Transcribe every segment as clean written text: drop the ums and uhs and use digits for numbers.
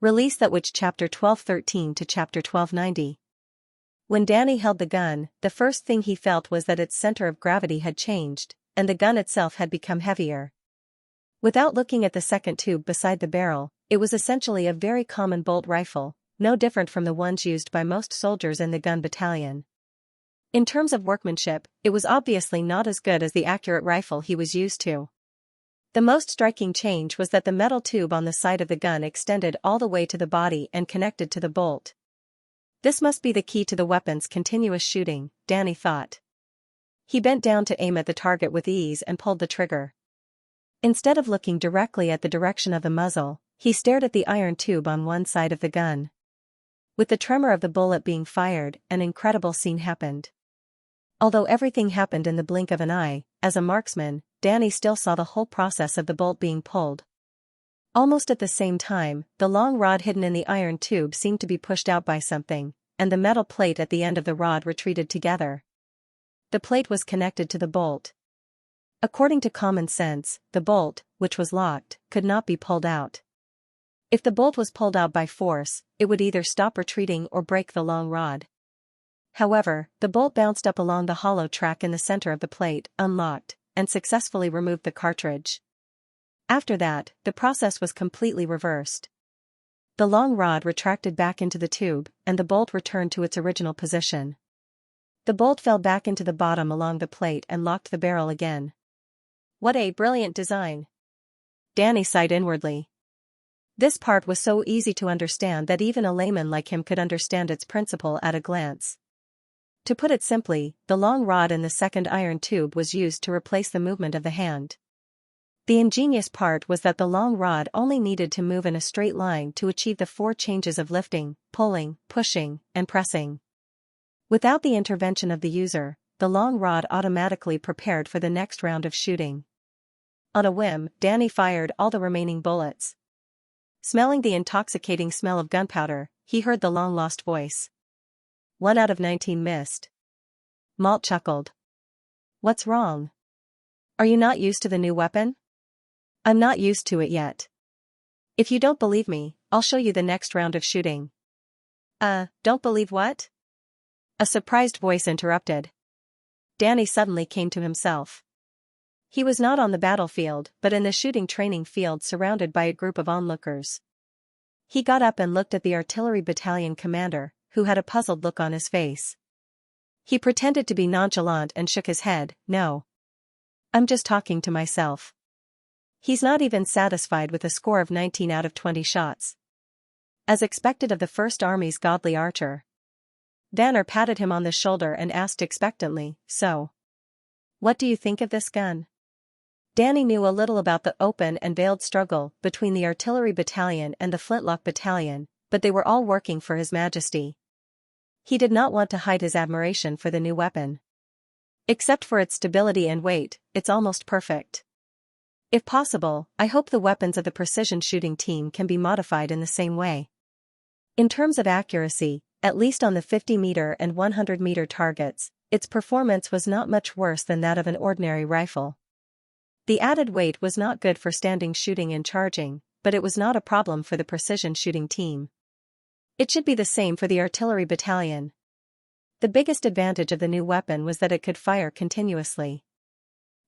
Release that which Chapter 1213 to Chapter 1290. When Danny held the gun, the first thing he felt was that its center of gravity had changed, and the gun itself had become heavier. Without looking at the second tube beside the barrel, it was essentially a very common bolt rifle, no different from the ones used by most soldiers in the gun battalion. In terms of workmanship, it was obviously not as good as the accurate rifle he was used to. The most striking change was that the metal tube on the side of the gun extended all the way to the body and connected to the bolt. This must be the key to the weapon's continuous shooting, Danny thought. He bent down to aim at the target with ease and pulled the trigger. Instead of looking directly at the direction of the muzzle, he stared at the iron tube on one side of the gun. With the tremor of the bullet being fired, an incredible scene happened. Although everything happened in the blink of an eye, as a marksman, Danny still saw the whole process of the bolt being pulled. Almost at the same time, the long rod hidden in the iron tube seemed to be pushed out by something, and the metal plate at the end of the rod retreated together. The plate was connected to the bolt. According to common sense, the bolt, which was locked, could not be pulled out. If the bolt was pulled out by force, it would either stop retreating or break the long rod. However, the bolt bounced up along the hollow track in the center of the plate, unlocked, and successfully removed the cartridge. After that, the process was completely reversed. The long rod retracted back into the tube, and the bolt returned to its original position. The bolt fell back into the bottom along the plate and locked the barrel again. What a brilliant design! Danny sighed inwardly. This part was so easy to understand that even a layman like him could understand its principle at a glance. To put it simply, the long rod in the second iron tube was used to replace the movement of the hand. The ingenious part was that the long rod only needed to move in a straight line to achieve the 4 changes of lifting, pulling, pushing, and pressing. Without the intervention of the user, the long rod automatically prepared for the next round of shooting. On a whim, Danny fired all the remaining bullets. Smelling the intoxicating smell of gunpowder, he heard the long-lost voice. 1 out of 19 missed. Malt chuckled. What's wrong? Are you not used to the new weapon? I'm not used to it yet. If you don't believe me, I'll show you the next round of shooting. Don't believe what? A surprised voice interrupted. Danny suddenly came to himself. He was not on the battlefield, but in the shooting training field surrounded by a group of onlookers. He got up and looked at the artillery battalion commander, who had a puzzled look on his face. He pretended to be nonchalant and shook his head. No. I'm just talking to myself. He's not even satisfied with a score of 19 out of 20 shots. As expected of the First Army's godly archer. Danner patted him on the shoulder and asked expectantly, So, what do you think of this gun? Danny knew a little about the open and veiled struggle between the artillery battalion and the flintlock battalion, but they were all working for His Majesty. He did not want to hide his admiration for the new weapon. Except for its stability and weight, it's almost perfect. If possible, I hope the weapons of the precision shooting team can be modified in the same way. In terms of accuracy, at least on the 50-meter and 100-meter targets, its performance was not much worse than that of an ordinary rifle. The added weight was not good for standing shooting and charging, but it was not a problem for the precision shooting team. It should be the same for the artillery battalion. The biggest advantage of the new weapon was that it could fire continuously.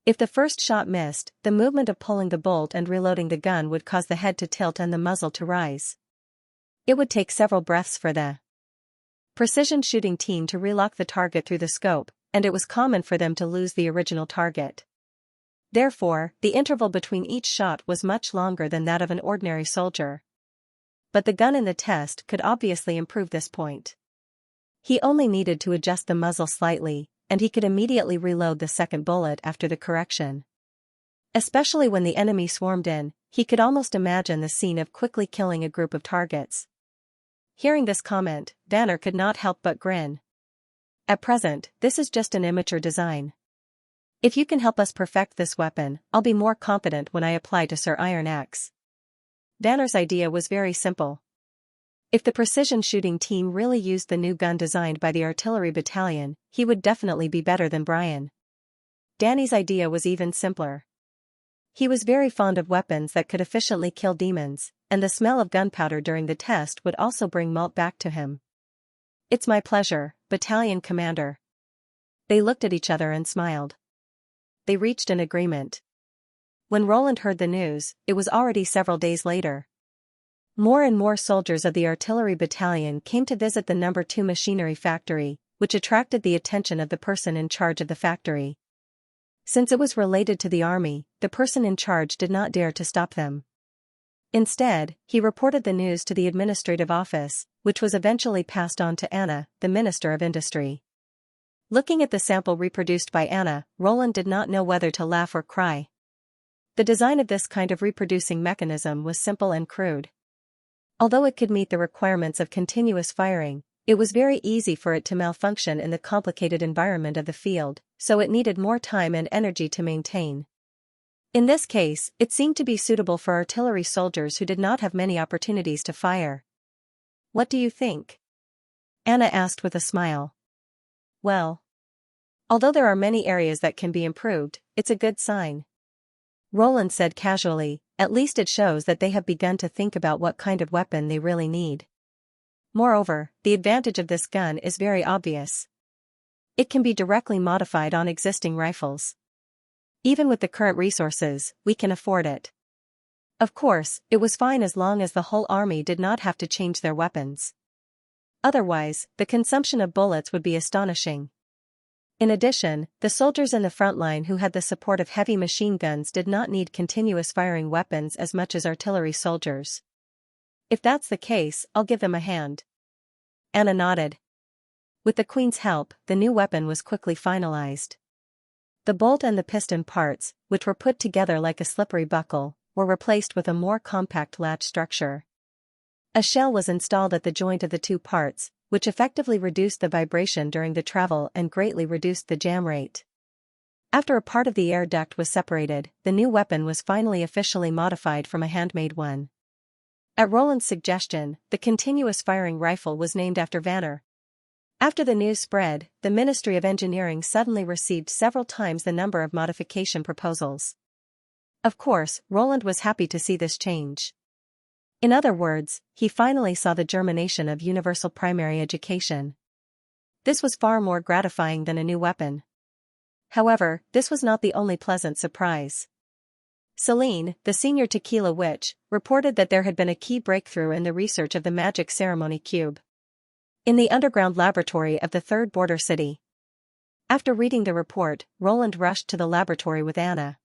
If the first shot missed, the movement of pulling the bolt and reloading the gun would cause the head to tilt and the muzzle to rise. It would take several breaths for the precision shooting team to relock the target through the scope, and it was common for them to lose the original target. Therefore, the interval between each shot was much longer than that of an ordinary soldier. But the gun in the test could obviously improve this point. He only needed to adjust the muzzle slightly, and he could immediately reload the second bullet after the correction. Especially when the enemy swarmed in, he could almost imagine the scene of quickly killing a group of targets. Hearing this comment, Danner could not help but grin. At present, this is just an immature design. If you can help us perfect this weapon, I'll be more confident when I apply to Sir Iron Axe. Danner's idea was very simple. If the precision shooting team really used the new gun designed by the artillery battalion, he would definitely be better than Brian. Danny's idea was even simpler. He was very fond of weapons that could efficiently kill demons, and the smell of gunpowder during the test would also bring Malt back to him. "It's my pleasure, Battalion Commander." They looked at each other and smiled. They reached an agreement. When Roland heard the news, it was already several days later. More and more soldiers of the artillery battalion came to visit the No. 2 machinery factory, which attracted the attention of the person in charge of the factory. Since it was related to the army, the person in charge did not dare to stop them. Instead, he reported the news to the administrative office, which was eventually passed on to Anna, the Minister of Industry. Looking at the sample reproduced by Anna, Roland did not know whether to laugh or cry. The design of this kind of reproducing mechanism was simple and crude. Although it could meet the requirements of continuous firing, it was very easy for it to malfunction in the complicated environment of the field, so it needed more time and energy to maintain. In this case, it seemed to be suitable for artillery soldiers who did not have many opportunities to fire. "What do you think?" Anna asked with a smile. "Well, although there are many areas that can be improved, it's a good sign," Roland said casually. "At least it shows that they have begun to think about what kind of weapon they really need. Moreover, the advantage of this gun is very obvious. It can be directly modified on existing rifles. Even with the current resources, we can afford it." Of course, it was fine as long as the whole army did not have to change their weapons. Otherwise, the consumption of bullets would be astonishing. In addition, the soldiers in the front line who had the support of heavy machine guns did not need continuous firing weapons as much as artillery soldiers. "If that's the case, I'll give them a hand." Anna nodded. With the Queen's help, the new weapon was quickly finalized. The bolt and the piston parts, which were put together like a slippery buckle, were replaced with a more compact latch structure. A shell was installed at the joint of the two parts, which effectively reduced the vibration during the travel and greatly reduced the jam rate. After a part of the air duct was separated, the new weapon was finally officially modified from a handmade one. At Roland's suggestion, the continuous firing rifle was named after Vanner. After the news spread, the Ministry of Engineering suddenly received several times the number of modification proposals. Of course, Roland was happy to see this change. In other words, he finally saw the germination of universal primary education. This was far more gratifying than a new weapon. However, this was not the only pleasant surprise. Celine, the senior tequila witch, reported that there had been a key breakthrough in the research of the magic ceremony cube in the underground laboratory of the third border city. After reading the report, Roland rushed to the laboratory with Anna.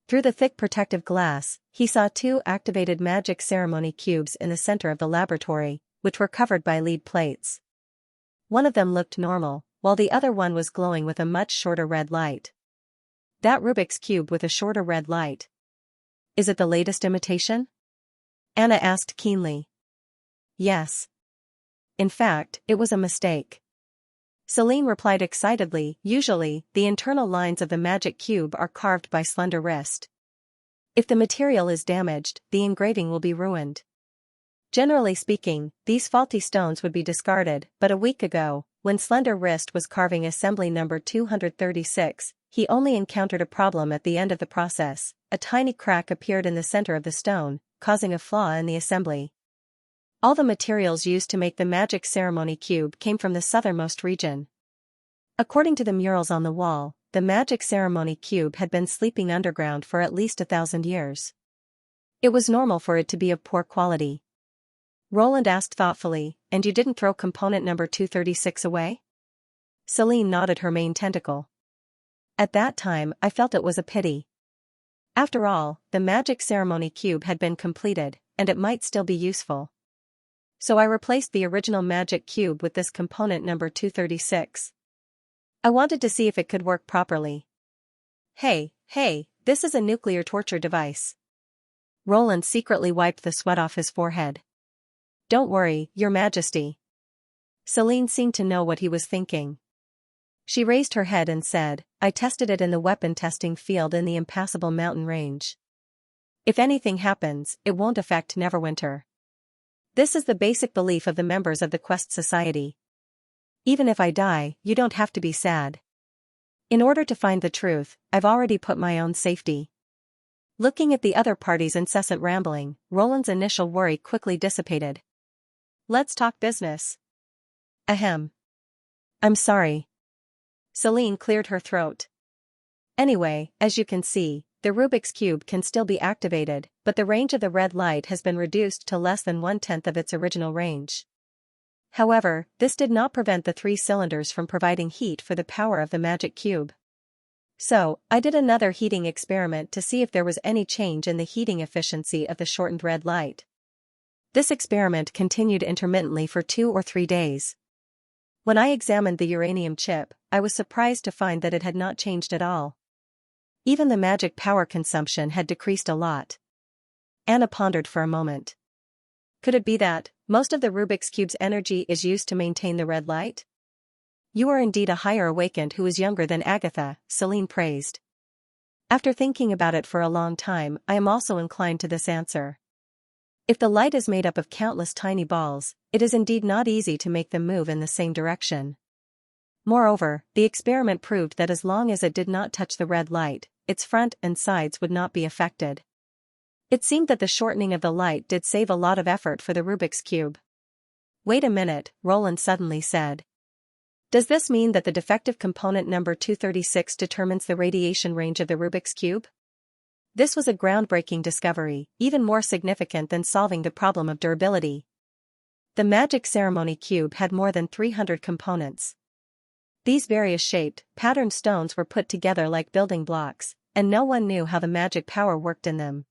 Through the thick protective glass, he saw two activated magic ceremony cubes in the center of the laboratory, which were covered by lead plates. One of them looked normal, while the other one was glowing with a much shorter red light. "That Rubik's Cube with a shorter red light. Is it the latest imitation?" Anna asked keenly. "Yes. In fact, it was a mistake." Celine replied excitedly. "Usually, the internal lines of the magic cube are carved by slender wrist. If the material is damaged, the engraving will be ruined. Generally speaking, these faulty stones would be discarded, but a week ago, when Slender Wrist was carving assembly number 236, he only encountered a problem at the end of the process. A tiny crack appeared in the center of the stone, causing a flaw in the assembly. All the materials used to make the magic ceremony cube came from the southernmost region. According to the murals on the wall, the magic ceremony cube had been sleeping underground for at least 1,000 years. It was normal for it to be of poor quality." Roland asked thoughtfully, "And you didn't throw component number 236 away?" Celine nodded her main tentacle. "At that time, I felt it was a pity. After all, the magic ceremony cube had been completed, and it might still be useful. So I replaced the original magic cube with this component number 236. I wanted to see if it could work properly." Hey, this is a nuclear torture device." Roland secretly wiped the sweat off his forehead. "Don't worry, Your Majesty." Celine seemed to know what he was thinking. She raised her head and said, "I tested it in the weapon testing field in the impassable mountain range. If anything happens, it won't affect Neverwinter. This is the basic belief of the members of the Quest Society. Even if I die, you don't have to be sad. In order to find the truth, I've already put my own safety Looking at the other party's incessant rambling, Roland's initial worry quickly dissipated. Let's talk business. Ahem. I'm sorry. Celine cleared her throat. Anyway, as you can see, the Rubik's Cube can still be activated, but the range of the red light has been reduced to less than 1/10 of its original range. However, this did not prevent the 3 cylinders from providing heat for the power of the magic cube. So, I did another heating experiment to see if there was any change in the heating efficiency of the shortened red light. This experiment continued intermittently for 2 or 3 days. When I examined the uranium chip, I was surprised to find that it had not changed at all. Even the magic power consumption had decreased a lot. Anna pondered for a moment. Could it be that most of the Rubik's Cube's energy is used to maintain the red light? You are indeed a higher awakened who is younger than Agatha, Celine praised. After thinking about it for a long time, I am also inclined to this answer. If the light is made up of countless tiny balls, it is indeed not easy to make them move in the same direction. Moreover, the experiment proved that as long as it did not touch the red light, its front and sides would not be affected. It seemed that the shortening of the light did save a lot of effort for the Rubik's Cube. Wait a minute, Roland suddenly said. Does this mean that the defective component number 236 determines the radiation range of the Rubik's Cube? This was a groundbreaking discovery, even more significant than solving the problem of durability. The magic ceremony cube had more than 300 components. These various shaped, patterned stones were put together like building blocks, and no one knew how the magic power worked in them.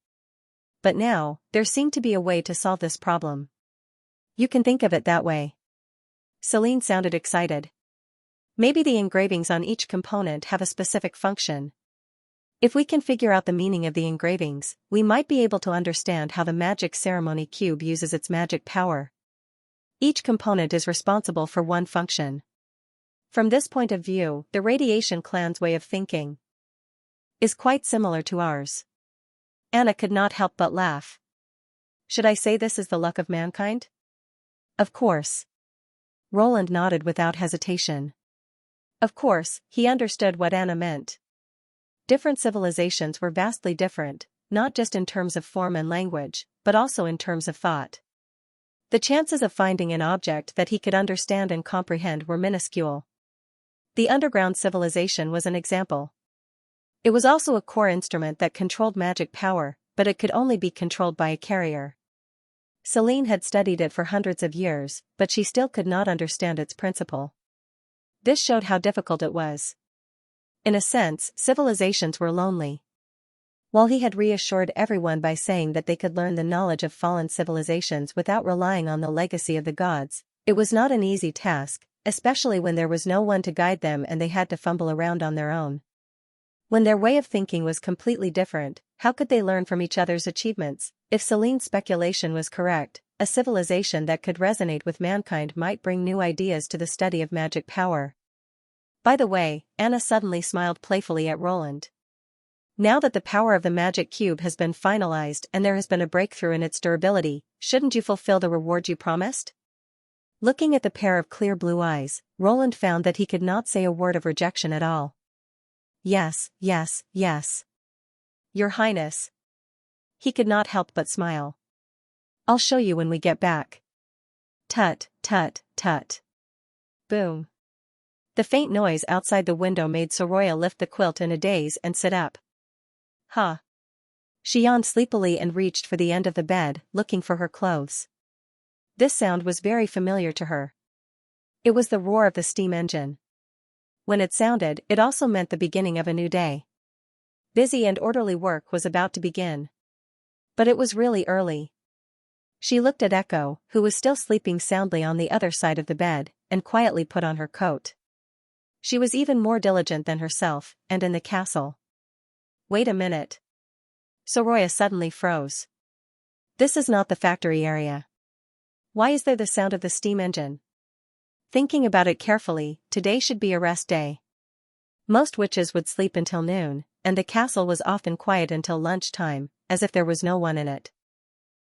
But now, there seemed to be a way to solve this problem. You can think of it that way. Celine sounded excited. Maybe the engravings on each component have a specific function. If we can figure out the meaning of the engravings, we might be able to understand how the magic ceremony cube uses its magic power. Each component is responsible for one function. From this point of view, the Radiation Clan's way of thinking is quite similar to ours. Anna could not help but laugh. Should I say this is the luck of mankind? Of course. Roland nodded without hesitation. Of course, he understood what Anna meant. Different civilizations were vastly different, not just in terms of form and language, but also in terms of thought. The chances of finding an object that he could understand and comprehend were minuscule. The underground civilization was an example. It was also a core instrument that controlled magic power, but it could only be controlled by a carrier. Celine had studied it for hundreds of years, but she still could not understand its principle. This showed how difficult it was. In a sense, civilizations were lonely. While he had reassured everyone by saying that they could learn the knowledge of fallen civilizations without relying on the legacy of the gods, it was not an easy task, especially when there was no one to guide them and they had to fumble around on their own. When their way of thinking was completely different, how could they learn from each other's achievements? If Celine's speculation was correct, a civilization that could resonate with mankind might bring new ideas to the study of magic power. By the way, Anna suddenly smiled playfully at Roland. Now that the power of the magic cube has been finalized and there has been a breakthrough in its durability, shouldn't you fulfill the reward you promised? Looking at the pair of clear blue eyes, Roland found that he could not say a word of rejection at all. Yes, yes, yes. Your Highness. He could not help but smile. I'll show you when we get back. Tut, tut, tut. Boom. The faint noise outside the window made Soraya lift the quilt in a daze and sit up. Huh. She yawned sleepily and reached for the end of the bed, looking for her clothes. This sound was very familiar to her. It was the roar of the steam engine. When it sounded, it also meant the beginning of a new day. Busy and orderly work was about to begin. But it was really early. She looked at Echo, who was still sleeping soundly on the other side of the bed, and quietly put on her coat. She was even more diligent than herself, and in the castle. Wait a minute. Soraya suddenly froze. This is not the factory area. Why is there the sound of the steam engine? Thinking about it carefully, today should be a rest day. Most witches would sleep until noon, and the castle was often quiet until lunchtime, as if there was no one in it.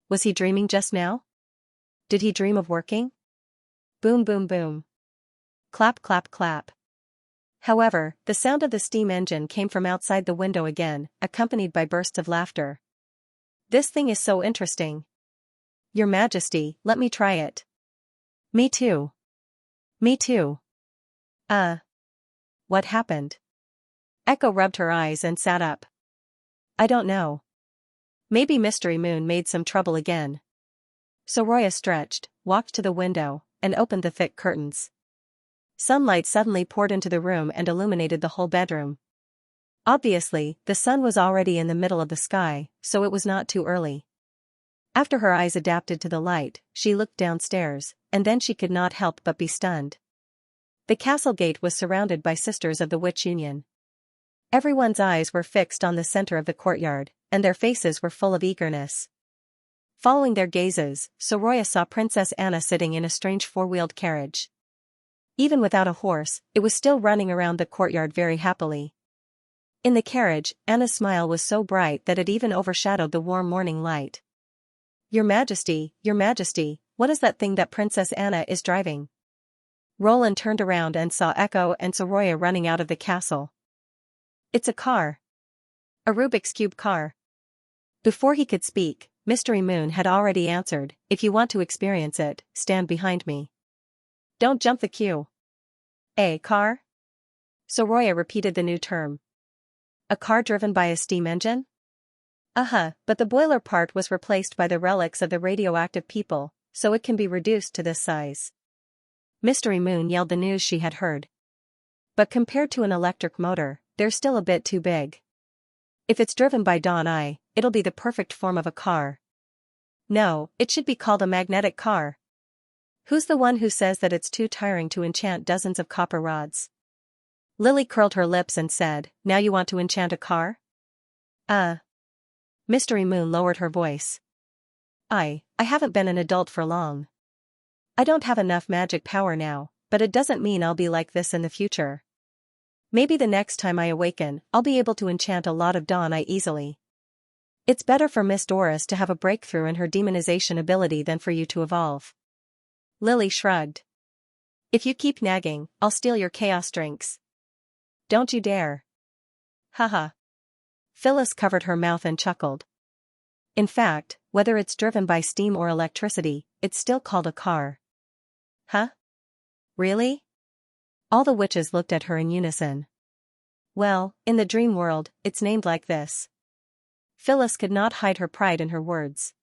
Was he dreaming just now? Did he dream of working? Boom boom boom. Clap clap clap. However, the sound of the steam engine came from outside the window again, accompanied by bursts of laughter. "This thing is so interesting. Your Majesty, let me try it." "Me too. Me too." What happened?" Echo rubbed her eyes and sat up. "I don't know. Maybe Mystery Moon made some trouble again." Soraya stretched, walked to the window, and opened the thick curtains. Sunlight suddenly poured into the room and illuminated the whole bedroom. Obviously, the sun was already in the middle of the sky, so it was not too early. After her eyes adapted to the light, she looked downstairs, and then she could not help but be stunned. The castle gate was surrounded by sisters of the Witch Union. Everyone's eyes were fixed on the center of the courtyard, and their faces were full of eagerness. Following their gazes, Soraya saw Princess Anna sitting in a strange four-wheeled carriage. Even without a horse, it was still running around the courtyard very happily. In the carriage, Anna's smile was so bright that it even overshadowed the warm morning light. Your Majesty, what is that thing that Princess Anna is driving?" Roland turned around and saw Echo and Soraya running out of the castle. "It's a car. A Rubik's Cube car." Before he could speak, Mystery Moon had already answered, "If you want to experience it, stand behind me. Don't jump the queue." "A car?" Soraya repeated the new term. "A car driven by a steam engine?" But the boiler part was replaced by the relics of the radioactive people, so it can be reduced to this size." Mystery Moon yelled the news she had heard. "But compared to an electric motor, they're still a bit too big. If it's driven by Dawn Eye, it'll be the perfect form of a car. No, it should be called a magnetic car. Who's the one who says that it's too tiring to enchant dozens of copper rods?" Lily curled her lips and said, "Now you want to enchant a car?" Mystery Moon lowered her voice. I haven't been an adult for long. I don't have enough magic power now, but it doesn't mean I'll be like this in the future. Maybe the next time I awaken, I'll be able to enchant a lot of Dawn Eye easily. It's better for Miss Doris to have a breakthrough in her demonization ability than for you to evolve." Lily shrugged. "If you keep nagging, I'll steal your chaos drinks." "Don't you dare." Haha. Phyllis covered her mouth and chuckled. "In fact, whether it's driven by steam or electricity, it's still called a car." "Huh? Really?" All the witches looked at her in unison. "Well, in the dream world, it's named like this." Phyllis could not hide her pride in her words.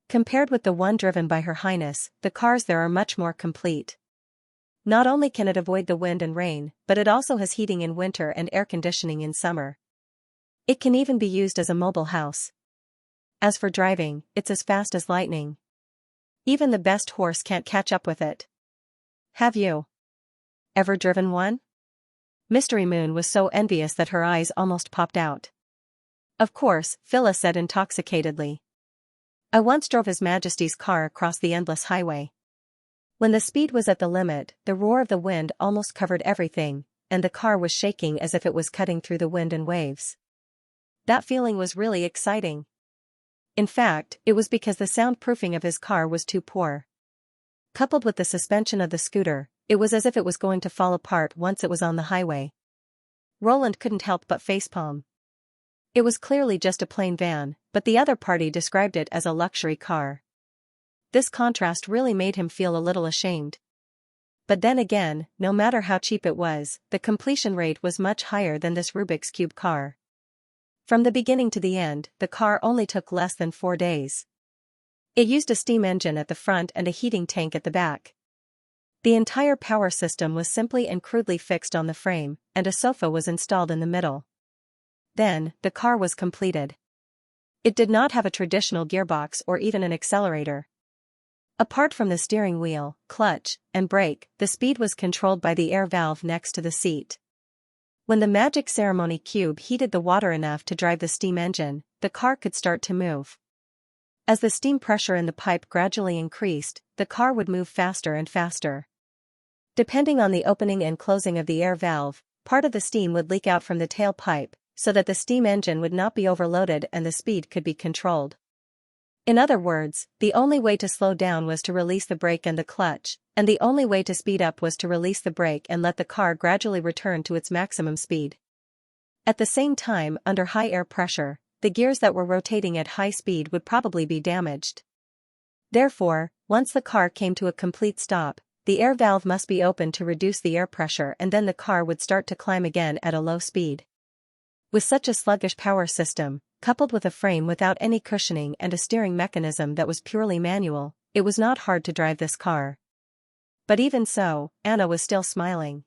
Compared with the one driven by Her Highness, the cars there are much more complete. Not only can it avoid the wind and rain, but it also has heating in winter and air conditioning in summer. It can even be used as a mobile house. As for driving, it's as fast as lightning. Even the best horse can't catch up with it. Have you ever driven one? Mystery Moon was so envious that her eyes almost popped out. Of course, Phyllis said intoxicatedly. I once drove His Majesty's car across the endless highway. When the speed was at the limit, the roar of the wind almost covered everything, and the car was shaking as if it was cutting through the wind and waves. That feeling was really exciting. In fact, it was because the soundproofing of his car was too poor. Coupled with the suspension of the scooter, it was as if it was going to fall apart once it was on the highway. Roland couldn't help but facepalm. It was clearly just a plain van, but the other party described it as a luxury car. This contrast really made him feel a little ashamed. But then again, no matter how cheap it was, the completion rate was much higher than this Rubik's Cube car. From the beginning to the end, the car only took less than 4 days. It used a steam engine at the front and a heating tank at the back. The entire power system was simply and crudely fixed on the frame, and a sofa was installed in the middle. Then, the car was completed. It did not have a traditional gearbox or even an accelerator. Apart from the steering wheel, clutch, and brake, the speed was controlled by the air valve next to the seat. When the magic ceremony cube heated the water enough to drive the steam engine, the car could start to move. As the steam pressure in the pipe gradually increased, the car would move faster and faster. Depending on the opening and closing of the air valve, part of the steam would leak out from the tailpipe, so that the steam engine would not be overloaded and the speed could be controlled. In other words, the only way to slow down was to release the brake and the clutch, and the only way to speed up was to release the brake and let the car gradually return to its maximum speed. At the same time, under high air pressure, the gears that were rotating at high speed would probably be damaged. Therefore, once the car came to a complete stop, the air valve must be opened to reduce the air pressure, and then the car would start to climb again at a low speed. With such a sluggish power system, coupled with a frame without any cushioning and a steering mechanism that was purely manual, it was not hard to drive this car. But even so, Anna was still smiling.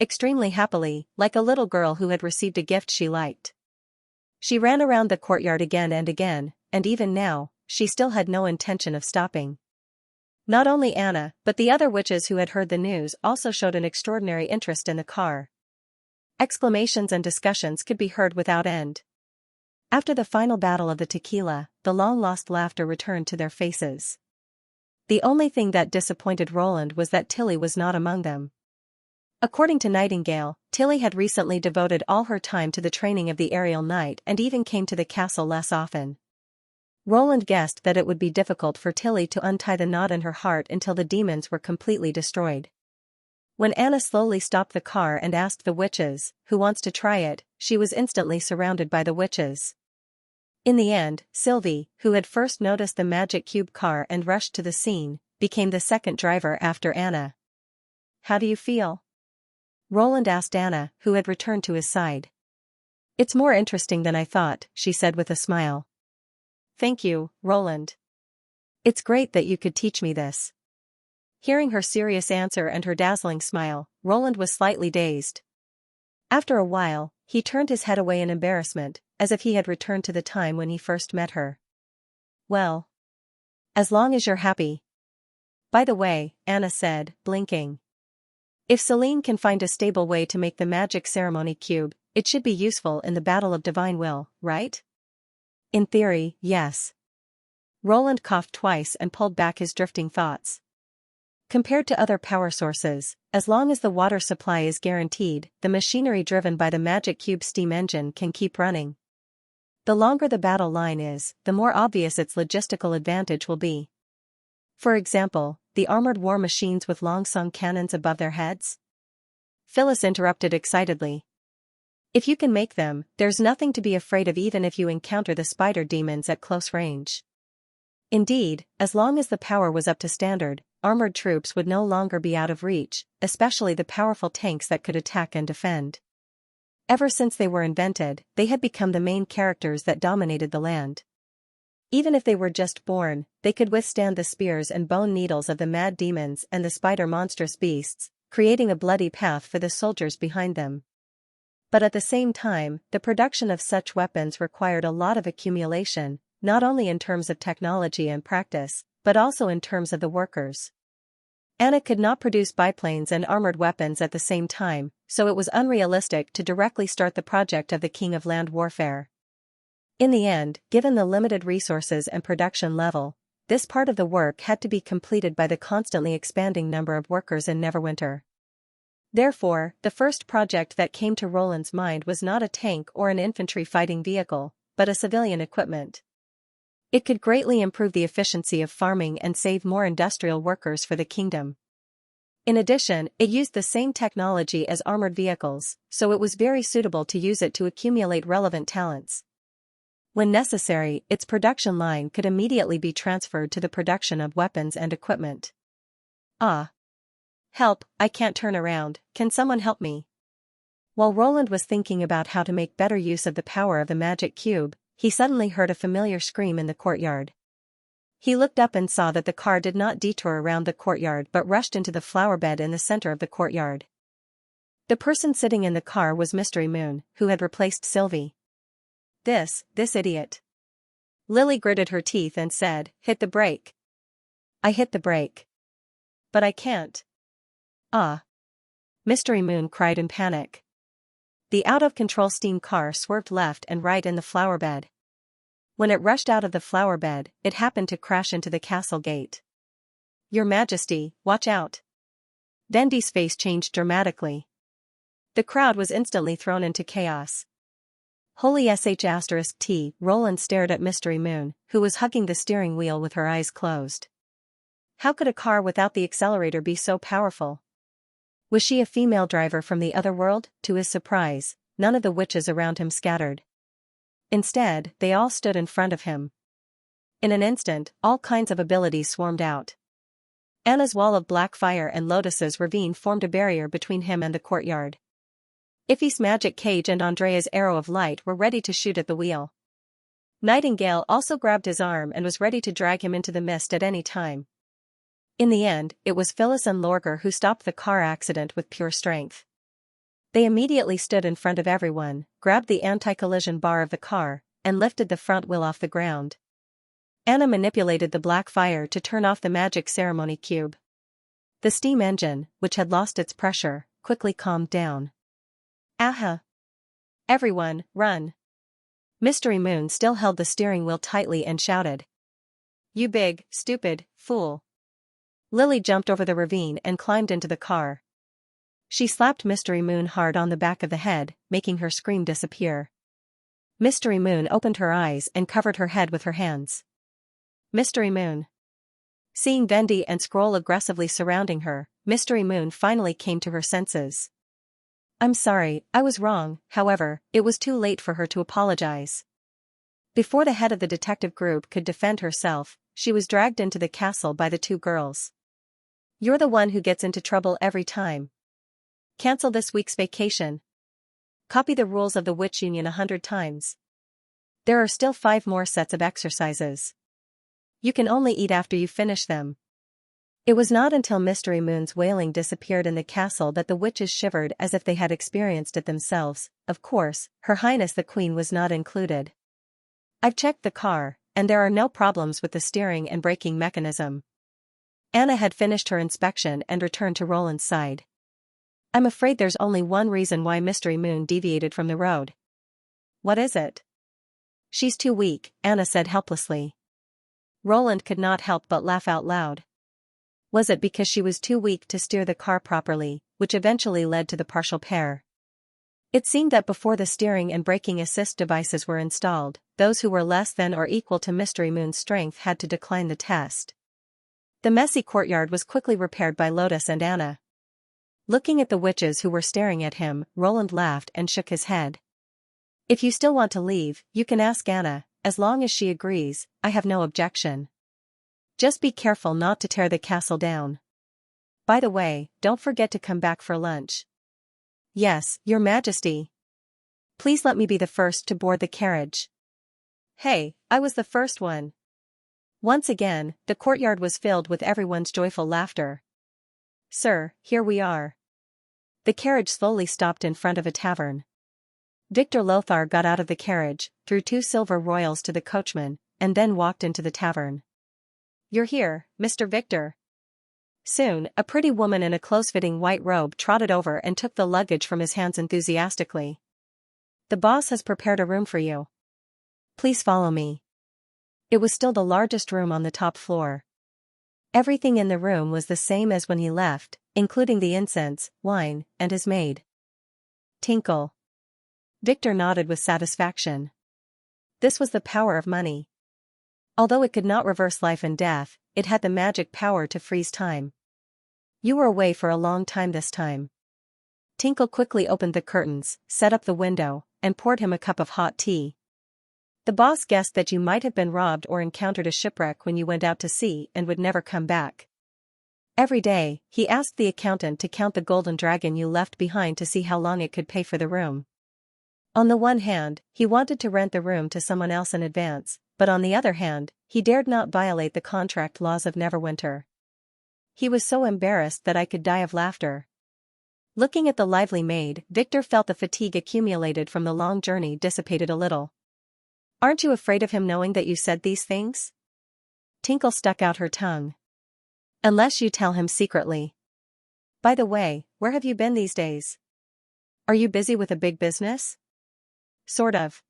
Extremely happily, like a little girl who had received a gift she liked. She ran around the courtyard again and again, and even now, she still had no intention of stopping. Not only Anna, but the other witches who had heard the news also showed an extraordinary interest in the car. Exclamations and discussions could be heard without end. After the final battle of the tequila, the long-lost laughter returned to their faces. The only thing that disappointed Roland was that Tilly was not among them. According to Nightingale, Tilly had recently devoted all her time to the training of the aerial knight and even came to the castle less often. Roland guessed that it would be difficult for Tilly to untie the knot in her heart until the demons were completely destroyed. When Anna slowly stopped the car and asked the witches, "Who wants to try it?" she was instantly surrounded by the witches. In the end, Sylvie, who had first noticed the magic cube car and rushed to the scene, became the second driver after Anna. "How do you feel?" Roland asked Anna, who had returned to his side. "It's more interesting than I thought," she said with a smile. "Thank you, Roland. It's great that you could teach me this." Hearing her serious answer and her dazzling smile, Roland was slightly dazed. After a while, he turned his head away in embarrassment, as if he had returned to the time when he first met her. "Well, as long as you're happy." "By the way," Anna said, blinking. "If Celine can find a stable way to make the magic ceremony cube, it should be useful in the battle of divine will, right?" "In theory, yes." Roland coughed twice and pulled back his drifting thoughts. Compared to other power sources, as long as the water supply is guaranteed, the machinery driven by the magic cube steam engine can keep running. The longer the battle line is, the more obvious its logistical advantage will be. For example, the armored war machines with long-sung cannons above their heads? Phyllis interrupted excitedly. "If you can make them, there's nothing to be afraid of even if you encounter the spider demons at close range." Indeed, as long as the power was up to standard, armored troops would no longer be out of reach, especially the powerful tanks that could attack and defend. Ever since they were invented, they had become the main characters that dominated the land. Even if they were just born, they could withstand the spears and bone needles of the mad demons and the spider monstrous beasts, creating a bloody path for the soldiers behind them. But at the same time, the production of such weapons required a lot of accumulation, not only in terms of technology and practice, but also in terms of the workers. Anna could not produce biplanes and armored weapons at the same time, so it was unrealistic to directly start the project of the King of Land Warfare. In the end, given the limited resources and production level, this part of the work had to be completed by the constantly expanding number of workers in Neverwinter. Therefore, the first project that came to Roland's mind was not a tank or an infantry fighting vehicle, but a civilian equipment. It could greatly improve the efficiency of farming and save more industrial workers for the kingdom. In addition, it used the same technology as armored vehicles, so it was very suitable to use it to accumulate relevant talents. When necessary, its production line could immediately be transferred to the production of weapons and equipment. "Ah! Help, I can't turn around, can someone help me?" While Roland was thinking about how to make better use of the power of the magic cube, he suddenly heard a familiar scream in the courtyard. He looked up and saw that the car did not detour around the courtyard but rushed into the flower bed in the center of the courtyard. The person sitting in the car was Mystery Moon, who had replaced Sylvie. This idiot. Lily gritted her teeth and said, "Hit the brake." "I hit the brake. But I can't." "Ah!" Mystery Moon cried in panic. The out-of-control steam car swerved left and right in the flower bed. When it rushed out of the flower bed, it happened to crash into the castle gate. "Your Majesty, watch out." Vendy's face changed dramatically. The crowd was instantly thrown into chaos. Holy sh*t, Roland stared at Mystery Moon, who was hugging the steering wheel with her eyes closed. How could a car without the accelerator be so powerful? Was she a female driver from the other world? To his surprise, none of the witches around him scattered. Instead, they all stood in front of him. In an instant, all kinds of abilities swarmed out. Anna's wall of black fire and Lotus's ravine formed a barrier between him and the courtyard. Ify's magic cage and Andrea's arrow of light were ready to shoot at the wheel. Nightingale also grabbed his arm and was ready to drag him into the mist at any time. In the end, it was Phyllis and Lorger who stopped the car accident with pure strength. They immediately stood in front of everyone, grabbed the anti-collision bar of the car, and lifted the front wheel off the ground. Anna manipulated the black fire to turn off the magic ceremony cube. The steam engine, which had lost its pressure, quickly calmed down. Aha! Everyone, run! Mystery Moon still held the steering wheel tightly and shouted. You big, stupid, fool! Lily jumped over the ravine and climbed into the car. She slapped Mystery Moon hard on the back of the head, making her scream disappear. Mystery Moon opened her eyes and covered her head with her hands. Mystery Moon. Seeing Vendi and Scroll aggressively surrounding her, Mystery Moon finally came to her senses. I'm sorry, I was wrong. However, it was too late for her to apologize. Before the head of the detective group could defend herself, she was dragged into the castle by the two girls. You're the one who gets into trouble every time. Cancel this week's vacation. Copy the rules of the Witch Union 100 times. There are still 5 more sets of exercises. You can only eat after you finish them. It was not until Mystery Moon's wailing disappeared in the castle that the witches shivered as if they had experienced it themselves. Of course, Her Highness the Queen was not included. I've checked the car, and there are no problems with the steering and braking mechanism. Anna had finished her inspection and returned to Roland's side. I'm afraid there's only one reason why Mystery Moon deviated from the road. What is it? She's too weak, Anna said helplessly. Roland could not help but laugh out loud. Was it because she was too weak to steer the car properly, which eventually led to the partial pair? It seemed that before the steering and braking assist devices were installed, those who were less than or equal to Mystery Moon's strength had to decline the test. The messy courtyard was quickly repaired by Lotus and Anna. Looking at the witches who were staring at him, Roland laughed and shook his head. If you still want to leave, you can ask Anna. As long as she agrees, I have no objection. Just be careful not to tear the castle down. By the way, don't forget to come back for lunch. Yes, Your Majesty. Please let me be the first to board the carriage. Hey, I was the first one. Once again, the courtyard was filled with everyone's joyful laughter. Sir, here we are. The carriage slowly stopped in front of a tavern. Victor Lothar got out of the carriage, threw 2 silver royals to the coachman, and then walked into the tavern. You're here, Mr. Victor. Soon, a pretty woman in a close-fitting white robe trotted over and took the luggage from his hands enthusiastically. The boss has prepared a room for you. Please follow me. It was still the largest room on the top floor. Everything in the room was the same as when he left, including the incense, wine, and his maid. Tinkle. Victor nodded with satisfaction. This was the power of money. Although it could not reverse life and death, it had the magic power to freeze time. You were away for a long time this time. Tinkle quickly opened the curtains, set up the window, and poured him a cup of hot tea. The boss guessed that you might have been robbed or encountered a shipwreck when you went out to sea and would never come back. Every day, he asked the accountant to count the golden dragon you left behind to see how long it could pay for the room. On the one hand, he wanted to rent the room to someone else in advance, but on the other hand, he dared not violate the contract laws of Neverwinter. He was so embarrassed that I could die of laughter. Looking at the lively maid, Victor felt the fatigue accumulated from the long journey dissipated a little. Aren't you afraid of him knowing that you said these things? Tinkle stuck out her tongue. Unless you tell him secretly. By the way, where have you been these days? Are you busy with a big business? Sort of.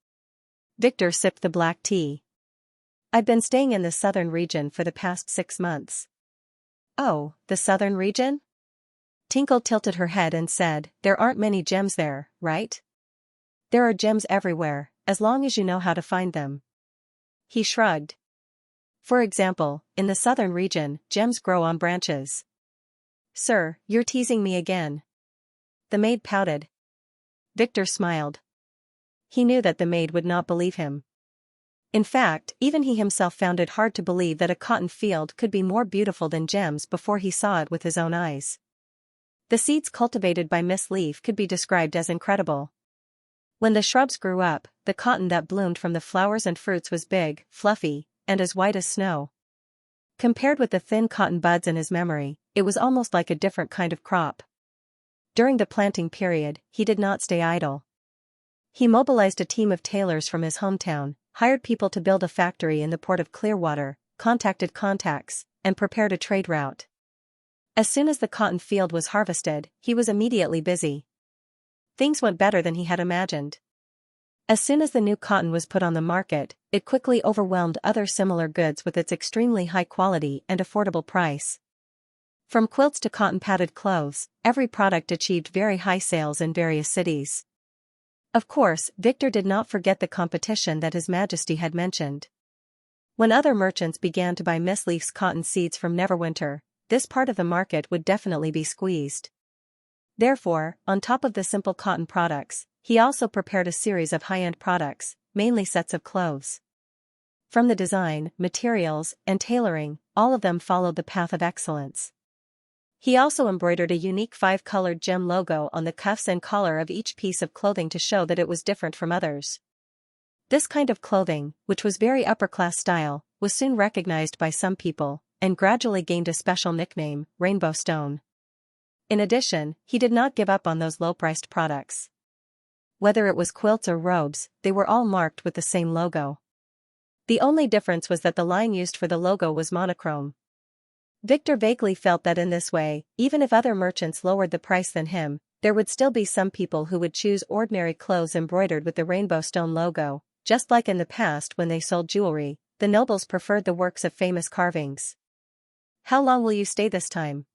Victor sipped the black tea. I've been staying in the southern region for the past 6 months. Oh, the southern region? Tinkle tilted her head and said, there aren't many gems there, right? There are gems everywhere, as long as you know how to find them. He shrugged. For example, in the southern region, gems grow on branches. Sir, you're teasing me again. The maid pouted. Victor smiled. He knew that the maid would not believe him. In fact, even he himself found it hard to believe that a cotton field could be more beautiful than gems before he saw it with his own eyes. The seeds cultivated by Miss Leaf could be described as incredible. When the shrubs grew up, the cotton that bloomed from the flowers and fruits was big, fluffy, and as white as snow. Compared with the thin cotton buds in his memory, it was almost like a different kind of crop. During the planting period, he did not stay idle. He mobilized a team of tailors from his hometown, hired people to build a factory in the port of Clearwater, contacted contacts, and prepared a trade route. As soon as the cotton field was harvested, he was immediately busy. Things went better than he had imagined. As soon as the new cotton was put on the market, it quickly overwhelmed other similar goods with its extremely high quality and affordable price. From quilts to cotton-padded clothes, every product achieved very high sales in various cities. Of course, Victor did not forget the competition that His Majesty had mentioned. When other merchants began to buy Miss Leaf's cotton seeds from Neverwinter, this part of the market would definitely be squeezed. Therefore, on top of the simple cotton products, he also prepared a series of high-end products, mainly sets of clothes. From the design, materials, and tailoring, all of them followed the path of excellence. He also embroidered a unique 5-colored gem logo on the cuffs and collar of each piece of clothing to show that it was different from others. This kind of clothing, which was very upper-class style, was soon recognized by some people, and gradually gained a special nickname, Rainbow Stone. In addition, he did not give up on those low-priced products. Whether it was quilts or robes, they were all marked with the same logo. The only difference was that the line used for the logo was monochrome. Victor vaguely felt that in this way, even if other merchants lowered the price than him, there would still be some people who would choose ordinary clothes embroidered with the Rainbow Stone logo, just like in the past when they sold jewelry, the nobles preferred the works of famous carvings. How long will you stay this time?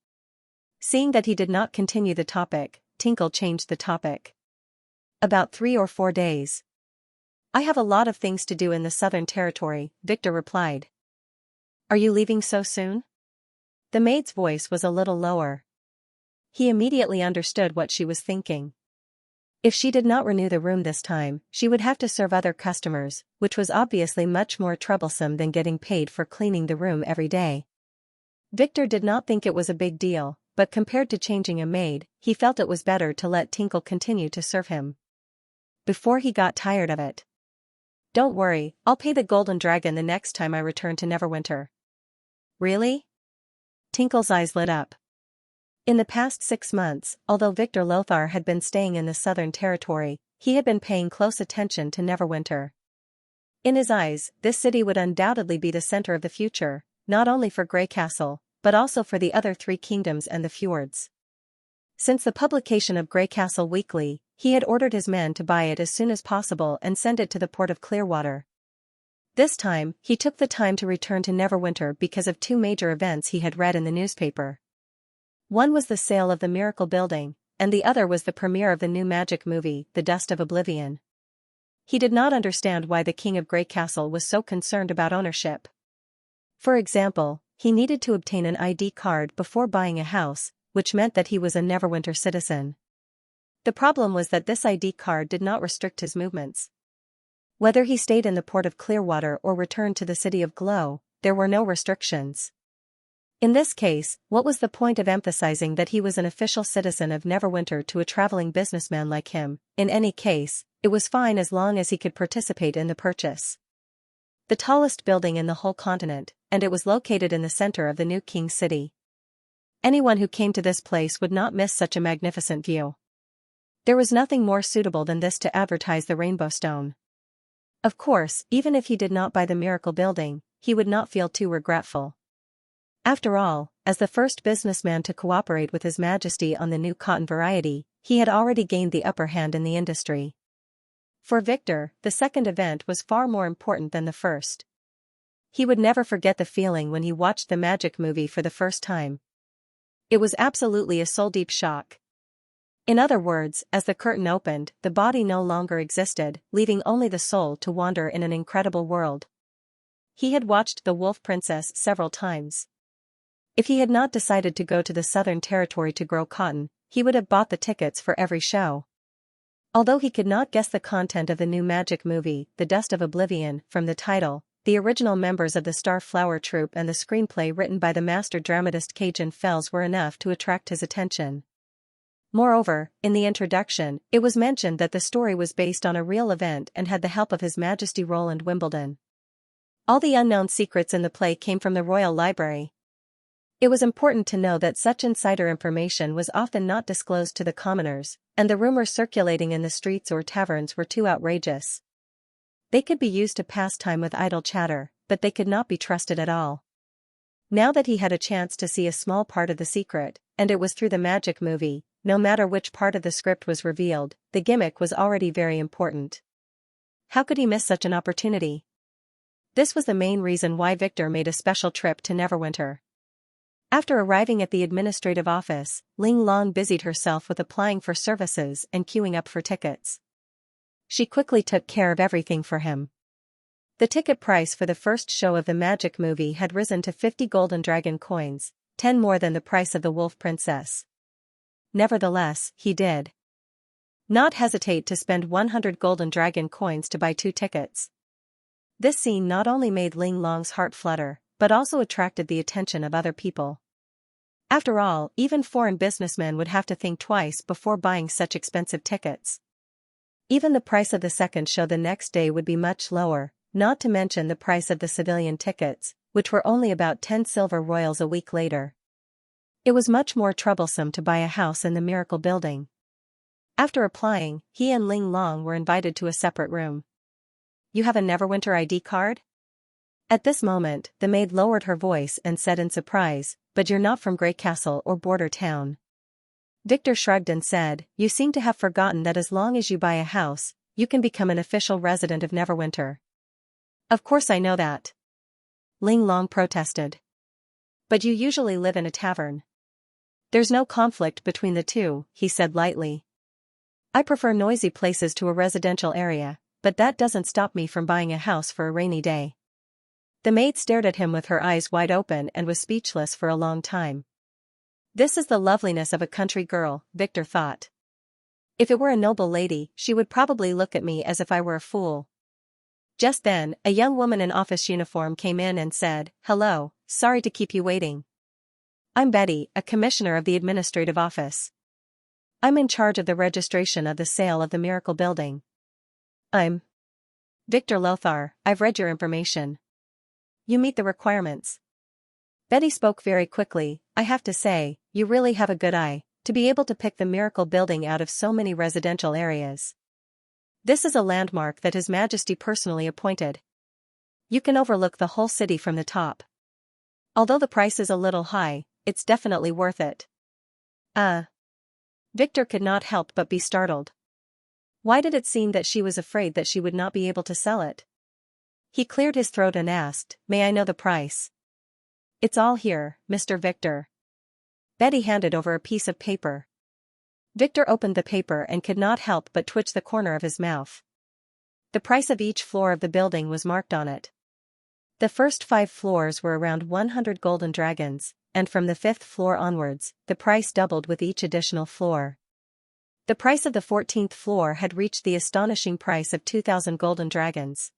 Seeing that he did not continue the topic, Tinkle changed the topic. About 3 or 4 days. I have a lot of things to do in the Southern Territory, Victor replied. Are you leaving so soon? The maid's voice was a little lower. He immediately understood what she was thinking. If she did not renew the room this time, she would have to serve other customers, which was obviously much more troublesome than getting paid for cleaning the room every day. Victor did not think it was a big deal, but compared to changing a maid, he felt it was better to let Tinkle continue to serve him. Before he got tired of it. Don't worry, I'll pay the Golden Dragon the next time I return to Neverwinter. Really? Tinkle's eyes lit up. In the past 6 months, although Victor Lothar had been staying in the Southern Territory, he had been paying close attention to Neverwinter. In his eyes, this city would undoubtedly be the center of the future, not only for Grey Castle, but also for the other 3 kingdoms and the fjords. Since the publication of Grey Castle Weekly, he had ordered his men to buy it as soon as possible and send it to the port of Clearwater. This time, he took the time to return to Neverwinter because of 2 major events he had read in the newspaper. One was the sale of the Miracle Building, and the other was the premiere of the new magic movie, The Dust of Oblivion. He did not understand why the King of Grey Castle was so concerned about ownership. For example, he needed to obtain an ID card before buying a house, which meant that he was a Neverwinter citizen. The problem was that this ID card did not restrict his movements. Whether he stayed in the port of Clearwater or returned to the city of Glow, there were no restrictions. In this case, what was the point of emphasizing that he was an official citizen of Neverwinter to a traveling businessman like him? In any case, it was fine as long as he could participate in the purchase. The tallest building in the whole continent, and it was located in the center of the new King City. Anyone who came to this place would not miss such a magnificent view. There was nothing more suitable than this to advertise the Rainbow Stone. Of course, even if he did not buy the Miracle Building, he would not feel too regretful. After all, as the first businessman to cooperate with His Majesty on the new cotton variety, he had already gained the upper hand in the industry. For Victor, the second event was far more important than the first. He would never forget the feeling when he watched the magic movie for the first time. It was absolutely a soul-deep shock. In other words, as the curtain opened, the body no longer existed, leaving only the soul to wander in an incredible world. He had watched The Wolf Princess several times. If he had not decided to go to the Southern Territory to grow cotton, he would have bought the tickets for every show. Although he could not guess the content of the new magic movie, The Dust of Oblivion, from the title, the original members of the Star Flower Troupe and the screenplay written by the master dramatist Cajun Fells were enough to attract his attention. Moreover, in the introduction, it was mentioned that the story was based on a real event and had the help of His Majesty Roland Wimbledon. All the unknown secrets in the play came from the Royal Library. It was important to know that such insider information was often not disclosed to the commoners, and the rumors circulating in the streets or taverns were too outrageous. They could be used to pass time with idle chatter, but they could not be trusted at all. Now that he had a chance to see a small part of the secret, and it was through the magic movie, no matter which part of the script was revealed, the gimmick was already very important. How could he miss such an opportunity? This was the main reason why Victor made a special trip to Neverwinter. After arriving at the administrative office, Ling Long busied herself with applying for services and queuing up for tickets. She quickly took care of everything for him. The ticket price for the first show of the magic movie had risen to 50 golden dragon coins, 10 more than the price of the Wolf Princess. Nevertheless, he did not hesitate to spend 100 golden dragon coins to buy 2 tickets. This scene not only made Ling Long's heart flutter, but also attracted the attention of other people. After all, even foreign businessmen would have to think twice before buying such expensive tickets. Even the price of the second show the next day would be much lower, not to mention the price of the civilian tickets, which were only about 10 silver royals a week later. It was much more troublesome to buy a house in the Miracle Building. After applying, he and Ling Long were invited to a separate room. "You have a Neverwinter ID card?" At this moment, the maid lowered her voice and said in surprise, "But you're not from Grey Castle or Border Town." Victor shrugged and said, "You seem to have forgotten that as long as you buy a house, you can become an official resident of Neverwinter." "Of course I know that," Ling Long protested. "But you usually live in a tavern." "There's no conflict between the two," he said lightly. "I prefer noisy places to a residential area, but that doesn't stop me from buying a house for a rainy day." The maid stared at him with her eyes wide open and was speechless for a long time. This is the loveliness of a country girl, Victor thought. If it were a noble lady, she would probably look at me as if I were a fool. Just then, a young woman in office uniform came in and said, "Hello, sorry to keep you waiting. I'm Betty, a commissioner of the administrative office. I'm in charge of the registration of the sale of the Miracle Building." "I'm Victor Lothar, I've read your information. You meet the requirements." Betty spoke very quickly. "I have to say, you really have a good eye, to be able to pick the Miracle Building out of so many residential areas. This is a landmark that His Majesty personally appointed. You can overlook the whole city from the top. Although the price is a little high, it's definitely worth it." Victor could not help but be startled. Why did it seem that she was afraid that she would not be able to sell it? He cleared his throat and asked, "May I know the price?" "It's all here, Mr. Victor." Betty handed over a piece of paper. Victor opened the paper and could not help but twitch the corner of his mouth. The price of each floor of the building was marked on it. The first 5 floors were around 100 golden dragons, and from the 5th floor onwards, the price doubled with each additional floor. The price of the 14th floor had reached the astonishing price of 2,000 golden dragons.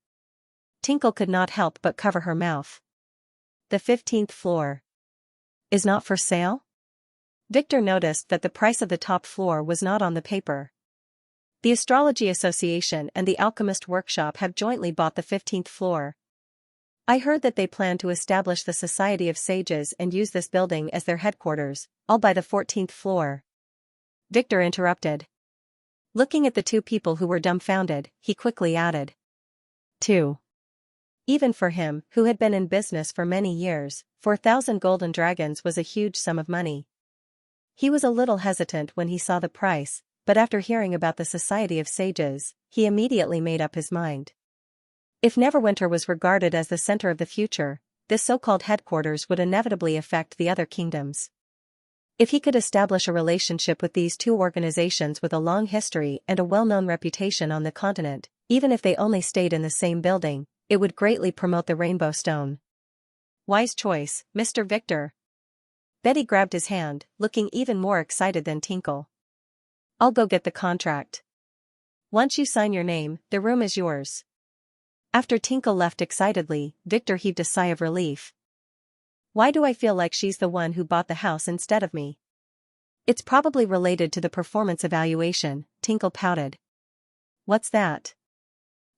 Tinkle could not help but cover her mouth. "The 15th floor is not for sale?" Victor noticed that the price of the top floor was not on the paper. The Astrology Association and the Alchemist Workshop have jointly bought the 15th floor. I heard that they plan to establish the Society of Sages and use this building as their headquarters, all by the 14th floor. Victor interrupted. Looking at the 2 people who were dumbfounded, he quickly added, "2." Even for him, who had been in business for many years, 4,000 golden dragons was a huge sum of money. He was a little hesitant when he saw the price, but after hearing about the Society of Sages, he immediately made up his mind. If Neverwinter was regarded as the center of the future, this so-called headquarters would inevitably affect the other kingdoms. If he could establish a relationship with these two organizations with a long history and a well-known reputation on the continent, even if they only stayed in the same building, it would greatly promote the Rainbow Stone. Wise choice, Mr. Victor. Betty grabbed his hand, looking even more excited than Tinkle. I'll go get the contract. Once you sign your name, the room is yours. After Tinkle left excitedly, Victor heaved a sigh of relief. Why do I feel like she's the one who bought the house instead of me? It's probably related to the performance evaluation, Tinkle pouted. What's that?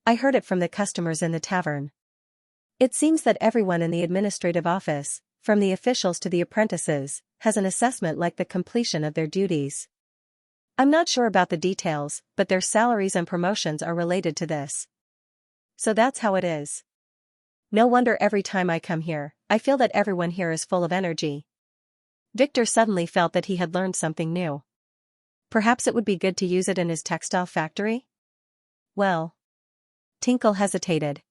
I heard it from the customers in the tavern. It seems that everyone in the administrative office, from the officials to the apprentices, has an assessment like the completion of their duties. I'm not sure about the details, but their salaries and promotions are related to this. So that's how it is. No wonder every time I come here, I feel that everyone here is full of energy. Victor suddenly felt that he had learned something new. Perhaps it would be good to use it in his textile factory? Well. Tinkle hesitated.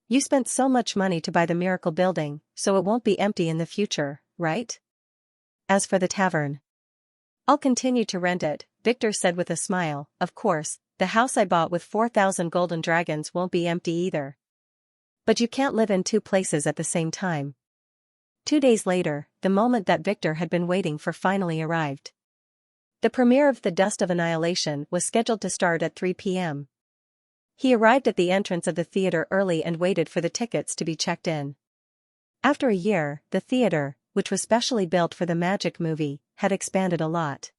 You spent so much money to buy the miracle building, so it won't be empty in the future, right? As for the tavern, I'll continue to rent it, Victor said with a smile. Of course, the house I bought with 4,000 golden dragons won't be empty either. But you can't live in two places at the same time. 2 days later, the moment that Victor had been waiting for finally arrived. The premiere of The Dust of Annihilation was scheduled to start at 3 p.m. He arrived at the entrance of the theater early and waited for the tickets to be checked in. After a year, the theater, which was specially built for the magic movie, had expanded a lot.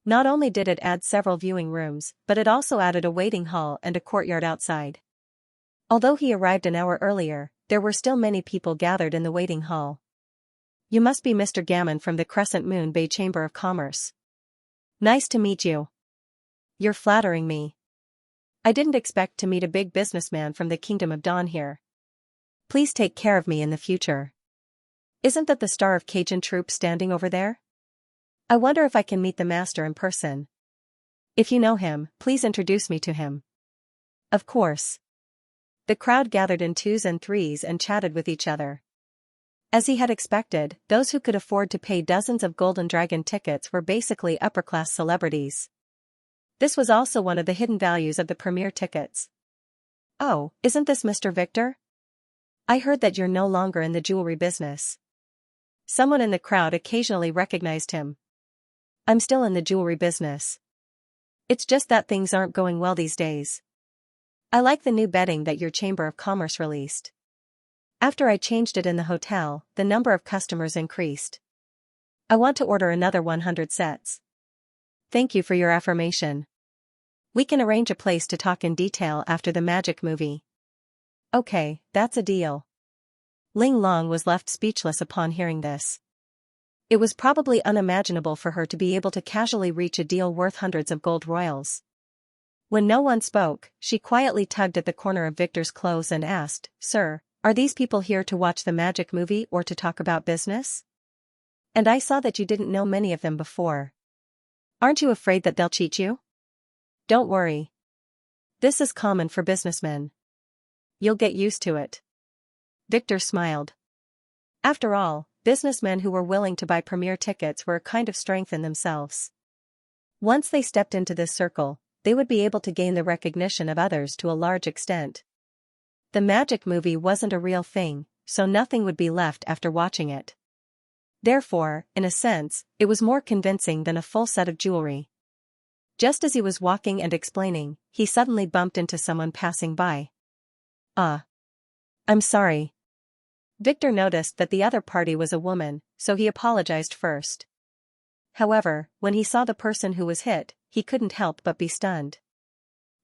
Not only did it add several viewing rooms, but it also added a waiting hall and a courtyard outside. Although he arrived an hour earlier, there were still many people gathered in the waiting hall. You must be Mr. Gammon from the Crescent Moon Bay Chamber of Commerce. Nice to meet you. You're flattering me. I didn't expect to meet a big businessman from the Kingdom of Dawn here. Please take care of me in the future. Isn't that the star of Cajun troupe standing over there? I wonder if I can meet the master in person. If you know him, please introduce me to him. Of course. The crowd gathered in twos and threes and chatted with each other. As he had expected, those who could afford to pay dozens of Golden Dragon tickets were basically upper-class celebrities. This was also one of the hidden values of the premiere tickets. Oh, isn't this Mr. Victor? I heard that you're no longer in the jewelry business. Someone in the crowd occasionally recognized him. I'm still in the jewelry business. It's just that things aren't going well these days. I like the new bedding that your Chamber of Commerce released. After I changed it in the hotel, the number of customers increased. I want to order another 100 sets. Thank you for your affirmation. We can arrange a place to talk in detail after the magic movie. Okay, that's a deal. Ling Long was left speechless upon hearing this. It was probably unimaginable for her to be able to casually reach a deal worth hundreds of gold royals. When no one spoke, she quietly tugged at the corner of Victor's clothes and asked, Sir, are these people here to watch the magic movie or to talk about business? And I saw that you didn't know many of them before. Aren't you afraid that they'll cheat you? Don't worry. This is common for businessmen. You'll get used to it. Victor smiled. After all, businessmen who were willing to buy premiere tickets were a kind of strength in themselves. Once they stepped into this circle, they would be able to gain the recognition of others to a large extent. The magic movie wasn't a real thing, so nothing would be left after watching it. Therefore, in a sense, it was more convincing than a full set of jewelry. Just as he was walking and explaining, he suddenly bumped into someone passing by. I'm sorry. Victor noticed that the other party was a woman, so he apologized first. However, when he saw the person who was hit, he couldn't help but be stunned.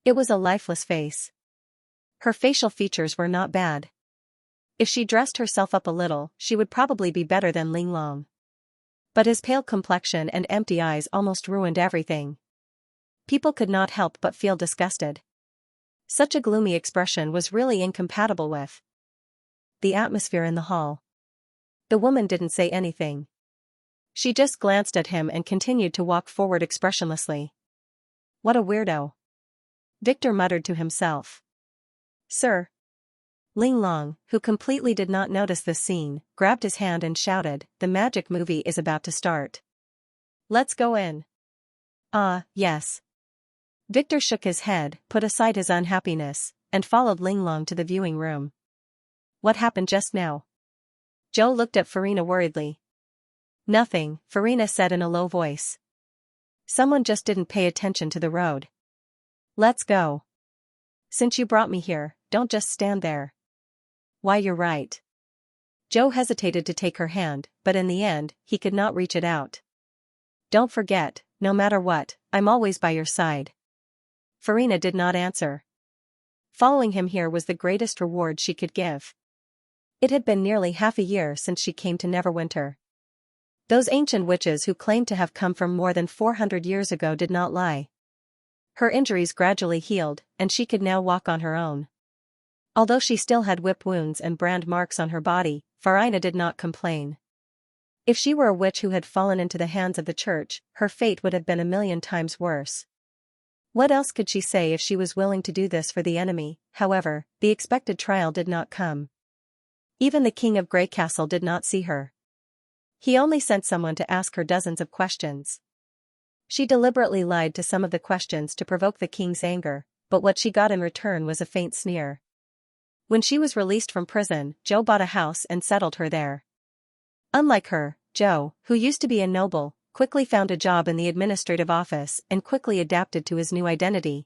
It was a lifeless face. Her facial features were not bad. If she dressed herself up a little, she would probably be better than Ling Long. But his pale complexion and empty eyes almost ruined everything. People could not help but feel disgusted. Such a gloomy expression was really incompatible with the atmosphere in the hall. The woman didn't say anything. She just glanced at him and continued to walk forward expressionlessly. What a weirdo. Victor muttered to himself. Sir. Ling Long, who completely did not notice this scene, grabbed his hand and shouted, The magic movie is about to start. Let's go in. Ah, yes. Victor shook his head, put aside his unhappiness, and followed Linglong to the viewing room. What happened just now? Zhou looked at Farina worriedly. Nothing, Farina said in a low voice. Someone just didn't pay attention to the road. Let's go. Since you brought me here, don't just stand there. Why, you're right. Zhou hesitated to take her hand, but in the end, he could not reach it out. Don't forget, no matter what, I'm always by your side. Farina did not answer. Following him here was the greatest reward she could give. It had been nearly half a year since she came to Neverwinter. Those ancient witches who claimed to have come from more than 400 years ago did not lie. Her injuries gradually healed, and she could now walk on her own. Although she still had whip wounds and brand marks on her body, Farina did not complain. If she were a witch who had fallen into the hands of the church, her fate would have been a million times worse. What else could she say if she was willing to do this for the enemy? However, the expected trial did not come. Even the king of Grey Castle did not see her. He only sent someone to ask her dozens of questions. She deliberately lied to some of the questions to provoke the king's anger, but what she got in return was a faint sneer. When she was released from prison, Zhou bought a house and settled her there. Unlike her, Zhou, who used to be a noble, quickly found a job in the administrative office and quickly adapted to his new identity.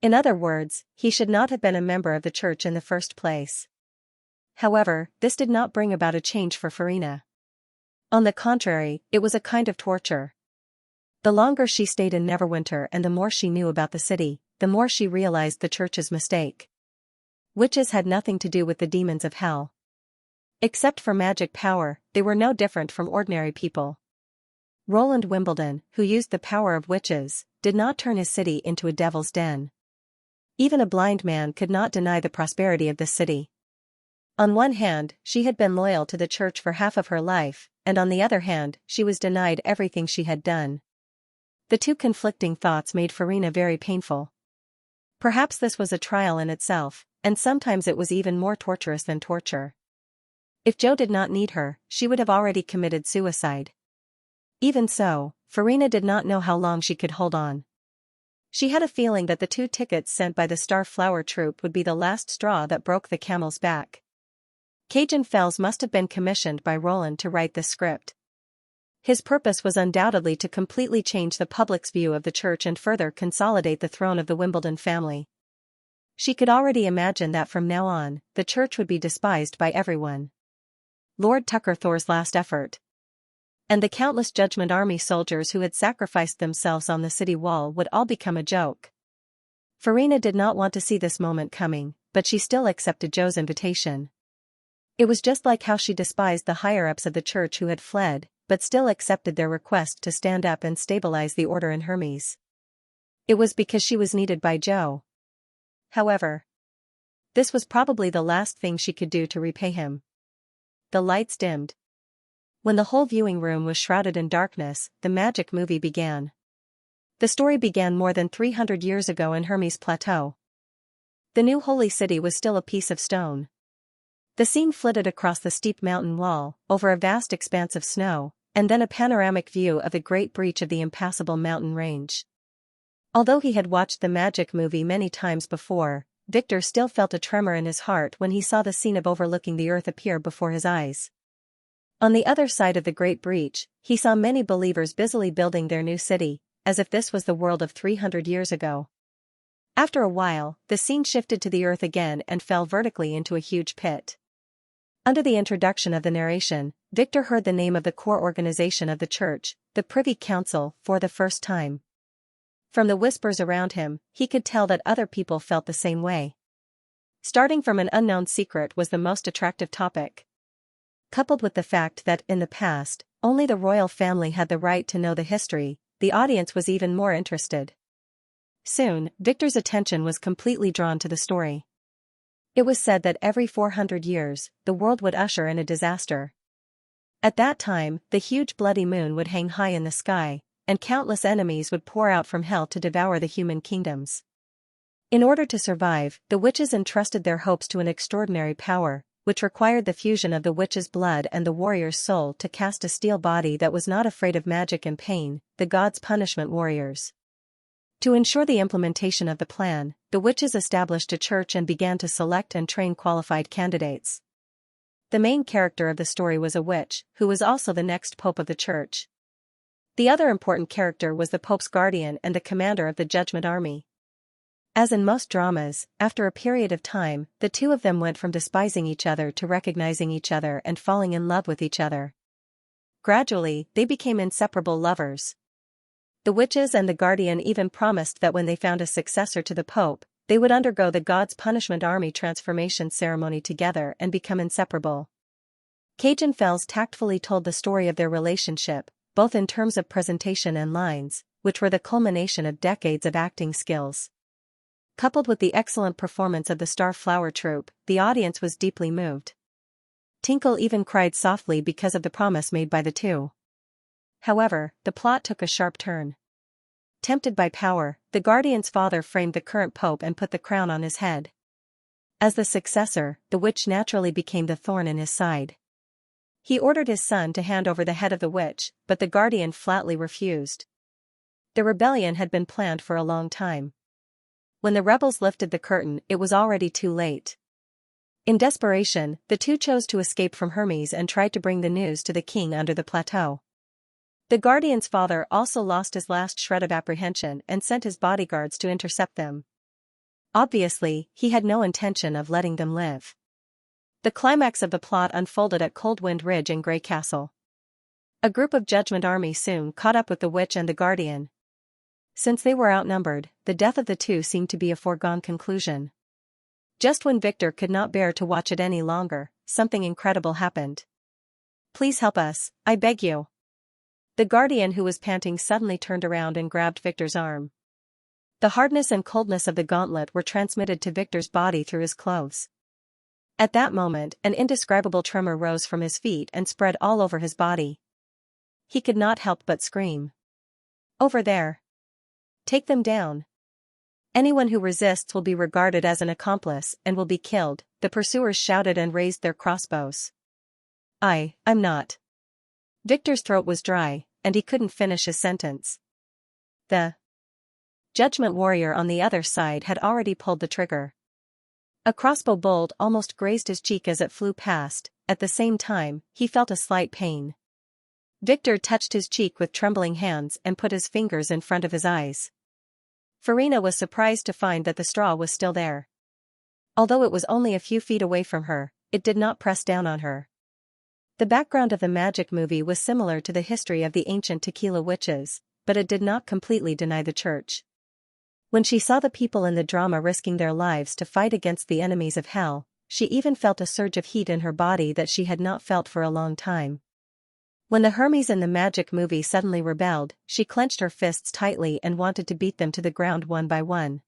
In other words, he should not have been a member of the church in the first place. However, this did not bring about a change for Farina. On the contrary, it was a kind of torture. The longer she stayed in Neverwinter and the more she knew about the city, the more she realized the church's mistake. Witches had nothing to do with the demons of hell. Except for magic power, they were no different from ordinary people. Roland Wimbledon, who used the power of witches, did not turn his city into a devil's den. Even a blind man could not deny the prosperity of this city. On one hand, she had been loyal to the church for half of her life, and on the other hand, she was denied everything she had done. The two conflicting thoughts made Farina very painful. Perhaps this was a trial in itself, and sometimes it was even more torturous than torture. If Zhou did not need her, she would have already committed suicide. Even so, Farina did not know how long she could hold on. She had a feeling that the 2 tickets sent by the Star Flower Troupe would be the last straw that broke the camel's back. Cajun Fells must have been commissioned by Roland to write the script. His purpose was undoubtedly to completely change the public's view of the church and further consolidate the throne of the Wimbledon family. She could already imagine that from now on, the church would be despised by everyone. Lord Tuckerthor's last effort. And the countless Judgment Army soldiers who had sacrificed themselves on the city wall would all become a joke. Farina did not want to see this moment coming, but she still accepted Zhou's invitation. It was just like how she despised the higher-ups of the church who had fled, but still accepted their request to stand up and stabilize the order in Hermes. It was because she was needed by Zhou. However, this was probably the last thing she could do to repay him. The lights dimmed. When the whole viewing room was shrouded in darkness, the magic movie began. The story began more than 300 years ago in Hermes Plateau. The new holy city was still a piece of stone. The scene flitted across the steep mountain wall, over a vast expanse of snow, and then a panoramic view of the great breach of the impassable mountain range. Although he had watched the magic movie many times before, Victor still felt a tremor in his heart when he saw the scene of overlooking the earth appear before his eyes. On the other side of the great breach, he saw many believers busily building their new city, as if this was the world of 300 years ago. After a while, the scene shifted to the earth again and fell vertically into a huge pit. Under the introduction of the narration, Victor heard the name of the core organization of the church, the Privy Council, for the first time. From the whispers around him, he could tell that other people felt the same way. Starting from an unknown secret was the most attractive topic. Coupled with the fact that, in the past, only the royal family had the right to know the history, the audience was even more interested. Soon, Victor's attention was completely drawn to the story. It was said that every 400 years, the world would usher in a disaster. At that time, the huge bloody moon would hang high in the sky, and countless enemies would pour out from hell to devour the human kingdoms. In order to survive, the witches entrusted their hopes to an extraordinary power, which required the fusion of the witch's blood and the warrior's soul to cast a steel body that was not afraid of magic and pain, the gods' punishment warriors. To ensure the implementation of the plan, the witches established a church and began to select and train qualified candidates. The main character of the story was a witch, who was also the next pope of the church. The other important character was the pope's guardian and the commander of the Judgment Army. As in most dramas, after a period of time, the two of them went from despising each other to recognizing each other and falling in love with each other. Gradually, they became inseparable lovers. The witches and the guardian even promised that when they found a successor to the pope, they would undergo the God's Punishment Army transformation ceremony together and become inseparable. Cajun Fells tactfully told the story of their relationship, both in terms of presentation and lines, which were the culmination of decades of acting skills. Coupled with the excellent performance of the Star Flower Troupe, the audience was deeply moved. Tinkle even cried softly because of the promise made by the two. However, the plot took a sharp turn. Tempted by power, the guardian's father framed the current pope and put the crown on his head. As the successor, the witch naturally became the thorn in his side. He ordered his son to hand over the head of the witch, but the guardian flatly refused. The rebellion had been planned for a long time. When the rebels lifted the curtain, it was already too late. In desperation, the two chose to escape from Hermes and tried to bring the news to the king under the plateau. The guardian's father also lost his last shred of apprehension and sent his bodyguards to intercept them. Obviously, he had no intention of letting them live. The climax of the plot unfolded at Coldwind Ridge in Grey Castle. A group of Judgment Army soon caught up with the witch and the guardian. Since they were outnumbered, the death of the two seemed to be a foregone conclusion. Just when Victor could not bear to watch it any longer, something incredible happened. "Please help us, I beg you." The guardian, who was panting, suddenly turned around and grabbed Victor's arm. The hardness and coldness of the gauntlet were transmitted to Victor's body through his clothes. At that moment, an indescribable tremor rose from his feet and spread all over his body. He could not help but scream. "Over there! Take them down! Anyone who resists will be regarded as an accomplice and will be killed," the pursuers shouted and raised their crossbows. I'm not." Victor's throat was dry, and he couldn't finish his sentence. The Judgment Warrior on the other side had already pulled the trigger. A crossbow bolt almost grazed his cheek as it flew past. At the same time, he felt a slight pain. Victor touched his cheek with trembling hands and put his fingers in front of his eyes. Farina was surprised to find that the straw was still there. Although it was only a few feet away from her, it did not press down on her. The background of the magic movie was similar to the history of the ancient Tequila witches, but it did not completely deny the church. When she saw the people in the drama risking their lives to fight against the enemies of hell, she even felt a surge of heat in her body that she had not felt for a long time. When the Hermes in the magic movie suddenly rebelled, she clenched her fists tightly and wanted to beat them to the ground one by one.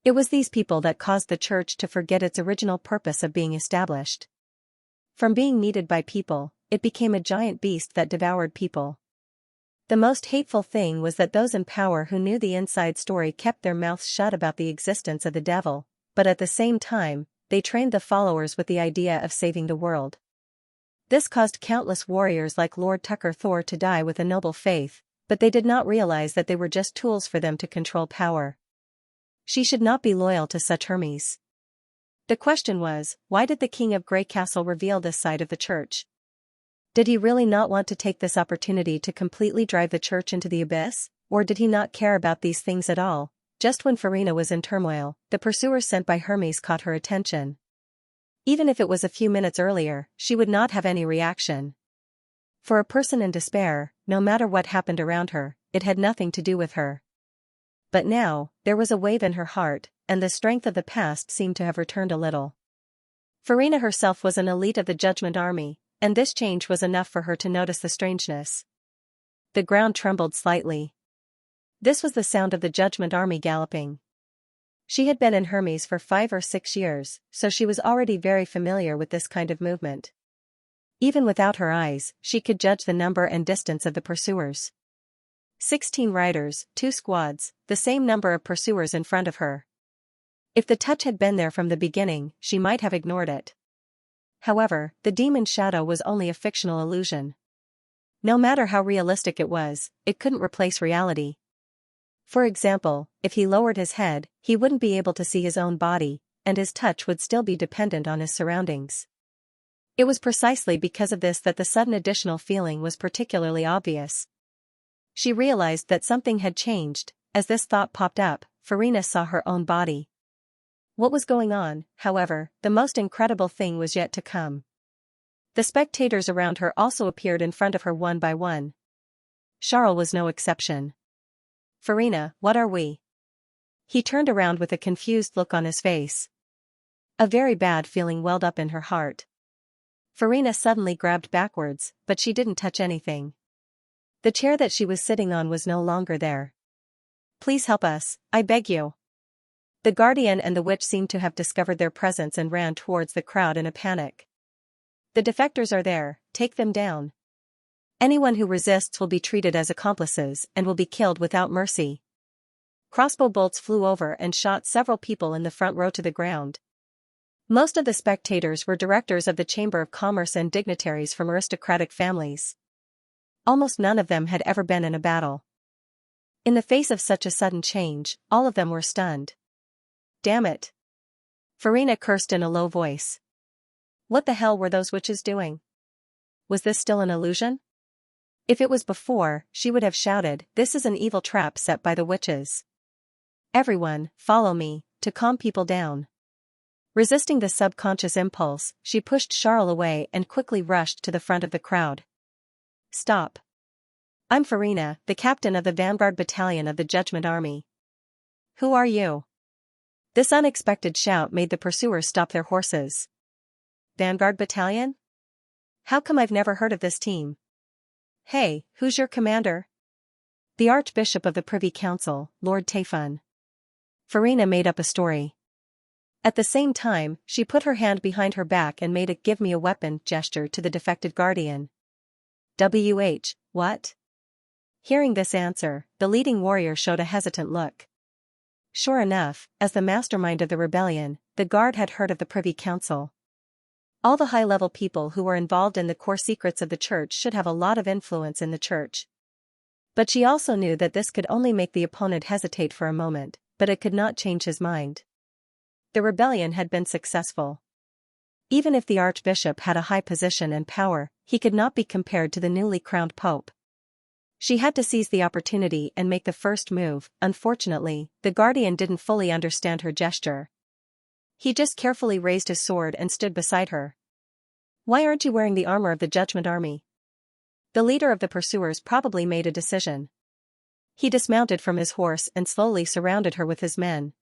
It was these people that caused the church to forget its original purpose of being established. From being needed by people, it became a giant beast that devoured people. The most hateful thing was that those in power who knew the inside story kept their mouths shut about the existence of the devil, but at the same time, they trained the followers with the idea of saving the world. This caused countless warriors like Lord Tucker Thor to die with a noble faith, but they did not realize that they were just tools for them to control power. She should not be loyal to such Hermes. The question was, why did the king of Grey Castle reveal this side of the church? Did he really not want to take this opportunity to completely drive the church into the abyss, or did he not care about these things at all? Just when Farina was in turmoil, the pursuers sent by Hermes caught her attention. Even if it was a few minutes earlier, she would not have any reaction. For a person in despair, no matter what happened around her, it had nothing to do with her. But now, there was a wave in her heart, and the strength of the past seemed to have returned a little. Farina herself was an elite of the Judgment Army, and this change was enough for her to notice the strangeness. The ground trembled slightly. This was the sound of the Judgment Army galloping. She had been in Hermes for 5 or 6 years, so she was already very familiar with this kind of movement. Even without her eyes, she could judge the number and distance of the pursuers. 16 riders, 2 squads, the same number of pursuers in front of her. If the touch had been there from the beginning, she might have ignored it. However, the demon's shadow was only a fictional illusion. No matter how realistic it was, it couldn't replace reality. For example, if he lowered his head, he wouldn't be able to see his own body, and his touch would still be dependent on his surroundings. It was precisely because of this that the sudden additional feeling was particularly obvious. She realized that something had changed. As this thought popped up, Farina saw her own body. What was going on, however, the most incredible thing was yet to come. The spectators around her also appeared in front of her one by one. Charles was no exception. "Farina, what are we?" He turned around with a confused look on his face. A very bad feeling welled up in her heart. Farina suddenly grabbed backwards, but she didn't touch anything. The chair that she was sitting on was no longer there. "Please help us, I beg you." The guardian and the witch seemed to have discovered their presence and ran towards the crowd in a panic. "The defectors are there, take them down. Anyone who resists will be treated as accomplices and will be killed without mercy." Crossbow bolts flew over and shot several people in the front row to the ground. Most of the spectators were directors of the Chamber of Commerce and dignitaries from aristocratic families. Almost none of them had ever been in a battle. In the face of such a sudden change, all of them were stunned. "Damn it!" Farina cursed in a low voice. What the hell were those witches doing? Was this still an illusion? If it was before, she would have shouted, "This is an evil trap set by the witches. Everyone, follow me," to calm people down. Resisting the subconscious impulse, she pushed Charles away and quickly rushed to the front of the crowd. "Stop. I'm Farina, the captain of the Vanguard Battalion of the Judgment Army." "Who are you?" This unexpected shout made the pursuers stop their horses. "Vanguard Battalion? How come I've never heard of this team? Hey, who's your commander?" "The Archbishop of the Privy Council, Lord Tayfun." Farina made up a story. At the same time, she put her hand behind her back and made a "give me a weapon" gesture to the defected guardian. What? Hearing this answer, the leading warrior showed a hesitant look. Sure enough, as the mastermind of the rebellion, the guard had heard of the Privy Council. All the high-level people who were involved in the core secrets of the church should have a lot of influence in the church. But she also knew that this could only make the opponent hesitate for a moment, but it could not change his mind. The rebellion had been successful. Even if the archbishop had a high position and power, he could not be compared to the newly crowned pope. She had to seize the opportunity and make the first move. Unfortunately, the guardian didn't fully understand her gesture. He just carefully raised his sword and stood beside her. "Why aren't you wearing the armor of the Judgment Army?" The leader of the pursuers probably made a decision. He dismounted from his horse and slowly surrounded her with his men.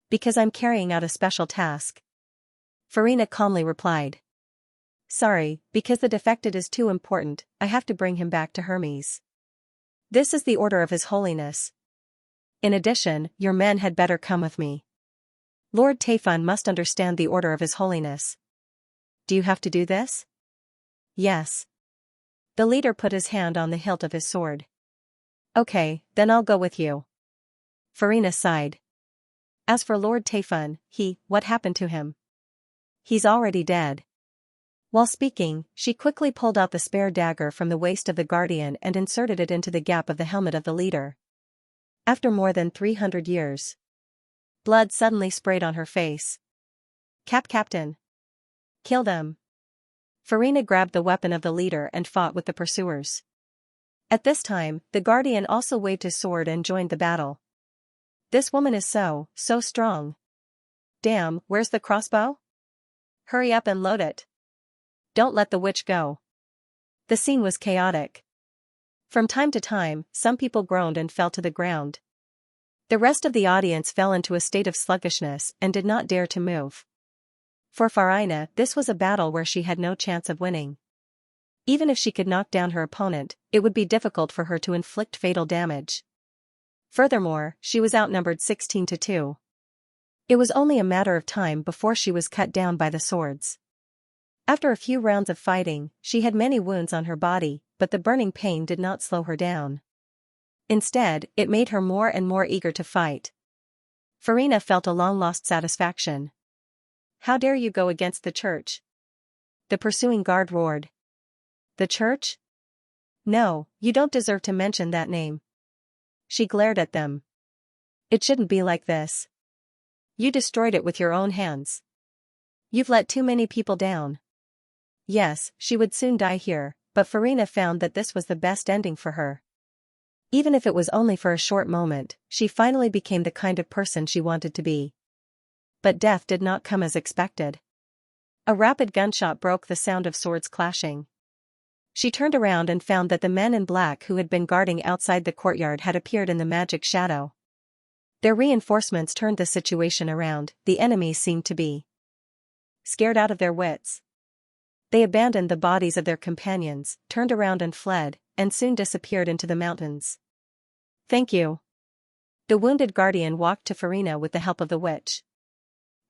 "Because I'm carrying out a special task," Farina calmly replied. "Sorry, because the defected is too important, I have to bring him back to Hermes. This is the order of His Holiness. In addition, your men had better come with me. Lord Tayfun must understand the order of His Holiness." "Do you have to do this?" "Yes." The leader put his hand on the hilt of his sword. "Okay, then I'll go with you." Farina sighed. "As for Lord Tayfun, what happened to him?" "He's already dead." While speaking, she quickly pulled out the spare dagger from the waist of the guardian and inserted it into the gap of the helmet of the leader. After more than 300 years. Blood suddenly sprayed on her face. Captain. Kill them." Farina grabbed the weapon of the leader and fought with the pursuers. At this time, the guardian also waved his sword and joined the battle. "This woman is so strong. Damn, where's the crossbow? Hurry up and load it. Don't let the witch go." The scene was chaotic. From time to time, some people groaned and fell to the ground. The rest of the audience fell into a state of sluggishness and did not dare to move. For Farina, this was a battle where she had no chance of winning. Even if she could knock down her opponent, it would be difficult for her to inflict fatal damage. Furthermore, she was outnumbered 16-2. It was only a matter of time before she was cut down by the swords. After a few rounds of fighting, she had many wounds on her body, but the burning pain did not slow her down. Instead, it made her more and more eager to fight. Farina felt a long-lost satisfaction. "How dare you go against the church? the pursuing guard roared. The church? No, you don't deserve to mention that name. She glared at them. It shouldn't be like this. You destroyed it with your own hands. You've let too many people down. Yes, she would soon die here, but Farina found that this was the best ending for her. Even if it was only for a short moment, she finally became the kind of person she wanted to be. But death did not come as expected. A rapid gunshot broke the sound of swords clashing. She turned around and found that the men in black who had been guarding outside the courtyard had appeared in the magic shadow. Their reinforcements turned the situation around. The enemies seemed to be scared out of their wits. They abandoned the bodies of their companions, turned around and fled, and soon disappeared into the mountains. Thank you. The wounded guardian walked to Farina with the help of the witch.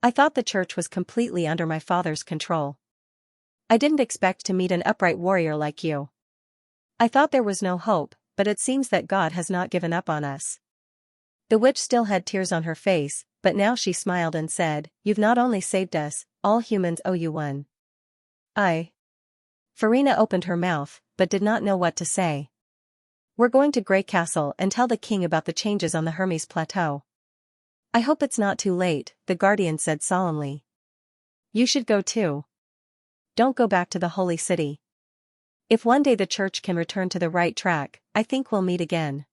I thought the church was completely under my father's control. I didn't expect to meet an upright warrior like you. I thought there was no hope, but it seems that God has not given up on us. The witch still had tears on her face, but now she smiled and said, You've not only saved us, all humans owe you one. Farina opened her mouth, but did not know what to say. We're going to Grey Castle and tell the king about the changes on the Hermes Plateau. I hope it's not too late, the guardian said solemnly. You should go too. Don't go back to the holy city. If one day the church can return to the right track, I think we'll meet again.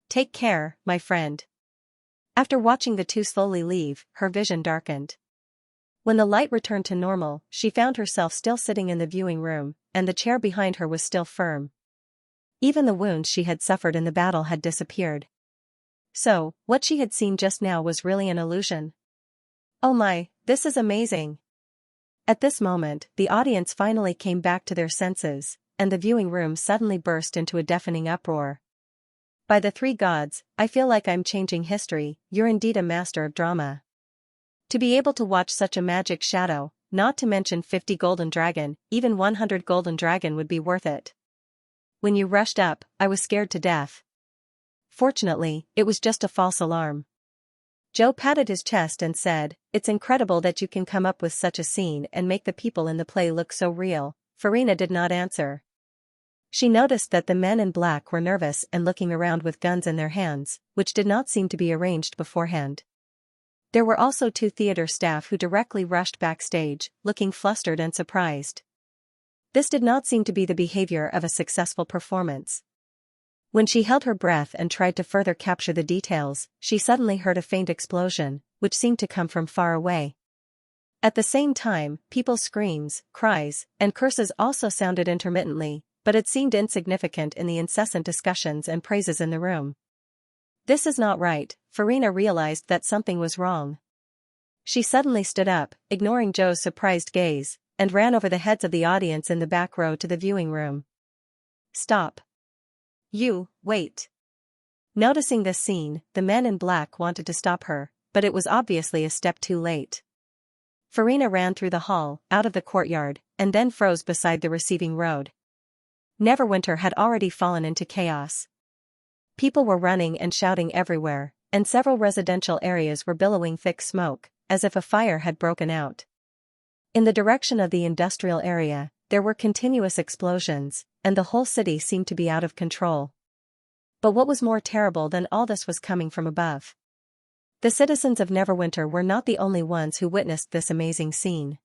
Take care, my friend. After watching the two slowly leave, her vision darkened. When the light returned to normal, she found herself still sitting in the viewing room, and the chair behind her was still firm. Even the wounds she had suffered in the battle had disappeared. So, what she had seen just now was really an illusion. Oh my, this is amazing. At this moment, the audience finally came back to their senses, and the viewing room suddenly burst into a deafening uproar. By the three gods, I feel like I'm changing history. You're indeed a master of drama. To be able to watch such a magic shadow, not to mention 50 golden dragon, even 100 golden dragon would be worth it. When you rushed up, I was scared to death. Fortunately, it was just a false alarm. Joe patted his chest and said, It's incredible that you can come up with such a scene and make the people in the play look so real. Farina did not answer. She noticed that the men in black were nervous and looking around with guns in their hands, which did not seem to be arranged beforehand. There were also two theater staff who directly rushed backstage, looking flustered and surprised. This did not seem to be the behavior of a successful performance. When she held her breath and tried to further capture the details, she suddenly heard a faint explosion, which seemed to come from far away. At the same time, people's screams, cries, and curses also sounded intermittently, but it seemed insignificant in the incessant discussions and praises in the room. This is not right, Farina realized that something was wrong. She suddenly stood up, ignoring Joe's surprised gaze, and ran over the heads of the audience in the back row to the viewing room. Stop. Wait. Noticing this scene, the men in black wanted to stop her, but it was obviously a step too late. Farina ran through the hall, out of the courtyard, and then froze beside the receiving road. Neverwinter had already fallen into chaos. People were running and shouting everywhere, and several residential areas were billowing thick smoke, as if a fire had broken out. In the direction of the industrial area, there were continuous explosions, and the whole city seemed to be out of control. But what was more terrible than all this was coming from above. The citizens of Neverwinter were not the only ones who witnessed this amazing scene.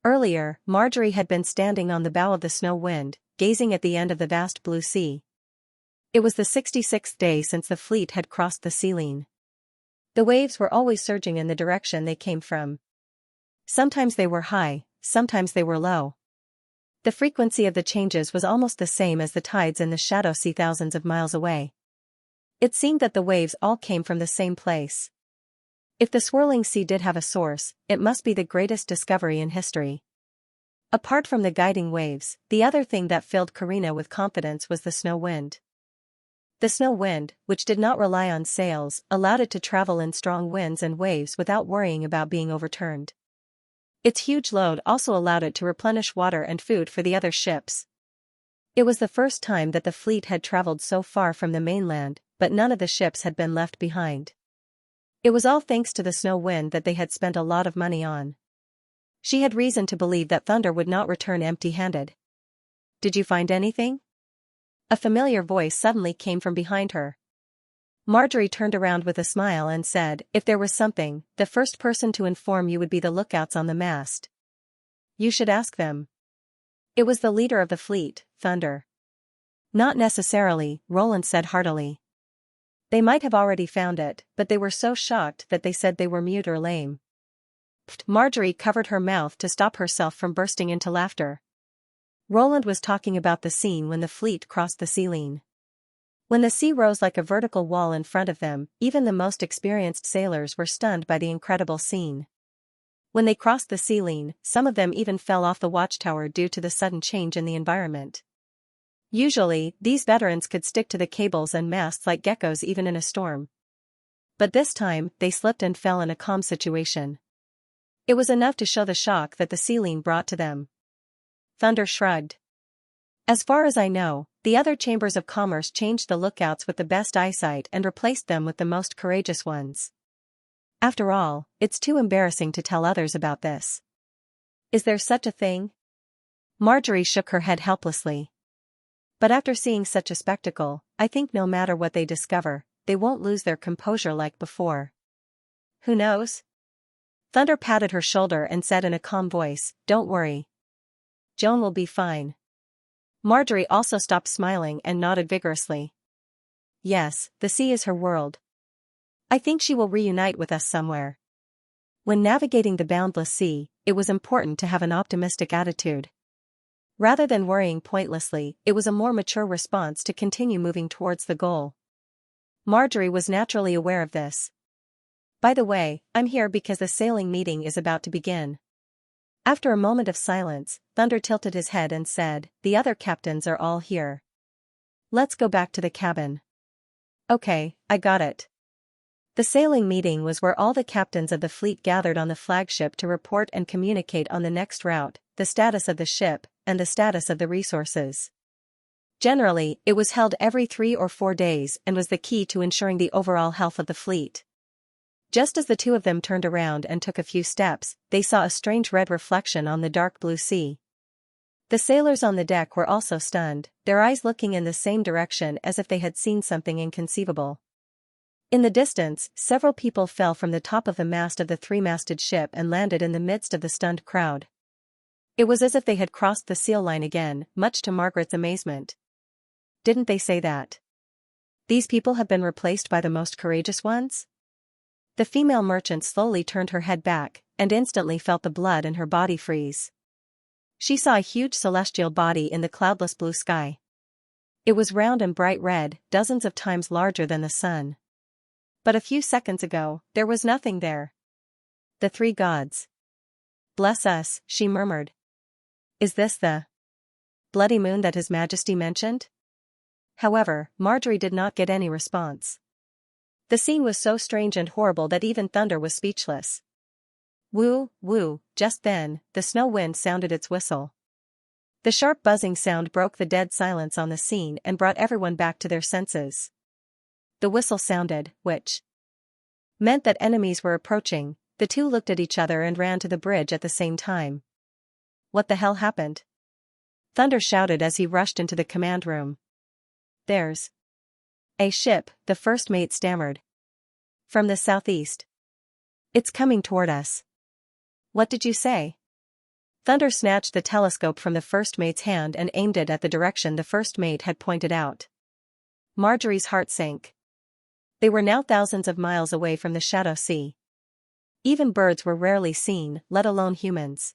Earlier, Marjorie had been standing on the bow of the Snow Wind, gazing at the end of the vast blue sea. It was the 66th day since the fleet had crossed the Sealine. The waves were always surging in the direction they came from. Sometimes they were high, sometimes they were low. The frequency of the changes was almost the same as the tides in the Shadow Sea thousands of miles away. It seemed that the waves all came from the same place. If the swirling sea did have a source, it must be the greatest discovery in history. Apart from the guiding waves, the other thing that filled Karina with confidence was the snow wind. The snow wind, which did not rely on sails, allowed it to travel in strong winds and waves without worrying about being overturned. Its huge load also allowed it to replenish water and food for the other ships. It was the first time that the fleet had traveled so far from the mainland, but none of the ships had been left behind. It was all thanks to the snow wind that they had spent a lot of money on. She had reason to believe that Thunder would not return empty-handed. "Did you find anything?" A familiar voice suddenly came from behind her. Marjorie turned around with a smile and said, "If there was something, the first person to inform you would be the lookouts on the mast. You should ask them." It was the leader of the fleet, Thunder. "Not necessarily," Roland said heartily. "They might have already found it, but they were so shocked that they said they were mute or lame." Marjorie covered her mouth to stop herself from bursting into laughter. Roland was talking about the scene when the fleet crossed the sea. When the sea rose like a vertical wall in front of them, even the most experienced sailors were stunned by the incredible scene. When they crossed the sea, some of them even fell off the watchtower due to the sudden change in the environment. Usually, these veterans could stick to the cables and masts like geckos even in a storm. But this time, they slipped and fell in a calm situation. It was enough to show the shock that the sea brought to them. Thunder shrugged. "As far as I know, the other chambers of commerce changed the lookouts with the best eyesight and replaced them with the most courageous ones. After all, it's too embarrassing to tell others about this." "Is there such a thing?" Marjorie shook her head helplessly. "But after seeing such a spectacle, I think no matter what they discover, they won't lose their composure like before." "Who knows?" Thunder patted her shoulder and said in a calm voice, "Don't worry. Joan will be fine." Marjorie also stopped smiling and nodded vigorously. "Yes, the sea is her world. I think she will reunite with us somewhere." When navigating the boundless sea, it was important to have an optimistic attitude. Rather than worrying pointlessly, it was a more mature response to continue moving towards the goal. Marjorie was naturally aware of this. "By the way, I'm here because the sailing meeting is about to begin." After a moment of silence, Thunder tilted his head and said, "The other captains are all here. Let's go back to the cabin." "Okay, I got it." The sailing meeting was where all the captains of the fleet gathered on the flagship to report and communicate on the next route, the status of the ship, and the status of the resources. Generally, it was held every 3 or 4 days and was the key to ensuring the overall health of the fleet. Just as the two of them turned around and took a few steps, they saw a strange red reflection on the dark blue sea. The sailors on the deck were also stunned, their eyes looking in the same direction as if they had seen something inconceivable. In the distance, several people fell from the top of the mast of the 3-masted ship and landed in the midst of the stunned crowd. It was as if they had crossed the seal line again, much to Margaret's amazement. "Didn't they say that? These people have been replaced by the most courageous ones?" The female merchant slowly turned her head back, and instantly felt the blood in her body freeze. She saw a huge celestial body in the cloudless blue sky. It was round and bright red, dozens of times larger than the sun. But a few seconds ago, there was nothing there. "The 3 gods. Bless us," she murmured. "Is this the bloody moon that His Majesty mentioned?" However, Marjorie did not get any response. The scene was so strange and horrible that even Thunder was speechless. Woo, woo, just then, the snow wind sounded its whistle. The sharp buzzing sound broke the dead silence on the scene and brought everyone back to their senses. The whistle sounded, which meant that enemies were approaching. The two looked at each other and ran to the bridge at the same time. "What the hell happened?" Thunder shouted as he rushed into the command room. "There's a ship," the first mate stammered. "From the southeast. It's coming toward us." "What did you say?" Thunder snatched the telescope from the first mate's hand and aimed it at the direction the first mate had pointed out. Marjorie's heart sank. They were now thousands of miles away from the Shadow Sea. Even birds were rarely seen, let alone humans.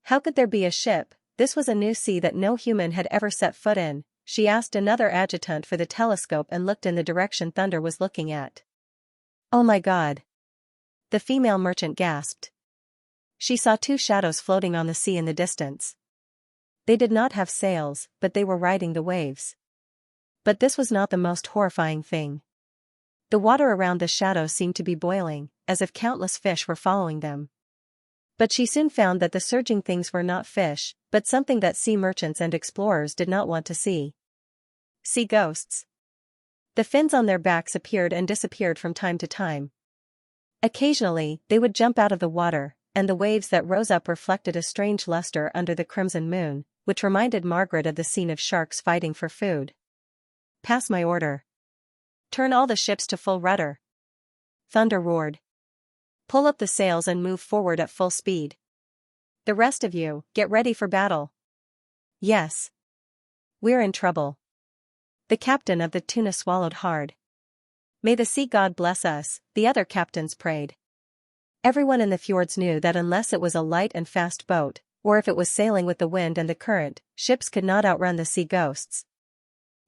How could there be a ship? This was a new sea that no human had ever set foot in. She asked another adjutant for the telescope and looked in the direction Thunder was looking at. "Oh my God!" the female merchant gasped. She saw 2 shadows floating on the sea in the distance. They did not have sails, but they were riding the waves. But this was not the most horrifying thing. The water around the shadows seemed to be boiling, as if countless fish were following them. But she soon found that the surging things were not fish, but something that sea merchants and explorers did not want to see. Sea ghosts. The fins on their backs appeared and disappeared from time to time. Occasionally, they would jump out of the water, and the waves that rose up reflected a strange luster under the crimson moon, which reminded Margaret of the scene of sharks fighting for food. "Pass my order. Turn all the ships to full rudder." Thunder roared. "Pull up the sails and move forward at full speed. The rest of you, get ready for battle." "Yes. We're in trouble." The captain of the tuna swallowed hard. "May the sea god bless us," the other captains prayed. Everyone in the fjords knew that unless it was a light and fast boat, or if it was sailing with the wind and the current, ships could not outrun the sea ghosts.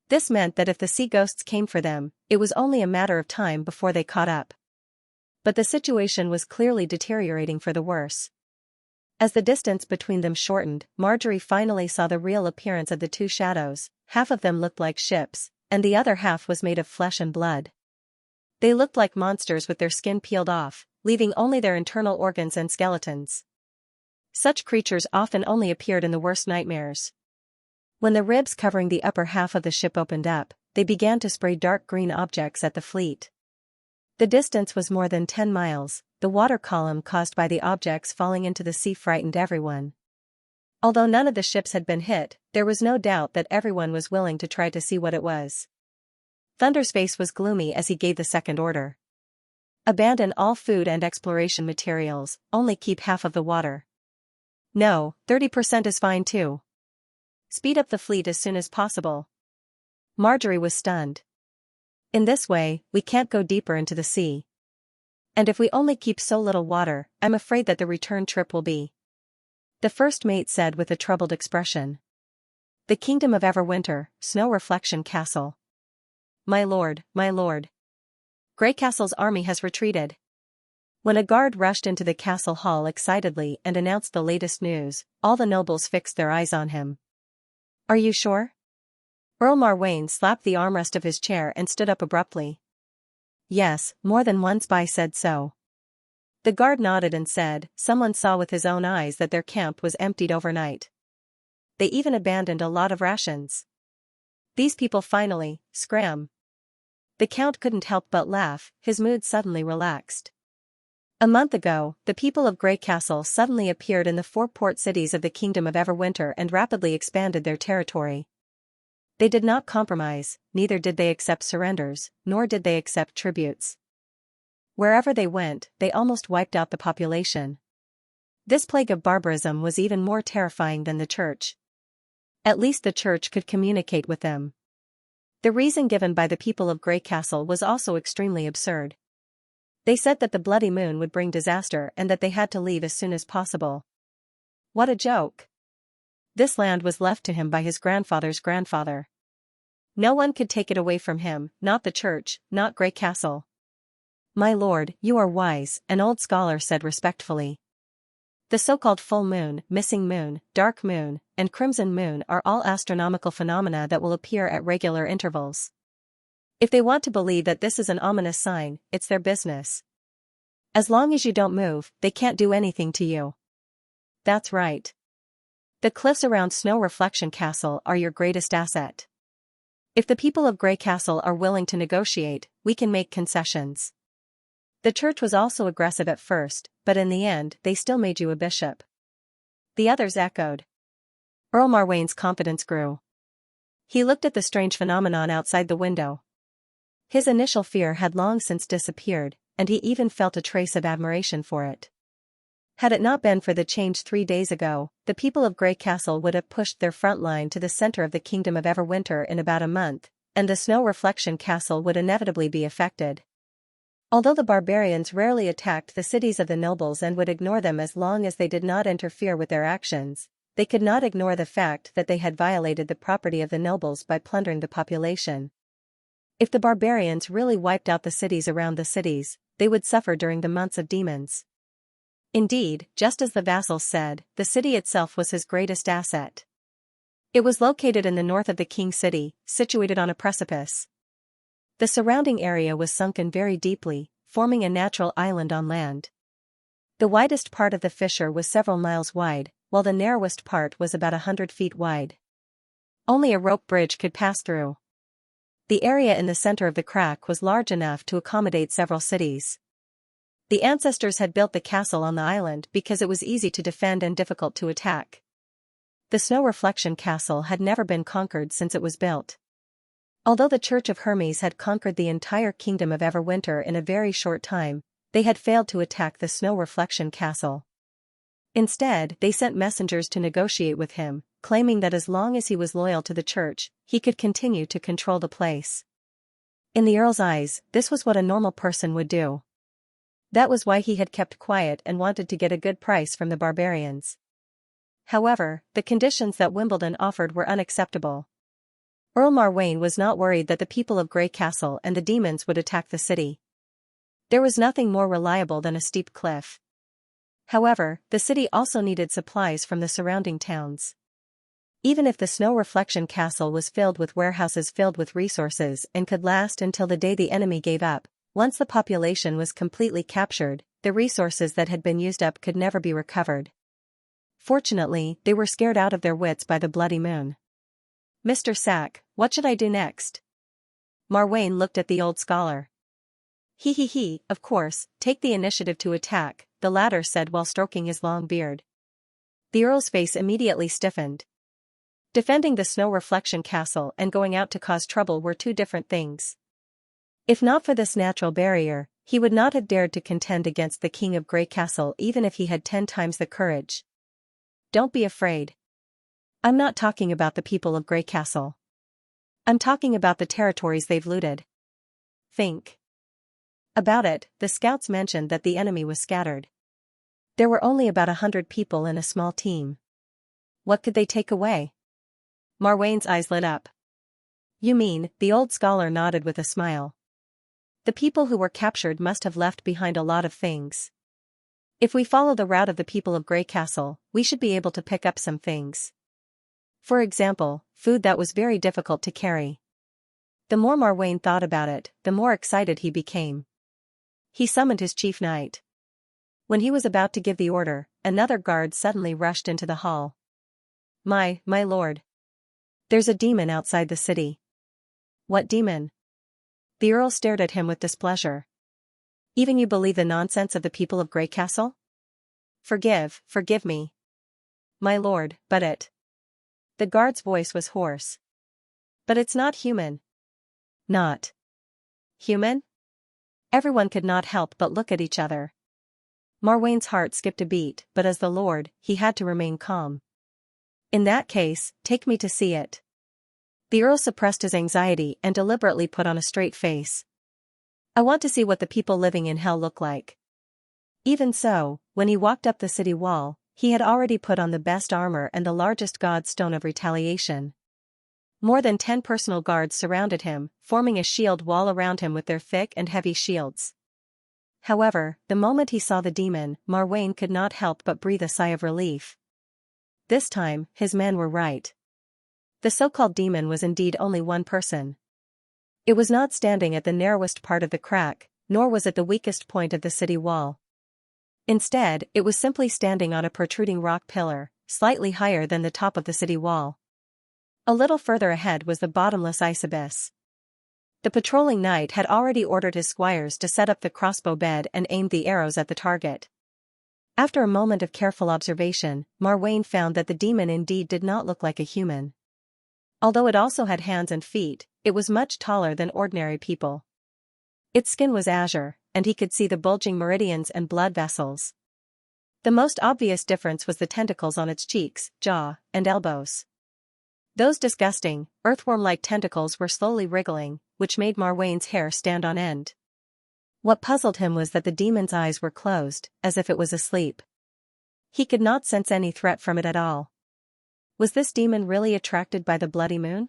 This meant that if the sea ghosts came for them, it was only a matter of time before they caught up. But the situation was clearly deteriorating for the worse. As the distance between them shortened, Marjorie finally saw the real appearance of the two shadows. Half of them looked like ships, and the other half was made of flesh and blood. They looked like monsters with their skin peeled off, leaving only their internal organs and skeletons. Such creatures often only appeared in the worst nightmares. When the ribs covering the upper half of the ship opened up, they began to spray dark green objects at the fleet. The distance was more than 10 miles, the water column caused by the objects falling into the sea frightened everyone. Although none of the ships had been hit, there was no doubt that everyone was willing to try to see what it was. Thunder's face was gloomy as he gave the second order. "Abandon all food and exploration materials, only keep half of the water." "No, 30% is fine too." "Speed up the fleet as soon as possible." Marjorie was stunned. "In this way, we can't go deeper into the sea. And if we only keep so little water, I'm afraid that the return trip will be..." The first mate said with a troubled expression. "The Kingdom of Everwinter, Snow Reflection Castle." My lord, Grey Castle's army has retreated." When a guard rushed into the castle hall excitedly and announced the latest news, all the nobles fixed their eyes on him. "Are you sure?" Earl Marwain slapped the armrest of his chair and stood up abruptly. "Yes, more than one spy said so." The guard nodded and said, "Someone saw with his own eyes that their camp was emptied overnight. They even abandoned a lot of rations. These people finally, scram." The Count couldn't help but laugh, his mood suddenly relaxed. A month ago, the people of Grey Castle suddenly appeared in the 4 port cities of the Kingdom of Everwinter and rapidly expanded their territory. They did not compromise, neither did they accept surrenders, nor did they accept tributes. Wherever they went, they almost wiped out the population. This plague of barbarism was even more terrifying than the Church. At least the Church could communicate with them. The reason given by the people of Grey Castle was also extremely absurd. They said that the bloody moon would bring disaster and that they had to leave as soon as possible. What a joke! This land was left to him by his grandfather's grandfather. No one could take it away from him, not the Church, not Grey Castle. "My lord, you are wise," an old scholar said respectfully. "The so-called full moon, missing moon, dark moon, and crimson moon are all astronomical phenomena that will appear at regular intervals. If they want to believe that this is an ominous sign, it's their business. As long as you don't move, they can't do anything to you." "That's right. The cliffs around Snow Reflection Castle are your greatest asset. If the people of Grey Castle are willing to negotiate, we can make concessions." The Church was also aggressive at first, but in the end they still made you a bishop. The others echoed. Earl Marwain's confidence grew. He looked at the strange phenomenon outside the window. His initial fear had long since disappeared, and he even felt a trace of admiration for it. Had it not been for the change 3 days ago, the people of Grey Castle would have pushed their front line to the center of the Kingdom of Everwinter in about a month, and the Snow Reflection Castle would inevitably be affected. Although the barbarians rarely attacked the cities of the nobles and would ignore them as long as they did not interfere with their actions, they could not ignore the fact that they had violated the property of the nobles by plundering the population. If the barbarians really wiped out the cities around the cities, they would suffer during the months of demons. Indeed, just as the vassal said, the city itself was his greatest asset. It was located in the north of the King's City, situated on a precipice. The surrounding area was sunken very deeply, forming a natural island on land. The widest part of the fissure was several miles wide, while the narrowest part was about 100 feet wide. Only a rope bridge could pass through. The area in the center of the crack was large enough to accommodate several cities. The ancestors had built the castle on the island because it was easy to defend and difficult to attack. The snow reflection castle had never been conquered since it was built. Although the Church of Hermes had conquered the entire kingdom of Everwinter in a very short time, they had failed to attack the snow reflection castle. Instead, they sent messengers to negotiate with him, claiming that as long as he was loyal to the church, he could continue to control the place. In the Earl's eyes, this was what a normal person would do. That was why he had kept quiet and wanted to get a good price from the barbarians. However, the conditions that Wimbledon offered were unacceptable. Earl Marwain was not worried that the people of Grey Castle and the demons would attack the city. There was nothing more reliable than a steep cliff. However, the city also needed supplies from the surrounding towns. Even if the snow reflection castle was filled with warehouses filled with resources and could last until the day the enemy gave up, once the population was completely captured, the resources that had been used up could never be recovered. Fortunately, they were scared out of their wits by the bloody moon. "Mr. Sack, what should I do next?" Marwain looked at the old scholar. He, of course, take the initiative to attack," the latter said while stroking his long beard. The Earl's face immediately stiffened. Defending the snow reflection castle and going out to cause trouble were two different things. If not for this natural barrier, he would not have dared to contend against the King of Grey Castle even if he had 10 times the courage. "Don't be afraid. I'm not talking about the people of Grey Castle. I'm talking about the territories they've looted. Think about it." The scouts mentioned that the enemy was scattered. There were only about 100 people in a small team. What could they take away? Marwain's eyes lit up. "You mean," the old scholar nodded with a smile. "The people who were captured must have left behind a lot of things. If we follow the route of the people of Grey Castle, we should be able to pick up some things. For example, food that was very difficult to carry." The more Marwain thought about it, the more excited he became. He summoned his chief knight. When he was about to give the order, another guard suddenly rushed into the hall. My lord. There's a demon outside the city." "What demon?" The Earl stared at him with displeasure. "Even you believe the nonsense of the people of Grey Castle?" Forgive me. My lord, but it..." The guard's voice was hoarse. "But it's not human." "Not human?" Everyone could not help but look at each other. Marwain's heart skipped a beat, but as the lord, he had to remain calm. "In that case, take me to see it." The Earl suppressed his anxiety and deliberately put on a straight face. "I want to see what the people living in hell look like." Even so, when he walked up the city wall, he had already put on the best armor and the largest god stone of retaliation. More than 10 personal guards surrounded him, forming a shield wall around him with their thick and heavy shields. However, the moment he saw the demon, Marwain could not help but breathe a sigh of relief. This time, his men were right. The so-called demon was indeed only one person. It was not standing at the narrowest part of the crack, nor was it the weakest point of the city wall. Instead, it was simply standing on a protruding rock pillar, slightly higher than the top of the city wall. A little further ahead was the bottomless ice abyss. The patrolling knight had already ordered his squires to set up the crossbow bed and aimed the arrows at the target. After a moment of careful observation, Marwain found that the demon indeed did not look like a human. Although it also had hands and feet, it was much taller than ordinary people. Its skin was azure, and he could see the bulging meridians and blood vessels. The most obvious difference was the tentacles on its cheeks, jaw, and elbows. Those disgusting, earthworm-like tentacles were slowly wriggling, which made Marwain's hair stand on end. What puzzled him was that the demon's eyes were closed, as if it was asleep. He could not sense any threat from it at all. Was this demon really attracted by the bloody moon?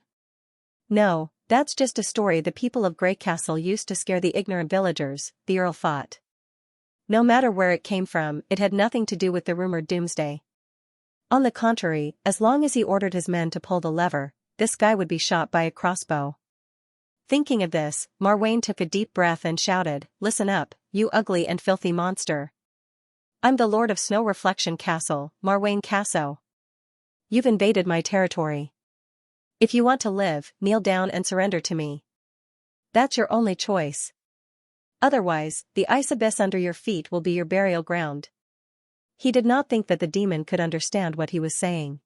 No, that's just a story the people of Grey Castle used to scare the ignorant villagers, the Earl thought. No matter where it came from, it had nothing to do with the rumored doomsday. On the contrary, as long as he ordered his men to pull the lever, this guy would be shot by a crossbow. Thinking of this, Marwain took a deep breath and shouted, "Listen up, you ugly and filthy monster. I'm the Lord of Snow Reflection Castle, Marwain Casso. You've invaded my territory. If you want to live, kneel down and surrender to me. That's your only choice." Otherwise, the ice abyss under your feet will be your burial ground. He did not think that the demon could understand what he was saying.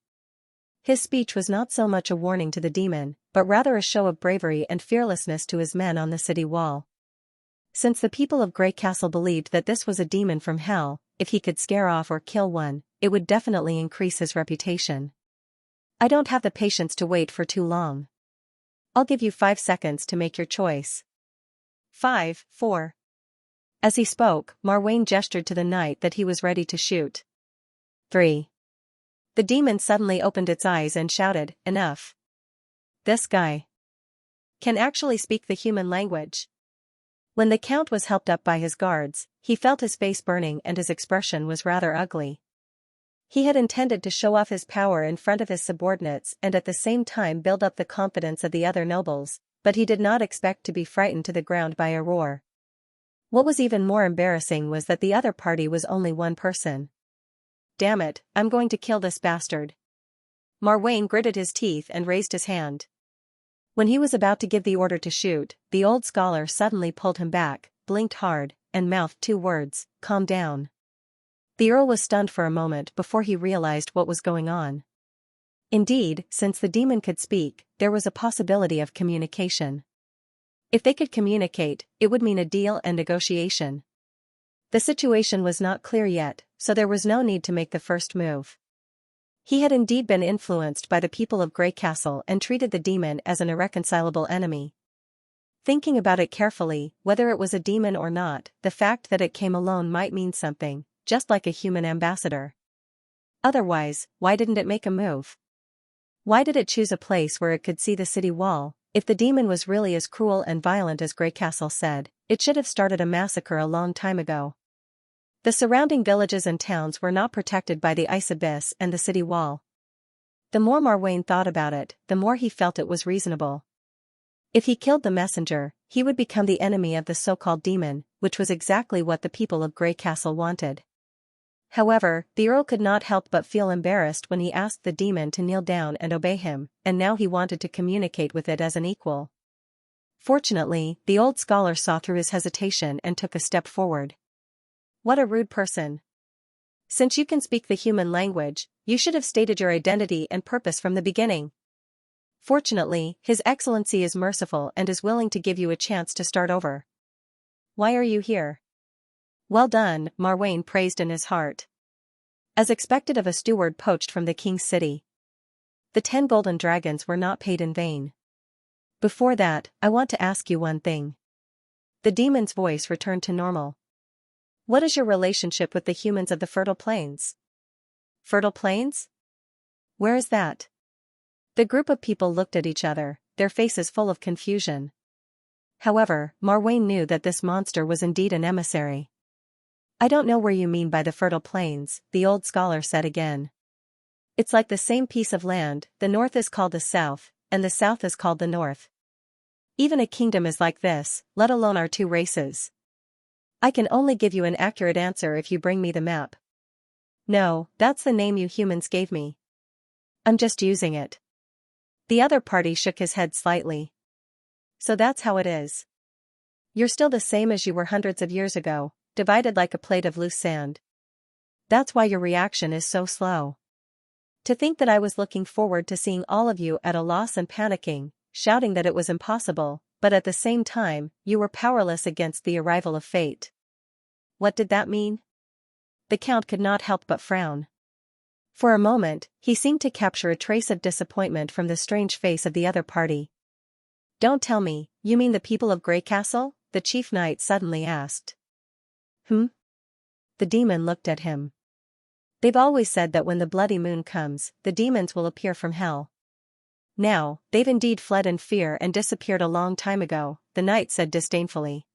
His speech was not so much a warning to the demon, but rather a show of bravery and fearlessness to his men on the city wall. Since the people of Grey Castle believed that this was a demon from hell, if he could scare off or kill one, it would definitely increase his reputation. I don't have the patience to wait for too long. I'll give you 5 seconds to make your choice. 5, 4. As he spoke, Marwain gestured to the knight that he was ready to shoot. 3. The demon suddenly opened its eyes and shouted, "Enough. This guy can actually speak the human language." When the count was helped up by his guards, he felt his face burning and his expression was rather ugly. He had intended to show off his power in front of his subordinates and at the same time build up the confidence of the other nobles, but he did not expect to be frightened to the ground by a roar. What was even more embarrassing was that the other party was only one person. "Damn it, I'm going to kill this bastard." Marwain gritted his teeth and raised his hand. When he was about to give the order to shoot, the old scholar suddenly pulled him back, blinked hard, and mouthed 2 words, "Calm down." The Earl was stunned for a moment before he realized what was going on. Indeed, since the demon could speak, there was a possibility of communication. If they could communicate, it would mean a deal and negotiation. The situation was not clear yet, so there was no need to make the first move. He had indeed been influenced by the people of Grey Castle and treated the demon as an irreconcilable enemy. Thinking about it carefully, whether it was a demon or not, the fact that it came alone might mean something, just like a human ambassador. Otherwise, why didn't it make a move? Why did it choose a place where it could see the city wall? If the demon was really as cruel and violent as Grey Castle said, it should have started a massacre a long time ago. The surrounding villages and towns were not protected by the ice abyss and the city wall. The more Marwain thought about it, the more he felt it was reasonable. If he killed the messenger, he would become the enemy of the so-called demon, which was exactly what the people of Grey Castle wanted. However, the Earl could not help but feel embarrassed when he asked the demon to kneel down and obey him, and now he wanted to communicate with it as an equal. Fortunately, the old scholar saw through his hesitation and took a step forward. "What a rude person. Since you can speak the human language, you should have stated your identity and purpose from the beginning. Fortunately, His Excellency is merciful and is willing to give you a chance to start over. Why are you here?" "Well done," Marwain praised in his heart. As expected of a steward poached from the king's city. The 10 golden dragons were not paid in vain. "Before that, I want to ask you one thing." The demon's voice returned to normal. "What is your relationship with the humans of the Fertile Plains?" "Fertile Plains? Where is that?" The group of people looked at each other, their faces full of confusion. However, Marwain knew that this monster was indeed an emissary. "I don't know where you mean by the Fertile Plains," the old scholar said again. "It's like the same piece of land, the north is called the south, and the south is called the north. Even a kingdom is like this, let alone our 2 races. I can only give you an accurate answer if you bring me the map." "No, that's the name you humans gave me. I'm just using it." The other party shook his head slightly. "So that's how it is. You're still the same as you were hundreds of years ago, divided like a plate of loose sand. That's why your reaction is so slow. To think that I was looking forward to seeing all of you at a loss and panicking, shouting that it was impossible, but at the same time, you were powerless against the arrival of fate. What did that mean?" The count could not help but frown. For a moment, he seemed to capture a trace of disappointment from the strange face of the other party. "Don't tell me, you mean the people of Grey Castle?" the chief knight suddenly asked. The demon looked at him. "They've always said that when the bloody moon comes, the demons will appear from hell. Now, they've indeed fled in fear and disappeared a long time ago," the knight said disdainfully.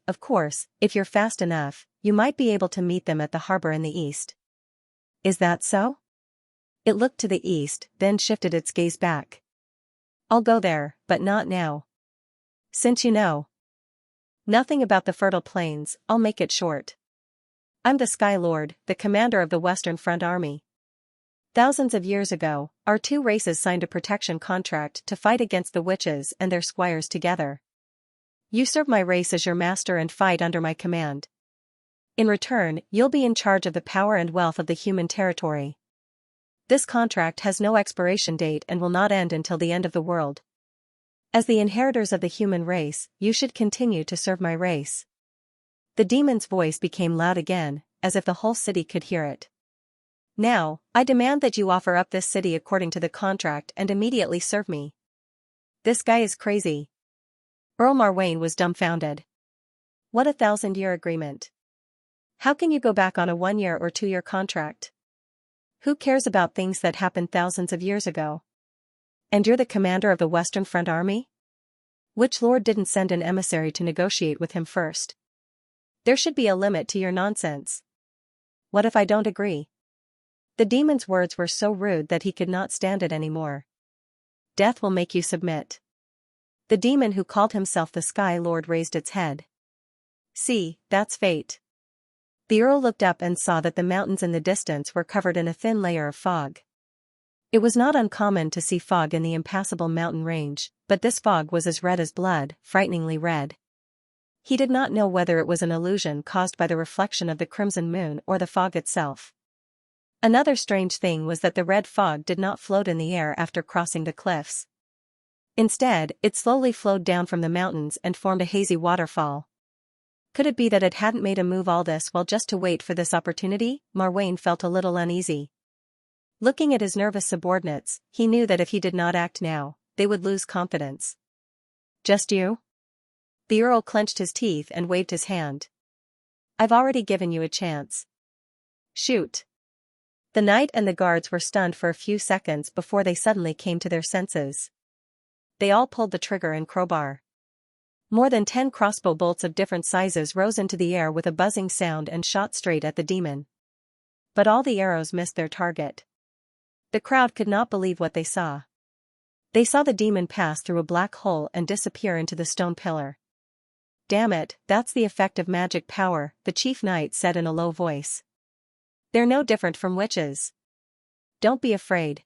"Of course, if you're fast enough, you might be able to meet them at the harbor in the east." "Is that so?" It looked to the east, then shifted its gaze back. "I'll go there, but not now. Since you know nothing about the Fertile Plains, I'll make it short. I'm the Sky Lord, the commander of the Western Front Army. Thousands of years ago, our 2 races signed a protection contract to fight against the witches and their squires together. You serve my race as your master and fight under my command. In return, you'll be in charge of the power and wealth of the human territory. This contract has no expiration date and will not end until the end of the world. As the inheritors of the human race, you should continue to serve my race. The demon's voice became loud again, as if the whole city could hear it. Now, I demand that you offer up this city according to the contract and immediately serve me. This guy is crazy. Earl Marwain was dumbfounded. What a 1,000-year agreement. How can you go back on a 1-year or 2-year contract? Who cares about things that happened thousands of years ago? And you're the commander of the Western Front Army? Which lord didn't send an emissary to negotiate with him first? There should be a limit to your nonsense. What if I don't agree? The demon's words were so rude that he could not stand it anymore. Death will make you submit. The demon who called himself the Sky Lord raised its head. See, that's fate. The Earl looked up and saw that the mountains in the distance were covered in a thin layer of fog. It was not uncommon to see fog in the impassable mountain range, but this fog was as red as blood, frighteningly red. He did not know whether it was an illusion caused by the reflection of the crimson moon or the fog itself. Another strange thing was that the red fog did not float in the air after crossing the cliffs. Instead, it slowly flowed down from the mountains and formed a hazy waterfall. Could it be that it hadn't made a move all this while just to wait for this opportunity? Marwain felt a little uneasy. Looking at his nervous subordinates, he knew that if he did not act now, they would lose confidence. Just you? The Earl clenched his teeth and waved his hand. I've already given you a chance. Shoot. The knight and the guards were stunned for a few seconds before they suddenly came to their senses. They all pulled the trigger and crowbar. More than 10 crossbow bolts of different sizes rose into the air with a buzzing sound and shot straight at the demon. But all the arrows missed their target. The crowd could not believe what they saw. They saw the demon pass through a black hole and disappear into the stone pillar. Damn it, that's the effect of magic power, the chief knight said in a low voice. They're no different from witches. Don't be afraid.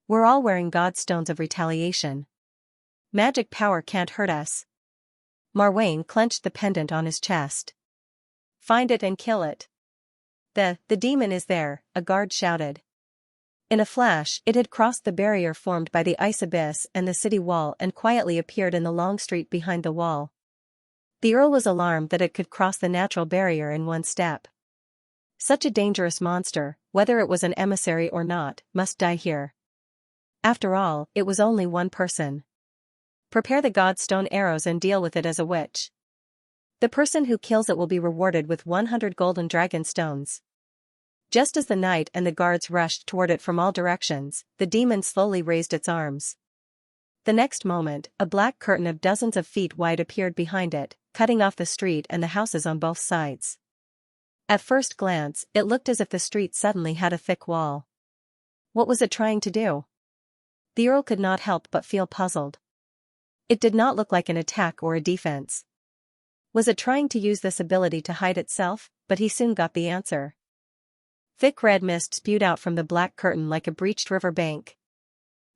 We're all wearing God's stones of retaliation. Magic power can't hurt us. Marwain clenched the pendant on his chest. Find it and kill it. The demon is there, a guard shouted. In a flash, it had crossed the barrier formed by the ice abyss and the city wall and quietly appeared in the long street behind the wall. The Earl was alarmed that it could cross the natural barrier in one step. Such a dangerous monster, whether it was an emissary or not, must die here. After all, it was only one person. Prepare the godstone arrows and deal with it as a witch. The person who kills it will be rewarded with 100 golden dragon stones. Just as the knight and the guards rushed toward it from all directions, the demon slowly raised its arms. The next moment, a black curtain of dozens of feet wide appeared behind it, cutting off the street and the houses on both sides. At first glance, it looked as if the street suddenly had a thick wall. What was it trying to do? The Earl could not help but feel puzzled. It did not look like an attack or a defense. Was it trying to use this ability to hide itself? But he soon got the answer. Thick red mist spewed out from the black curtain like a breached river bank.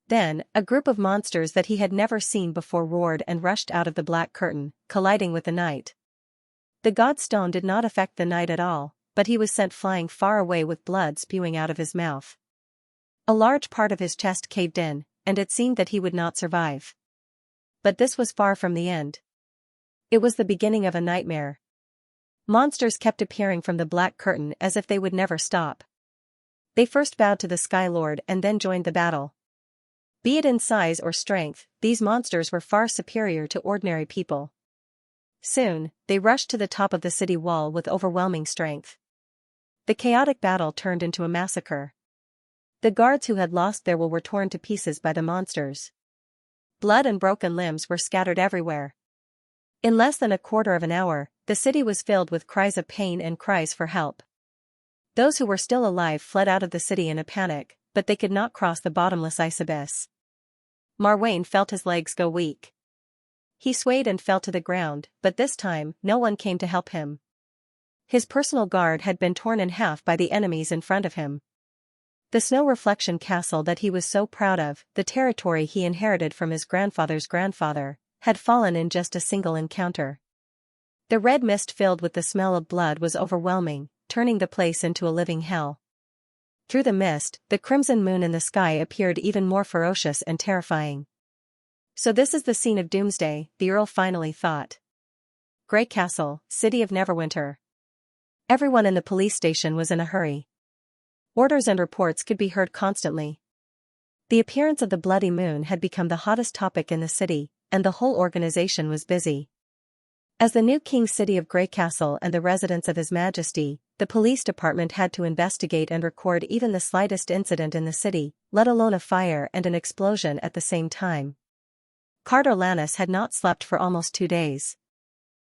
Then, a group of monsters that he had never seen before roared and rushed out of the black curtain, colliding with the knight. The godstone did not affect the knight at all, but he was sent flying far away with blood spewing out of his mouth. A large part of his chest caved in, and it seemed that he would not survive. But this was far from the end. It was the beginning of a nightmare. Monsters kept appearing from the black curtain as if they would never stop. They first bowed to the Sky Lord and then joined the battle. Be it in size or strength, these monsters were far superior to ordinary people. Soon, they rushed to the top of the city wall with overwhelming strength. The chaotic battle turned into a massacre. The guards who had lost their will were torn to pieces by the monsters. Blood and broken limbs were scattered everywhere. In less than a quarter of an hour, the city was filled with cries of pain and cries for help. Those who were still alive fled out of the city in a panic, but they could not cross the bottomless ice abyss. Marwain felt his legs go weak. He swayed and fell to the ground, but this time, no one came to help him. His personal guard had been torn in half by the enemies in front of him. The snow reflection castle that he was so proud of, the territory he inherited from his grandfather's grandfather, had fallen in just a single encounter. The red mist filled with the smell of blood was overwhelming, turning the place into a living hell. Through the mist, the crimson moon in the sky appeared even more ferocious and terrifying. So this is the scene of doomsday, the Earl finally thought. Grey Castle, City of Neverwinter. Everyone in the police station was in a hurry. Orders and reports could be heard constantly. The appearance of the bloody moon had become the hottest topic in the city, and the whole organization was busy. As the new king's city of Grey Castle and the residence of His Majesty, the police department had to investigate and record even the slightest incident in the city, let alone a fire and an explosion at the same time. Carter Lannis had not slept for almost 2 days.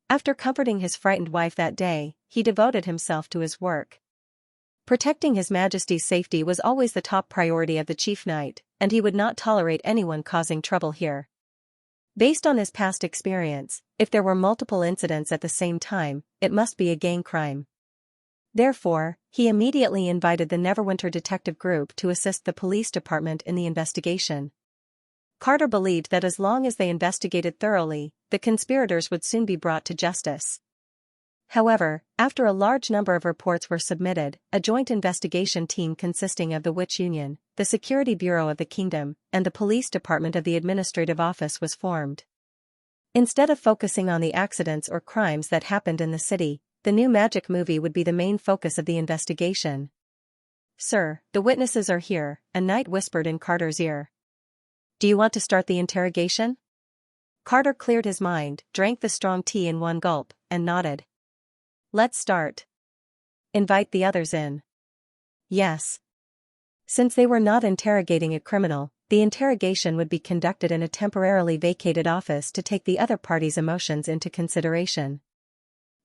After comforting his frightened wife that day, he devoted himself to his work. Protecting His Majesty's safety was always the top priority of the chief knight, and he would not tolerate anyone causing trouble here. Based on his past experience, if there were multiple incidents at the same time, it must be a gang crime. Therefore, he immediately invited the Neverwinter Detective Group to assist the police department in the investigation. Carter believed that as long as they investigated thoroughly, the conspirators would soon be brought to justice. However, after a large number of reports were submitted, a joint investigation team consisting of the Witch Union, the Security Bureau of the Kingdom, and the Police Department of the Administrative Office was formed. Instead of focusing on the accidents or crimes that happened in the city, the new magic movie would be the main focus of the investigation. "Sir, the witnesses are here," a knight whispered in Carter's ear. "Do you want to start the interrogation?" Carter cleared his mind, drank the strong tea in one gulp, and nodded. "Let's start. Invite the others in." Yes. Since they were not interrogating a criminal, the interrogation would be conducted in a temporarily vacated office to take the other party's emotions into consideration.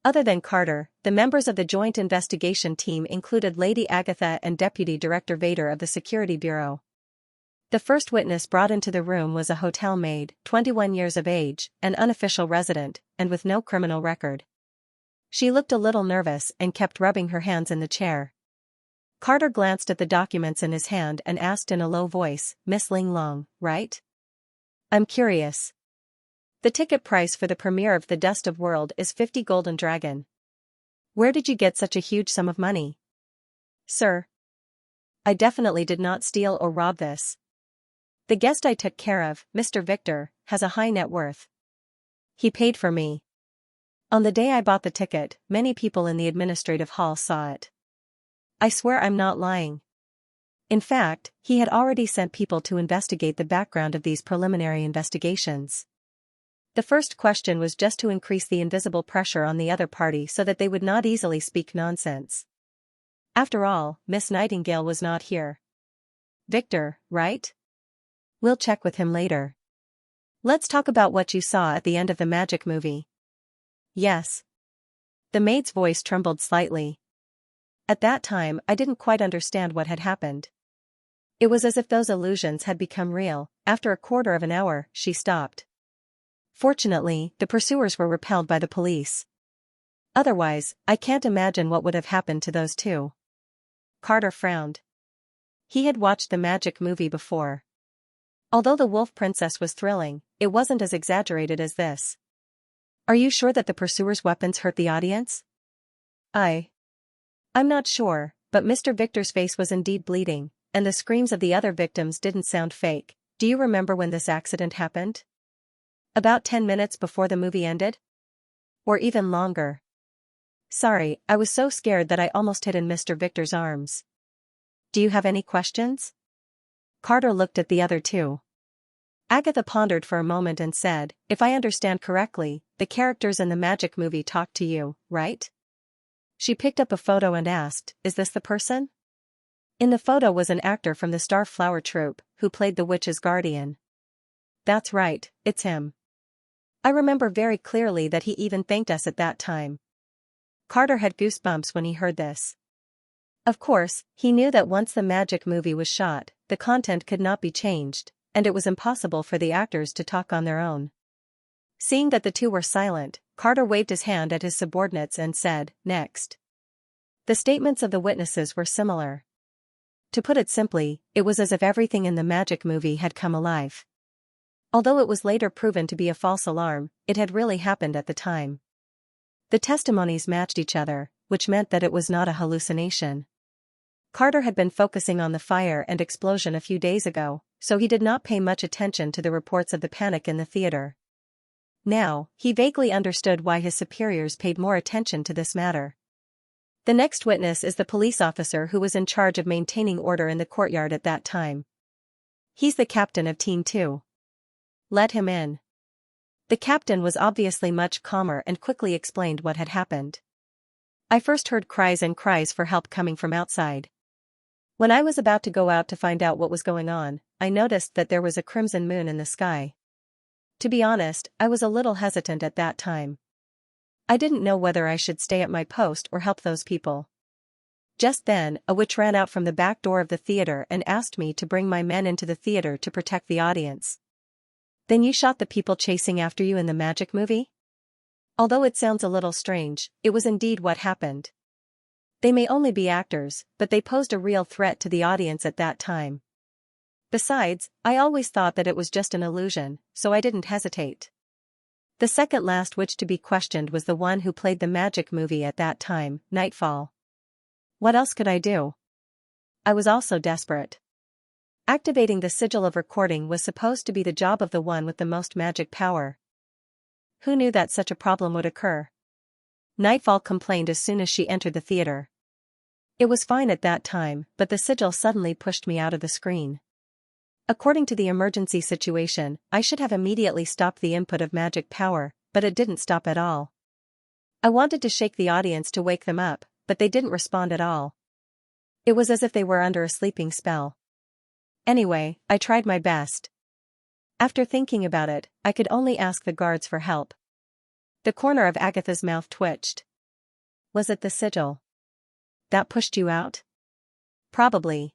Other than Carter, the members of the joint investigation team included Lady Agatha and Deputy Director Vader of the Security Bureau. The first witness brought into the room was a hotel maid, 21 years of age, an unofficial resident, and with no criminal record. She looked a little nervous and kept rubbing her hands in the chair. Carter glanced at the documents in his hand and asked in a low voice, "Miss Ling Long, right? I'm curious. The ticket price for the premiere of The Dust of World is 50 golden dragon. Where did you get such a huge sum of money?" "Sir, I definitely did not steal or rob this. The guest I took care of, Mr. Victor, has a high net worth. He paid for me. On the day I bought the ticket, many people in the administrative hall saw it. I swear I'm not lying." In fact, he had already sent people to investigate the background of these preliminary investigations. The first question was just to increase the invisible pressure on the other party so that they would not easily speak nonsense. After all, Miss Nightingale was not here. "Victor, right? We'll check with him later. Let's talk about what you saw at the end of the magic movie." "Yes." The maid's voice trembled slightly. "At that time I didn't quite understand what had happened. It was as if those illusions had become real." After a quarter of an hour, she stopped. Fortunately, the pursuers were repelled by the police. Otherwise, I can't imagine what would have happened to those two. Carter frowned. He had watched the magic movie before. Although the Wolf Princess was thrilling, it wasn't as exaggerated as this. "Are you sure that the pursuers' weapons hurt the audience?" I'm not sure, but Mr. Victor's face was indeed bleeding, and the screams of the other victims didn't sound fake. Do you remember when this accident happened? About 10 minutes before the movie ended? Or even longer? Sorry, I was so scared that I almost hid in Mr. Victor's arms. Do you have any questions? Carter looked at the other two. Agatha pondered for a moment and said, "If I understand correctly, the characters in the magic movie talked to you, right?" She picked up a photo and asked, "Is this the person?" In the photo was an actor from the Star Flower Troupe, who played the witch's guardian. "That's right, it's him. I remember very clearly that he even thanked us at that time." Carter had goosebumps when he heard this. Of course, he knew that once the magic movie was shot, the content could not be changed, and it was impossible for the actors to talk on their own. Seeing that the two were silent, Carter waved his hand at his subordinates and said, "Next." The statements of the witnesses were similar. To put it simply, it was as if everything in the magic movie had come alive. Although it was later proven to be a false alarm, it had really happened at the time. The testimonies matched each other, which meant that it was not a hallucination. Carter had been focusing on the fire and explosion a few days ago, so he did not pay much attention to the reports of the panic in the theater. Now, he vaguely understood why his superiors paid more attention to this matter. The next witness is the police officer who was in charge of maintaining order in the courtyard at that time. He's the captain of Team 2. Let him in. The captain was obviously much calmer and quickly explained what had happened. I first heard cries and cries for help coming from outside. When I was about to go out to find out what was going on, I noticed that there was a crimson moon in the sky. To be honest, I was a little hesitant at that time. I didn't know whether I should stay at my post or help those people. Just then, a witch ran out from the back door of the theater and asked me to bring my men into the theater to protect the audience. Then you shot the people chasing after you in the magic movie? Although it sounds a little strange, it was indeed what happened. They may only be actors, but they posed a real threat to the audience at that time. Besides, I always thought that it was just an illusion, so I didn't hesitate. The second last witch to be questioned was the one who played the magic movie at that time, Nightfall. What else could I do? I was also desperate. Activating the sigil of recording was supposed to be the job of the one with the most magic power. Who knew that such a problem would occur? Nightfall complained as soon as she entered the theater. It was fine at that time, but the sigil suddenly pushed me out of the screen. According to the emergency situation, I should have immediately stopped the input of magic power, but it didn't stop at all. I wanted to shake the audience to wake them up, but they didn't respond at all. It was as if they were under a sleeping spell. Anyway, I tried my best. After thinking about it, I could only ask the guards for help. The corner of Agatha's mouth twitched. Was it the sigil that pushed you out? Probably.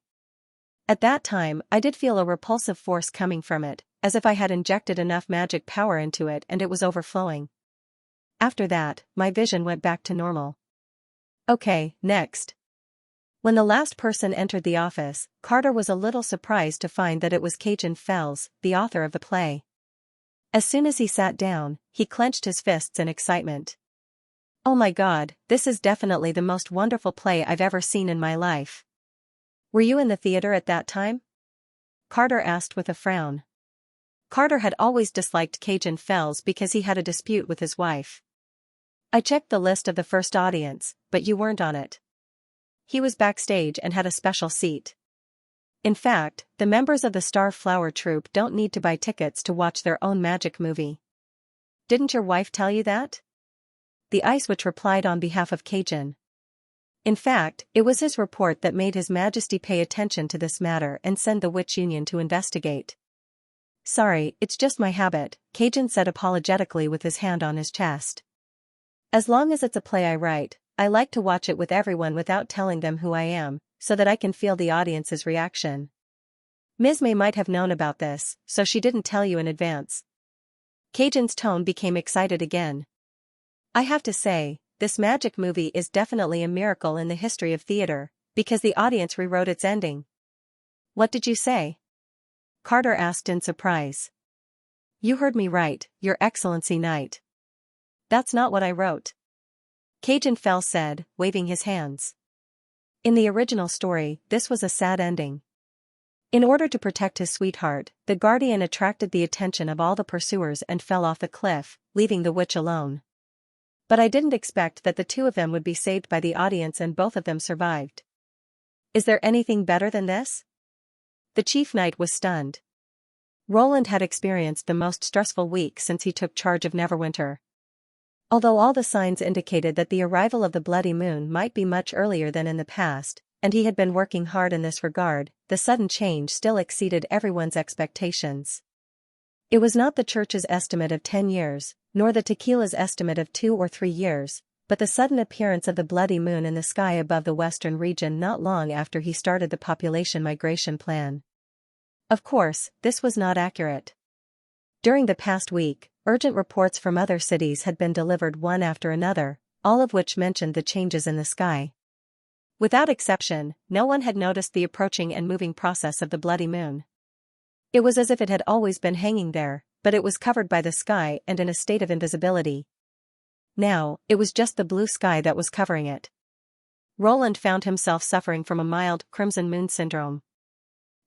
At that time, I did feel a repulsive force coming from it, as if I had injected enough magic power into it and it was overflowing. After that, my vision went back to normal. Okay, next. When the last person entered the office, Carter was a little surprised to find that it was Xianxia, the author of the play. As soon as he sat down, he clenched his fists in excitement. Oh my God, this is definitely the most wonderful play I've ever seen in my life. Were you in the theater at that time? Carter asked with a frown. Carter had always disliked Xianxia because he had a dispute with his wife. I checked the list of the first audience, but you weren't on it. He was backstage and had a special seat. In fact, the members of the Star Flower Troupe don't need to buy tickets to watch their own magic movie. Didn't your wife tell you that? The Ice Witch replied on behalf of Cajun. In fact, it was his report that made His Majesty pay attention to this matter and send the Witch Union to investigate. Sorry, it's just my habit, Cajun said apologetically with his hand on his chest. As long as it's a play I write, I like to watch it with everyone without telling them who I am, so that I can feel the audience's reaction. Ms. May might have known about this, so she didn't tell you in advance. Cajun's tone became excited again. I have to say, this magic movie is definitely a miracle in the history of theater, because the audience rewrote its ending. What did you say? Carter asked in surprise. You heard me right, Your Excellency Knight. That's not what I wrote. Cajun Fell said, waving his hands. In the original story, this was a sad ending. In order to protect his sweetheart, the guardian attracted the attention of all the pursuers and fell off the cliff, leaving the witch alone. But I didn't expect that the two of them would be saved by the audience and both of them survived. Is there anything better than this? The chief knight was stunned. Roland had experienced the most stressful week since he took charge of Neverwinter. Although all the signs indicated that the arrival of the Bloody Moon might be much earlier than in the past, and he had been working hard in this regard, the sudden change still exceeded everyone's expectations. It was not the church's estimate of 10 years, nor the tequila's estimate of 2 or 3 years, but the sudden appearance of the Bloody Moon in the sky above the western region not long after he started the population migration plan. Of course, this was not accurate. During the past week, urgent reports from other cities had been delivered one after another, all of which mentioned the changes in the sky. Without exception, no one had noticed the approaching and moving process of the Bloody Moon. It was as if it had always been hanging there, but it was covered by the sky and in a state of invisibility. Now, it was just the blue sky that was covering it. Roland found himself suffering from a mild, crimson moon syndrome.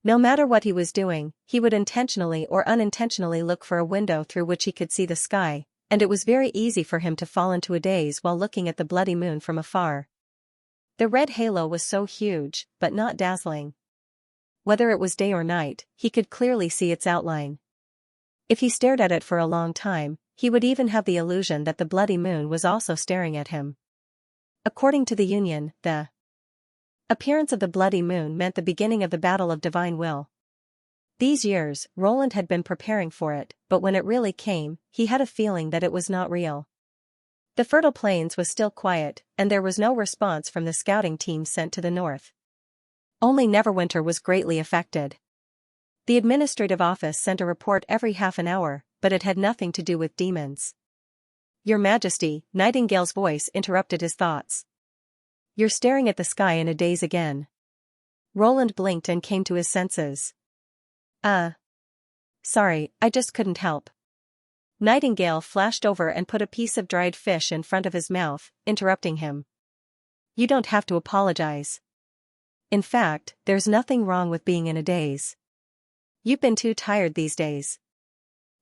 No matter what he was doing, he would intentionally or unintentionally look for a window through which he could see the sky, and it was very easy for him to fall into a daze while looking at the bloody moon from afar. The red halo was so huge, but not dazzling. Whether it was day or night, he could clearly see its outline. If he stared at it for a long time, he would even have the illusion that the bloody moon was also staring at him. According to the Union, the appearance of the bloody moon meant the beginning of the battle of divine will. These years, Roland had been preparing for it, but when it really came, he had a feeling that it was not real. The fertile plains was still quiet, and there was no response from the scouting team sent to the north. Only Neverwinter was greatly affected. The administrative office sent a report every half an hour, but it had nothing to do with demons. "Your Majesty," Nightingale's voice interrupted his thoughts. "You're staring at the sky in a daze again." Roland blinked and came to his senses. Sorry, I just couldn't help." Nightingale flashed over and put a piece of dried fish in front of his mouth, interrupting him. "You don't have to apologize. In fact, there's nothing wrong with being in a daze. You've been too tired these days.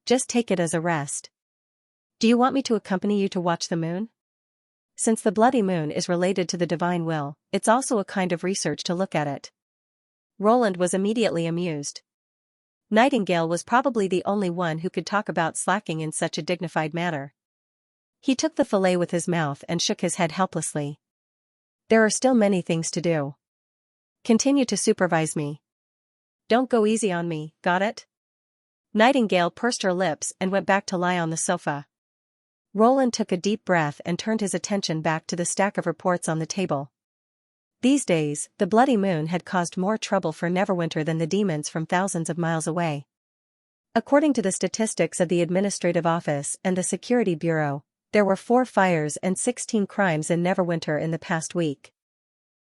Just take it as a rest. Do you want me to accompany you to watch the moon? Since the bloody moon is related to the divine will, it's also a kind of research to look at it." Roland was immediately amused. Nightingale was probably the only one who could talk about slacking in such a dignified manner. He took the fillet with his mouth and shook his head helplessly. "There are still many things to do. Continue to supervise me. Don't go easy on me, got it?" Nightingale pursed her lips and went back to lie on the sofa. Roland took a deep breath and turned his attention back to the stack of reports on the table. These days, the bloody moon had caused more trouble for Neverwinter than the demons from thousands of miles away. According to the statistics of the Administrative Office and the Security Bureau, there were 4 fires and 16 crimes in Neverwinter in the past week.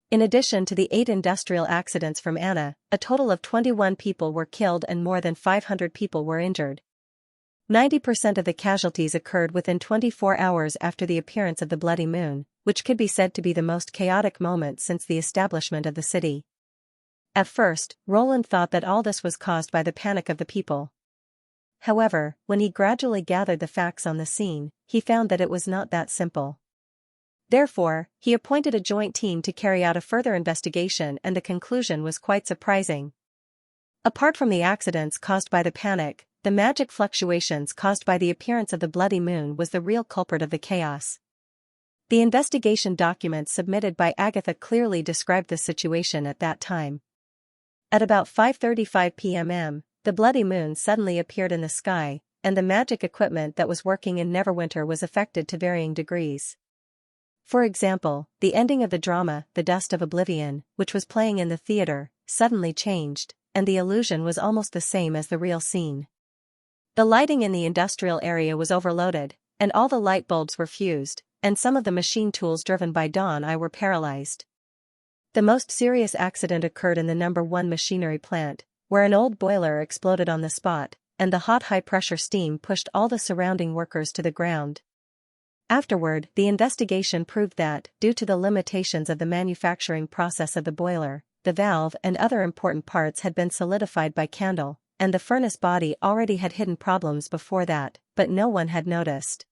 In addition to the 8 industrial accidents from Anna, a total of 21 people were killed and more than 500 people were injured. 90% of the casualties occurred within 24 hours after the appearance of the bloody moon, which could be said to be the most chaotic moment since the establishment of the city. At first, Roland thought that all this was caused by the panic of the people. However, when he gradually gathered the facts on the scene, he found that it was not that simple. Therefore, he appointed a joint team to carry out a further investigation, and the conclusion was quite surprising. Apart from the accidents caused by the panic, the magic fluctuations caused by the appearance of the bloody moon was the real culprit of the chaos. The investigation documents submitted by Agatha clearly described the situation at that time. At about 5:35 p.m., the bloody moon suddenly appeared in the sky, and the magic equipment that was working in Neverwinter was affected to varying degrees. For example, the ending of the drama, The Dust of Oblivion, which was playing in the theater, suddenly changed, and the illusion was almost the same as the real scene. The lighting in the industrial area was overloaded, and all the light bulbs were fused, and some of the machine tools driven by Dawn Eye were paralyzed. The most serious accident occurred in the No. 1 machinery plant, where an old boiler exploded on the spot, and the hot high-pressure steam pushed all the surrounding workers to the ground. Afterward, the investigation proved that, due to the limitations of the manufacturing process of the boiler, the valve and other important parts had been solidified by candle, and the furnace body already had hidden problems before that, but no one had noticed.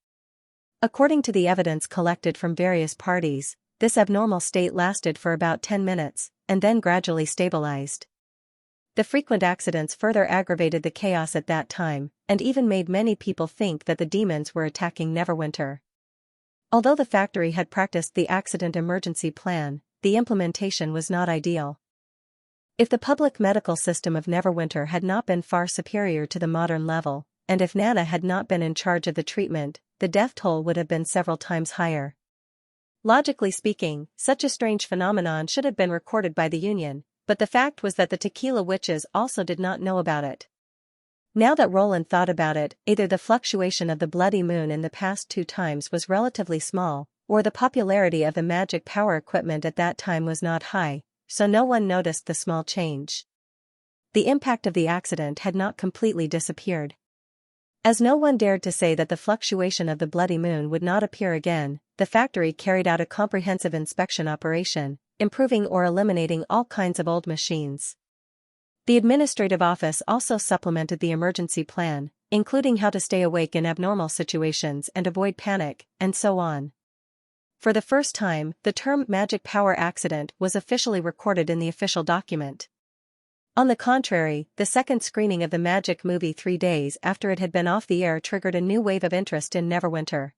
According to the evidence collected from various parties, this abnormal state lasted for about 10 minutes, and then gradually stabilized. The frequent accidents further aggravated the chaos at that time, and even made many people think that the demons were attacking Neverwinter. Although the factory had practiced the accident emergency plan, the implementation was not ideal. If the public medical system of Neverwinter had not been far superior to the modern level, and if Nana had not been in charge of the treatment, the death toll would have been several times higher. Logically speaking, such a strange phenomenon should have been recorded by the Union, but the fact was that the tequila witches also did not know about it. Now that Roland thought about it, either the fluctuation of the bloody moon in the past 2 times was relatively small, or the popularity of the magic power equipment at that time was not high, so no one noticed the small change. the impact of the accident had not completely disappeared. As no one dared to say that the fluctuation of the bloody moon would not appear again, the factory carried out a comprehensive inspection operation, improving or eliminating all kinds of old machines. The administrative office also supplemented the emergency plan, including how to stay awake in abnormal situations and avoid panic, and so on. For the first time, the term magic power accident was officially recorded in the official document. On the contrary, the second screening of the Magic movie 3 days after it had been off the air triggered a new wave of interest in Neverwinter.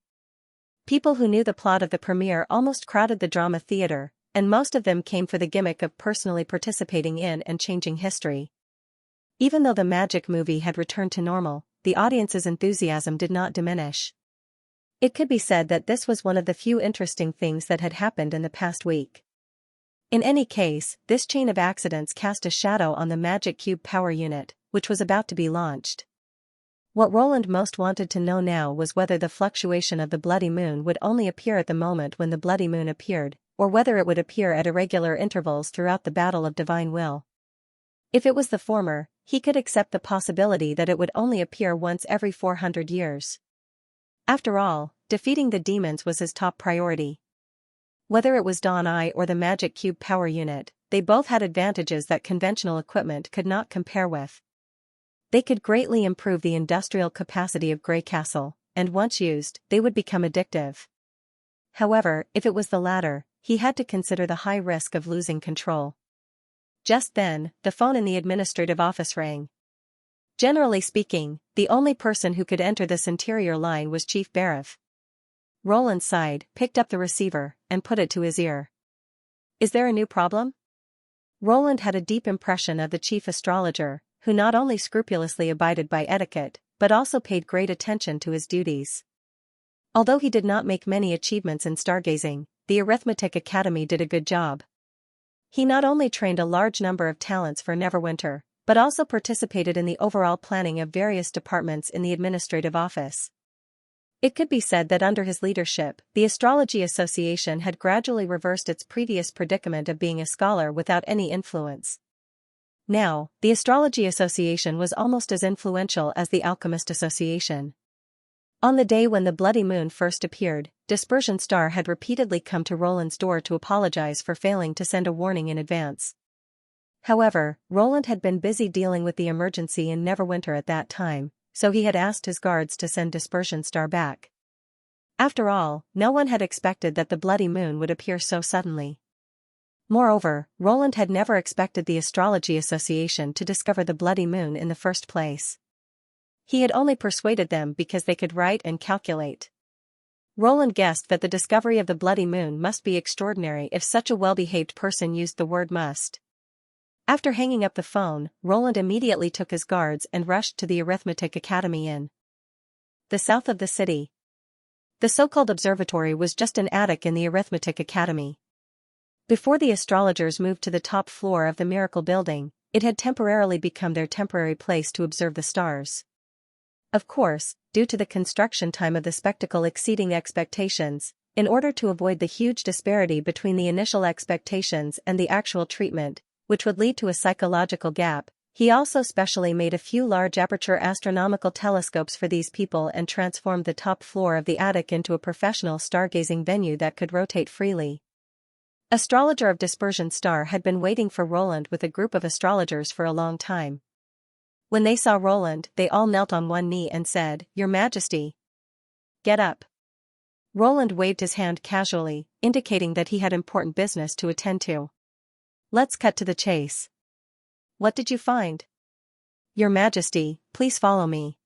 People who knew the plot of the premiere almost crowded the drama theater, and most of them came for the gimmick of personally participating in and changing history. Even though the Magic movie had returned to normal, the audience's enthusiasm did not diminish. It could be said that this was one of the few interesting things that had happened in the past week. In any case, this chain of accidents cast a shadow on the Magic Cube power unit, which was about to be launched. What Roland most wanted to know now was whether the fluctuation of the bloody moon would only appear at the moment when the bloody moon appeared, or whether it would appear at irregular intervals throughout the battle of divine will. If it was the former, he could accept the possibility that it would only appear once every 400 years. After all, defeating the demons was his top priority. Whether it was Dawn Eye or the Magic Cube power unit, they both had advantages that conventional equipment could not compare with. They could greatly improve the industrial capacity of Grey Castle, and once used, they would become addictive. However, if it was the latter, he had to consider the high risk of losing control. Just then, the phone in the administrative office rang. Generally speaking, the only person who could enter this interior line was Chief Barif. Roland sighed, picked up the receiver, and put it to his ear. Is there a new problem? Roland had a deep impression of the chief astrologer, who not only scrupulously abided by etiquette, but also paid great attention to his duties. Although he did not make many achievements in stargazing, the Arithmetic Academy did a good job. He not only trained a large number of talents for Neverwinter, but also participated in the overall planning of various departments in the administrative office. It could be said that under his leadership, the Astrology Association had gradually reversed its previous predicament of being a scholar without any influence. Now, the Astrology Association was almost as influential as the Alchemist Association. On the day when the bloody moon first appeared, Dispersion Star had repeatedly come to Roland's door to apologize for failing to send a warning in advance. However, Roland had been busy dealing with the emergency in Neverwinter at that time, so he had asked his guards to send Dispersion Star back. After all, no one had expected that the bloody moon would appear so suddenly. Moreover, Roland had never expected the Astrology Association to discover the bloody moon in the first place. He had only persuaded them because they could write and calculate. Roland guessed that the discovery of the bloody moon must be extraordinary if such a well-behaved person used the word must. After hanging up the phone, Roland immediately took his guards and rushed to the Arithmetic Academy in the south of the city. The so-called observatory was just an attic in the Arithmetic Academy. Before the astrologers moved to the top floor of the Miracle Building, it had temporarily become their temporary place to observe the stars. Of course, due to the construction time of the spectacle exceeding expectations, in order to avoid the huge disparity between the initial expectations and the actual treatment, which would lead to a psychological gap, he also specially made a few large aperture astronomical telescopes for these people and transformed the top floor of the attic into a professional stargazing venue that could rotate freely. Astrologer of Dispersion Star had been waiting for Roland with a group of astrologers for a long time. When they saw Roland, they all knelt on one knee and said, "Your Majesty, get up." Roland waved his hand casually, indicating that he had important business to attend to. Let's cut to the chase. What did you find? Your Majesty, please follow me.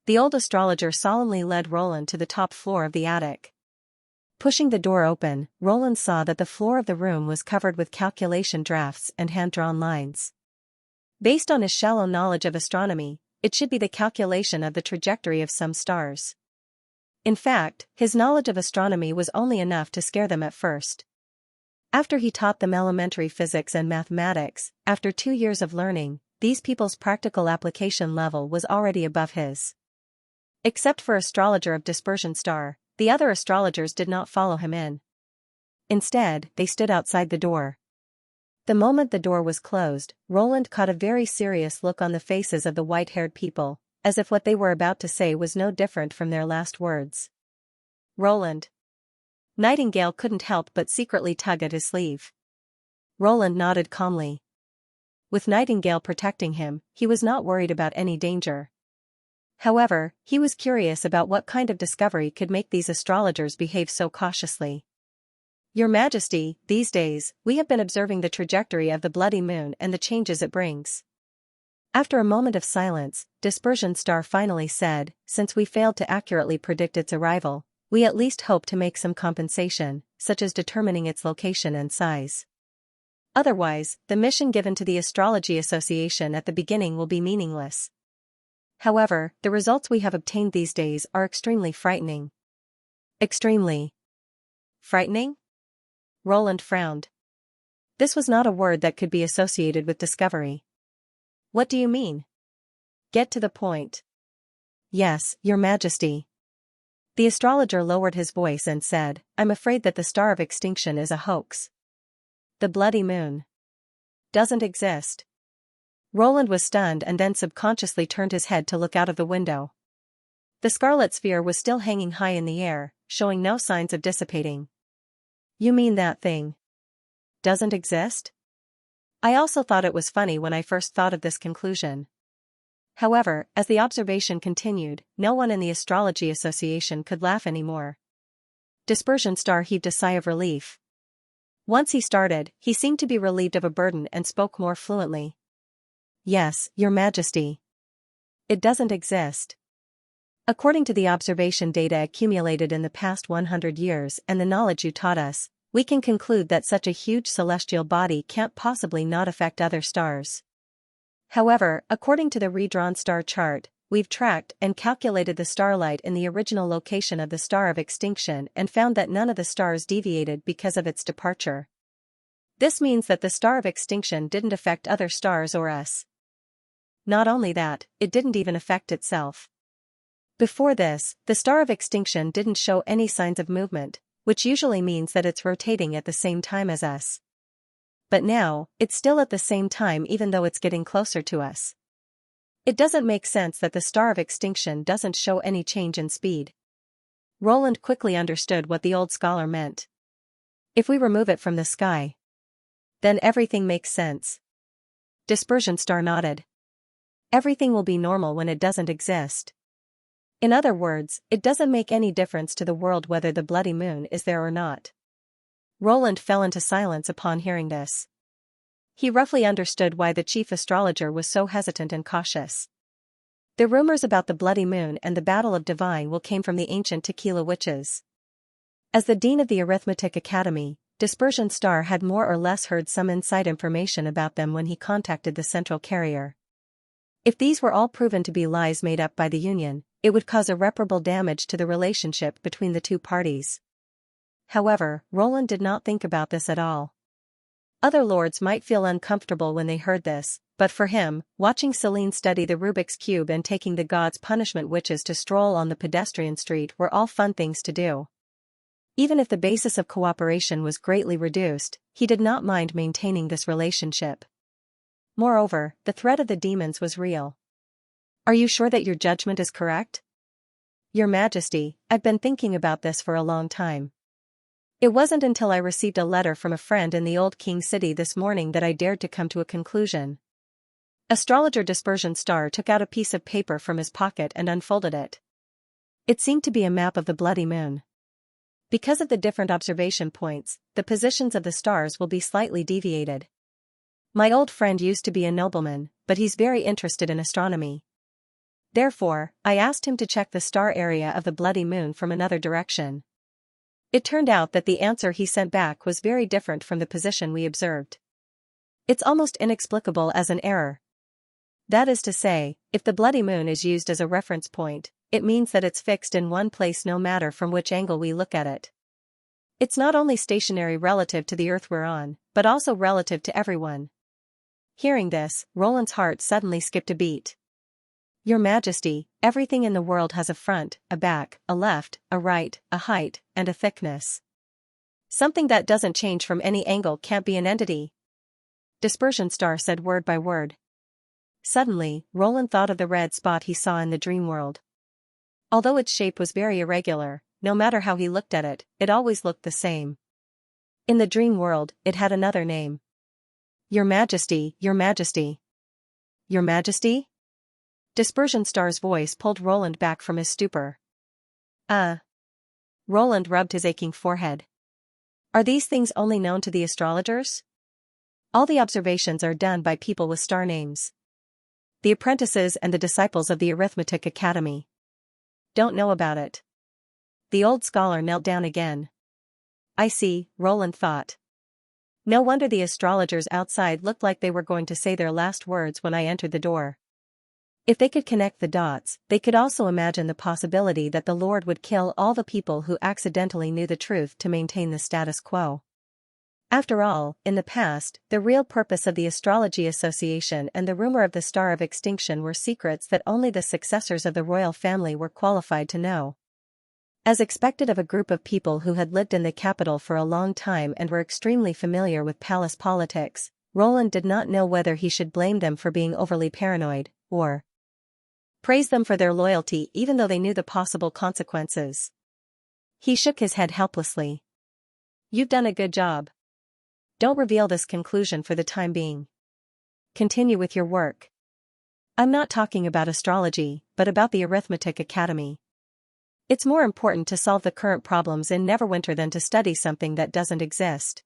The old astrologer solemnly led Roland to the top floor of the attic. Pushing the door open, Roland saw that the floor of the room was covered with calculation drafts and hand-drawn lines. Based on his shallow knowledge of astronomy, it should be the calculation of the trajectory of some stars. In fact, his knowledge of astronomy was only enough to scare them at first. After he taught them elementary physics and mathematics, after 2 years of learning, these people's practical application level was already above his. Except for Astrologer of Dispersion Star, the other astrologers did not follow him in. Instead, they stood outside the door. The moment the door was closed, Roland caught a very serious look on the faces of the white-haired people, as if what they were about to say was no different from their last words. Roland. Nightingale couldn't help but secretly tug at his sleeve. Roland nodded calmly. With Nightingale protecting him, he was not worried about any danger. However, he was curious about what kind of discovery could make these astrologers behave so cautiously. Your Majesty, these days, we have been observing the trajectory of the bloody moon and the changes it brings. After a moment of silence, Dispersion Star finally said, since we failed to accurately predict its arrival, we at least hope to make some compensation, such as determining its location and size. Otherwise, the mission given to the Astrology Association at the beginning will be meaningless. However, the results we have obtained these days are extremely frightening. Extremely frightening? Roland frowned. This was not a word that could be associated with discovery. What do you mean? Get to the point. Yes, Your Majesty. The astrologer lowered his voice and said, I'm afraid that the star of extinction is a hoax. The bloody moon doesn't exist. Roland was stunned and then subconsciously turned his head to look out of the window. The scarlet sphere was still hanging high in the air, showing no signs of dissipating. You mean that thing doesn't exist? I also thought it was funny when I first thought of this conclusion. However, as the observation continued, no one in the Astrology Association could laugh anymore. Dispersion Star heaved a sigh of relief. Once he started, he seemed to be relieved of a burden and spoke more fluently. Yes, Your Majesty. It doesn't exist. According to the observation data accumulated in the past 100 years and the knowledge you taught us, we can conclude that such a huge celestial body can't possibly not affect other stars. However, according to the redrawn star chart, we've tracked and calculated the starlight in the original location of the star of extinction and found that none of the stars deviated because of its departure. This means that the star of extinction didn't affect other stars or us. Not only that, it didn't even affect itself. Before this, the star of extinction didn't show any signs of movement, which usually means that it's rotating at the same time as us. But now, it's still at the same time even though it's getting closer to us. It doesn't make sense that the star of extinction doesn't show any change in speed. Roland quickly understood what the old scholar meant. If we remove it from the sky, then everything makes sense. Dispersion Star nodded. Everything will be normal when it doesn't exist. In other words, it doesn't make any difference to the world whether the bloody moon is there or not. Roland fell into silence upon hearing this. He roughly understood why the chief astrologer was so hesitant and cautious. The rumors about the bloody moon and the Battle of Divine Will came from the ancient Tequila witches. As the dean of the Arithmetic Academy, Dispersion Star had more or less heard some inside information about them when he contacted the central carrier. If these were all proven to be lies made up by the Union, it would cause irreparable damage to the relationship between the two parties. However, Roland did not think about this at all. Other lords might feel uncomfortable when they heard this, but for him, watching Celine study the Rubik's Cube and taking the God's Punishment witches to stroll on the pedestrian street were all fun things to do. Even if the basis of cooperation was greatly reduced, he did not mind maintaining this relationship. Moreover, the threat of the demons was real. Are you sure that your judgment is correct? Your Majesty, I've been thinking about this for a long time. It wasn't until I received a letter from a friend in the Old King City this morning that I dared to come to a conclusion. Astrologer Dispersion Star took out a piece of paper from his pocket and unfolded it. It seemed to be a map of the bloody moon. Because of the different observation points, the positions of the stars will be slightly deviated. My old friend used to be a nobleman, but he's very interested in astronomy. Therefore, I asked him to check the star area of the bloody moon from another direction. It turned out that the answer he sent back was very different from the position we observed. It's almost inexplicable as an error. That is to say, if the bloody moon is used as a reference point, it means that it's fixed in one place no matter from which angle we look at it. It's not only stationary relative to the Earth we're on, but also relative to everyone. Hearing this, Roland's heart suddenly skipped a beat. Your Majesty, everything in the world has a front, a back, a left, a right, a height, and a thickness. Something that doesn't change from any angle can't be an entity. Dispersion Star said word by word. Suddenly, Roland thought of the red spot he saw in the dream world. Although its shape was very irregular, no matter how he looked at it, it always looked the same. In the dream world, it had another name. Your Majesty, Your Majesty. Your Majesty? Dispersion Star's voice pulled Roland back from his stupor. Roland rubbed his aching forehead. Are these things only known to the astrologers? All the observations are done by people with star names. The apprentices and the disciples of the Arithmetic Academy don't know about it. The old scholar knelt down again. I see, Roland thought. No wonder the astrologers outside looked like they were going to say their last words when I entered the door. If they could connect the dots, they could also imagine the possibility that the Lord would kill all the people who accidentally knew the truth to maintain the status quo. After all, in the past, the real purpose of the Astrology Association and the rumor of the Star of Extinction were secrets that only the successors of the royal family were qualified to know. As expected of a group of people who had lived in the capital for a long time and were extremely familiar with palace politics, Roland did not know whether he should blame them for being overly paranoid, or praise them for their loyalty even though they knew the possible consequences. He shook his head helplessly. You've done a good job. Don't reveal this conclusion for the time being. Continue with your work. I'm not talking about astrology, but about the Arithmetic Academy. It's more important to solve the current problems in Neverwinter than to study something that doesn't exist.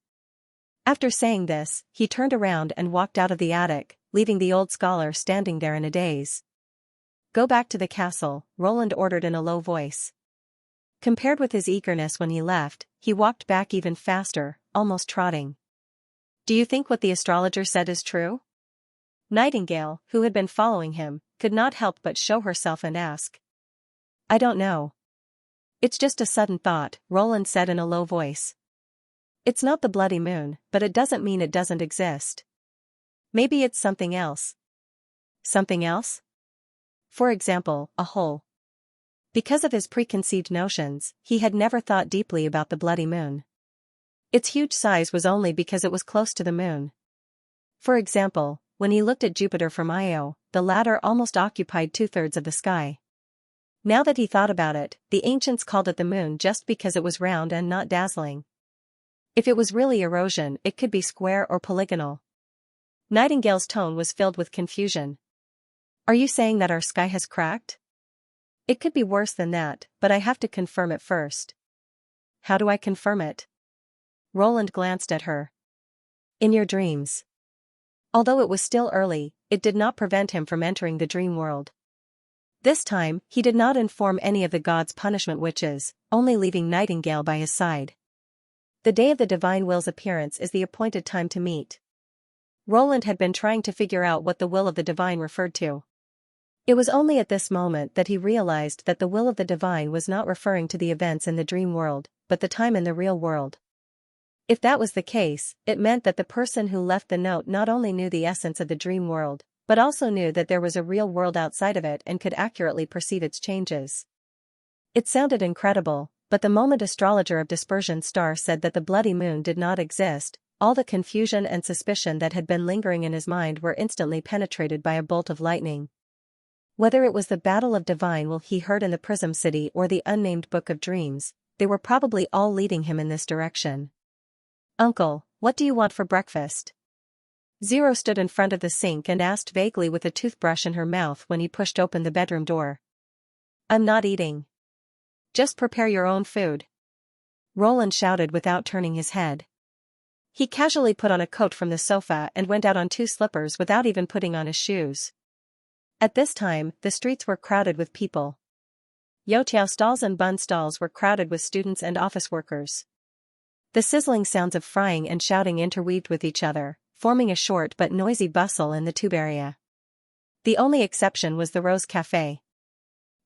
After saying this, he turned around and walked out of the attic, leaving the old scholar standing there in a daze. Go back to the castle, Roland ordered in a low voice. Compared with his eagerness when he left, he walked back even faster, almost trotting. Do you think what the astrologer said is true? Nightingale, who had been following him, could not help but show herself and ask. I don't know. It's just a sudden thought, Roland said in a low voice. It's not the bloody moon, but it doesn't mean it doesn't exist. Maybe it's something else. Something else? For example, a hole. Because of his preconceived notions, he had never thought deeply about the bloody moon. Its huge size was only because it was close to the moon. For example, when he looked at Jupiter from Io, the latter almost occupied 2/3 of the sky. Now that he thought about it, the ancients called it the moon just because it was round and not dazzling. If it was really erosion, it could be square or polygonal. Nightingale's tone was filled with confusion. Are you saying that our sky has cracked? It could be worse than that, but I have to confirm it first. How do I confirm it? Roland glanced at her. In your dreams. Although it was still early, it did not prevent him from entering the dream world. This time, he did not inform any of the gods' punishment witches, only leaving Nightingale by his side. The day of the divine will's appearance is the appointed time to meet. Roland had been trying to figure out what the will of the divine referred to. It was only at this moment that he realized that the will of the divine was not referring to the events in the dream world, but the time in the real world. If that was the case, it meant that the person who left the note not only knew the essence of the dream world, but also knew that there was a real world outside of it and could accurately perceive its changes. It sounded incredible, but the moment astrologer of Dispersion Star said that the bloody moon did not exist, all the confusion and suspicion that had been lingering in his mind were instantly penetrated by a bolt of lightning. Whether it was the battle of divine will he heard in the Prism City or the unnamed Book of Dreams, they were probably all leading him in this direction. Uncle, what do you want for breakfast? Zero stood in front of the sink and asked vaguely with a toothbrush in her mouth when he pushed open the bedroom door. I'm not eating. Just prepare your own food. Roland shouted without turning his head. He casually put on a coat from the sofa and went out on 2 slippers without even putting on his shoes. At this time, the streets were crowded with people. Youtiao stalls and bun stalls were crowded with students and office workers. The sizzling sounds of frying and shouting interweaved with each other, forming a short but noisy bustle in the tube area. The only exception was the Rose Café.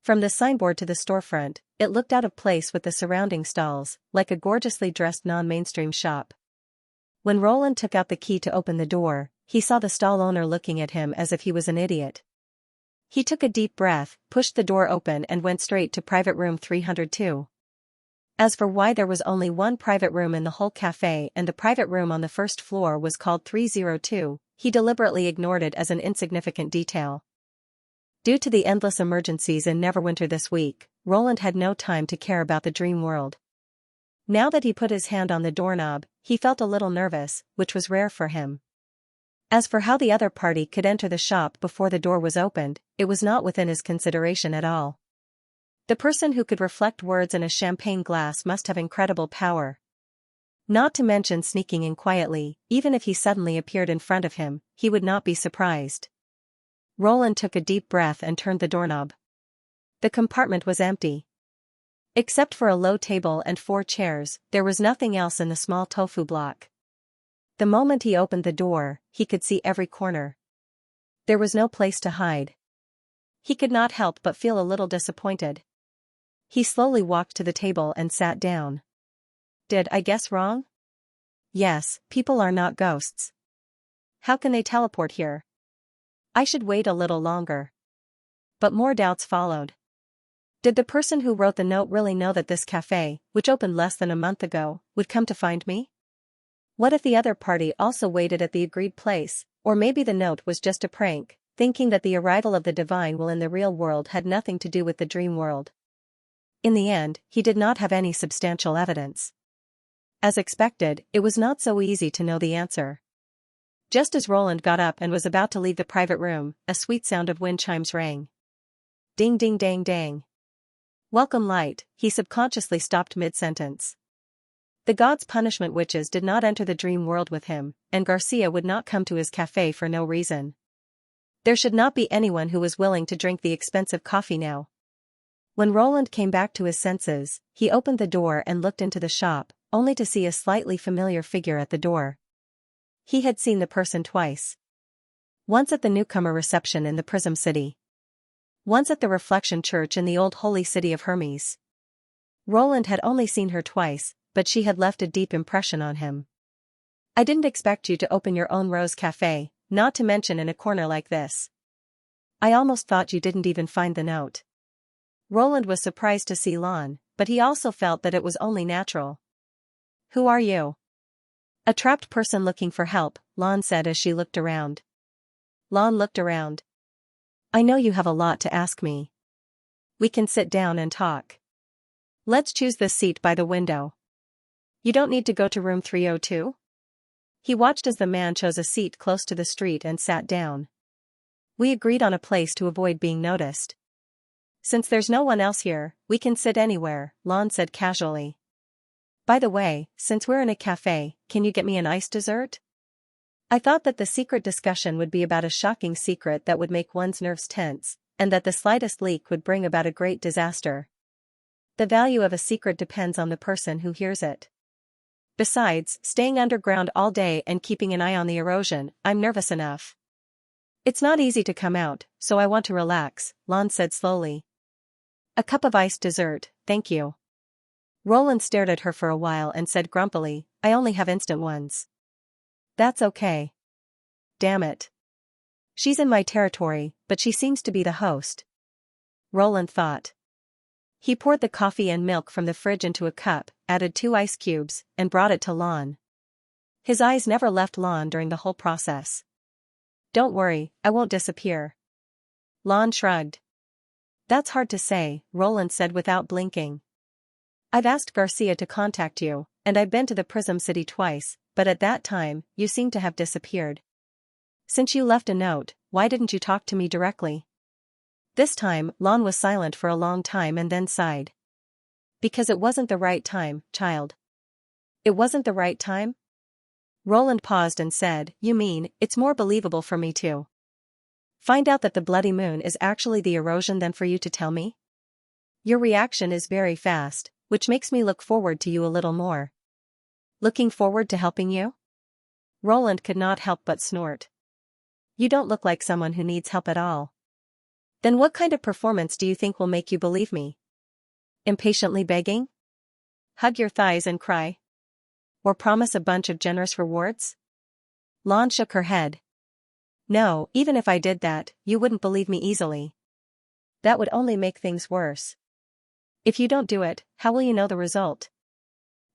From the signboard to the storefront, it looked out of place with the surrounding stalls, like a gorgeously dressed non-mainstream shop. When Roland took out the key to open the door, he saw the stall owner looking at him as if he was an idiot. He took a deep breath, pushed the door open and went straight to private room 302. As for why there was only one private room in the whole cafe and the private room on the first floor was called 302, he deliberately ignored it as an insignificant detail. Due to the endless emergencies in Neverwinter this week, Roland had no time to care about the dream world. Now that he put his hand on the doorknob, he felt a little nervous, which was rare for him. As for how the other party could enter the shop before the door was opened, it was not within his consideration at all. The person who could reflect words in a champagne glass must have incredible power. Not to mention sneaking in quietly, even if he suddenly appeared in front of him, he would not be surprised. Roland took a deep breath and turned the doorknob. The compartment was empty. Except for a low table and 4 chairs, there was nothing else in the small tofu block. The moment he opened the door, he could see every corner. There was no place to hide. He could not help but feel a little disappointed. He slowly walked to the table and sat down. Did I guess wrong? Yes, people are not ghosts. How can they teleport here? I should wait a little longer. But more doubts followed. Did the person who wrote the note really know that this cafe, which opened less than a month ago, would come to find me? What if the other party also waited at the agreed place, or maybe the note was just a prank, thinking that the arrival of the divine will in the real world had nothing to do with the dream world? In the end, he did not have any substantial evidence. As expected, it was not so easy to know the answer. Just as Roland got up and was about to leave the private room, a sweet sound of wind chimes rang. Ding ding dang dang. Welcome light, he subconsciously stopped mid-sentence. The god's punishment witches did not enter the dream world with him, and Xianxia would not come to his cafe for no reason. There should not be anyone who was willing to drink the expensive coffee now. When Roland came back to his senses, he opened the door and looked into the shop, only to see a slightly familiar figure at the door. He had seen the person twice. Once at the newcomer reception in the Prism City. Once at the Reflection Church in the old holy city of Hermes. Roland had only seen her twice, but she had left a deep impression on him. I didn't expect you to open your own rose cafe, not to mention in a corner like this. I almost thought you didn't even find the note. Roland was surprised to see Lon, but he also felt that it was only natural. Who are you? A trapped person looking for help, Lon said as she looked around. Lon looked around. I know you have a lot to ask me. We can sit down and talk. Let's choose this seat by the window. You don't need to go to room 302? He watched as the man chose a seat close to the street and sat down. We agreed on a place to avoid being noticed. Since there's no one else here, we can sit anywhere, Lon said casually. By the way, since we're in a cafe, can you get me an iced dessert? I thought that the secret discussion would be about a shocking secret that would make one's nerves tense, and that the slightest leak would bring about a great disaster. The value of a secret depends on the person who hears it. Besides, staying underground all day and keeping an eye on the erosion, I'm nervous enough. It's not easy to come out, so I want to relax, Lon said slowly. A cup of iced dessert, thank you. Roland stared at her for a while and said grumpily, I only have instant ones. That's okay. Damn it. She's in my territory, but she seems to be the host. Roland thought. He poured the coffee and milk from the fridge into a cup, added 2 ice cubes, and brought it to Lon. His eyes never left Lon during the whole process. Don't worry, I won't disappear. Lon shrugged. That's hard to say, Roland said without blinking. I've asked Xianxia to contact you, and I've been to the Prism City twice, but at that time, you seem to have disappeared. Since you left a note, why didn't you talk to me directly? This time, Lon was silent for a long time and then sighed. Because it wasn't the right time, child. It wasn't the right time? Roland paused and said, You mean, it's more believable for me to find out that the bloody moon is actually the erosion than for you to tell me? Your reaction is very fast, which makes me look forward to you a little more. Looking forward to helping you? Roland could not help but snort. You don't look like someone who needs help at all. Then what kind of performance do you think will make you believe me? Impatiently begging? Hug your thighs and cry? Or promise a bunch of generous rewards? Lon shook her head. No, even if I did that, you wouldn't believe me easily. That would only make things worse. If you don't do it, how will you know the result?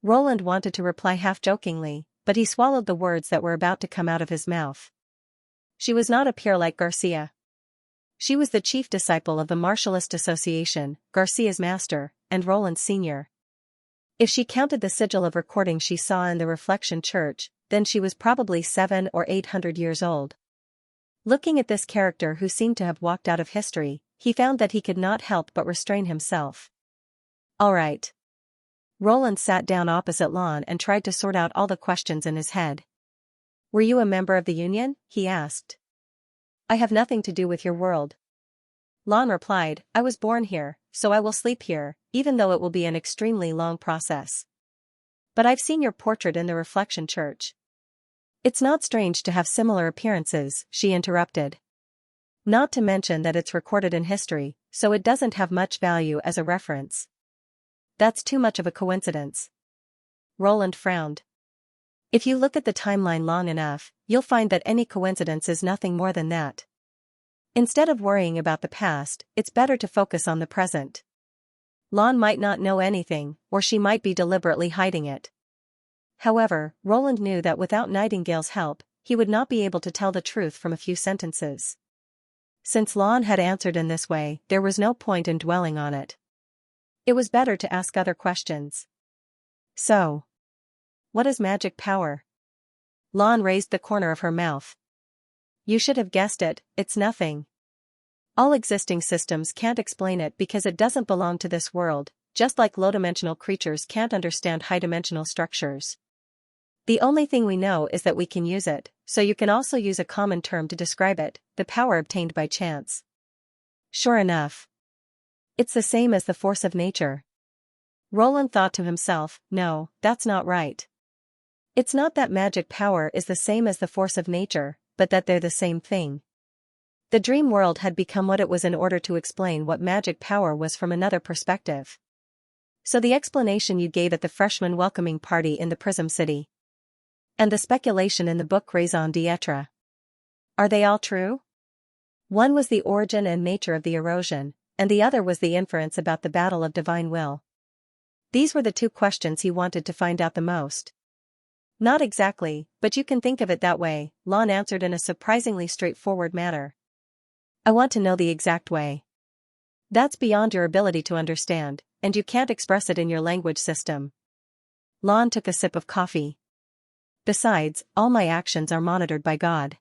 Roland wanted to reply half-jokingly, but he swallowed the words that were about to come out of his mouth. She was not a peer like Xianxia. She was the chief disciple of the Martialist Association, Xianxia's master, and Roland's senior. If she counted the sigil of recordings she saw in the Reflection Church, then she was probably 700 or 800 years old. Looking at this character who seemed to have walked out of history, he found that he could not help but restrain himself. All right. Roland sat down opposite Lon and tried to sort out all the questions in his head. Were you a member of the Union? He asked. I have nothing to do with your world. Lon replied, I was born here, so I will sleep here, even though it will be an extremely long process. But I've seen your portrait in the Reflection Church. It's not strange to have similar appearances, she interrupted. Not to mention that it's recorded in history, so it doesn't have much value as a reference. That's too much of a coincidence. Roland frowned. If you look at the timeline long enough, you'll find that any coincidence is nothing more than that. Instead of worrying about the past, it's better to focus on the present. Lon might not know anything, or she might be deliberately hiding it. However, Roland knew that without Nightingale's help, he would not be able to tell the truth from a few sentences. Since Lon had answered in this way, there was no point in dwelling on it. It was better to ask other questions. So, what is magic power? Lon raised the corner of her mouth. You should have guessed it, it's nothing. All existing systems can't explain it because it doesn't belong to this world, just like low-dimensional creatures can't understand high-dimensional structures. The only thing we know is that we can use it, so you can also use a common term to describe it, the power obtained by chance. Sure enough. It's the same as the force of nature. Roland thought to himself, no, that's not right. It's not that magic power is the same as the force of nature, but that they're the same thing. The dream world had become what it was in order to explain what magic power was from another perspective. So the explanation you gave at the freshman welcoming party in the Prism City. And the speculation in the book Raison d'être. Are they all true? One was the origin and nature of the erosion, and the other was the inference about the battle of divine will. These were the two questions he wanted to find out the most. Not exactly, but you can think of it that way, Lon answered in a surprisingly straightforward manner. I want to know the exact way. That's beyond your ability to understand, and you can't express it in your language system. Lon took a sip of coffee. Besides, all my actions are monitored by God.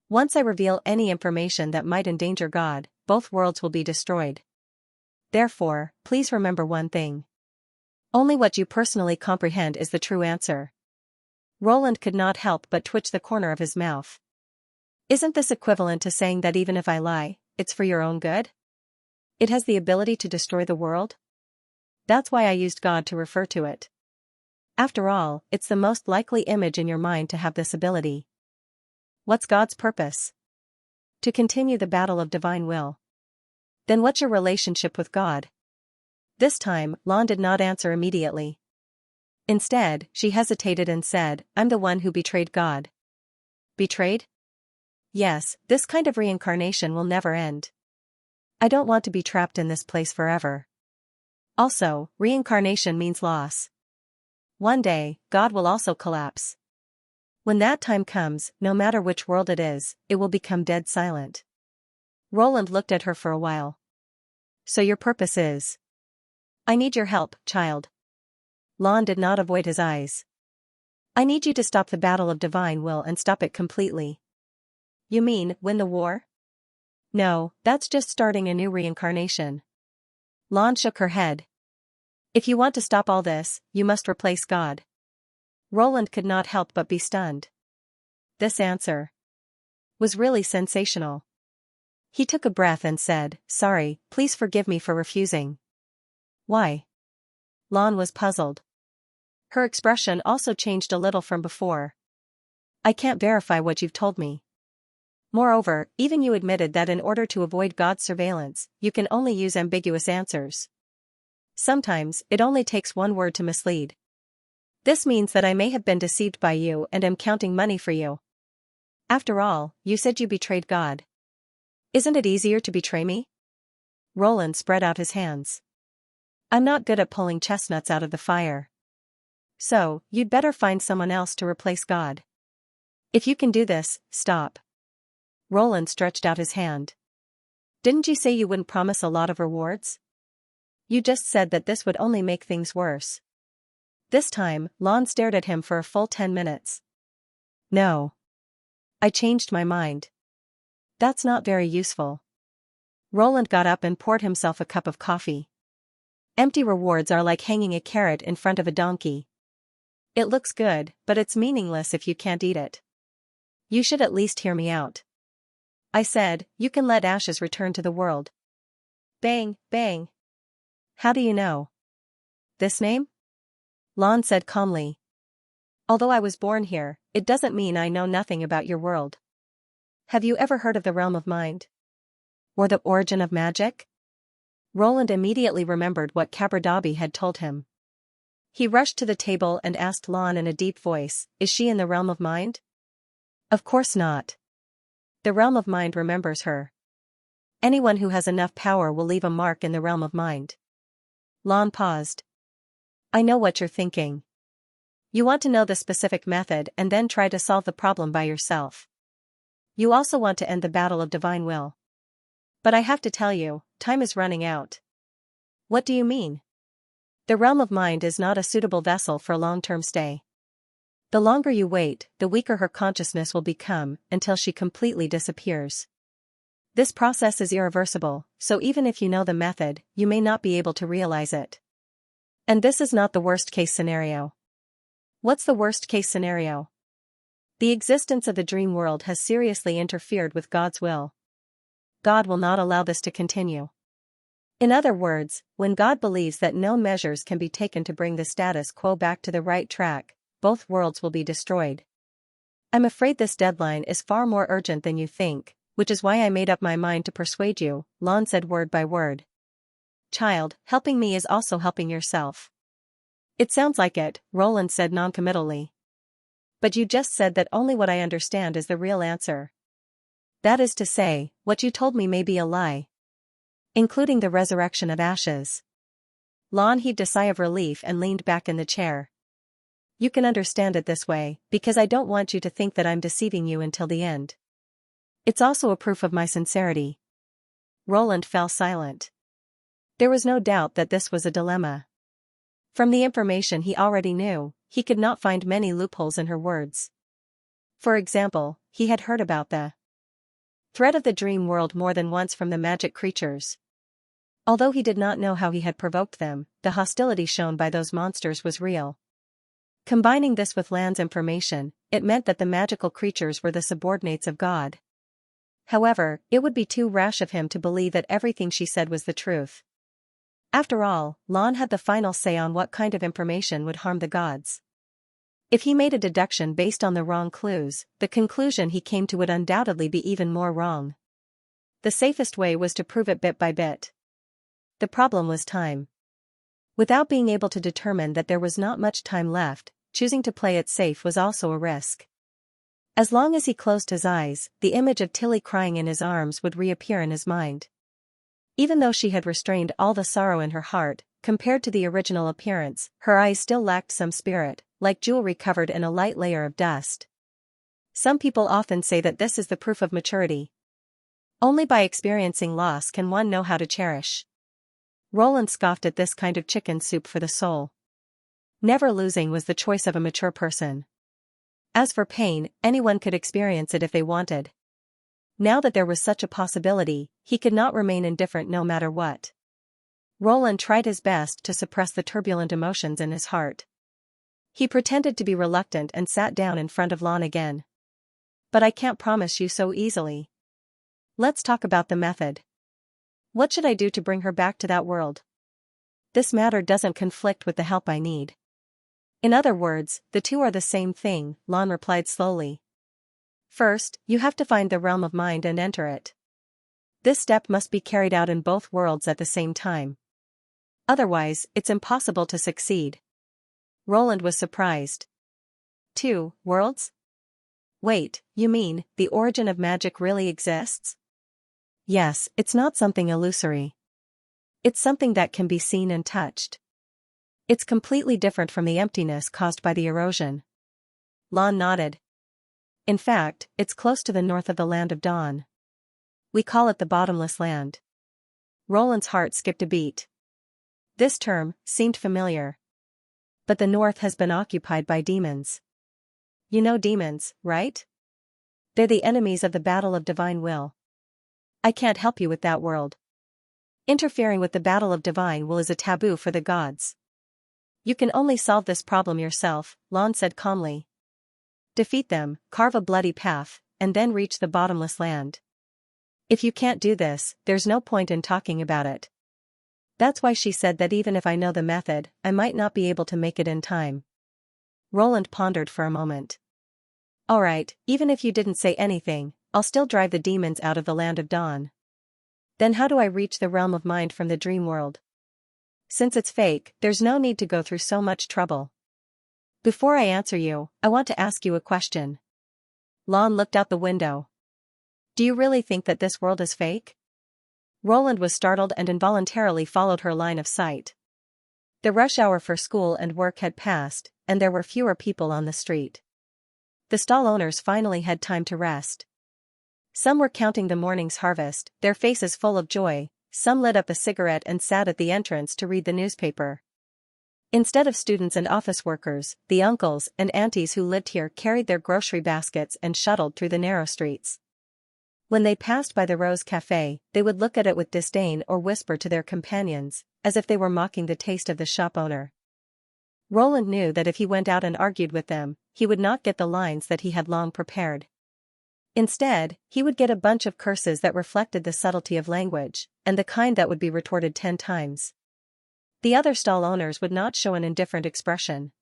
Once I reveal any information that might endanger God, both worlds will be destroyed. Therefore, please remember one thing. Only what you personally comprehend is the true answer. Roland could not help but twitch the corner of his mouth. Isn't this equivalent to saying that even if I lie, it's for your own good? It has the ability to destroy the world? That's why I used God to refer to it. After all, it's the most likely image in your mind to have this ability. What's God's purpose? To continue the battle of divine will. Then what's your relationship with God? This time, Lon did not answer immediately. Instead, she hesitated and said, I'm the one who betrayed God. Betrayed? Yes, this kind of reincarnation will never end. I don't want to be trapped in this place forever. Also, reincarnation means loss. One day, God will also collapse. When that time comes, no matter which world it will become dead silent. Roland looked at her for a while. So your purpose is? I need your help, child. Lon did not avoid his eyes. I need you to stop the battle of divine will and stop it completely. You mean, win the war? No, that's just starting a new reincarnation. Lon shook her head. If you want to stop all this, you must replace God. Roland could not help but be stunned. This answer was really sensational. He took a breath and said, Sorry, please forgive me for refusing. Why? Lon was puzzled. Her expression also changed a little from before. I can't verify what you've told me. Moreover, even you admitted that in order to avoid God's surveillance, you can only use ambiguous answers. Sometimes, it only takes one word to mislead. This means that I may have been deceived by you and am counting money for you. After all, you said you betrayed God. Isn't it easier to betray me? Roland spread out his hands. I'm not good at pulling chestnuts out of the fire. So, you'd better find someone else to replace God. If you can do this, stop. Roland stretched out his hand. Didn't you say you wouldn't promise a lot of rewards? You just said that this would only make things worse. This time, Lon stared at him for a full 10 minutes. No. I changed my mind. That's not very useful. Roland got up and poured himself a cup of coffee. Empty rewards are like hanging a carrot in front of a donkey. It looks good, but it's meaningless if you can't eat it. You should at least hear me out. I said, you can let ashes return to the world. Bang, bang. How do you know? This name? Lon said calmly. Although I was born here, it doesn't mean I know nothing about your world. Have you ever heard of the realm of mind? Or the origin of magic? Roland immediately remembered what Cabradabi had told him. He rushed to the table and asked Lon in a deep voice, is she in the realm of mind? Of course not. The realm of mind remembers her. Anyone who has enough power will leave a mark in the realm of mind. Lon paused. I know what you're thinking. You want to know the specific method and then try to solve the problem by yourself. You also want to end the battle of divine will. But I have to tell you, time is running out. What do you mean? The realm of mind is not a suitable vessel for long-term stay. The longer you wait, the weaker her consciousness will become, until she completely disappears. This process is irreversible, so even if you know the method, you may not be able to realize it. And this is not the worst-case scenario. What's the worst-case scenario? The existence of the dream world has seriously interfered with God's will. God will not allow this to continue. In other words, when God believes that no measures can be taken to bring the status quo back to the right track, both worlds will be destroyed. I'm afraid this deadline is far more urgent than you think, which is why I made up my mind to persuade you, Lon said word by word. Child, helping me is also helping yourself. It sounds like it, Roland said noncommittally. But you just said that only what I understand is the real answer. That is to say, what you told me may be a lie. Including the resurrection of ashes. Lon heaved a sigh of relief and leaned back in the chair. You can understand it this way, because I don't want you to think that I'm deceiving you until the end. It's also a proof of my sincerity. Roland fell silent. There was no doubt that this was a dilemma. From the information he already knew, he could not find many loopholes in her words. For example, he had heard about the threat of the dream world more than once from the magic creatures. Although he did not know how he had provoked them, the hostility shown by those monsters was real. Combining this with Lan's information, it meant that the magical creatures were the subordinates of God. However, it would be too rash of him to believe that everything she said was the truth. After all, Lon had the final say on what kind of information would harm the gods. If he made a deduction based on the wrong clues, the conclusion he came to would undoubtedly be even more wrong. The safest way was to prove it bit by bit. The problem was time. Without being able to determine that there was not much time left, choosing to play it safe was also a risk. As long as he closed his eyes, the image of Tilly crying in his arms would reappear in his mind. Even though she had restrained all the sorrow in her heart, compared to the original appearance, her eyes still lacked some spirit, like jewelry covered in a light layer of dust. Some people often say that this is the proof of maturity. Only by experiencing loss can one know how to cherish. Roland scoffed at this kind of chicken soup for the soul. Never losing was the choice of a mature person. As for pain, anyone could experience it if they wanted. Now that there was such a possibility, he could not remain indifferent no matter what. Roland tried his best to suppress the turbulent emotions in his heart. He pretended to be reluctant and sat down in front of Lon again. But I can't promise you so easily. Let's talk about the method. What should I do to bring her back to that world? This matter doesn't conflict with the help I need. In other words, the two are the same thing, Lon replied slowly. First, you have to find the realm of mind and enter it. This step must be carried out in both worlds at the same time. Otherwise, it's impossible to succeed. Roland was surprised. 2 worlds? Wait, you mean, the origin of magic really exists? Yes, it's not something illusory. It's something that can be seen and touched. It's completely different from the emptiness caused by the erosion. Lon nodded. In fact, it's close to the north of the Land of Dawn. We call it the Bottomless Land. Roland's heart skipped a beat. This term seemed familiar. But the north has been occupied by demons. You know demons, right? They're the enemies of the battle of divine will. I can't help you with that world. Interfering with the battle of divine will is a taboo for the gods. You can only solve this problem yourself, Lon said calmly. Defeat them, carve a bloody path, and then reach the bottomless land. If you can't do this, there's no point in talking about it. That's why she said that even if I know the method, I might not be able to make it in time. Roland pondered for a moment. Alright, even if you didn't say anything, I'll still drive the demons out of the Land of Dawn. Then how do I reach the realm of mind from the dream world? Since it's fake, there's no need to go through so much trouble. Before I answer you, I want to ask you a question. Lon looked out the window. Do you really think that this world is fake? Roland was startled and involuntarily followed her line of sight. The rush hour for school and work had passed, and there were fewer people on the street. The stall owners finally had time to rest. Some were counting the morning's harvest, their faces full of joy. Some lit up a cigarette and sat at the entrance to read the newspaper. Instead of students and office workers, the uncles and aunties who lived here carried their grocery baskets and shuttled through the narrow streets. When they passed by the Rose Café, they would look at it with disdain or whisper to their companions, as if they were mocking the taste of the shop owner. Roland knew that if he went out and argued with them, he would not get the lines that he had long prepared. Instead, he would get a bunch of curses that reflected the subtlety of language, and the kind that would be retorted 10 times. The other stall owners would not show an indifferent expression.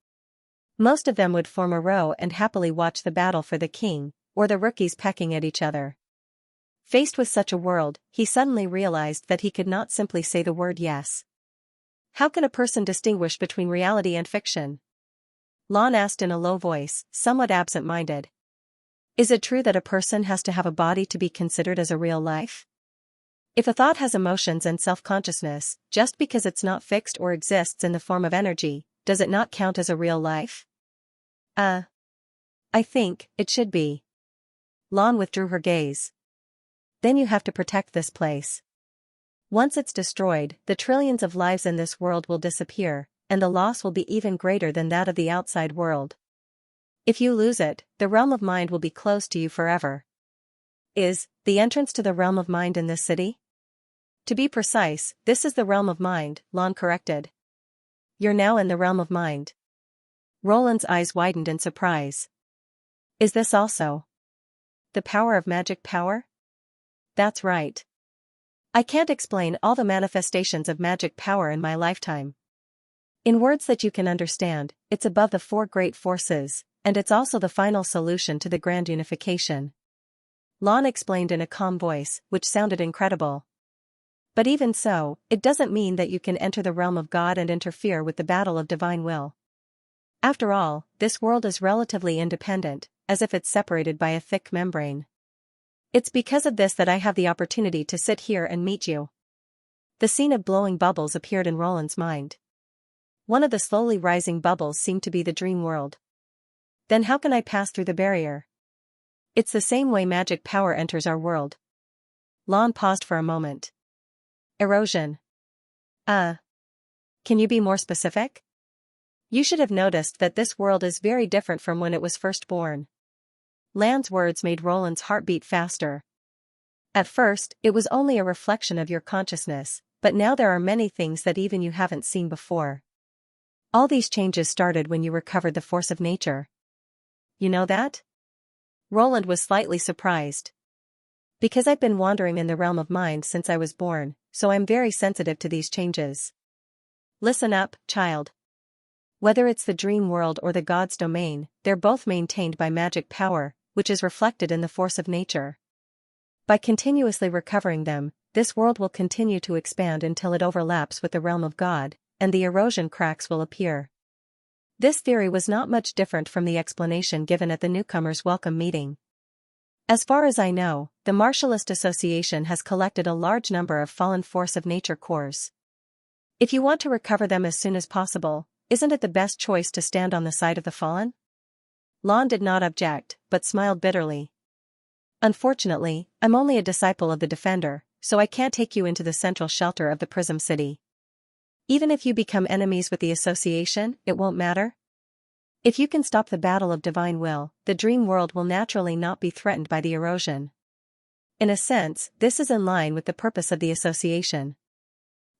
Most of them would form a row and happily watch the battle for the king, or the rookies pecking at each other. Faced with such a world, he suddenly realized that he could not simply say the word yes. How can a person distinguish between reality and fiction? Lon asked in a low voice, somewhat absent-minded. Is it true that a person has to have a body to be considered as a real life? If a thought has emotions and self-consciousness, just because it's not fixed or exists in the form of energy, does it not count as a real life? I think it should be. Lon withdrew her gaze. Then you have to protect this place. Once it's destroyed, the trillions of lives in this world will disappear, and the loss will be even greater than that of the outside world. If you lose it, the realm of mind will be closed to you forever. Is the entrance to the realm of mind in this city? To be precise, this is the realm of mind, Lon corrected. You're now in the realm of mind. Roland's eyes widened in surprise. Is this also the power of magic power? That's right. I can't explain all the manifestations of magic power in my lifetime. In words that you can understand, it's above the 4 great forces, and it's also the final solution to the grand unification. Lon explained in a calm voice, which sounded incredible. But even so, it doesn't mean that you can enter the realm of God and interfere with the battle of divine will. After all, this world is relatively independent, as if it's separated by a thick membrane. It's because of this that I have the opportunity to sit here and meet you. The scene of blowing bubbles appeared in Roland's mind. One of the slowly rising bubbles seemed to be the dream world. Then how can I pass through the barrier? It's the same way magic power enters our world. Lon paused for a moment. Erosion. Can you be more specific? You should have noticed that this world is very different from when it was first born. Lan's words made Roland's heart beat faster. At first, it was only a reflection of your consciousness, but now there are many things that even you haven't seen before. All these changes started when you recovered the force of nature. You know that? Roland was slightly surprised. Because I've been wandering in the realm of mind since I was born, so I'm very sensitive to these changes. Listen up, child. Whether it's the dream world or the god's domain, they're both maintained by magic power, which is reflected in the force of nature. By continuously recovering them, this world will continue to expand until it overlaps with the realm of God, and the erosion cracks will appear. This theory was not much different from the explanation given at the newcomers' welcome meeting. As far as I know, the Martialist Association has collected a large number of fallen force of nature cores. If you want to recover them as soon as possible, isn't it the best choice to stand on the side of the fallen? Lon did not object, but smiled bitterly. Unfortunately, I'm only a disciple of the Defender, so I can't take you into the central shelter of the Prism City. Even if you become enemies with the Association, it won't matter. If you can stop the battle of divine will, the dream world will naturally not be threatened by the erosion. In a sense, this is in line with the purpose of the Association.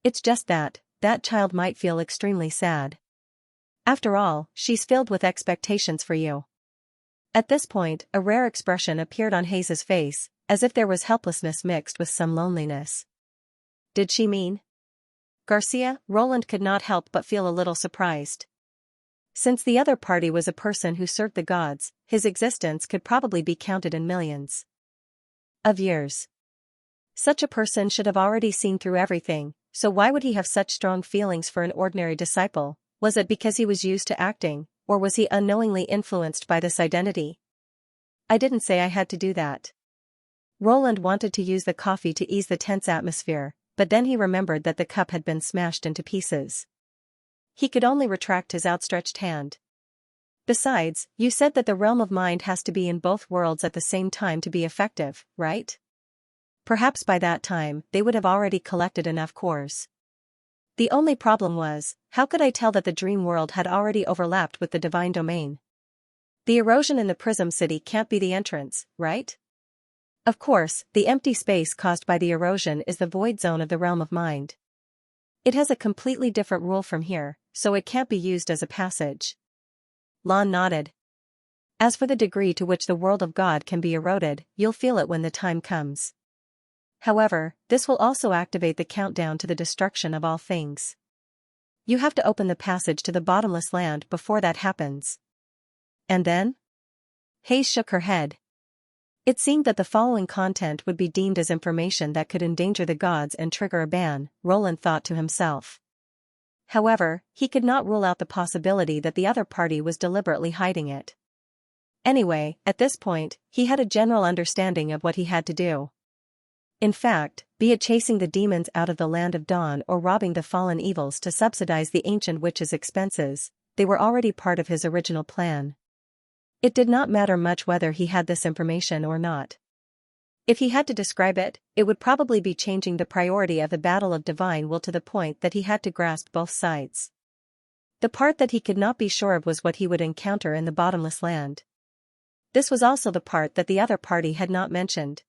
It's just that child might feel extremely sad. After all, she's filled with expectations for you. At this point, a rare expression appeared on Hayes's face, as if there was helplessness mixed with some loneliness. Did she mean Garcia? Roland could not help but feel a little surprised. Since the other party was a person who served the gods, his existence could probably be counted in millions of years. Such a person should have already seen through everything, so why would he have such strong feelings for an ordinary disciple? Was it because he was used to acting, or was he unknowingly influenced by this identity? I didn't say I had to do that. Roland wanted to use the coffee to ease the tense atmosphere, but then he remembered that the cup had been smashed into pieces. He could only retract his outstretched hand. Besides, you said that the realm of mind has to be in both worlds at the same time to be effective, right? Perhaps by that time, they would have already collected enough cores. The only problem was, how could I tell that the dream world had already overlapped with the divine domain? The erosion in the Prism City can't be the entrance, right? Of course, the empty space caused by the erosion is the void zone of the realm of mind. It has a completely different rule from here, so it can't be used as a passage. Lon nodded. As for the degree to which the world of God can be eroded, you'll feel it when the time comes. However, this will also activate the countdown to the destruction of all things. You have to open the passage to the bottomless land before that happens. And then? Hayes shook her head. It seemed that the following content would be deemed as information that could endanger the gods and trigger a ban, Roland thought to himself. However, he could not rule out the possibility that the other party was deliberately hiding it. Anyway, at this point, he had a general understanding of what he had to do. In fact, be it chasing the demons out of the land of dawn or robbing the fallen evils to subsidize the ancient witch's expenses, they were already part of his original plan. It did not matter much whether he had this information or not. If he had to describe it, it would probably be changing the priority of the battle of divine will to the point that he had to grasp both sides. The part that he could not be sure of was what he would encounter in the bottomless land. This was also the part that the other party had not mentioned.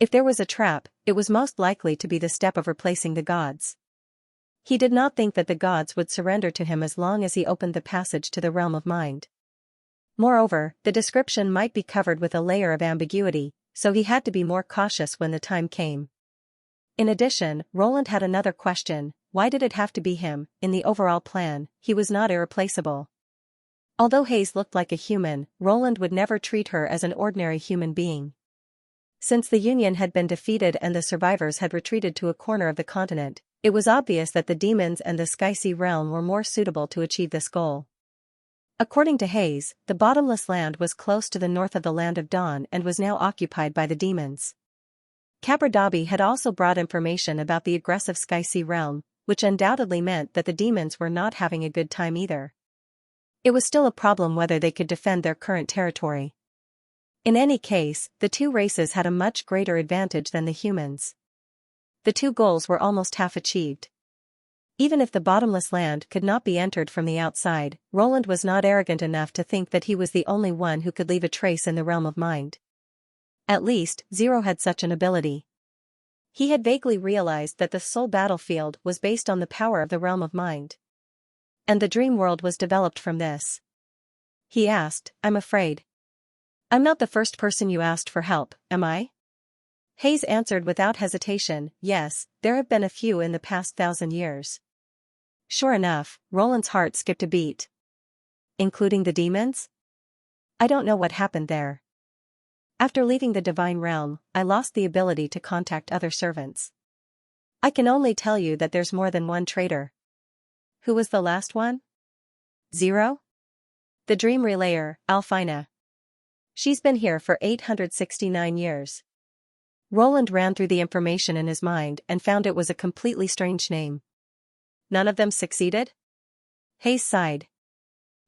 If there was a trap, it was most likely to be the step of replacing the gods. He did not think that the gods would surrender to him as long as he opened the passage to the realm of mind. Moreover, the description might be covered with a layer of ambiguity, so he had to be more cautious when the time came. In addition, Roland had another question: why did it have to be him? In the overall plan, he was not irreplaceable. Although Hayes looked like a human, Roland would never treat her as an ordinary human being. Since the Union had been defeated and the survivors had retreated to a corner of the continent, it was obvious that the demons and the Xianxia realm were more suitable to achieve this goal. According to Hayes, the bottomless land was close to the north of the land of dawn and was now occupied by the demons. Cabradabi had also brought information about the aggressive Xianxia realm, which undoubtedly meant that the demons were not having a good time either. It was still a problem whether they could defend their current territory. In any case, the two races had a much greater advantage than the humans. The two goals were almost half achieved. Even if the bottomless land could not be entered from the outside, Roland was not arrogant enough to think that he was the only one who could leave a trace in the realm of mind. At least, Zero had such an ability. He had vaguely realized that the soul battlefield was based on the power of the realm of mind. And the dream world was developed from this. He asked, I'm afraid. I'm not the first person you asked for help, am I? Hayes answered without hesitation, yes, there have been a few in the past 1,000 years. Sure enough, Roland's heart skipped a beat. Including the demons? I don't know what happened there. After leaving the divine realm, I lost the ability to contact other servants. I can only tell you that there's more than one traitor. Who was the last one? Zero? The dream relayer, Alfina. She's been here for 869 years. Roland ran through the information in his mind and found it was a completely strange name. None of them succeeded? Hayes sighed.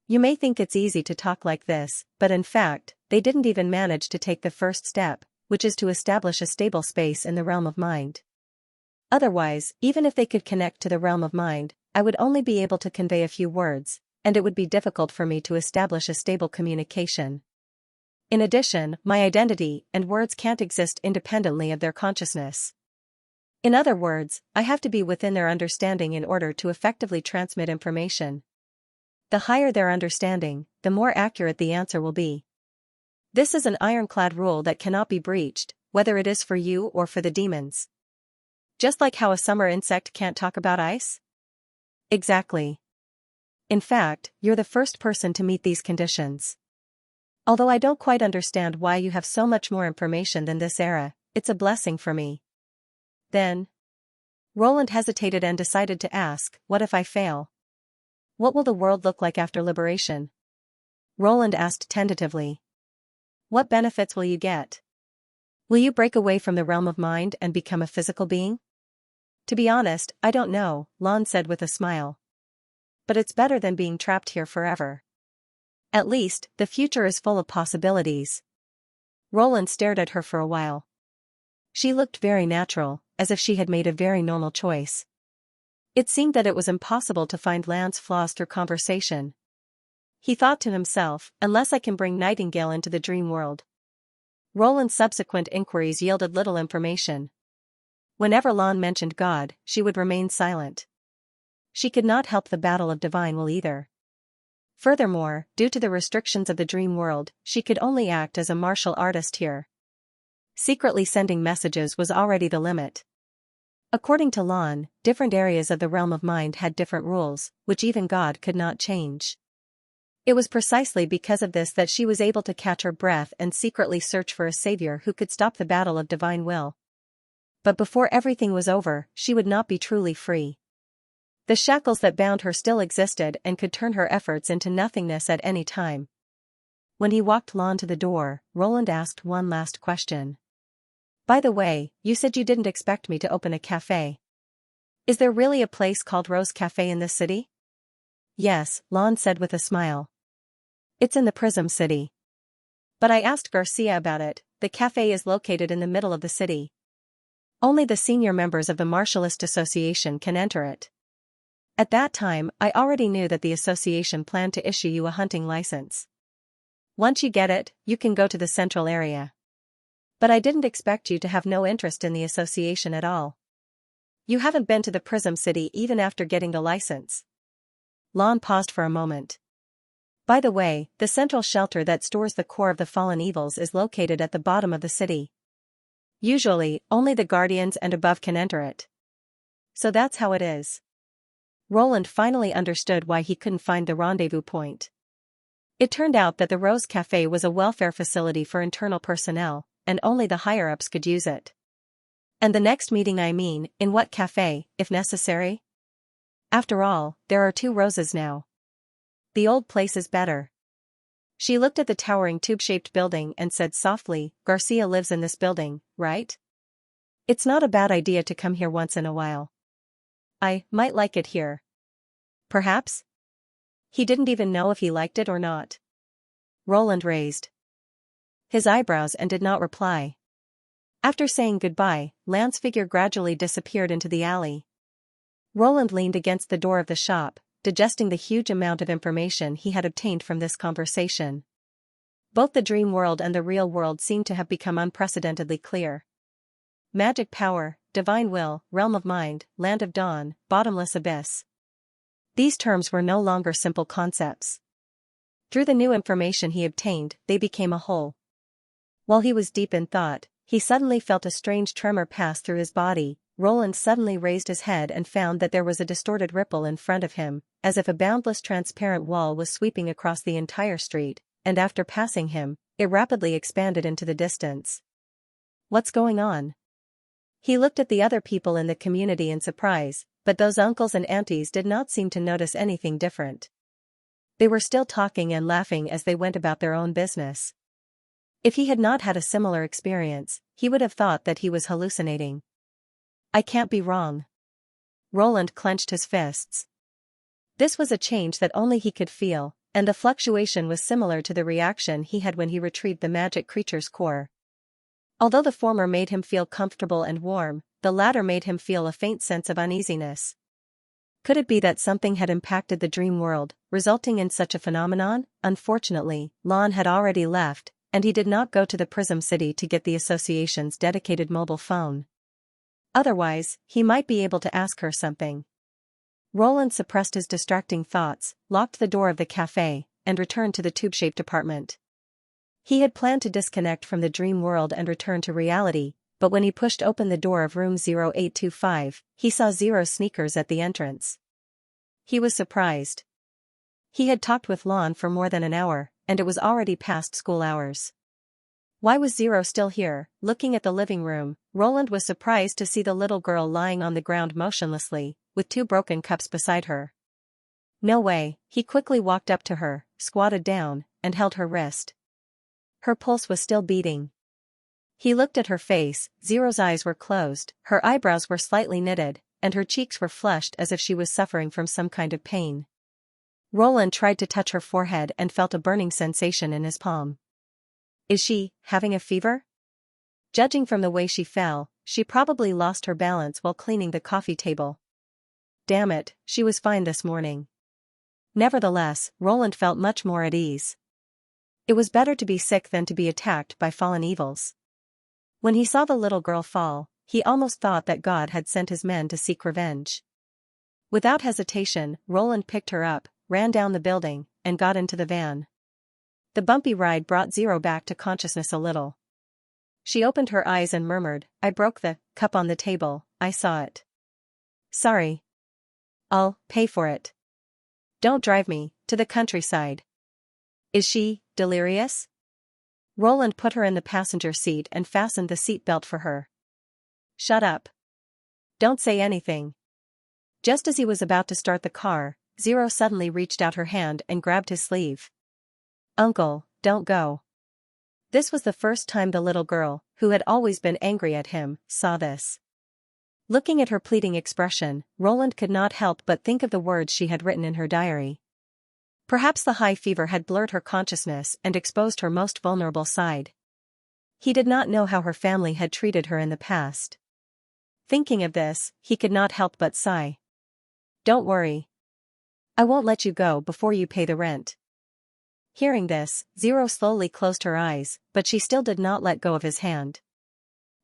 You may think it's easy to talk like this, but in fact, they didn't even manage to take the first step, which is to establish a stable space in the realm of mind. Otherwise, even if they could connect to the realm of mind, I would only be able to convey a few words, and it would be difficult for me to establish a stable communication. In addition, my identity and words can't exist independently of their consciousness. In other words, I have to be within their understanding in order to effectively transmit information. The higher their understanding, the more accurate the answer will be. This is an ironclad rule that cannot be breached, whether it is for you or for the demons. Just like how a summer insect can't talk about ice? Exactly. In fact, you're the first person to meet these conditions. Although I don't quite understand why you have so much more information than this era, it's a blessing for me. Then, Roland hesitated and decided to ask, what if I fail? What will the world look like after liberation? Roland asked tentatively. What benefits will you get? Will you break away from the realm of mind and become a physical being? To be honest, I don't know, Lon said with a smile. But it's better than being trapped here forever. At least, the future is full of possibilities. Roland stared at her for a while. She looked very natural, as if she had made a very normal choice. It seemed that it was impossible to find Lan's flaws through conversation. He thought to himself, unless I can bring Nightingale into the dream world. Roland's subsequent inquiries yielded little information. Whenever Lon mentioned God, she would remain silent. She could not help the battle of divine will either. Furthermore, due to the restrictions of the dream world, she could only act as a martial artist here. Secretly sending messages was already the limit. According to Lon, different areas of the realm of mind had different rules, which even God could not change. It was precisely because of this that she was able to catch her breath and secretly search for a savior who could stop the battle of divine will. But before everything was over, she would not be truly free. The shackles that bound her still existed and could turn her efforts into nothingness at any time. When he walked Lon to the door, Roland asked one last question. By the way, you said you didn't expect me to open a cafe. Is there really a place called Rose Cafe in this city? Yes, Lon said with a smile. It's in the Prism City. But I asked Garcia about it. The cafe is located in the middle of the city. Only the senior members of the Martialist Association can enter it. At that time, I already knew that the association planned to issue you a hunting license. Once you get it, you can go to the central area. But I didn't expect you to have no interest in the association at all. You haven't been to the Prism City even after getting the license. Lon paused for a moment. By the way, the central shelter that stores the core of the fallen evils is located at the bottom of the city. Usually, only the guardians and above can enter it. So that's how it is. Roland finally understood why he couldn't find the rendezvous point. It turned out that the Rose Cafe was a welfare facility for internal personnel, and only the higher-ups could use it. And the next meeting in what cafe, if necessary? After all, there are 2 Roses now. The old place is better. She looked at the towering tube-shaped building and said softly, Garcia lives in this building, right? It's not a bad idea to come here once in a while. I might like it here. Perhaps? He didn't even know if he liked it or not. Roland raised his eyebrows and did not reply. After saying goodbye, Lan's figure gradually disappeared into the alley. Roland leaned against the door of the shop, digesting the huge amount of information he had obtained from this conversation. Both the dream world and the real world seemed to have become unprecedentedly clear. Magic power, divine will, realm of mind, land of dawn, bottomless abyss. These terms were no longer simple concepts. Through the new information he obtained, they became a whole. While he was deep in thought, he suddenly felt a strange tremor pass through his body. Roland suddenly raised his head and found that there was a distorted ripple in front of him, as if a boundless transparent wall was sweeping across the entire street, and after passing him, it rapidly expanded into the distance. What's going on? He looked at the other people in the community in surprise, but those uncles and aunties did not seem to notice anything different. They were still talking and laughing as they went about their own business. If he had not had a similar experience, he would have thought that he was hallucinating. I can't be wrong. Roland clenched his fists. This was a change that only he could feel, and the fluctuation was similar to the reaction he had when he retrieved the magic creature's core. Although the former made him feel comfortable and warm, the latter made him feel a faint sense of uneasiness. Could it be that something had impacted the dream world, resulting in such a phenomenon? Unfortunately, Lon had already left, and he did not go to the Prism City to get the association's dedicated mobile phone. Otherwise, he might be able to ask her something. Roland suppressed his distracting thoughts, locked the door of the cafe, and returned to the tube-shaped apartment. He had planned to disconnect from the dream world and return to reality, but when he pushed open the door of room 0825, he saw Zero's sneakers at the entrance. He was surprised. He had talked with Lon for more than an hour, and it was already past school hours. Why was Zero still here? Looking at the living room, Roland was surprised to see the little girl lying on the ground motionlessly, with 2 broken cups beside her. No way. He quickly walked up to her, squatted down, and held her wrist. Her pulse was still beating. He looked at her face. Zero's eyes were closed, her eyebrows were slightly knitted, and her cheeks were flushed as if she was suffering from some kind of pain. Roland tried to touch her forehead and felt a burning sensation in his palm. Is she having a fever? Judging from the way she fell, she probably lost her balance while cleaning the coffee table. Damn it, she was fine this morning. Nevertheless, Roland felt much more at ease. It was better to be sick than to be attacked by fallen evils. When he saw the little girl fall, he almost thought that God had sent his men to seek revenge. Without hesitation, Roland picked her up, ran down the building, and got into the van. The bumpy ride brought Zero back to consciousness a little. She opened her eyes and murmured, "I broke the cup on the table, I saw it. Sorry. I'll pay for it. Don't drive me to the countryside." Is she delirious? Roland put her in the passenger seat and fastened the seat belt for her. Shut up. Don't say anything. Just as he was about to start the car, Zero suddenly reached out her hand and grabbed his sleeve. Uncle, don't go. This was the first time the little girl, who had always been angry at him, saw this. Looking at her pleading expression, Roland could not help but think of the words she had written in her diary. Perhaps the high fever had blurred her consciousness and exposed her most vulnerable side. He did not know how her family had treated her in the past. Thinking of this, he could not help but sigh. Don't worry. I won't let you go before you pay the rent. Hearing this, Zero slowly closed her eyes, but she still did not let go of his hand.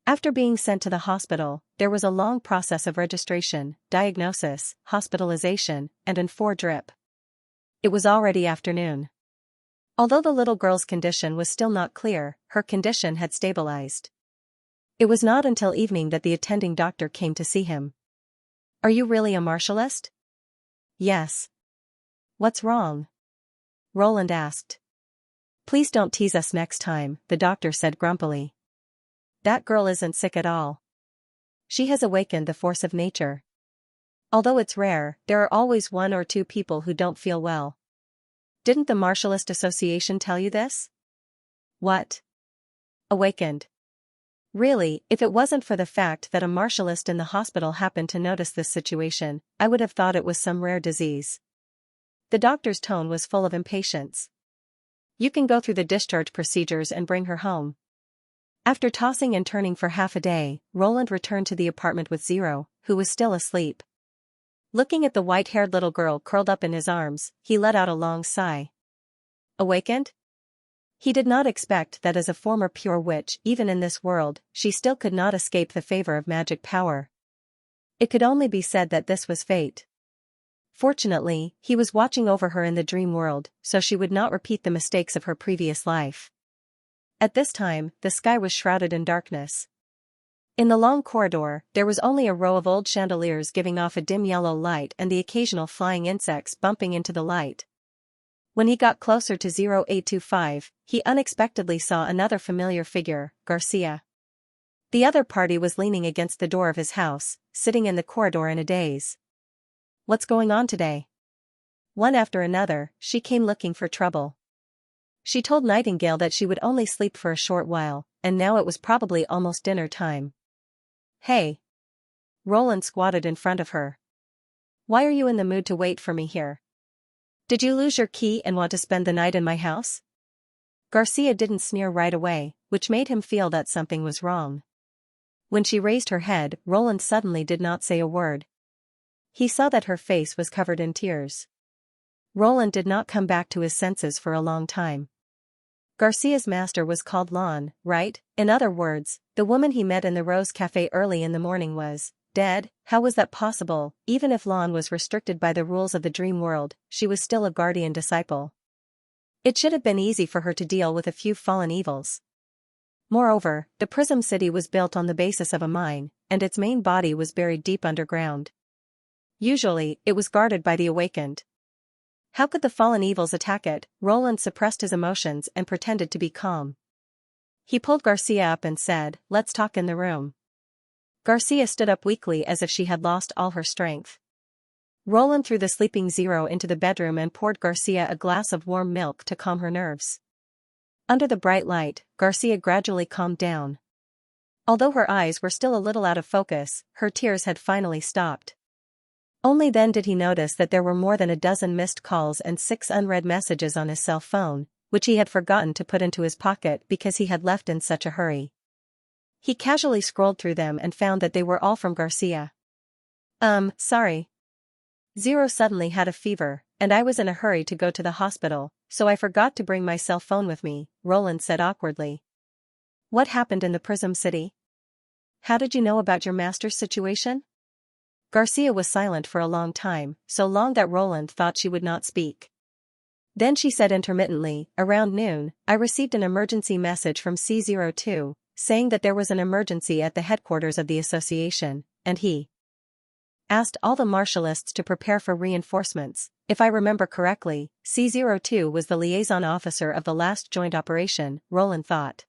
After being sent to the hospital, there was a long process of registration, diagnosis, hospitalization, and an 4-drip. It was already afternoon. Although the little girl's condition was still not clear, her condition had stabilized. It was not until evening that the attending doctor came to see him. Are you really a martialist? Yes. What's wrong? Roland asked. Please don't tease us next time, the doctor said grumpily. That girl isn't sick at all. She has awakened the force of nature. Although it's rare, there are always 1 or 2 people who don't feel well. Didn't the Martialist Association tell you this? What? Awakened. Really, if it wasn't for the fact that a martialist in the hospital happened to notice this situation, I would have thought it was some rare disease. The doctor's tone was full of impatience. You can go through the discharge procedures and bring her home. After tossing and turning for half a day, Roland returned to the apartment with Zero, who was still asleep. Looking at the white-haired little girl curled up in his arms, he let out a long sigh. Awakened? He did not expect that as a former pure witch, even in this world, she still could not escape the favor of magic power. It could only be said that this was fate. Fortunately, he was watching over her in the dream world, so she would not repeat the mistakes of her previous life. At this time, the sky was shrouded in darkness. In the long corridor, there was only a row of old chandeliers giving off a dim yellow light and the occasional flying insects bumping into the light. When he got closer to 0825, he unexpectedly saw another familiar figure, Garcia. The other party was leaning against the door of his house, sitting in the corridor in a daze. What's going on today? One after another, she came looking for trouble. She told Nightingale that she would only sleep for a short while, and now it was probably almost dinner time. Hey! Roland squatted in front of her. Why are you in the mood to wait for me here? Did you lose your key and want to spend the night in my house? Garcia didn't sneer right away, which made him feel that something was wrong. When she raised her head, Roland suddenly did not say a word. He saw that her face was covered in tears. Roland did not come back to his senses for a long time. Garcia's master was called Lon, right? In other words, the woman he met in the Rose Cafe early in the morning was dead. How was that possible? Even if Lon was restricted by the rules of the dream world, she was still a guardian disciple. It should have been easy for her to deal with a few fallen evils. Moreover, the Prism City was built on the basis of a mine, and its main body was buried deep underground. Usually, it was guarded by the awakened. How could the fallen evils attack it? Roland suppressed his emotions and pretended to be calm. He pulled Garcia up and said, "Let's talk in the room." Garcia stood up weakly as if she had lost all her strength. Roland threw the sleeping Zero into the bedroom and poured Garcia a glass of warm milk to calm her nerves. Under the bright light, Garcia gradually calmed down. Although her eyes were still a little out of focus, her tears had finally stopped. Only then did he notice that there were more than a dozen missed calls and 6 unread messages on his cell phone, which he had forgotten to put into his pocket because he had left in such a hurry. He casually scrolled through them and found that they were all from Garcia. Sorry. Zero suddenly had a fever, and I was in a hurry to go to the hospital, so I forgot to bring my cell phone with me, Roland said awkwardly. What happened in the Prism City? How did you know about your master's situation? Garcia was silent for a long time, so long that Roland thought she would not speak. Then she said intermittently, around noon, I received an emergency message from C02, saying that there was an emergency at the headquarters of the association, and he asked all the martialists to prepare for reinforcements. If I remember correctly, C02 was the liaison officer of the last joint operation, Roland thought.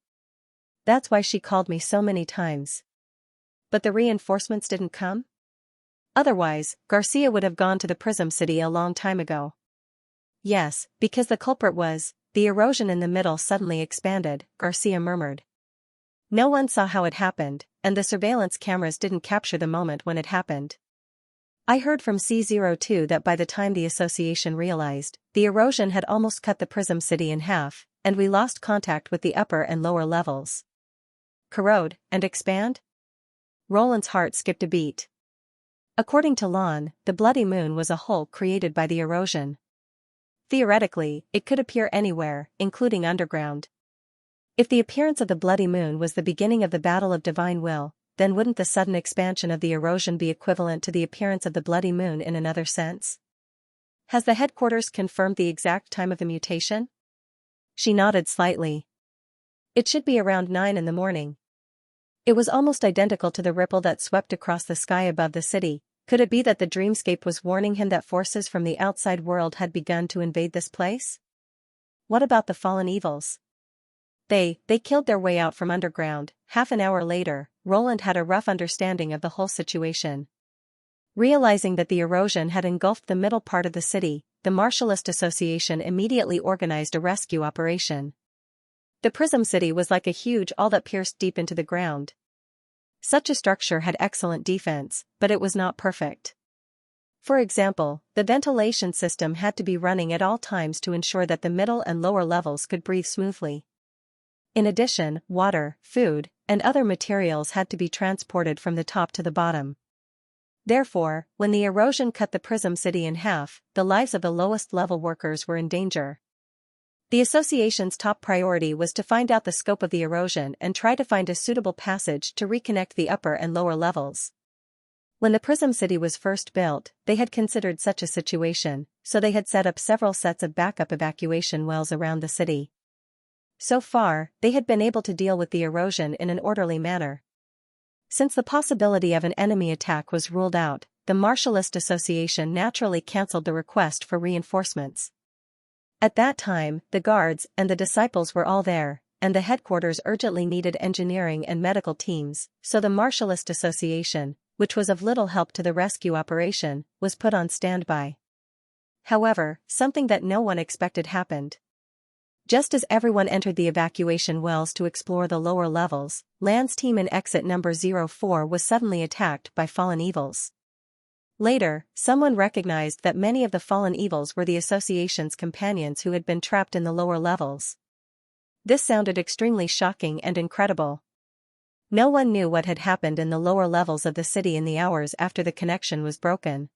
That's why she called me so many times. But the reinforcements didn't come? Otherwise, Garcia would have gone to the Prism City a long time ago. Yes, because the culprit was, the erosion in the middle suddenly expanded, Garcia murmured. No one saw how it happened, and the surveillance cameras didn't capture the moment when it happened. I heard from C02 that by the time the association realized, the erosion had almost cut the Prism City in half, and we lost contact with the upper and lower levels. Corrode, and expand? Roland's heart skipped a beat. According to Lon, the bloody moon was a hole created by the erosion. Theoretically, it could appear anywhere, including underground. If the appearance of the bloody moon was the beginning of the battle of divine will, then wouldn't the sudden expansion of the erosion be equivalent to the appearance of the bloody moon in another sense? Has the headquarters confirmed the exact time of the mutation? She nodded slightly. It should be around 9 in the morning. It was almost identical to the ripple that swept across the sky above the city. Could it be that the dreamscape was warning him that forces from the outside world had begun to invade this place? What about the fallen evils? They killed their way out from underground. Half an hour later, Roland had a rough understanding of the whole situation. Realizing that the erosion had engulfed the middle part of the city, the Martialist Association immediately organized a rescue operation. The Prism City was like a huge all that pierced deep into the ground. Such a structure had excellent defense, but it was not perfect. For example, the ventilation system had to be running at all times to ensure that the middle and lower levels could breathe smoothly. In addition, water, food, and other materials had to be transported from the top to the bottom. Therefore, when the erosion cut the Prism City in half, the lives of the lowest level workers were in danger. The association's top priority was to find out the scope of the erosion and try to find a suitable passage to reconnect the upper and lower levels. When the Prism City was first built, they had considered such a situation, so they had set up several sets of backup evacuation wells around the city. So far, they had been able to deal with the erosion in an orderly manner. Since the possibility of an enemy attack was ruled out, the Martialist Association naturally cancelled the request for reinforcements. At that time, the guards and the disciples were all there, and the headquarters urgently needed engineering and medical teams, so the Martialist Association, which was of little help to the rescue operation, was put on standby. However, something that no one expected happened. Just as everyone entered the evacuation wells to explore the lower levels, Land's team in exit number 04 was suddenly attacked by fallen evils. Later, someone recognized that many of the fallen evils were the association's companions who had been trapped in the lower levels. This sounded extremely shocking and incredible. No one knew what had happened in the lower levels of the city in the hours after the connection was broken.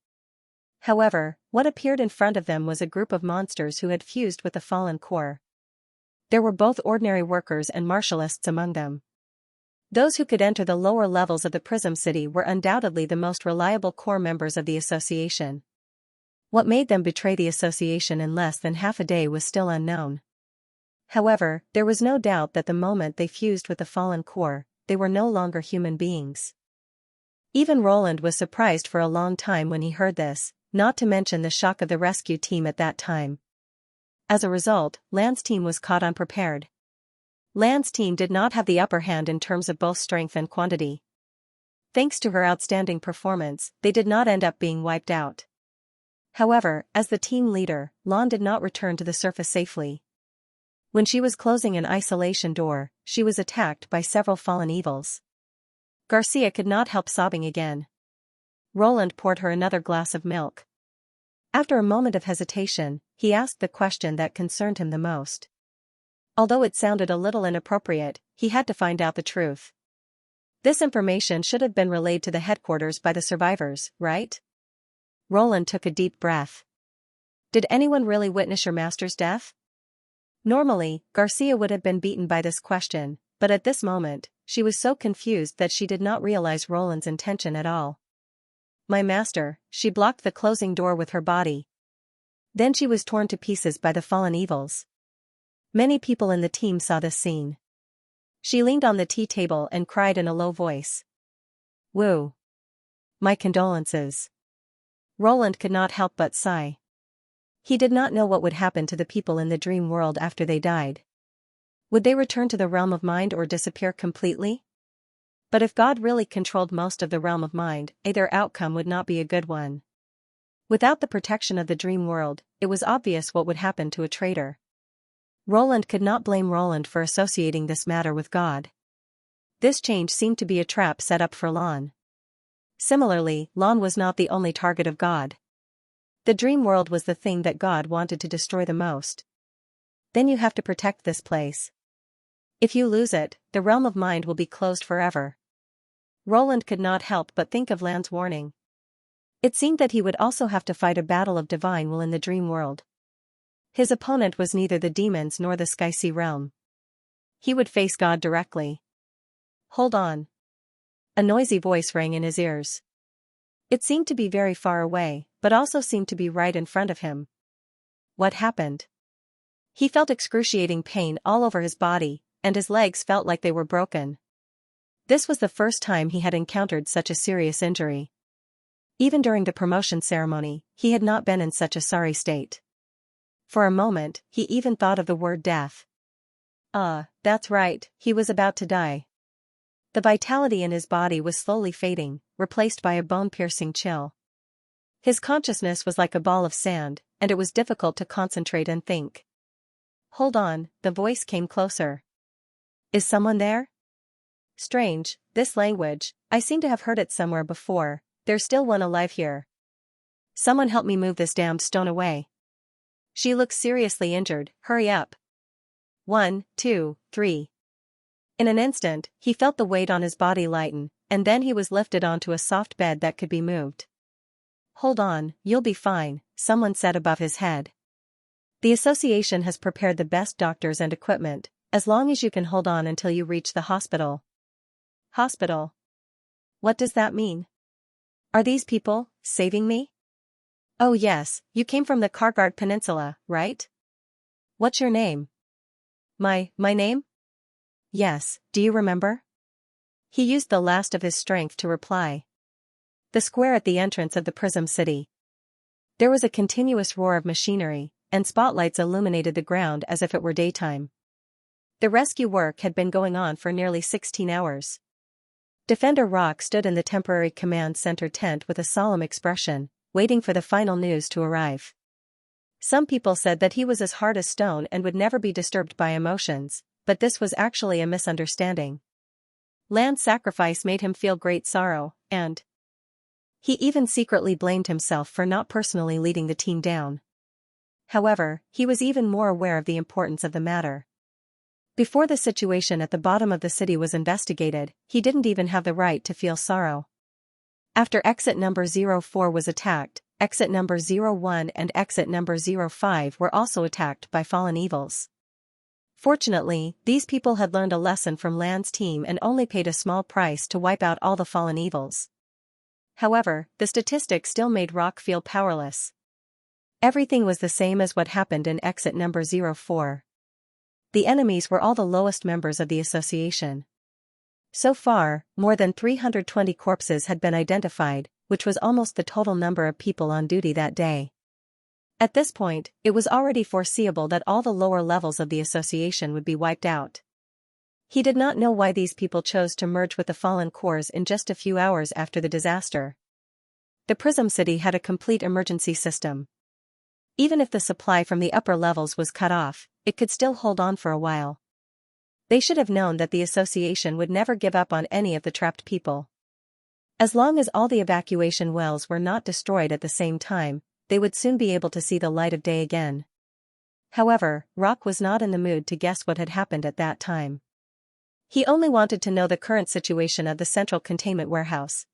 However, what appeared in front of them was a group of monsters who had fused with the fallen core. There were both ordinary workers and martialists among them. Those who could enter the lower levels of the Prism City were undoubtedly the most reliable core members of the association. What made them betray the association in less than half a day was still unknown. However, there was no doubt that the moment they fused with the fallen core, they were no longer human beings. Even Roland was surprised for a long time when he heard this, not to mention the shock of the rescue team at that time. As a result, Lan's team was caught unprepared. Lan's team did not have the upper hand in terms of both strength and quantity. Thanks to her outstanding performance, they did not end up being wiped out. However, as the team leader, Lan did not return to the surface safely. When she was closing an isolation door, she was attacked by several fallen evils. Garcia could not help sobbing again. Roland poured her another glass of milk. After a moment of hesitation, he asked the question that concerned him the most. Although it sounded a little inappropriate, he had to find out the truth. This information should have been relayed to the headquarters by the survivors, right? Roland took a deep breath. Did anyone really witness your master's death? Normally, Garcia would have been beaten by this question, but at this moment, she was so confused that she did not realize Roland's intention at all. My master, she blocked the closing door with her body. Then she was torn to pieces by the fallen evils. Many people in the team saw this scene. She leaned on the tea table and cried in a low voice. Woo! My condolences. Roland could not help but sigh. He did not know what would happen to the people in the dream world after they died. Would they return to the realm of mind or disappear completely? But if God really controlled most of the realm of mind, their outcome would not be a good one. Without the protection of the dream world, it was obvious what would happen to a traitor. Roland could not blame Roland for associating this matter with God. This change seemed to be a trap set up for Lan. Similarly, Lan was not the only target of God. The dream world was the thing that God wanted to destroy the most. Then you have to protect this place. If you lose it, the realm of mind will be closed forever. Roland could not help but think of Lan's warning. It seemed that he would also have to fight a battle of divine will in the dream world. His opponent was neither the demons nor the Sky Sea realm. He would face God directly. Hold on. A noisy voice rang in his ears. It seemed to be very far away, but also seemed to be right in front of him. What happened? He felt excruciating pain all over his body, and his legs felt like they were broken. This was the first time he had encountered such a serious injury. Even during the promotion ceremony, he had not been in such a sorry state. For a moment, he even thought of the word death. That's right, he was about to die. The vitality in his body was slowly fading, replaced by a bone-piercing chill. His consciousness was like a ball of sand, and it was difficult to concentrate and think. Hold on, the voice came closer. Is someone there? Strange, this language, I seem to have heard it somewhere before. There's still one alive here. Someone help me move this damned stone away. She looks seriously injured, hurry up. 1, 2, 3. In an instant, he felt the weight on his body lighten, and then he was lifted onto a soft bed that could be moved. Hold on, you'll be fine, someone said above his head. The association has prepared the best doctors and equipment, as long as you can hold on until you reach the hospital. Hospital? What does that mean? Are these people saving me? Oh yes, you came from the Kargard Peninsula, right? What's your name? My name? Yes, do you remember? He used the last of his strength to reply. The square at the entrance of the Prism City. There was a continuous roar of machinery, and spotlights illuminated the ground as if it were daytime. The rescue work had been going on for nearly 16 hours. Defender Rock stood in the temporary command center tent with a solemn expression, waiting for the final news to arrive. Some people said that he was as hard as stone and would never be disturbed by emotions, but this was actually a misunderstanding. Lan's sacrifice made him feel great sorrow, and He even secretly blamed himself for not personally leading the team down. However, he was even more aware of the importance of the matter. Before the situation at the bottom of the city was investigated, he didn't even have the right to feel sorrow. After exit number 04 was attacked, exit number 01 and exit number 05 were also attacked by fallen evils. Fortunately, these people had learned a lesson from Lan's team and only paid a small price to wipe out all the fallen evils. However, the statistics still made Rock feel powerless. Everything was the same as what happened in exit number 04. The enemies were all the lowest members of the association. So far, more than 320 corpses had been identified, which was almost the total number of people on duty that day. At this point, it was already foreseeable that all the lower levels of the association would be wiped out. He did not know why these people chose to merge with the fallen cores in just a few hours after the disaster. The Prism City had a complete emergency system. Even if the supply from the upper levels was cut off, it could still hold on for a while. They should have known that the association would never give up on any of the trapped people. As long as all the evacuation wells were not destroyed at the same time, they would soon be able to see the light of day again. However, Rock was not in the mood to guess what had happened at that time. He only wanted to know the current situation of the central containment warehouse.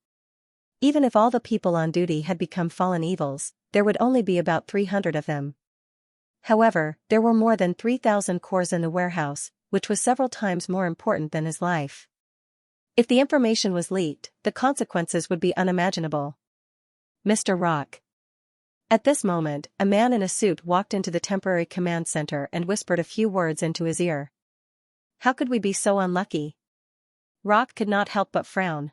Even if all the people on duty had become fallen evils, there would only be about 300 of them. However, there were more than 3,000 cores in the warehouse, which was several times more important than his life. If the information was leaked, the consequences would be unimaginable. Mr. Rock. At this moment, a man in a suit walked into the temporary command center and whispered a few words into his ear. How could we be so unlucky? Rock could not help but frown.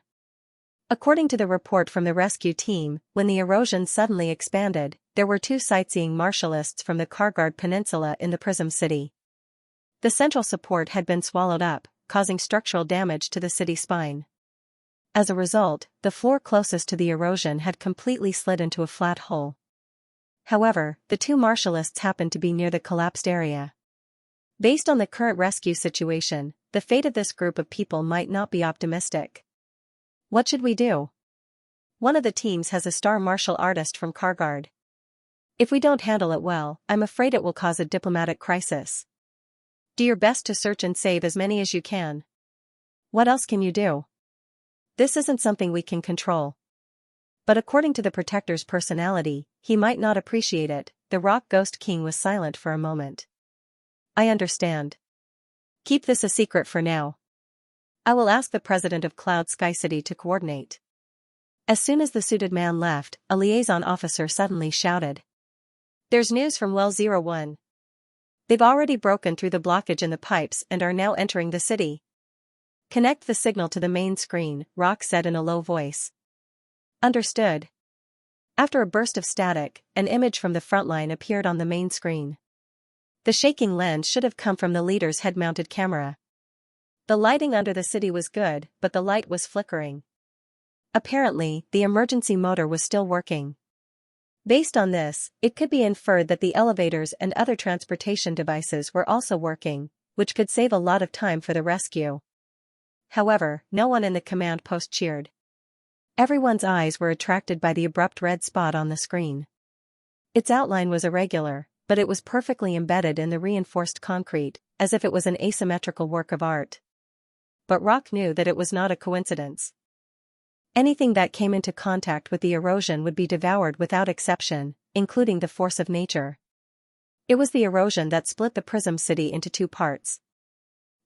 According to the report from the rescue team, when the erosion suddenly expanded, there were 2 sightseeing marshalists from the Kargard Peninsula in the Prism City. The central support had been swallowed up, causing structural damage to the city spine. As a result, the floor closest to the erosion had completely slid into a flat hole. However, the 2 marshalists happened to be near the collapsed area. Based on the current rescue situation, the fate of this group of people might not be optimistic. What should we do? One of the teams has a star martial artist from Kargard. If we don't handle it well, I'm afraid it will cause a diplomatic crisis. Do your best to search and save as many as you can. What else can you do? This isn't something we can control. But according to the Protector's personality, he might not appreciate it. The Rock Ghost King was silent for a moment. I understand. Keep this a secret for now. I will ask the president of Cloud Sky City to coordinate. As soon as the suited man left, a liaison officer suddenly shouted. There's news from Well 01. They've already broken through the blockage in the pipes and are now entering the city. Connect the signal to the main screen, Rock said in a low voice. Understood. After a burst of static, an image from the front line appeared on the main screen. The shaking lens should have come from the leader's head-mounted camera. The lighting under the city was good, but the light was flickering. Apparently, the emergency motor was still working. Based on this, it could be inferred that the elevators and other transportation devices were also working, which could save a lot of time for the rescue. However, no one in the command post cheered. Everyone's eyes were attracted by the abrupt red spot on the screen. Its outline was irregular, but it was perfectly embedded in the reinforced concrete, as if it was an asymmetrical work of art. But Rock knew that it was not a coincidence. Anything that came into contact with the erosion would be devoured without exception, including the force of nature. It was the erosion that split the Prism City into 2 parts.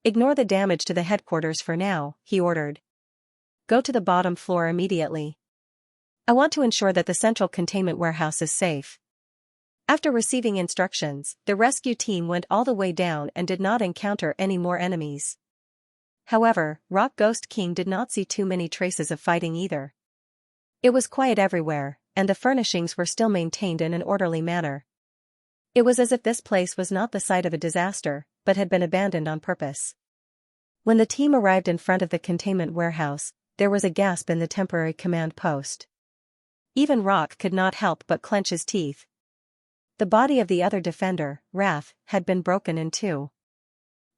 Ignore the damage to the headquarters for now, he ordered. Go to the bottom floor immediately. I want to ensure that the central containment warehouse is safe. After receiving instructions, the rescue team went all the way down and did not encounter any more enemies. However, Rock Ghost King did not see too many traces of fighting either. It was quiet everywhere, and the furnishings were still maintained in an orderly manner. It was as if this place was not the site of a disaster, but had been abandoned on purpose. When the team arrived in front of the containment warehouse, there was a gasp in the temporary command post. Even Rock could not help but clench his teeth. The body of the other defender, Wrath, had been broken in 2.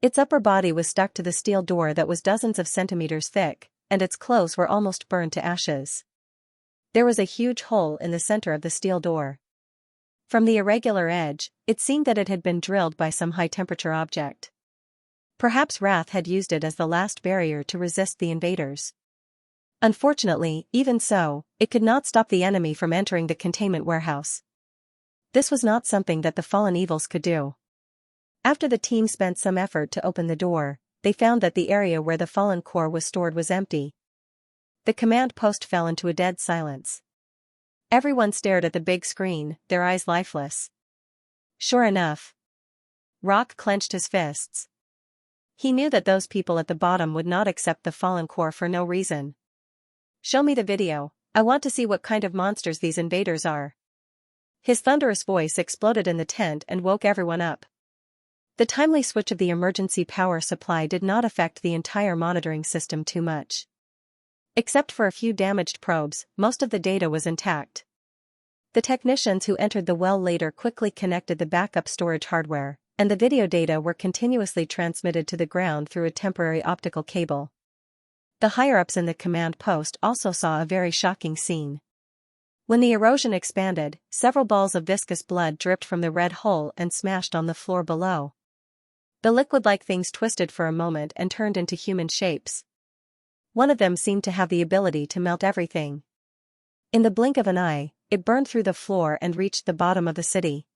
Its upper body was stuck to the steel door that was dozens of centimeters thick, and its clothes were almost burned to ashes. There was a huge hole in the center of the steel door. From the irregular edge, it seemed that it had been drilled by some high-temperature object. Perhaps Wrath had used it as the last barrier to resist the invaders. Unfortunately, even so, it could not stop the enemy from entering the containment warehouse. This was not something that the fallen evils could do. After the team spent some effort to open the door, they found that the area where the fallen core was stored was empty. The command post fell into a dead silence. Everyone stared at the big screen, their eyes lifeless. Sure enough. Rock clenched his fists. He knew that those people at the bottom would not accept the fallen core for no reason. Show me the video, I want to see what kind of monsters these invaders are. His thunderous voice exploded in the tent and woke everyone up. The timely switch of the emergency power supply did not affect the entire monitoring system too much. Except for a few damaged probes, most of the data was intact. The technicians who entered the well later quickly connected the backup storage hardware, and the video data were continuously transmitted to the ground through a temporary optical cable. The higher-ups in the command post also saw a very shocking scene. When the erosion expanded, several balls of viscous blood dripped from the red hole and smashed on the floor below. The liquid-like things twisted for a moment and turned into human shapes. One of them seemed to have the ability to melt everything. In the blink of an eye, it burned through the floor and reached the bottom of the city.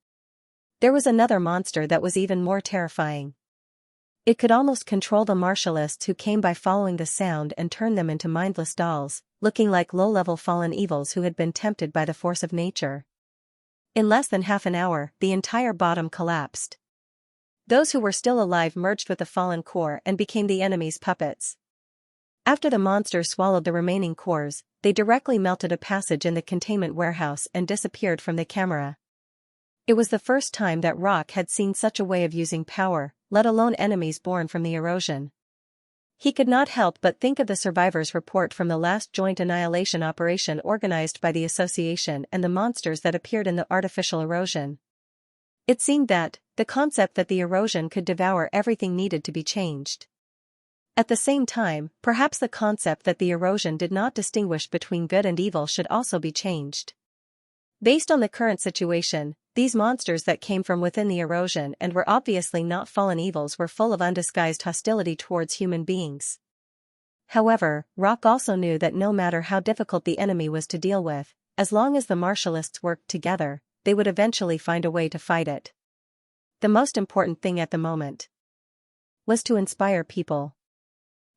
There was another monster that was even more terrifying. It could almost control the martialists who came by following the sound and turn them into mindless dolls, looking like low-level fallen evils who had been tempted by the force of nature. In less than half an hour, the entire bottom collapsed. Those who were still alive merged with the fallen core and became the enemy's puppets. After the monsters swallowed the remaining cores, they directly melted a passage in the containment warehouse and disappeared from the camera. It was the first time that Rock had seen such a way of using power, let alone enemies born from the erosion. He could not help but think of the survivors' report from the last joint annihilation operation organized by the association and the monsters that appeared in the artificial erosion. It seemed that, the concept that the erosion could devour everything needed to be changed. At the same time, perhaps the concept that the erosion did not distinguish between good and evil should also be changed. Based on the current situation, these monsters that came from within the erosion and were obviously not fallen evils were full of undisguised hostility towards human beings. However, Rock also knew that no matter how difficult the enemy was to deal with, as long as the martialists worked together, they would eventually find a way to fight it. The most important thing at the moment was to inspire people.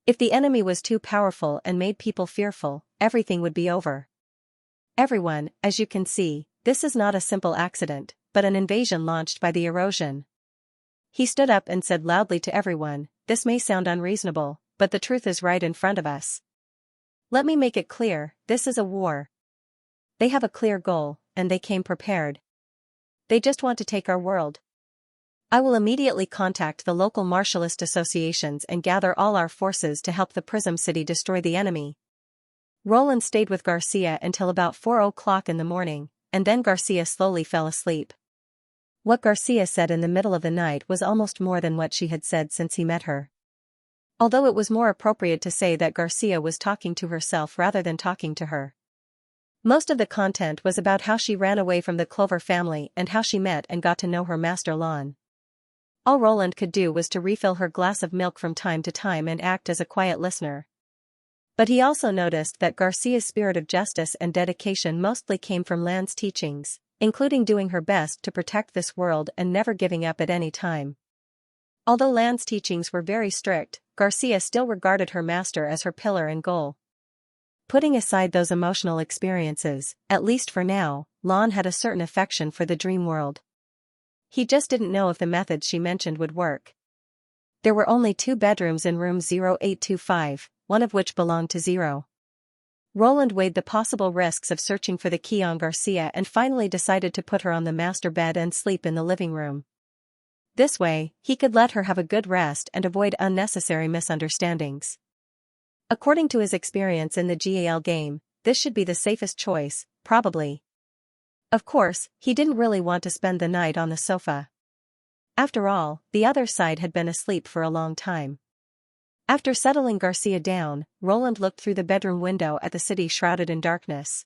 If the enemy was too powerful and made people fearful, everything would be over. Everyone, as you can see, this is not a simple accident, but an invasion launched by the erosion. He stood up and said loudly to everyone, "This may sound unreasonable, but the truth is right in front of us. Let me make it clear, this is a war. They have a clear goal, and they came prepared. They just want to take our world. I will immediately contact the local martialist associations and gather all our forces to help the Prism City destroy the enemy." Roland stayed with Garcia until about 4 o'clock in the morning, and then Garcia slowly fell asleep. What Garcia said in the middle of the night was almost more than what she had said since he met her. Although it was more appropriate to say that Garcia was talking to herself rather than talking to her. Most of the content was about how she ran away from the Clover family and how she met and got to know her master Lon. All Roland could do was to refill her glass of milk from time to time and act as a quiet listener. But he also noticed that Garcia's spirit of justice and dedication mostly came from Lan's teachings, including doing her best to protect this world and never giving up at any time. Although Lan's teachings were very strict, Garcia still regarded her master as her pillar and goal. Putting aside those emotional experiences, at least for now, Lon had a certain affection for the dream world. He just didn't know if the methods she mentioned would work. There were only 2 bedrooms in room 0825, one of which belonged to Zero. Roland weighed the possible risks of searching for the key on Garcia and finally decided to put her on the master bed and sleep in the living room. This way, he could let her have a good rest and avoid unnecessary misunderstandings. According to his experience in the GAL game, this should be the safest choice, probably. Of course, he didn't really want to spend the night on the sofa. After all, the other side had been asleep for a long time. After settling Garcia down, Roland looked through the bedroom window at the city shrouded in darkness.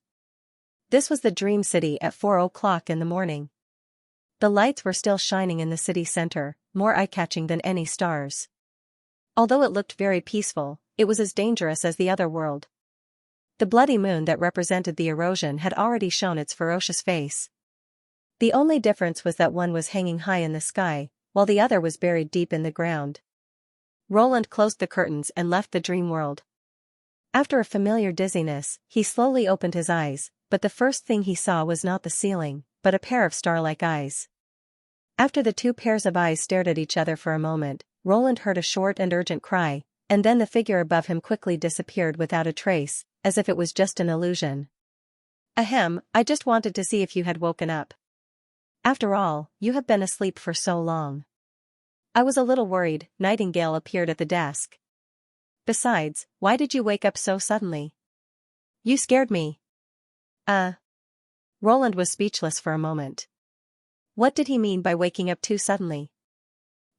This was the dream city at 4 o'clock in the morning. The lights were still shining in the city center, more eye-catching than any stars. Although it looked very peaceful, it was as dangerous as the other world. The bloody moon that represented the erosion had already shown its ferocious face. The only difference was that one was hanging high in the sky, while the other was buried deep in the ground. Roland closed the curtains and left the dream world. After a familiar dizziness, he slowly opened his eyes, but the first thing he saw was not the ceiling, but a pair of star-like eyes. After the two pairs of eyes stared at each other for a moment, Roland heard a short and urgent cry, and then the figure above him quickly disappeared without a trace, as if it was just an illusion. Ahem, I just wanted to see if you had woken up. After all, you have been asleep for so long. I was a little worried. Nightingale appeared at the desk. Besides, why did you wake up so suddenly? You scared me. Roland was speechless for a moment. What did he mean by waking up too suddenly?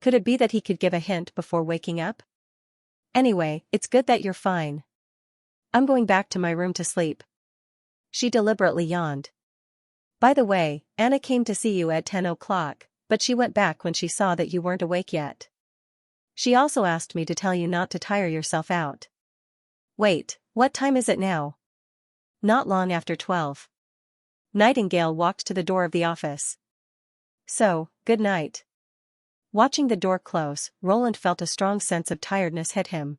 Could it be that he could give a hint before waking up? Anyway, it's good that you're fine. I'm going back to my room to sleep. She deliberately yawned. By the way, Anna came to see you at 10 o'clock, but she went back when she saw that you weren't awake yet. She also asked me to tell you not to tire yourself out. Wait, what time is it now? Not long after 12. Nightingale walked to the door of the office. So, good night. Watching the door close, Roland felt a strong sense of tiredness hit him.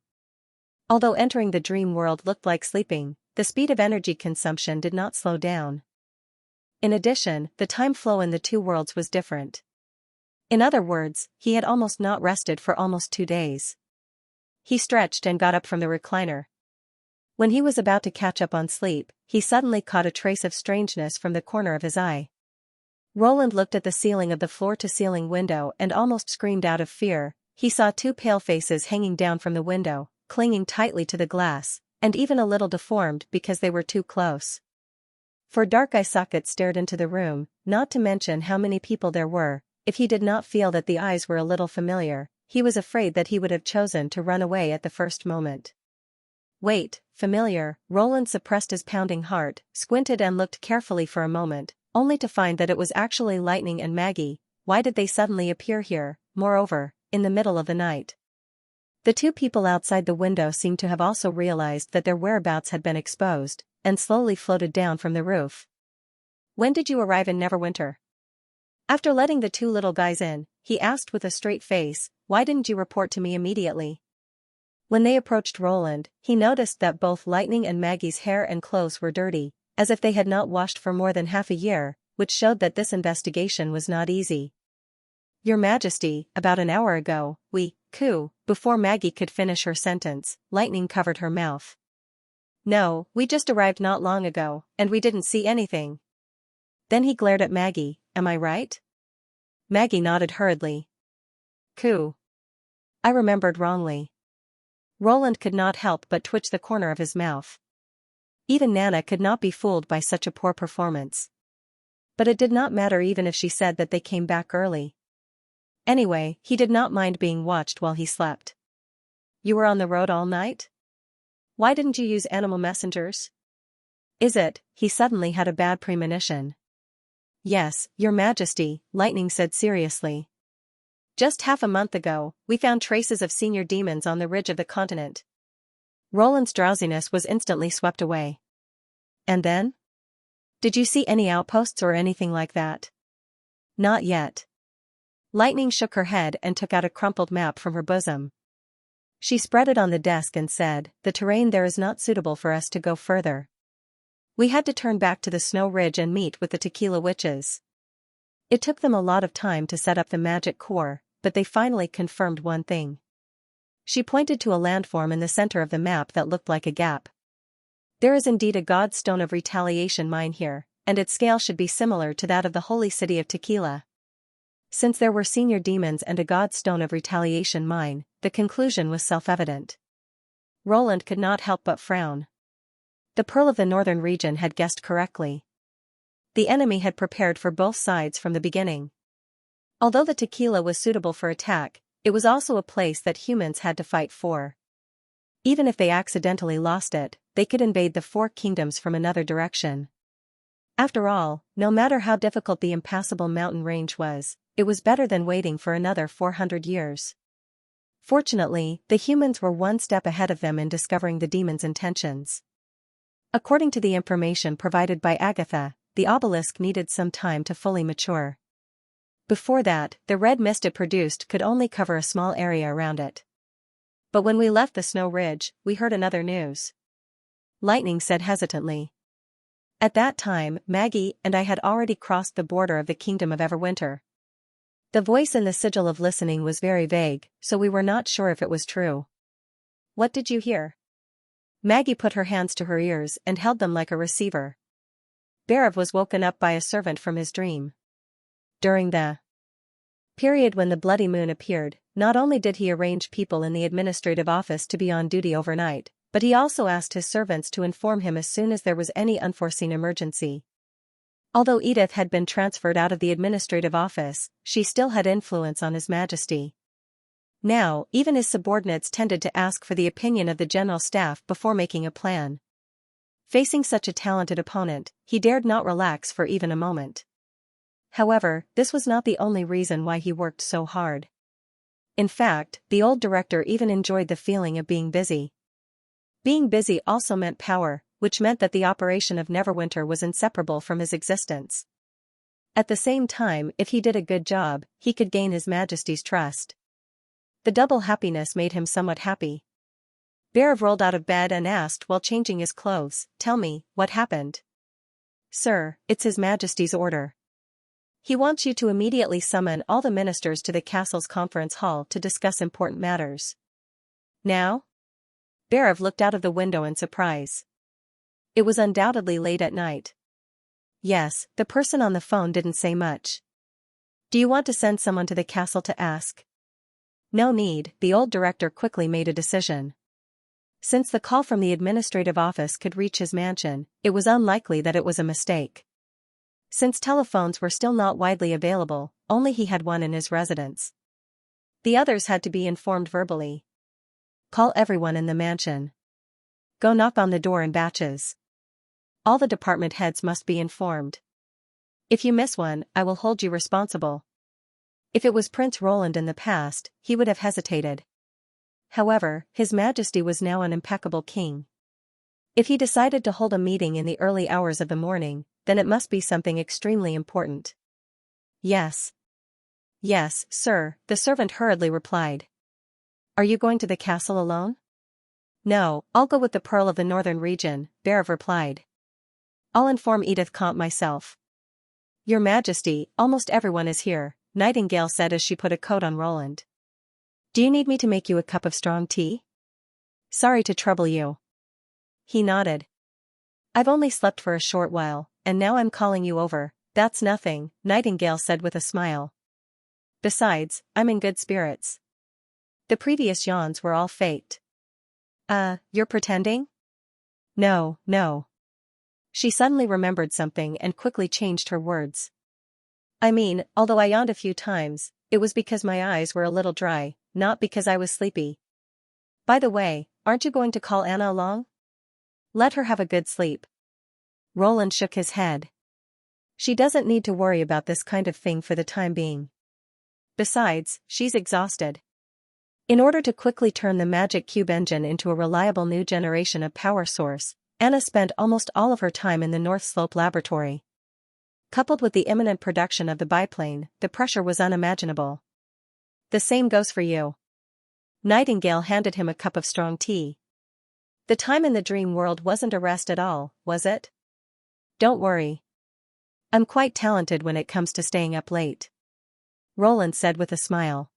Although entering the dream world looked like sleeping, the speed of energy consumption did not slow down. In addition, the time flow in the two worlds was different. In other words, he had almost not rested for almost 2 days. He stretched and got up from the recliner. When he was about to catch up on sleep, he suddenly caught a trace of strangeness from the corner of his eye. Roland looked at the ceiling of the floor-to-ceiling window and almost screamed out of fear. He saw two pale faces hanging down from the window, clinging tightly to the glass, and even a little deformed because they were too close. For dark eye sockets stared into the room, not to mention how many people there were. If he did not feel that the eyes were a little familiar, he was afraid that he would have chosen to run away at the first moment. Wait, familiar. Roland suppressed his pounding heart, squinted and looked carefully for a moment, only to find that it was actually Lightning and Maggie. Why did they suddenly appear here, moreover, in the middle of the night? The two people outside the window seemed to have also realized that their whereabouts had been exposed, and slowly floated down from the roof. When did you arrive in Neverwinter? After letting the two little guys in, he asked with a straight face, why didn't you report to me immediately? When they approached Roland, he noticed that both Lightning and Maggie's hair and clothes were dirty, as if they had not washed for more than half a year, which showed that this investigation was not easy. Your Majesty, about an hour ago, before Maggie could finish her sentence, Lightning covered her mouth. No, we just arrived not long ago, and we didn't see anything. Then he glared at Maggie, am I right? Maggie nodded hurriedly. I remembered wrongly. Roland could not help but twitch the corner of his mouth. Even Nana could not be fooled by such a poor performance. But it did not matter even if she said that they came back early. Anyway, he did not mind being watched while he slept. You were on the road all night? Why didn't you use animal messengers? He suddenly had a bad premonition. Yes, Your Majesty, Lightning said seriously. Just half a month ago, we found traces of senior demons on the ridge of the continent. Roland's drowsiness was instantly swept away. And then? Did you see any outposts or anything like that? Not yet. Lightning shook her head and took out a crumpled map from her bosom. She spread it on the desk and said, the terrain there is not suitable for us to go further. We had to turn back to the snow ridge and meet with the Tequila Witches. It took them a lot of time to set up the magic core, but they finally confirmed one thing. She pointed to a landform in the center of the map that looked like a gap. There is indeed a god stone of retaliation mine here, and its scale should be similar to that of the holy city of Tequila. Since there were senior demons and a god stone of retaliation mine, the conclusion was self-evident. Roland could not help but frown. The Pearl of the Northern region had guessed correctly. The enemy had prepared for both sides from the beginning. Although the Tequila was suitable for attack, it was also a place that humans had to fight for. Even if they accidentally lost it, they could invade the Four Kingdoms from another direction. After all, no matter how difficult the impassable mountain range was, it was better than waiting for another 400 years. Fortunately, the humans were one step ahead of them in discovering the demon's intentions. According to the information provided by Agatha, the obelisk needed some time to fully mature. Before that, the red mist it produced could only cover a small area around it. But when we left the snow ridge, we heard another news. Lightning said hesitantly. At that time, Maggie and I had already crossed the border of the kingdom of Everwinter. The voice in the sigil of listening was very vague, so we were not sure if it was true. What did you hear? Maggie put her hands to her ears and held them like a receiver. Barav was woken up by a servant from his dream. During the period when the bloody moon appeared, not only did he arrange people in the administrative office to be on duty overnight, but he also asked his servants to inform him as soon as there was any unforeseen emergency. Although Edith had been transferred out of the administrative office, she still had influence on His Majesty. Now, even his subordinates tended to ask for the opinion of the general staff before making a plan. Facing such a talented opponent, he dared not relax for even a moment. However, this was not the only reason why he worked so hard. In fact, the old director even enjoyed the feeling of being busy. Being busy also meant power, which meant that the operation of Neverwinter was inseparable from his existence. At the same time, if he did a good job, he could gain His Majesty's trust. The double happiness made him somewhat happy. Barav rolled out of bed and asked while changing his clothes, "Tell me, what happened?" "Sir, it's His Majesty's order. He wants you to immediately summon all the ministers to the castle's conference hall to discuss important matters." "Now?" Barav looked out of the window in surprise. It was undoubtedly late at night. Yes, the person on the phone didn't say much. "Do you want to send someone to the castle to ask?" "No need," the old director quickly made a decision. Since the call from the administrative office could reach his mansion, it was unlikely that it was a mistake. Since telephones were still not widely available, only he had one in his residence. The others had to be informed verbally. "Call everyone in the mansion. Go knock on the door in batches. All the department heads must be informed. If you miss one, I will hold you responsible." If it was Prince Roland in the past, he would have hesitated. However, His Majesty was now an impeccable king. If he decided to hold a meeting in the early hours of the morning, then it must be something extremely important. "Yes. Yes, sir," the servant hurriedly replied. "Are you going to the castle alone?" "No, I'll go with the Pearl of the Northern Region," Barav replied. "I'll inform Edith Comte myself." "Your Majesty, almost everyone is here," Nightingale said as she put a coat on Roland. "Do you need me to make you a cup of strong tea?" "Sorry to trouble you." He nodded. "I've only slept for a short while, and now I'm calling you over." "That's nothing," Nightingale said with a smile. "Besides, I'm in good spirits. The previous yawns were all faked." You're pretending?" "No, no." She suddenly remembered something and quickly changed her words. "I mean, although I yawned a few times, it was because my eyes were a little dry, not because I was sleepy. By the way, aren't you going to call Anna along? Let her have a good sleep." Roland shook his head. "She doesn't need to worry about this kind of thing for the time being. Besides, she's exhausted." In order to quickly turn the magic cube engine into a reliable new generation of power source, Anna spent almost all of her time in the North Slope laboratory. Coupled with the imminent production of the biplane, the pressure was unimaginable. "The same goes for you." Nightingale handed him a cup of strong tea. "The time in the dream world wasn't a rest at all, was it?" "Don't worry. I'm quite talented when it comes to staying up late," Roland said with a smile.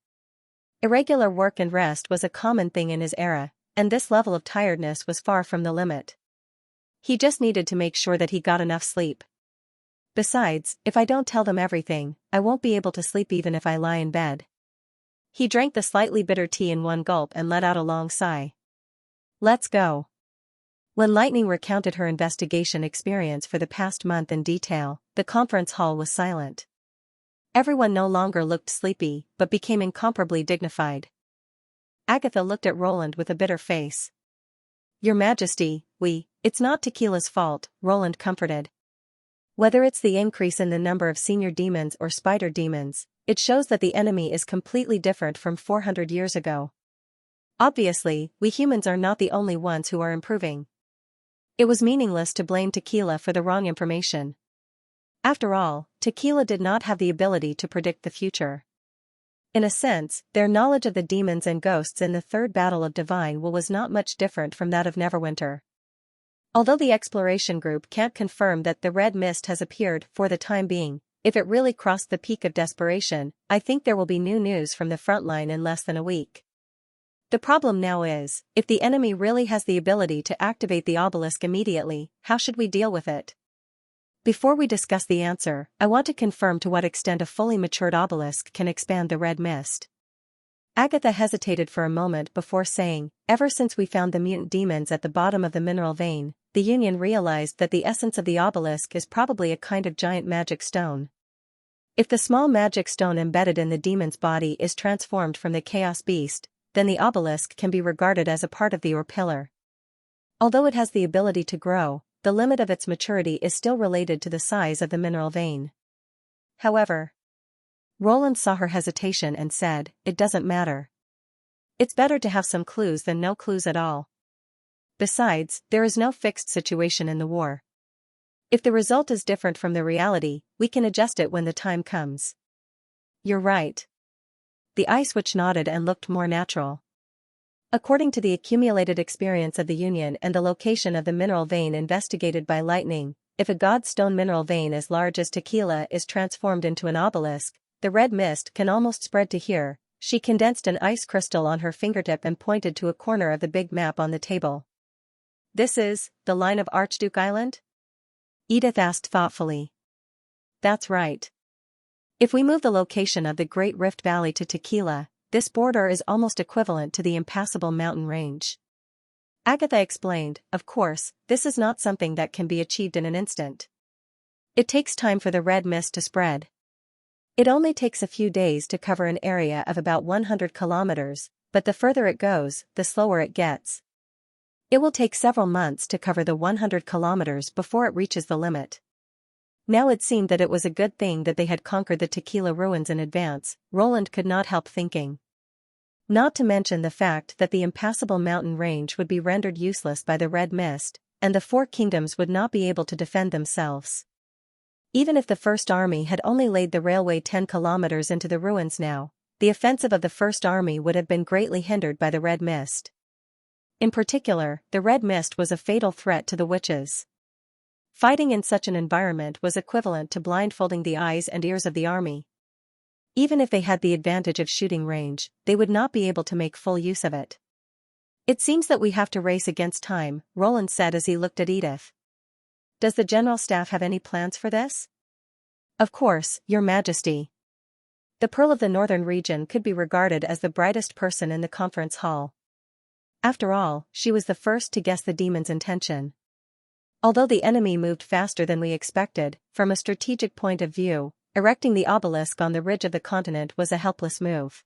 Irregular work and rest was a common thing in his era, and this level of tiredness was far from the limit. He just needed to make sure that he got enough sleep. "Besides, if I don't tell them everything, I won't be able to sleep even if I lie in bed." He drank the slightly bitter tea in one gulp and let out a long sigh. "Let's go." When Lightning recounted her investigation experience for the past month in detail, the conference hall was silent. Everyone no longer looked sleepy, but became incomparably dignified. Agatha looked at Roland with a bitter face. "Your Majesty, it's not Tequila's fault," Roland comforted. Whether it's the increase in the number of senior demons or spider demons, it shows that the enemy is completely different from 400 years ago. Obviously, we humans are not the only ones who are improving. It was meaningless to blame Tequila for the wrong information. After all, Tequila did not have the ability to predict the future. In a sense, their knowledge of the demons and ghosts in the Third Battle of Divine Will was not much different from that of Neverwinter. Although the exploration group can't confirm that the red mist has appeared for the time being, if it really crossed the peak of desperation, I think there will be new news from the front line in less than a week. The problem now is, if the enemy really has the ability to activate the obelisk immediately, how should we deal with it? Before we discuss the answer, I want to confirm to what extent a fully matured obelisk can expand the red mist. Agatha hesitated for a moment before saying, ever since we found the mutant demons at the bottom of the mineral vein, the Union realized that the essence of the obelisk is probably a kind of giant magic stone. If the small magic stone embedded in the demon's body is transformed from the chaos beast, then the obelisk can be regarded as a part of the ore pillar. Although it has the ability to grow, the limit of its maturity is still related to the size of the mineral vein. However, Roland saw her hesitation and said, it doesn't matter. It's better to have some clues than no clues at all. Besides, there is no fixed situation in the war. If the result is different from the reality, we can adjust it when the time comes. You're right. The Ice Witch nodded and looked more natural. According to the accumulated experience of the Union and the location of the mineral vein investigated by Lightning, if a godstone mineral vein as large as Tequila is transformed into an obelisk, the red mist can almost spread to here. She condensed an ice crystal on her fingertip and pointed to a corner of the big map on the table. This is the line of Archduke Island? Edith asked thoughtfully. That's right. If we move the location of the Great Rift Valley to Tequila, this border is almost equivalent to the impassable mountain range. Agatha explained, of course, this is not something that can be achieved in an instant. It takes time for the red mist to spread. It only takes a few days to cover an area of about 100 kilometers, but the further it goes, the slower it gets. It will take several months to cover the 100 kilometers before it reaches the limit. Now it seemed that it was a good thing that they had conquered the Tequila ruins in advance, Roland could not help thinking. Not to mention the fact that the impassable mountain range would be rendered useless by the red mist, and the Four Kingdoms would not be able to defend themselves. Even if the First Army had only laid the railway 10 kilometers into the ruins now, the offensive of the First Army would have been greatly hindered by the red mist. In particular, the red mist was a fatal threat to the witches. Fighting in such an environment was equivalent to blindfolding the eyes and ears of the army. Even if they had the advantage of shooting range, they would not be able to make full use of it. It seems that we have to race against time, Roland said as he looked at Edith. Does the General Staff have any plans for this? Of course, Your Majesty. The Pearl of the Northern Region could be regarded as the brightest person in the conference hall. After all, she was the first to guess the demon's intention. Although the enemy moved faster than we expected, from a strategic point of view, erecting the obelisk on the ridge of the continent was a helpless move.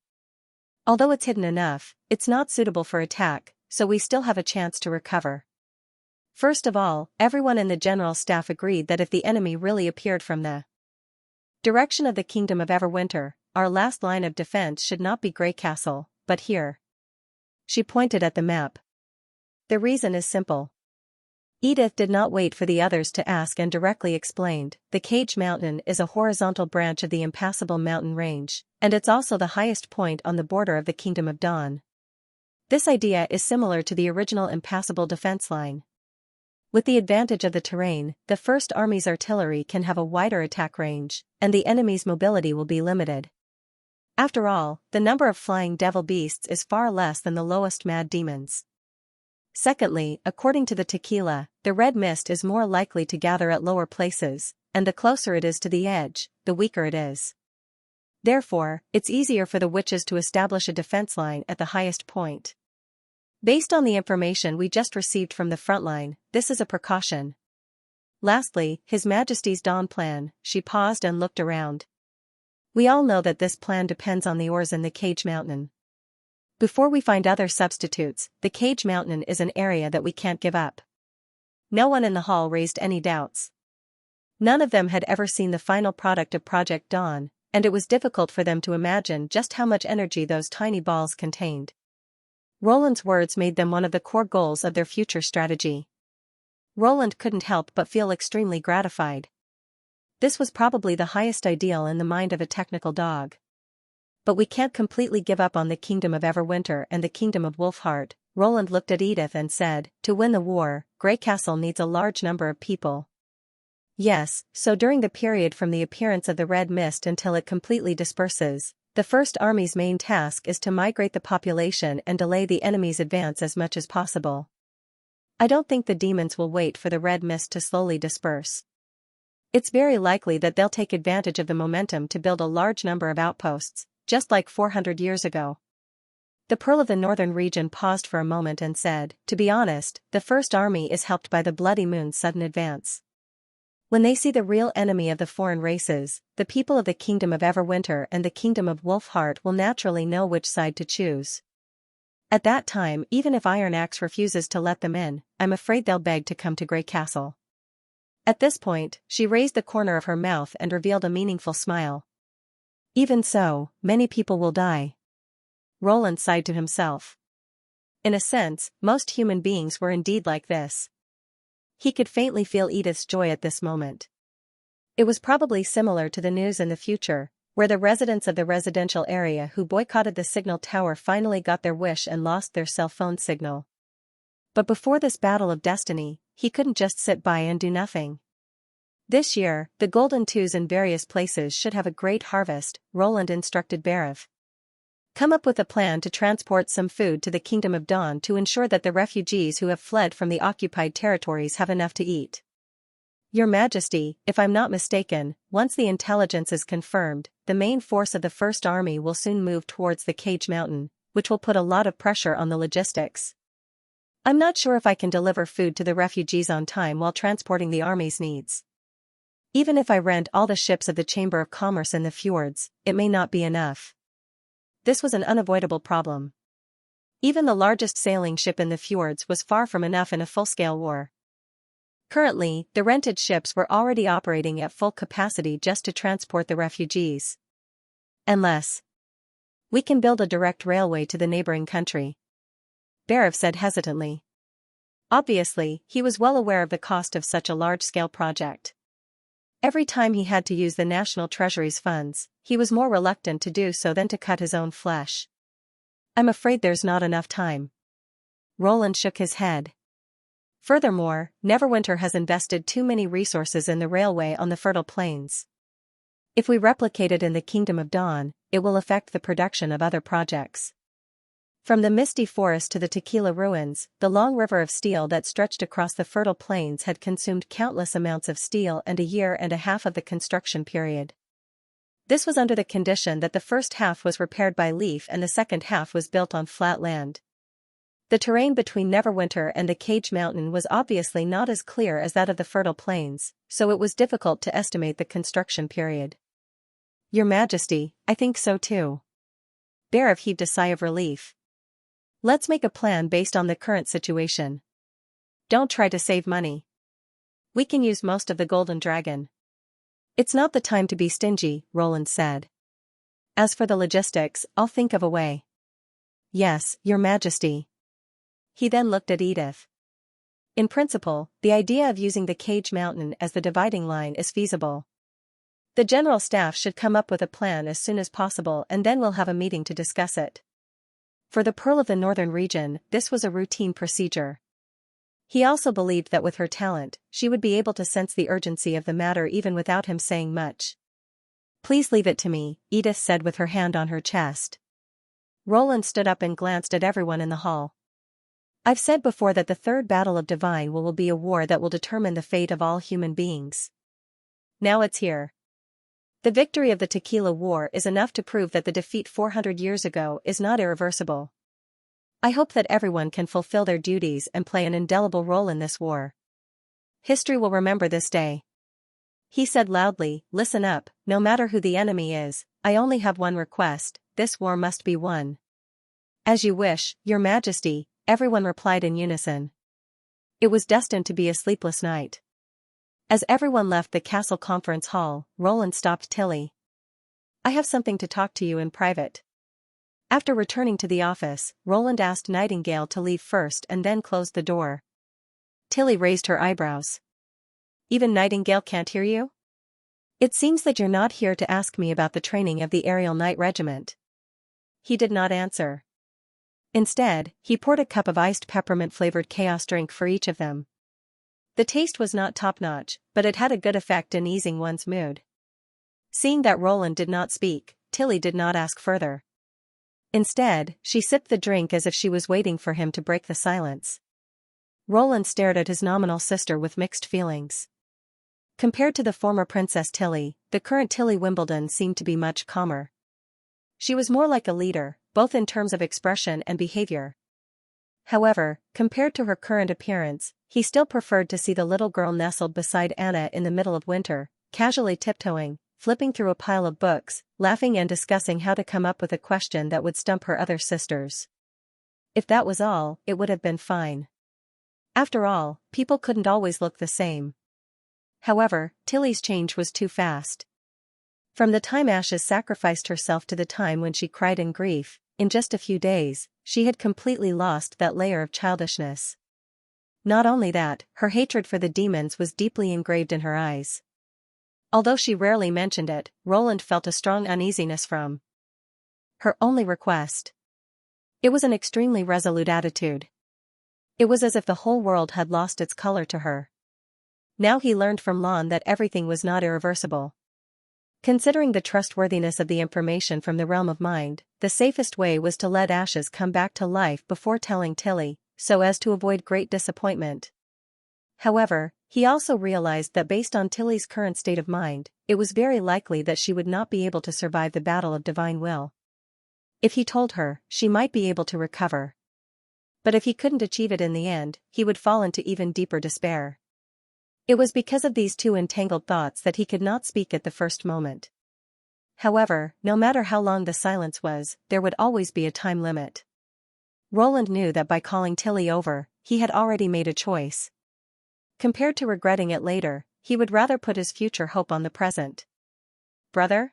Although it's hidden enough, it's not suitable for attack, so we still have a chance to recover. First of all, everyone in the General Staff agreed that if the enemy really appeared from the direction of the Kingdom of Everwinter, our last line of defense should not be Grey Castle, but here. She pointed at the map. The reason is simple. Edith did not wait for the others to ask and directly explained, the Cage Mountain is a horizontal branch of the impassable mountain range, and it's also the highest point on the border of the Kingdom of Dawn. This idea is similar to the original impassable defense line. With the advantage of the terrain, the First Army's artillery can have a wider attack range, and the enemy's mobility will be limited. After all, the number of flying devil beasts is far less than the lowest mad demons. Secondly, according to the Tequila, the red mist is more likely to gather at lower places, and the closer it is to the edge, the weaker it is. Therefore, it's easier for the witches to establish a defense line at the highest point. Based on the information we just received from the front line, this is a precaution. Lastly, His Majesty's Dawn plan. She paused and looked around. We all know that this plan depends on the ores in the Cage Mountain. Before we find other substitutes, the Cage Mountain is an area that we can't give up. No one in the hall raised any doubts. None of them had ever seen the final product of Project Dawn, and it was difficult for them to imagine just how much energy those tiny balls contained. Roland's words made them one of the core goals of their future strategy. Roland couldn't help but feel extremely gratified. This was probably the highest ideal in the mind of a technical dog. But we can't completely give up on the Kingdom of Everwinter and the Kingdom of Wolfheart. Roland looked at Edith and said, to win the war, Grey Castle needs a large number of people. Yes, so during the period from the appearance of the red mist until it completely disperses, the First Army's main task is to migrate the population and delay the enemy's advance as much as possible. I don't think the demons will wait for the red mist to slowly disperse. It's very likely that they'll take advantage of the momentum to build a large number of outposts, just like 400 years ago. The Pearl of the Northern region paused for a moment and said, to be honest, the First Army is helped by the Bloody Moon's sudden advance. When they see the real enemy of the foreign races, the people of the Kingdom of Everwinter and the Kingdom of Wolfheart will naturally know which side to choose. At that time, even if Iron Axe refuses to let them in, I'm afraid they'll beg to come to Grey Castle. At this point, she raised the corner of her mouth and revealed a meaningful smile. Even so, many people will die. Roland sighed to himself. In a sense, most human beings were indeed like this. He could faintly feel Edith's joy at this moment. It was probably similar to the news in the future, where the residents of the residential area who boycotted the signal tower finally got their wish and lost their cell phone signal. But before this battle of destiny, he couldn't just sit by and do nothing. This year, the Golden Twos in various places should have a great harvest, Roland instructed Berev. Come up with a plan to transport some food to the Kingdom of Dawn to ensure that the refugees who have fled from the occupied territories have enough to eat. Your Majesty, if I'm not mistaken, once the intelligence is confirmed, the main force of the First Army will soon move towards the Cage Mountain, which will put a lot of pressure on the logistics. I'm not sure if I can deliver food to the refugees on time while transporting the army's needs. Even if I rent all the ships of the Chamber of Commerce in the fjords, it may not be enough. This was an unavoidable problem. Even the largest sailing ship in the fjords was far from enough in a full-scale war. Currently, the rented ships were already operating at full capacity just to transport the refugees. Unless we can build a direct railway to the neighboring country, Berev said hesitantly. Obviously, he was well aware of the cost of such a large-scale project. Every time he had to use the National Treasury's funds, he was more reluctant to do so than to cut his own flesh. I'm afraid there's not enough time. Roland shook his head. Furthermore, Neverwinter has invested too many resources in the railway on the fertile plains. If we replicate it in the Kingdom of Dawn, it will affect the production of other projects. From the Misty Forest to the Tequila Ruins, the long river of steel that stretched across the fertile plains had consumed countless amounts of steel and a year and a half of the construction period. This was under the condition that the first half was repaired by Leaf and the second half was built on flat land. The terrain between Neverwinter and the Cage Mountain was obviously not as clear as that of the fertile plains, so it was difficult to estimate the construction period. Your Majesty, I think so too. Berev heaved a sigh of relief. Let's make a plan based on the current situation. Don't try to save money. We can use most of the Golden Dragon. It's not the time to be stingy, Roland said. As for the logistics, I'll think of a way. Yes, Your Majesty. He then looked at Edith. In principle, the idea of using the Cage Mountain as the dividing line is feasible. The General Staff should come up with a plan as soon as possible and then we'll have a meeting to discuss it. For the Pearl of the Northern region, this was a routine procedure. He also believed that with her talent, she would be able to sense the urgency of the matter even without him saying much. Please leave it to me, Edith said with her hand on her chest. Roland stood up and glanced at everyone in the hall. I've said before that the Third Battle of Divine will be a war that will determine the fate of all human beings. Now it's here. The victory of the Tequila War is enough to prove that the defeat 400 years ago is not irreversible. I hope that everyone can fulfill their duties and play an indelible role in this war. History will remember this day. He said loudly, listen up, no matter who the enemy is, I only have one request, this war must be won. As you wish, Your Majesty, everyone replied in unison. It was destined to be a sleepless night. As everyone left the castle conference hall, Roland stopped Tilly. "I have something to talk to you in private." After returning to the office, Roland asked Nightingale to leave first and then closed the door. Tilly raised her eyebrows. "Even Nightingale can't hear you? It seems that you're not here to ask me about the training of the Aerial Knight Regiment." He did not answer. Instead, he poured a cup of iced peppermint-flavored chaos drink for each of them. The taste was not top-notch, but it had a good effect in easing one's mood. Seeing that Roland did not speak, Tilly did not ask further. Instead, she sipped the drink as if she was waiting for him to break the silence. Roland stared at his nominal sister with mixed feelings. Compared to the former Princess Tilly, the current Tilly Wimbledon seemed to be much calmer. She was more like a leader, both in terms of expression and behavior. However, compared to her current appearance, he still preferred to see the little girl nestled beside Anna in the middle of winter, casually tiptoeing, flipping through a pile of books, laughing and discussing how to come up with a question that would stump her other sisters. If that was all, it would have been fine. After all, people couldn't always look the same. However, Tilly's change was too fast. From the time Ashes sacrificed herself to the time when she cried in grief, in just a few days, she had completely lost that layer of childishness. Not only that, her hatred for the demons was deeply engraved in her eyes. Although she rarely mentioned it, Roland felt a strong uneasiness from her only request. It was an extremely resolute attitude. It was as if the whole world had lost its color to her. Now he learned from Lon that everything was not irreversible. Considering the trustworthiness of the information from the realm of mind, the safest way was to let Ashes come back to life before telling Tilly, so as to avoid great disappointment. However, he also realized that based on Tilly's current state of mind, it was very likely that she would not be able to survive the battle of divine will. If he told her, she might be able to recover. But if he couldn't achieve it in the end, he would fall into even deeper despair. It was because of these two entangled thoughts that he could not speak at the first moment. However, no matter how long the silence was, there would always be a time limit. Roland knew that by calling Tilly over, he had already made a choice. Compared to regretting it later, he would rather put his future hope on the present. "Brother?"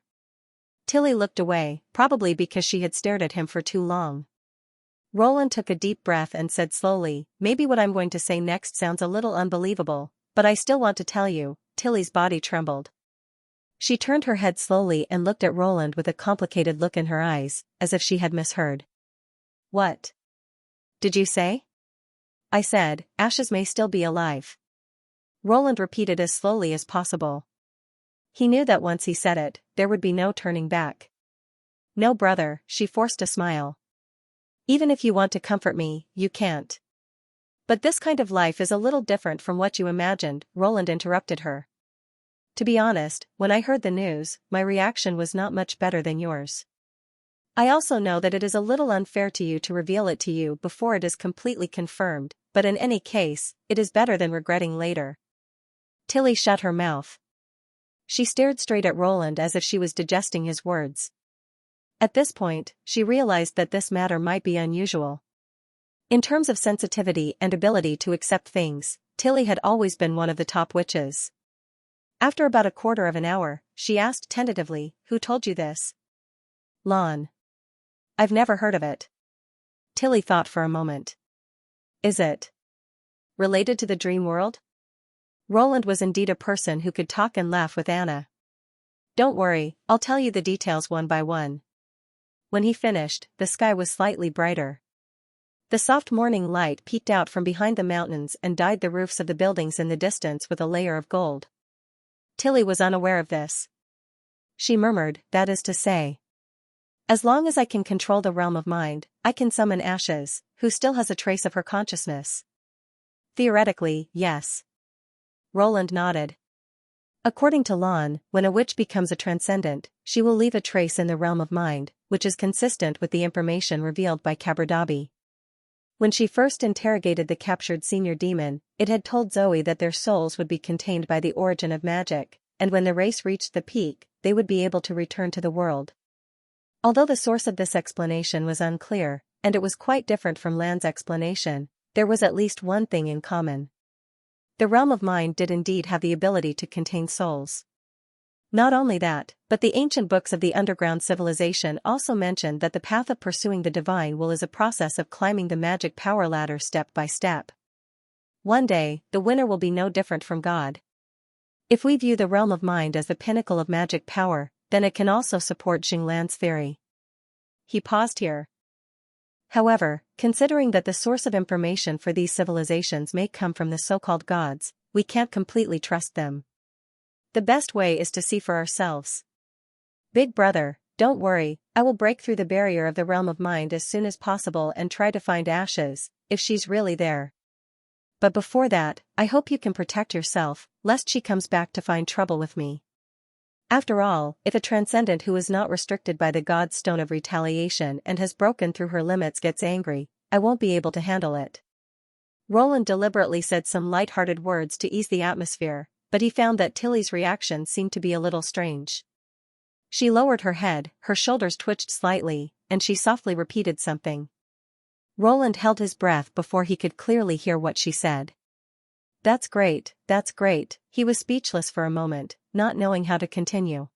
Tilly looked away, probably because she had stared at him for too long. Roland took a deep breath and said slowly, "Maybe what I'm going to say next sounds a little unbelievable, but I still want to tell you." Tilly's body trembled. She turned her head slowly and looked at Roland with a complicated look in her eyes, as if she had misheard. "What did you say?" "I said, Ashes may still be alive." Roland repeated as slowly as possible. He knew that once he said it, there would be no turning back. "No, brother," she forced a smile. "Even if you want to comfort me, you can't." "But this kind of life is a little different from what you imagined," Roland interrupted her. "To be honest, when I heard the news, my reaction was not much better than yours. I also know that it is a little unfair to you to reveal it to you before it is completely confirmed, but in any case, it is better than regretting later." Tilly shut her mouth. She stared straight at Roland as if she was digesting his words. At this point, she realized that this matter might be unusual. In terms of sensitivity and ability to accept things, Tilly had always been one of the top witches. After about a quarter of an hour, she asked tentatively, "Who told you this?" "Lon." "I've never heard of it." Tilly thought for a moment. "Is it related to the dream world?" Roland was indeed a person who could talk and laugh with Anna. "Don't worry, I'll tell you the details one by one." When he finished, the sky was slightly brighter. The soft morning light peeked out from behind the mountains and dyed the roofs of the buildings in the distance with a layer of gold. Tilly was unaware of this. She murmured, "That is to say, as long as I can control the realm of mind, I can summon Ashes, who still has a trace of her consciousness." "Theoretically, yes." Roland nodded. "According to Lon, when a witch becomes a transcendent, she will leave a trace in the realm of mind, which is consistent with the information revealed by Caberdabi. When she first interrogated the captured senior demon, it had told Zoe that their souls would be contained by the origin of magic, and when the race reached the peak, they would be able to return to the world. Although the source of this explanation was unclear, and it was quite different from Lan's explanation, there was at least one thing in common. The realm of mind did indeed have the ability to contain souls. Not only that, but the ancient books of the underground civilization also mentioned that the path of pursuing the divine will is a process of climbing the magic power ladder step by step. One day, the winner will be no different from God. If we view the realm of mind as the pinnacle of magic power, then it can also support Xinglan's theory. He paused here. However, considering that the source of information for these civilizations may come from the so-called gods, we can't completely trust them. The best way is to see for ourselves. Big brother, don't worry, I will break through the barrier of the realm of mind as soon as possible and try to find Ashes, if she's really there. But before that, I hope you can protect yourself, lest she comes back to find trouble with me. After all, if a transcendent who is not restricted by the god's stone of retaliation and has broken through her limits gets angry, I won't be able to handle it. Roland deliberately said some light-hearted words to ease the atmosphere, but he found that Tilly's reaction seemed to be a little strange. She lowered her head, her shoulders twitched slightly, and she softly repeated something. Roland held his breath before he could clearly hear what she said. That's great, he was speechless for a moment, not knowing how to continue.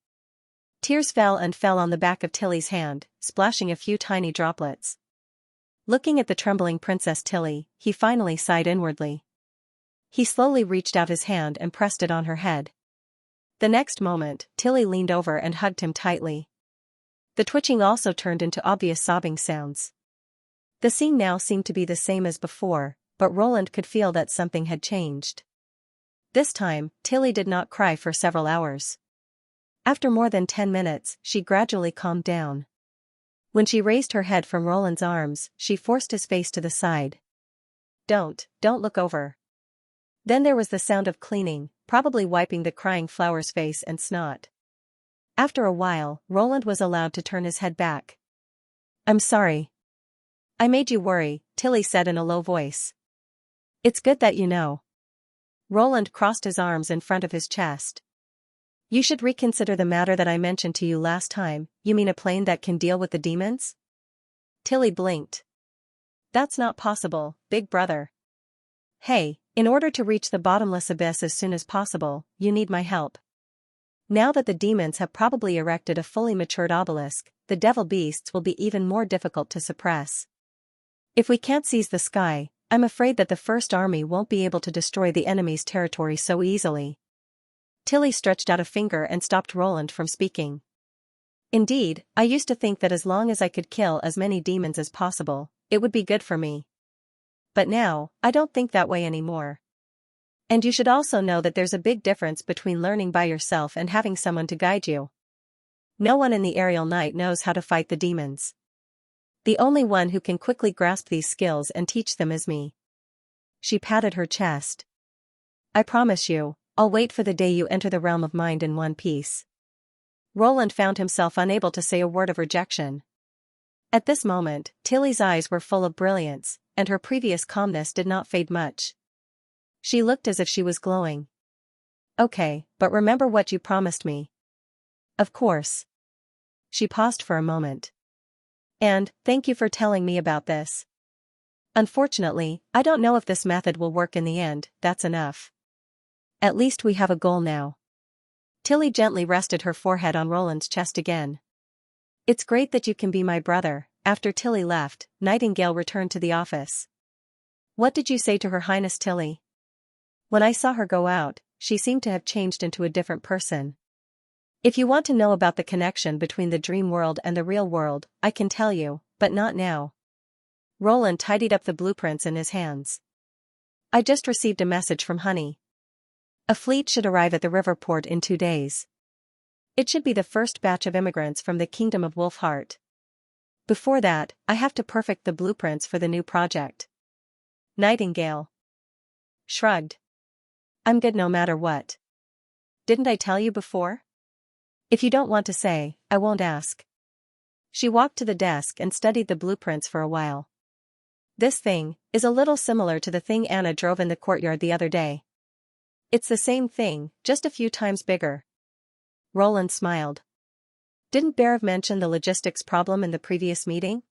Tears fell on the back of Tilly's hand, splashing a few tiny droplets. Looking at the trembling Princess Tilly, he finally sighed inwardly. He slowly reached out his hand and pressed it on her head. The next moment, Tilly leaned over and hugged him tightly. The twitching also turned into obvious sobbing sounds. The scene now seemed to be the same as before, but Roland could feel that something had changed. This time, Tilly did not cry for several hours. After more than 10 minutes, she gradually calmed down. When she raised her head from Roland's arms, she forced his face to the side. Don't look over. Then there was the sound of cleaning, probably wiping the crying flower's face and snot. After a while, Roland was allowed to turn his head back. I'm sorry. I made you worry, Tilly said in a low voice. It's good that you know. Roland crossed his arms in front of his chest. You should reconsider the matter that I mentioned to you last time. You mean a plane that can deal with the demons? Tilly blinked. That's not possible, big brother. Hey, in order to reach the bottomless abyss as soon as possible, you need my help. Now that the demons have probably erected a fully matured obelisk, the devil beasts will be even more difficult to suppress. If we can't seize the sky, I'm afraid that the First Army won't be able to destroy the enemy's territory so easily. Tilly stretched out a finger and stopped Roland from speaking. Indeed, I used to think that as long as I could kill as many demons as possible, it would be good for me. But now, I don't think that way anymore. And you should also know that there's a big difference between learning by yourself and having someone to guide you. No one in the aerial night knows how to fight the demons. The only one who can quickly grasp these skills and teach them is me. She patted her chest. I promise you, I'll wait for the day you enter the realm of mind in one piece. Roland found himself unable to say a word of rejection. At this moment, Tilly's eyes were full of brilliance, and her previous calmness did not fade much. She looked as if she was glowing. Okay, but remember what you promised me. Of course. She paused for a moment. And, thank you for telling me about this. Unfortunately, I don't know if this method will work in the end, that's enough. At least we have a goal now. Tilly gently rested her forehead on Roland's chest again. It's great that you can be my brother. After Tilly left, Nightingale returned to the office. What did you say to Her Highness Tilly? When I saw her go out, she seemed to have changed into a different person. If you want to know about the connection between the dream world and the real world, I can tell you, but not now. Roland tidied up the blueprints in his hands. I just received a message from Honey. A fleet should arrive at the river port in 2 days. It should be the first batch of immigrants from the Kingdom of Wolfheart. Before that, I have to perfect the blueprints for the new project. Nightingale shrugged. I'm good no matter what. Didn't I tell you before? If you don't want to say, I won't ask. She walked to the desk and studied the blueprints for a while. This thing is a little similar to the thing Anna drove in the courtyard the other day. It's the same thing, just a few times bigger. Roland smiled. Didn't Berev mention the logistics problem in the previous meeting?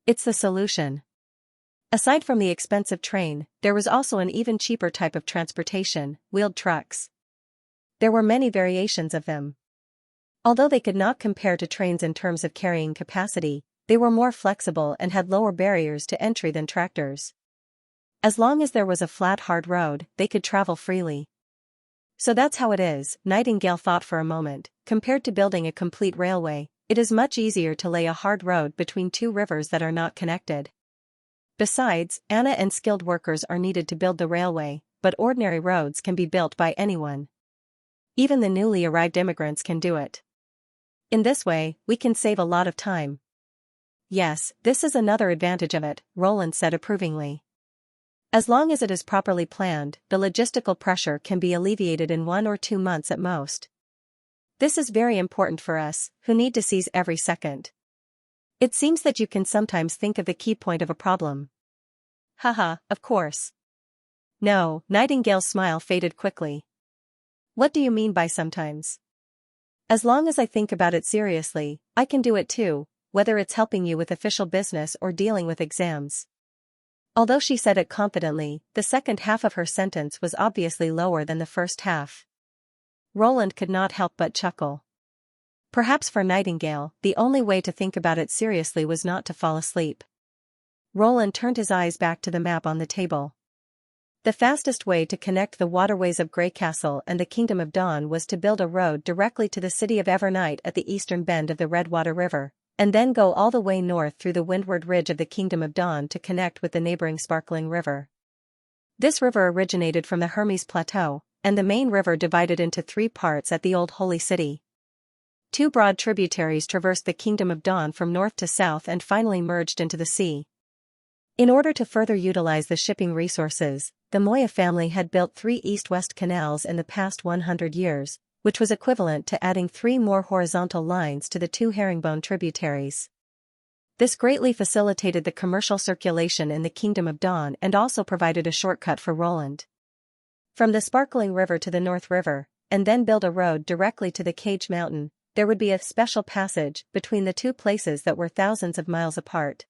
It's the solution. Aside from the expensive train, there was also an even cheaper type of transportation, wheeled trucks. There were many variations of them. Although they could not compare to trains in terms of carrying capacity, they were more flexible and had lower barriers to entry than tractors. As long as there was a flat hard road, they could travel freely. So that's how it is, Nightingale thought for a moment. Compared to building a complete railway, it is much easier to lay a hard road between two rivers that are not connected. Besides, Anna and skilled workers are needed to build the railway, but ordinary roads can be built by anyone. Even the newly arrived immigrants can do it. In this way, we can save a lot of time. Yes, this is another advantage of it, Roland said approvingly. As long as it is properly planned, the logistical pressure can be alleviated in 1 or 2 months at most. This is very important for us, who need to seize every second. It seems that you can sometimes think of the key point of a problem. Haha, of course. No, Nightingale's smile faded quickly. What do you mean by sometimes? As long as I think about it seriously, I can do it too, whether it's helping you with official business or dealing with exams. Although she said it confidently, the second half of her sentence was obviously lower than the first half. Roland could not help but chuckle. Perhaps for Nightingale, the only way to think about it seriously was not to fall asleep. Roland turned his eyes back to the map on the table. The fastest way to connect the waterways of Greycastle and the Kingdom of Dawn was to build a road directly to the city of Evernight at the eastern bend of the Redwater River, and then go all the way north through the windward ridge of the Kingdom of Dawn to connect with the neighboring Sparkling River. This river originated from the Hermes Plateau, and the main river divided into 3 parts at the Old Holy City. 2 broad tributaries traversed the Kingdom of Dawn from north to south and finally merged into the sea. In order to further utilize the shipping resources, the Moya family had built 3 east-west canals in the past 100 years, which was equivalent to adding 3 more horizontal lines to the 2 herringbone tributaries. This greatly facilitated the commercial circulation in the Kingdom of Dawn and also provided a shortcut for Roland. From the Sparkling River to the North River, and then build a road directly to the Cage Mountain, there would be a special passage between the 2 places that were thousands of miles apart.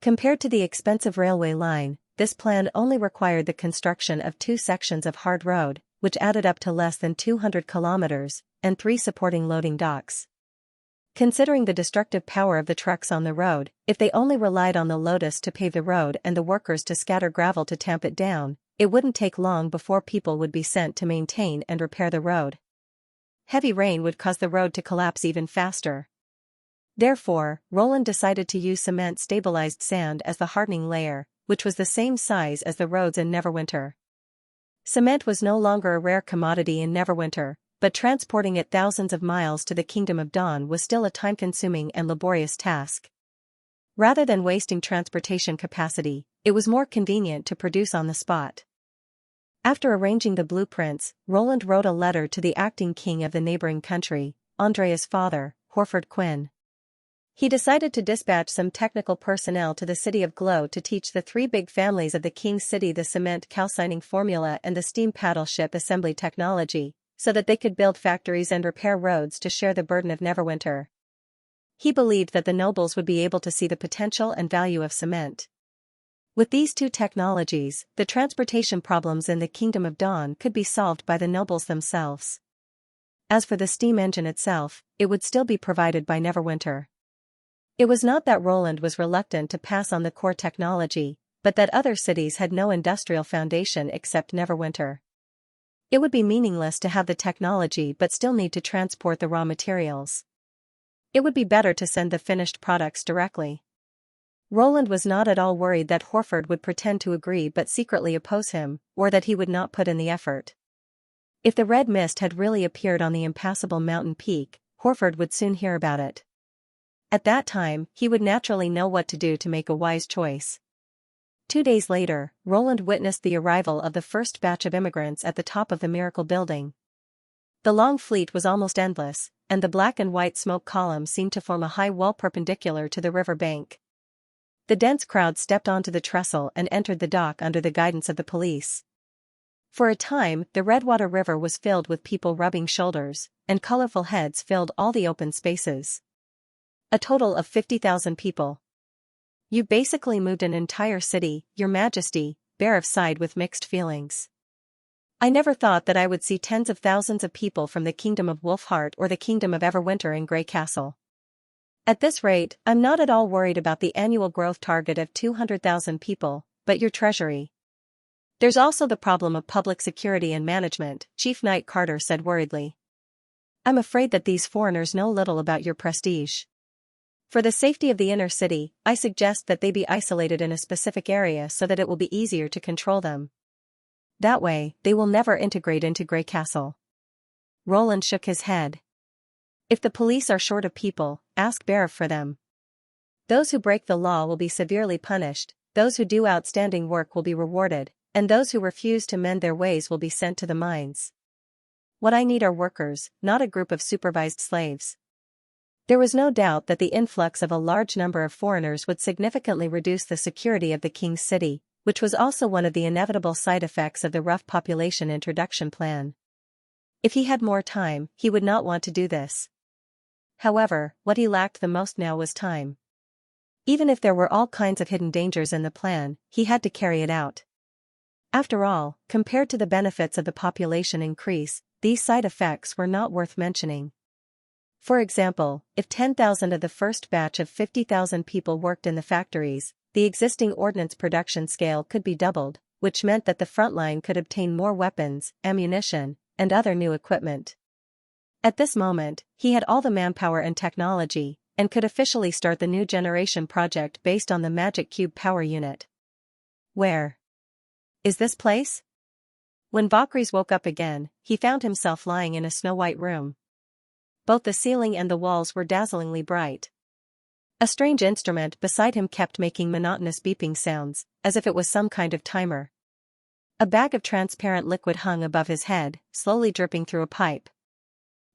Compared to the expensive railway line, this plan only required the construction of 2 sections of hard road, which added up to less than 200 kilometers, and 3 supporting loading docks. Considering the destructive power of the trucks on the road, if they only relied on the lotus to pave the road and the workers to scatter gravel to tamp it down, it wouldn't take long before people would be sent to maintain and repair the road. Heavy rain would cause the road to collapse even faster. Therefore, Roland decided to use cement-stabilized sand as the hardening layer, which was the same size as the roads in Neverwinter. Cement was no longer a rare commodity in Neverwinter, but transporting it thousands of miles to the Kingdom of Dawn was still a time-consuming and laborious task. Rather than wasting transportation capacity, it was more convenient to produce on the spot. After arranging the blueprints, Roland wrote a letter to the acting king of the neighboring country, Andrea's father, Horford Quinn. He decided to dispatch some technical personnel to the city of Glow to teach the 3 big families of the King's City the cement calcining formula and the steam paddle ship assembly technology, so that they could build factories and repair roads to share the burden of Neverwinter. He believed that the nobles would be able to see the potential and value of cement. With these 2 technologies, the transportation problems in the Kingdom of Dawn could be solved by the nobles themselves. As for the steam engine itself, it would still be provided by Neverwinter. It was not that Roland was reluctant to pass on the core technology, but that other cities had no industrial foundation except Neverwinter. It would be meaningless to have the technology but still need to transport the raw materials. It would be better to send the finished products directly. Roland was not at all worried that Horford would pretend to agree but secretly oppose him, or that he would not put in the effort. If the red mist had really appeared on the impassable mountain peak, Horford would soon hear about it. At that time, he would naturally know what to do to make a wise choice. 2 days later, Roland witnessed the arrival of the first batch of immigrants at the top of the Miracle Building. The long fleet was almost endless, and the black and white smoke column seemed to form a high wall perpendicular to the river bank. The dense crowd stepped onto the trestle and entered the dock under the guidance of the police. For a time, the Redwater River was filled with people rubbing shoulders, and colorful heads filled all the open spaces. A total of 50,000 people. You basically moved an entire city, Your Majesty, Bear sighed with mixed feelings. I never thought that I would see tens of thousands of people from the Kingdom of Wolfheart or the Kingdom of Everwinter in Grey Castle. At this rate, I'm not at all worried about the annual growth target of 200,000 people, but your treasury. There's also the problem of public security and management, Chief Knight Carter said worriedly. I'm afraid that these foreigners know little about your prestige. For the safety of the inner city, I suggest that they be isolated in a specific area so that it will be easier to control them. That way, they will never integrate into Grey Castle. Roland shook his head. If the police are short of people, ask Bear for them. Those who break the law will be severely punished, those who do outstanding work will be rewarded, and those who refuse to mend their ways will be sent to the mines. What I need are workers, not a group of supervised slaves. There was no doubt that the influx of a large number of foreigners would significantly reduce the security of the king's city, which was also one of the inevitable side effects of the rough population introduction plan. If he had more time, he would not want to do this. However, what he lacked the most now was time. Even if there were all kinds of hidden dangers in the plan, he had to carry it out. After all, compared to the benefits of the population increase, these side effects were not worth mentioning. For example, if 10,000 of the first batch of 50,000 people worked in the factories, the existing ordnance production scale could be doubled, which meant that the front line could obtain more weapons, ammunition, and other new equipment. At this moment, he had all the manpower and technology, and could officially start the new generation project based on the Magic Cube power unit. Where is this place? When Vokries woke up again, he found himself lying in a snow-white room. Both the ceiling and the walls were dazzlingly bright. A strange instrument beside him kept making monotonous beeping sounds, as if it was some kind of timer. A bag of transparent liquid hung above his head, slowly dripping through a pipe.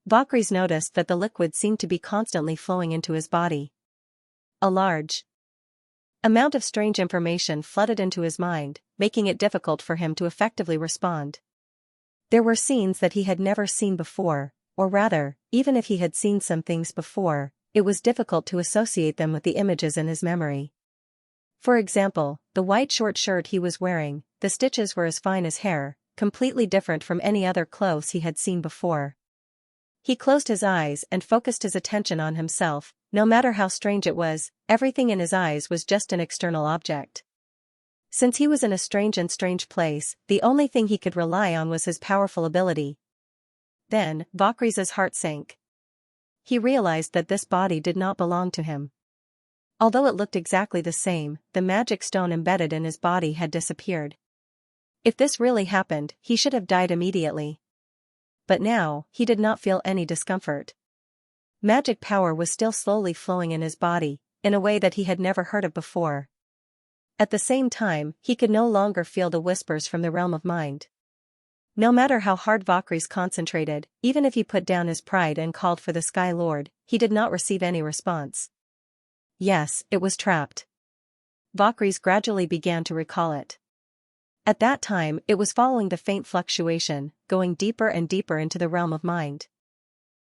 Vokries noticed that the liquid seemed to be constantly flowing into his body. A large amount of strange information flooded into his mind, making it difficult for him to effectively respond. There were scenes that he had never seen before, or rather, even if he had seen some things before, it was difficult to associate them with the images in his memory. For example, the white short shirt he was wearing, the stitches were as fine as hair, completely different from any other clothes he had seen before. He closed his eyes and focused his attention on himself. No matter how strange it was, everything in his eyes was just an external object. Since he was in a strange place, the only thing he could rely on was his powerful ability. Then, Vokries' heart sank. He realized that this body did not belong to him. Although it looked exactly the same, the magic stone embedded in his body had disappeared. If this really happened, he should have died immediately. But now, he did not feel any discomfort. Magic power was still slowly flowing in his body, in a way that he had never heard of before. At the same time, he could no longer feel the whispers from the realm of mind. No matter how hard Vokries concentrated, even if he put down his pride and called for the Sky Lord, he did not receive any response. Yes, it was trapped. Vokries gradually began to recall it. At that time, it was following the faint fluctuation, going deeper and deeper into the realm of mind.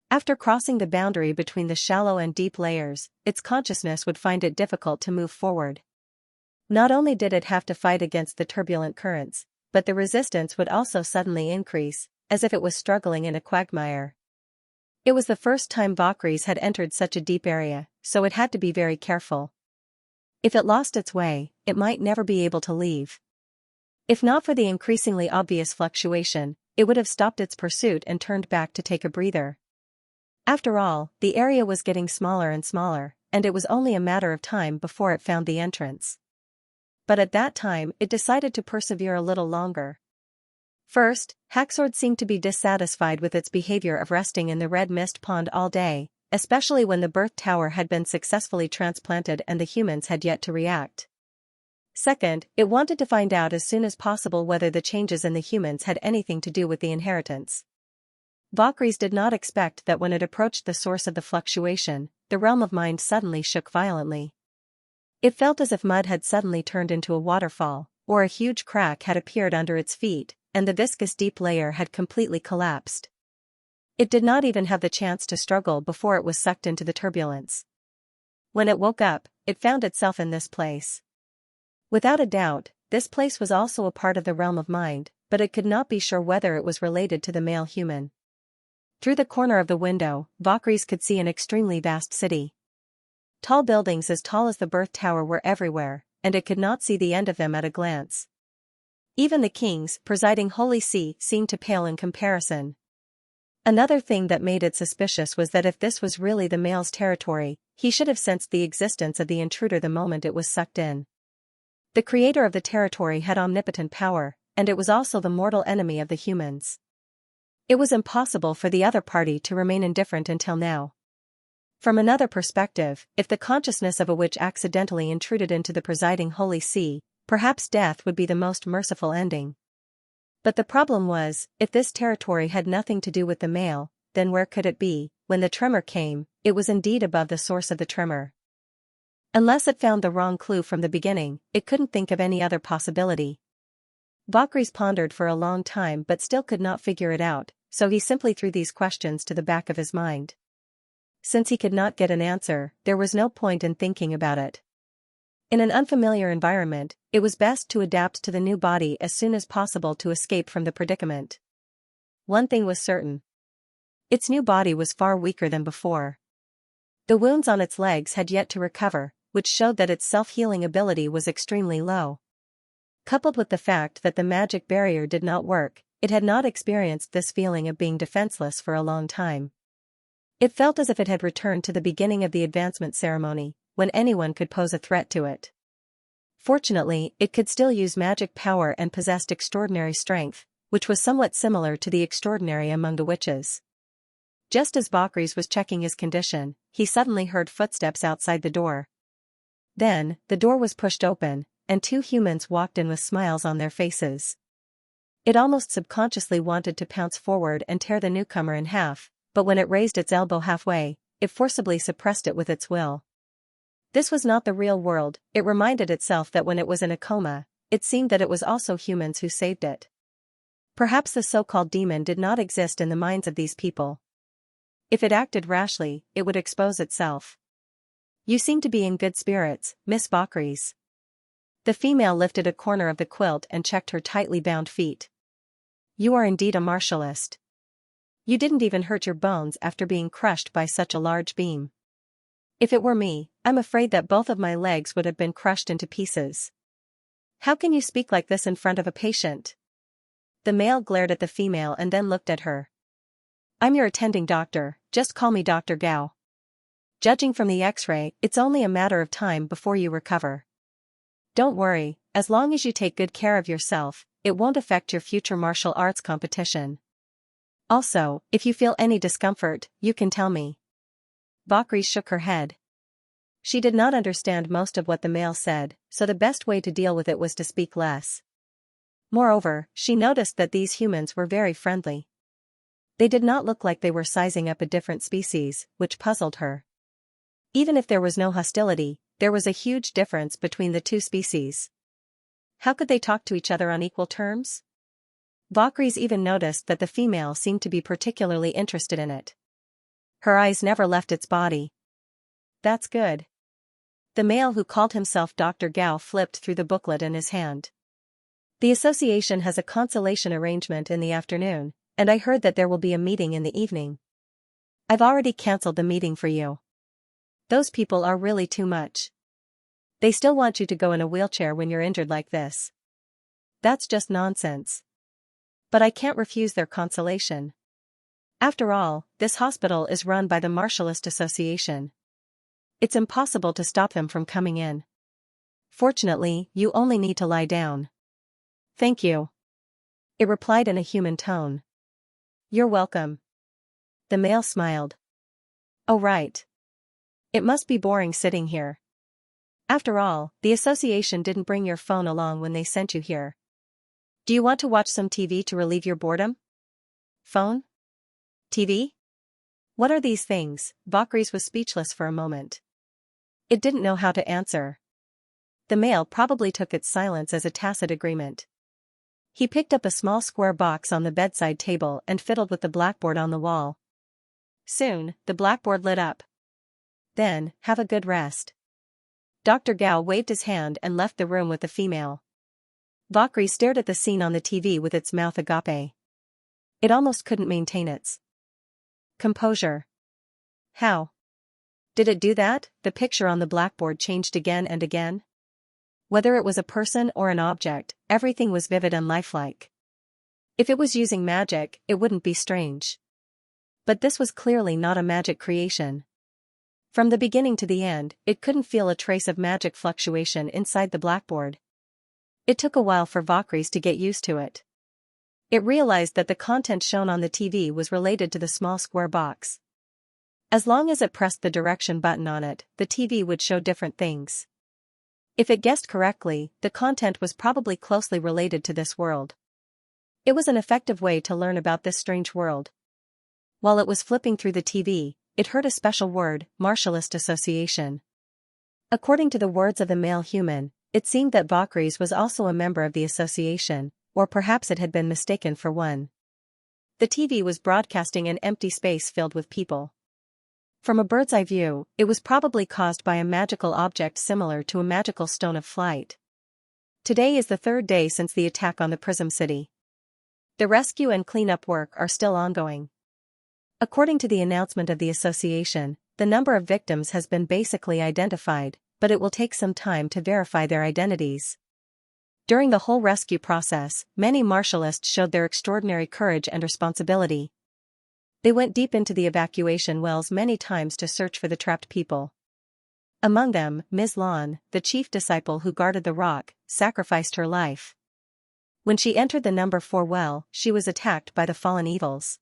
After crossing the boundary between the shallow and deep layers, its consciousness would find it difficult to move forward. Not only did it have to fight against the turbulent currents, but the resistance would also suddenly increase, as if it was struggling in a quagmire. It was the first time Vokries had entered such a deep area, so it had to be very careful. If it lost its way, it might never be able to leave. If not for the increasingly obvious fluctuation, it would have stopped its pursuit and turned back to take a breather. After all, the area was getting smaller and smaller, and it was only a matter of time before it found the entrance. But at that time, it decided to persevere a little longer. First, Haxord seemed to be dissatisfied with its behavior of resting in the red mist pond all day, especially when the birth tower had been successfully transplanted and the humans had yet to react. Second, it wanted to find out as soon as possible whether the changes in the humans had anything to do with the inheritance. Vokries did not expect that when it approached the source of the fluctuation, the realm of mind suddenly shook violently. It felt as if mud had suddenly turned into a waterfall, or a huge crack had appeared under its feet, and the viscous deep layer had completely collapsed. It did not even have the chance to struggle before it was sucked into the turbulence. When it woke up, it found itself in this place. Without a doubt, this place was also a part of the realm of mind, but it could not be sure whether it was related to the male human. Through the corner of the window, Valkyries could see an extremely vast city. Tall buildings as tall as the birth tower were everywhere, and it could not see the end of them at a glance. Even the kings presiding Holy See seemed to pale in comparison. Another thing that made it suspicious was that if this was really the male's territory, he should have sensed the existence of the intruder the moment it was sucked in. The creator of the territory had omnipotent power, and it was also the mortal enemy of the humans. It was impossible for the other party to remain indifferent until now. From another perspective, if the consciousness of a witch accidentally intruded into the presiding Holy See, perhaps death would be the most merciful ending. But the problem was, if this territory had nothing to do with the male, then where could it be? When the tremor came, it was indeed above the source of the tremor. Unless it found the wrong clue from the beginning, it couldn't think of any other possibility. Valkyries pondered for a long time but still could not figure it out, so he simply threw these questions to the back of his mind. Since he could not get an answer, there was no point in thinking about it. In an unfamiliar environment, it was best to adapt to the new body as soon as possible to escape from the predicament. One thing was certain. Its new body was far weaker than before. The wounds on its legs had yet to recover, which showed that its self-healing ability was extremely low. Coupled with the fact that the magic barrier did not work, it had not experienced this feeling of being defenseless for a long time. It felt as if it had returned to the beginning of the advancement ceremony, when anyone could pose a threat to it. Fortunately, it could still use magic power and possessed extraordinary strength, which was somewhat similar to the extraordinary among the witches. Just as Valkyries was checking his condition, he suddenly heard footsteps outside the door. Then, the door was pushed open, and two humans walked in with smiles on their faces. It almost subconsciously wanted to pounce forward and tear the newcomer in half, but when it raised its elbow halfway, it forcibly suppressed it with its will. This was not the real world. It reminded itself that when it was in a coma, it seemed that it was also humans who saved it. Perhaps the so-called demon did not exist in the minds of these people. If it acted rashly, it would expose itself. "You seem to be in good spirits, Miss Valkyries." The female lifted a corner of the quilt and checked her tightly bound feet. "You are indeed a martialist. You didn't even hurt your bones after being crushed by such a large beam. If it were me, I'm afraid that both of my legs would have been crushed into pieces. How can you speak like this in front of a patient?" The male glared at the female and then looked at her. "I'm your attending doctor, just call me Dr. Gao. Judging from the X-ray, it's only a matter of time before you recover. Don't worry, as long as you take good care of yourself, it won't affect your future martial arts competition. Also, if you feel any discomfort, you can tell me." Valkyrie shook her head. She did not understand most of what the male said, so the best way to deal with it was to speak less. Moreover, she noticed that these humans were very friendly. They did not look like they were sizing up a different species, which puzzled her. Even if there was no hostility, there was a huge difference between the two species. How could they talk to each other on equal terms? Valkyries even noticed that the female seemed to be particularly interested in it. Her eyes never left its body. "That's good." The male who called himself Dr. Gao flipped through the booklet in his hand. "The association has a consolation arrangement in the afternoon, and I heard that there will be a meeting in the evening. I've already cancelled the meeting for you. Those people are really too much. They still want you to go in a wheelchair when you're injured like this. That's just nonsense. But I can't refuse their consolation. After all, this hospital is run by the Martialist Association. It's impossible to stop them from coming in. Fortunately, you only need to lie down." "Thank you," it replied in a human tone. "You're welcome." The male smiled. "Oh right. It must be boring sitting here. After all, the association didn't bring your phone along when they sent you here. Do you want to watch some TV to relieve your boredom?" "Phone? TV? What are these things?" Valkyries was speechless for a moment. It didn't know how to answer. The male probably took its silence as a tacit agreement. He picked up a small square box on the bedside table and fiddled with the blackboard on the wall. Soon, the blackboard lit up. "Then, have a good rest." Dr. Gao waved his hand and left the room with the female. Valkyrie stared at the scene on the TV with its mouth agape. It almost couldn't maintain its composure. How did it do that? The picture on the blackboard changed again and again. Whether it was a person or an object, everything was vivid and lifelike. If it was using magic, it wouldn't be strange. But this was clearly not a magic creation. From the beginning to the end, it couldn't feel a trace of magic fluctuation inside the blackboard. It took a while for Valkyries to get used to it. It realized that the content shown on the TV was related to the small square box. As long as it pressed the direction button on it, the TV would show different things. If it guessed correctly, the content was probably closely related to this world. It was an effective way to learn about this strange world. While it was flipping through the TV, it heard a special word, martialist association. According to the words of the male human, it seemed that Valkyries was also a member of the association, or perhaps it had been mistaken for one. The TV was broadcasting an empty space filled with people. From a bird's eye view, it was probably caused by a magical object similar to a magical stone of flight. Today is the third day since the attack on the Prism City. The rescue and cleanup work are still ongoing. According to the announcement of the association, the number of victims has been basically identified, but it will take some time to verify their identities. During the whole rescue process, many martialists showed their extraordinary courage and responsibility. They went deep into the evacuation wells many times to search for the trapped people. Among them, Ms. Lan, the chief disciple who guarded the rock, sacrificed her life. When she entered the number 4 well, she was attacked by the fallen evils.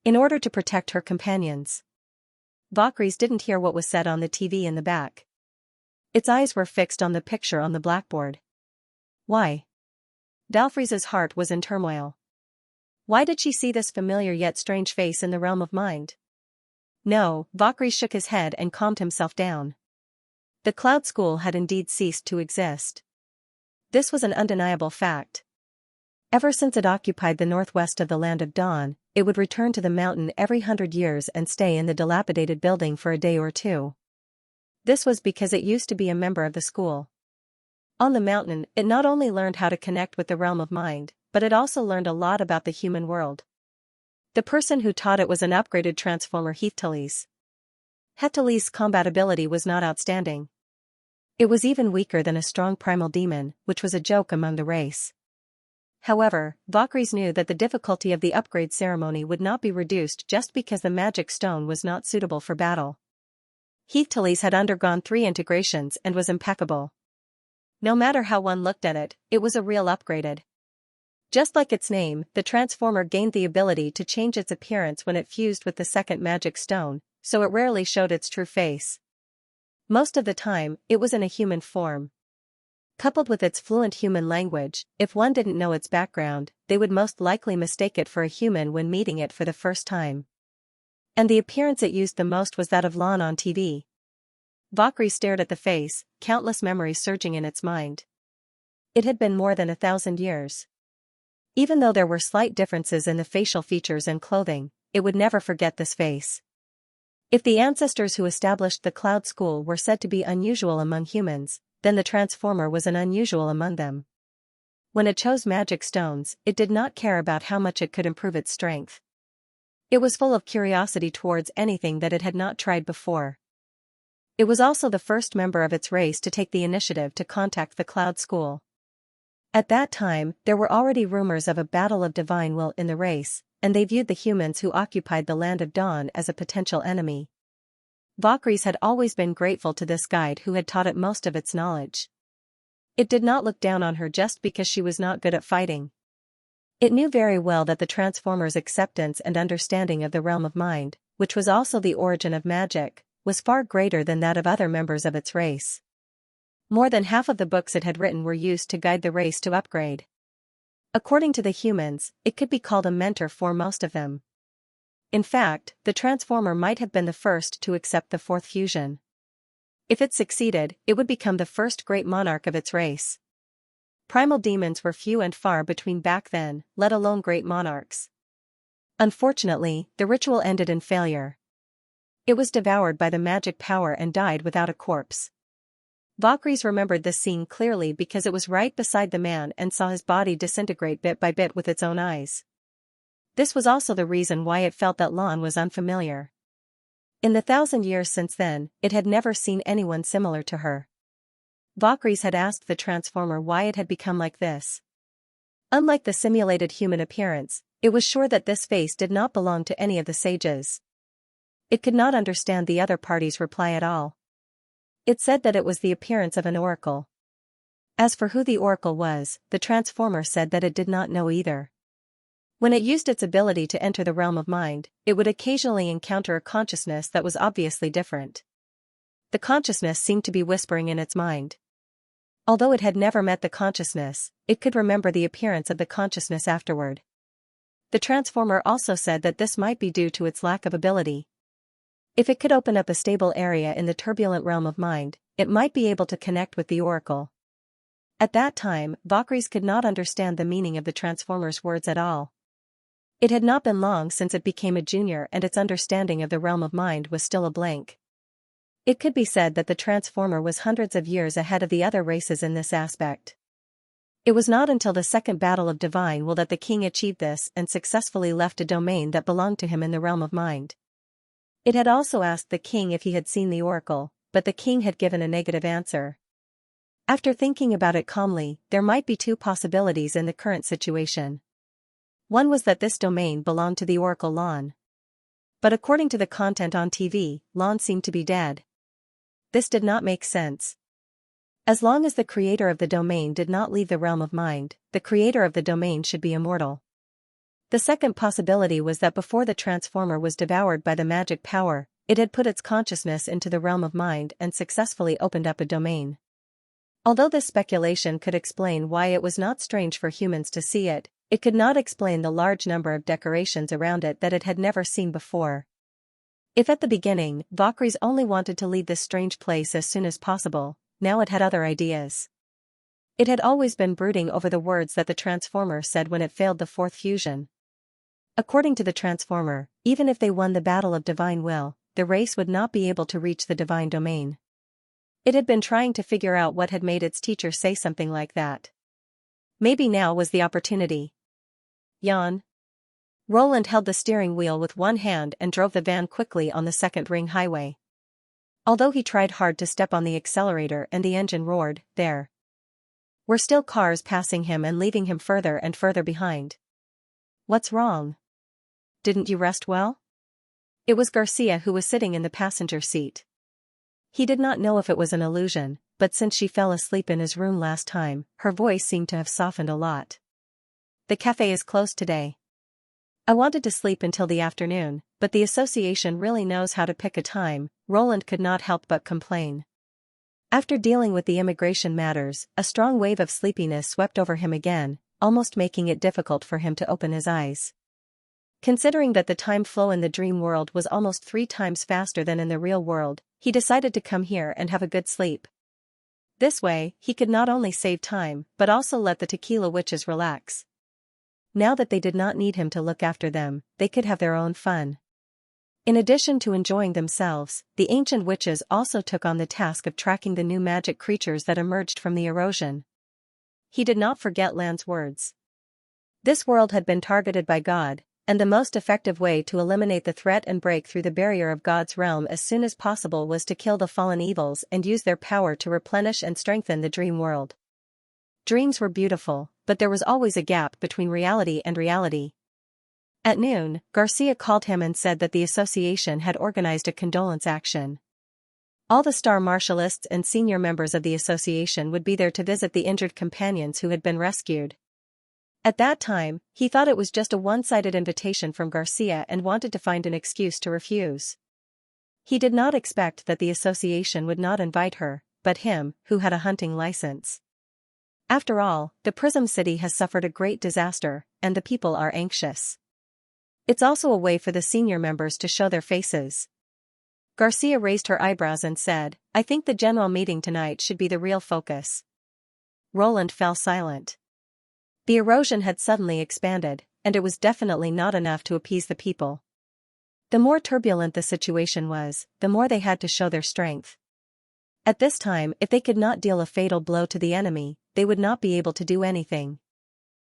In order to protect her companions, Valkyries didn't hear what was said on the TV in the back. Its eyes were fixed on the picture on the blackboard. Why? Valkyrie's heart was in turmoil. Why did she see this familiar yet strange face in the realm of mind? No, Valkyrie shook his head and calmed himself down. The Cloud School had indeed ceased to exist. This was an undeniable fact. Ever since it occupied the northwest of the Land of Dawn, it would return to the mountain every 100 years and stay in the dilapidated building for a day or two. This was because it used to be a member of the school. On the mountain, it not only learned how to connect with the realm of mind, but it also learned a lot about the human world. The person who taught it was an upgraded transformer Heathtalese. Heathtalese combat ability was not outstanding. It was even weaker than a strong primal demon, which was a joke among the race. However, Valkyries knew that the difficulty of the upgrade ceremony would not be reduced just because the magic stone was not suitable for battle. Heathtalese had undergone 3 integrations and was impeccable. No matter how one looked at it, it was a real upgraded. Just like its name, the transformer gained the ability to change its appearance when it fused with the second magic stone, so it rarely showed its true face. Most of the time, it was in a human form. Coupled with its fluent human language, if one didn't know its background, they would most likely mistake it for a human when meeting it for the first time. And the appearance it used the most was that of Lan on TV. Valkyrie stared at the face, countless memories surging in its mind. It had been more than 1,000 years. Even though there were slight differences in the facial features and clothing, it would never forget this face. If the ancestors who established the Cloud School were said to be unusual among humans, then the transformer was an unusual among them. When it chose magic stones, it did not care about how much it could improve its strength. It was full of curiosity towards anything that it had not tried before. It was also the first member of its race to take the initiative to contact the Cloud School. At that time, there were already rumors of a battle of divine will in the race, and they viewed the humans who occupied the Land of Dawn as a potential enemy. Valkyries had always been grateful to this guide who had taught it most of its knowledge. It did not look down on her just because she was not good at fighting. It knew very well that the Transformer's acceptance and understanding of the realm of mind, which was also the origin of magic, was far greater than that of other members of its race. More than half of the books it had written were used to guide the race to upgrade. According to the humans, it could be called a mentor for most of them. In fact, the Transformer might have been the first to accept the 4th fusion. If it succeeded, it would become the first great monarch of its race. Primal demons were few and far between back then, let alone great monarchs. Unfortunately, the ritual ended in failure. It was devoured by the magic power and died without a corpse. Valkyries remembered this scene clearly because it was right beside the man and saw his body disintegrate bit by bit with its own eyes. This was also the reason why it felt that Lan was unfamiliar. In the 1,000 years since then, it had never seen anyone similar to her. Valkyries had asked the Transformer why it had become like this. Unlike the simulated human appearance, it was sure that this face did not belong to any of the sages. It could not understand the other party's reply at all. It said that it was the appearance of an oracle. As for who the oracle was, the Transformer said that it did not know either. When it used its ability to enter the realm of mind, it would occasionally encounter a consciousness that was obviously different. The consciousness seemed to be whispering in its mind. Although it had never met the consciousness, it could remember the appearance of the consciousness afterward. The Transformer also said that this might be due to its lack of ability. If it could open up a stable area in the turbulent realm of mind, it might be able to connect with the oracle. At that time, Valkyries could not understand the meaning of the Transformer's words at all. It had not been long since it became a junior and its understanding of the realm of mind was still a blank. It could be said that the Transformer was hundreds of years ahead of the other races in this aspect. It was not until the Second Battle of Divine Will that the king achieved this and successfully left a domain that belonged to him in the realm of mind. It had also asked the king if he had seen the oracle, but the king had given a negative answer. After thinking about it calmly, there might be two possibilities in the current situation. One was that this domain belonged to the oracle Lan. But according to the content on TV, Lan seemed to be dead. This did not make sense. As long as the creator of the domain did not leave the realm of mind, the creator of the domain should be immortal. The second possibility was that before the Transformer was devoured by the magic power, it had put its consciousness into the realm of mind and successfully opened up a domain. Although this speculation could explain why it was not strange for humans to see it, it could not explain the large number of decorations around it that it had never seen before. If at the beginning, Valkyries only wanted to leave this strange place as soon as possible, now it had other ideas. It had always been brooding over the words that the Transformer said when it failed the fourth fusion. According to the Transformer, even if they won the Battle of Divine Will, the race would not be able to reach the divine domain. It had been trying to figure out what had made its teacher say something like that. Maybe now was the opportunity. Yawn. Roland held the steering wheel with one hand and drove the van quickly on the second ring highway. Although he tried hard to step on the accelerator and the engine roared, there were still cars passing him and leaving him further and further behind. What's wrong? Didn't you rest well? It was Garcia who was sitting in the passenger seat. He did not know if it was an illusion, but since she fell asleep in his room last time, her voice seemed to have softened a lot. The cafe is closed today. I wanted to sleep until the afternoon, but the association really knows how to pick a time, Roland could not help but complain. After dealing with the immigration matters, a strong wave of sleepiness swept over him again, almost making it difficult for him to open his eyes. Considering that the time flow in the dream world was almost 3 times faster than in the real world, he decided to come here and have a good sleep. This way, he could not only save time, but also let the tequila witches relax. Now that they did not need him to look after them, they could have their own fun. In addition to enjoying themselves, the ancient witches also took on the task of tracking the new magic creatures that emerged from the erosion. He did not forget Lan's words. This world had been targeted by God, and the most effective way to eliminate the threat and break through the barrier of God's realm as soon as possible was to kill the fallen evils and use their power to replenish and strengthen the dream world. Dreams were beautiful, but there was always a gap between reality and reality. At noon, Garcia called him and said that the association had organized a condolence action. All the star martialists and senior members of the association would be there to visit the injured companions who had been rescued. At that time, he thought it was just a one-sided invitation from Garcia and wanted to find an excuse to refuse. He did not expect that the association would not invite her, but him, who had a hunting license. After all, the Prism City has suffered a great disaster, and the people are anxious. It's also a way for the senior members to show their faces. Garcia raised her eyebrows and said, "I think the general meeting tonight should be the real focus." Roland fell silent. The erosion had suddenly expanded, and it was definitely not enough to appease the people. The more turbulent the situation was, the more they had to show their strength. At this time, if they could not deal a fatal blow to the enemy, they would not be able to do anything.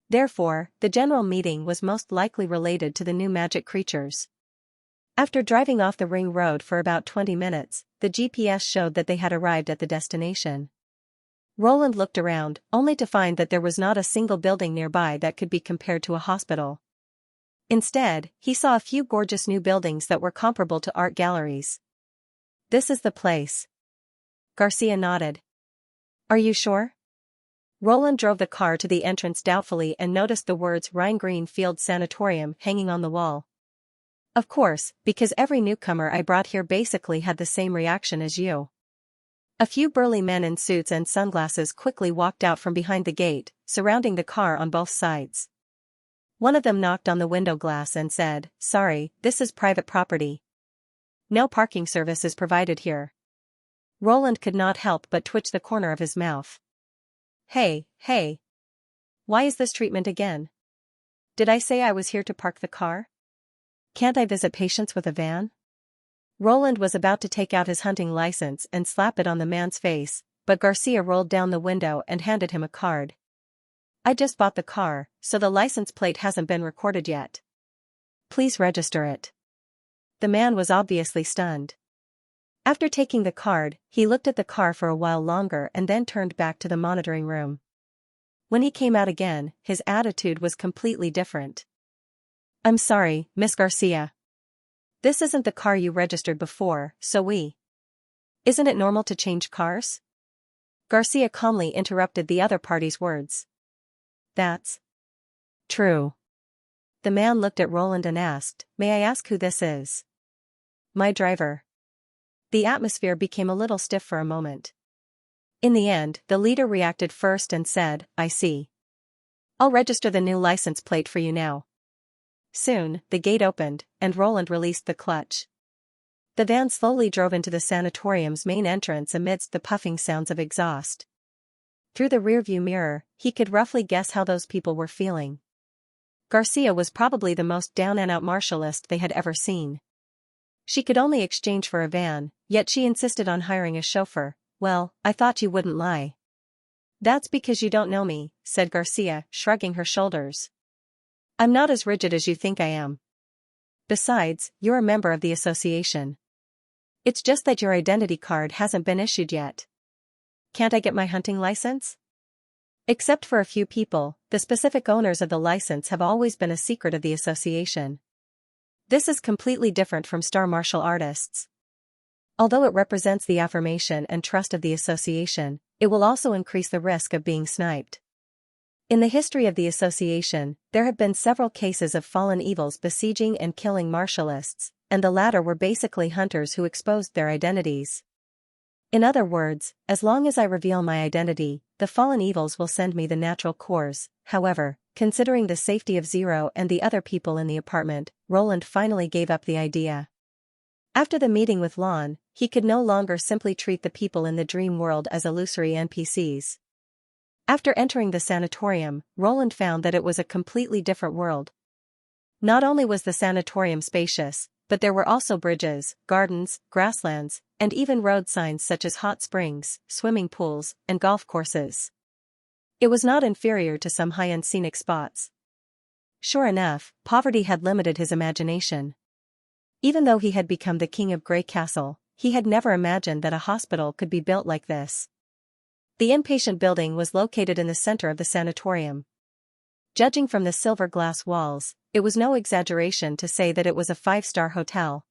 Therefore, the general meeting was most likely related to the new magic creatures. After driving off the ring road for about 20 minutes, the GPS showed that they had arrived at the destination. Roland looked around, only to find that there was not a single building nearby that could be compared to a hospital. Instead, he saw a few gorgeous new buildings that were comparable to art galleries. "This is the place." Garcia nodded. "Are you sure?" Roland drove the car to the entrance doubtfully and noticed the words Rhine Green Field Sanatorium hanging on the wall. "Of course, because every newcomer I brought here basically had the same reaction as you." A few burly men in suits and sunglasses quickly walked out from behind the gate, surrounding the car on both sides. One of them knocked on the window glass and said, "Sorry, this is private property. No parking service is provided here." Roland could not help but twitch the corner of his mouth. Hey. Why is this treatment again? Did I say I was here to park the car? Can't I visit patients with a van?" Roland was about to take out his hunting license and slap it on the man's face, but Garcia rolled down the window and handed him a card. "I just bought the car, so the license plate hasn't been recorded yet. Please register it." The man was obviously stunned. After taking the card, he looked at the car for a while longer and then turned back to the monitoring room. When he came out again, his attitude was completely different. "I'm sorry, Miss Garcia. This isn't the car you registered before, so Isn't it normal to change cars?" Garcia calmly interrupted the other party's words. "That's true." The man looked at Roland and asked, "May I ask who this is?" "My driver." The atmosphere became a little stiff for a moment. In the end, the leader reacted first and said, "I see. I'll register the new license plate for you now." Soon, the gate opened, and Roland released the clutch. The van slowly drove into the sanatorium's main entrance amidst the puffing sounds of exhaust. Through the rearview mirror, he could roughly guess how those people were feeling. Garcia was probably the most down-and-out martialist they had ever seen. She could only exchange for a van, yet she insisted on hiring a chauffeur. "Well, I thought you wouldn't lie." "That's because you don't know me," said Garcia, shrugging her shoulders. "I'm not as rigid as you think I am. Besides, you're a member of the association. It's just that your identity card hasn't been issued yet." "Can't I get my hunting license?" "Except for a few people, the specific owners of the license have always been a secret of the association. This is completely different from star martial artists. Although it represents the affirmation and trust of the association, it will also increase the risk of being sniped. In the history of the association, there have been several cases of fallen evils besieging and killing martialists, and the latter were basically hunters who exposed their identities. In other words, as long as I reveal my identity, the fallen evils will send me the natural cores. However, considering the safety of Zero and the other people in the apartment, Roland finally gave up the idea. After the meeting with Lon, he could no longer simply treat the people in the dream world as illusory NPCs. After entering the sanatorium, Roland found that it was a completely different world. Not only was the sanatorium spacious, but there were also bridges, gardens, grasslands, and even road signs such as hot springs, swimming pools, and golf courses. It was not inferior to some high-end scenic spots. Sure enough, poverty had limited his imagination. Even though he had become the king of Grey Castle, he had never imagined that a hospital could be built like this. The inpatient building was located in the center of the sanatorium. Judging from the silver glass walls, it was no exaggeration to say that it was a 5-star hotel.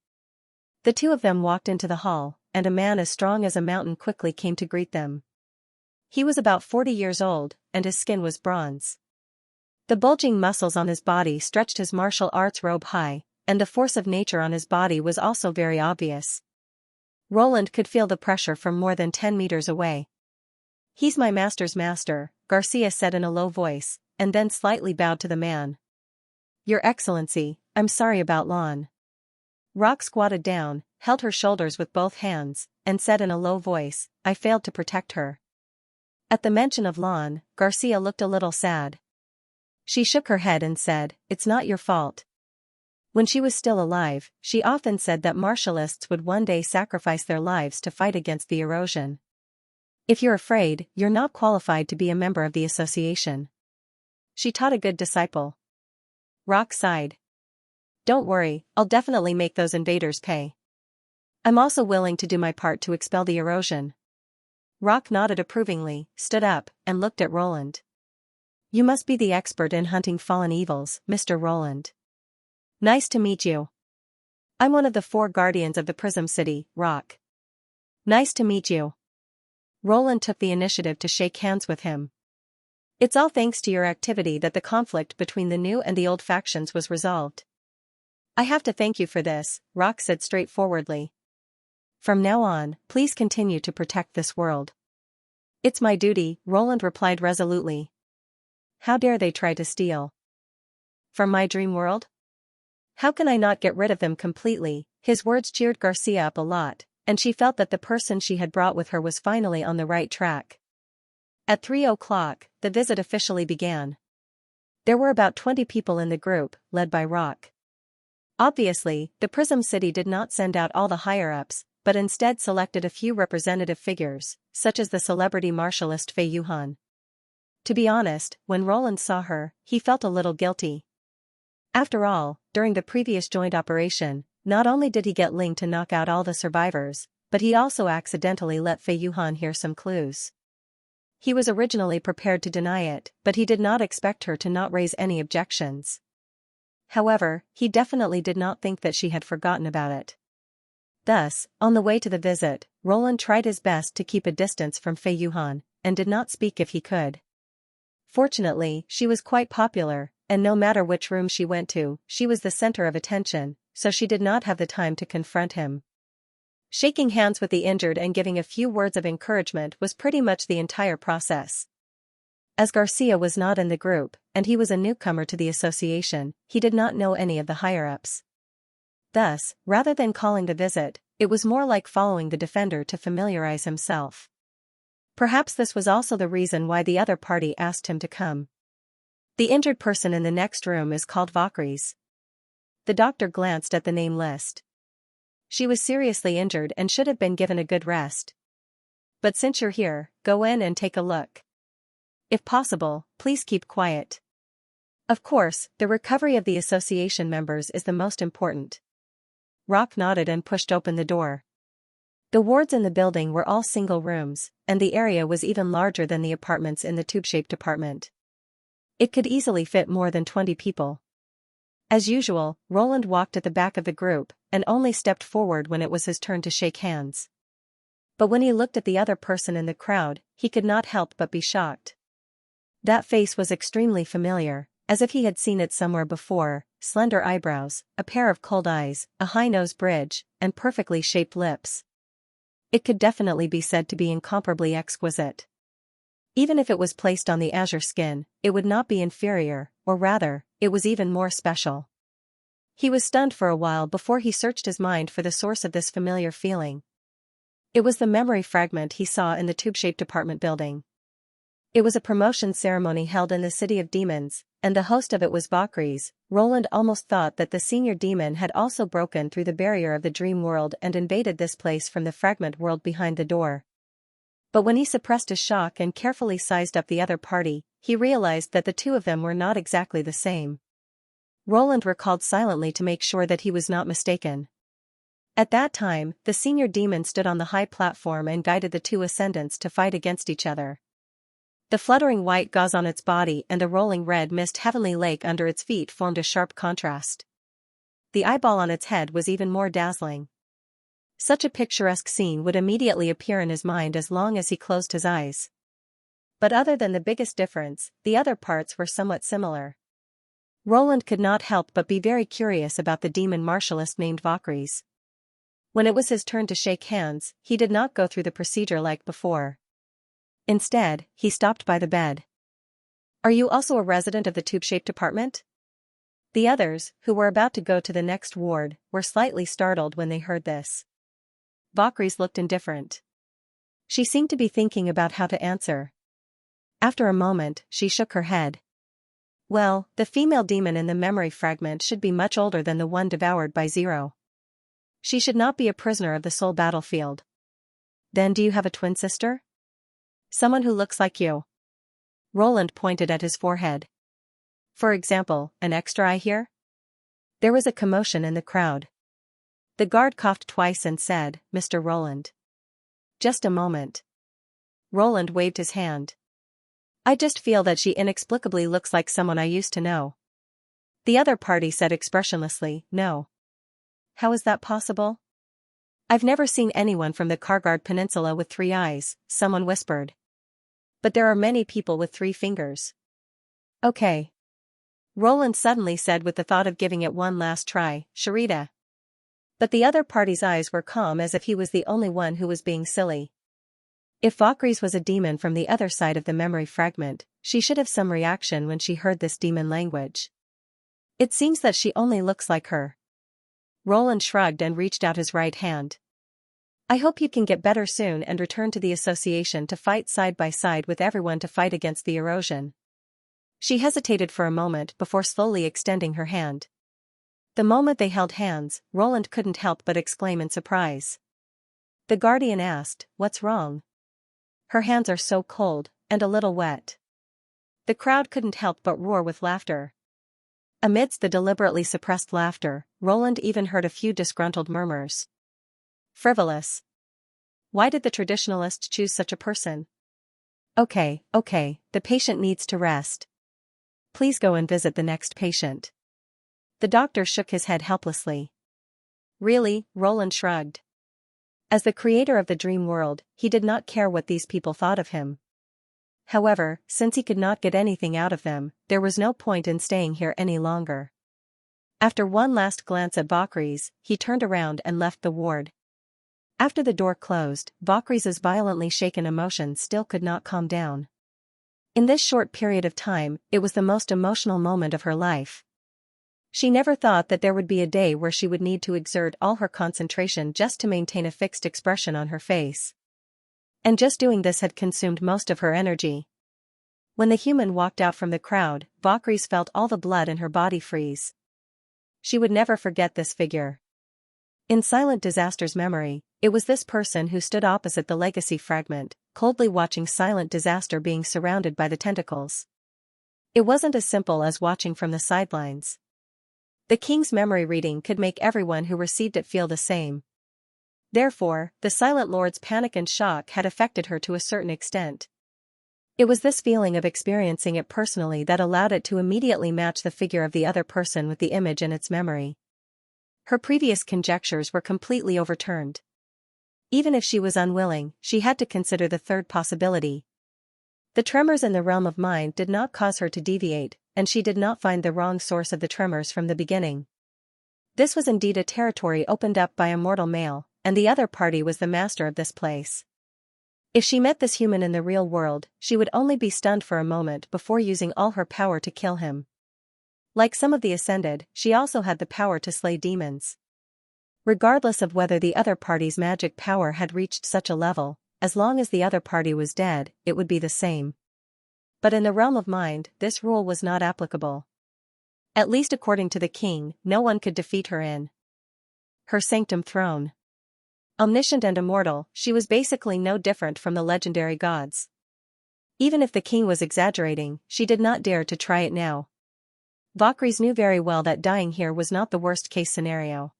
The two of them walked into the hall, and a man as strong as a mountain quickly came to greet them. He was about 40 years old, and his skin was bronze. The bulging muscles on his body stretched his martial arts robe high, and the force of nature on his body was also very obvious. Roland could feel the pressure from more than 10 meters away. "He's my master's master," Garcia said in a low voice, and then slightly bowed to the man. "Your Excellency, I'm sorry about Lon." Rock squatted down, held her shoulders with both hands, and said in a low voice, "I failed to protect her." At the mention of Lon, Garcia looked a little sad. She shook her head and said, "It's not your fault." When she was still alive, she often said that martialists would one day sacrifice their lives to fight against the erosion. If you're afraid, you're not qualified to be a member of the association. She taught a good disciple. Rock sighed. Don't worry, I'll definitely make those invaders pay. I'm also willing to do my part to expel the erosion. Rock nodded approvingly, stood up, and looked at Roland. You must be the expert in hunting fallen evils, Mr. Roland. Nice to meet you. I'm one of the 4 guardians of the Prism City, Rock. Nice to meet you. Roland took the initiative to shake hands with him. It's all thanks to your activity that the conflict between the new and the old factions was resolved. I have to thank you for this, Rock said straightforwardly. From now on, please continue to protect this world. It's my duty, Roland replied resolutely. How dare they try to steal from my dream world? How can I not get rid of them completely? His words cheered Xianxia up a lot, and she felt that the person she had brought with her was finally on the right track. At 3:00, the visit officially began. There were about 20 people in the group, led by Rock. Obviously, the Prism City did not send out all the higher-ups, but instead selected a few representative figures, such as the celebrity martialist Fei Yuhan. To be honest, when Roland saw her, he felt a little guilty. After all, during the previous joint operation, not only did he get Ling to knock out all the survivors, but he also accidentally let Fei Yuhan hear some clues. He was originally prepared to deny it, but he did not expect her to not raise any objections. However, he definitely did not think that she had forgotten about it. Thus, on the way to the visit, Roland tried his best to keep a distance from Fei Yuhan, and did not speak if he could. Fortunately, she was quite popular, and no matter which room she went to, she was the center of attention, so she did not have the time to confront him. Shaking hands with the injured and giving a few words of encouragement was pretty much the entire process. As Xianxia was not in the group, and he was a newcomer to the association, he did not know any of the higher-ups. Thus, rather than calling the visit, it was more like following the defender to familiarize himself. Perhaps this was also the reason why the other party asked him to come. The injured person in the next room is called Valkyries. The doctor glanced at the name list. She was seriously injured and should have been given a good rest. But since you're here, go in and take a look. If possible, please keep quiet. Of course, the recovery of the association members is the most important. Rock nodded and pushed open the door. The wards in the building were all single rooms, and the area was even larger than the apartments in the tube-shaped apartment. It could easily fit more than 20 people. As usual, Roland walked at the back of the group, and only stepped forward when it was his turn to shake hands. But when he looked at the other person in the crowd, he could not help but be shocked. That face was extremely familiar, as if he had seen it somewhere before: slender eyebrows, a pair of cold eyes, a high nose bridge, and perfectly shaped lips. It could definitely be said to be incomparably exquisite. Even if it was placed on the azure skin, it would not be inferior, or rather, it was even more special. He was stunned for a while before he searched his mind for the source of this familiar feeling. It was the memory fragment he saw in the tube-shaped apartment building. It was a promotion ceremony held in the City of Demons, and the host of it was Valkyries. Roland almost thought that the senior demon had also broken through the barrier of the dream world and invaded this place from the fragment world behind the door. But when he suppressed his shock and carefully sized up the other party, he realized that the two of them were not exactly the same. Roland recalled silently to make sure that he was not mistaken. At that time, the senior demon stood on the high platform and guided the two ascendants to fight against each other. The fluttering white gauze on its body and the rolling red mist heavenly lake under its feet formed a sharp contrast. The eyeball on its head was even more dazzling. Such a picturesque scene would immediately appear in his mind as long as he closed his eyes. But other than the biggest difference, the other parts were somewhat similar. Roland could not help but be very curious about the demon martialist named Valkyries. When it was his turn to shake hands, he did not go through the procedure like before. Instead, he stopped by the bed. "Are you also a resident of the tube-shaped apartment?" The others, who were about to go to the next ward, were slightly startled when they heard this. Valkyries looked indifferent. She seemed to be thinking about how to answer. After a moment, she shook her head. Well, the female demon in the memory fragment should be much older than the one devoured by Zero. She should not be a prisoner of the soul battlefield. Then do you have a twin sister? Someone who looks like you. Roland pointed at his forehead. For example, an extra eye here? There was a commotion in the crowd. The guard coughed twice and said, "Mr. Roland." "Just a moment." Roland waved his hand. "I just feel that she inexplicably looks like someone I used to know." The other party said expressionlessly, "No." "How is that possible?" "I've never seen anyone from the Kargard Peninsula with 3 eyes," someone whispered. "But there are many people with 3 fingers." "Okay." Roland suddenly said with the thought of giving it one last try, "Sharita." But the other party's eyes were calm as if he was the only one who was being silly. If Valkyries was a demon from the other side of the memory fragment, she should have some reaction when she heard this demon language. It seems that she only looks like her. Roland shrugged and reached out his right hand. "I hope you can get better soon and return to the association to fight side by side with everyone to fight against the erosion." She hesitated for a moment before slowly extending her hand. The moment they held hands, Roland couldn't help but exclaim in surprise. The guardian asked, "What's wrong?" "Her hands are so cold, and a little wet." The crowd couldn't help but roar with laughter. Amidst the deliberately suppressed laughter, Roland even heard a few disgruntled murmurs. "Frivolous. Why did the traditionalists choose such a person?" Okay, the patient needs to rest. Please go and visit the next patient." The doctor shook his head helplessly. "Really?" Roland shrugged. As the creator of the dream world, he did not care what these people thought of him. However, since he could not get anything out of them, there was no point in staying here any longer. After one last glance at Valkyries, he turned around and left the ward. After the door closed, Valkyries' violently shaken emotions still could not calm down. In this short period of time, it was the most emotional moment of her life. She never thought that there would be a day where she would need to exert all her concentration just to maintain a fixed expression on her face. And just doing this had consumed most of her energy. When the human walked out from the crowd, Valkyries felt all the blood in her body freeze. She would never forget this figure. In Silent Disaster's memory, it was this person who stood opposite the legacy fragment, coldly watching Silent Disaster being surrounded by the tentacles. It wasn't as simple as watching from the sidelines. The king's memory reading could make everyone who received it feel the same. Therefore, the Silent Lord's panic and shock had affected her to a certain extent. It was this feeling of experiencing it personally that allowed it to immediately match the figure of the other person with the image in its memory. Her previous conjectures were completely overturned. Even if she was unwilling, she had to consider the third possibility. The tremors in the realm of mind did not cause her to deviate, and she did not find the wrong source of the tremors from the beginning. This was indeed a territory opened up by a mortal male, and the other party was the master of this place. If she met this human in the real world, she would only be stunned for a moment before using all her power to kill him. Like some of the Ascended, she also had the power to slay demons. Regardless of whether the other party's magic power had reached such a level, as long as the other party was dead, it would be the same. But in the realm of mind, this rule was not applicable. At least according to the king, no one could defeat her in her sanctum throne. Omniscient and immortal, she was basically no different from the legendary gods. Even if the king was exaggerating, she did not dare to try it now. Valkyries knew very well that dying here was not the worst-case scenario.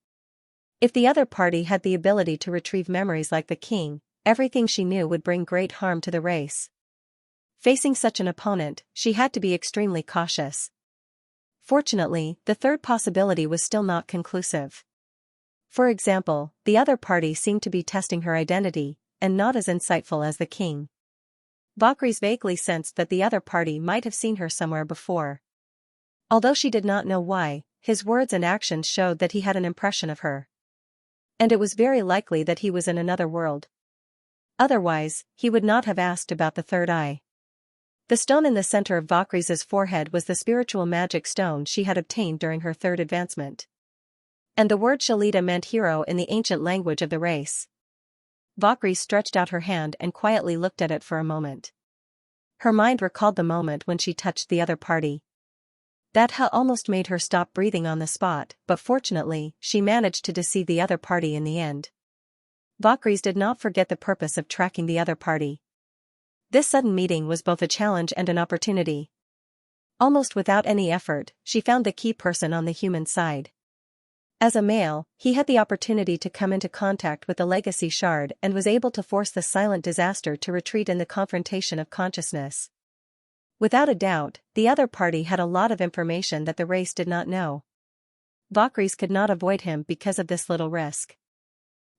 If the other party had the ability to retrieve memories like the king, everything she knew would bring great harm to the race. Facing such an opponent, she had to be extremely cautious. Fortunately, the third possibility was still not conclusive. For example, the other party seemed to be testing her identity, and not as insightful as the king. Valkyries vaguely sensed that the other party might have seen her somewhere before. Although she did not know why, his words and actions showed that he had an impression of her. And it was very likely that he was in another world. Otherwise, he would not have asked about the third eye. The stone in the center of Valkyries' forehead was the spiritual magic stone she had obtained during her third advancement. And the word Shalita meant hero in the ancient language of the race. Valkyries stretched out her hand and quietly looked at it for a moment. Her mind recalled the moment when she touched the other party. That almost made her stop breathing on the spot, but fortunately, she managed to deceive the other party in the end. Valkyries did not forget the purpose of tracking the other party. This sudden meeting was both a challenge and an opportunity. Almost without any effort, she found the key person on the human side. As a male, he had the opportunity to come into contact with the legacy shard and was able to force the silent disaster to retreat in the confrontation of consciousness. Without a doubt, the other party had a lot of information that the race did not know. Valkyries could not avoid him because of this little risk.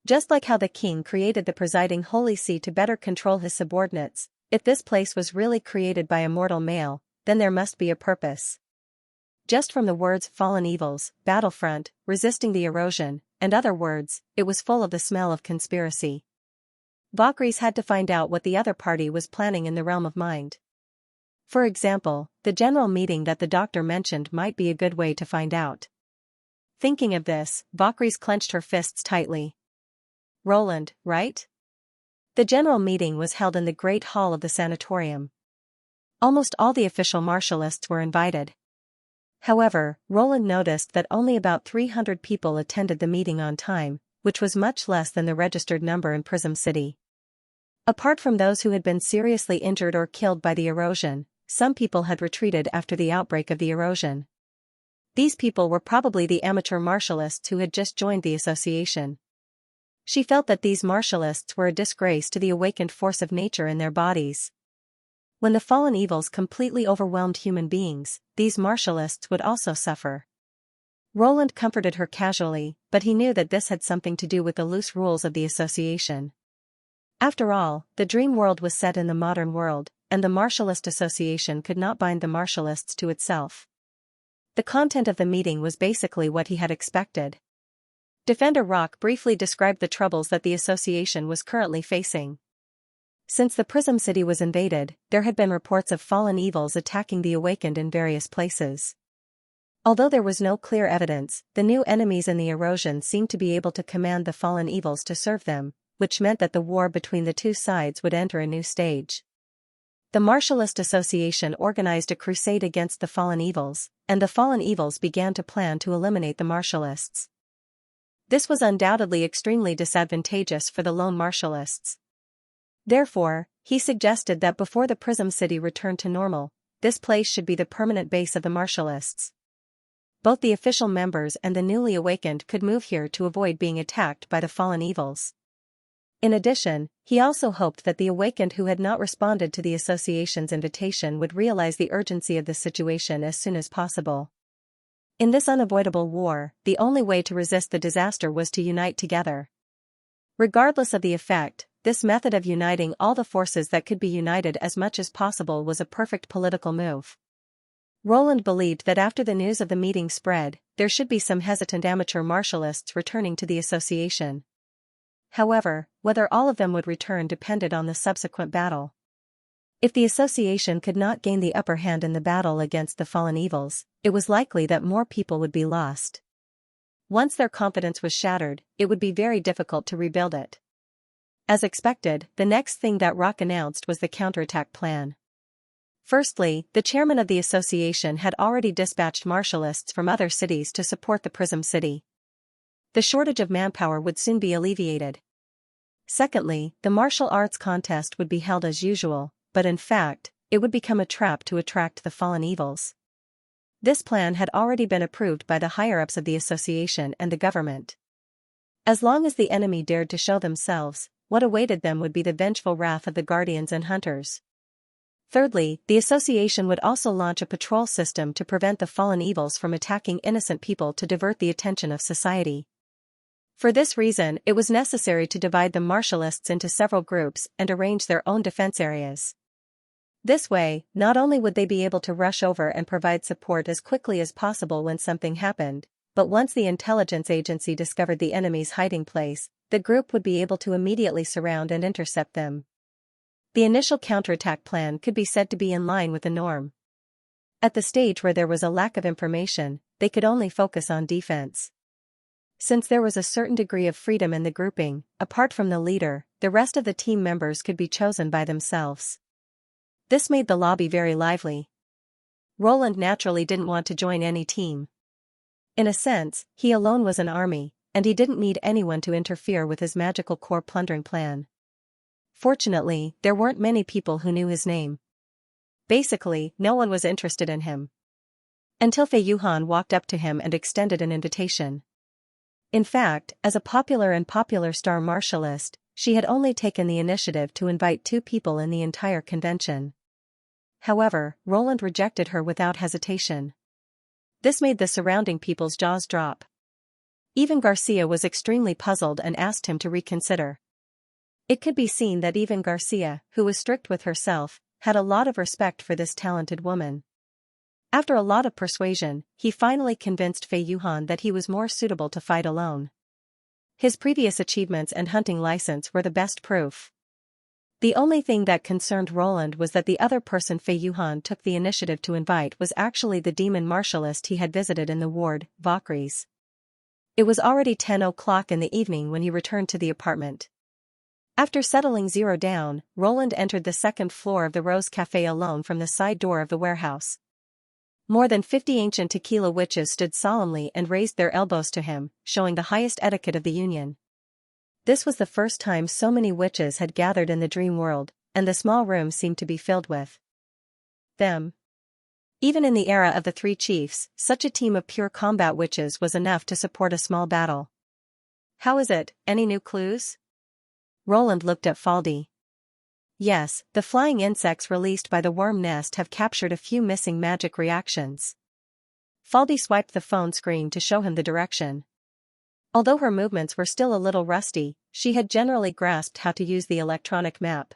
Just like how the king created the presiding holy see to better control his subordinates, if this place was really created by a mortal male, then there must be a purpose. Just from the words fallen evils, battlefront, resisting the erosion, and other words, it was full of the smell of conspiracy. Valkyries had to find out what the other party was planning in the realm of mind. For example, the general meeting that the doctor mentioned might be a good way to find out. Thinking of this, Valkyries clenched her fists tightly. Roland, right? The general meeting was held in the great hall of the sanatorium. Almost all the official martialists were invited. However, Roland noticed that only about 300 people attended the meeting on time, which was much less than the registered number in Prism City. Apart from those who had been seriously injured or killed by the erosion, some people had retreated after the outbreak of the erosion. These people were probably the amateur martialists who had just joined the association. She felt that these martialists were a disgrace to the awakened force of nature in their bodies. When the fallen evils completely overwhelmed human beings, these martialists would also suffer. Roland comforted her casually, but he knew that this had something to do with the loose rules of the association. After all, the dream world was set in the modern world, and the Martialist Association could not bind the martialists to itself. The content of the meeting was basically what he had expected. Defender Rock briefly described the troubles that the association was currently facing. Since the Prism City was invaded, there had been reports of fallen evils attacking the awakened in various places. Although there was no clear evidence, the new enemies in the erosion seemed to be able to command the fallen evils to serve them, which meant that the war between the two sides would enter a new stage. The Martialist Association organized a crusade against the fallen evils, and the fallen evils began to plan to eliminate the martialists. This was undoubtedly extremely disadvantageous for the lone martialists. Therefore, he suggested that before the Prism City returned to normal, this place should be the permanent base of the martialists. Both the official members and the newly awakened could move here to avoid being attacked by the fallen evils. In addition, he also hoped that the awakened who had not responded to the association's invitation would realize the urgency of the situation as soon as possible. In this unavoidable war, the only way to resist the disaster was to unite together. Regardless of the effect, this method of uniting all the forces that could be united as much as possible was a perfect political move. Roland believed that after the news of the meeting spread, there should be some hesitant amateur martialists returning to the association. However, whether all of them would return depended on the subsequent battle. If the association could not gain the upper hand in the battle against the fallen evils, it was likely that more people would be lost. Once their confidence was shattered, it would be very difficult to rebuild it. As expected, the next thing that Rock announced was the counterattack plan. Firstly, the chairman of the association had already dispatched martialists from other cities to support the Prism City. The shortage of manpower would soon be alleviated. Secondly, the martial arts contest would be held as usual, but in fact, it would become a trap to attract the fallen evils. This plan had already been approved by the higher-ups of the association and the government. As long as the enemy dared to show themselves, what awaited them would be the vengeful wrath of the guardians and hunters. Thirdly, the association would also launch a patrol system to prevent the fallen evils from attacking innocent people to divert the attention of society. For this reason, it was necessary to divide the martialists into several groups and arrange their own defense areas. This way, not only would they be able to rush over and provide support as quickly as possible when something happened, but once the intelligence agency discovered the enemy's hiding place, the group would be able to immediately surround and intercept them. The initial counterattack plan could be said to be in line with the norm. At the stage where there was a lack of information, they could only focus on defense. Since there was a certain degree of freedom in the grouping, apart from the leader, the rest of the team members could be chosen by themselves. This made the lobby very lively. Roland naturally didn't want to join any team. In a sense, he alone was an army, and he didn't need anyone to interfere with his magical core plundering plan. Fortunately, there weren't many people who knew his name. Basically, no one was interested in him. Until Fei Yuhan walked up to him and extended an invitation. In fact, as a popular star martialist, she had only taken the initiative to invite 2 people in the entire convention. However, Roland rejected her without hesitation. This made the surrounding people's jaws drop. Even Garcia was extremely puzzled and asked him to reconsider. It could be seen that even Garcia, who was strict with herself, had a lot of respect for this talented woman. After a lot of persuasion, he finally convinced Fei Yuhan that he was more suitable to fight alone. His previous achievements and hunting license were the best proof. The only thing that concerned Roland was that the other person Fei Yuhan took the initiative to invite was actually the demon martialist he had visited in the ward, Valkyries. It was already 10 o'clock in the evening when he returned to the apartment. After settling Zero down, Roland entered the 2nd floor of the Rose Café alone from the side door of the warehouse. More than 50 ancient tequila witches stood solemnly and raised their elbows to him, showing the highest etiquette of the union. This was the first time so many witches had gathered in the dream world, and the small room seemed to be filled with them. Even in the era of the 3 chiefs, such a team of pure combat witches was enough to support a small battle. "How is it, any new clues?" Roland looked at Faldi. "Yes, the flying insects released by the worm nest have captured a few missing magic reactions." Faldi swiped the phone screen to show him the direction. Although her movements were still a little rusty, she had generally grasped how to use the electronic map.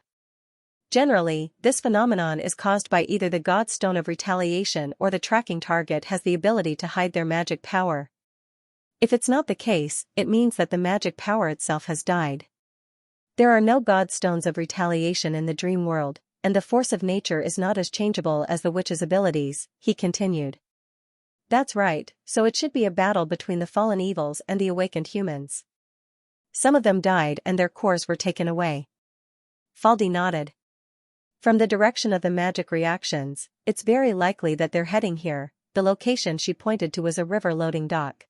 Generally, this phenomenon is caused by either the god stone of retaliation or the tracking target has the ability to hide their magic power. If it's not the case, it means that the magic power itself has died. There are no god stones of retaliation in the dream world, and the force of nature is not as changeable as the witch's abilities, he continued. "That's right, so it should be a battle between the fallen evils and the awakened humans. Some of them died and their cores were taken away." Faldi nodded. "From the direction of the magic reactions, it's very likely that they're heading here." The location she pointed to was a river loading dock.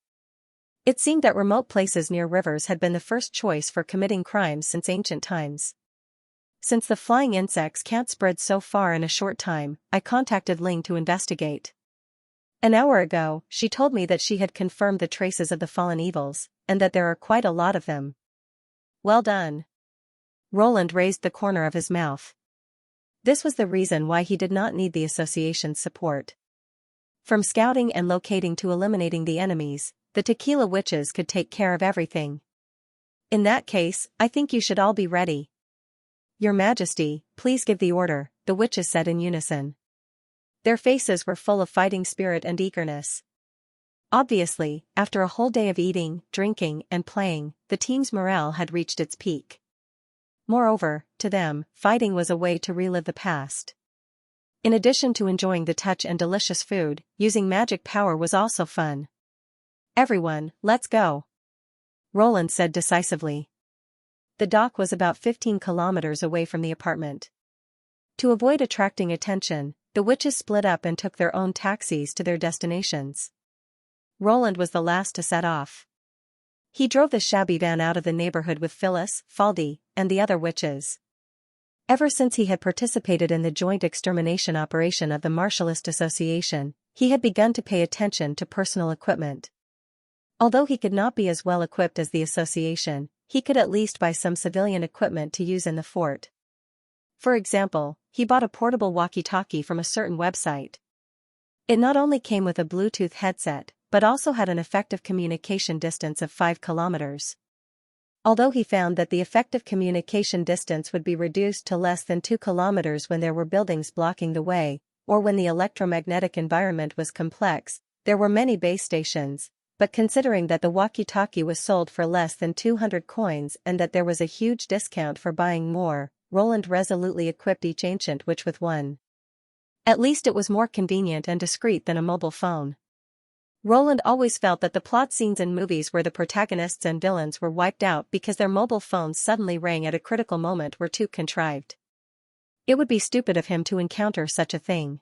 It seemed that remote places near rivers had been the first choice for committing crimes since ancient times. "Since the flying insects can't spread so far in a short time, I contacted Ling to investigate. An hour ago, she told me that she had confirmed the traces of the fallen evils, and that there are quite a lot of them." "Well done." Roland raised the corner of his mouth. This was the reason why he did not need the association's support. From scouting and locating to eliminating the enemies, the tequila witches could take care of everything. "In that case, I think you should all be ready." "Your Majesty, please give the order," the witches said in unison. Their faces were full of fighting spirit and eagerness. Obviously, after a whole day of eating, drinking, and playing, the team's morale had reached its peak. Moreover, to them, fighting was a way to relive the past. In addition to enjoying the touch and delicious food, using magic power was also fun. "Everyone, let's go," Roland said decisively. The dock was about 15 kilometers away from the apartment. To avoid attracting attention, the witches split up and took their own taxis to their destinations. Roland was the last to set off. He drove the shabby van out of the neighborhood with Phyllis, Faldi, and the other witches. Ever since he had participated in the joint extermination operation of the Martialist Association, he had begun to pay attention to personal equipment. Although he could not be as well equipped as the association, he could at least buy some civilian equipment to use in the fort. For example, he bought a portable walkie-talkie from a certain website. It not only came with a Bluetooth headset, but also had an effective communication distance of 5 kilometers. Although he found that the effective communication distance would be reduced to less than 2 kilometers when there were buildings blocking the way, or when the electromagnetic environment was complex, there were many base stations. But considering that the walkie-talkie was sold for less than 200 coins and that there was a huge discount for buying more, Roland resolutely equipped each ancient witch with one. At least it was more convenient and discreet than a mobile phone. Roland always felt that the plot scenes in movies where the protagonists and villains were wiped out because their mobile phones suddenly rang at a critical moment were too contrived. It would be stupid of him to encounter such a thing.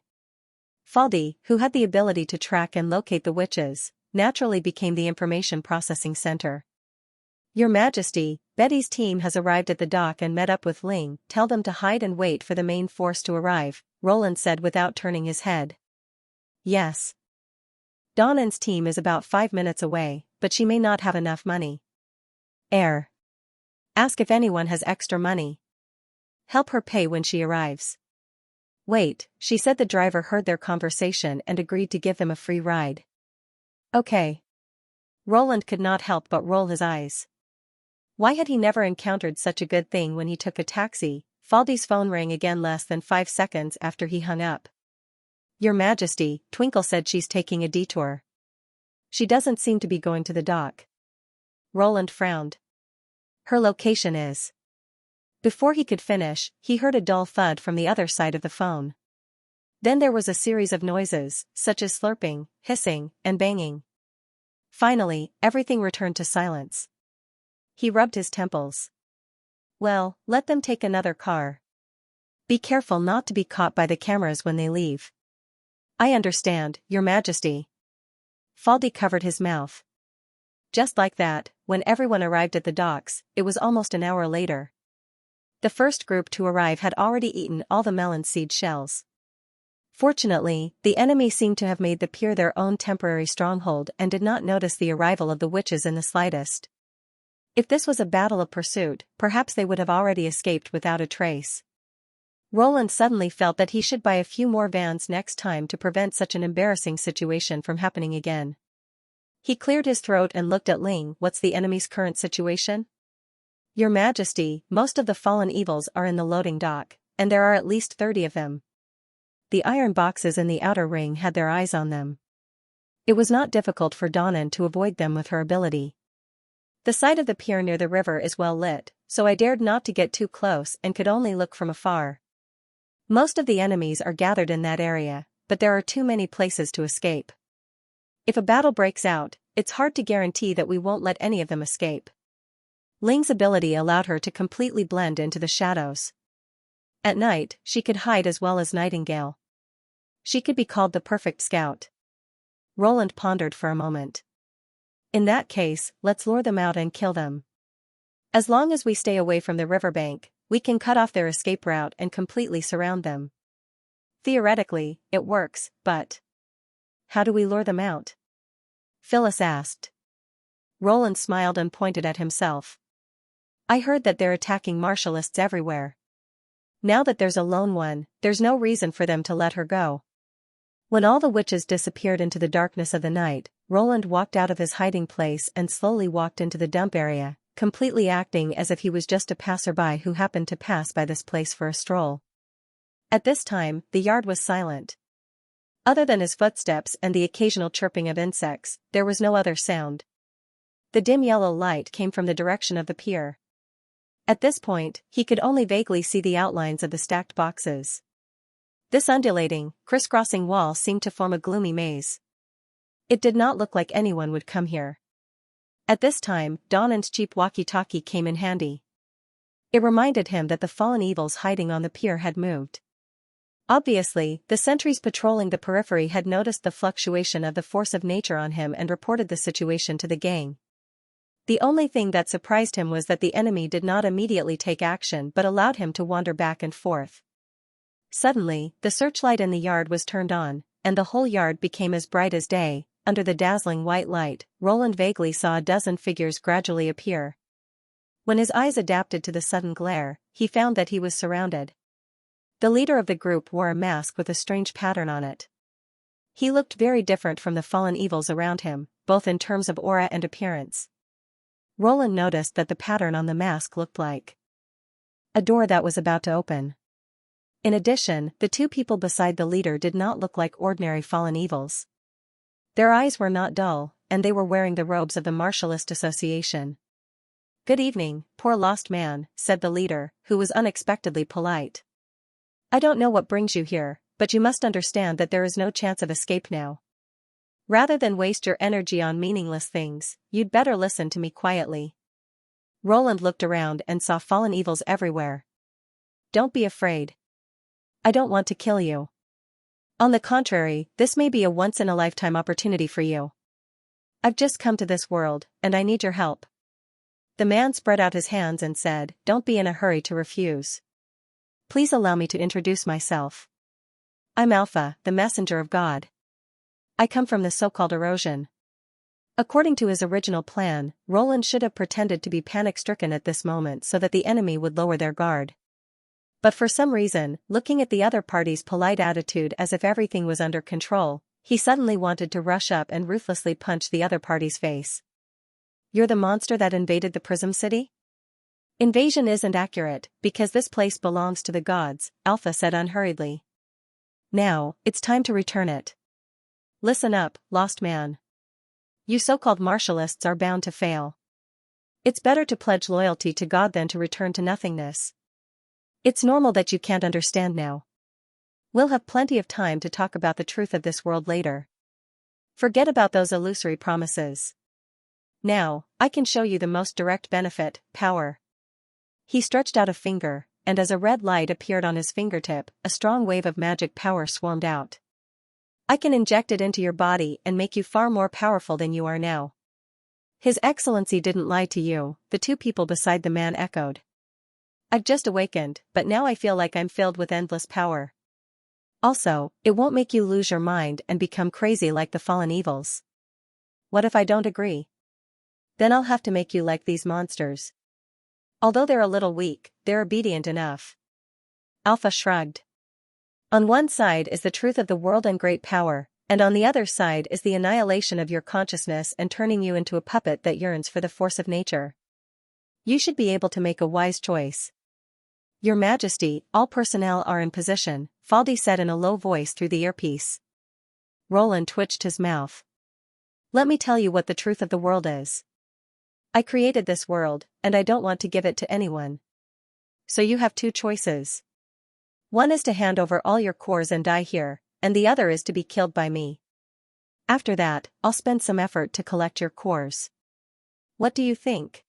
Faldi, who had the ability to track and locate the witches, naturally became the information processing center. Your Majesty, Betty's team has arrived at the dock and met up with Ling. Tell them to hide and wait for the main force to arrive, Roland said without turning his head. Yes. Donan's team is about 5 minutes away, but she may not have enough money. Ask if anyone has extra money. Help her pay when she arrives. Wait, she said. The driver heard their conversation and agreed to give them a free ride. Okay. Roland could not help but roll his eyes. Why had he never encountered such a good thing when he took a taxi? Faldy's phone rang again less than 5 seconds after he hung up. Your Majesty, Twinkle said she's taking a detour. She doesn't seem to be going to the dock. Roland frowned. Her location is. Before he could finish, he heard a dull thud from the other side of the phone. Then there was a series of noises, such as slurping, hissing, and banging. Finally, everything returned to silence. He rubbed his temples. Well, let them take another car. Be careful not to be caught by the cameras when they leave. I understand, Your Majesty. Faldy covered his mouth. Just like that, when everyone arrived at the docks, it was almost an hour later. The first group to arrive had already eaten all the melon seed shells. Fortunately, the enemy seemed to have made the pier their own temporary stronghold and did not notice the arrival of the witches in the slightest. If this was a battle of pursuit, perhaps they would have already escaped without a trace. Roland suddenly felt that he should buy a few more vans next time to prevent such an embarrassing situation from happening again. He cleared his throat and looked at Ling. What's the enemy's current situation? Your Majesty, most of the fallen evils are in the loading dock, and there are at least 30 of them. The iron boxes in the outer ring had their eyes on them. It was not difficult for Donan to avoid them with her ability. The side of the pier near the river is well lit, so I dared not to get too close and could only look from afar. Most of the enemies are gathered in that area, but there are too many places to escape. If a battle breaks out, it's hard to guarantee that we won't let any of them escape. Ling's ability allowed her to completely blend into the shadows. At night, she could hide as well as Nightingale. She could be called the perfect scout. Roland pondered for a moment. In that case, let's lure them out and kill them. As long as we stay away from the riverbank, we can cut off their escape route and completely surround them. Theoretically, it works, but how do we lure them out? Phyllis asked. Roland smiled and pointed at himself. I heard that they're attacking martialists everywhere. Now that there's a lone one, there's no reason for them to let her go. When all the witches disappeared into the darkness of the night, Roland walked out of his hiding place and slowly walked into the dump area, completely acting as if he was just a passerby who happened to pass by this place for a stroll. At this time, the yard was silent. Other than his footsteps and the occasional chirping of insects, there was no other sound. The dim yellow light came from the direction of the pier. At this point, he could only vaguely see the outlines of the stacked boxes. This undulating, crisscrossing wall seemed to form a gloomy maze. It did not look like anyone would come here. At this time, Donan's cheap walkie-talkie came in handy. It reminded him that the fallen evils hiding on the pier had moved. Obviously, the sentries patrolling the periphery had noticed the fluctuation of the force of nature on him and reported the situation to the gang. The only thing that surprised him was that the enemy did not immediately take action but allowed him to wander back and forth. Suddenly, the searchlight in the yard was turned on, and the whole yard became as bright as day. Under the dazzling white light, Roland vaguely saw a dozen figures gradually appear. When his eyes adapted to the sudden glare, he found that he was surrounded. The leader of the group wore a mask with a strange pattern on it. He looked very different from the fallen evils around him, both in terms of aura and appearance. Roland noticed that the pattern on the mask looked like a door that was about to open. In addition, the two people beside the leader did not look like ordinary fallen evils. Their eyes were not dull, and they were wearing the robes of the Martialist Association. Good evening, poor lost man, said the leader, who was unexpectedly polite. I don't know what brings you here, but you must understand that there is no chance of escape now. Rather than waste your energy on meaningless things, you'd better listen to me quietly. Roland looked around and saw fallen evils everywhere. Don't be afraid. I don't want to kill you. On the contrary, this may be a once-in-a-lifetime opportunity for you. I've just come to this world, and I need your help. The man spread out his hands and said, "Don't be in a hurry to refuse. Please allow me to introduce myself. I'm Alpha, the messenger of God. I come from the so-called erosion." According to his original plan, Roland should have pretended to be panic-stricken at this moment so that the enemy would lower their guard. But for some reason, looking at the other party's polite attitude as if everything was under control, he suddenly wanted to rush up and ruthlessly punch the other party's face. "You're the monster that invaded the Prism City?" "Invasion isn't accurate, because this place belongs to the gods," Alpha said unhurriedly. "Now, it's time to return it. Listen up, lost man. You so-called martialists are bound to fail. It's better to pledge loyalty to God than to return to nothingness. It's normal that you can't understand now. We'll have plenty of time to talk about the truth of this world later. Forget about those illusory promises. Now, I can show you the most direct benefit, power." He stretched out a finger, and as a red light appeared on his fingertip, a strong wave of magic power swarmed out. "I can inject it into your body and make you far more powerful than you are now." "His Excellency didn't lie to you," the two people beside the man echoed. "I've just awakened, but now I feel like I'm filled with endless power. Also, it won't make you lose your mind and become crazy like the fallen evils." "What if I don't agree?" "Then I'll have to make you like these monsters. Although they're a little weak, they're obedient enough." Alpha shrugged. "On one side is the truth of the world and great power, and on the other side is the annihilation of your consciousness and turning you into a puppet that yearns for the force of nature. You should be able to make a wise choice." "Your Majesty, all personnel are in position," Faldi said in a low voice through the earpiece. Roland twitched his mouth. "Let me tell you what the truth of the world is. I created this world, and I don't want to give it to anyone. So you have two choices. One is to hand over all your cores and die here, and the other is to be killed by me. After that, I'll spend some effort to collect your cores. What do you think?"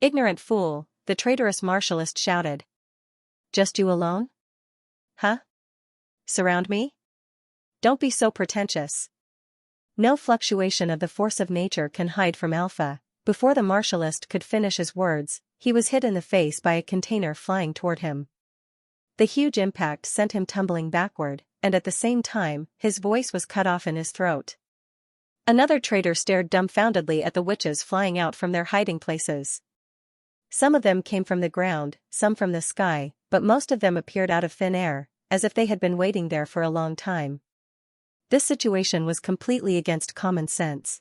"Ignorant fool," the traitorous martialist shouted. "Just you alone? Huh? Surround me? Don't be so pretentious." No fluctuation of the force of nature can hide from Alpha. Before the martialist could finish his words, he was hit in the face by a container flying toward him. The huge impact sent him tumbling backward, and at the same time, his voice was cut off in his throat. Another traitor stared dumbfoundedly at the witches flying out from their hiding places. Some of them came from the ground, some from the sky, but most of them appeared out of thin air, as if they had been waiting there for a long time. This situation was completely against common sense.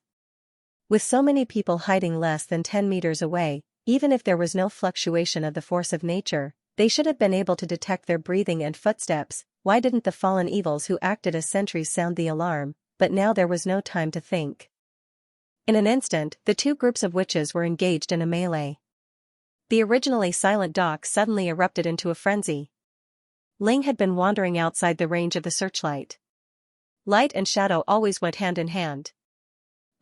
With so many people hiding less than 10 meters away, even if there was no fluctuation of the force of nature, they should have been able to detect their breathing and footsteps. Why didn't the fallen evils who acted as sentries sound the alarm? But now there was no time to think. In an instant, the two groups of witches were engaged in a melee. The originally silent dock suddenly erupted into a frenzy. Ling had been wandering outside the range of the searchlight. Light and shadow always went hand in hand.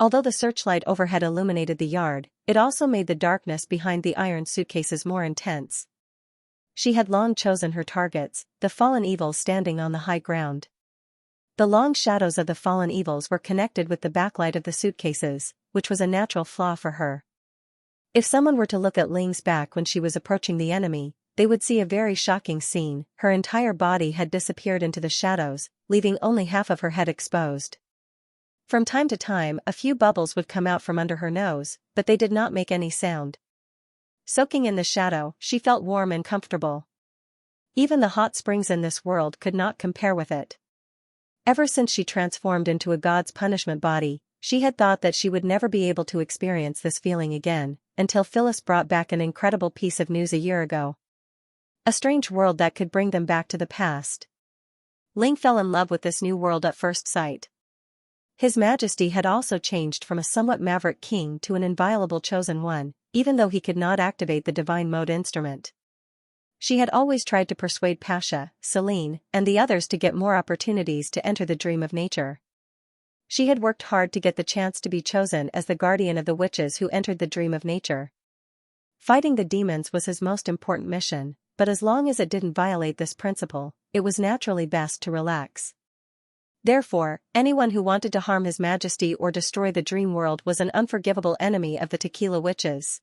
Although the searchlight overhead illuminated the yard, it also made the darkness behind the iron suitcases more intense. She had long chosen her targets, the fallen evils standing on the high ground. The long shadows of the fallen evils were connected with the backlight of the suitcases, which was a natural flaw for her. If someone were to look at Ling's back when she was approaching the enemy, they would see a very shocking scene. Her entire body had disappeared into the shadows, leaving only half of her head exposed. From time to time, a few bubbles would come out from under her nose, but they did not make any sound. Soaking in the shadow, she felt warm and comfortable. Even the hot springs in this world could not compare with it. Ever since she transformed into a god's punishment body, she had thought that she would never be able to experience this feeling again, until Phyllis brought back an incredible piece of news a year ago. A strange world that could bring them back to the past. Ling fell in love with this new world at first sight. His Majesty had also changed from a somewhat maverick king to an inviolable chosen one, even though he could not activate the divine mode instrument. She had always tried to persuade Pasha, Celine, and the others to get more opportunities to enter the dream of nature. She had worked hard to get the chance to be chosen as the guardian of the witches who entered the dream of nature. Fighting the demons was his most important mission, but as long as it didn't violate this principle, it was naturally best to relax. Therefore, anyone who wanted to harm His Majesty or destroy the dream world was an unforgivable enemy of the Tequila Witches.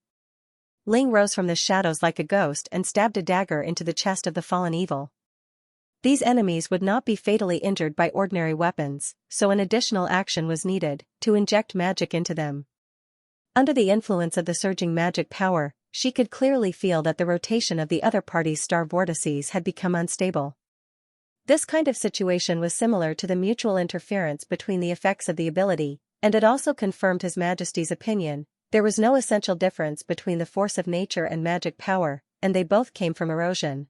Ling rose from the shadows like a ghost and stabbed a dagger into the chest of the fallen evil. These enemies would not be fatally injured by ordinary weapons, so an additional action was needed, to inject magic into them. Under the influence of the surging magic power, she could clearly feel that the rotation of the other party's star vortices had become unstable. This kind of situation was similar to the mutual interference between the effects of the ability, and it also confirmed His Majesty's opinion. There was no essential difference between the force of nature and magic power, and they both came from erosion.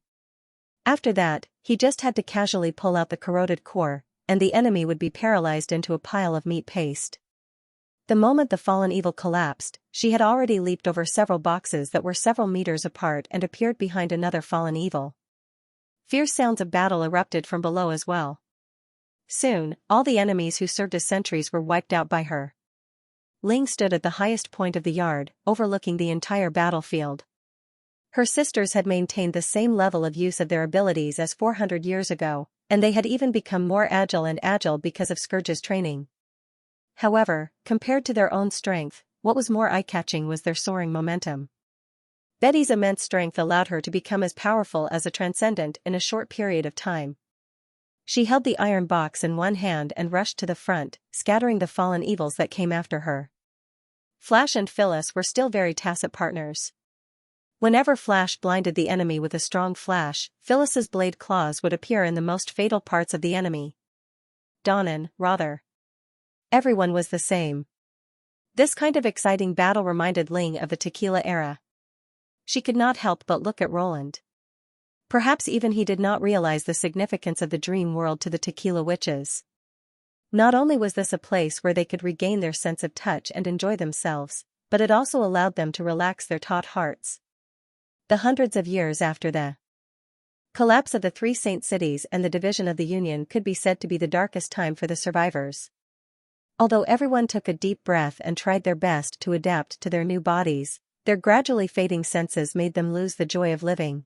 After that, he just had to casually pull out the corroded core, and the enemy would be paralyzed into a pile of meat paste. The moment the fallen evil collapsed, she had already leaped over several boxes that were several meters apart and appeared behind another fallen evil. Fierce sounds of battle erupted from below as well. Soon, all the enemies who served as sentries were wiped out by her. Ling stood at the highest point of the yard, overlooking the entire battlefield. Her sisters had maintained the same level of use of their abilities as 400 years ago, and they had even become more agile because of Scourge's training. However, compared to their own strength, what was more eye-catching was their soaring momentum. Betty's immense strength allowed her to become as powerful as a transcendent in a short period of time. She held the iron box in one hand and rushed to the front, scattering the fallen evils that came after her. Flash and Phyllis were still very tacit partners. Whenever Flash blinded the enemy with a strong flash, Phyllis's blade claws would appear in the most fatal parts of the enemy. Donnan, rather. Everyone was the same. This kind of exciting battle reminded Ling of the tequila era. She could not help but look at Roland. Perhaps even he did not realize the significance of the dream world to the tequila witches. Not only was this a place where they could regain their sense of touch and enjoy themselves, but it also allowed them to relax their taut hearts. The hundreds of years after the collapse of the three saint cities and the division of the Union could be said to be the darkest time for the survivors. Although everyone took a deep breath and tried their best to adapt to their new bodies, their gradually fading senses made them lose the joy of living.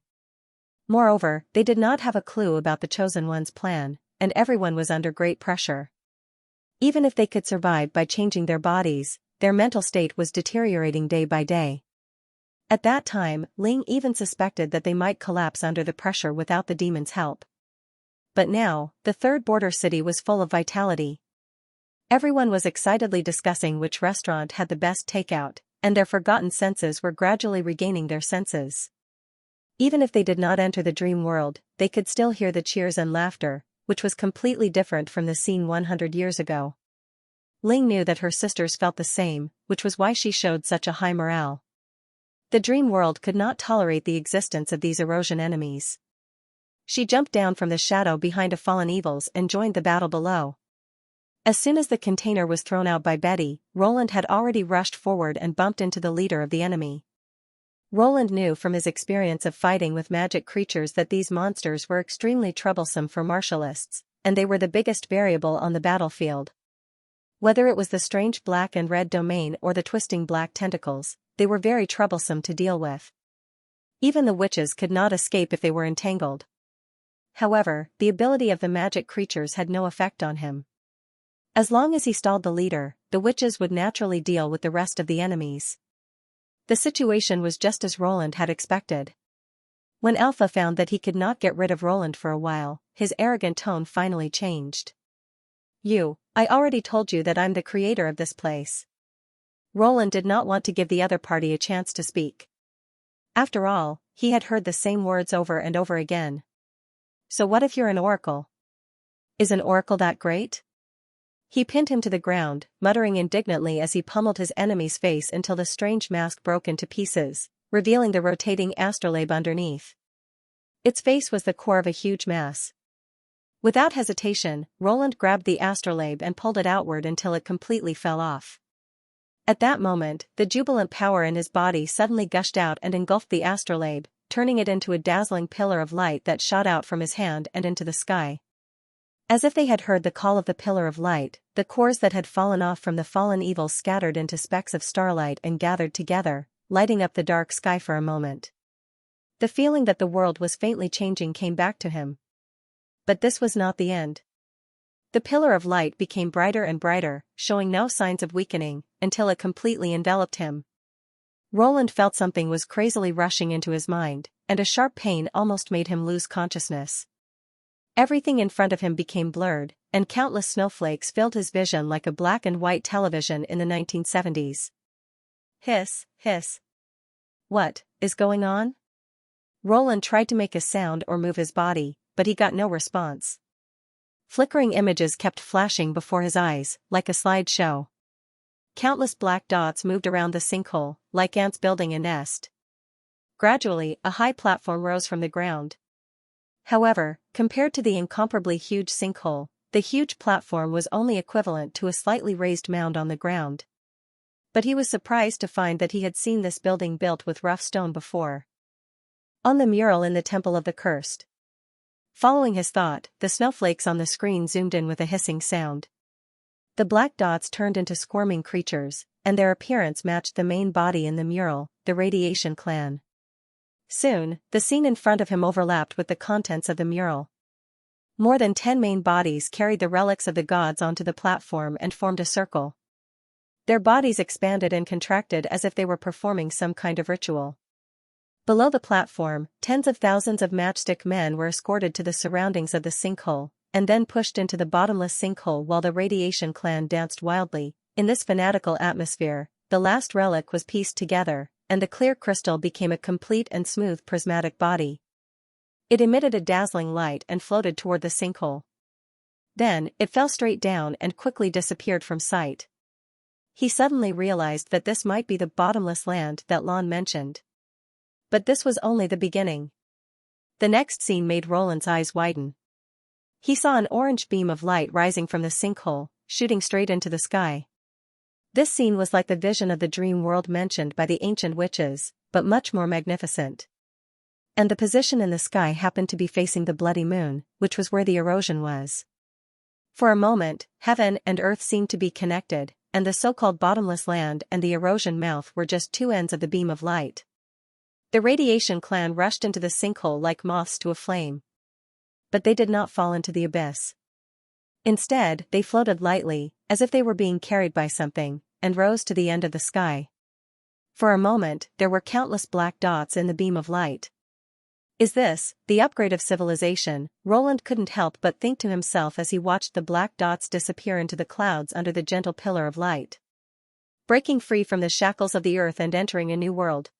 Moreover, they did not have a clue about the Chosen One's plan, and everyone was under great pressure. Even if they could survive by changing their bodies, their mental state was deteriorating day by day. At that time, Ling even suspected that they might collapse under the pressure without the demon's help. But now, the third border city was full of vitality. Everyone was excitedly discussing which restaurant had the best takeout, and their forgotten senses were gradually regaining their senses. Even if they did not enter the dream world, they could still hear the cheers and laughter, which was completely different from the scene 100 years ago. Ling knew that her sisters felt the same, which was why she showed such a high morale. The dream world could not tolerate the existence of these erosion enemies. She jumped down from the shadow behind a fallen evils and joined the battle below. As soon as the container was thrown out by Betty, Roland had already rushed forward and bumped into the leader of the enemy. Roland knew from his experience of fighting with magic creatures that these monsters were extremely troublesome for martialists, and they were the biggest variable on the battlefield. Whether it was the strange black and red domain or the twisting black tentacles, they were very troublesome to deal with. Even the witches could not escape if they were entangled. However, the ability of the magic creatures had no effect on him. As long as he stalled the leader, the witches would naturally deal with the rest of the enemies. The situation was just as Roland had expected. When Alpha found that he could not get rid of Roland for a while, his arrogant tone finally changed. I already told you that I'm the creator of this place. Roland did not want to give the other party a chance to speak. After all, he had heard the same words over and over again. So what if you're an oracle? Is an oracle that great? He pinned him to the ground, muttering indignantly as he pummeled his enemy's face until the strange mask broke into pieces, revealing the rotating astrolabe underneath. Its face was the core of a huge mass. Without hesitation, Roland grabbed the astrolabe and pulled it outward until it completely fell off. At that moment, the jubilant power in his body suddenly gushed out and engulfed the astrolabe, turning it into a dazzling pillar of light that shot out from his hand and into the sky. As if they had heard the call of the pillar of light, the cores that had fallen off from the fallen evils scattered into specks of starlight and gathered together, lighting up the dark sky for a moment. The feeling that the world was faintly changing came back to him. But this was not the end. The pillar of light became brighter and brighter, showing no signs of weakening, until it completely enveloped him. Roland felt something was crazily rushing into his mind, and a sharp pain almost made him lose consciousness. Everything in front of him became blurred, and countless snowflakes filled his vision like a black and white television in the 1970s. Hiss, hiss. What is going on? Roland tried to make a sound or move his body, but he got no response. Flickering images kept flashing before his eyes, like a slideshow. Countless black dots moved around the sinkhole, like ants building a nest. Gradually, a high platform rose from the ground. However, compared to the incomparably huge sinkhole, the huge platform was only equivalent to a slightly raised mound on the ground. But he was surprised to find that he had seen this building built with rough stone before. On the mural in the Temple of the Cursed. Following his thought, the snowflakes on the screen zoomed in with a hissing sound. The black dots turned into squirming creatures, and their appearance matched the main body in the mural, the Radiation Clan. Soon, the scene in front of him overlapped with the contents of the mural. More than 10 main bodies carried the relics of the gods onto the platform and formed a circle. Their bodies expanded and contracted as if they were performing some kind of ritual. Below the platform, tens of thousands of matchstick men were escorted to the surroundings of the sinkhole, and then pushed into the bottomless sinkhole while the Radiation Clan danced wildly. In this fanatical atmosphere, the last relic was pieced together, and the clear crystal became a complete and smooth prismatic body. It emitted a dazzling light and floated toward the sinkhole. Then, it fell straight down and quickly disappeared from sight. He suddenly realized that this might be the bottomless land that Lon mentioned. But this was only the beginning. The next scene made Roland's eyes widen. He saw an orange beam of light rising from the sinkhole, shooting straight into the sky. This scene was like the vision of the dream world mentioned by the ancient witches, but much more magnificent. And the position in the sky happened to be facing the bloody moon, which was where the erosion was. For a moment, heaven and earth seemed to be connected, and the so-called bottomless land and the erosion mouth were just two ends of the beam of light. The Radiation Clan rushed into the sinkhole like moths to a flame. But they did not fall into the abyss. Instead, they floated lightly, as if they were being carried by something, and rose to the end of the sky. For a moment, there were countless black dots in the beam of light. Is this the upgrade of civilization? Roland couldn't help but think to himself as he watched the black dots disappear into the clouds under the gentle pillar of light. Breaking free from the shackles of the earth and entering a new world.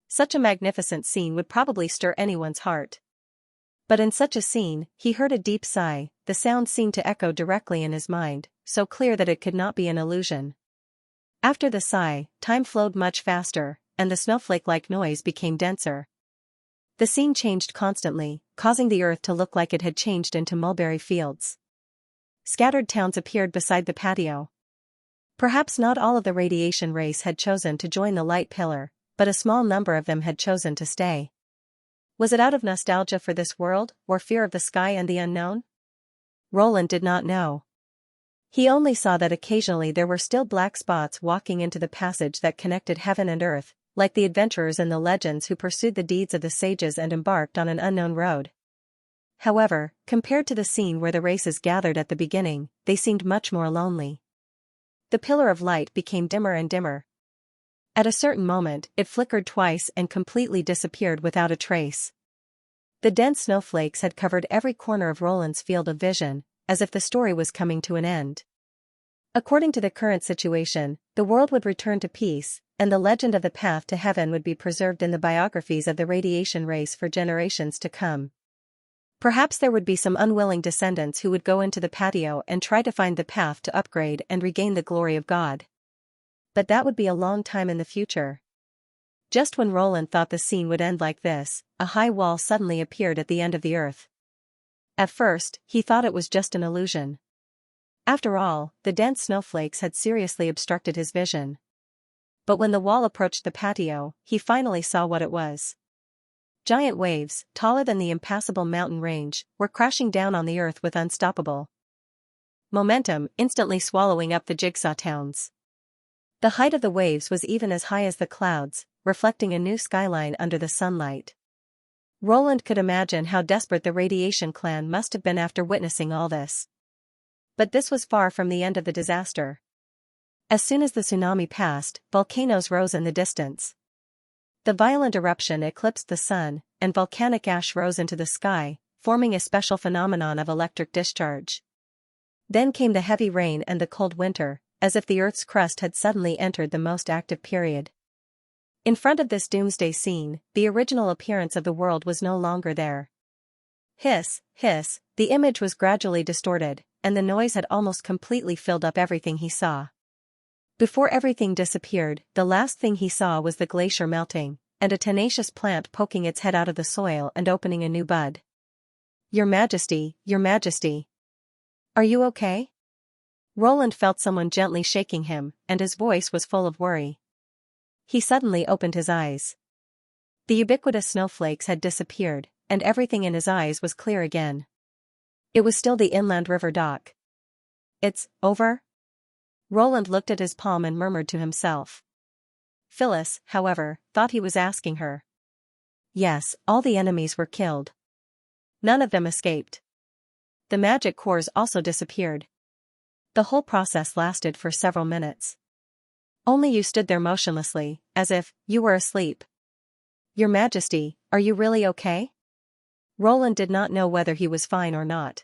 Such a magnificent scene would probably stir anyone's heart. But in such a scene, he heard a deep sigh. The sound seemed to echo directly in his mind, so clear that it could not be an illusion. After the sigh, time flowed much faster, and the snowflake-like noise became denser. The scene changed constantly, causing the earth to look like it had changed into mulberry fields. Scattered towns appeared beside the patio. Perhaps not all of the radiation race had chosen to join the light pillar, but a small number of them had chosen to stay. Was it out of nostalgia for this world, or fear of the sky and the unknown? Roland did not know. He only saw that occasionally there were still black spots walking into the passage that connected heaven and earth, like the adventurers in the legends who pursued the deeds of the sages and embarked on an unknown road. However, compared to the scene where the races gathered at the beginning, they seemed much more lonely. The pillar of light became dimmer and dimmer. At a certain moment, it flickered twice and completely disappeared without a trace. The dense snowflakes had covered every corner of Roland's field of vision, as if the story was coming to an end. According to the current situation, the world would return to peace, and the legend of the path to heaven would be preserved in the biographies of the radiation race for generations to come. Perhaps there would be some unwilling descendants who would go into the patio and try to find the path to upgrade and regain the glory of God. But that would be a long time in the future. Just when Roland thought the scene would end like this, a high wall suddenly appeared at the end of the earth. At first, he thought it was just an illusion. After all, the dense snowflakes had seriously obstructed his vision. But when the wall approached the patio, he finally saw what it was. Giant waves, taller than the impassable mountain range, were crashing down on the earth with unstoppable momentum, instantly swallowing up the jigsaw towns. The height of the waves was even as high as the clouds, reflecting a new skyline under the sunlight. Roland could imagine how desperate the Radiation Clan must have been after witnessing all this. But this was far from the end of the disaster. As soon as the tsunami passed, volcanoes rose in the distance. The violent eruption eclipsed the sun, and volcanic ash rose into the sky, forming a special phenomenon of electric discharge. Then came the heavy rain and the cold winter, as if the Earth's crust had suddenly entered the most active period. In front of this doomsday scene, the original appearance of the world was no longer there. Hiss, hiss, the image was gradually distorted, and the noise had almost completely filled up everything he saw. Before everything disappeared, the last thing he saw was the glacier melting, and a tenacious plant poking its head out of the soil and opening a new bud. Your Majesty, Your Majesty. Are you okay? Roland felt someone gently shaking him, and his voice was full of worry. He suddenly opened his eyes. The ubiquitous snowflakes had disappeared, and everything in his eyes was clear again. It was still the inland river dock. It's over? Roland looked at his palm and murmured to himself. Phyllis, however, thought he was asking her. Yes, all the enemies were killed. None of them escaped. The magic cores also disappeared. The whole process lasted for several minutes. Only you stood there motionlessly, as if you were asleep. Your Majesty, are you really okay? Roland did not know whether he was fine or not.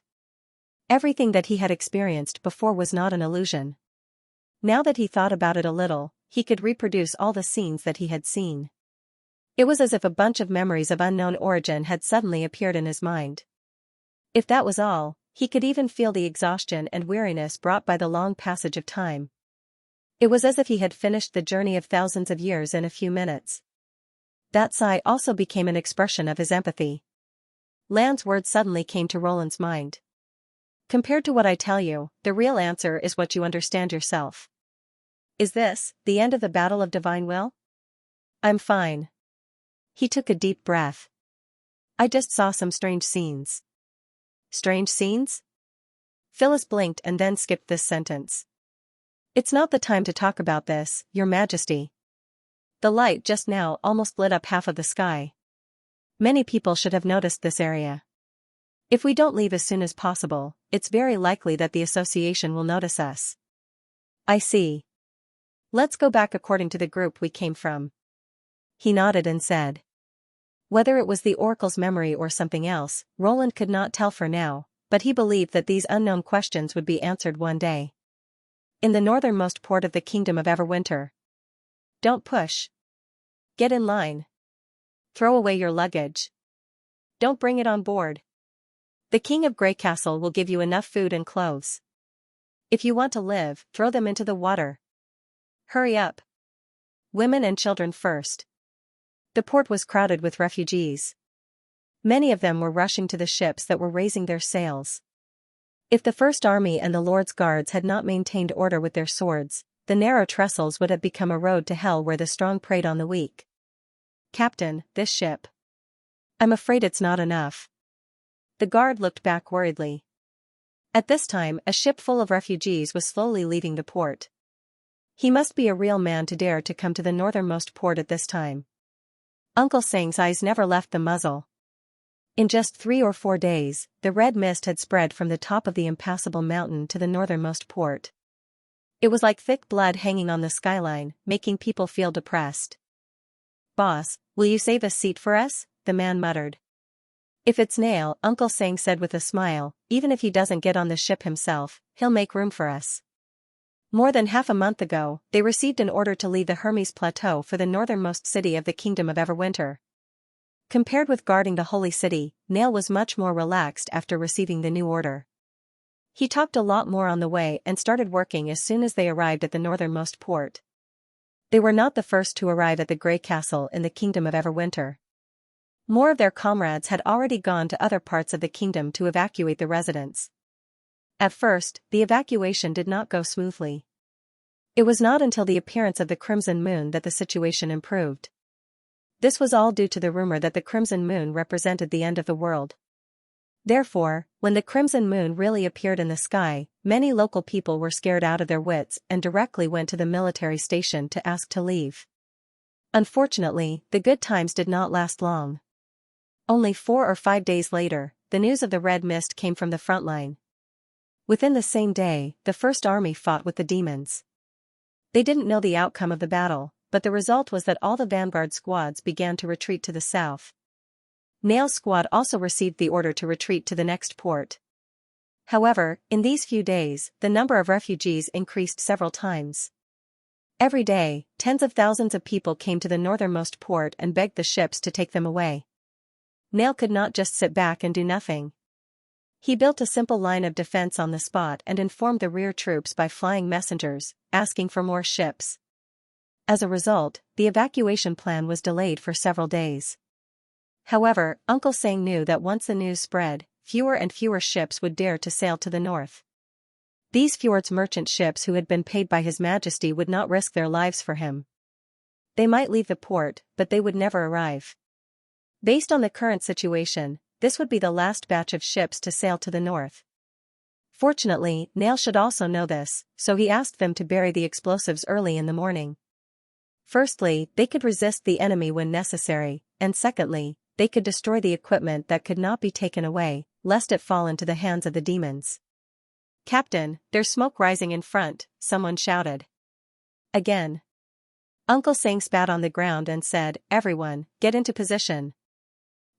Everything that he had experienced before was not an illusion. Now that he thought about it a little, he could reproduce all the scenes that he had seen. It was as if a bunch of memories of unknown origin had suddenly appeared in his mind. If that was all, he could even feel the exhaustion and weariness brought by the long passage of time. It was as if he had finished the journey of thousands of years in a few minutes. That sigh also became an expression of his empathy. Lan's words suddenly came to Roland's mind. Compared to what I tell you, the real answer is what you understand yourself. Is this the end of the battle of divine will? I'm fine. He took a deep breath. I just saw some strange scenes. Strange scenes? Phyllis blinked and then skipped this sentence. It's not the time to talk about this, Your Majesty. The light just now almost lit up half of the sky. Many people should have noticed this area. If we don't leave as soon as possible, it's very likely that the association will notice us. I see. Let's go back according to the group we came from. He nodded and said. Whether it was the oracle's memory or something else, Roland could not tell for now, but he believed that these unknown questions would be answered one day. In the northernmost port of the Kingdom of Everwinter. Don't push. Get in line. Throw away your luggage. Don't bring it on board. The King of Greycastle will give you enough food and clothes. If you want to live, throw them into the water. Hurry up. Women and children first. The port was crowded with refugees. Many of them were rushing to the ships that were raising their sails. If the First Army and the Lord's Guards had not maintained order with their swords, the narrow trestles would have become a road to hell where the strong preyed on the weak. Captain, this ship. I'm afraid it's not enough. The guard looked back worriedly. At this time, a ship full of refugees was slowly leaving the port. He must be a real man to dare to come to the northernmost port at this time. Uncle Sang's eyes never left the muzzle. In just 3 or 4 days, the red mist had spread from the top of the impassable mountain to the northernmost port. It was like thick blood hanging on the skyline, making people feel depressed. Boss, will you save a seat for us? The man muttered. If it's Nail, Uncle Sang said with a smile, even if he doesn't get on the ship himself, he'll make room for us. More than half a month ago, they received an order to leave the Hermes Plateau for the northernmost city of the Kingdom of Everwinter. Compared with guarding the holy city, Nail was much more relaxed after receiving the new order. He talked a lot more on the way and started working as soon as they arrived at the northernmost port. They were not the first to arrive at the Grey Castle in the Kingdom of Everwinter. More of their comrades had already gone to other parts of the kingdom to evacuate the residents. At first, the evacuation did not go smoothly. It was not until the appearance of the Crimson Moon that the situation improved. This was all due to the rumor that the Crimson Moon represented the end of the world. Therefore, when the Crimson Moon really appeared in the sky, many local people were scared out of their wits and directly went to the military station to ask to leave. Unfortunately, the good times did not last long. Only 4 or 5 days later, the news of the red mist came from the front line. Within the same day, the First Army fought with the demons. They didn't know the outcome of the battle, but the result was that all the vanguard squads began to retreat to the south. Nail's squad also received the order to retreat to the next port. However, in these few days, the number of refugees increased several times. Every day, tens of thousands of people came to the northernmost port and begged the ships to take them away. Nail could not just sit back and do nothing. He built a simple line of defense on the spot and informed the rear troops by flying messengers, asking for more ships. As a result, the evacuation plan was delayed for several days. However, Uncle Sang knew that once the news spread, fewer and fewer ships would dare to sail to the north. These fjords merchant ships who had been paid by His Majesty would not risk their lives for him. They might leave the port, but they would never arrive. Based on the current situation, this would be the last batch of ships to sail to the north. Fortunately, Nail should also know this, so he asked them to bury the explosives early in the morning. Firstly, they could resist the enemy when necessary, and secondly, they could destroy the equipment that could not be taken away, lest it fall into the hands of the demons. "Captain, there's smoke rising in front," someone shouted. Again. Uncle Sang spat on the ground and said, "Everyone, get into position."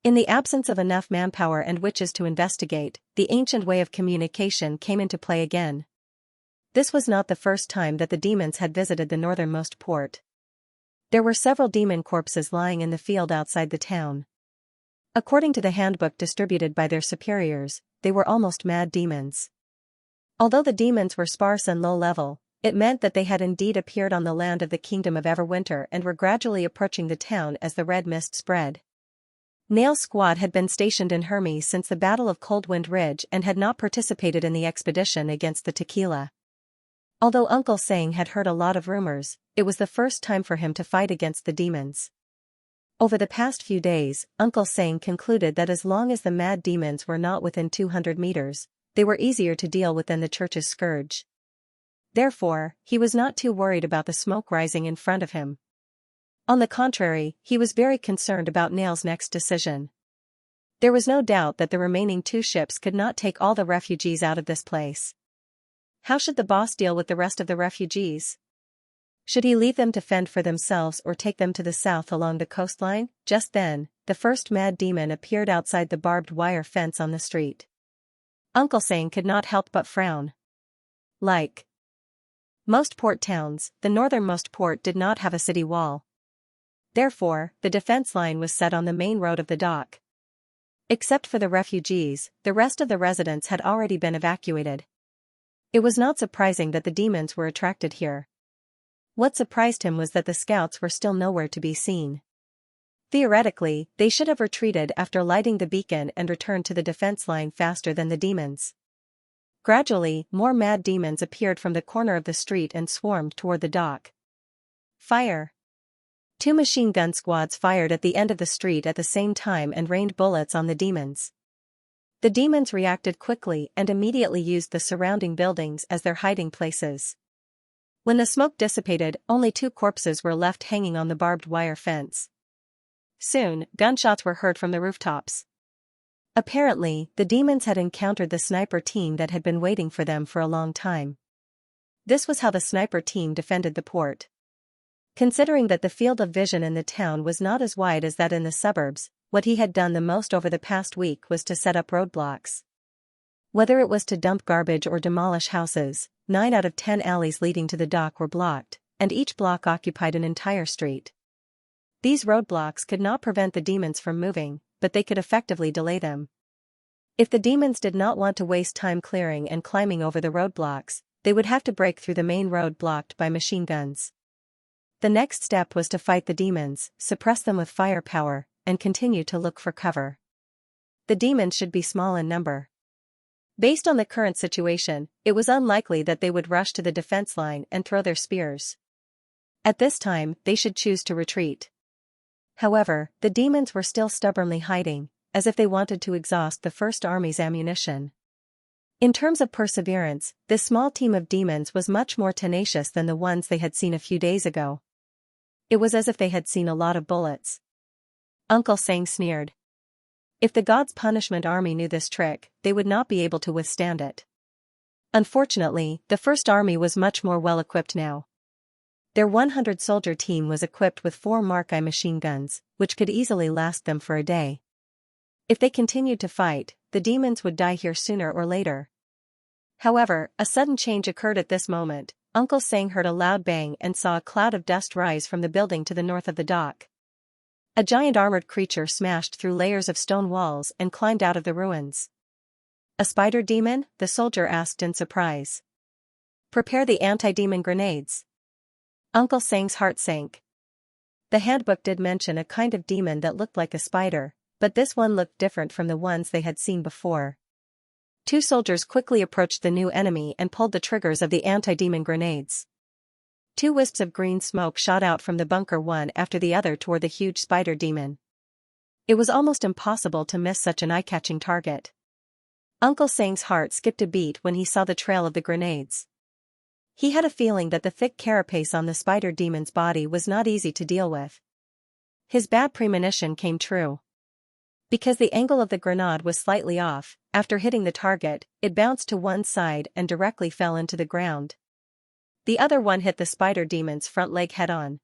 In the absence of enough manpower and witches to investigate, the ancient way of communication came into play again. This was not the first time that the demons had visited the northernmost port. There were several demon corpses lying in the field outside the town. According to the handbook distributed by their superiors, they were almost mad demons. Although the demons were sparse and low-level, it meant that they had indeed appeared on the land of the Kingdom of Everwinter and were gradually approaching the town as the red mist spread. Nail's squad had been stationed in Hermes since the Battle of Coldwind Ridge and had not participated in the expedition against the Tequila. Although Uncle Sang had heard a lot of rumors, it was the first time for him to fight against the demons. Over the past few days, Uncle Sang concluded that as long as the mad demons were not within 200 meters, they were easier to deal with than the church's scourge. Therefore, he was not too worried about the smoke rising in front of him. On the contrary, he was very concerned about Nail's next decision. There was no doubt that the remaining 2 ships could not take all the refugees out of this place. How should the boss deal with the rest of the refugees? Should he leave them to fend for themselves or take them to the south along the coastline? Just then, the first mad demon appeared outside the barbed wire fence on the street. Uncle Sang could not help but frown. Like most port towns, the northernmost port did not have a city wall. Therefore, the defense line was set on the main road of the dock. Except for the refugees, the rest of the residents had already been evacuated. It was not surprising that the demons were attracted here. What surprised him was that the scouts were still nowhere to be seen. Theoretically, they should have retreated after lighting the beacon and returned to the defense line faster than the demons. Gradually, more mad demons appeared from the corner of the street and swarmed toward the dock. Fire! 2 machine gun squads fired at the end of the street at the same time and rained bullets on the demons. The demons reacted quickly and immediately used the surrounding buildings as their hiding places. When the smoke dissipated, only 2 corpses were left hanging on the barbed wire fence. Soon, gunshots were heard from the rooftops. Apparently, the demons had encountered the sniper team that had been waiting for them for a long time. This was how the sniper team defended the port. Considering that the field of vision in the town was not as wide as that in the suburbs, what he had done the most over the past week was to set up roadblocks. Whether it was to dump garbage or demolish houses, 9 out of 10 alleys leading to the dock were blocked, and each block occupied an entire street. These roadblocks could not prevent the demons from moving, but they could effectively delay them. If the demons did not want to waste time clearing and climbing over the roadblocks, they would have to break through the main road blocked by machine guns. The next step was to fight the demons, suppress them with firepower, and continue to look for cover. The demons should be small in number. Based on the current situation, it was unlikely that they would rush to the defense line and throw their spears. At this time, they should choose to retreat. However, the demons were still stubbornly hiding, as if they wanted to exhaust the First Army's ammunition. In terms of perseverance, this small team of demons was much more tenacious than the ones they had seen a few days ago. It was as if they had seen a lot of bullets. Uncle Sang sneered. If the God's Punishment Army knew this trick, they would not be able to withstand it. Unfortunately, the First Army was much more well-equipped now. Their 100-soldier team was equipped with 4 Mark I machine guns, which could easily last them for a day. If they continued to fight, the demons would die here sooner or later. However, a sudden change occurred at this moment. Uncle Sang heard a loud bang and saw a cloud of dust rise from the building to the north of the dock. A giant armored creature smashed through layers of stone walls and climbed out of the ruins. A spider demon? The soldier asked in surprise. Prepare the anti-demon grenades. Uncle Sang's heart sank. The handbook did mention a kind of demon that looked like a spider, but this one looked different from the ones they had seen before. 2 soldiers quickly approached the new enemy and pulled the triggers of the anti-demon grenades. 2 wisps of green smoke shot out from the bunker one after the other toward the huge spider demon. It was almost impossible to miss such an eye-catching target. Uncle Sang's heart skipped a beat when he saw the trail of the grenades. He had a feeling that the thick carapace on the spider demon's body was not easy to deal with. His bad premonition came true. Because the angle of the grenade was slightly off, after hitting the target, it bounced to one side and directly fell into the ground. The other one hit the spider demon's front leg head-on.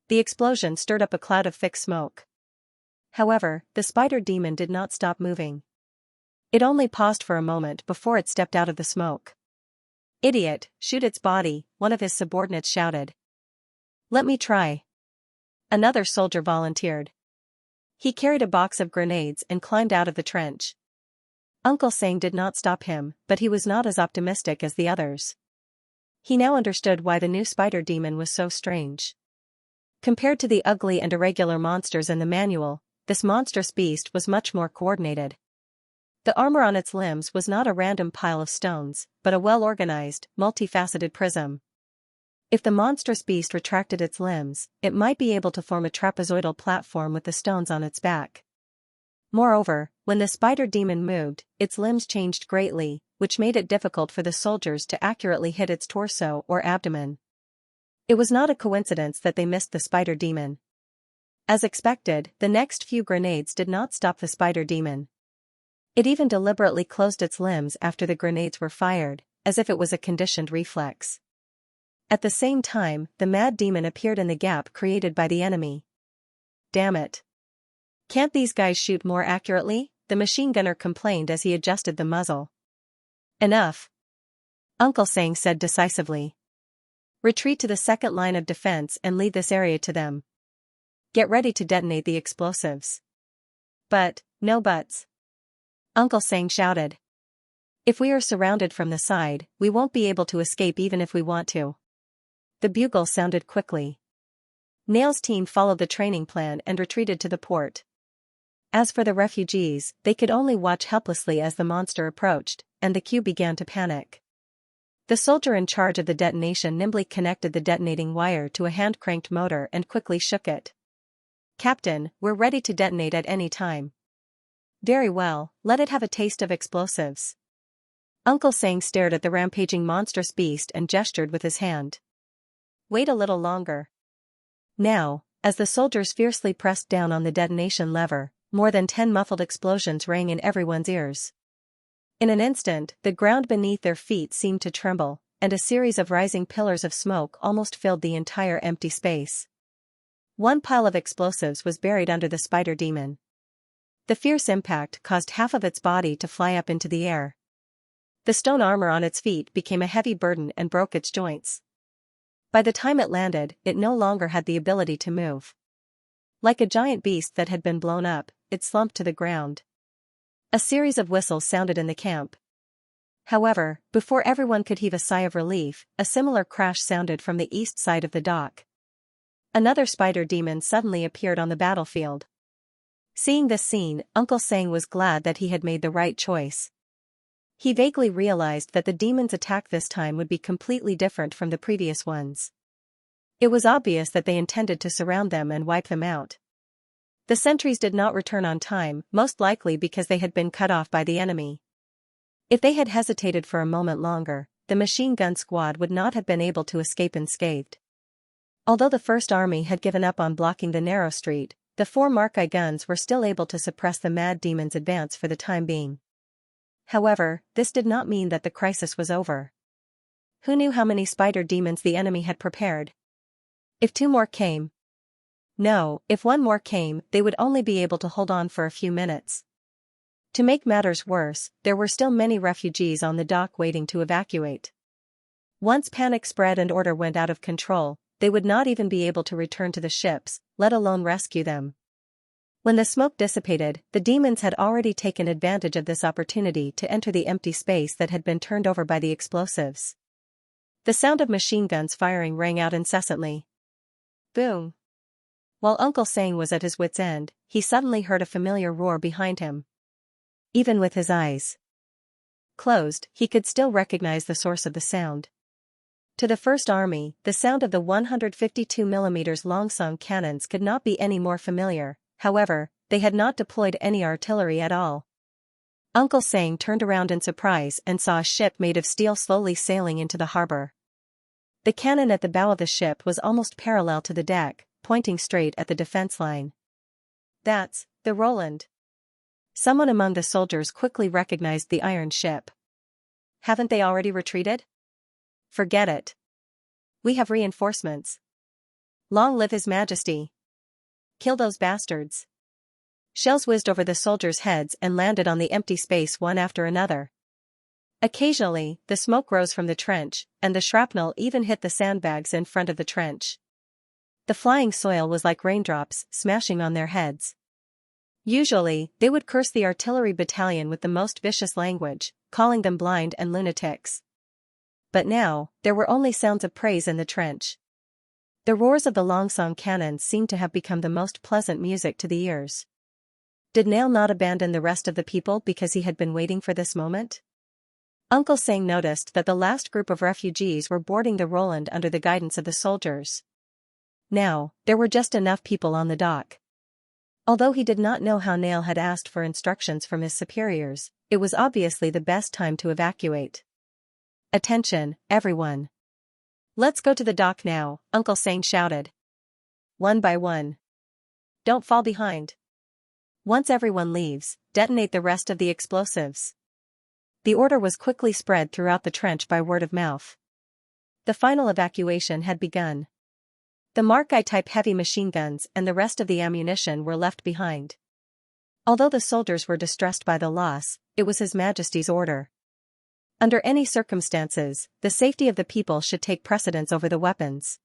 The explosion stirred up a cloud of thick smoke. However, the spider demon did not stop moving. It only paused for a moment before it stepped out of the smoke. "Idiot, shoot its body," one of his subordinates shouted. "Let me try." Another soldier volunteered. He carried a box of grenades and climbed out of the trench. Uncle Sang did not stop him, but he was not as optimistic as the others. He now understood why the new spider demon was so strange. Compared to the ugly and irregular monsters in the manual, this monstrous beast was much more coordinated. The armor on its limbs was not a random pile of stones, but a well-organized, multifaceted prism. If the monstrous beast retracted its limbs, it might be able to form a trapezoidal platform with the stones on its back. Moreover, when the spider demon moved, its limbs changed greatly, which made it difficult for the soldiers to accurately hit its torso or abdomen. It was not a coincidence that they missed the spider demon. As expected, the next few grenades did not stop the spider demon. It even deliberately closed its limbs after the grenades were fired, as if it was a conditioned reflex. At the same time, the mad demon appeared in the gap created by the enemy. "Damn it. Can't these guys shoot more accurately?" the machine gunner complained as he adjusted the muzzle. "Enough," Uncle Sang said decisively. "Retreat to the second line of defense and leave this area to them. Get ready to detonate the explosives." "But, no buts," Uncle Sang shouted. "If we are surrounded from the side, we won't be able to escape even if we want to." The bugle sounded quickly. Nail's team followed the training plan and retreated to the port. As for the refugees, they could only watch helplessly as the monster approached, and the queue began to panic. The soldier in charge of the detonation nimbly connected the detonating wire to a hand-cranked motor and quickly shook it. "Captain, we're ready to detonate at any time." "Very well, let it have a taste of explosives." Uncle Sang stared at the rampaging monstrous beast and gestured with his hand. "Wait a little longer." Now, as the soldiers fiercely pressed down on the detonation lever, more than 10 muffled explosions rang in everyone's ears. In an instant, the ground beneath their feet seemed to tremble, and a series of rising pillars of smoke almost filled the entire empty space. One pile of explosives was buried under the spider demon. The fierce impact caused half of its body to fly up into the air. The stone armor on its feet became a heavy burden and broke its joints. By the time it landed, it no longer had the ability to move. Like a giant beast that had been blown up, it slumped to the ground. A series of whistles sounded in the camp. However, before everyone could heave a sigh of relief, a similar crash sounded from the east side of the dock. Another spider demon suddenly appeared on the battlefield. Seeing this scene, Uncle Sang was glad that he had made the right choice. He vaguely realized that the demon's attack this time would be completely different from the previous ones. It was obvious that they intended to surround them and wipe them out. The sentries did not return on time, most likely because they had been cut off by the enemy. If they had hesitated for a moment longer, the machine gun squad would not have been able to escape unscathed. Although the First Army had given up on blocking the narrow street, the 4 Mark I guns were still able to suppress the mad demon's advance for the time being. However, this did not mean that the crisis was over. Who knew how many spider demons the enemy had prepared? If two more came. No, if one more came, they would only be able to hold on for a few minutes. To make matters worse, there were still many refugees on the dock waiting to evacuate. Once panic spread and order went out of control, they would not even be able to return to the ships, let alone rescue them. When the smoke dissipated, the demons had already taken advantage of this opportunity to enter the empty space that had been turned over by the explosives. The sound of machine guns firing rang out incessantly. Boom! While Uncle Sang was at his wit's end, he suddenly heard a familiar roar behind him. Even with his eyes closed, he could still recognize the source of the sound. To the First Army, the sound of the 152mm Longsong cannons could not be any more familiar. However, they had not deployed any artillery at all. Uncle Sang turned around in surprise and saw a ship made of steel slowly sailing into the harbor. The cannon at the bow of the ship was almost parallel to the deck, pointing straight at the defense line. That's the Roland. Someone among the soldiers quickly recognized the iron ship. Haven't they already retreated? Forget it. We have reinforcements. Long live His Majesty. Kill those bastards. Shells whizzed over the soldiers' heads and landed on the empty space one after another. Occasionally, the smoke rose from the trench, and the shrapnel even hit the sandbags in front of the trench. The flying soil was like raindrops, smashing on their heads. Usually, they would curse the artillery battalion with the most vicious language, calling them blind and lunatics. But now, there were only sounds of praise in the trench. The roars of the Longsong cannons seemed to have become the most pleasant music to the ears. Did Nail not abandon the rest of the people because he had been waiting for this moment? Uncle Sang noticed that the last group of refugees were boarding the Roland under the guidance of the soldiers. Now, there were just enough people on the dock. Although he did not know how Nail had asked for instructions from his superiors, it was obviously the best time to evacuate. Attention, everyone. Let's go to the dock now, Uncle Sang shouted. One by one. Don't fall behind. Once everyone leaves, detonate the rest of the explosives. The order was quickly spread throughout the trench by word of mouth. The final evacuation had begun. The Mark I-type heavy machine guns and the rest of the ammunition were left behind. Although the soldiers were distressed by the loss, it was His Majesty's order. Under any circumstances, the safety of the people should take precedence over the weapons.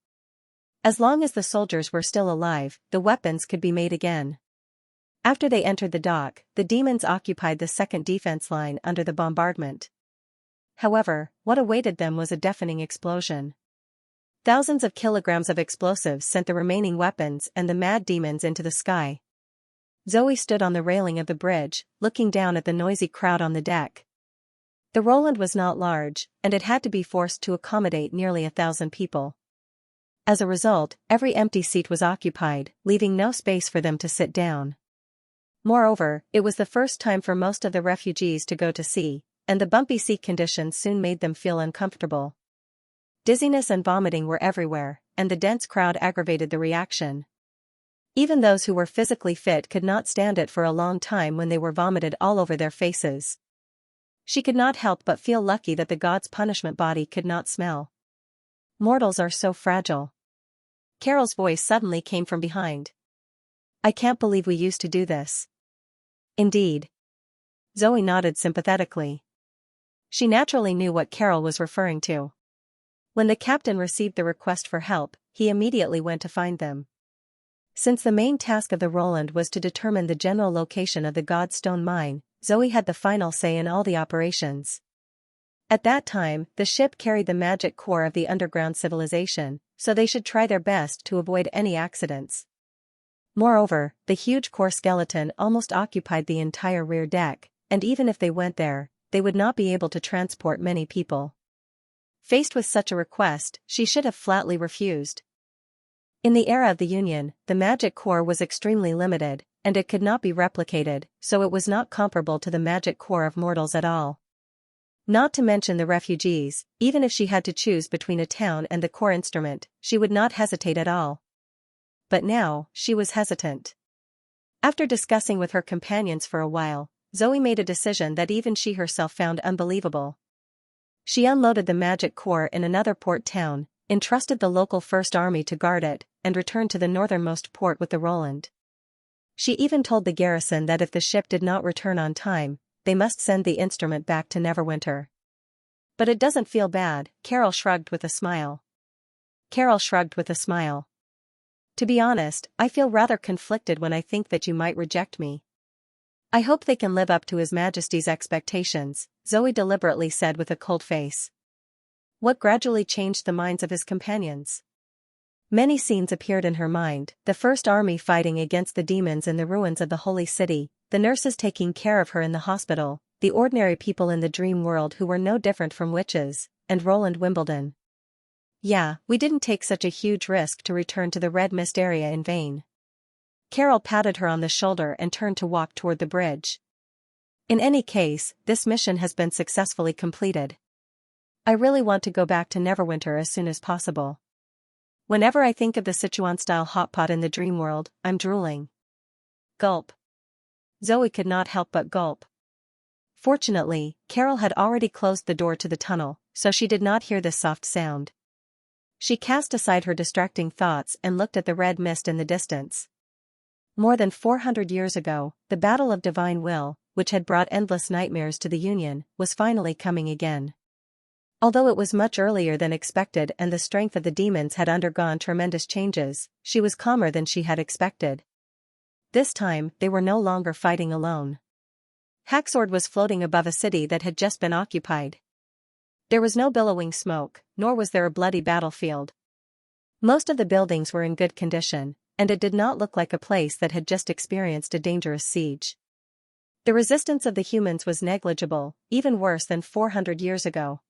As long as the soldiers were still alive, the weapons could be made again. After they entered the dock, the demons occupied the second defense line under the bombardment. However, what awaited them was a deafening explosion. Thousands of kilograms of explosives sent the remaining weapons and the mad demons into the sky. Zoe stood on the railing of the bridge, looking down at the noisy crowd on the deck. The Roland was not large, and it had to be forced to accommodate nearly 1,000 people. As a result, every empty seat was occupied, leaving no space for them to sit down. Moreover, it was the first time for most of the refugees to go to sea, and the bumpy seat conditions soon made them feel uncomfortable. Dizziness and vomiting were everywhere, and the dense crowd aggravated the reaction. Even those who were physically fit could not stand it for a long time when they were vomited all over their faces. She could not help but feel lucky that the god's punishment body could not smell. Mortals are so fragile. Carol's voice suddenly came from behind. I can't believe we used to do this. Indeed. Zoe nodded sympathetically. She naturally knew what Carol was referring to. When the captain received the request for help, he immediately went to find them. Since the main task of the Roland was to determine the general location of the God's Stone mine, Zoe had the final say in all the operations. At that time, the ship carried the magic core of the underground civilization, so they should try their best to avoid any accidents. Moreover, the huge core skeleton almost occupied the entire rear deck, and even if they went there, they would not be able to transport many people. Faced with such a request, she should have flatly refused. In the era of the Union, the magic core was extremely limited, and it could not be replicated, so it was not comparable to the magic core of mortals at all. Not to mention the refugees, even if she had to choose between a town and the core instrument, she would not hesitate at all. But now, she was hesitant. After discussing with her companions for a while, Zoe made a decision that even she herself found unbelievable. She unloaded the magic core in another port town, entrusted the local First Army to guard it, and returned to the northernmost port with the Roland. She even told the garrison that if the ship did not return on time, they must send the instrument back to Neverwinter. But it doesn't feel bad, Carol shrugged with a smile. To be honest, I feel rather conflicted when I think that you might reject me. I hope they can live up to His Majesty's expectations, Zoe deliberately said with a cold face. What gradually changed the minds of his companions? Many scenes appeared in her mind, the First Army fighting against the demons in the ruins of the Holy City, the nurses taking care of her in the hospital, the ordinary people in the dream world who were no different from witches, and Roland Wimbledon. Yeah, we didn't take such a huge risk to return to the Red Mist area in vain. Carol patted her on the shoulder and turned to walk toward the bridge. In any case, this mission has been successfully completed. I really want to go back to Neverwinter as soon as possible. Whenever I think of the Sichuan-style hotpot in the dream world, I'm drooling. Gulp. Zoe could not help but gulp. Fortunately, Carol had already closed the door to the tunnel, so she did not hear this soft sound. She cast aside her distracting thoughts and looked at the red mist in the distance. More than 400 years ago, the Battle of Divine Will, which had brought endless nightmares to the Union, was finally coming again. Although it was much earlier than expected and the strength of the demons had undergone tremendous changes, she was calmer than she had expected. This time, they were no longer fighting alone. Haxord was floating above a city that had just been occupied. There was no billowing smoke, nor was there a bloody battlefield. Most of the buildings were in good condition, and it did not look like a place that had just experienced a dangerous siege. The resistance of the humans was negligible, even worse than 400 years ago.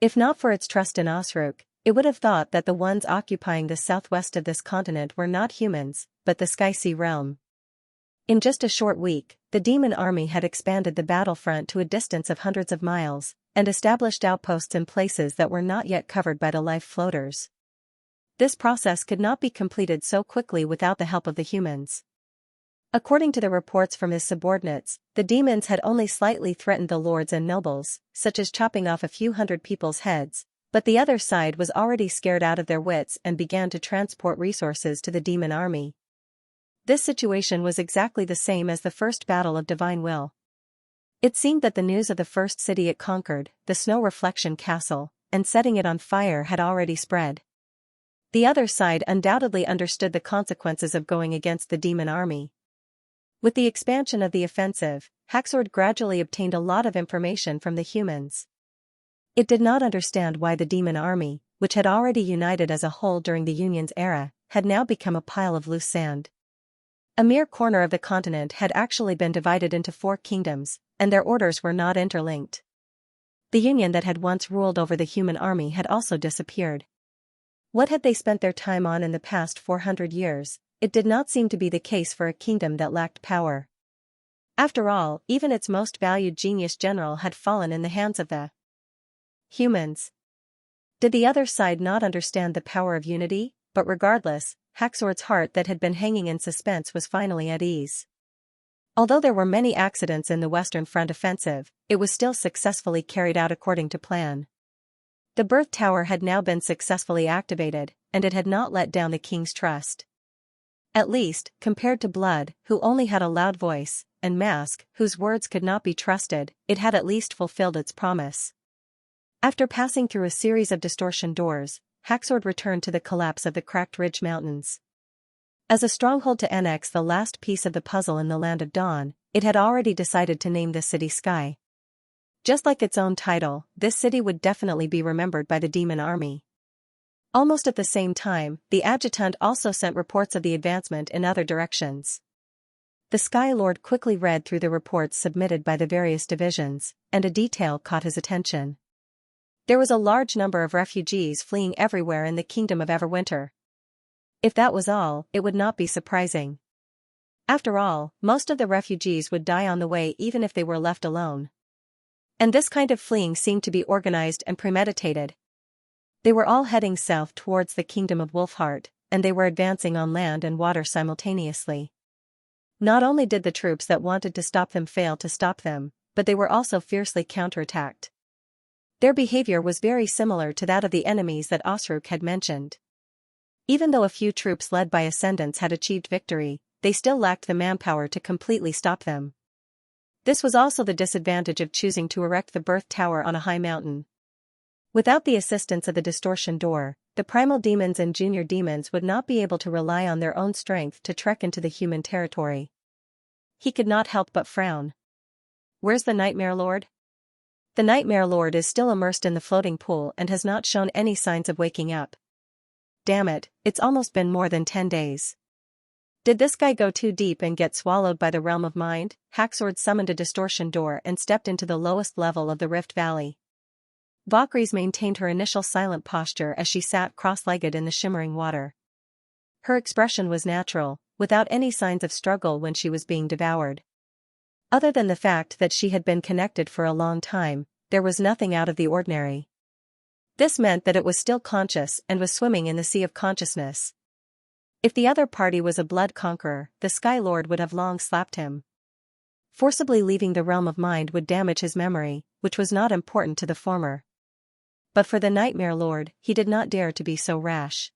If not for its trust in Osrook, it would have thought that the ones occupying the southwest of this continent were not humans, but the Sky-Sea realm. In just a short week, the demon army had expanded the battlefront to a distance of hundreds of miles, and established outposts in places that were not yet covered by the life floaters. This process could not be completed so quickly without the help of the humans. According to the reports from his subordinates, the demons had only slightly threatened the lords and nobles, such as chopping off a few hundred people's heads, but the other side was already scared out of their wits and began to transport resources to the demon army. This situation was exactly the same as the first battle of Divine Will. It seemed that the news of the first city it conquered, the Snow Reflection Castle, and setting it on fire had already spread. The other side undoubtedly understood the consequences of going against the demon army. With the expansion of the offensive, Haxord gradually obtained a lot of information from the humans. It did not understand why the demon army, which had already united as a whole during the Union's era, had now become a pile of loose sand. A mere corner of the continent had actually been divided into 4 kingdoms, and their orders were not interlinked. The Union that had once ruled over the human army had also disappeared. What had they spent their time on in the past 400 years? It did not seem to be the case for a kingdom that lacked power. After all, even its most valued genius general had fallen in the hands of the humans. Did the other side not understand the power of unity? But regardless, Haxord's heart that had been hanging in suspense was finally at ease. Although there were many accidents in the Western Front offensive, it was still successfully carried out according to plan. The birth tower had now been successfully activated, and it had not let down the king's trust. At least, compared to Blood, who only had a loud voice, and Mask, whose words could not be trusted, it had at least fulfilled its promise. After passing through a series of distortion doors, Haxord returned to the collapse of the Cracked Ridge Mountains. As a stronghold to annex the last piece of the puzzle in the Land of Dawn, it had already decided to name the city Sky. Just like its own title, this city would definitely be remembered by the demon army. Almost at the same time, the adjutant also sent reports of the advancement in other directions. The Sky Lord quickly read through the reports submitted by the various divisions, and a detail caught his attention. There was a large number of refugees fleeing everywhere in the Kingdom of Everwinter. If that was all, it would not be surprising. After all, most of the refugees would die on the way even if they were left alone. And this kind of fleeing seemed to be organized and premeditated. They were all heading south towards the Kingdom of Wolfheart, and they were advancing on land and water simultaneously. Not only did the troops that wanted to stop them fail to stop them, but they were also fiercely counterattacked. Their behavior was very similar to that of the enemies that Osrook had mentioned. Even though a few troops led by ascendants had achieved victory, they still lacked the manpower to completely stop them. This was also the disadvantage of choosing to erect the birth tower on a high mountain. Without the assistance of the distortion door, the primal demons and junior demons would not be able to rely on their own strength to trek into the human territory. He could not help but frown. Where's the Nightmare Lord? The Nightmare Lord is still immersed in the floating pool and has not shown any signs of waking up. Damn it, it's almost been more than 10 days. Did this guy go too deep and get swallowed by the realm of mind? Haxord summoned a distortion door and stepped into the lowest level of the Rift Valley. Valkyries maintained her initial silent posture as she sat cross-legged in the shimmering water. Her expression was natural, without any signs of struggle when she was being devoured. Other than the fact that she had been connected for a long time, there was nothing out of the ordinary. This meant that it was still conscious and was swimming in the sea of consciousness. If the other party was a blood conqueror, the Sky Lord would have long slapped him. Forcibly leaving the realm of mind would damage his memory, which was not important to the former. But for the Nightmare Lord, he did not dare to be so rash.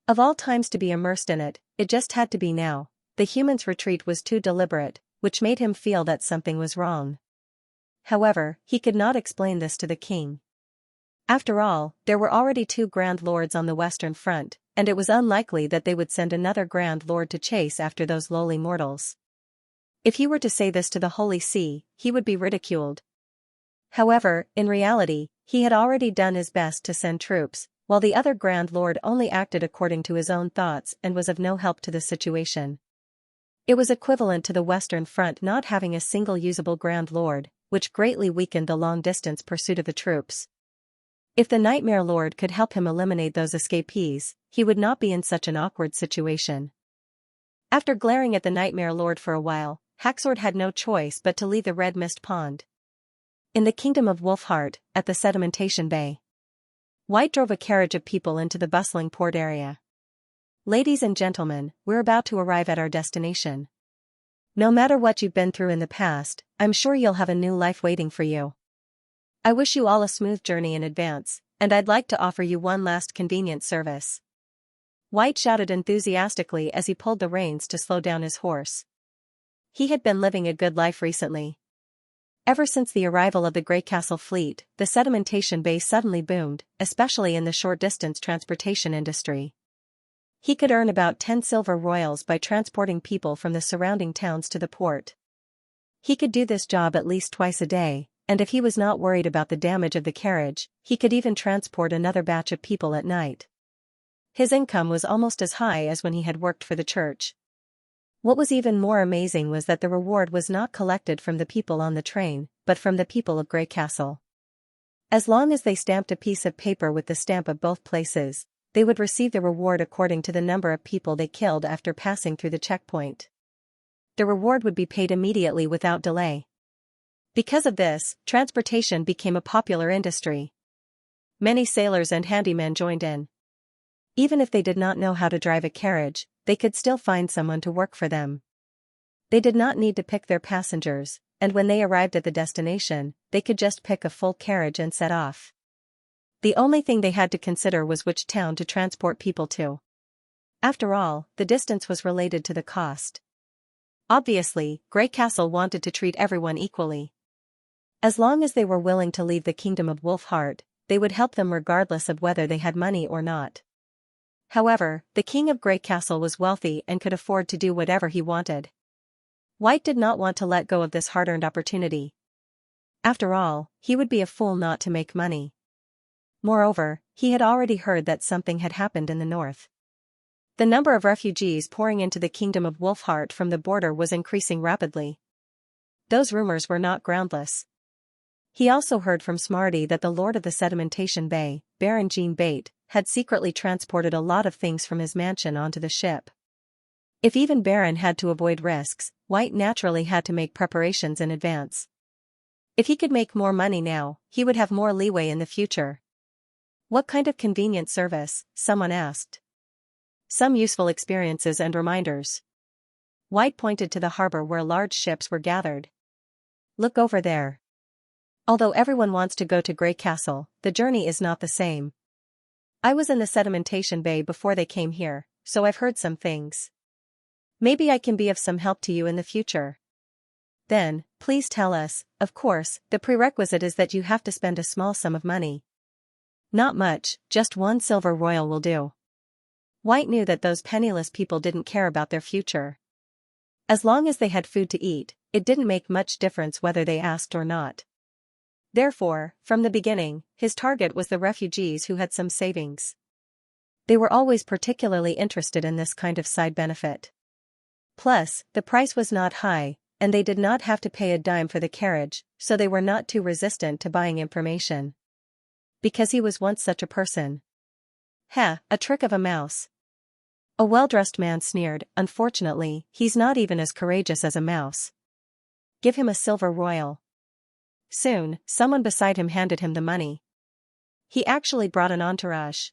Of all times to be immersed in it, it just had to be now. The human's retreat was too deliberate, which made him feel that something was wrong. However, he could not explain this to the king. After all, there were already 2 Grand Lords on the Western Front, and it was unlikely that they would send another Grand Lord to chase after those lowly mortals. If he were to say this to the Holy See, he would be ridiculed. However, in reality, he had already done his best to send troops, while the other Grand Lord only acted according to his own thoughts and was of no help to the situation. It was equivalent to the Western Front not having a single usable Grand Lord, which greatly weakened the long-distance pursuit of the troops. If the Nightmare Lord could help him eliminate those escapees, he would not be in such an awkward situation. After glaring at the Nightmare Lord for a while, Haxord had no choice but to leave the Red Mist Pond. In the kingdom of Wolfheart, at the Sedimentation Bay, White drove a carriage of people into the bustling port area. Ladies and gentlemen, we're about to arrive at our destination. No matter what you've been through in the past, I'm sure you'll have a new life waiting for you. I wish you all a smooth journey in advance, and I'd like to offer you one last convenient service. White shouted enthusiastically as he pulled the reins to slow down his horse. He had been living a good life recently. Ever since the arrival of the Greycastle fleet, the Sedimentation Bay suddenly boomed, especially in the short-distance transportation industry. He could earn about 10 silver royals by transporting people from the surrounding towns to the port. He could do this job at least twice a day, and if he was not worried about the damage of the carriage, he could even transport another batch of people at night. His income was almost as high as when he had worked for the church. What was even more amazing was that the reward was not collected from the people on the train, but from the people of Greycastle. As long as they stamped a piece of paper with the stamp of both places, they would receive the reward according to the number of people they killed after passing through the checkpoint. The reward would be paid immediately without delay. Because of this, transportation became a popular industry. Many sailors and handymen joined in. Even if they did not know how to drive a carriage, they could still find someone to work for them. They did not need to pick their passengers, and when they arrived at the destination, they could just pick a full carriage and set off. The only thing they had to consider was which town to transport people to. After all, the distance was related to the cost. Obviously, Greycastle wanted to treat everyone equally. As long as they were willing to leave the kingdom of Wolfheart, they would help them regardless of whether they had money or not. However, the king of Greycastle was wealthy and could afford to do whatever he wanted. White did not want to let go of this hard-earned opportunity. After all, he would be a fool not to make money. Moreover, he had already heard that something had happened in the north. The number of refugees pouring into the kingdom of Wolfheart from the border was increasing rapidly. Those rumors were not groundless. He also heard from Smarty that the Lord of the Sedimentation Bay, Baron Jean Bate, had secretly transported a lot of things from his mansion onto the ship. If even Baron had to avoid risks, White naturally had to make preparations in advance. If he could make more money now, he would have more leeway in the future. What kind of convenient service? Someone asked. Some useful experiences and reminders. White pointed to the harbor where large ships were gathered. Look over there. Although everyone wants to go to Grey Castle, the journey is not the same. I was in the sedimentation bay before they came here, so I've heard some things. Maybe I can be of some help to you in the future. Then, please tell us. Of course, the prerequisite is that you have to spend a small sum of money. Not much, just 1 silver royal will do. White knew that those penniless people didn't care about their future. As long as they had food to eat, it didn't make much difference whether they asked or not. Therefore, from the beginning, his target was the refugees who had some savings. They were always particularly interested in this kind of side benefit. Plus, the price was not high, and they did not have to pay a dime for the carriage, so they were not too resistant to buying information. Because he was once such a person. A trick of a mouse. A well-dressed man sneered. Unfortunately, he's not even as courageous as a mouse. Give him a silver royal. Soon, someone beside him handed him the money. He actually brought an entourage.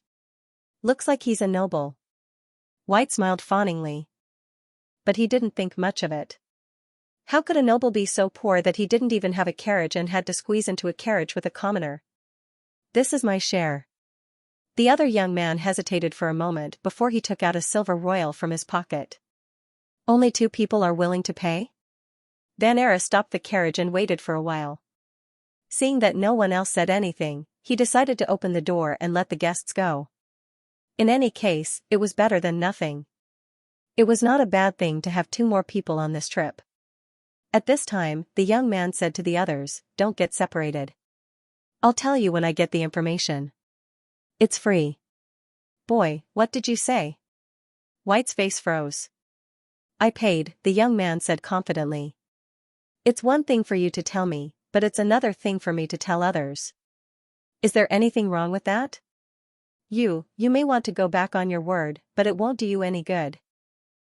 Looks like he's a noble. White smiled fawningly. But he didn't think much of it. How could a noble be so poor that he didn't even have a carriage and had to squeeze into a carriage with a commoner? This is my share. The other young man hesitated for a moment before he took out a silver royal from his pocket. Only 2 people are willing to pay? Van Era stopped the carriage and waited for a while. Seeing that no one else said anything, he decided to open the door and let the guests go. In any case, it was better than nothing. It was not a bad thing to have 2 more people on this trip. At this time, the young man said to the others, "Don't get separated. I'll tell you when I get the information. It's free." "Boy, what did you say?" White's face froze. "I paid," the young man said confidently. "It's one thing for you to tell me, but it's another thing for me to tell others. Is there anything wrong with that? You may want to go back on your word, but it won't do you any good.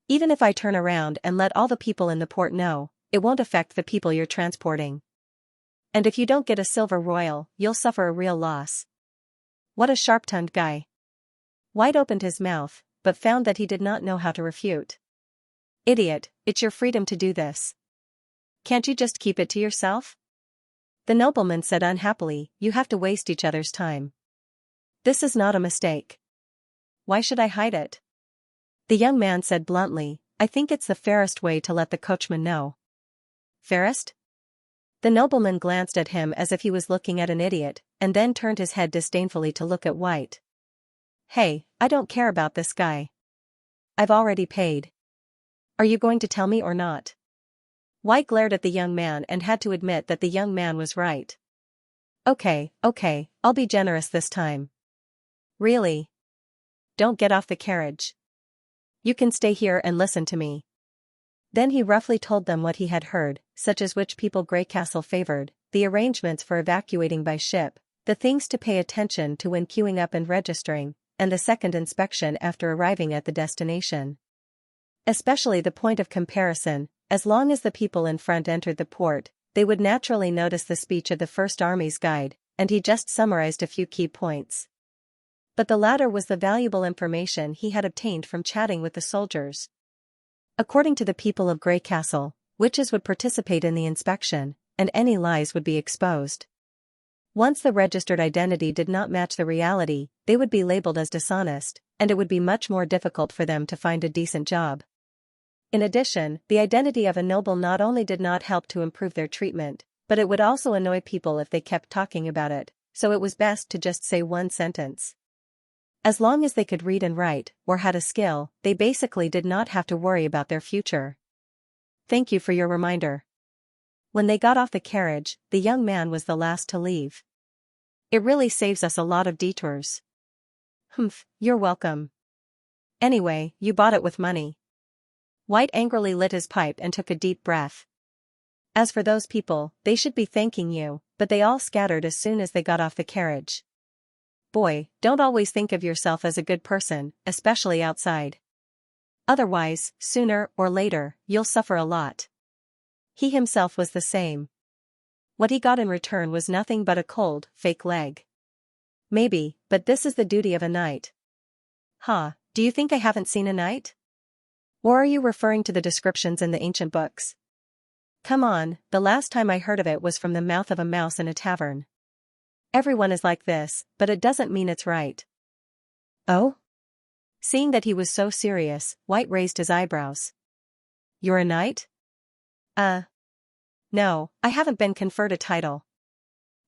Even if I turn around and let all the people in the port know, it won't affect the people you're transporting. And if you don't get a silver royal, you'll suffer a real loss." What a sharp-tongued guy. White opened his mouth, but found that he did not know how to refute. "Idiot, it's your freedom to do this. Can't you just keep it to yourself?" The nobleman said unhappily, "You have to waste each other's time. This is not a mistake. Why should I hide it?" The young man said bluntly, "I think it's the fairest way to let the coachman know." "Fairest?" The nobleman glanced at him as if he was looking at an idiot, and then turned his head disdainfully to look at White. "Hey, I don't care about this guy. I've already paid. Are you going to tell me or not?" White glared at the young man and had to admit that the young man was right. Okay, I'll be generous this time." "Really? Don't get off the carriage. You can stay here and listen to me." Then he roughly told them what he had heard, such as which people Grey Castle favored, the arrangements for evacuating by ship, the things to pay attention to when queuing up and registering, and the second inspection after arriving at the destination. Especially the point of comparison. As long as the people in front entered the port, they would naturally notice the speech of the First Army's guide, and he just summarized a few key points. But the latter was the valuable information he had obtained from chatting with the soldiers. According to the people of Grey Castle, witches would participate in the inspection, and any lies would be exposed. Once the registered identity did not match the reality, they would be labeled as dishonest, and it would be much more difficult for them to find a decent job. In addition, the identity of a noble not only did not help to improve their treatment, but it would also annoy people if they kept talking about it, so it was best to just say one sentence. As long as they could read and write, or had a skill, they basically did not have to worry about their future. "Thank you for your reminder." When they got off the carriage, the young man was the last to leave. "It really saves us a lot of detours." "Humph, you're welcome. Anyway, you bought it with money." White angrily lit his pipe and took a deep breath. As for those people, they should be thanking you, but they all scattered as soon as they got off the carriage. Boy, don't always think of yourself as a good person, especially outside. Otherwise, sooner or later, you'll suffer a lot. He himself was the same. What he got in return was nothing but a cold, fake leg. Maybe, but this is the duty of a knight. Do you think I haven't seen a knight? Or are you referring to the descriptions in the ancient books? Come on, the last time I heard of it was from the mouth of a mouse in a tavern. Everyone is like this, but it doesn't mean it's right. Oh? Seeing that he was so serious, White raised his eyebrows. You're a knight? No, I haven't been conferred a title.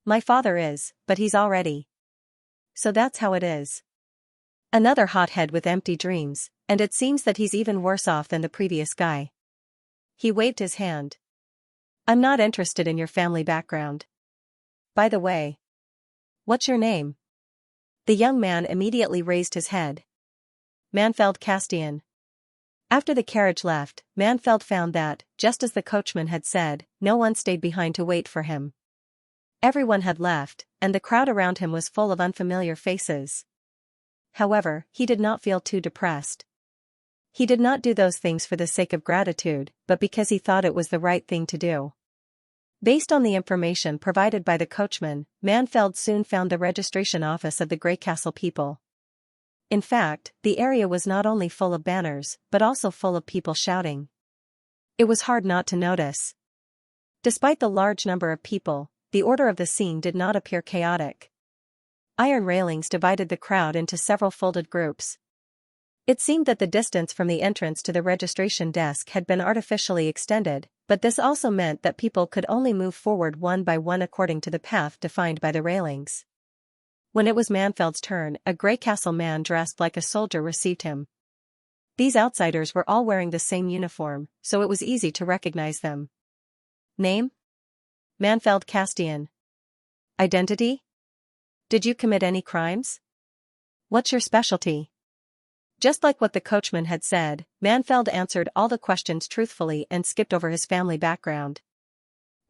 My father is, but he's already. So that's how it is. Another hothead with empty dreams, and it seems that he's even worse off than the previous guy. He waved his hand. I'm not interested in your family background. By the way. What's your name? The young man immediately raised his head. Manfeld Castian. After the carriage left, Manfeld found that, just as the coachman had said, no one stayed behind to wait for him. Everyone had left, and the crowd around him was full of unfamiliar faces. However, he did not feel too depressed. He did not do those things for the sake of gratitude, but because he thought it was the right thing to do. Based on the information provided by the coachman, Manfeld soon found the registration office of the Greycastle people. In fact, the area was not only full of banners, but also full of people shouting. It was hard not to notice. Despite the large number of people, the order of the scene did not appear chaotic. Iron railings divided the crowd into several folded groups. It seemed that the distance from the entrance to the registration desk had been artificially extended, but this also meant that people could only move forward one by one according to the path defined by the railings. When it was Manfeld's turn, a Greycastle man dressed like a soldier received him. These outsiders were all wearing the same uniform, so it was easy to recognize them. Name? Manfeld Castian. Identity? Did you commit any crimes? What's your specialty? Just like what the coachman had said, Manfeld answered all the questions truthfully and skipped over his family background.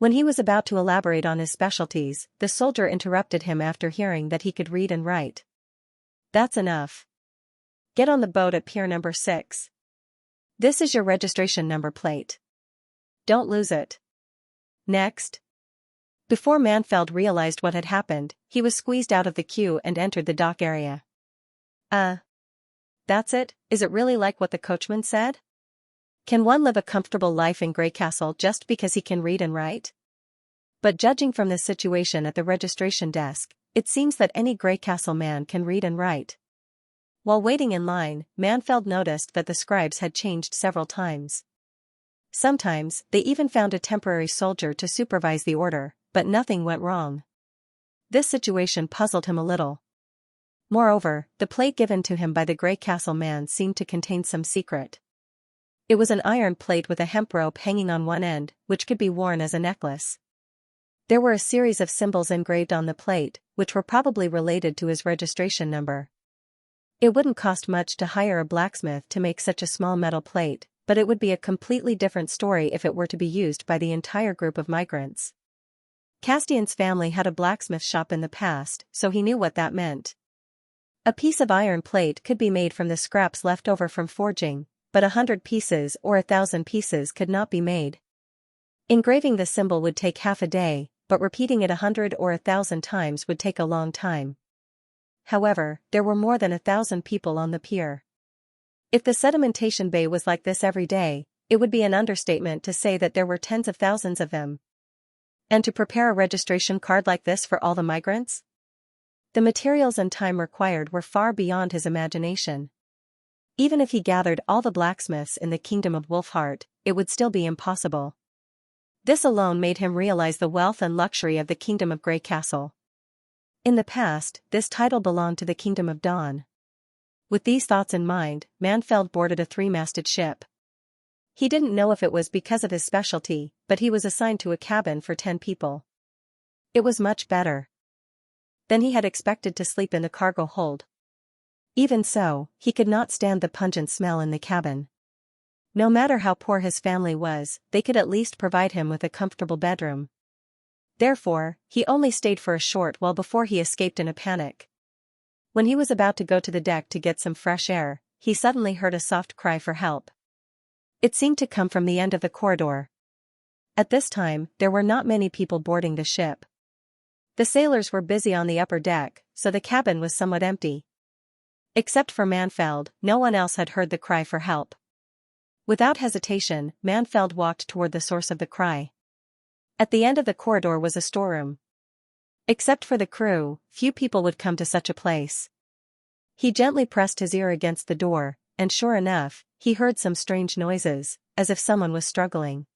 When he was about to elaborate on his specialties, the soldier interrupted him after hearing that he could read and write. That's enough. Get on the boat at pier number 6. This is your registration number plate. Don't lose it. Next. Before Manfeld realized what had happened, he was squeezed out of the queue and entered the dock area. That's it? Is it really like what the coachman said? Can one live a comfortable life in Greycastle just because he can read and write? But judging from the situation at the registration desk, it seems that any Greycastle man can read and write. While waiting in line, Manfeld noticed that the scribes had changed several times. Sometimes, they even found a temporary soldier to supervise the order, but nothing went wrong. This situation puzzled him a little. Moreover, the plate given to him by the Greycastle man seemed to contain some secret. It was an iron plate with a hemp rope hanging on one end, which could be worn as a necklace. There were a series of symbols engraved on the plate, which were probably related to his registration number. It wouldn't cost much to hire a blacksmith to make such a small metal plate, but it would be a completely different story if it were to be used by the entire group of migrants. Castian's family had a blacksmith shop in the past, so he knew what that meant. A piece of iron plate could be made from the scraps left over from forging, but 100 pieces or 1,000 pieces could not be made. Engraving the symbol would take half a day, but repeating it 100 or 1,000 times would take a long time. However, there were more than 1,000 people on the pier. If the sedimentation bay was like this every day, it would be an understatement to say that there were tens of thousands of them. And to prepare a registration card like this for all the migrants? The materials and time required were far beyond his imagination. Even if he gathered all the blacksmiths in the kingdom of Wolfheart, it would still be impossible. This alone made him realize the wealth and luxury of the kingdom of Greycastle. In the past, this title belonged to the kingdom of Dawn. With these thoughts in mind, Manfeld boarded a 3-masted ship. He didn't know if it was because of his specialty, but he was assigned to a cabin for 10 people. It was much better than he had expected to sleep in the cargo hold. Even so, he could not stand the pungent smell in the cabin. No matter how poor his family was, they could at least provide him with a comfortable bedroom. Therefore, he only stayed for a short while before he escaped in a panic. When he was about to go to the deck to get some fresh air, he suddenly heard a soft cry for help. It seemed to come from the end of the corridor. At this time, there were not many people boarding the ship. The sailors were busy on the upper deck, so the cabin was somewhat empty. Except for Manfeld, no one else had heard the cry for help. Without hesitation, Manfeld walked toward the source of the cry. At the end of the corridor was a storeroom. Except for the crew, few people would come to such a place. He gently pressed his ear against the door, and sure enough, he heard some strange noises, as if someone was struggling.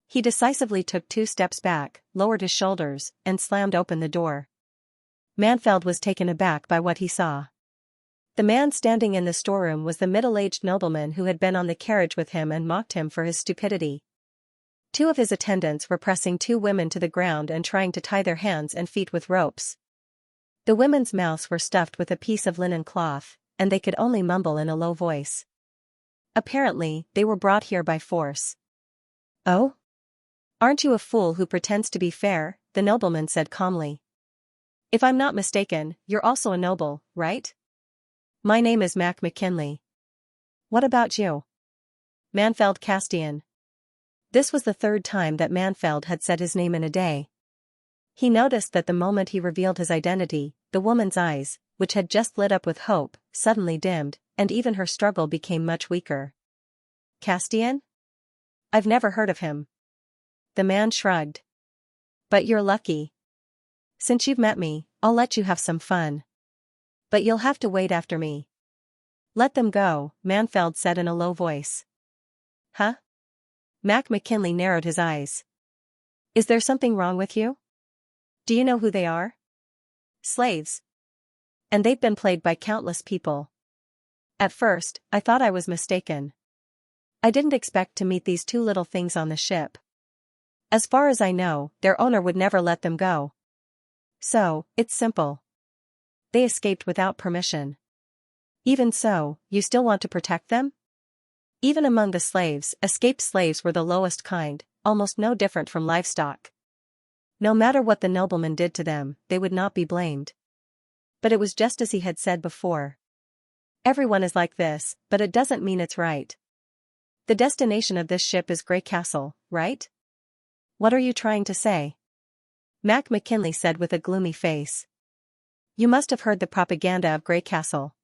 He decisively took 2 steps back, lowered his shoulders, and slammed open the door. Manfeld was taken aback by what he saw. The man standing in the storeroom was the middle-aged nobleman who had been on the carriage with him and mocked him for his stupidity. 2 of his attendants were pressing 2 women to the ground and trying to tie their hands and feet with ropes. The women's mouths were stuffed with a piece of linen cloth, and they could only mumble in a low voice. Apparently, they were brought here by force. "Oh? Aren't you a fool who pretends to be fair?" the nobleman said calmly. "If I'm not mistaken, you're also a noble, right? My name is Mac McKinley. What about you?" "Manfeld Castian." This was the 3rd time that Manfeld had said his name in a day. He noticed that the moment he revealed his identity, the woman's eyes, which had just lit up with hope, suddenly dimmed, and even her struggle became much weaker. "Castian? I've never heard of him." The man shrugged. "But you're lucky. Since you've met me, I'll let you have some fun. But you'll have to wait after me." "Let them go," Manfeld said in a low voice. "Huh?" Mac McKinley narrowed his eyes. "Is there something wrong with you? Do you know who they are?" "Slaves. And they've been played by countless people. At first, I thought I was mistaken. I didn't expect to meet these 2 little things on the ship. As far as I know, their owner would never let them go. So, it's simple. They escaped without permission. Even so, you still want to protect them?" Even among the slaves, escaped slaves were the lowest kind, almost no different from livestock. No matter what the nobleman did to them, they would not be blamed. But it was just as he had said before. Everyone is like this, but it doesn't mean it's right. The destination of this ship is Grey Castle, right? What are you trying to say?" Mac McKinley said with a gloomy face. "You must have heard the propaganda of Grey Castle.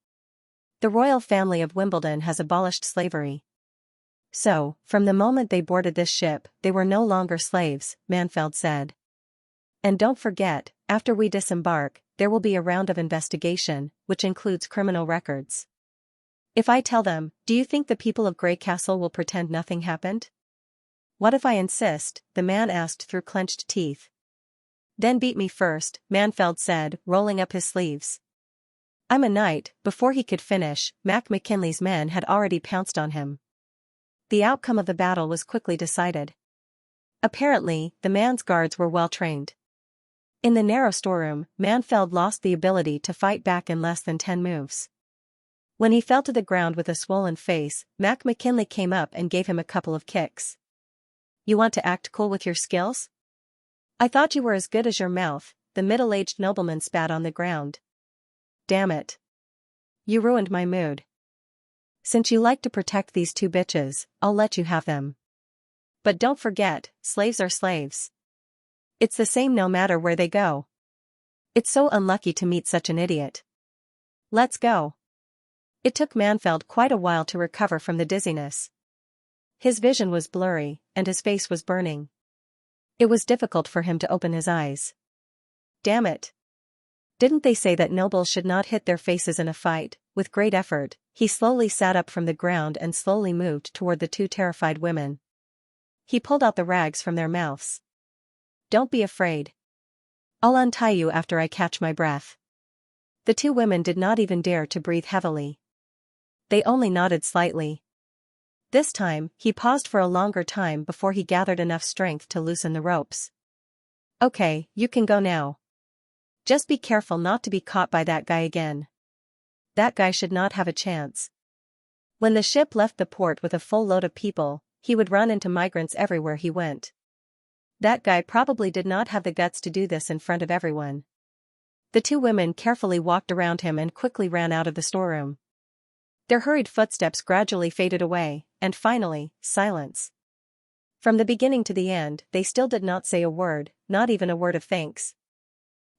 The royal family of Wimbledon has abolished slavery. So, from the moment they boarded this ship, they were no longer slaves," Manfeld said. "And don't forget, after we disembark, there will be a round of investigation, which includes criminal records. If I tell them, do you think the people of Grey Castle will pretend nothing happened?" "What if I insist?" the man asked through clenched teeth. "Then beat me first," Manfeld said, rolling up his sleeves. "I'm a knight." Before he could finish, Mac McKinley's men had already pounced on him. The outcome of the battle was quickly decided. Apparently, the man's guards were well trained. In the narrow storeroom, Manfeld lost the ability to fight back in less than 10 moves. When he fell to the ground with a swollen face, Mac McKinley came up and gave him a couple of kicks. "You want to act cool with your skills? I thought you were as good as your mouth," the middle-aged nobleman spat on the ground. "Damn it. You ruined my mood. Since you like to protect these 2 bitches, I'll let you have them. But don't forget, slaves are slaves. It's the same no matter where they go. It's so unlucky to meet such an idiot. Let's go." It took Manfeld quite a while to recover from the dizziness. His vision was blurry, and his face was burning. It was difficult for him to open his eyes. Damn it. Didn't they say that nobles should not hit their faces in a fight? With great effort, he slowly sat up from the ground and slowly moved toward the 2 terrified women. He pulled out the rags from their mouths. "Don't be afraid. I'll untie you after I catch my breath." The 2 women did not even dare to breathe heavily. They only nodded slightly. This time, he paused for a longer time before he gathered enough strength to loosen the ropes. "Okay, you can go now. Just be careful not to be caught by that guy again. That guy should not have a chance." When the ship left the port with a full load of people, he would run into migrants everywhere he went. That guy probably did not have the guts to do this in front of everyone. The 2 women carefully walked around him and quickly ran out of the storeroom. Their hurried footsteps gradually faded away, and finally, silence. From the beginning to the end, they still did not say a word, not even a word of thanks.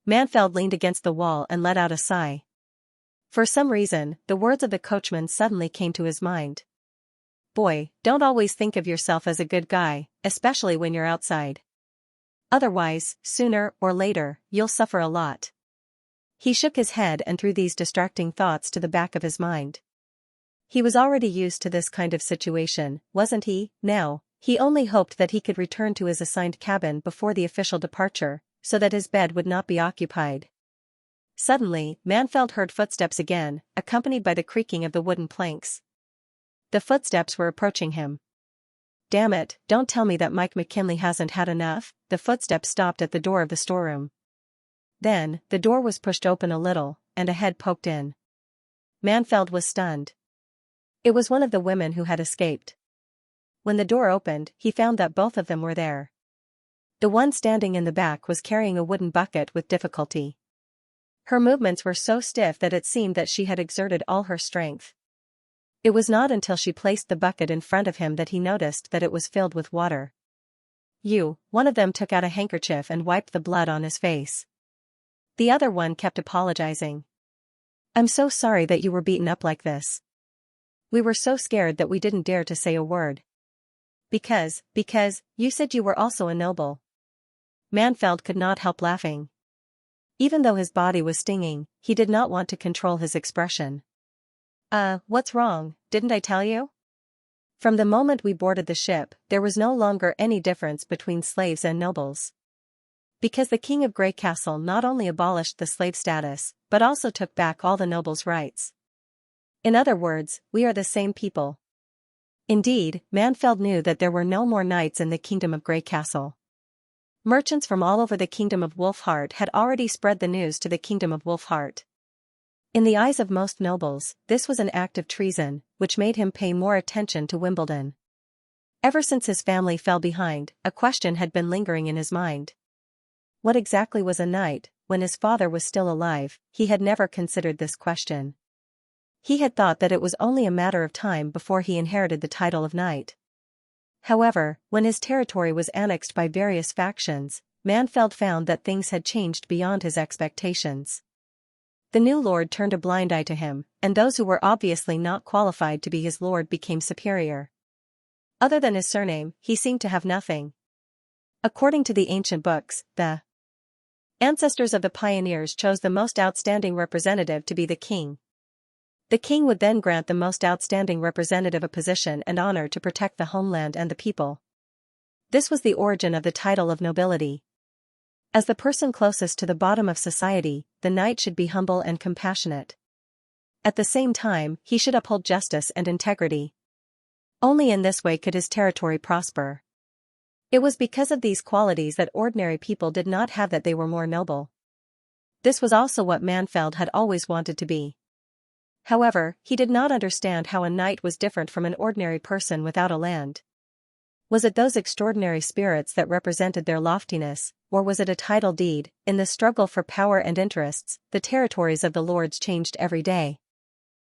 Manfeld leaned against the wall and let out a sigh. For some reason, the words of the coachman suddenly came to his mind. "Boy, don't always think of yourself as a good guy, especially when you're outside. Otherwise, sooner or later, you'll suffer a lot. He shook his head and threw these distracting thoughts to the back of his mind. He was already used to this kind of situation, wasn't he? Now, he only hoped that he could return to his assigned cabin before the official departure, so that his bed would not be occupied. Suddenly, Manfeld heard footsteps again, accompanied by the creaking of the wooden planks. The footsteps were approaching him. Damn it, don't tell me that Mike McKinley hasn't had enough. The footsteps stopped at the door of the storeroom. Then, the door was pushed open a little, and a head poked in. Manfeld was stunned. It was one of the women who had escaped. When the door opened, he found that both of them were there. The one standing in the back was carrying a wooden bucket with difficulty. Her movements were so stiff that it seemed that she had exerted all her strength. It was not until she placed the bucket in front of him that he noticed that it was filled with water. One of them took out a handkerchief and wiped the blood on his face. The other one kept apologizing. I'm so sorry that you were beaten up like this. We were so scared that we didn't dare to say a word. Because, you said you were also a noble. Manfeld could not help laughing. Even though his body was stinging, he did not want to control his expression. What's wrong, didn't I tell you? From the moment we boarded the ship, there was no longer any difference between slaves and nobles. Because the King of Grey Castle not only abolished the slave status, but also took back all the nobles' rights. In other words, we are the same people. Indeed, Manfeld knew that there were no more knights in the Kingdom of Grey Castle. Merchants from all over the Kingdom of Wolfheart had already spread the news to the Kingdom of Wolfheart. In the eyes of most nobles, this was an act of treason, which made him pay more attention to Wimbledon. Ever since his family fell behind, a question had been lingering in his mind. What exactly was a knight? When his father was still alive, he had never considered this question. He had thought that it was only a matter of time before he inherited the title of knight. However, when his territory was annexed by various factions, Manfeld found that things had changed beyond his expectations. The new lord turned a blind eye to him, and those who were obviously not qualified to be his lord became superior. Other than his surname, he seemed to have nothing. According to the ancient books, the ancestors of the pioneers chose the most outstanding representative to be the king. The king would then grant the most outstanding representative a position and honor to protect the homeland and the people. This was the origin of the title of nobility. As the person closest to the bottom of society, the knight should be humble and compassionate. At the same time, he should uphold justice and integrity. Only in this way could his territory prosper. It was because of these qualities that ordinary people did not have that they were more noble. This was also what Manfeld had always wanted to be. However, he did not understand how a knight was different from an ordinary person without a land. Was it those extraordinary spirits that represented their loftiness, or was it a title deed? In the struggle for power and interests, the territories of the lords changed every day.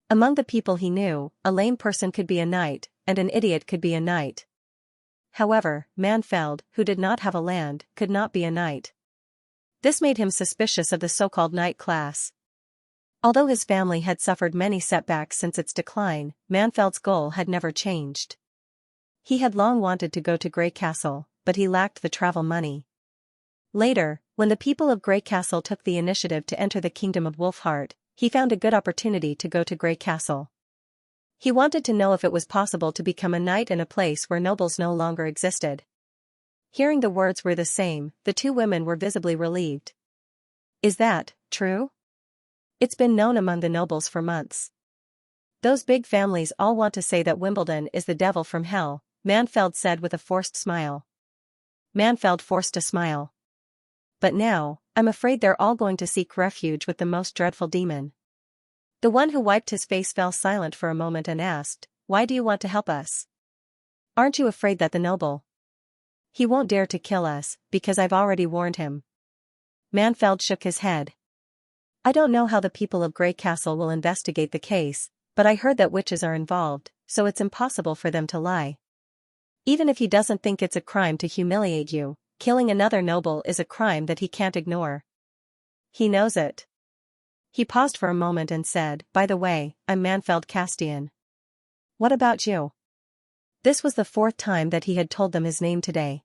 Among the people he knew, a lame person could be a knight, and an idiot could be a knight. However, Manfeld, who did not have a land, could not be a knight. This made him suspicious of the so-called knight class. Although his family had suffered many setbacks since its decline, Manfeld's goal had never changed. He had long wanted to go to Grey Castle, but he lacked the travel money. Later, when the people of Grey Castle took the initiative to enter the Kingdom of Wolfheart, he found a good opportunity to go to Grey Castle. He wanted to know if it was possible to become a knight in a place where nobles no longer existed. Hearing the words were the same, the two women were visibly relieved. Is that true? It's been known among the nobles for months. Those big families all want to say that Wimbledon is the devil from hell, Manfeld said with a forced smile. Manfeld forced a smile. But now, I'm afraid they're all going to seek refuge with the most dreadful demon. The one who wiped his face fell silent for a moment and asked, Why do you want to help us? Aren't you afraid that the noble? He won't dare to kill us, because I've already warned him. Manfeld shook his head. I don't know how the people of Grey Castle will investigate the case, but I heard that witches are involved, so it's impossible for them to lie. Even if he doesn't think it's a crime to humiliate you, killing another noble is a crime that he can't ignore. He knows it. He paused for a moment and said, By the way, I'm Manfeld Castian. What about you? This was the fourth time that he had told them his name today.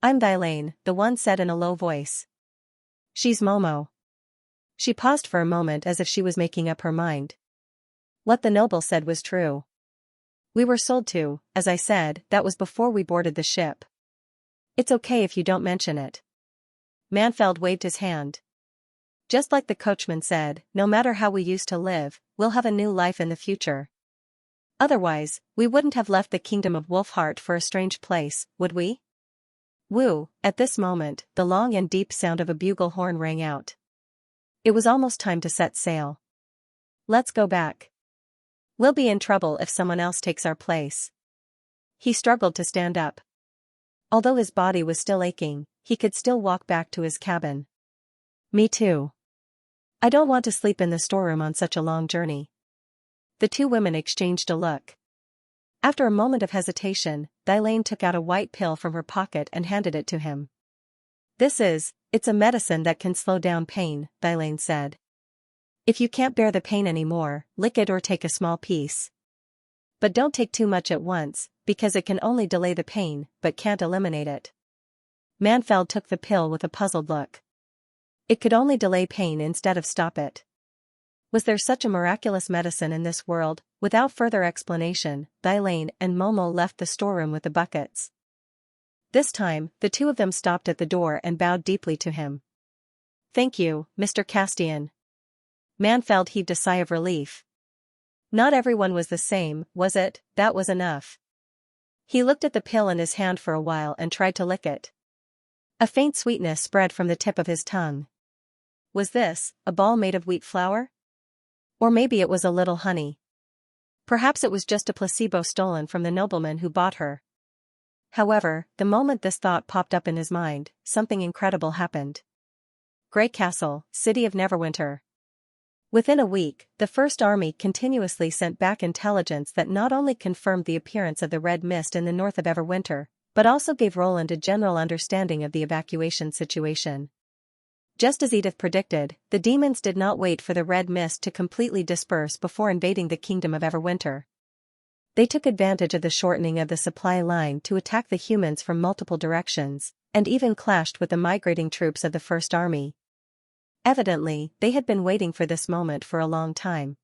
I'm Thylane, the one said in a low voice. She's Momo. She paused for a moment as if she was making up her mind. What the noble said was true. We were sold to, as I said, that was before we boarded the ship. It's okay if you don't mention it. Manfeld waved his hand. Just like the coachman said, no matter how we used to live, we'll have a new life in the future. Otherwise, we wouldn't have left the kingdom of Wolfheart for a strange place, would we? Woo, at this moment, the long and deep sound of a bugle horn rang out. It was almost time to set sail. Let's go back. We'll be in trouble if someone else takes our place. He struggled to stand up. Although his body was still aching, he could still walk back to his cabin. Me too. I don't want to sleep in the storeroom on such a long journey. The two women exchanged a look. After a moment of hesitation, Thylane took out a white pill from her pocket and handed it to him. It's a medicine that can slow down pain, Thylane said. If you can't bear the pain anymore, lick it or take a small piece. But don't take too much at once, because it can only delay the pain, but can't eliminate it. Manfeld took the pill with a puzzled look. It could only delay pain instead of stop it. Was there such a miraculous medicine in this world? Without further explanation, Thylane and Momo left the storeroom with the buckets. This time, the two of them stopped at the door and bowed deeply to him. Thank you, Mr. Castian. Manfeld heaved a sigh of relief. Not everyone was the same, was it? That was enough. He looked at the pill in his hand for a while and tried to lick it. A faint sweetness spread from the tip of his tongue. Was this a ball made of wheat flour? Or maybe it was a little honey. Perhaps it was just a placebo stolen from the nobleman who bought her. However, the moment this thought popped up in his mind, something incredible happened. Grey Castle, City of Neverwinter. Within a week, the First Army continuously sent back intelligence that not only confirmed the appearance of the red mist in the north of Everwinter, but also gave Roland a general understanding of the evacuation situation. Just as Edith predicted, the demons did not wait for the red mist to completely disperse before invading the kingdom of Everwinter. They took advantage of the shortening of the supply line to attack the humans from multiple directions, and even clashed with the migrating troops of the First Army. Evidently, they had been waiting for this moment for a long time.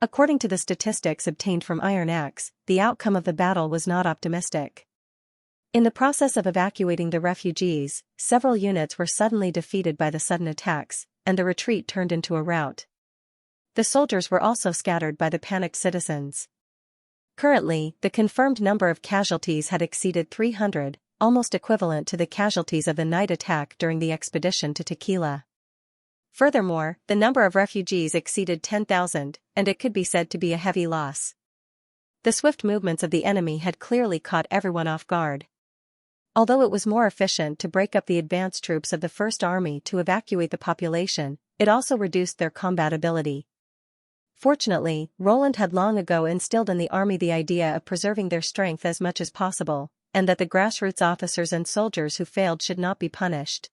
According to the statistics obtained from Iron Axe, the outcome of the battle was not optimistic. In the process of evacuating the refugees, several units were suddenly defeated by the sudden attacks, and the retreat turned into a rout. The soldiers were also scattered by the panicked citizens. Currently, the confirmed number of casualties had exceeded 300, almost equivalent to the casualties of the night attack during the expedition to Tequila. Furthermore, the number of refugees exceeded 10,000, and it could be said to be a heavy loss. The swift movements of the enemy had clearly caught everyone off guard. Although it was more efficient to break up the advance troops of the First Army to evacuate the population, it also reduced their combat ability. Fortunately, Roland had long ago instilled in the army the idea of preserving their strength as much as possible, and that the grassroots officers and soldiers who failed should not be punished.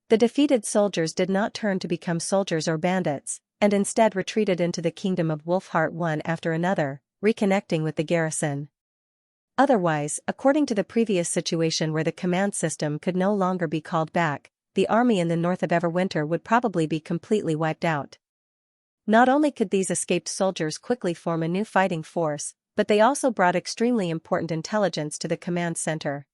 The defeated soldiers did not turn to become soldiers or bandits, and instead retreated into the kingdom of Wolfheart one after another, reconnecting with the garrison. Otherwise, according to the previous situation where the command system could no longer be called back, the army in the north of Everwinter would probably be completely wiped out. Not only could these escaped soldiers quickly form a new fighting force, but they also brought extremely important intelligence to the command center.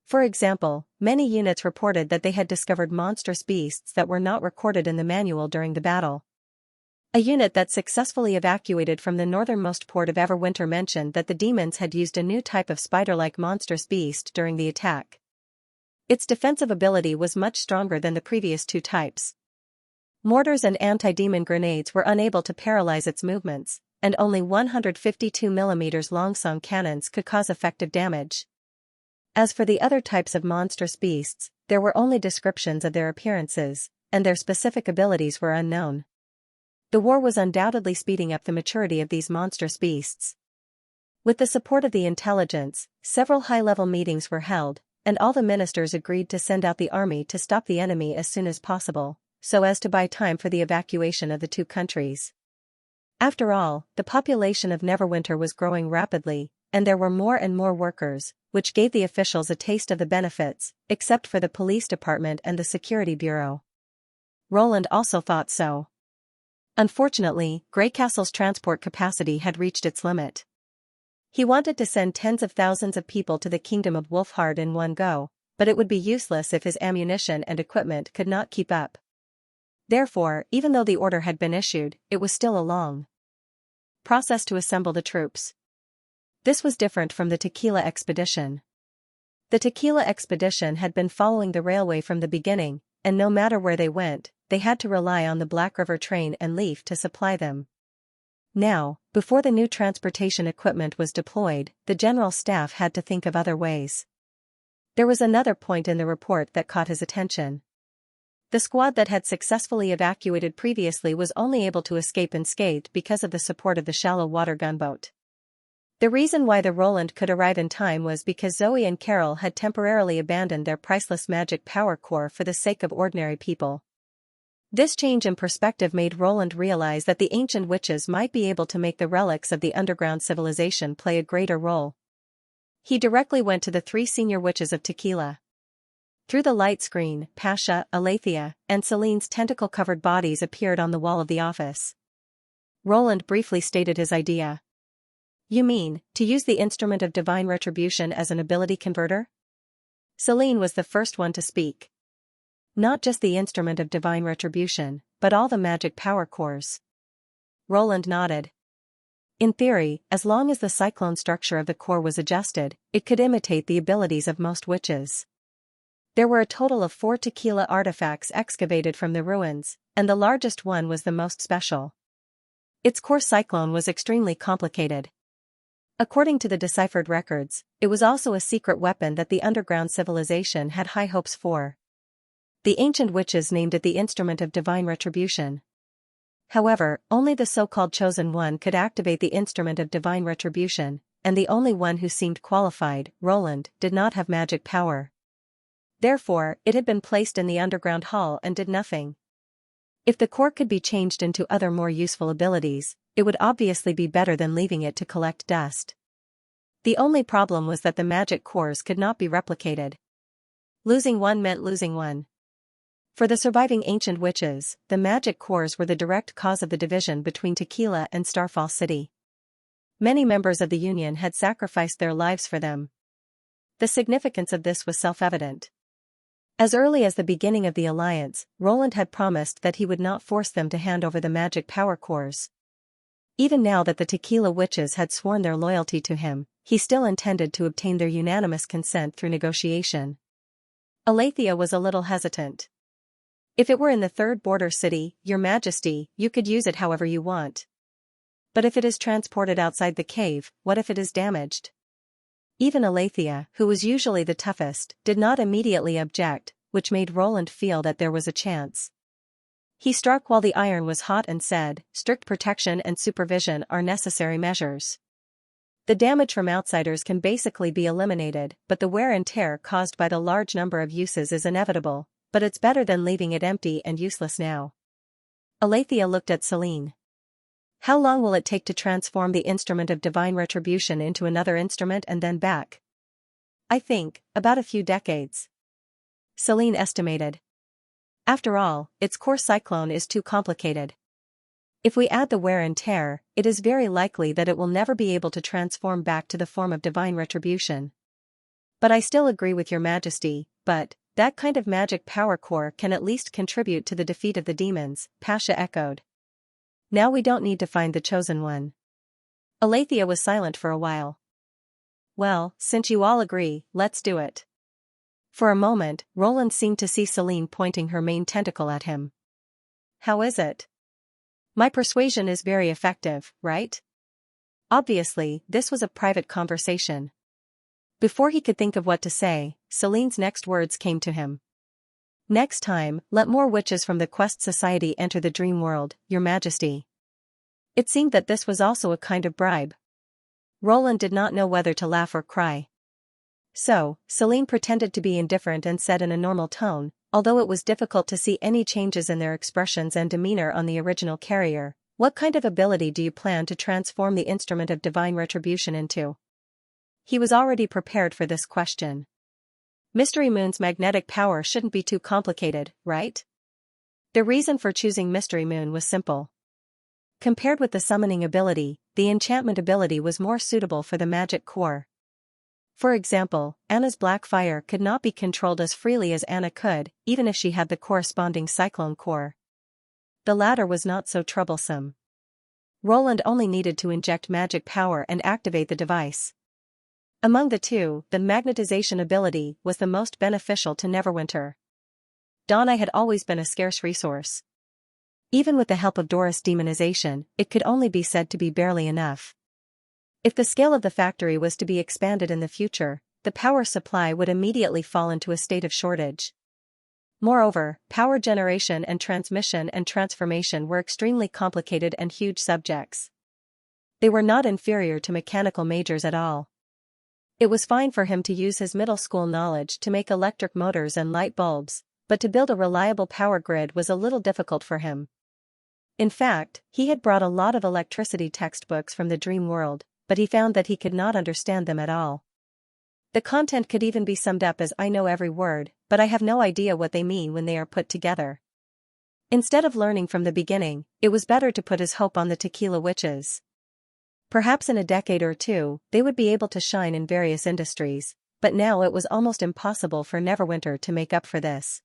For example, many units reported that they had discovered monstrous beasts that were not recorded in the manual during the battle. A unit that successfully evacuated from the northernmost port of Everwinter mentioned that the demons had used a new type of spider-like monstrous beast during the attack. Its defensive ability was much stronger than the previous two types. Mortars and anti-demon grenades were unable to paralyze its movements, and only 152 mm longsong cannons could cause effective damage. As for the other types of monstrous beasts, there were only descriptions of their appearances, and their specific abilities were unknown. The war was undoubtedly speeding up the maturity of these monstrous beasts. With the support of the intelligence, several high-level meetings were held, and all the ministers agreed to send out the army to stop the enemy as soon as possible, so as to buy time for the evacuation of the two countries. After all, the population of Neverwinter was growing rapidly, and there were more and more workers, which gave the officials a taste of the benefits, except for the police department and the security bureau. Roland also thought so. Unfortunately, Greycastle's transport capacity had reached its limit. He wanted to send tens of thousands of people to the kingdom of Wolfhard in one go, but it would be useless if his ammunition and equipment could not keep up. Therefore, even though the order had been issued, it was still a long process to assemble the troops. This was different from the Tequila expedition. The Tequila expedition had been following the railway from the beginning, and no matter where they went, they had to rely on the Black River train and Leaf to supply them. Now, before the new transportation equipment was deployed, the general staff had to think of other ways. There was another point in the report that caught his attention. The squad that had successfully evacuated previously was only able to escape unscathed because of the support of the shallow water gunboat. The reason why the Roland could arrive in time was because Zoe and Carol had temporarily abandoned their priceless magic power core for the sake of ordinary people. This change in perspective made Roland realize that the ancient witches might be able to make the relics of the underground civilization play a greater role. He directly went to the 3 senior witches of Tequila. Through the light screen, Pasha, Alethea, and Celine's tentacle-covered bodies appeared on the wall of the office. Roland briefly stated his idea. "You mean, to use the instrument of divine retribution as an ability converter?" Celine was the first one to speak. "Not just the instrument of divine retribution, but all the magic power cores." Roland nodded. In theory, as long as the cyclone structure of the core was adjusted, it could imitate the abilities of most witches. There were a total of 4 Tequila artifacts excavated from the ruins, and the largest one was the most special. Its core cyclone was extremely complicated. According to the deciphered records, it was also a secret weapon that the underground civilization had high hopes for. The ancient witches named it the instrument of divine retribution. However, only the so-called chosen one could activate the instrument of divine retribution, and the only one who seemed qualified, Roland, did not have magic power. Therefore, it had been placed in the underground hall and did nothing. If the core could be changed into other more useful abilities, it would obviously be better than leaving it to collect dust. The only problem was that the magic cores could not be replicated. Losing one meant losing one. For the surviving ancient witches, the magic cores were the direct cause of the division between Tequila and Starfall City. Many members of the Union had sacrificed their lives for them. The significance of this was self-evident. As early as the beginning of the alliance, Roland had promised that he would not force them to hand over the magic power cores. Even now that the Tequila witches had sworn their loyalty to him, he still intended to obtain their unanimous consent through negotiation. Alethea was a little hesitant. "If it were in the third border city, Your Majesty, you could use it however you want. But if it is transported outside the cave, what if it is damaged?" Even Alethea, who was usually the toughest, did not immediately object, which made Roland feel that there was a chance. He struck while the iron was hot and said, "Strict protection and supervision are necessary measures. The damage from outsiders can basically be eliminated, but the wear and tear caused by the large number of uses is inevitable, but it's better than leaving it empty and useless now." Alethea looked at Celine. "How long will it take to transform the instrument of divine retribution into another instrument and then back?" "I think, about a few decades," Celine estimated. "After all, its core cyclone is too complicated. If we add the wear and tear, it is very likely that it will never be able to transform back to the form of divine retribution." "But I still agree with Your Majesty, but that kind of magic power core can at least contribute to the defeat of the demons," Pasha echoed. "Now we don't need to find the chosen one." Alethea was silent for a while. "Well, since you all agree, let's do it." For a moment, Roland seemed to see Celine pointing her main tentacle at him. "How is it? My persuasion is very effective, right?" Obviously, this was a private conversation. Before he could think of what to say, Celine's next words came to him. "Next time, let more witches from the Quest Society enter the dream world, Your Majesty." It seemed that this was also a kind of bribe. Roland did not know whether to laugh or cry. So, Celine pretended to be indifferent and said in a normal tone, although it was difficult to see any changes in their expressions and demeanor on the original carrier, "What kind of ability do you plan to transform the instrument of divine retribution into?" he was already prepared for this question. Mystery Moon's magnetic power shouldn't be too complicated, right? The reason for choosing Mystery Moon was simple. Compared with the summoning ability, the enchantment ability was more suitable for the magic core. For example, Anna's black fire could not be controlled as freely as Anna could, even if she had the corresponding cyclone core. The latter was not so troublesome. Roland only needed to inject magic power and activate the device. Among the two, the magnetization ability was the most beneficial to Neverwinter. Dawneye had always been a scarce resource. Even with the help of Doris' demonization, it could only be said to be barely enough. If the scale of the factory was to be expanded in the future, the power supply would immediately fall into a state of shortage. Moreover, power generation and transmission and transformation were extremely complicated and huge subjects. They were not inferior to mechanical majors at all. It was fine for him to use his middle school knowledge to make electric motors and light bulbs, but to build a reliable power grid was a little difficult for him. In fact, he had brought a lot of electricity textbooks from the dream world, but he found that he could not understand them at all. The content could even be summed up as "I know every word, but I have no idea what they mean when they are put together." Instead of learning from the beginning, it was better to put his hope on the tequila witches. Perhaps in a decade or two, they would be able to shine in various industries, but now it was almost impossible for Neverwinter to make up for this.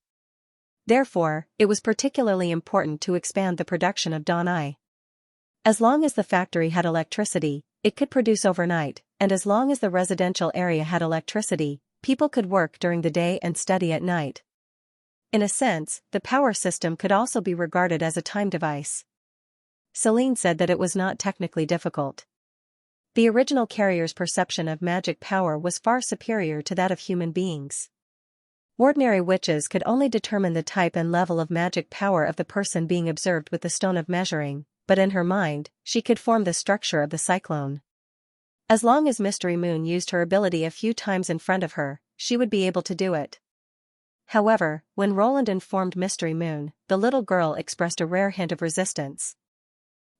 Therefore, it was particularly important to expand the production of Dawneye. As long as the factory had electricity, it could produce overnight, and as long as the residential area had electricity, people could work during the day and study at night. In a sense, the power system could also be regarded as a time device. Celine said that it was not technically difficult. The original carrier's perception of magic power was far superior to that of human beings. Ordinary witches could only determine the type and level of magic power of the person being observed with the stone of measuring, but in her mind, she could form the structure of the cyclone. As long as Mystery Moon used her ability a few times in front of her, she would be able to do it. However, when Roland informed Mystery Moon, the little girl expressed a rare hint of resistance.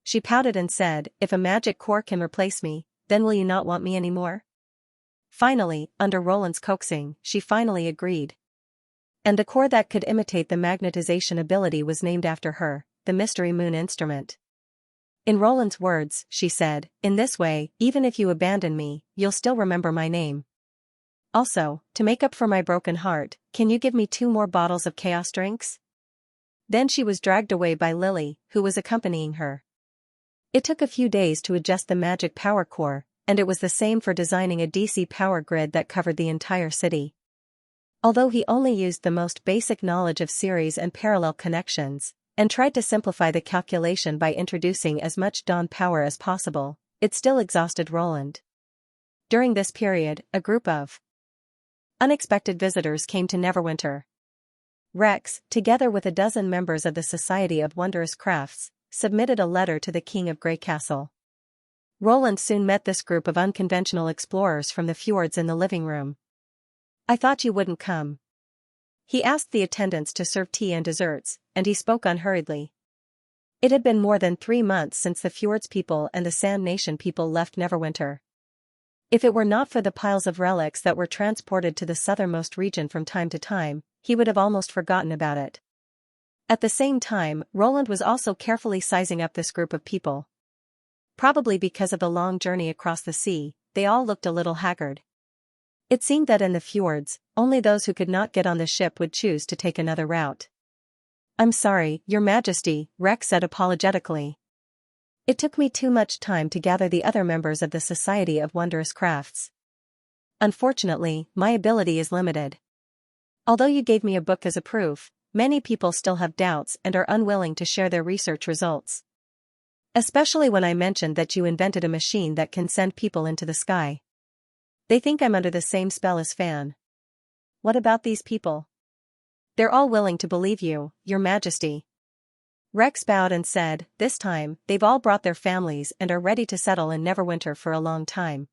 She pouted and said, "If a magic core can replace me, then will you not want me anymore?" Finally, under Roland's coaxing, she finally agreed. And the core that could imitate the magnetization ability was named after her, the Mystery Moon instrument. In Roland's words, she said, "In this way, even if you abandon me, you'll still remember my name. Also, to make up for my broken heart, can you give me 2 more bottles of chaos drinks?" Then she was dragged away by Lily, who was accompanying her. It took a few days to adjust the magic power core, and it was the same for designing a DC power grid that covered the entire city. Although he only used the most basic knowledge of series and parallel connections, and tried to simplify the calculation by introducing as much dawn power as possible, it still exhausted Roland. During this period, a group of unexpected visitors came to Neverwinter. Rex, together with a dozen members of the Society of Wondrous Crafts, submitted a letter to the King of Grey Castle. Roland soon met this group of unconventional explorers from the fjords in the living room. "I thought you wouldn't come." He asked the attendants to serve tea and desserts, and he spoke unhurriedly. It had been more than 3 months since the Fjords people and the Sand Nation people left Neverwinter. If it were not for the piles of relics that were transported to the southernmost region from time to time, he would have almost forgotten about it. At the same time, Roland was also carefully sizing up this group of people. Probably because of the long journey across the sea, they all looked a little haggard. It seemed that in the fjords, only those who could not get on the ship would choose to take another route. "I'm sorry, Your Majesty," Rex said apologetically. "It took me too much time to gather the other members of the Society of Wondrous Crafts. Unfortunately, my ability is limited. Although you gave me a book as a proof, many people still have doubts and are unwilling to share their research results. Especially when I mentioned that you invented a machine that can send people into the sky. They think I'm under the same spell as Fan. What about these people? They're all willing to believe you, Your Majesty." Rex bowed and said, "This time, they've all brought their families and are ready to settle in Neverwinter for a long time.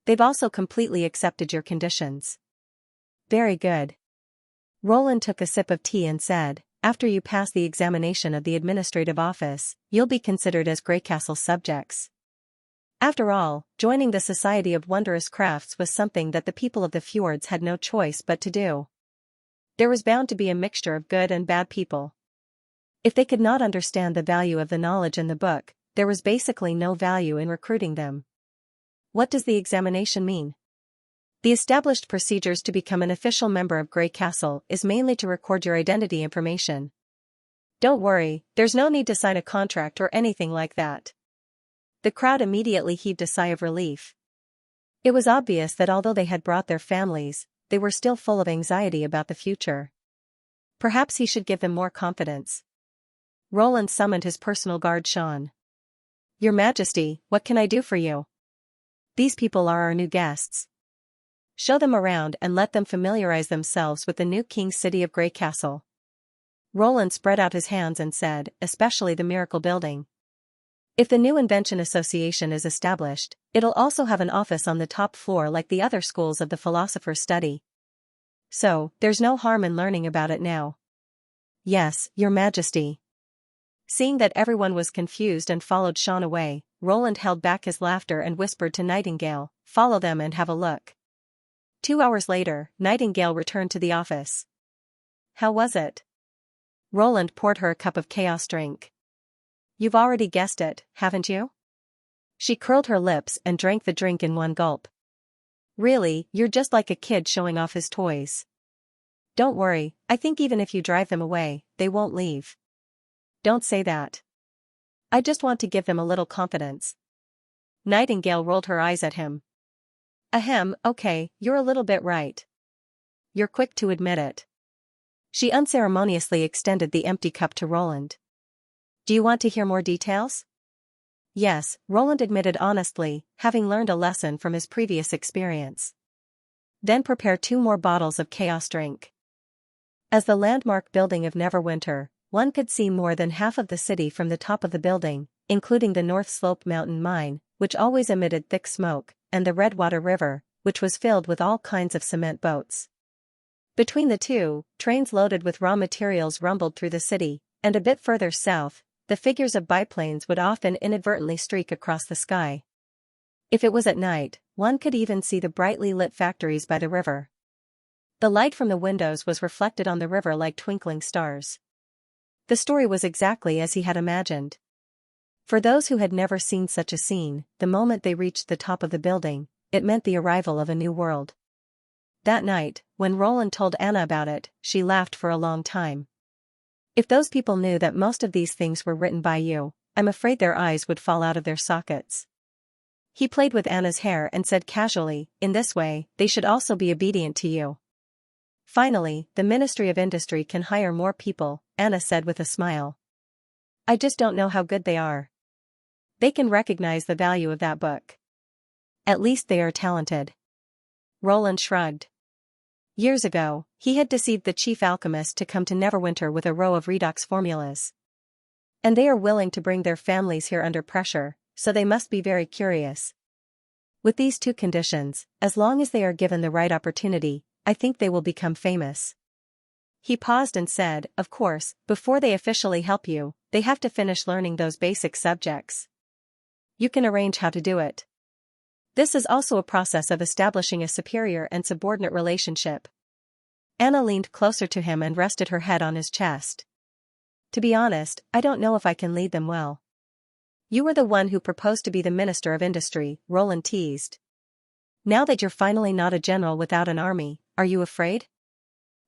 They've also completely accepted your conditions." "Very good." Roland took a sip of tea and said, "After you pass the examination of the administrative office, you'll be considered as Greycastle subjects." After all, joining the Society of Wondrous Crafts was something that the people of the fjords had no choice but to do. There was bound to be a mixture of good and bad people. If they could not understand the value of the knowledge in the book, there was basically no value in recruiting them. What does the examination mean? The established procedures to become an official member of Grey Castle is mainly to record your identity information. Don't worry, there's no need to sign a contract or anything like that. The crowd immediately heaved a sigh of relief. It was obvious that although they had brought their families, they were still full of anxiety about the future. Perhaps he should give them more confidence. Roland summoned his personal guard Xian. Your Majesty, what can I do for you? These people are our new guests. Show them around and let them familiarize themselves with the new King's City of Grey Castle. Roland spread out his hands and said, especially the Miracle Building. If the new Invention Association is established, it'll also have an office on the top floor like the other schools of the Philosopher's Study. So, there's no harm in learning about it now. Yes, Your Majesty. Seeing that everyone was confused and followed Xian away, Roland held back his laughter and whispered to Nightingale, follow them and have a look. 2 hours later, Nightingale returned to the office. How was it? Roland poured her a cup of chaos drink. You've already guessed it, haven't you? She curled her lips and drank the drink in one gulp. Really, you're just like a kid showing off his toys. Don't worry, I think even if you drive them away, they won't leave. Don't say that. I just want to give them a little confidence. Nightingale rolled her eyes at him. Ahem, okay, you're a little bit right. You're quick to admit it. She unceremoniously extended the empty cup to Roland. Do you want to hear more details? Yes, Roland admitted honestly, having learned a lesson from his previous experience. Then prepare 2 more bottles of chaos drink. As the landmark building of Neverwinter, one could see more than half of the city from the top of the building, including the North Slope Mountain Mine, which always emitted thick smoke, and the Redwater River, which was filled with all kinds of cement boats. Between the two, trains loaded with raw materials rumbled through the city, and a bit further south, the figures of biplanes would often inadvertently streak across the sky. If it was at night, one could even see the brightly lit factories by the river. The light from the windows was reflected on the river like twinkling stars. The story was exactly as he had imagined. For those who had never seen such a scene, the moment they reached the top of the building, it meant the arrival of a new world. That night, when Roland told Anna about it, she laughed for a long time. If those people knew that most of these things were written by you, I'm afraid their eyes would fall out of their sockets. He played with Anna's hair and said casually, in this way, they should also be obedient to you. Finally, the Ministry of Industry can hire more people, Anna said with a smile. I just don't know how good they are. They can recognize the value of that book. At least they are talented. Roland shrugged. Years ago, he had deceived the chief alchemist to come to Neverwinter with a row of redox formulas. And they are willing to bring their families here under pressure, so they must be very curious. With these 2 conditions, as long as they are given the right opportunity, I think they will become famous. He paused and said, of course, before they officially help you, they have to finish learning those basic subjects. You can arrange how to do it. This is also a process of establishing a superior and subordinate relationship. Anna leaned closer to him and rested her head on his chest. To be honest, I don't know if I can lead them well. You were the one who proposed to be the Minister of Industry, Roland teased. Now that you're finally not a general without an army, are you afraid?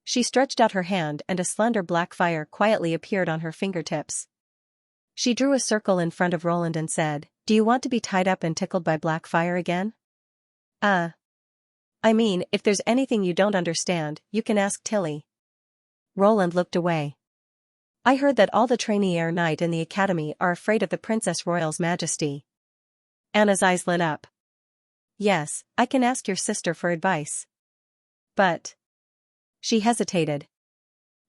She stretched out her hand and a slender black fire quietly appeared on her fingertips. She drew a circle in front of Roland and said, do you want to be tied up and tickled by black fire again? I mean, if there's anything you don't understand, you can ask Tilly. Roland looked away. I heard that all the trainee air knight in the academy are afraid of the Princess Royal's majesty. Anna's eyes lit up. Yes, I can ask your sister for advice. But... She hesitated.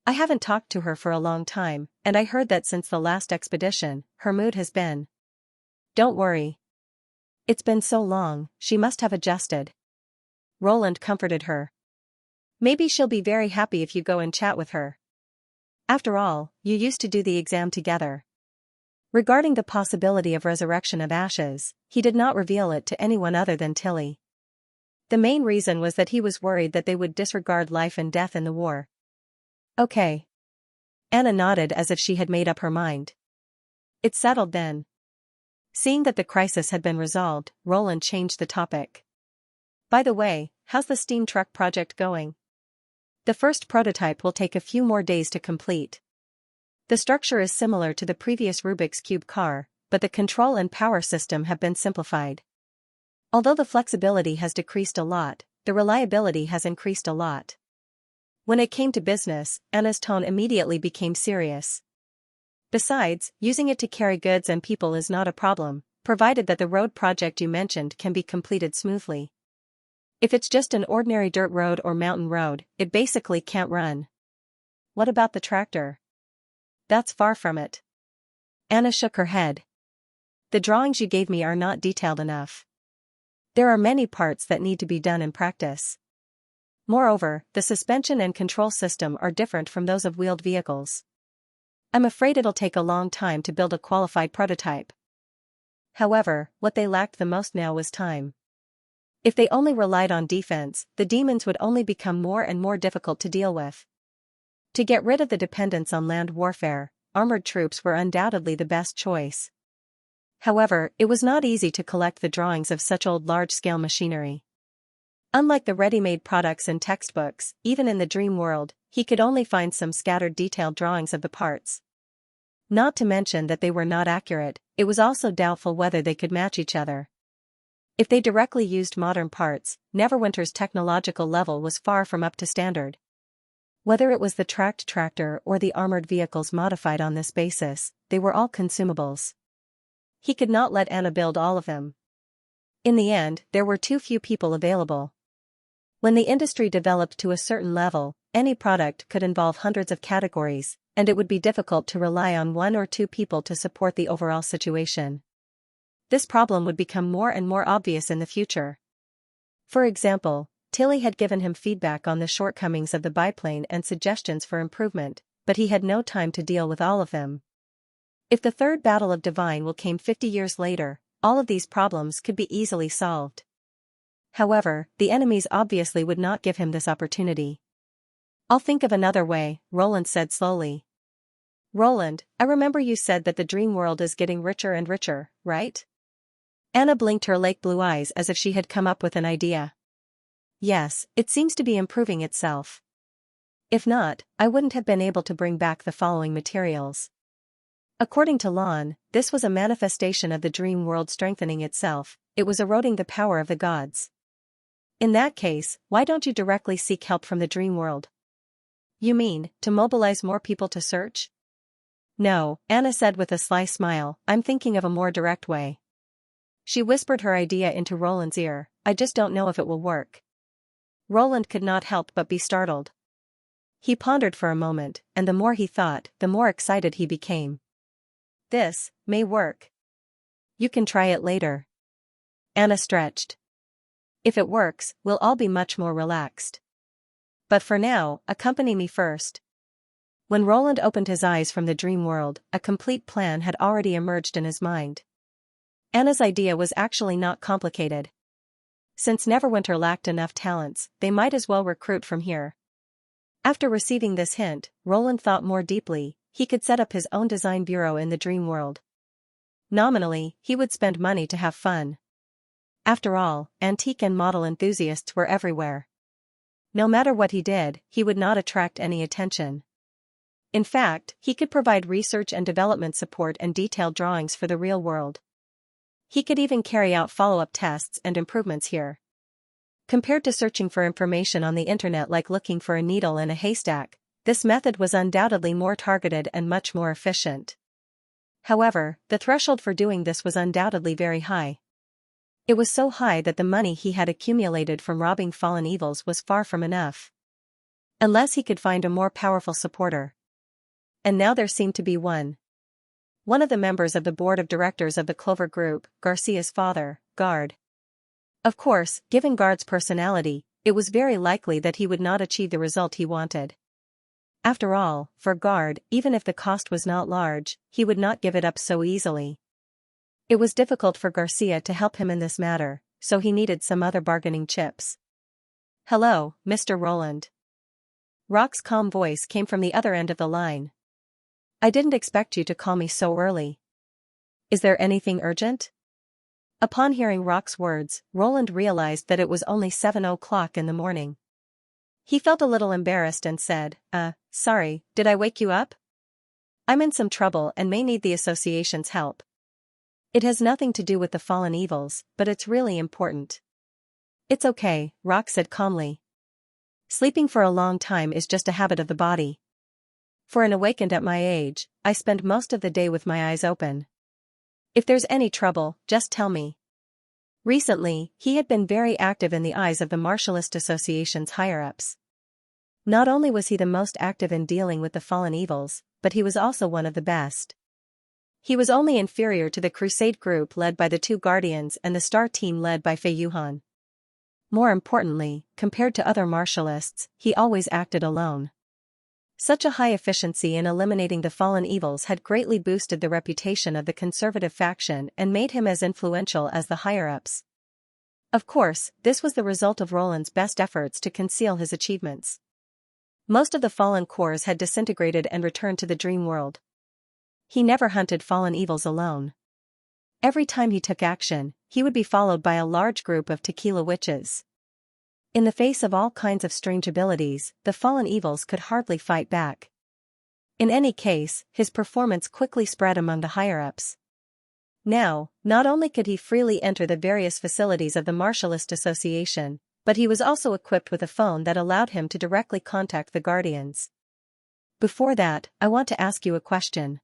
I haven't talked to her for a long time, and I heard that since the last expedition, her mood has been... Don't worry. It's been so long, she must have adjusted. Roland comforted her. Maybe she'll be very happy if you go and chat with her. After all, you used to do the exam together. Regarding the possibility of resurrection of ashes, he did not reveal it to anyone other than Tilly. The main reason was that he was worried that they would disregard life and death in the war. Okay. Anna nodded as if she had made up her mind. It's settled then. Seeing that the crisis had been resolved, Roland changed the topic. By the way, how's the steam truck project going? The first prototype will take a few more days to complete. The structure is similar to the previous Rubik's Cube car, but the control and power system have been simplified. Although the flexibility has decreased a lot, the reliability has increased a lot. When it came to business, Anna's tone immediately became serious. Besides, using it to carry goods and people is not a problem, provided that the road project you mentioned can be completed smoothly. If it's just an ordinary dirt road or mountain road, it basically can't run. What about the tractor? That's far from it. Anna shook her head. The drawings you gave me are not detailed enough. There are many parts that need to be done in practice. Moreover, the suspension and control system are different from those of wheeled vehicles. I'm afraid it'll take a long time to build a qualified prototype. However, what they lacked the most now was time. If they only relied on defense, the demons would only become more and more difficult to deal with. To get rid of the dependence on land warfare, armored troops were undoubtedly the best choice. However, it was not easy to collect the drawings of such old large-scale machinery. Unlike the ready-made products in textbooks, even in the dream world, he could only find some scattered detailed drawings of the parts. Not to mention that they were not accurate, it was also doubtful whether they could match each other. If they directly used modern parts, Neverwinter's technological level was far from up to standard. Whether it was the tracked tractor or the armored vehicles modified on this basis, they were all consumables. He could not let Anna build all of them. In the end, there were too few people available. When the industry developed to a certain level, any product could involve hundreds of categories, and it would be difficult to rely on one or two people to support the overall situation. This problem would become more and more obvious in the future. For example, Tilly had given him feedback on the shortcomings of the biplane and suggestions for improvement, but he had no time to deal with all of them. If the Third Battle of Divine Will came 50 years later, all of these problems could be easily solved. However, the enemies obviously would not give him this opportunity. I'll think of another way, Roland said slowly. Roland, I remember you said that the dream world is getting richer and richer, right? Anna blinked her lake blue eyes as if she had come up with an idea. Yes, it seems to be improving itself. If not, I wouldn't have been able to bring back the following materials. According to Lon, this was a manifestation of the dream world strengthening itself, it was eroding the power of the gods. In that case, why don't you directly seek help from the dream world? You mean, to mobilize more people to search? No, Anna said with a sly smile, I'm thinking of a more direct way. She whispered her idea into Roland's ear, I just don't know if it will work. Roland could not help but be startled. He pondered for a moment, and the more he thought, the more excited he became. This may work. You can try it later. Anna stretched. If it works, we'll all be much more relaxed. But for now, accompany me first. When Roland opened his eyes from the dream world, a complete plan had already emerged in his mind. Anna's idea was actually not complicated. Since Neverwinter lacked enough talents, they might as well recruit from here. After receiving this hint, Roland thought more deeply, he could set up his own design bureau in the dream world. Nominally, he would spend money to have fun. After all, antique and model enthusiasts were everywhere. No matter what he did, he would not attract any attention. In fact, he could provide research and development support and detailed drawings for the real world. He could even carry out follow-up tests and improvements here. Compared to searching for information on the internet like looking for a needle in a haystack, this method was undoubtedly more targeted and much more efficient. However, the threshold for doing this was undoubtedly very high. It was so high that the money he had accumulated from robbing fallen evils was far from enough. Unless he could find a more powerful supporter. And now there seemed to be one. One of the members of the board of directors of the Clover Group, Garcia's father, Guard. Of course, given Guard's personality, it was very likely that he would not achieve the result he wanted. After all, for a guard, even if the cost was not large, he would not give it up so easily. It was difficult for Garcia to help him in this matter, so he needed some other bargaining chips. "Hello, Mr. Roland." Rock's calm voice came from the other end of the line. "I didn't expect you to call me so early. Is there anything urgent?" Upon hearing Rock's words, Roland realized that it was only 7 o'clock in the morning. He felt a little embarrassed and said, Sorry, did I wake you up? I'm in some trouble and may need the association's help. It has nothing to do with the fallen evils, but it's really important." "It's okay," Rock said calmly. "Sleeping for a long time is just a habit of the body. For an awakened at my age, I spend most of the day with my eyes open. If there's any trouble, just tell me." Recently, he had been very active in the eyes of the Martialist Association's higher-ups. Not only was he the most active in dealing with the fallen evils, but he was also one of the best. He was only inferior to the Crusade group led by the two Guardians and the Star team led by Fei Yuhan. More importantly, compared to other martialists, he always acted alone. Such a high efficiency in eliminating the fallen evils had greatly boosted the reputation of the conservative faction and made him as influential as the higher-ups. Of course, this was the result of Roland's best efforts to conceal his achievements. Most of the fallen cores had disintegrated and returned to the dream world. He never hunted fallen evils alone. Every time he took action, he would be followed by a large group of tequila witches. In the face of all kinds of strange abilities, the fallen evils could hardly fight back. In any case, his performance quickly spread among the higher-ups. Now, not only could he freely enter the various facilities of the Martialist Association, but he was also equipped with a phone that allowed him to directly contact the Guardians. "Before that, I want to ask you a question.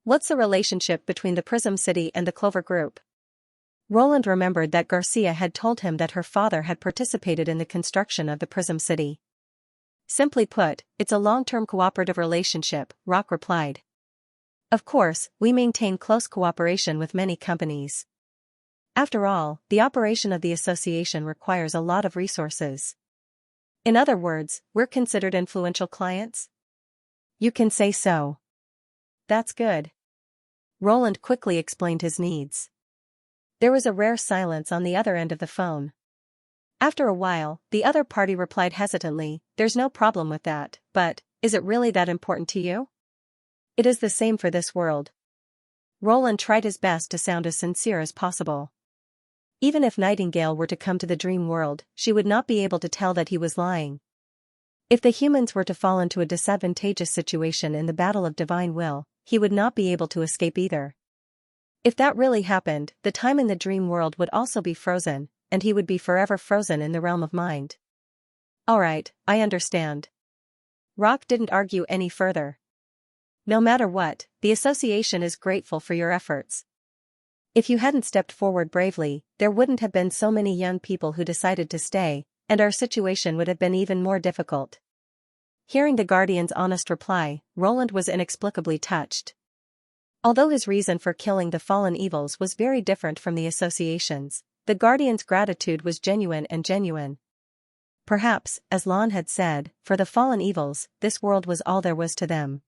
What's the relationship between the Prism City and the Clover Group?" Roland remembered that Garcia had told him that her father had participated in the construction of the Prism City. "Simply put, it's a long-term cooperative relationship," Rock replied. "Of course, we maintain close cooperation with many companies. After all, the operation of the association requires a lot of resources. In other words, we're considered influential clients?" "You can say so." "That's good." Roland quickly explained his needs. There was a rare silence on the other end of the phone. After a while, the other party replied hesitantly, "There's no problem with that, but, is it really that important to you?" "It is the same for this world." Roland tried his best to sound as sincere as possible. Even if Nightingale were to come to the dream world, she would not be able to tell that he was lying. If the humans were to fall into a disadvantageous situation in the battle of divine will, he would not be able to escape either. If that really happened, the time in the dream world would also be frozen, and he would be forever frozen in the realm of mind. "Alright, I understand." Rock didn't argue any further. "No matter what, the association is grateful for your efforts. If you hadn't stepped forward bravely, there wouldn't have been so many young people who decided to stay, and our situation would have been even more difficult." Hearing the Guardian's honest reply, Roland was inexplicably touched. Although his reason for killing the fallen evils was very different from the association's, the Guardian's gratitude was genuine and genuine. Perhaps, as Lon had said, for the fallen evils, this world was all there was to them.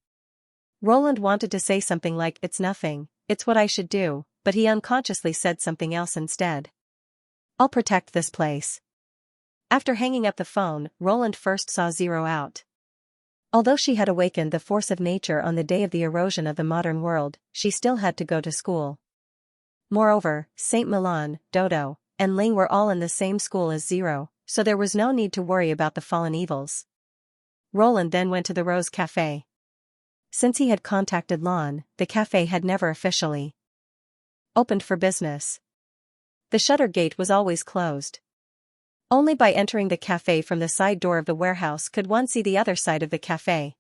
Roland wanted to say something like, "It's nothing, it's what I should do," but he unconsciously said something else instead. "I'll protect this place." After hanging up the phone, Roland first saw Zero out. Although she had awakened the force of nature on the day of the erosion of the modern world, she still had to go to school. Moreover, Saint Milan, Dodo, and Ling were all in the same school as Zero, so there was no need to worry about the fallen evils. Roland then went to the Rose Café. Since he had contacted Lon, the cafe had never officially opened for business. The shutter gate was always closed. Only by entering the cafe from the side door of the warehouse could one see the other side of the cafe.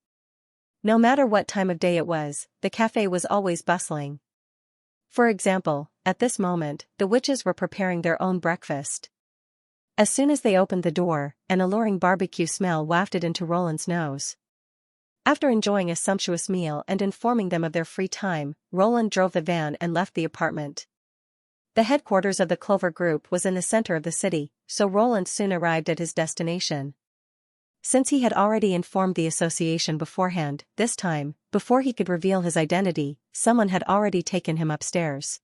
No matter what time of day it was, the cafe was always bustling. For example, at this moment, the witches were preparing their own breakfast. As soon as they opened the door, an alluring barbecue smell wafted into Roland's nose. After enjoying a sumptuous meal and informing them of their free time, Roland drove the van and left the apartment. The headquarters of the Clover Group was in the center of the city, so Roland soon arrived at his destination. Since he had already informed the association beforehand, this time, before he could reveal his identity, someone had already taken him upstairs.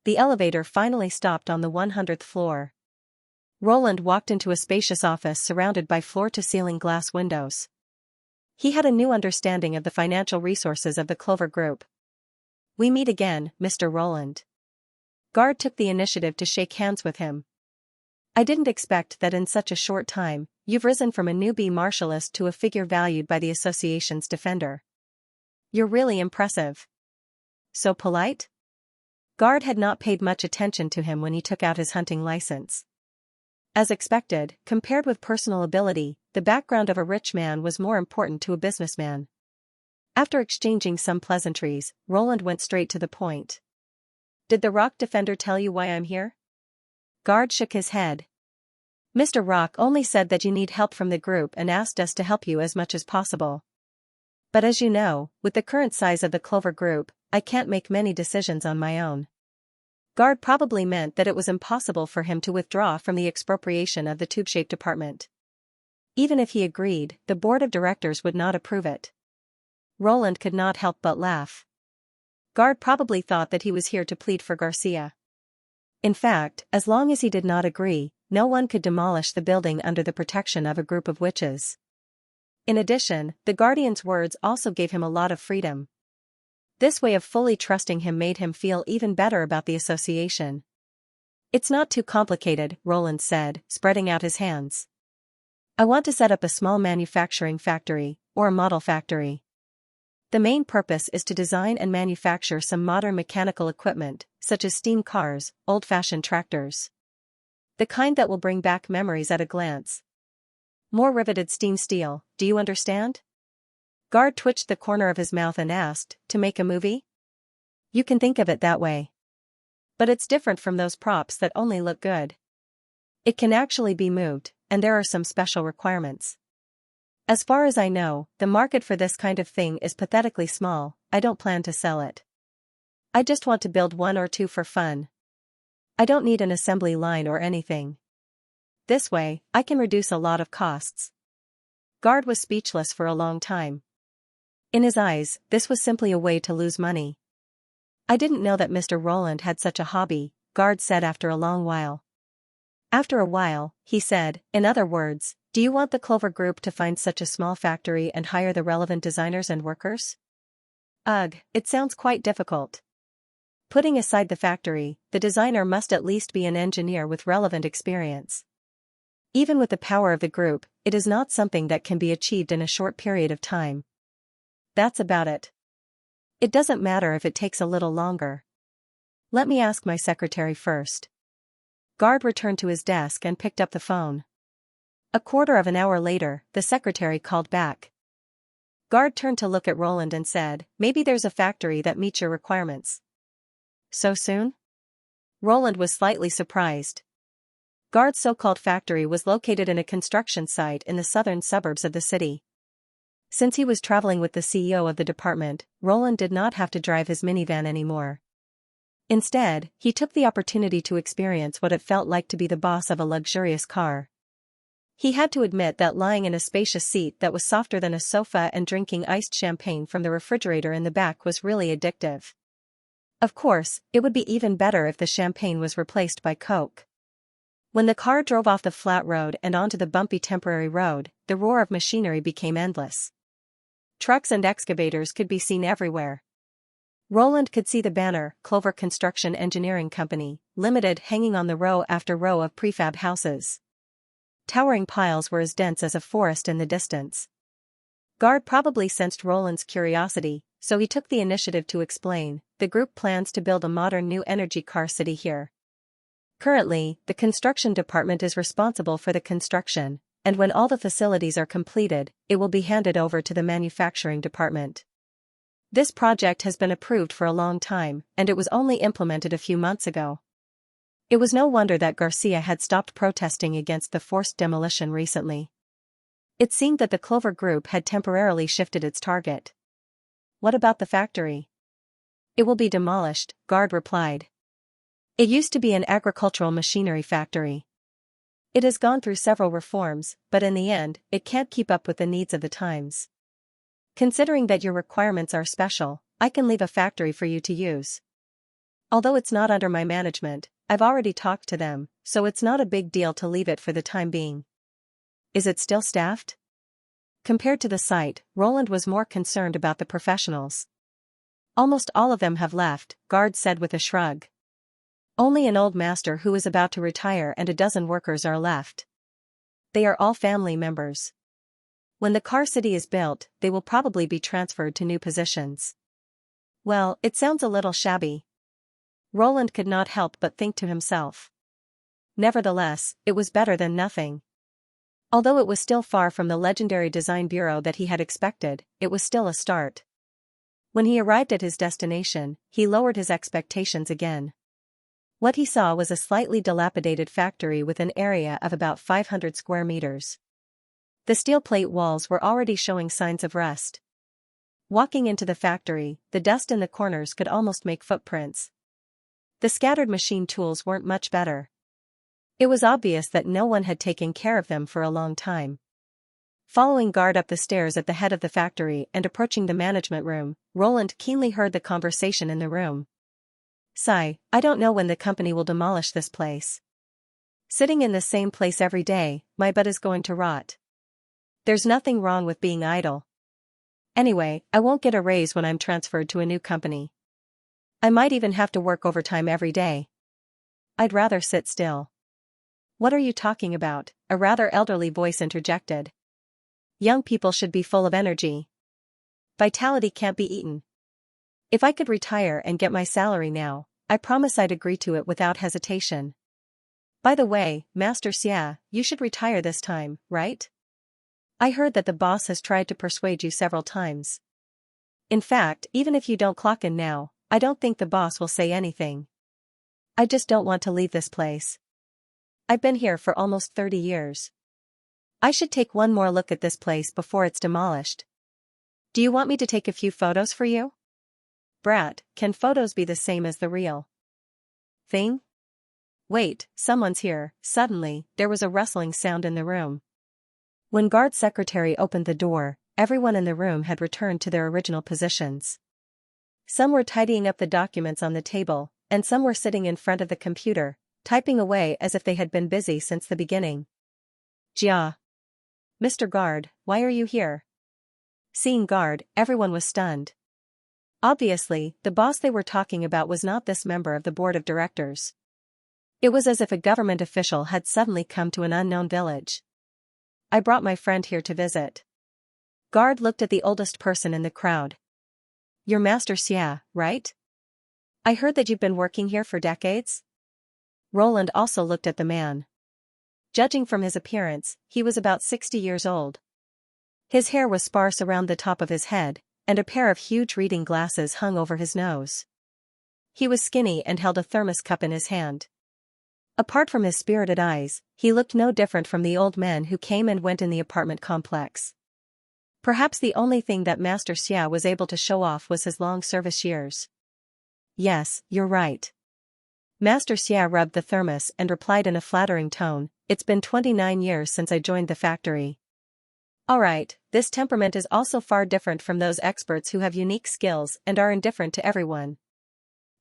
The elevator finally stopped on the 100th floor. Roland walked into a spacious office surrounded by floor-to-ceiling glass windows. He had a new understanding of the financial resources of the Clover Group. "We meet again, Mr. Roland." Guard took the initiative to shake hands with him. "I didn't expect that in such a short time, you've risen from a newbie martialist to a figure valued by the association's defender. You're really impressive." "So polite?" Guard had not paid much attention to him when he took out his hunting license. As expected, compared with personal ability, the background of a rich man was more important to a businessman. After exchanging some pleasantries, Roland went straight to the point. "Did the Rock Defender tell you why I'm here?" Guard shook his head. "Mr. Rock only said that you need help from the group and asked us to help you as much as possible. But as you know, with the current size of the Clover Group, I can't make many decisions on my own." Guard probably meant that it was impossible for him to withdraw from the expropriation of the tube-shaped department. Even if he agreed, the board of directors would not approve it. Roland could not help but laugh. Guard probably thought that he was here to plead for Xianxia. In fact, as long as he did not agree, no one could demolish the building under the protection of a group of witches. In addition, the Guardian's words also gave him a lot of freedom. This way of fully trusting him made him feel even better about the association. "It's not too complicated," Roland said, spreading out his hands. "I want to set up a small manufacturing factory, or a model factory. The main purpose is to design and manufacture some modern mechanical equipment, such as steam cars, old-fashioned tractors. The kind that will bring back memories at a glance. More riveted steam steel, do you understand?" Guard twitched the corner of his mouth and asked, "To make a movie?" "You can think of it that way. But it's different from those props that only look good. It can actually be moved, and there are some special requirements. As far as I know, the market for this kind of thing is pathetically small. I don't plan to sell it. I just want to build one or two for fun. I don't need an assembly line or anything. This way, I can reduce a lot of costs." Guard was speechless for a long time. In his eyes, this was simply a way to lose money. "I didn't know that Mr. Roland had such a hobby," Guard said after a long while. After a while, he said, "In other words, do you want the Clover Group to find such a small factory and hire the relevant designers and workers?" "Ugh, it sounds quite difficult. Putting aside the factory, the designer must at least be an engineer with relevant experience. Even with the power of the group, it is not something that can be achieved in a short period of time. That's about it. It doesn't matter if it takes a little longer. Let me ask my secretary first." Guard returned to his desk and picked up the phone. A quarter of an hour later, the secretary called back. Guard turned to look at Roland and said, "Maybe there's a factory that meets your requirements." "So soon?" Roland was slightly surprised. Guard's so-called factory was located in a construction site in the southern suburbs of the city. Since he was traveling with the CEO of the department, Roland did not have to drive his minivan anymore. Instead, he took the opportunity to experience what it felt like to be the boss of a luxurious car. He had to admit that lying in a spacious seat that was softer than a sofa and drinking iced champagne from the refrigerator in the back was really addictive. Of course, it would be even better if the champagne was replaced by Coke. When the car drove off the flat road and onto the bumpy temporary road, the roar of machinery became endless. Trucks and excavators could be seen everywhere. Roland could see the banner, Clover Construction Engineering Company, Limited, hanging on the row after row of prefab houses. Towering piles were as dense as a forest in the distance. Guard probably sensed Roland's curiosity, so he took the initiative to explain, "The group plans to build a modern new energy car city here. Currently, the construction department is responsible for the construction, and when all the facilities are completed, it will be handed over to the manufacturing department. This project has been approved for a long time, and it was only implemented a few months ago." It was no wonder that Xianxia had stopped protesting against the forced demolition recently. It seemed that the Clover Group had temporarily shifted its target. "What about the factory?" "It will be demolished," Guard replied. "It used to be an agricultural machinery factory. It has gone through several reforms, but in the end, it can't keep up with the needs of the times. Considering that your requirements are special, I can leave a factory for you to use. Although it's not under my management, I've already talked to them, so it's not a big deal to leave it for the time being. Is it still staffed? Compared to the site, Roland was more concerned about the professionals. Almost all of them have left, Guard said with a shrug. Only an old master who is about to retire and a dozen workers are left. They are all family members. When the car city is built, they will probably be transferred to new positions. Well, it sounds a little shabby. Roland could not help but think to himself. Nevertheless, it was better than nothing. Although it was still far from the legendary design bureau that he had expected, it was still a start. When he arrived at his destination, he lowered his expectations again. What he saw was a slightly dilapidated factory with an area of about 500 square meters. The steel plate walls were already showing signs of rust. Walking into the factory, the dust in the corners could almost make footprints. The scattered machine tools weren't much better. It was obvious that no one had taken care of them for a long time. Following Guard up the stairs at the head of the factory and approaching the management room, Roland keenly heard the conversation in the room. Sigh, I don't know when the company will demolish this place. Sitting in the same place every day, my butt is going to rot. There's nothing wrong with being idle. Anyway, I won't get a raise when I'm transferred to a new company. I might even have to work overtime every day. I'd rather sit still. What are you talking about? A rather elderly voice interjected. Young people should be full of energy. Vitality can't be eaten. If I could retire and get my salary now, I promise I'd agree to it without hesitation. By the way, Master Xia, you should retire this time, right? I heard that the boss has tried to persuade you several times. In fact, even if you don't clock in now, I don't think the boss will say anything. I just don't want to leave this place. I've been here for almost 30 years. I should take one more look at this place before it's demolished. Do you want me to take a few photos for you? Brat, can photos be the same as the real thing? Wait, someone's here. Suddenly, there was a rustling sound in the room. When Guard Secretary opened the door, everyone in the room had returned to their original positions. Some were tidying up the documents on the table, and some were sitting in front of the computer, typing away as if they had been busy since the beginning. Jia. Mr. Guard, why are you here? Seeing Guard, everyone was stunned. Obviously, the boss they were talking about was not this member of the board of directors. It was as if a government official had suddenly come to an unknown village. I brought my friend here to visit. Guard looked at the oldest person in the crowd. You're Master Xia, right? I heard that you've been working here for decades? Roland also looked at the man. Judging from his appearance, he was about 60 years old. His hair was sparse around the top of his head, and a pair of huge reading glasses hung over his nose. He was skinny and held a thermos cup in his hand. Apart from his spirited eyes, he looked no different from the old men who came and went in the apartment complex. Perhaps the only thing that Master Xia was able to show off was his long service years. Yes, you're right. Master Xia rubbed the thermos and replied in a flattering tone, it's been 29 years since I joined the factory. Alright, this temperament is also far different from those experts who have unique skills and are indifferent to everyone.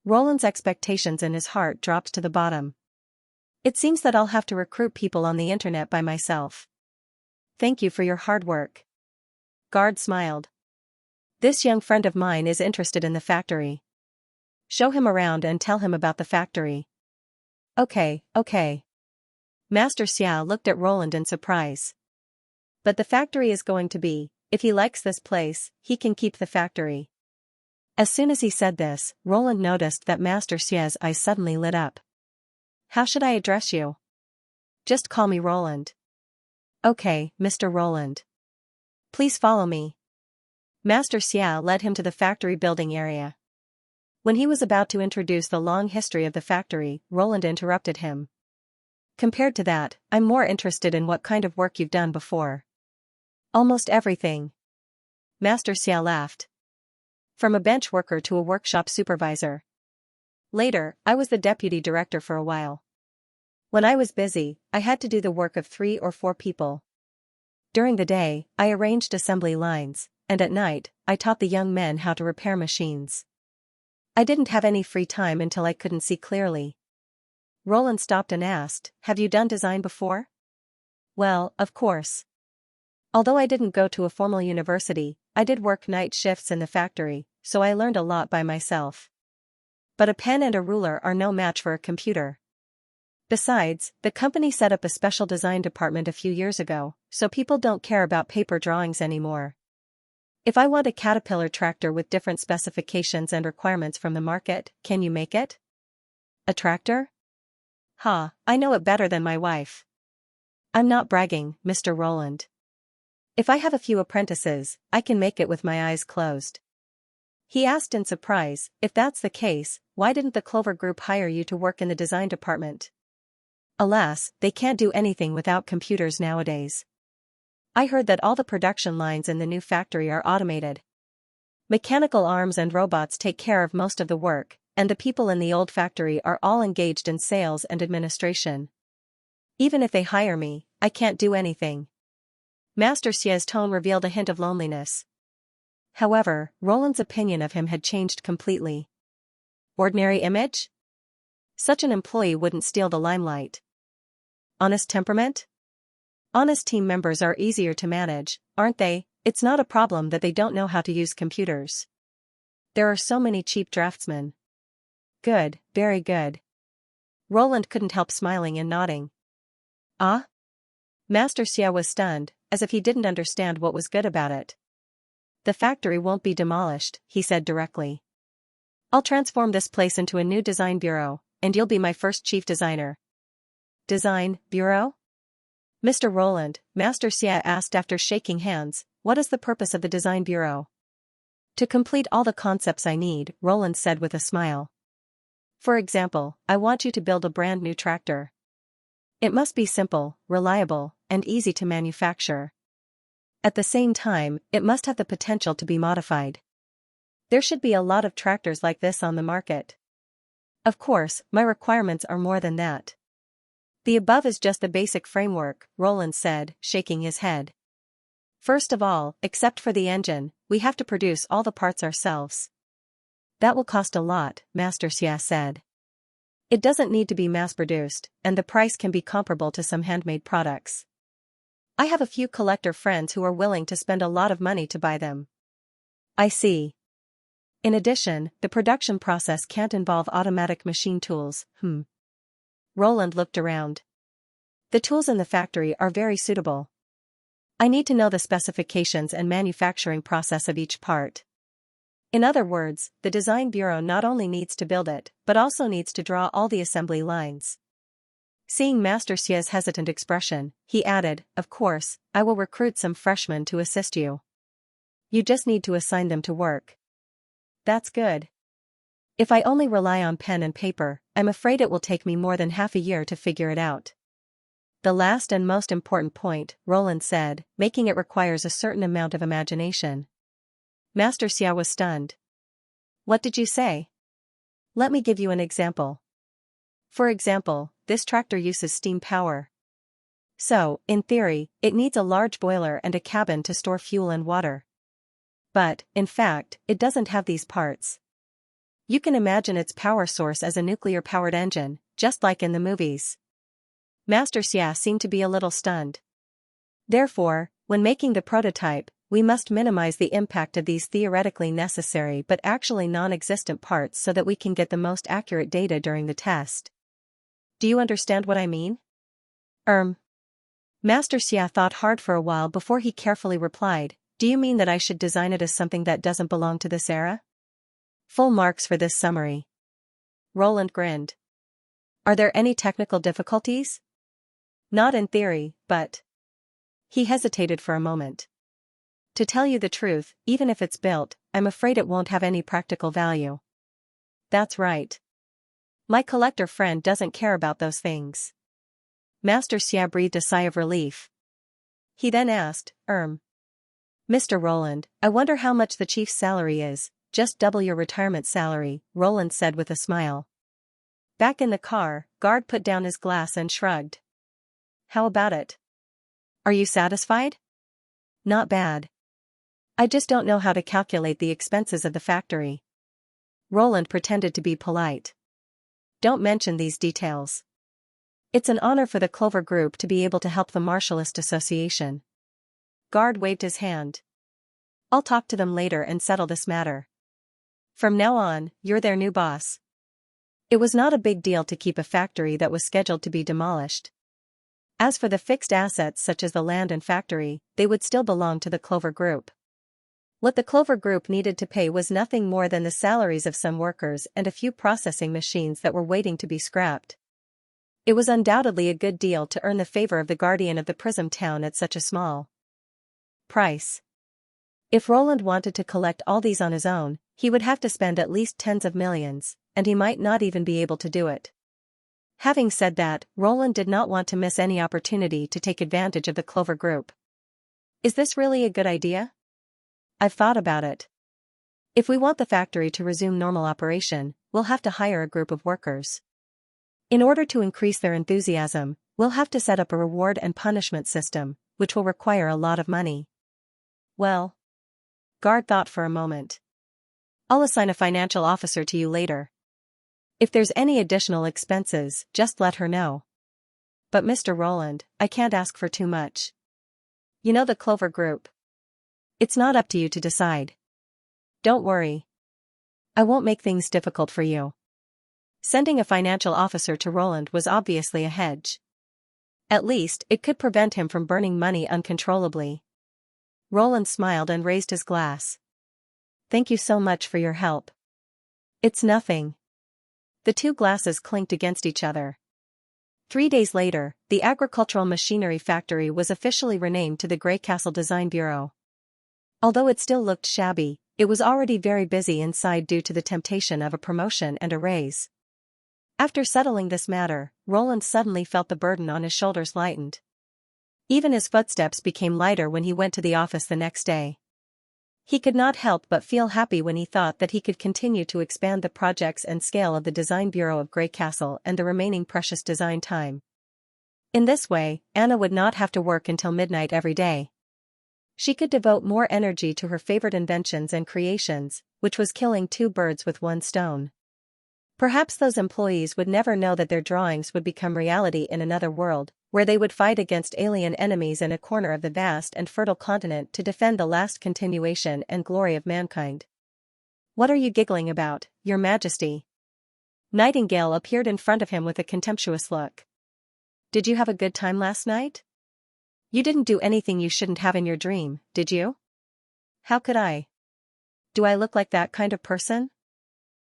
Roland's expectations in his heart dropped to the bottom. It seems that I'll have to recruit people on the internet by myself. Thank you for your hard work. Guard smiled. This young friend of mine is interested in the factory. Show him around and tell him about the factory. Okay. Master Xia looked at Roland in surprise. But the factory is going to be, if he likes this place, he can keep the factory. As soon as he said this, Roland noticed that Master Xia's eyes suddenly lit up. How should I address you? Just call me Roland. Okay, Mr. Roland. Please follow me. Master Xia led him to the factory building area. When he was about to introduce the long history of the factory, Roland interrupted him. Compared to that, I'm more interested in what kind of work you've done before. Almost everything. Master Xia laughed. From a bench worker to a workshop supervisor. Later, I was the deputy director for a while. When I was busy, I had to do the work of 3 or 4 people. During the day, I arranged assembly lines, and at night, I taught the young men how to repair machines. I didn't have any free time until I couldn't see clearly. Roland stopped and asked, "Have you done design before?" "Well, of course. Although I didn't go to a formal university, I did work night shifts in the factory, so I learned a lot by myself. But a pen and a ruler are no match for a computer. Besides, the company set up a special design department a few years ago, so people don't care about paper drawings anymore. If I want a Caterpillar tractor with different specifications and requirements from the market, can you make it?" "A tractor? Ha, I know it better than my wife." "I'm not bragging, Mr. Roland. If I have a few apprentices, I can make it with my eyes closed." He asked in surprise, "If that's the case, why didn't the Clover Group hire you to work in the design department?" "Alas, they can't do anything without computers nowadays. I heard that all the production lines in the new factory are automated. Mechanical arms and robots take care of most of the work, and the people in the old factory are all engaged in sales and administration. Even if they hire me, I can't do anything." Master Xia's tone revealed a hint of loneliness. However, Roland's opinion of him had changed completely. Ordinary image? Such an employee wouldn't steal the limelight. Honest temperament? Honest team members are easier to manage, aren't they? It's not a problem that they don't know how to use computers. There are so many cheap draftsmen. Good, very good. Roland couldn't help smiling and nodding. Ah? Master Xia was stunned, as if he didn't understand what was good about it. "The factory won't be demolished," he said directly. "I'll transform this place into a new design bureau, and you'll be my first chief designer." "Design bureau?" "Mr. Roland," Master Xia asked after shaking hands, "what is the purpose of the design bureau?" "To complete all the concepts I need," Roland said with a smile. "For example, I want you to build a brand new tractor. It must be simple, reliable, and easy to manufacture. At the same time, it must have the potential to be modified. There should be a lot of tractors like this on the market. Of course, my requirements are more than that." "The above is just the basic framework," Roland said, shaking his head. "First of all, except for the engine, we have to produce all the parts ourselves." "That will cost a lot," Master Xia said. "It doesn't need to be mass-produced, and the price can be comparable to some handmade products. I have a few collector friends who are willing to spend a lot of money to buy them." "I see. In addition, the production process can't involve automatic machine tools." Roland looked around. "The tools in the factory are very suitable. I need to know the specifications and manufacturing process of each part. In other words, the design bureau not only needs to build it, but also needs to draw all the assembly lines." Seeing Master Xia's hesitant expression, he added, "Of course, I will recruit some freshmen to assist you. You just need to assign them to work." "That's good. If I only rely on pen and paper, I'm afraid it will take me more than half a year to figure it out." "The last and most important point," Roland said, "making it requires a certain amount of imagination." Master Xia was stunned. "What did you say?" "Let me give you an example. For example, this tractor uses steam power. So, in theory, it needs a large boiler and a cabin to store fuel and water. But, in fact, it doesn't have these parts. You can imagine its power source as a nuclear-powered engine, just like in the movies." Master Xia seemed to be a little stunned. "Therefore, when making the prototype, we must minimize the impact of these theoretically necessary but actually non-existent parts so that we can get the most accurate data during the test. Do you understand what I mean?" Master Xia thought hard for a while before he carefully replied, "Do you mean that I should design it as something that doesn't belong to this era?" Full marks for this summary. Roland grinned. "Are there any technical difficulties?" "Not in theory, but..." He hesitated for a moment. "To tell you the truth, even if it's built, I'm afraid it won't have any practical value." "That's right. My collector friend doesn't care about those things." Master Xia breathed a sigh of relief. He then asked, "Mr. Roland, I wonder how much the chief's salary is." "Just double your retirement salary," Roland said with a smile. Back in the car, Guard put down his glass and shrugged. How about it? Are you satisfied? Not bad. I just don't know how to calculate the expenses of the factory. Roland pretended to be polite. Don't mention these details. It's an honor for the Clover Group to be able to help the Martialist Association. Guard waved his hand. I'll talk to them later and settle this matter. From now on, you're their new boss. It was not a big deal to keep a factory that was scheduled to be demolished. As for the fixed assets such as the land and factory, they would still belong to the Clover Group. What the Clover Group needed to pay was nothing more than the salaries of some workers and a few processing machines that were waiting to be scrapped. It was undoubtedly a good deal to earn the favor of the guardian of the Prism Town at such a small price. If Roland wanted to collect all these on his own, he would have to spend at least tens of millions, and he might not even be able to do it. Having said that, Roland did not want to miss any opportunity to take advantage of the Clover Group. Is this really a good idea? I've thought about it. If we want the factory to resume normal operation, we'll have to hire a group of workers. In order to increase their enthusiasm, we'll have to set up a reward and punishment system, which will require a lot of money. Well, Guard thought for a moment. I'll assign a financial officer to you later. If there's any additional expenses, just let her know. But Mr. Roland, I can't ask for too much. You know the Clover Group. It's not up to you to decide. Don't worry. I won't make things difficult for you. Sending a financial officer to Roland was obviously a hedge. At least, it could prevent him from burning money uncontrollably. Roland smiled and raised his glass. Thank you so much for your help. It's nothing. The two glasses clinked against each other. 3 days later, the agricultural machinery factory was officially renamed to the Grey Castle Design Bureau. Although it still looked shabby, it was already very busy inside due to the temptation of a promotion and a raise. After settling this matter, Roland suddenly felt the burden on his shoulders lightened. Even his footsteps became lighter when he went to the office the next day. He could not help but feel happy when he thought that he could continue to expand the projects and scale of the Design Bureau of Grey Castle and the remaining precious design time. In this way, Anna would not have to work until midnight every day. She could devote more energy to her favorite inventions and creations, which was killing 2 birds with 1 stone. Perhaps those employees would never know that their drawings would become reality in another world, where they would fight against alien enemies in a corner of the vast and fertile continent to defend the last continuation and glory of mankind. What are you giggling about, Your Majesty? Nightingale appeared in front of him with a contemptuous look. Did you have a good time last night? You didn't do anything you shouldn't have in your dream, did you? How could I? Do I look like that kind of person?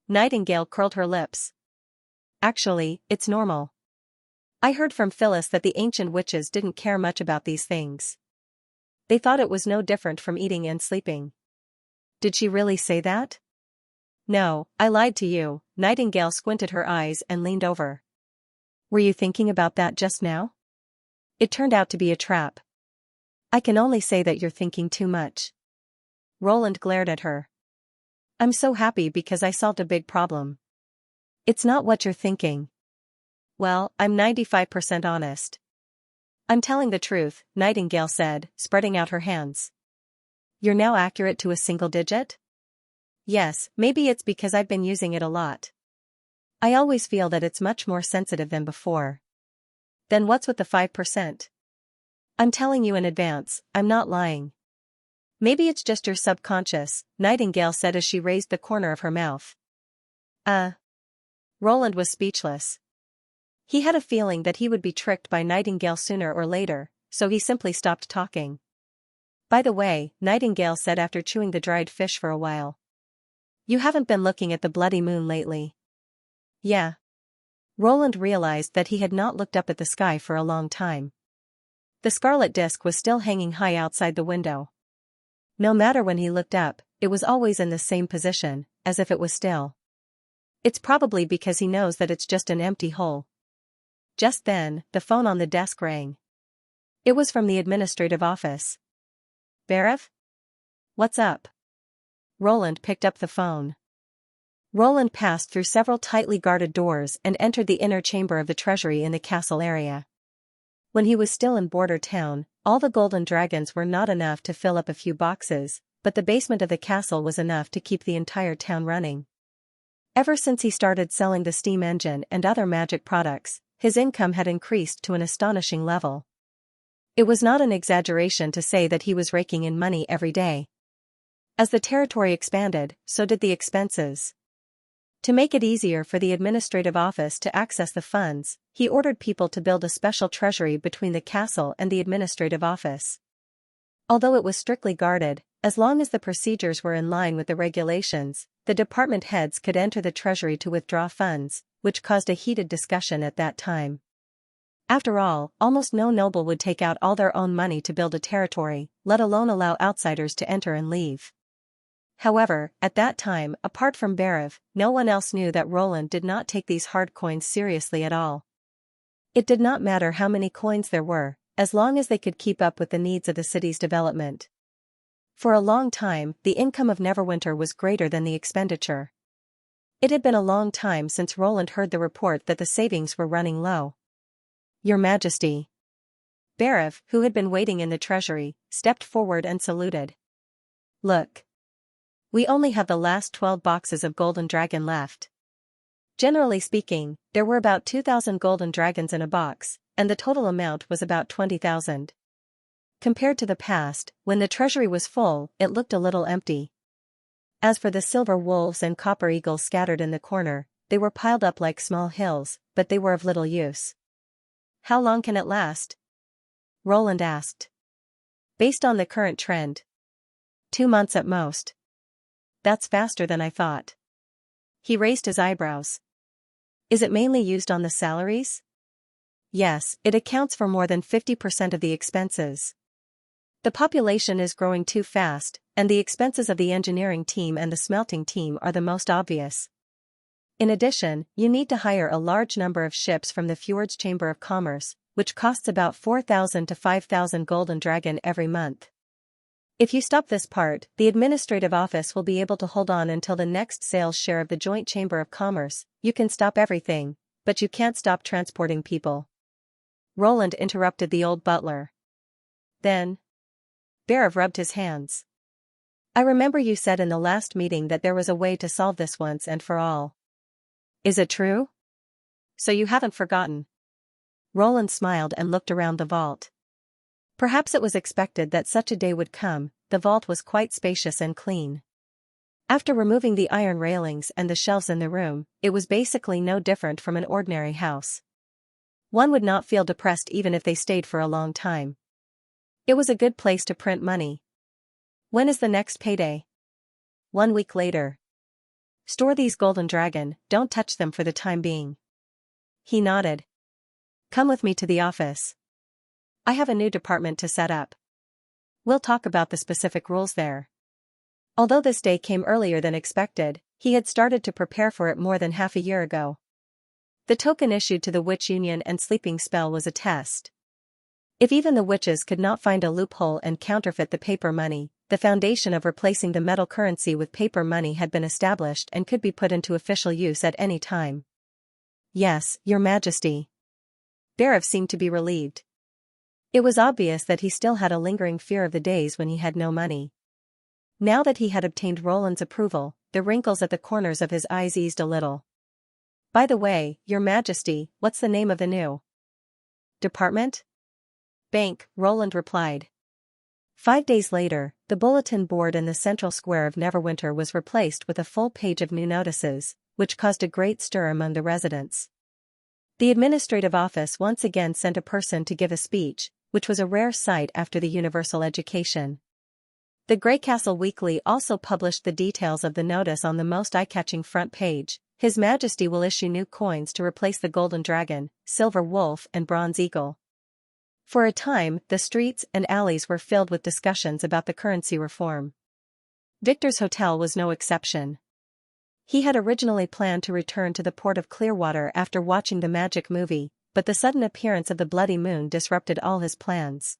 Nightingale curled her lips. Actually, it's normal. I heard from Phyllis that the ancient witches didn't care much about these things. They thought it was no different from eating and sleeping. Did she really say that? No, I lied to you. Nightingale squinted her eyes and leaned over. Were you thinking about that just now? It turned out to be a trap. I can only say that you're thinking too much. Roland glared at her. I'm so happy because I solved a big problem. It's not what you're thinking. Well, I'm 95% honest. I'm telling the truth, Nightingale said, spreading out her hands. You're now accurate to a single digit? Yes, maybe it's because I've been using it a lot. I always feel that it's much more sensitive than before. Then what's with the 5%? I'm telling you in advance, I'm not lying. Maybe it's just your subconscious, Nightingale said as she raised the corner of her mouth. Roland was speechless. He had a feeling that he would be tricked by Nightingale sooner or later, so he simply stopped talking. By the way, Nightingale said after chewing the dried fish for a while. You haven't been looking at the bloody moon lately. Yeah. Roland realized that he had not looked up at the sky for a long time. The scarlet disk was still hanging high outside the window. No matter when he looked up, it was always in the same position, as if it was still. It's probably because he knows that it's just an empty hole. Just then, the phone on the desk rang. It was from the administrative office. Barev? What's up? Roland picked up the phone. Roland passed through several tightly guarded doors and entered the inner chamber of the treasury in the castle area. When he was still in Border Town, all the golden dragons were not enough to fill up a few boxes, but the basement of the castle was enough to keep the entire town running. Ever since he started selling the steam engine and other magic products, his income had increased to an astonishing level. It was not an exaggeration to say that he was raking in money every day. As the territory expanded, so did the expenses. To make it easier for the administrative office to access the funds, he ordered people to build a special treasury between the castle and the administrative office. Although it was strictly guarded, as long as the procedures were in line with the regulations, the department heads could enter the treasury to withdraw funds, which caused a heated discussion at that time. After all, almost no noble would take out all their own money to build a territory, let alone allow outsiders to enter and leave. However, at that time, apart from Berev, no one else knew that Roland did not take these hard coins seriously at all. It did not matter how many coins there were, as long as they could keep up with the needs of the city's development. For a long time, the income of Neverwinter was greater than the expenditure. It had been a long time since Roland heard the report that the savings were running low. "Your Majesty." Berev, who had been waiting in the treasury, stepped forward and saluted. "Look. We only have the last 12 boxes of Golden Dragon left." Generally speaking, there were about 2,000 Golden Dragons in a box, and the total amount was about 20,000. Compared to the past, when the treasury was full, it looked a little empty. As for the silver wolves and copper eagles scattered in the corner, they were piled up like small hills, but they were of little use. "How long can it last?" Roland asked. "Based on the current trend. 2 months at most." "That's faster than I thought." He raised his eyebrows. "Is it mainly used on the salaries?" "Yes, it accounts for more than 50% of the expenses. The population is growing too fast, and the expenses of the engineering team and the smelting team are the most obvious. In addition, you need to hire a large number of ships from the Fjords Chamber of Commerce, which costs about 4,000 to 5,000 Golden Dragon every month. If you stop this part, the administrative office will be able to hold on until the next sales share of the Joint Chamber of Commerce. You can stop everything, but you can't stop transporting people." Roland interrupted the old butler. "Then?" Berev rubbed his hands. "I remember you said in the last meeting that there was a way to solve this once and for all. Is it true? So you haven't forgotten?" Roland smiled and looked around the vault. Perhaps it was expected that such a day would come. The vault was quite spacious and clean. After removing the iron railings and the shelves in the room, it was basically no different from an ordinary house. One would not feel depressed even if they stayed for a long time. It was a good place to print money. "When is the next payday?" 1 week later. "Store these Golden Dragon, don't touch them for the time being." He nodded. "Come with me to the office. I have a new department to set up. We'll talk about the specific rules there." Although this day came earlier than expected, he had started to prepare for it more than half a year ago. The token issued to the Witch Union and Sleeping Spell was a test. If even the witches could not find a loophole and counterfeit the paper money, the foundation of replacing the metal currency with paper money had been established and could be put into official use at any time. "Yes, Your Majesty." Berev seemed to be relieved. It was obvious that he still had a lingering fear of the days when he had no money. Now that he had obtained Roland's approval, the wrinkles at the corners of his eyes eased a little. "By the way, Your Majesty, what's the name of the new department?" "Bank," Roland replied. 5 days later, the bulletin board in the central square of Neverwinter was replaced with a full page of new notices, which caused a great stir among the residents. The administrative office once again sent a person to give a speech, which was a rare sight after the universal education. The Grey Castle Weekly also published the details of the notice on the most eye-catching front page. "His Majesty will issue new coins to replace the Golden Dragon, Silver Wolf and Bronze Eagle." For a time, the streets and alleys were filled with discussions about the currency reform. Victor's Hotel was no exception. He had originally planned to return to the port of Clearwater after watching the magic movie, but the sudden appearance of the bloody moon disrupted all his plans.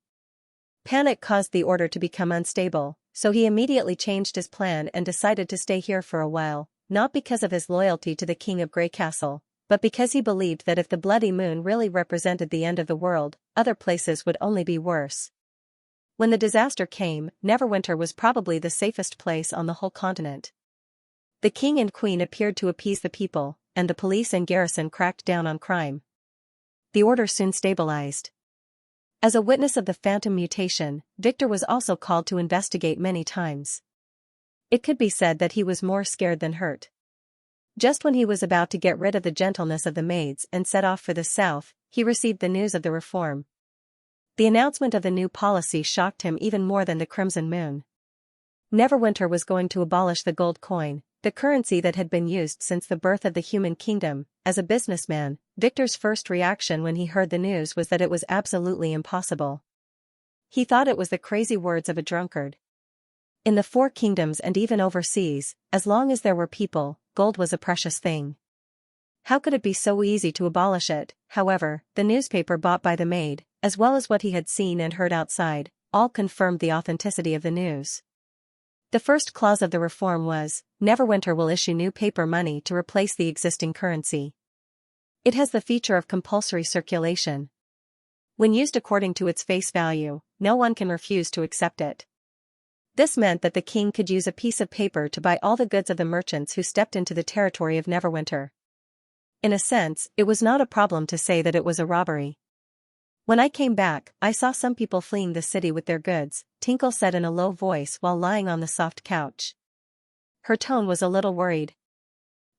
Panic caused the order to become unstable, so he immediately changed his plan and decided to stay here for a while. not because of his loyalty to the king of Grey Castle, but because he believed that if the bloody moon really represented the end of the world, other places would only be worse. When the disaster came, Neverwinter was probably the safest place on the whole continent. The king and queen appeared to appease the people, and the police and garrison cracked down on crime. The order soon stabilized. As a witness of the phantom mutation, Victor was also called to investigate many times. It could be said that he was more scared than hurt. Just when he was about to get rid of the gentleness of the maids and set off for the south, he received the news of the reform. The announcement of the new policy shocked him even more than the Crimson Moon. Neverwinter was going to abolish the gold coin, the currency that had been used since the birth of the human kingdom. As a businessman, Victor's first reaction when he heard the news was that it was absolutely impossible. He thought it was the crazy words of a drunkard. In the Four Kingdoms and even overseas, as long as there were people, gold was a precious thing. How could it be so easy to abolish it? However, the newspaper bought by the maid, as well as what he had seen and heard outside, all confirmed the authenticity of the news. The first clause of the reform was, Neverwinter will issue new paper money to replace the existing currency. It has the feature of compulsory circulation. When used according to its face value, no one can refuse to accept it. This meant that the king could use a piece of paper to buy all the goods of the merchants who stepped into the territory of Neverwinter. In a sense, it was not a problem to say that it was a robbery. When I came back, I saw some people fleeing the city with their goods, Tinkle said in a low voice while lying on the soft couch. Her tone was a little worried.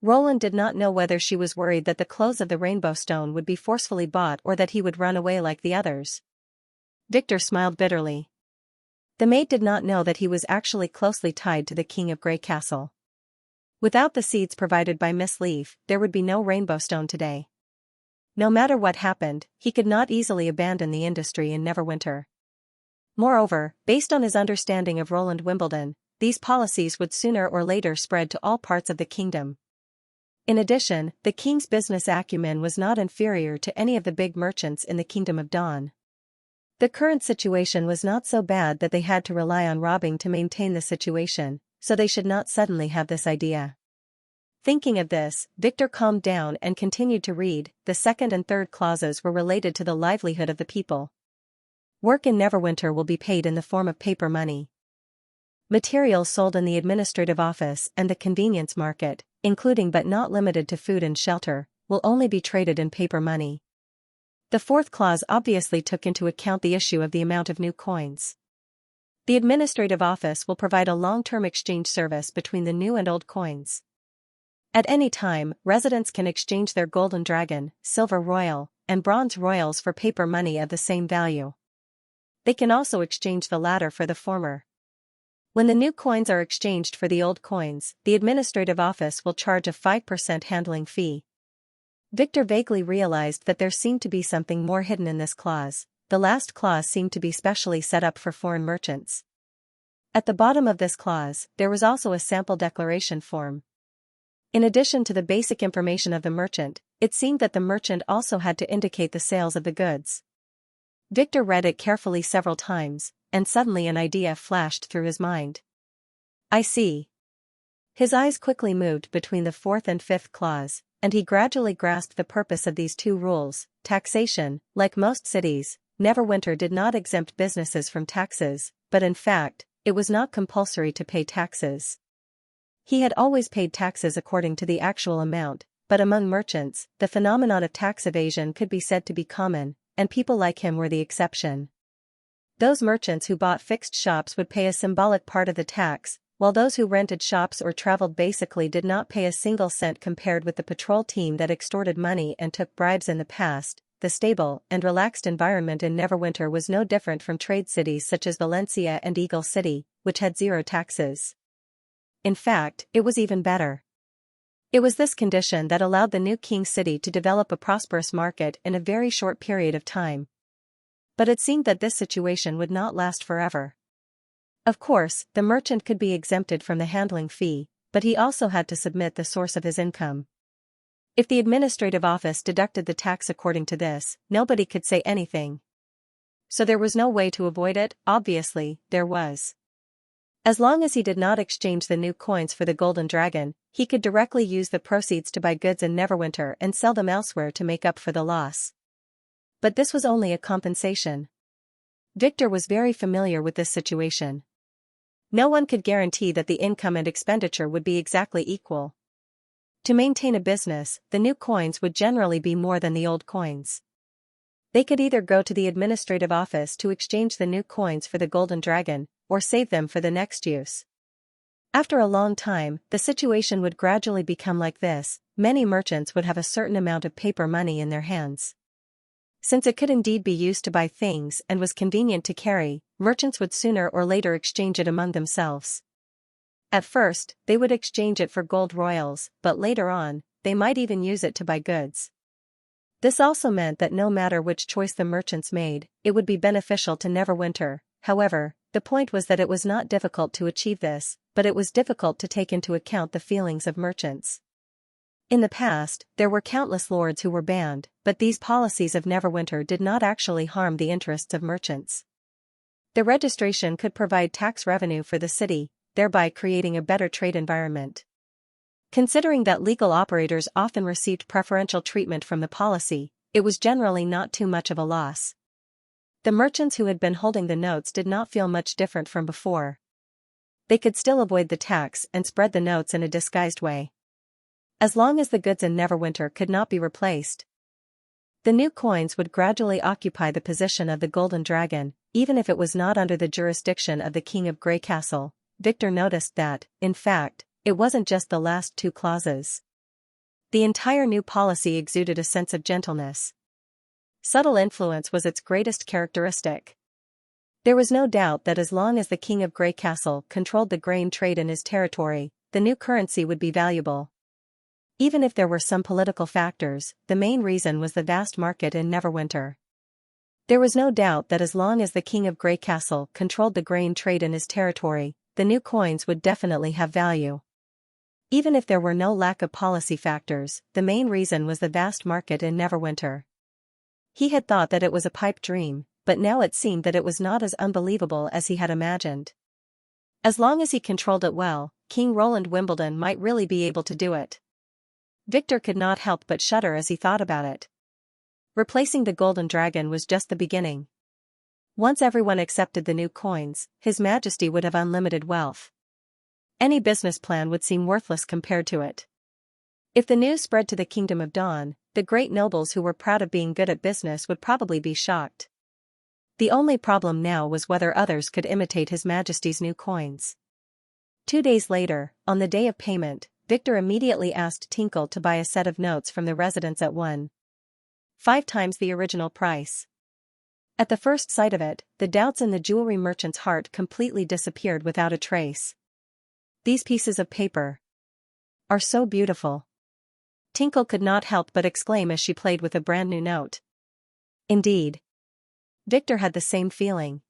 Roland did not know whether she was worried that the clothes of the Rainbow Stone would be forcefully bought or that he would run away like the others. Victor smiled bitterly. The maid did not know that he was actually closely tied to the King of Grey Castle. Without the seeds provided by Miss Leaf, there would be no Rainbow Stone today. No matter what happened, he could not easily abandon the industry in Neverwinter. Moreover, based on his understanding of Roland Wimbledon, these policies would sooner or later spread to all parts of the kingdom. In addition, the king's business acumen was not inferior to any of the big merchants in the Kingdom of Dawn. The current situation was not so bad that they had to rely on robbing to maintain the situation, so they should not suddenly have this idea. Thinking of this, Victor calmed down and continued to read. The second and third clauses were related to the livelihood of the people. Work in Neverwinter will be paid in the form of paper money. Materials sold in the administrative office and the convenience market, including but not limited to food and shelter, will only be traded in paper money. The fourth clause obviously took into account the issue of the amount of new coins. The administrative office will provide a long-term exchange service between the new and old coins. At any time, residents can exchange their Golden Dragon, Silver Royal, and Bronze Royals for paper money of the same value. They can also exchange the latter for the former. When the new coins are exchanged for the old coins, the administrative office will charge a 5% handling fee. Victor vaguely realized that there seemed to be something more hidden in this clause. The last clause seemed to be specially set up for foreign merchants. At the bottom of this clause, there was also a sample declaration form. In addition to the basic information of the merchant, it seemed that the merchant also had to indicate the sales of the goods. Victor read it carefully several times, and suddenly an idea flashed through his mind. I see. His eyes quickly moved between the fourth and fifth clause, and he gradually grasped the purpose of these two rules. Taxation. Like most cities, Neverwinter did not exempt businesses from taxes, but in fact, it was not compulsory to pay taxes. He had always paid taxes according to the actual amount, but among merchants, the phenomenon of tax evasion could be said to be common, and people like him were the exception. Those merchants who bought fixed shops would pay a symbolic part of the tax, while those who rented shops or traveled basically did not pay a single cent. Compared with the patrol team that extorted money and took bribes in the past, the stable and relaxed environment in Neverwinter was no different from trade cities such as Valencia and Eagle City, which had zero taxes. In fact, it was even better. It was this condition that allowed the new king city to develop a prosperous market in a very short period of time. But it seemed that this situation would not last forever. Of course, the merchant could be exempted from the handling fee, but he also had to submit the source of his income. If the administrative office deducted the tax according to this, nobody could say anything. So there was no way to avoid it. Obviously, there was. As long as he did not exchange the new coins for the golden dragon, he could directly use the proceeds to buy goods in Neverwinter and sell them elsewhere to make up for the loss. But this was only a compensation. Victor was very familiar with this situation. No one could guarantee that the income and expenditure would be exactly equal. To maintain a business, the new coins would generally be more than the old coins. They could either go to the administrative office to exchange the new coins for the golden dragon, or save them for the next use. After a long time, the situation would gradually become like this: many merchants would have a certain amount of paper money in their hands. Since it could indeed be used to buy things and was convenient to carry, merchants would sooner or later exchange it among themselves. At first, they would exchange it for gold royals, but later on, they might even use it to buy goods. This also meant that no matter which choice the merchants made, it would be beneficial to Neverwinter. However, the point was that it was not difficult to achieve this, but it was difficult to take into account the feelings of merchants. In the past, there were countless lords who were banned, but these policies of Neverwinter did not actually harm the interests of merchants. The registration could provide tax revenue for the city, thereby creating a better trade environment. Considering that legal operators often received preferential treatment from the policy, it was generally not too much of a loss. The merchants who had been holding the notes did not feel much different from before. They could still avoid the tax and spread the notes in a disguised way. As long as the goods in Neverwinter could not be replaced, the new coins would gradually occupy the position of the golden dragon, even if it was not under the jurisdiction of the King of Grey Castle. Victor noticed that, in fact, it wasn't just the last two clauses. The entire new policy exuded a sense of gentleness. Subtle influence was its greatest characteristic. There was no doubt that as long as the King of Grey Castle controlled the grain trade in his territory, the new currency would be valuable. Even if there were some political factors, the main reason was the vast market in Neverwinter. There was no doubt that as long as the King of Grey Castle controlled the grain trade in his territory, the new coins would definitely have value. Even if there were no lack of policy factors, the main reason was the vast market in Neverwinter. He had thought that it was a pipe dream, but now it seemed that it was not as unbelievable as he had imagined. As long as he controlled it well, King Roland Wimbledon might really be able to do it. Victor could not help but shudder as he thought about it. Replacing the golden dragon was just the beginning. Once everyone accepted the new coins, His Majesty would have unlimited wealth. Any business plan would seem worthless compared to it. If the news spread to the Kingdom of Dawn, the great nobles who were proud of being good at business would probably be shocked. The only problem now was whether others could imitate His Majesty's new coins. 2 days later, on the day of payment, Victor immediately asked Tinkle to buy a set of notes from the residence at 1.5 times the original price. At the first sight of it, the doubts in the jewelry merchant's heart completely disappeared without a trace. These pieces of paper are so beautiful. Tinkle could not help but exclaim as she played with a brand new note. Indeed, Victor had the same feeling.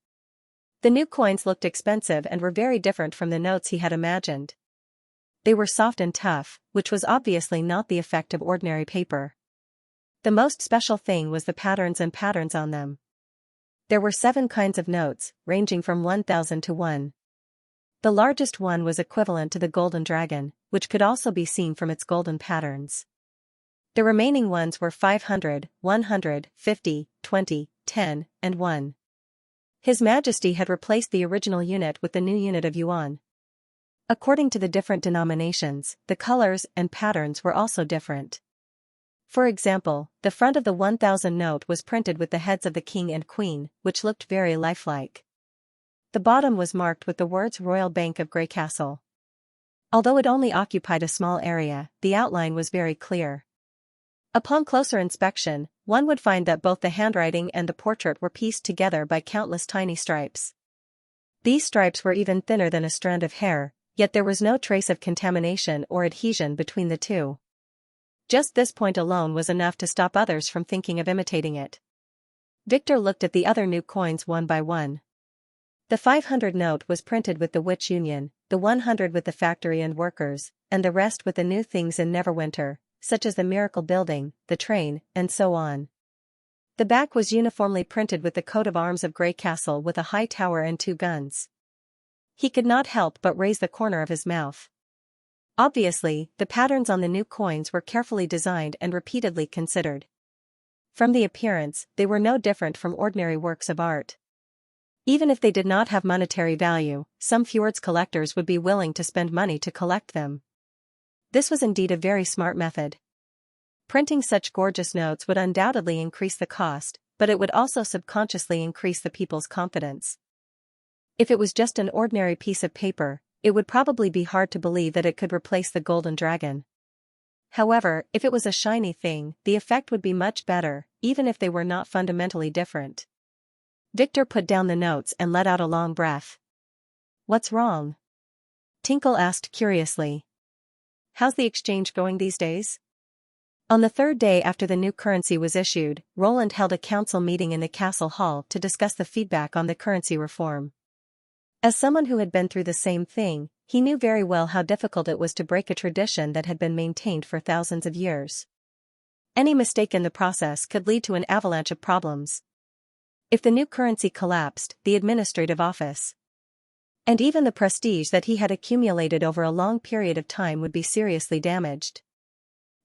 The new coins looked expensive and were very different from the notes he had imagined. They were soft and tough, which was obviously not the effect of ordinary paper. The most special thing was the patterns on them. There were 7 kinds of notes, ranging from 1,000 to 1. The largest one was equivalent to the golden dragon, which could also be seen from its golden patterns. The remaining ones were 500, 100, 50, 20, 10, and 1. His Majesty had replaced the original unit with the new unit of yuan. According to the different denominations, the colors and patterns were also different. For example, the front of the 1,000 note was printed with the heads of the king and queen, which looked very lifelike. The bottom was marked with the words Royal Bank of Grey Castle. Although it only occupied a small area, the outline was very clear. Upon closer inspection, one would find that both the handwriting and the portrait were pieced together by countless tiny stripes. These stripes were even thinner than a strand of hair, yet there was no trace of contamination or adhesion between the two. Just this point alone was enough to stop others from thinking of imitating it. Victor looked at the other new coins one by one. The 500 note was printed with the Witch Union, the 100 with the factory and workers, and the rest with the new things in Neverwinter, such as the Miracle Building, the train, and so on. The back was uniformly printed with the coat of arms of Grey Castle with a high tower and 2 guns. He could not help but raise the corner of his mouth. Obviously, the patterns on the new coins were carefully designed and repeatedly considered. From the appearance, they were no different from ordinary works of art. Even if they did not have monetary value, some fjords collectors would be willing to spend money to collect them. This was indeed a very smart method. Printing such gorgeous notes would undoubtedly increase the cost, but it would also subconsciously increase the people's confidence. If it was just an ordinary piece of paper, it would probably be hard to believe that it could replace the golden dragon. However, if it was a shiny thing, the effect would be much better, even if they were not fundamentally different. Victor put down the notes and let out a long breath. "What's wrong?" Tinkle asked curiously. "How's the exchange going these days?" On the third day after the new currency was issued, Roland held a council meeting in the castle hall to discuss the feedback on the currency reform. As someone who had been through the same thing, he knew very well how difficult it was to break a tradition that had been maintained for thousands of years. Any mistake in the process could lead to an avalanche of problems. If the new currency collapsed, the administrative office, and even the prestige that he had accumulated over a long period of time would be seriously damaged.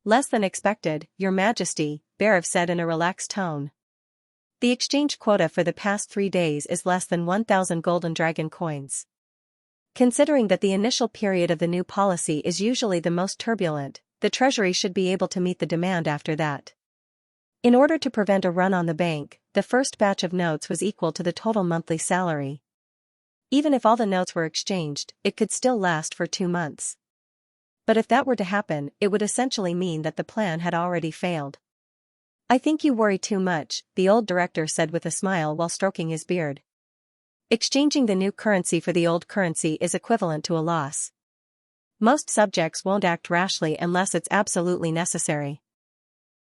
"Less than expected, Your Majesty," Barav said in a relaxed tone. "The exchange quota for the past 3 days is less than 1,000 golden dragon coins. Considering that the initial period of the new policy is usually the most turbulent, the Treasury should be able to meet the demand after that." In order to prevent a run on the bank, the first batch of notes was equal to the total monthly salary. Even if all the notes were exchanged, it could still last for 2 months. But if that were to happen, it would essentially mean that the plan had already failed. "I think you worry too much," the old director said with a smile while stroking his beard. "Exchanging the new currency for the old currency is equivalent to a loss. Most subjects won't act rashly unless it's absolutely necessary.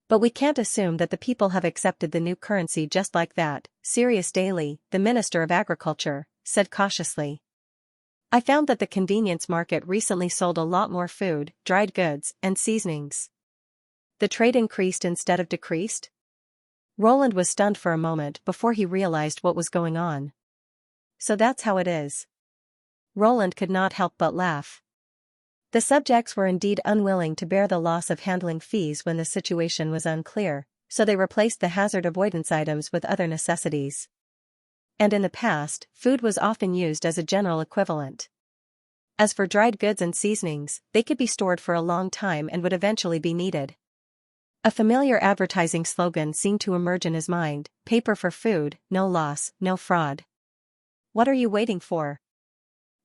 But we can't assume that the people have accepted the new currency just like that." Sirius Daly, the Minister of Agriculture, said cautiously. "I found that the convenience market recently sold a lot more food, dried goods, and seasonings." The trade increased instead of decreased? Roland was stunned for a moment before he realized what was going on. So that's how it is. Roland could not help but laugh. The subjects were indeed unwilling to bear the loss of handling fees when the situation was unclear, so they replaced the hazard avoidance items with other necessities. And in the past, food was often used as a general equivalent. As for dried goods and seasonings, they could be stored for a long time and would eventually be needed. A familiar advertising slogan seemed to emerge in his mind: "Paper for food, no loss, no fraud. What are you waiting for?"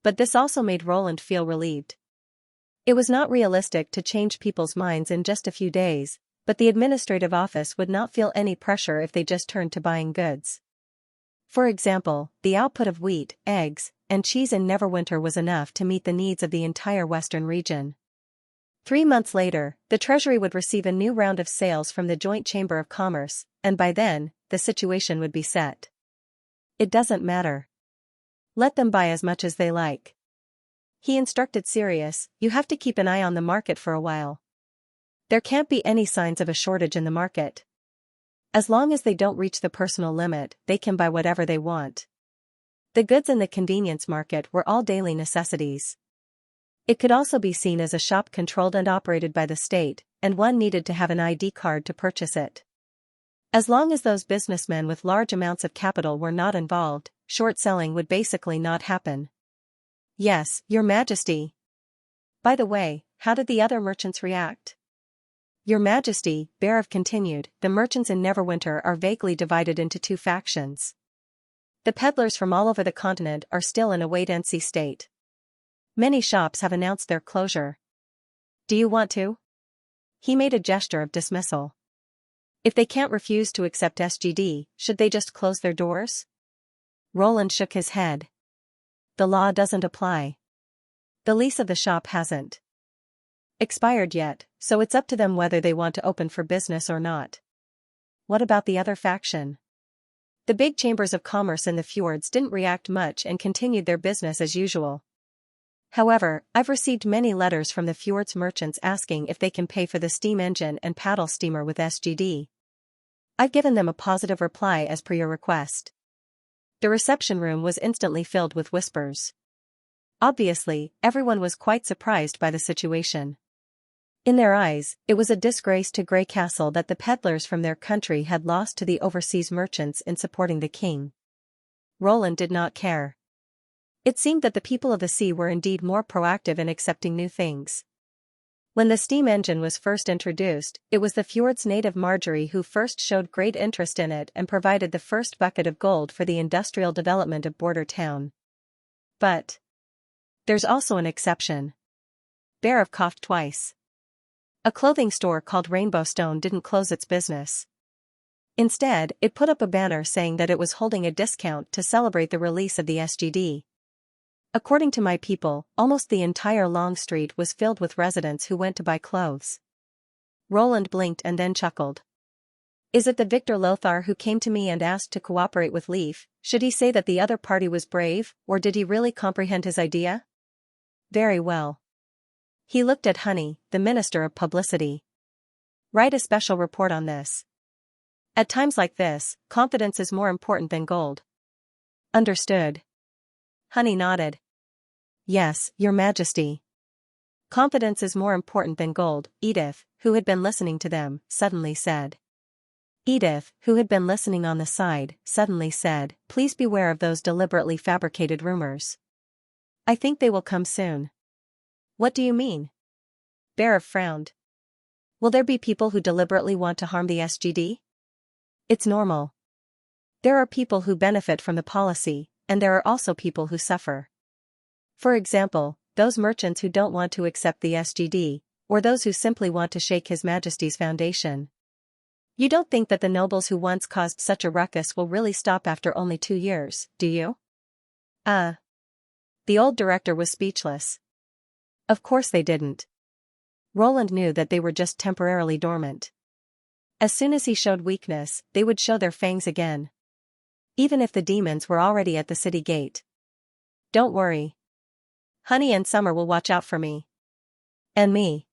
But this also made Roland feel relieved. It was not realistic to change people's minds in just a few days, but the administrative office would not feel any pressure if they just turned to buying goods. For example, the output of wheat, eggs, and cheese in Neverwinter was enough to meet the needs of the entire western region. 3 months later, the Treasury would receive a new round of sales from the Joint Chamber of Commerce, and by then, the situation would be set. "It doesn't matter. Let them buy as much as they like." He instructed Sirius, "You have to keep an eye on the market for a while. There can't be any signs of a shortage in the market. As long as they don't reach the personal limit, they can buy whatever they want." The goods in the convenience market were all daily necessities. It could also be seen as a shop controlled and operated by the state, and one needed to have an ID card to purchase it. As long as those businessmen with large amounts of capital were not involved, short selling would basically not happen. "Yes, Your Majesty. By the way, how did the other merchants react?" "Your Majesty," Barav continued, "the merchants in Neverwinter are vaguely divided into 2 factions. The peddlers from all over the continent are still in a wait-and-see state. Many shops have announced their closure. Do you want to?" He made a gesture of dismissal. "If they can't refuse to accept SGD, should they just close their doors?" Roland shook his head. "The law doesn't apply. The lease of the shop hasn't expired yet, so it's up to them whether they want to open for business or not." "What about the other faction?" "The big chambers of commerce in the fjords didn't react much and continued their business as usual. However, I've received many letters from the fjords merchants asking if they can pay for the steam engine and paddle steamer with SGD. I've given them a positive reply as per your request." The reception room was instantly filled with whispers. Obviously, everyone was quite surprised by the situation. In their eyes, it was a disgrace to Grey Castle that the peddlers from their country had lost to the overseas merchants in supporting the king. Roland did not care. It seemed that the people of the sea were indeed more proactive in accepting new things. When the steam engine was first introduced, it was the fjord's native Marjorie who first showed great interest in it and provided the first bucket of gold for the industrial development of Border Town. But there's also an exception. Bear coughed twice. A clothing store called Rainbow Stone didn't close its business. Instead, it put up a banner saying that it was holding a discount to celebrate the release of the SGD. According to my people, almost the entire long street was filled with residents who went to buy clothes. Roland blinked and then chuckled. Is it the Victor Lothar who came to me and asked to cooperate with Leaf? Should he say that the other party was brave, or did he really comprehend his idea? Very well. He looked at Honey, the Minister of Publicity. Write a special report on this. At times like this, confidence is more important than gold. Understood. Honey nodded. Yes, Your Majesty. Confidence is more important than gold, Edith, who had been listening to them, suddenly said. Edith, who had been listening on the side, suddenly said, please beware of those deliberately fabricated rumors. I think they will come soon. What do you mean? Bear frowned. Will there be people who deliberately want to harm the SGD? It's normal. There are people who benefit from the policy, and there are also people who suffer. For example, those merchants who don't want to accept the SGD, or those who simply want to shake His Majesty's foundation. You don't think that the nobles who once caused such a ruckus will really stop after only 2 years, do you? The old director was speechless. Of course they didn't. Roland knew that they were just temporarily dormant. As soon as he showed weakness, they would show their fangs again. Even if the demons were already at the city gate. Don't worry. Honey and Summer will watch out for me. And me.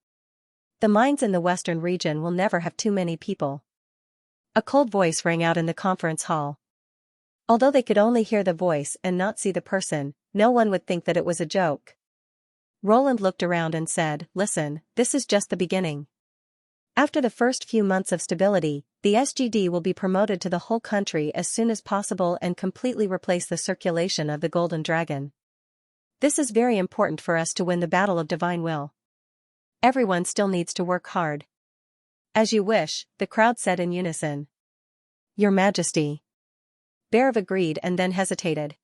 The mines in the western region will never have too many people. A cold voice rang out in the conference hall. Although they could only hear the voice and not see the person, no one would think that it was a joke. Roland looked around and said, listen, this is just the beginning. After the first few months of stability, the SGD will be promoted to the whole country as soon as possible and completely replace the circulation of the Golden Dragon. This is very important for us to win the Battle of Divine Will. Everyone still needs to work hard. As you wish, the crowd said in unison. Your Majesty. Bear agreed and then hesitated.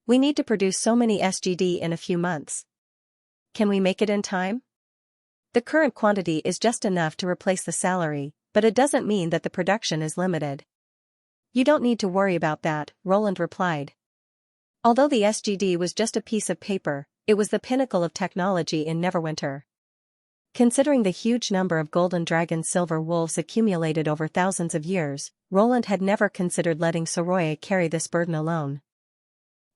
We need to produce so many SGD in a few months. Can we make it in time? The current quantity is just enough to replace the salary, but it doesn't mean that the production is limited. You don't need to worry about that, Roland replied. Although the SGD was just a piece of paper, it was the pinnacle of technology in Neverwinter. Considering the huge number of Golden Dragon silver wolves accumulated over thousands of years, Roland had never considered letting Soroya carry this burden alone.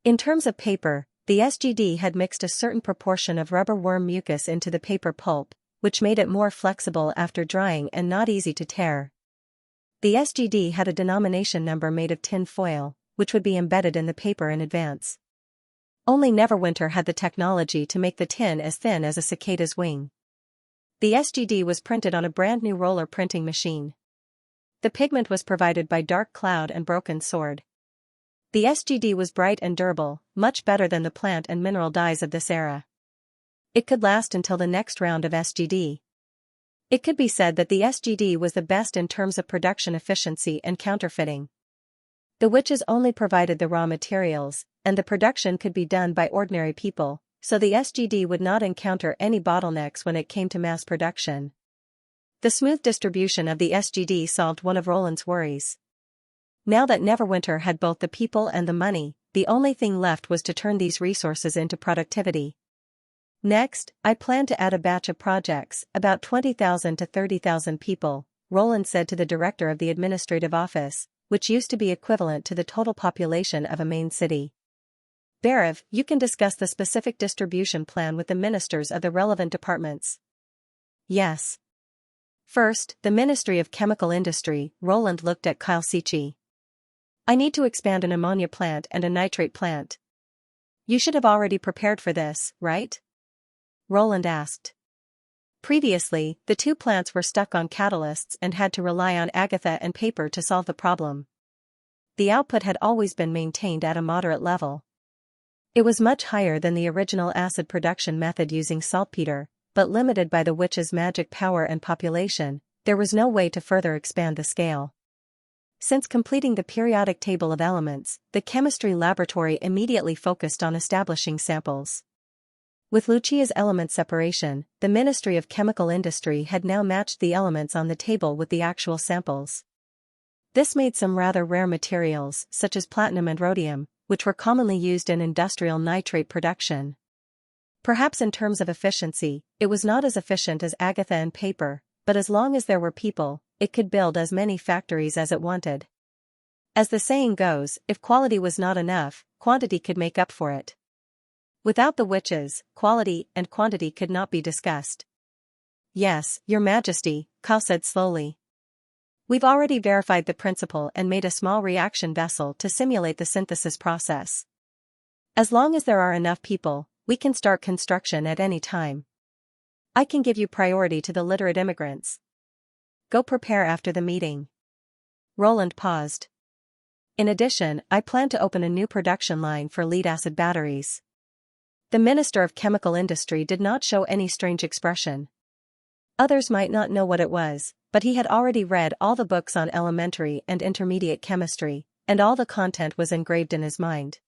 In terms of paper, the SGD had mixed a certain proportion of rubber worm mucus into the paper pulp, which made it more flexible after drying and not easy to tear. The SGD had a denomination number made of tin foil, which would be embedded in the paper in advance. Only Neverwinter had the technology to make the tin as thin as a cicada's wing. The SGD was printed on a brand new roller printing machine. The pigment was provided by Dark Cloud and Broken Sword. The SGD was bright and durable, much better than the plant and mineral dyes of this era. It could last until the next round of SGD. It could be said that the SGD was the best in terms of production efficiency and counterfeiting. The witches only provided the raw materials, and the production could be done by ordinary people, so the SGD would not encounter any bottlenecks when it came to mass production. The smooth distribution of the SGD solved one of Roland's worries. Now that Neverwinter had both the people and the money, the only thing left was to turn these resources into productivity. Next, I plan to add a batch of projects, about 20,000 to 30,000 people, Roland said to the director of the administrative office, which used to be equivalent to the total population of a main city. Barav, you can discuss the specific distribution plan with the ministers of the relevant departments. Yes. First, the Ministry of Chemical Industry, Roland looked at Xianxia. I need to expand an ammonia plant and a nitrate plant. You should have already prepared for this, right? Roland asked. Previously, the two plants were stuck on catalysts and had to rely on agatha and paper to solve the problem. The output had always been maintained at a moderate level. It was much higher than the original acid production method using saltpeter, but limited by the witch's magic power and population, there was no way to further expand the scale. Since completing the periodic table of elements, the chemistry laboratory immediately focused on establishing samples. With Lucia's element separation, the Ministry of Chemical Industry had now matched the elements on the table with the actual samples. This made some rather rare materials, such as platinum and rhodium, which were commonly used in industrial nitrate production. Perhaps in terms of efficiency, it was not as efficient as agatha and paper, but as long as there were people, it could build as many factories as it wanted. As the saying goes, if quality was not enough, quantity could make up for it. Without the witches, quality and quantity could not be discussed. Yes, Your Majesty, Cao said slowly. We've already verified the principle and made a small reaction vessel to simulate the synthesis process. As long as there are enough people, we can start construction at any time. I can give you priority to the literate immigrants. Go prepare after the meeting. Roland paused. In addition, I plan to open a new production line for lead-acid batteries. The Minister of Chemical Industry did not show any strange expression. Others might not know what it was, but he had already read all the books on elementary and intermediate chemistry, and all the content was engraved in his mind.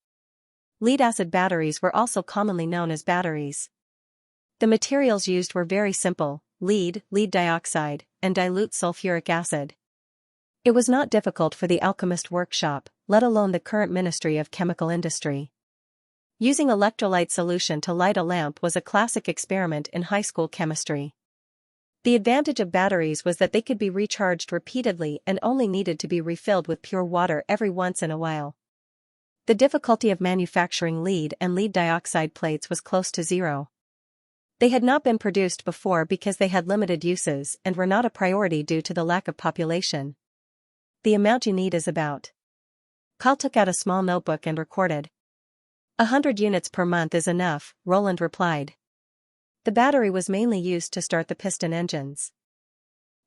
Lead-acid batteries were also commonly known as batteries. The materials used were very simple: lead dioxide, and dilute sulfuric acid. It was not difficult for the alchemist workshop, let alone the current Ministry of Chemical Industry. Using electrolyte solution to light a lamp was a classic experiment in high school chemistry. The advantage of batteries was that they could be recharged repeatedly and only needed to be refilled with pure water every once in a while. The difficulty of manufacturing lead and lead dioxide plates was close to zero. They had not been produced before because they had limited uses and were not a priority due to the lack of population. The amount you need is about. Cal took out a small notebook and recorded. 100 units per month is enough, Roland replied. The battery was mainly used to start the piston engines.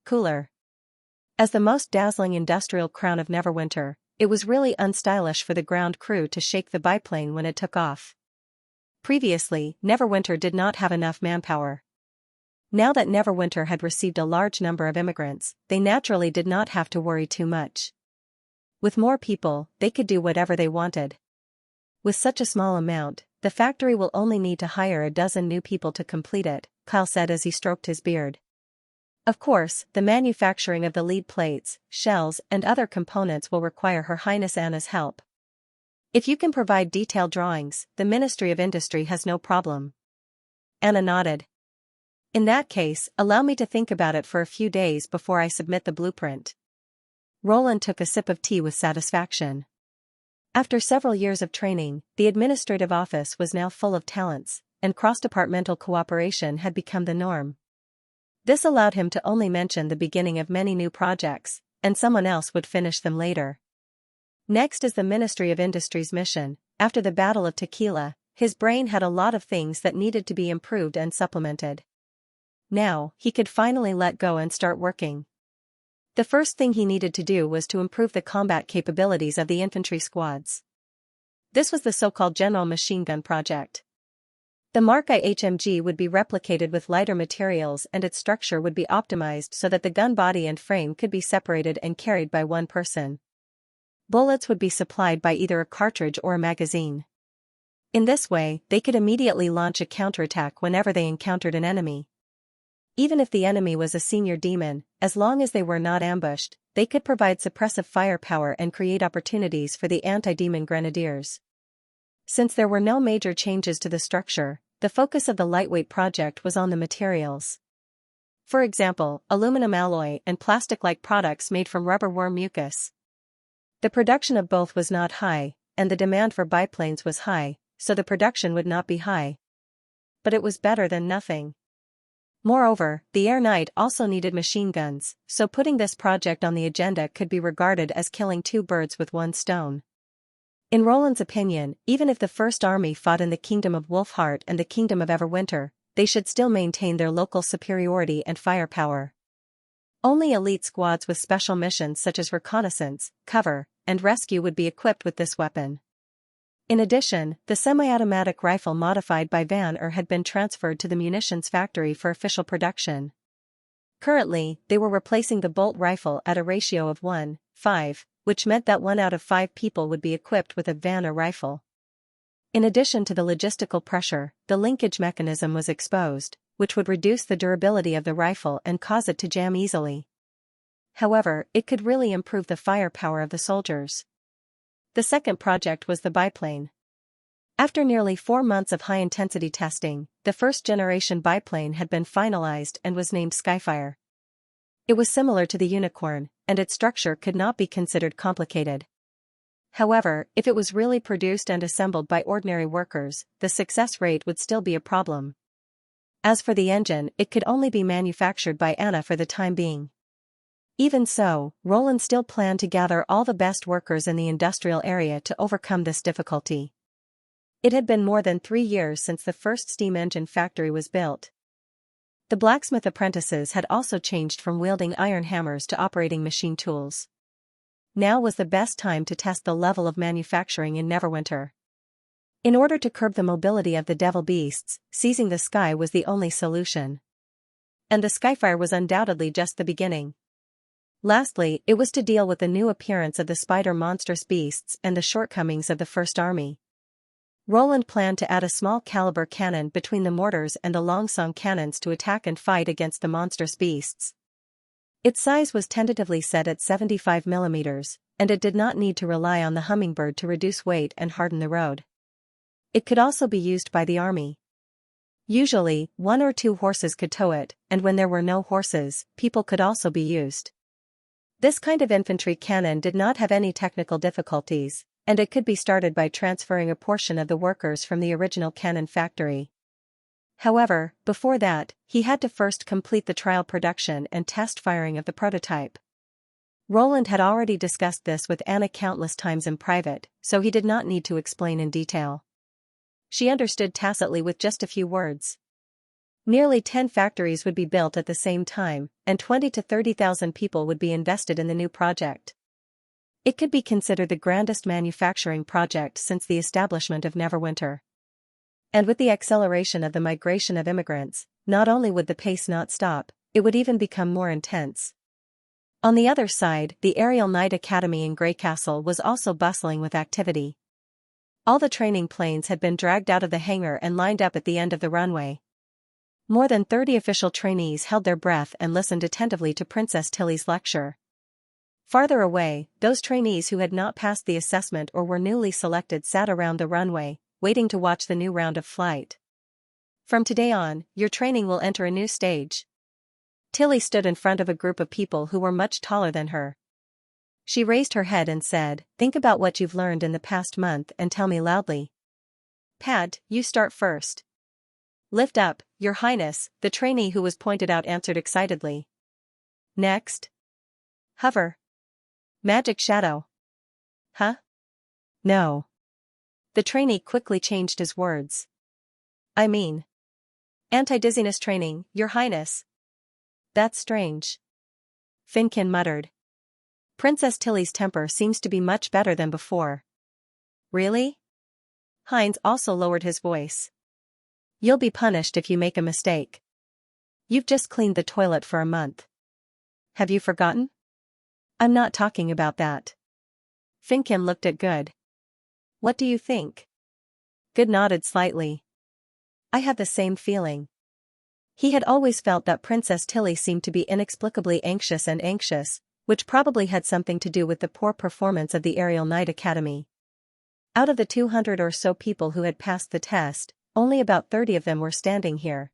Cooler. As the most dazzling industrial crown of Neverwinter, it was really unstylish for the ground crew to shake the biplane when it took off. Previously, Neverwinter did not have enough manpower. Now that Neverwinter had received a large number of immigrants, they naturally did not have to worry too much. With more people, they could do whatever they wanted. With such a small amount, the factory will only need to hire a dozen new people to complete it, Kyle said as he stroked his beard. Of course, the manufacturing of the lead plates, shells, and other components will require Her Highness Anna's help. If you can provide detailed drawings, the Ministry of Industry has no problem. Anna nodded. In that case, allow me to think about it for a few days before I submit the blueprint. Roland took a sip of tea with satisfaction. After several years of training, the administrative office was now full of talents, and cross-departmental cooperation had become the norm. This allowed him to only mention the beginning of many new projects, and someone else would finish them later. Next is the Ministry of Industry's mission. After the Battle of Tequila, his brain had a lot of things that needed to be improved and supplemented. Now, he could finally let go and start working. The first thing he needed to do was to improve the combat capabilities of the infantry squads. This was the so-called General Machine Gun Project. The Mark I HMG would be replicated with lighter materials and its structure would be optimized so that the gun body and frame could be separated and carried by one person. Bullets would be supplied by either a cartridge or a magazine. In this way, they could immediately launch a counterattack whenever they encountered an enemy. Even if the enemy was a senior demon, as long as they were not ambushed, they could provide suppressive firepower and create opportunities for the anti-demon grenadiers. Since there were no major changes to the structure, the focus of the lightweight project was on the materials. For example, aluminum alloy and plastic-like products made from rubber worm mucus. The production of both was not high, and the demand for biplanes was high, so the production would not be high. But it was better than nothing. Moreover, the Air Knight also needed machine guns, so putting this project on the agenda could be regarded as killing two birds with one stone. In Roland's opinion, even if the First Army fought in the Kingdom of Wolfheart and the Kingdom of Everwinter, they should still maintain their local superiority and firepower. Only elite squads with special missions such as reconnaissance, cover, and rescue would be equipped with this weapon. In addition, the semi-automatic rifle modified by Van had been transferred to the munitions factory for official production. Currently, they were replacing the bolt rifle at a ratio of 1:5, which meant that 1 out of 5 people would be equipped with a Van rifle. In addition to the logistical pressure, the linkage mechanism was exposed, which would reduce the durability of the rifle and cause it to jam easily. However, it could really improve the firepower of the soldiers. The second project was the biplane. After nearly 4 months of high-intensity testing, the first-generation biplane had been finalized and was named Skyfire. It was similar to the Unicorn, and its structure could not be considered complicated. However, if it was really produced and assembled by ordinary workers, the success rate would still be a problem. As for the engine, it could only be manufactured by Anna for the time being. Even so, Roland still planned to gather all the best workers in the industrial area to overcome this difficulty. It had been more than 3 years since the first steam engine factory was built. The blacksmith apprentices had also changed from wielding iron hammers to operating machine tools. Now was the best time to test the level of manufacturing in Neverwinter. In order to curb the mobility of the devil beasts, seizing the sky was the only solution. And the Skyfire was undoubtedly just the beginning. Lastly, it was to deal with the new appearance of the spider monstrous beasts and the shortcomings of the First Army. Roland planned to add a small caliber cannon between the mortars and the longsong cannons to attack and fight against the monstrous beasts. Its size was tentatively set at 75 mm, and it did not need to rely on the hummingbird to reduce weight and harden the road. It could also be used by the army. Usually, 1 or 2 horses could tow it, and when there were no horses, people could also be used. This kind of infantry cannon did not have any technical difficulties, and it could be started by transferring a portion of the workers from the original cannon factory. However, before that, he had to first complete the trial production and test firing of the prototype. Roland had already discussed this with Anna countless times in private, so he did not need to explain in detail. She understood tacitly with just a few words. Nearly 10 factories would be built at the same time, and 20,000 to 30,000 people would be invested in the new project. It could be considered the grandest manufacturing project since the establishment of Neverwinter. And with the acceleration of the migration of immigrants, not only would the pace not stop, it would even become more intense. On the other side, the Aerial Knight Academy in Greycastle was also bustling with activity. All the training planes had been dragged out of the hangar and lined up at the end of the runway. More than 30 official trainees held their breath and listened attentively to Princess Tilly's lecture. Farther away, those trainees who had not passed the assessment or were newly selected sat around the runway, waiting to watch the new round of flight. From today on, your training will enter a new stage. Tilly stood in front of a group of people who were much taller than her. She raised her head and said, "Think about what you've learned in the past month and tell me loudly." "Pad, you start first." "Lift up, Your Highness," the trainee who was pointed out answered excitedly. "Next." "Hover." "Magic shadow." "Huh?" "No." The trainee quickly changed his words. "I mean, anti-dizziness training, Your Highness." "That's strange." Finkin muttered. "Princess Tilly's temper seems to be much better than before." "Really?" Heinz also lowered his voice. "You'll be punished if you make a mistake. You've just cleaned the toilet for a month. Have you forgotten?" "I'm not talking about that." Finkin looked at Good. "What do you think?" Good nodded slightly. "I have the same feeling." He had always felt that Princess Tilly seemed to be inexplicably anxious, which probably had something to do with the poor performance of the Aerial Knight Academy. Out of the 200 or so people who had passed the test, only about 30 of them were standing here.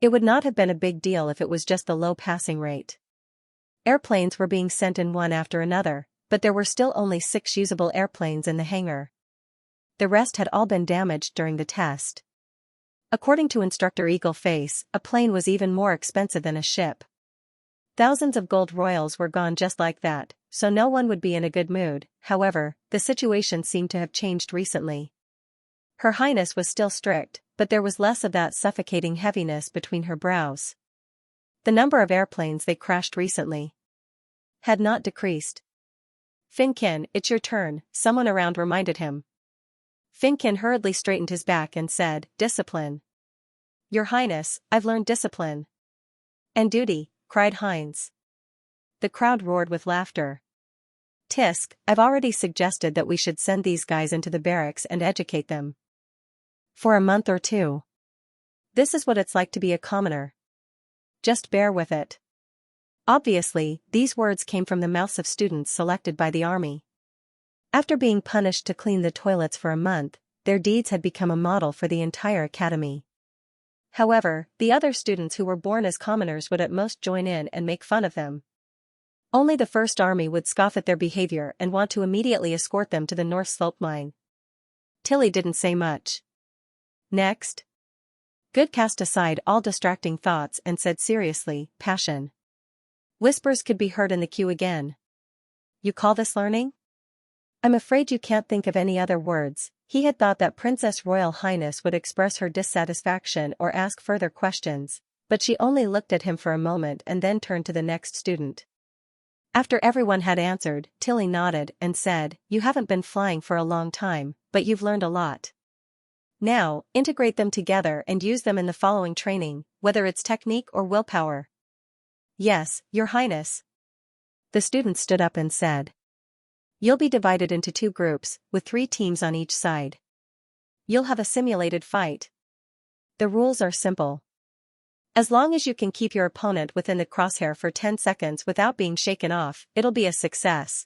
It would not have been a big deal if it was just the low passing rate. Airplanes were being sent in one after another, but there were still only 6 usable airplanes in the hangar. The rest had all been damaged during the test. According to Instructor Eagle Face, a plane was even more expensive than a ship. Thousands of gold royals were gone just like that, so no one would be in a good mood. However, the situation seemed to have changed recently. Her Highness was still strict, but there was less of that suffocating heaviness between her brows. The number of airplanes they crashed recently had not decreased. Finkin, it's your turn, someone around reminded him. Finkin hurriedly straightened his back and said, discipline. Your Highness, I've learned discipline. And duty, cried Heinz. The crowd roared with laughter. Tisk, I've already suggested that we should send these guys into the barracks and educate them. For a month or two. This is what it's like to be a commoner. Just bear with it. Obviously, these words came from the mouths of students selected by the army. After being punished to clean the toilets for a month, their deeds had become a model for the entire academy. However, the other students who were born as commoners would at most join in and make fun of them. Only the First Army would scoff at their behavior and want to immediately escort them to the North Slope mine. Tilly didn't say much. Next. Good cast aside all distracting thoughts and said seriously, passion. Whispers could be heard in the queue again. You call this learning? I'm afraid you can't think of any other words. He had thought that Princess Royal Highness would express her dissatisfaction or ask further questions, but she only looked at him for a moment and then turned to the next student. After everyone had answered, Tilly nodded and said, you haven't been flying for a long time, but you've learned a lot. Now, integrate them together and use them in the following training, whether it's technique or willpower. Yes, Your Highness. The student stood up and said. You'll be divided into 2 groups, with 3 teams on each side. You'll have a simulated fight. The rules are simple. As long as you can keep your opponent within the crosshair for 10 seconds without being shaken off, it'll be a success.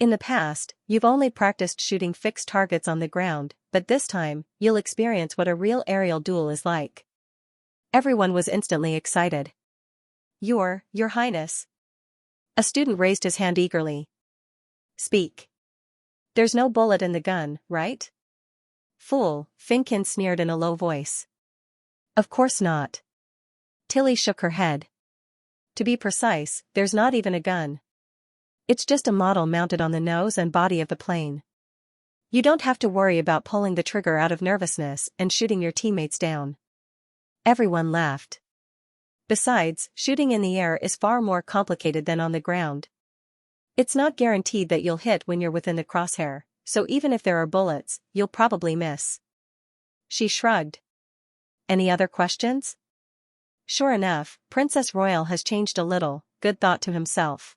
In the past, you've only practiced shooting fixed targets on the ground, but this time, you'll experience what a real aerial duel is like. Everyone was instantly excited. Your Highness. A student raised his hand eagerly. Speak. There's no bullet in the gun, right? Fool, Finkin sneered in a low voice. Of course not. Tilly shook her head. To be precise, there's not even a gun. It's just a model mounted on the nose and body of the plane. You don't have to worry about pulling the trigger out of nervousness and shooting your teammates down. Everyone laughed. Besides, shooting in the air is far more complicated than on the ground. It's not guaranteed that you'll hit when you're within the crosshair, so even if there are bullets, you'll probably miss. She shrugged. Any other questions? Sure enough, Princess Royal has changed a little, Good thought to himself.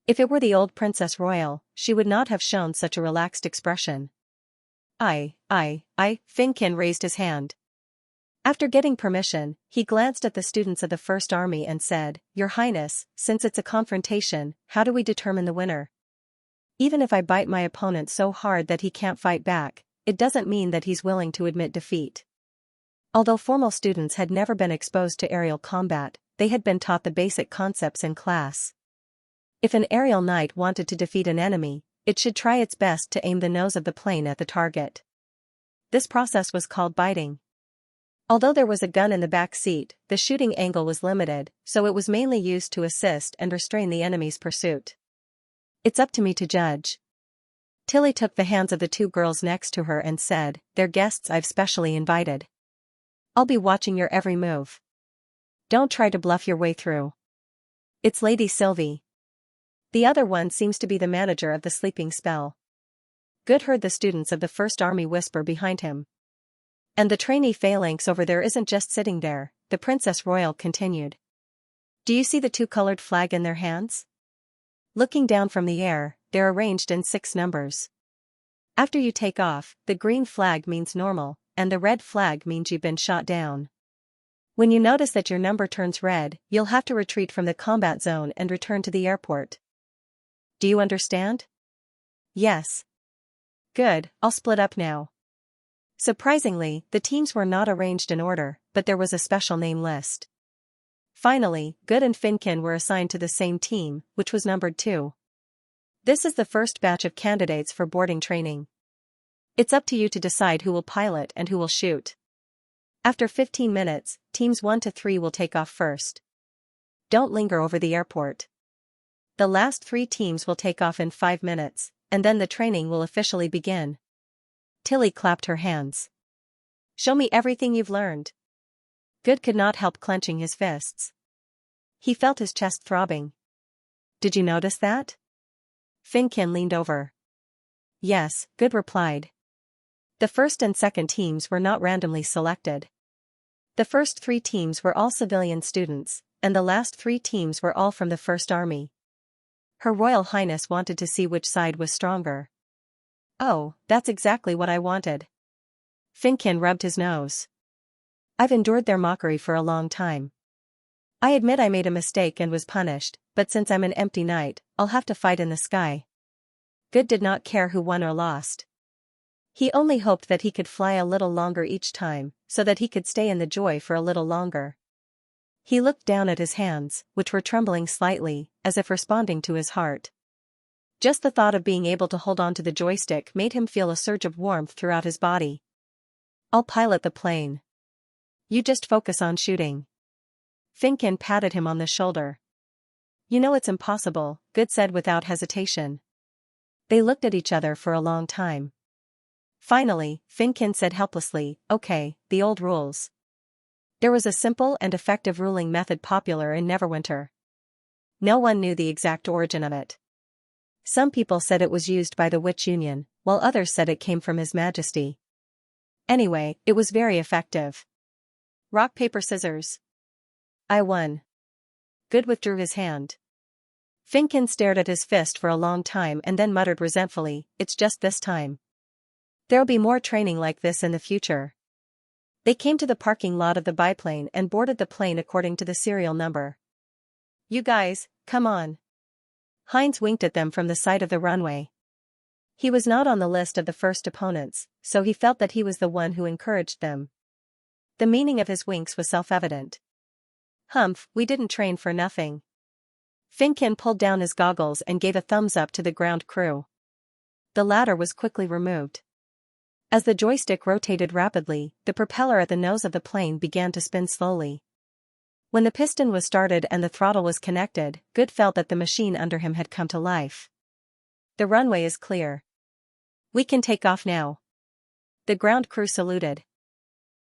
If it were the old Princess Royal, she would not have shown such a relaxed expression. Finkin raised his hand. After getting permission, he glanced at the students of the First Army and said, Your Highness, since it's a confrontation, how do we determine the winner? Even if I bite my opponent so hard that he can't fight back, it doesn't mean that he's willing to admit defeat. Although formal students had never been exposed to aerial combat, they had been taught the basic concepts in class. If an aerial knight wanted to defeat an enemy, it should try its best to aim the nose of the plane at the target. This process was called biting. Although there was a gun in the back seat, the shooting angle was limited, so it was mainly used to assist and restrain the enemy's pursuit. It's up to me to judge. Tilly took the hands of the 2 girls next to her and said, They're guests I've specially invited. I'll be watching your every move. Don't try to bluff your way through. It's Lady Sylvie. The other one seems to be the manager of the sleeping spell. Good heard the students of the First Army whisper behind him. And the trainee phalanx over there isn't just sitting there, the Princess Royal continued. Do you see the 2-colored flag in their hands? Looking down from the air, they're arranged in 6 numbers. After you take off, the green flag means normal, and the red flag means you've been shot down. When you notice that your number turns red, you'll have to retreat from the combat zone and return to the airport. Do you understand? Yes. Good, I'll split up now. Surprisingly, the teams were not arranged in order, but there was a special name list. Finally, Good and Finkin were assigned to the same team, which was numbered 2. This is the first batch of candidates for boarding training. It's up to you to decide who will pilot and who will shoot. After 15 minutes, teams 1 to 3 will take off first. Don't linger over the airport. The last 3 teams will take off in 5 minutes, and then the training will officially begin. Tilly clapped her hands. Show me everything you've learned. Good could not help clenching his fists. He felt his chest throbbing. Did you notice that? Finkin leaned over. Yes, Good replied. The first and second teams were not randomly selected. The first 3 teams were all civilian students, and the last 3 teams were all from the First Army. Her Royal Highness wanted to see which side was stronger. Oh, that's exactly what I wanted. Finkin rubbed his nose. I've endured their mockery for a long time. I admit I made a mistake and was punished, but since I'm an empty knight, I'll have to fight in the sky. Good did not care who won or lost. He only hoped that he could fly a little longer each time, so that he could stay in the joy for a little longer. He looked down at his hands, which were trembling slightly, as if responding to his heart. Just the thought of being able to hold on to the joystick made him feel a surge of warmth throughout his body. I'll pilot the plane. You just focus on shooting. Finkin patted him on the shoulder. You know it's impossible, Good said without hesitation. They looked at each other for a long time. Finally, Finkin said helplessly, okay, the old rules. There was a simple and effective ruling method popular in Neverwinter. No one knew the exact origin of it. Some people said it was used by the Witch Union, while others said it came from His Majesty. Anyway, it was very effective. Rock, paper, scissors. I won. Good withdrew his hand. Finkin stared at his fist for a long time and then muttered resentfully, it's just this time. There'll be more training like this in the future. They came to the parking lot of the biplane and boarded the plane according to the serial number. You guys, come on. Heinz winked at them from the side of the runway. He was not on the list of the first opponents, so he felt that he was the one who encouraged them. The meaning of his winks was self-evident. Humph, we didn't train for nothing. Finkin pulled down his goggles and gave a thumbs up to the ground crew. The ladder was quickly removed. As the joystick rotated rapidly, the propeller at the nose of the plane began to spin slowly. When the piston was started and the throttle was connected, Good felt that the machine under him had come to life. The runway is clear. We can take off now. The ground crew saluted.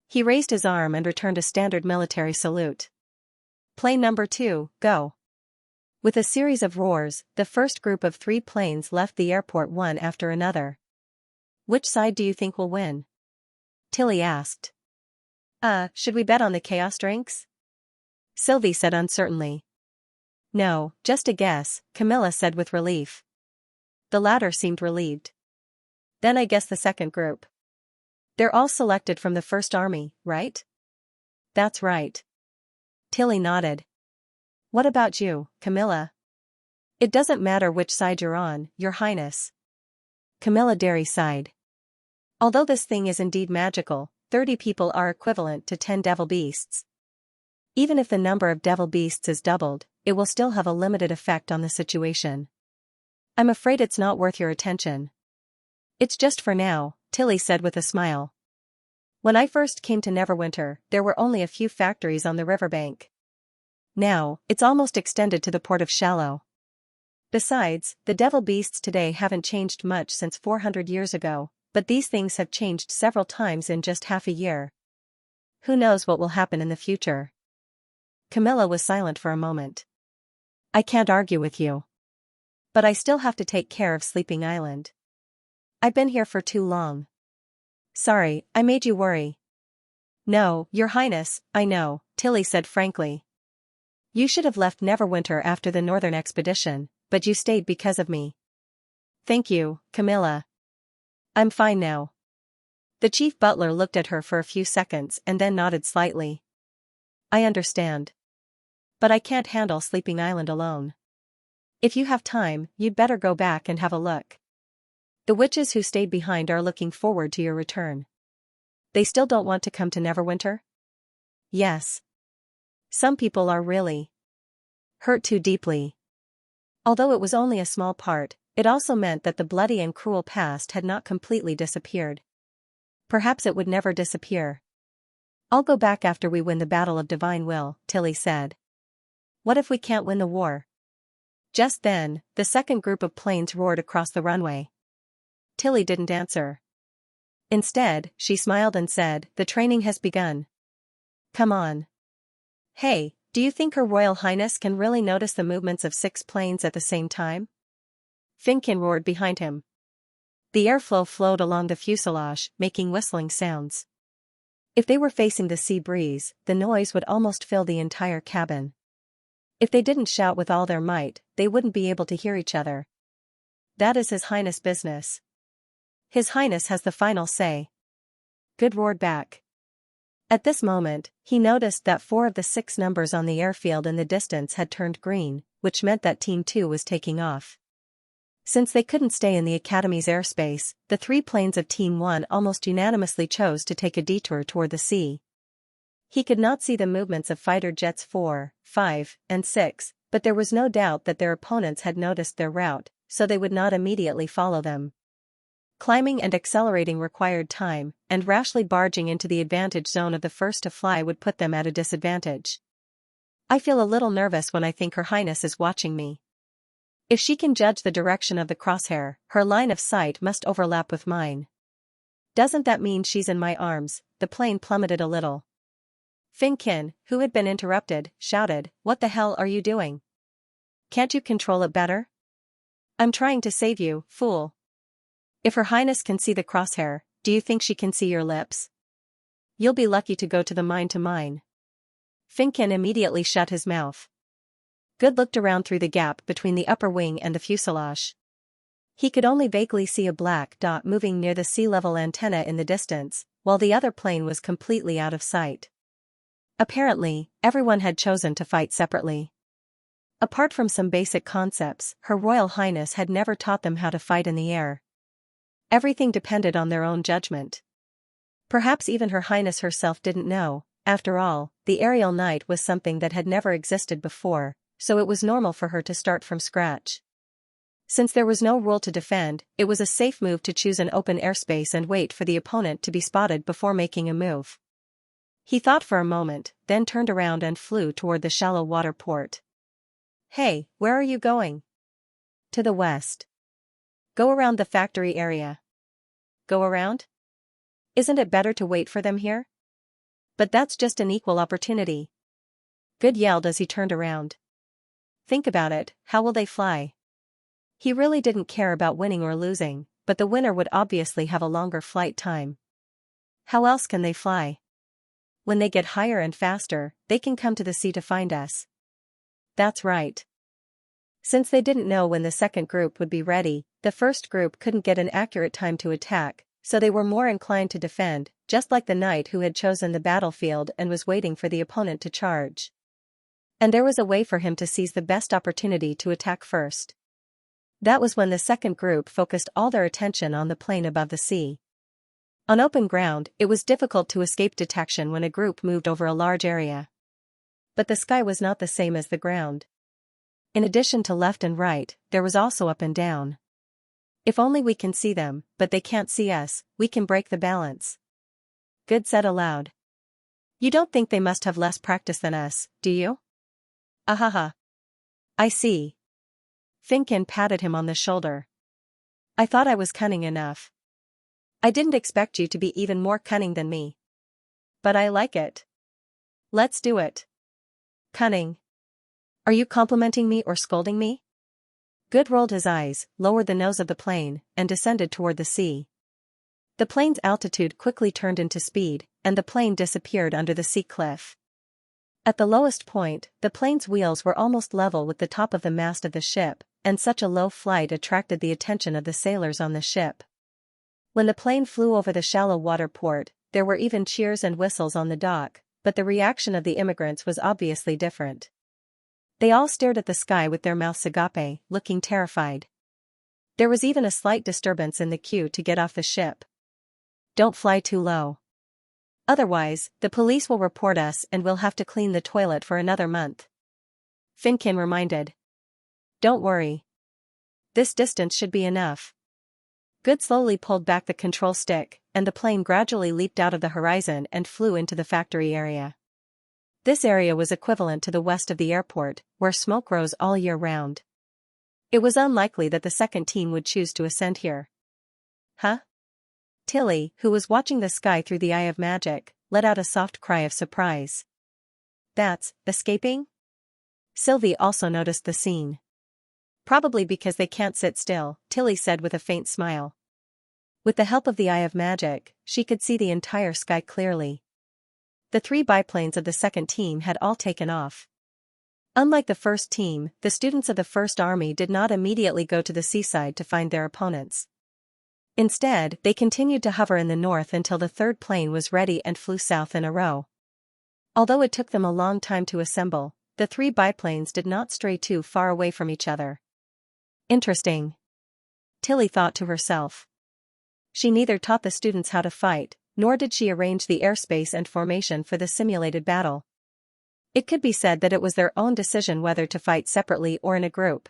He raised his arm and returned a standard military salute. Plane number 2, go. With a series of roars, the first group of 3 planes left the airport one after another. Which side do you think will win? Tilly asked. Should we bet on the chaos drinks? Sylvie said uncertainly. No, just a guess, Camilla said with relief. The latter seemed relieved. Then I guess the second group. They're all selected from the First Army, right? That's right. Tilly nodded. What about you, Camilla? It doesn't matter which side you're on, Your Highness. Camilla Derry sighed. Although this thing is indeed magical, 30 people are equivalent to 10 devil beasts. Even if the number of devil beasts is doubled, it will still have a limited effect on the situation. I'm afraid it's not worth your attention. It's just for now, Tilly said with a smile. When I first came to Neverwinter, there were only a few factories on the riverbank. Now, it's almost extended to the port of Shallow. Besides, the devil beasts today haven't changed much since 400 years ago, but these things have changed several times in just half a year. Who knows what will happen in the future? Camilla was silent for a moment. I can't argue with you. But I still have to take care of Sleeping Island. I've been here for too long. Sorry, I made you worry. No, Your Highness, I know, Tilly said frankly. You should have left Neverwinter after the Northern Expedition, but you stayed because of me. Thank you, Camilla. I'm fine now. The chief butler looked at her for a few seconds and then nodded slightly. I understand. But I can't handle Sleeping Island alone. If you have time, you'd better go back and have a look. The witches who stayed behind are looking forward to your return. They still don't want to come to Neverwinter? Yes. Some people are really hurt too deeply. Although it was only a small part, it also meant that the bloody and cruel past had not completely disappeared. Perhaps it would never disappear. I'll go back after we win the Battle of Divine Will, Tilly said. What if we can't win the war? Just then, the second group of planes roared across the runway. Tilly didn't answer. Instead, she smiled and said, "The training has begun. Come on." Hey, do you think Her Royal Highness can really notice the movements of 6 planes at the same time? Finkin roared behind him. The airflow flowed along the fuselage, making whistling sounds. If they were facing the sea breeze, the noise would almost fill the entire cabin. If they didn't shout with all their might, they wouldn't be able to hear each other. That is His Highness' business. His Highness has the final say. Good roared back. At this moment, he noticed that 4 of the 6 numbers on the airfield in the distance had turned green, which meant that Team 2 was taking off. Since they couldn't stay in the Academy's airspace, the 3 planes of Team 1 almost unanimously chose to take a detour toward the sea. He could not see the movements of fighter jets 4, 5, and 6, but there was no doubt that their opponents had noticed their route, so they would not immediately follow them. Climbing and accelerating required time, and rashly barging into the advantage zone of the first to fly would put them at a disadvantage. I feel a little nervous when I think Her Highness is watching me. If she can judge the direction of the crosshair, her line of sight must overlap with mine. Doesn't that mean she's in my arms? The plane plummeted a little. Finkin, who had been interrupted, shouted, "What the hell are you doing? Can't you control it better? I'm trying to save you, fool. If Her Highness can see the crosshair, do you think she can see your lips? You'll be lucky to go to the mine-to-mine." Finkin immediately shut his mouth. Good looked around through the gap between the upper wing and the fuselage. He could only vaguely see a black dot moving near the sea-level antenna in the distance, while the other plane was completely out of sight. Apparently, everyone had chosen to fight separately. Apart from some basic concepts, Her Royal Highness had never taught them how to fight in the air. Everything depended on their own judgment. Perhaps even Her Highness herself didn't know. After all, the aerial knight was something that had never existed before, so it was normal for her to start from scratch. Since there was no rule to defend, it was a safe move to choose an open airspace and wait for the opponent to be spotted before making a move. He thought for a moment, then turned around and flew toward the shallow water port. "Hey, where are you going?" "To the west." "Go around the factory area." "Go around? Isn't it better to wait for them here?" "But that's just an equal opportunity." Good yelled as he turned around. Think about it, how will they fly? He really didn't care about winning or losing, but the winner would obviously have a longer flight time. How else can they fly? When they get higher and faster, they can come to the sea to find us. That's right. Since they didn't know when the second group would be ready, the first group couldn't get an accurate time to attack, so they were more inclined to defend, just like the knight who had chosen the battlefield and was waiting for the opponent to charge. And there was a way for him to seize the best opportunity to attack first. That was when the second group focused all their attention on the plain above the sea. On open ground, it was difficult to escape detection when a group moved over a large area. But the sky was not the same as the ground. In addition to left and right, there was also up and down. If only we can see them, but they can't see us, we can break the balance. Good said aloud. You don't think they must have less practice than us, do you? Ahaha. I see. Finkin patted him on the shoulder. I thought I was cunning enough. I didn't expect you to be even more cunning than me. But I like it. Let's do it. Cunning. Are you complimenting me or scolding me? Good rolled his eyes, lowered the nose of the plane, and descended toward the sea. The plane's altitude quickly turned into speed, and the plane disappeared under the sea cliff. At the lowest point, the plane's wheels were almost level with the top of the mast of the ship, and such a low flight attracted the attention of the sailors on the ship. When the plane flew over the shallow water port, there were even cheers and whistles on the dock, but the reaction of the immigrants was obviously different. They all stared at the sky with their mouths agape, looking terrified. There was even a slight disturbance in the queue to get off the ship. Don't fly too low. Otherwise, the police will report us and we'll have to clean the toilet for another month. Finkin reminded. Don't worry. This distance should be enough. Good slowly pulled back the control stick, and the plane gradually leaped out of the horizon and flew into the factory area. This area was equivalent to the west of the airport, where smoke rose all year round. It was unlikely that the second team would choose to ascend here. Huh? Tilly, who was watching the sky through the eye of magic, let out a soft cry of surprise. That's escaping? Sylvie also noticed the scene. Probably because they can't sit still, Tilly said with a faint smile. With the help of the eye of magic, she could see the entire sky clearly. The 3 biplanes of the second team had all taken off. Unlike the first team, the students of the First Army did not immediately go to the seaside to find their opponents. Instead, they continued to hover in the north until the third plane was ready and flew south in a row. Although it took them a long time to assemble, the 3 biplanes did not stray too far away from each other. Interesting. Tilly thought to herself. She neither taught the students how to fight, nor did she arrange the airspace and formation for the simulated battle. It could be said that it was their own decision whether to fight separately or in a group.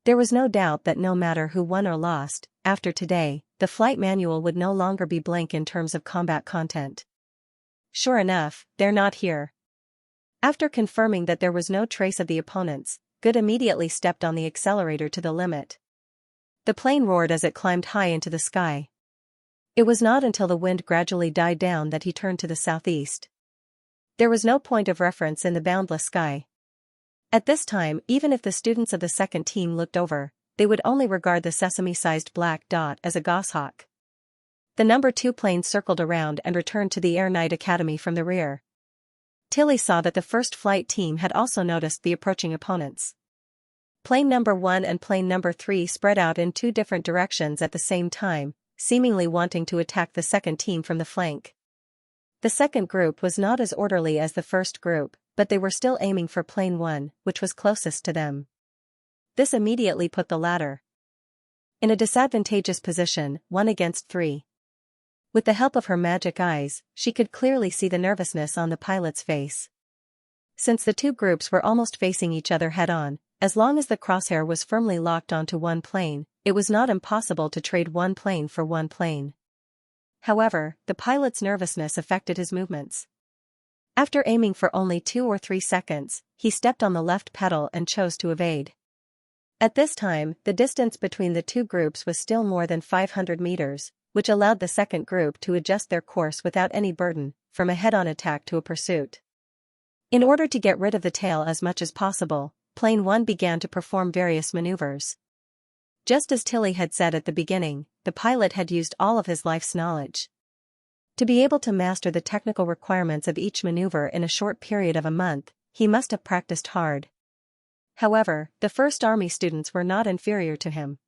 There was no doubt that no matter who won or lost, after today, the flight manual would no longer be blank in terms of combat content. Sure enough, they're not here. After confirming that there was no trace of the opponents, Good immediately stepped on the accelerator to the limit. The plane roared as it climbed high into the sky. It was not until the wind gradually died down that he turned to the southeast. There was no point of reference in the boundless sky. At this time, even if the students of the second team looked over, they would only regard the sesame-sized black dot as a goshawk. The number 2 plane circled around and returned to the Air Knight Academy from the rear. Tilly saw that the first flight team had also noticed the approaching opponents. Plane number 1 and plane number 3 spread out in 2 different directions at the same time, seemingly wanting to attack the second team from the flank. The second group was not as orderly as the first group, but they were still aiming for plane 1, which was closest to them. This immediately put the latter in a disadvantageous position, 1 against 3. With the help of her magic eyes, she could clearly see the nervousness on the pilot's face. Since the 2 groups were almost facing each other head-on, as long as the crosshair was firmly locked onto one plane, it was not impossible to trade one plane for one plane. However, the pilot's nervousness affected his movements. After aiming for only 2 or 3 seconds, he stepped on the left pedal and chose to evade. At this time, the distance between the 2 groups was still more than 500 meters, which allowed the second group to adjust their course without any burden, from a head-on attack to a pursuit. In order to get rid of the tail as much as possible, Plane 1 began to perform various maneuvers. Just as Tilly had said at the beginning, the pilot had used all of his life's knowledge. To be able to master the technical requirements of each maneuver in a short period of a month, he must have practiced hard. However, the First Army students were not inferior to him.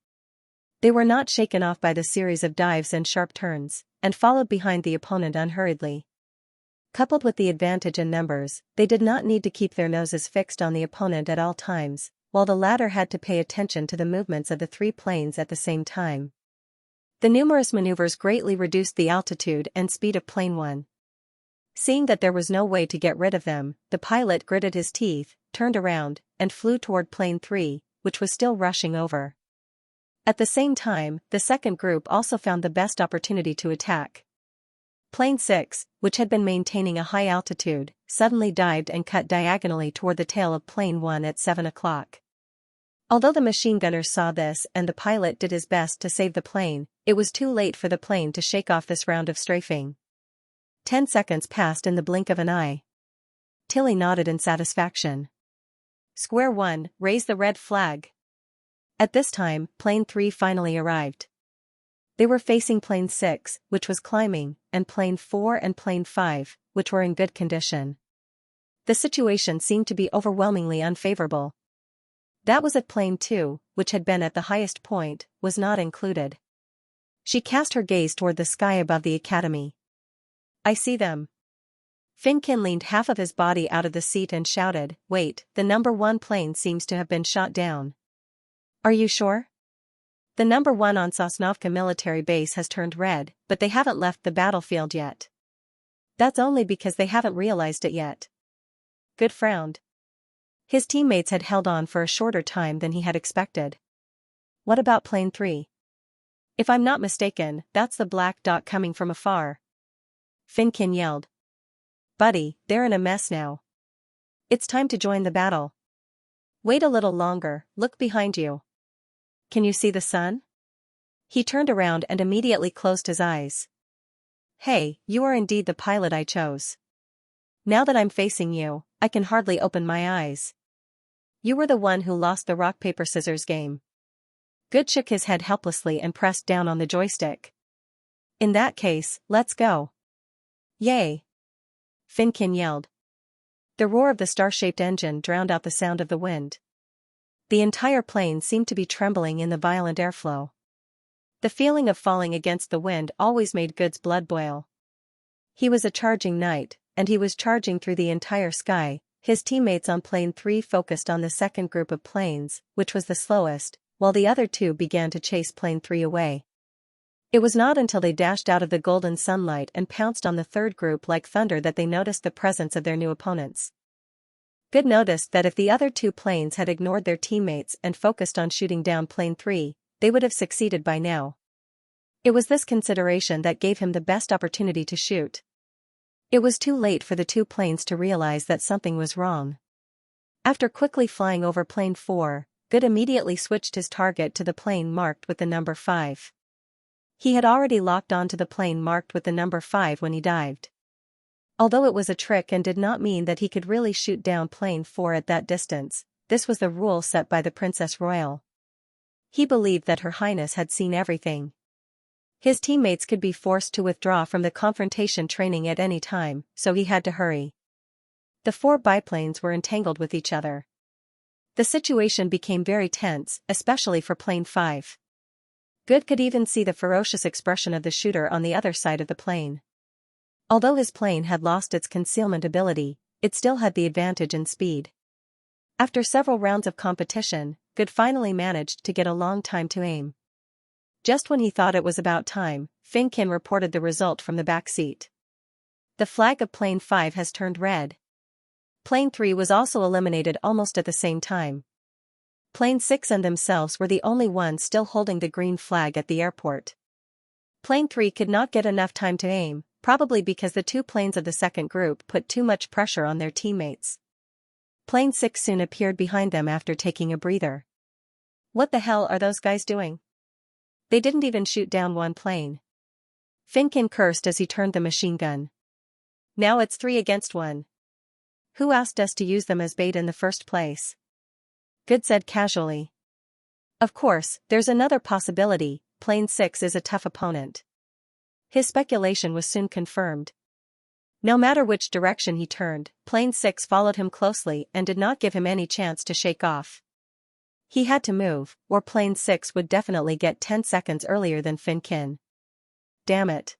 They were not shaken off by the series of dives and sharp turns, and followed behind the opponent unhurriedly. Coupled with the advantage in numbers, they did not need to keep their noses fixed on the opponent at all times, while the latter had to pay attention to the movements of the 3 planes at the same time. The numerous maneuvers greatly reduced the altitude and speed of Plane 1. Seeing that there was no way to get rid of them, the pilot gritted his teeth, turned around, and flew toward Plane 3, which was still rushing over. At the same time, the second group also found the best opportunity to attack. Plane 6, which had been maintaining a high altitude, suddenly dived and cut diagonally toward the tail of Plane 1 at 7 o'clock. Although the machine gunners saw this and the pilot did his best to save the plane, it was too late for the plane to shake off this round of strafing. 10 seconds passed in the blink of an eye. Tilly nodded in satisfaction. Square 1, raise the red flag. At this time, Plane 3 finally arrived. They were facing Plane 6, which was climbing, and Plane 4 and Plane 5, which were in good condition. The situation seemed to be overwhelmingly unfavorable. That was if Plane 2, which had been at the highest point, was not included. She cast her gaze toward the sky above the academy. I see them. Finkin leaned half of his body out of the seat and shouted, Wait, the number 1 plane seems to have been shot down. Are you sure? The number 1 on Sosnovka military base has turned red, but they haven't left the battlefield yet. That's only because they haven't realized it yet. Good frowned. His teammates had held on for a shorter time than he had expected. What about Plane 3? If I'm not mistaken, that's the black dot coming from afar. Finkin yelled. Buddy, they're in a mess now. It's time to join the battle. Wait a little longer, look behind you. Can you see the sun? He turned around and immediately closed his eyes. Hey, you are indeed the pilot I chose. Now that I'm facing you, I can hardly open my eyes. You were the one who lost the rock-paper-scissors game. Good shook his head helplessly and pressed down on the joystick. In that case, let's go. Yay! Finkin yelled. The roar of the star-shaped engine drowned out the sound of the wind. The entire plane seemed to be trembling in the violent airflow. The feeling of falling against the wind always made Good's blood boil. He was a charging knight, and he was charging through the entire sky. His teammates on plane 3 focused on the second group of planes, which was the slowest, while the other two began to chase plane 3 away. It was not until they dashed out of the golden sunlight and pounced on the third group like thunder that they noticed the presence of their new opponents. Good noticed that if the other two planes had ignored their teammates and focused on shooting down plane 3, they would have succeeded by now. It was this consideration that gave him the best opportunity to shoot. It was too late for the two planes to realize that something was wrong. After quickly flying over plane 4, Good immediately switched his target to the plane marked with the number 5. He had already locked onto the plane marked with the number 5 when he dived. Although it was a trick and did not mean that he could really shoot down plane 4 at that distance, this was the rule set by the Princess Royal. He believed that Her Highness had seen everything. His teammates could be forced to withdraw from the confrontation training at any time, so he had to hurry. The 4 biplanes were entangled with each other. The situation became very tense, especially for plane 5. Good could even see the ferocious expression of the shooter on the other side of the plane. Although his plane had lost its concealment ability, it still had the advantage in speed. After several rounds of competition, Good finally managed to get a long time to aim. Just when he thought it was about time, Finkin reported the result from the back seat. The flag of plane 5 has turned red. Plane 3 was also eliminated almost at the same time. Plane 6 and themselves were the only ones still holding the green flag at the airport. Plane 3 could not get enough time to aim, probably because the two planes of the second group put too much pressure on their teammates. Plane 6 soon appeared behind them after taking a breather. What the hell are those guys doing? They didn't even shoot down one plane. Finkin cursed as he turned the machine gun. Now it's 3 against 1. Who asked us to use them as bait in the first place? Good said casually. Of course, there's another possibility, plane 6 is a tough opponent. His speculation was soon confirmed. No matter which direction he turned, plane 6 followed him closely and did not give him any chance to shake off. He had to move, or plane 6 would definitely get 10 seconds earlier than Finkin. Damn it.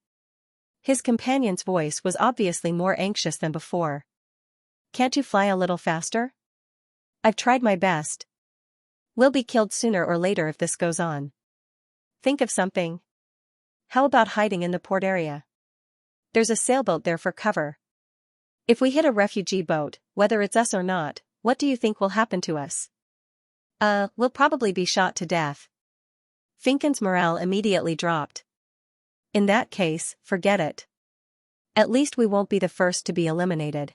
His companion's voice was obviously more anxious than before. Can't you fly a little faster? I've tried my best. We'll be killed sooner or later if this goes on. Think of something. How about hiding in the port area? There's a sailboat there for cover. If we hit a refugee boat, whether it's us or not, what do you think will happen to us? We'll probably be shot to death. Finkin's morale immediately dropped. In that case, forget it. At least we won't be the first to be eliminated.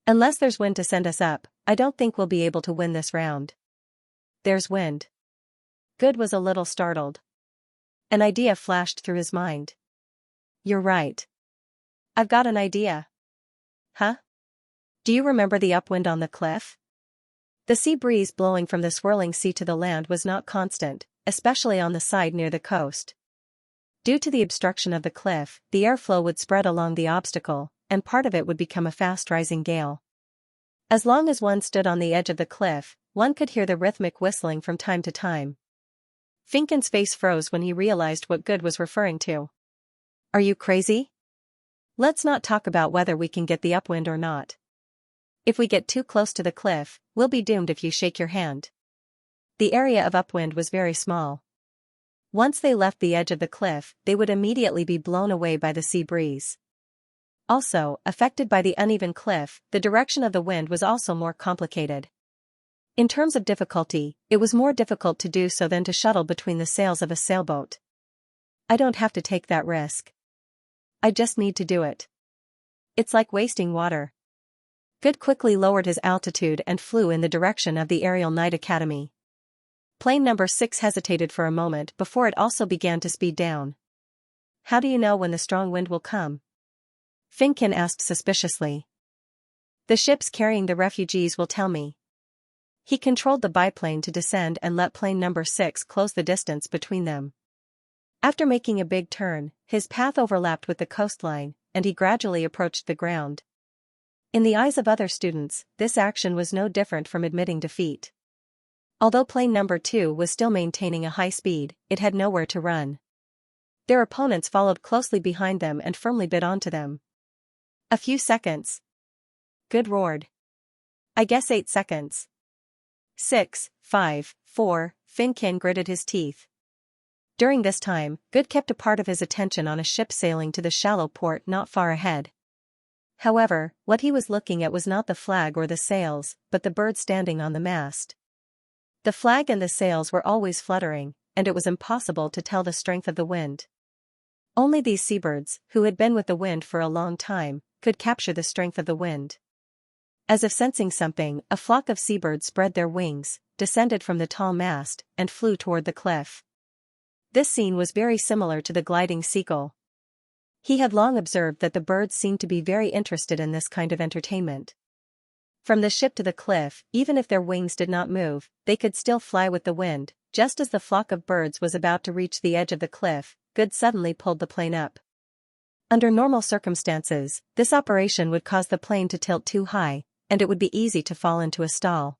Unless there's wind to send us up, I don't think we'll be able to win this round. There's wind. Good was a little startled. An idea flashed through his mind. You're right. I've got an idea. Huh? Do you remember the upwind on the cliff? The sea breeze blowing from the swirling sea to the land was not constant, especially on the side near the coast. Due to the obstruction of the cliff, the airflow would spread along the obstacle, and part of it would become a fast-rising gale. As long as one stood on the edge of the cliff, one could hear the rhythmic whistling from time to time. Finkin's face froze when he realized what Good was referring to. Are you crazy? Let's not talk about whether we can get the upwind or not. If we get too close to the cliff, we'll be doomed if you shake your hand. The area of upwind was very small. Once they left the edge of the cliff, they would immediately be blown away by the sea breeze. Also, affected by the uneven cliff, the direction of the wind was also more complicated. In terms of difficulty, it was more difficult to do so than to shuttle between the sails of a sailboat. I don't have to take that risk. I just need to do it. It's like wasting water. Good quickly lowered his altitude and flew in the direction of the Aerial Knight Academy. Plane number 6 hesitated for a moment before it also began to speed down. How do you know when the strong wind will come? Finkin asked suspiciously. The ships carrying the refugees will tell me. He controlled the biplane to descend and let plane number 6 close the distance between them. After making a big turn, his path overlapped with the coastline, and he gradually approached the ground. In the eyes of other students, this action was no different from admitting defeat. Although plane number 2 was still maintaining a high speed, it had nowhere to run. Their opponents followed closely behind them and firmly bit onto them. A few seconds. Good roared. I guess 8 seconds. 6, 5, 4, Finkin gritted his teeth. During this time, Good kept a part of his attention on a ship sailing to the shallow port not far ahead. However, what he was looking at was not the flag or the sails, but the bird standing on the mast. The flag and the sails were always fluttering, and it was impossible to tell the strength of the wind. Only these seabirds, who had been with the wind for a long time, could capture the strength of the wind. As if sensing something, a flock of seabirds spread their wings, descended from the tall mast, and flew toward the cliff. This scene was very similar to the gliding seagull. He had long observed that the birds seemed to be very interested in this kind of entertainment. From the ship to the cliff, even if their wings did not move, they could still fly with the wind. Just as the flock of birds was about to reach the edge of the cliff, Good suddenly pulled the plane up. Under normal circumstances, this operation would cause the plane to tilt too high, and it would be easy to fall into a stall.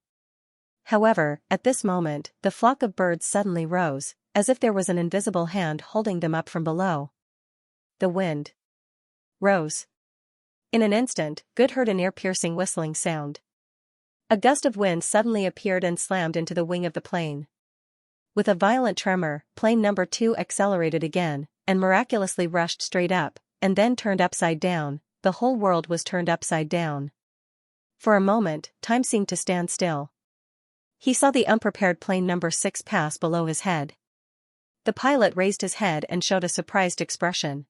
However, at this moment, the flock of birds suddenly rose, as if there was an invisible hand holding them up from below. The wind rose. In an instant, Good heard an ear-piercing whistling sound. A gust of wind suddenly appeared and slammed into the wing of the plane. With a violent tremor, plane number 2 accelerated again, and miraculously rushed straight up, and then turned upside down. The whole world was turned upside down. For a moment, time seemed to stand still. He saw the unprepared plane number 6 pass below his head. The pilot raised his head and showed a surprised expression.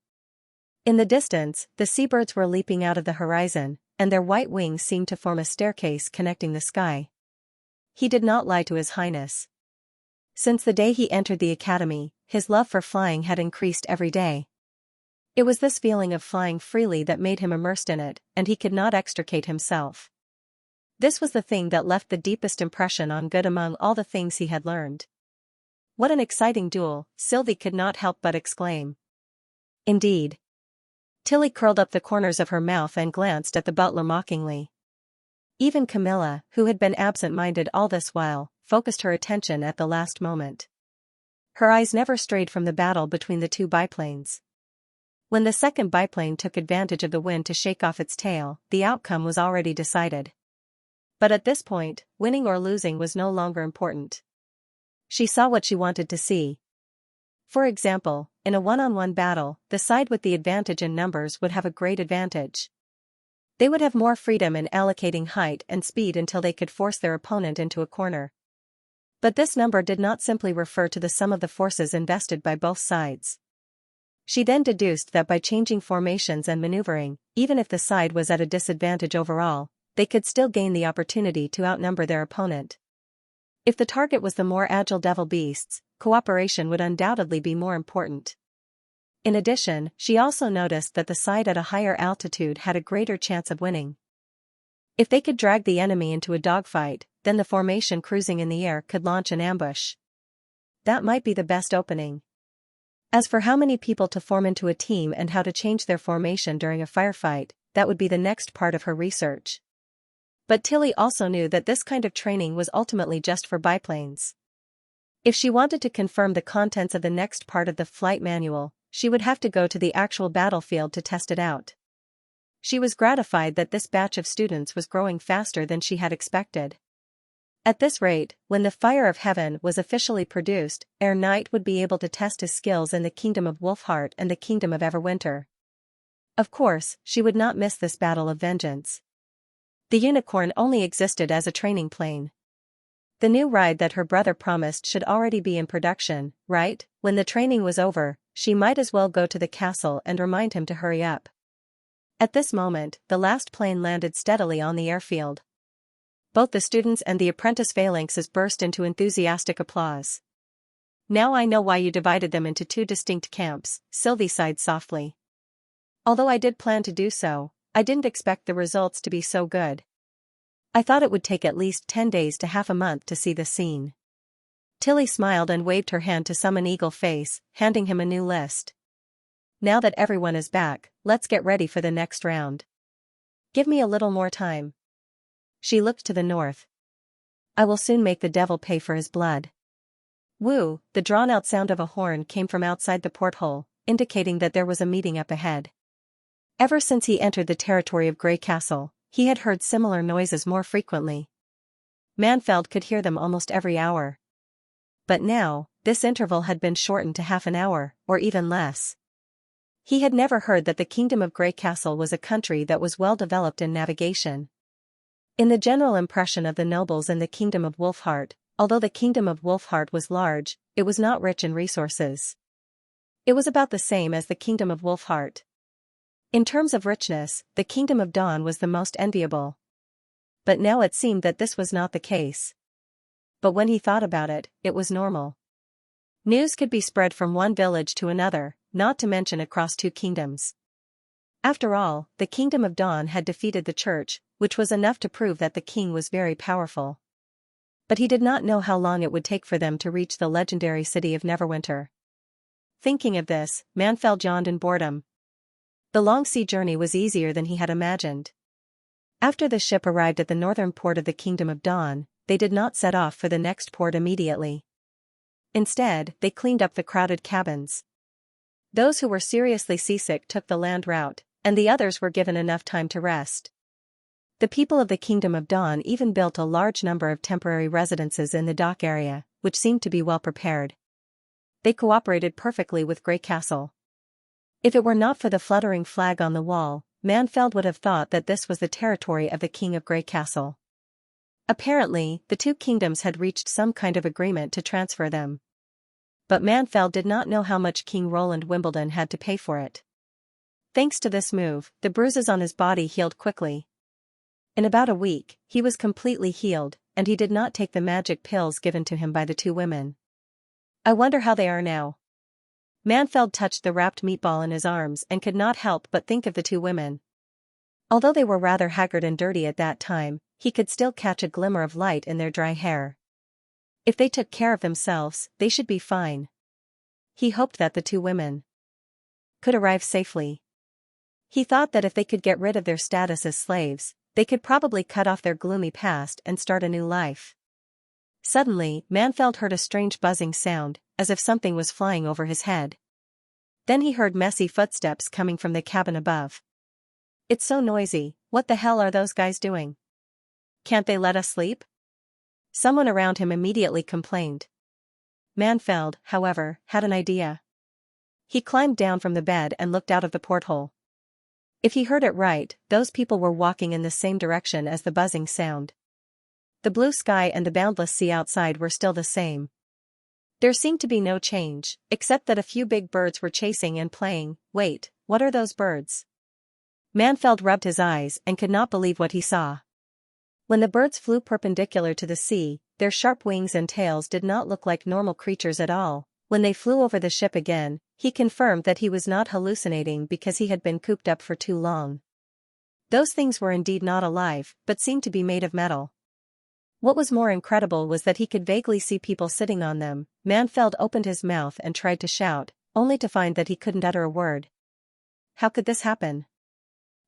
In the distance, the seabirds were leaping out of the horizon, and their white wings seemed to form a staircase connecting the sky. He did not lie to His Highness. Since the day he entered the academy, his love for flying had increased every day. It was this feeling of flying freely that made him immersed in it, and he could not extricate himself. This was the thing that left the deepest impression on Good among all the things he had learned. What an exciting duel, Sylvie could not help but exclaim. Indeed. Tilly curled up the corners of her mouth and glanced at the butler mockingly. Even Camilla, who had been absent-minded all this while, focused her attention at the last moment. Her eyes never strayed from the battle between the two biplanes. When the second biplane took advantage of the wind to shake off its tail, the outcome was already decided. But at this point, winning or losing was no longer important. She saw what she wanted to see. For example, in a one-on-one battle, the side with the advantage in numbers would have a great advantage. They would have more freedom in allocating height and speed until they could force their opponent into a corner. But this number did not simply refer to the sum of the forces invested by both sides. She then deduced that by changing formations and maneuvering, even if the side was at a disadvantage overall, they could still gain the opportunity to outnumber their opponent. If the target was the more agile devil beasts, cooperation would undoubtedly be more important. In addition, she also noticed that the side at a higher altitude had a greater chance of winning. If they could drag the enemy into a dogfight, then the formation cruising in the air could launch an ambush. That might be the best opening. As for how many people to form into a team and how to change their formation during a firefight, that would be the next part of her research. But Tilly also knew that this kind of training was ultimately just for biplanes. If she wanted to confirm the contents of the next part of the flight manual, she would have to go to the actual battlefield to test it out. She was gratified that this batch of students was growing faster than she had expected. At this rate, when the Fire of Heaven was officially produced, Air Knight would be able to test his skills in the Kingdom of Wolfheart and the Kingdom of Everwinter. Of course, she would not miss this battle of vengeance. The unicorn only existed as a training plane. The new ride that her brother promised should already be in production, right? When the training was over, she might as well go to the castle and remind him to hurry up. At this moment, the last plane landed steadily on the airfield. Both the students and the apprentice phalanxes burst into enthusiastic applause. "Now I know why you divided them into two distinct camps," Sylvie sighed softly. "Although I did plan to do so, I didn't expect the results to be so good. I thought it would take at least 10 days to half a month to see the scene." Tilly smiled and waved her hand to summon Eagle Face, handing him a new list. "Now that everyone is back, let's get ready for the next round. Give me a little more time." She looked to the north. "I will soon make the devil pay for his blood." Woo, the drawn-out sound of a horn came from outside the porthole, indicating that there was a meeting up ahead. Ever since he entered the territory of Grey Castle, he had heard similar noises more frequently. Manfeld could hear them almost every hour. But now, this interval had been shortened to half an hour, or even less. He had never heard that the Kingdom of Grey Castle was a country that was well developed in navigation. In the general impression of the nobles in the Kingdom of Wolfheart, although the Kingdom of Wolfheart was large, it was not rich in resources. It was about the same as the Kingdom of Wolfheart. In terms of richness, the Kingdom of Dawn was the most enviable. But now it seemed that this was not the case. But when he thought about it, it was normal. News could be spread from one village to another, not to mention across two kingdoms. After all, the Kingdom of Dawn had defeated the Church, which was enough to prove that the king was very powerful. But he did not know how long it would take for them to reach the legendary city of Neverwinter. Thinking of this, Manfeld yawned in boredom. The long sea journey was easier than he had imagined. After the ship arrived at the northern port of the Kingdom of Dawn, they did not set off for the next port immediately. Instead, they cleaned up the crowded cabins. Those who were seriously seasick took the land route, and the others were given enough time to rest. The people of the Kingdom of Dawn even built a large number of temporary residences in the dock area, which seemed to be well prepared. They cooperated perfectly with Grey Castle. If it were not for the fluttering flag on the wall, Manfeld would have thought that this was the territory of the King of Grey Castle. Apparently, the two kingdoms had reached some kind of agreement to transfer them. But Manfeld did not know how much King Roland Wimbledon had to pay for it. Thanks to this move, the bruises on his body healed quickly. In about a week, he was completely healed, and he did not take the magic pills given to him by the two women. "I wonder how they are now." Manfeld touched the wrapped meatball in his arms and could not help but think of the two women. Although they were rather haggard and dirty at that time, he could still catch a glimmer of light in their dry hair. If they took care of themselves, they should be fine. He hoped that the two women could arrive safely. He thought that if they could get rid of their status as slaves, they could probably cut off their gloomy past and start a new life. Suddenly, Manfeld heard a strange buzzing sound, as if something was flying over his head. Then he heard messy footsteps coming from the cabin above. "It's so noisy, what the hell are those guys doing? Can't they let us sleep?" Someone around him immediately complained. Manfeld, however, had an idea. He climbed down from the bed and looked out of the porthole. If he heard it right, those people were walking in the same direction as the buzzing sound. The blue sky and the boundless sea outside were still the same. There seemed to be no change, except that a few big birds were chasing and playing. Wait, what are those birds? Manfeld rubbed his eyes and could not believe what he saw. When the birds flew perpendicular to the sea, their sharp wings and tails did not look like normal creatures at all. When they flew over the ship again, he confirmed that he was not hallucinating because he had been cooped up for too long. Those things were indeed not alive, but seemed to be made of metal. What was more incredible was that he could vaguely see people sitting on them. Manfeld opened his mouth and tried to shout, only to find that he couldn't utter a word. How could this happen?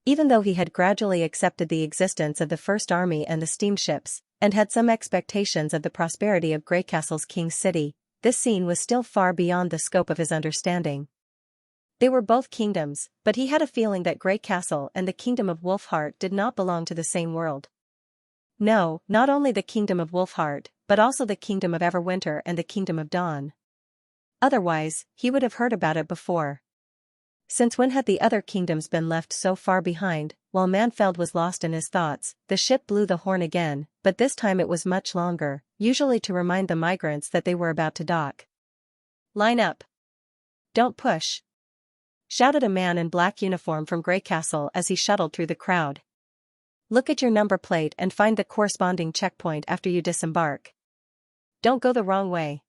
Even though he had gradually accepted the existence of the First Army and the steamships, and had some expectations of the prosperity of Grey Castle's King's City, this scene was still far beyond the scope of his understanding. They were both kingdoms, but he had a feeling that Grey Castle and the Kingdom of Wolfheart did not belong to the same world. No, not only the Kingdom of Wolfheart, but also the Kingdom of Everwinter and the Kingdom of Dawn. Otherwise, he would have heard about it before. Since when had the other kingdoms been left so far behind? While Manfeld was lost in his thoughts, the ship blew the horn again, but this time it was much longer, usually to remind the migrants that they were about to dock. "Line up. Don't push." shouted a man in black uniform from Grey Castle as he shuttled through the crowd. "Look at your number plate and find the corresponding checkpoint after you disembark. Don't go the wrong way."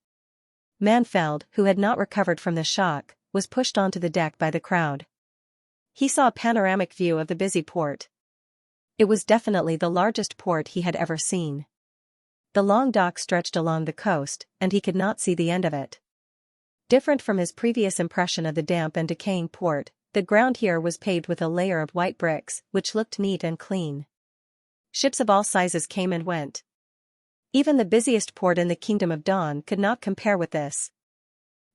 Manfeld, who had not recovered from the shock, was pushed onto the deck by the crowd. He saw a panoramic view of the busy port. It was definitely the largest port he had ever seen. The long dock stretched along the coast, and he could not see the end of it. Different from his previous impression of the damp and decaying port, the ground here was paved with a layer of white bricks, which looked neat and clean. Ships of all sizes came and went. Even the busiest port in the Kingdom of Dawn could not compare with this.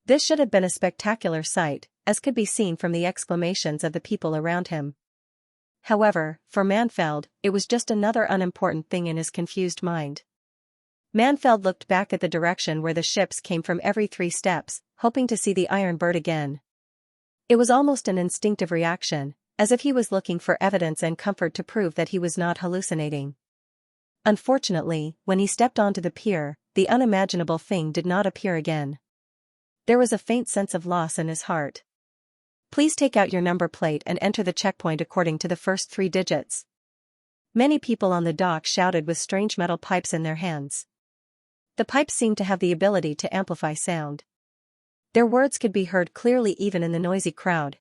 This should have been a spectacular sight, as could be seen from the exclamations of the people around him. However, for Manfeld, it was just another unimportant thing in his confused mind. Manfeld looked back at the direction where the ships came from every 3 steps, hoping to see the Iron Bird again. It was almost an instinctive reaction, as if he was looking for evidence and comfort to prove that he was not hallucinating. Unfortunately, when he stepped onto the pier, the unimaginable thing did not appear again. There was a faint sense of loss in his heart. "Please take out your number plate and enter the checkpoint according to the first 3 digits." Many people on the dock shouted with strange metal pipes in their hands. The pipes seemed to have the ability to amplify sound. Their words could be heard clearly even in the noisy crowd.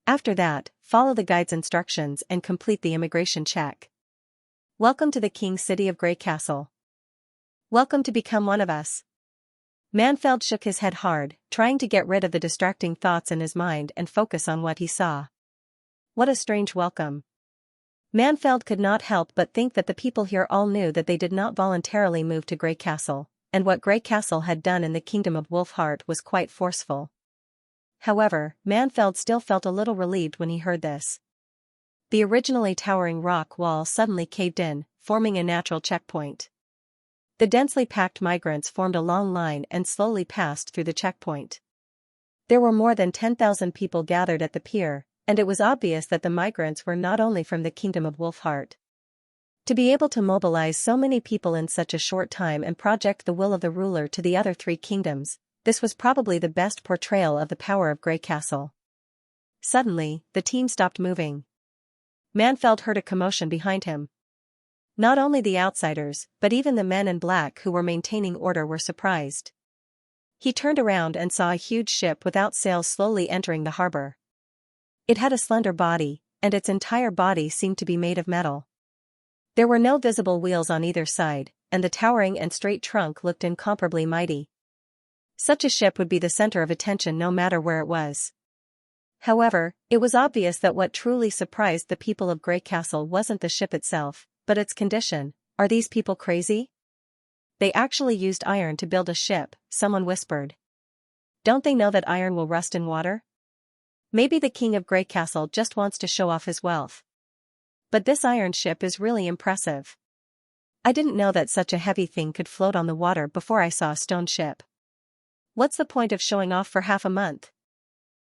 After that, follow the guide's instructions and complete the immigration check. "Welcome to the King's City of Grey Castle. Welcome to become one of us." Manfeld shook his head hard, trying to get rid of the distracting thoughts in his mind and focus on what he saw. What a strange welcome. Manfeld could not help but think that the people here all knew that they did not voluntarily move to Grey Castle, and what Grey Castle had done in the Kingdom of Wolfheart was quite forceful. However, Manfeld still felt a little relieved when he heard this. The originally towering rock wall suddenly caved in, forming a natural checkpoint. The densely packed migrants formed a long line and slowly passed through the checkpoint. There were more than 10,000 people gathered at the pier, and it was obvious that the migrants were not only from the Kingdom of Wolfheart. To be able to mobilize so many people in such a short time and project the will of the ruler to the other 3 kingdoms, this was probably the best portrayal of the power of Grey Castle. Suddenly, the team stopped moving. Manfeld heard a commotion behind him. Not only the outsiders, but even the men in black who were maintaining order were surprised. He turned around and saw a huge ship without sails slowly entering the harbor. It had a slender body, and its entire body seemed to be made of metal. There were no visible wheels on either side, and the towering and straight trunk looked incomparably mighty. Such a ship would be the center of attention no matter where it was. However, it was obvious that what truly surprised the people of Grey Castle wasn't the ship itself, but its condition. "Are these people crazy? They actually used iron to build a ship," someone whispered. "Don't they know that iron will rust in water? Maybe the King of Grey Castle just wants to show off his wealth. But this iron ship is really impressive. I didn't know that such a heavy thing could float on the water before I saw a stone ship. What's the point of showing off for half a month?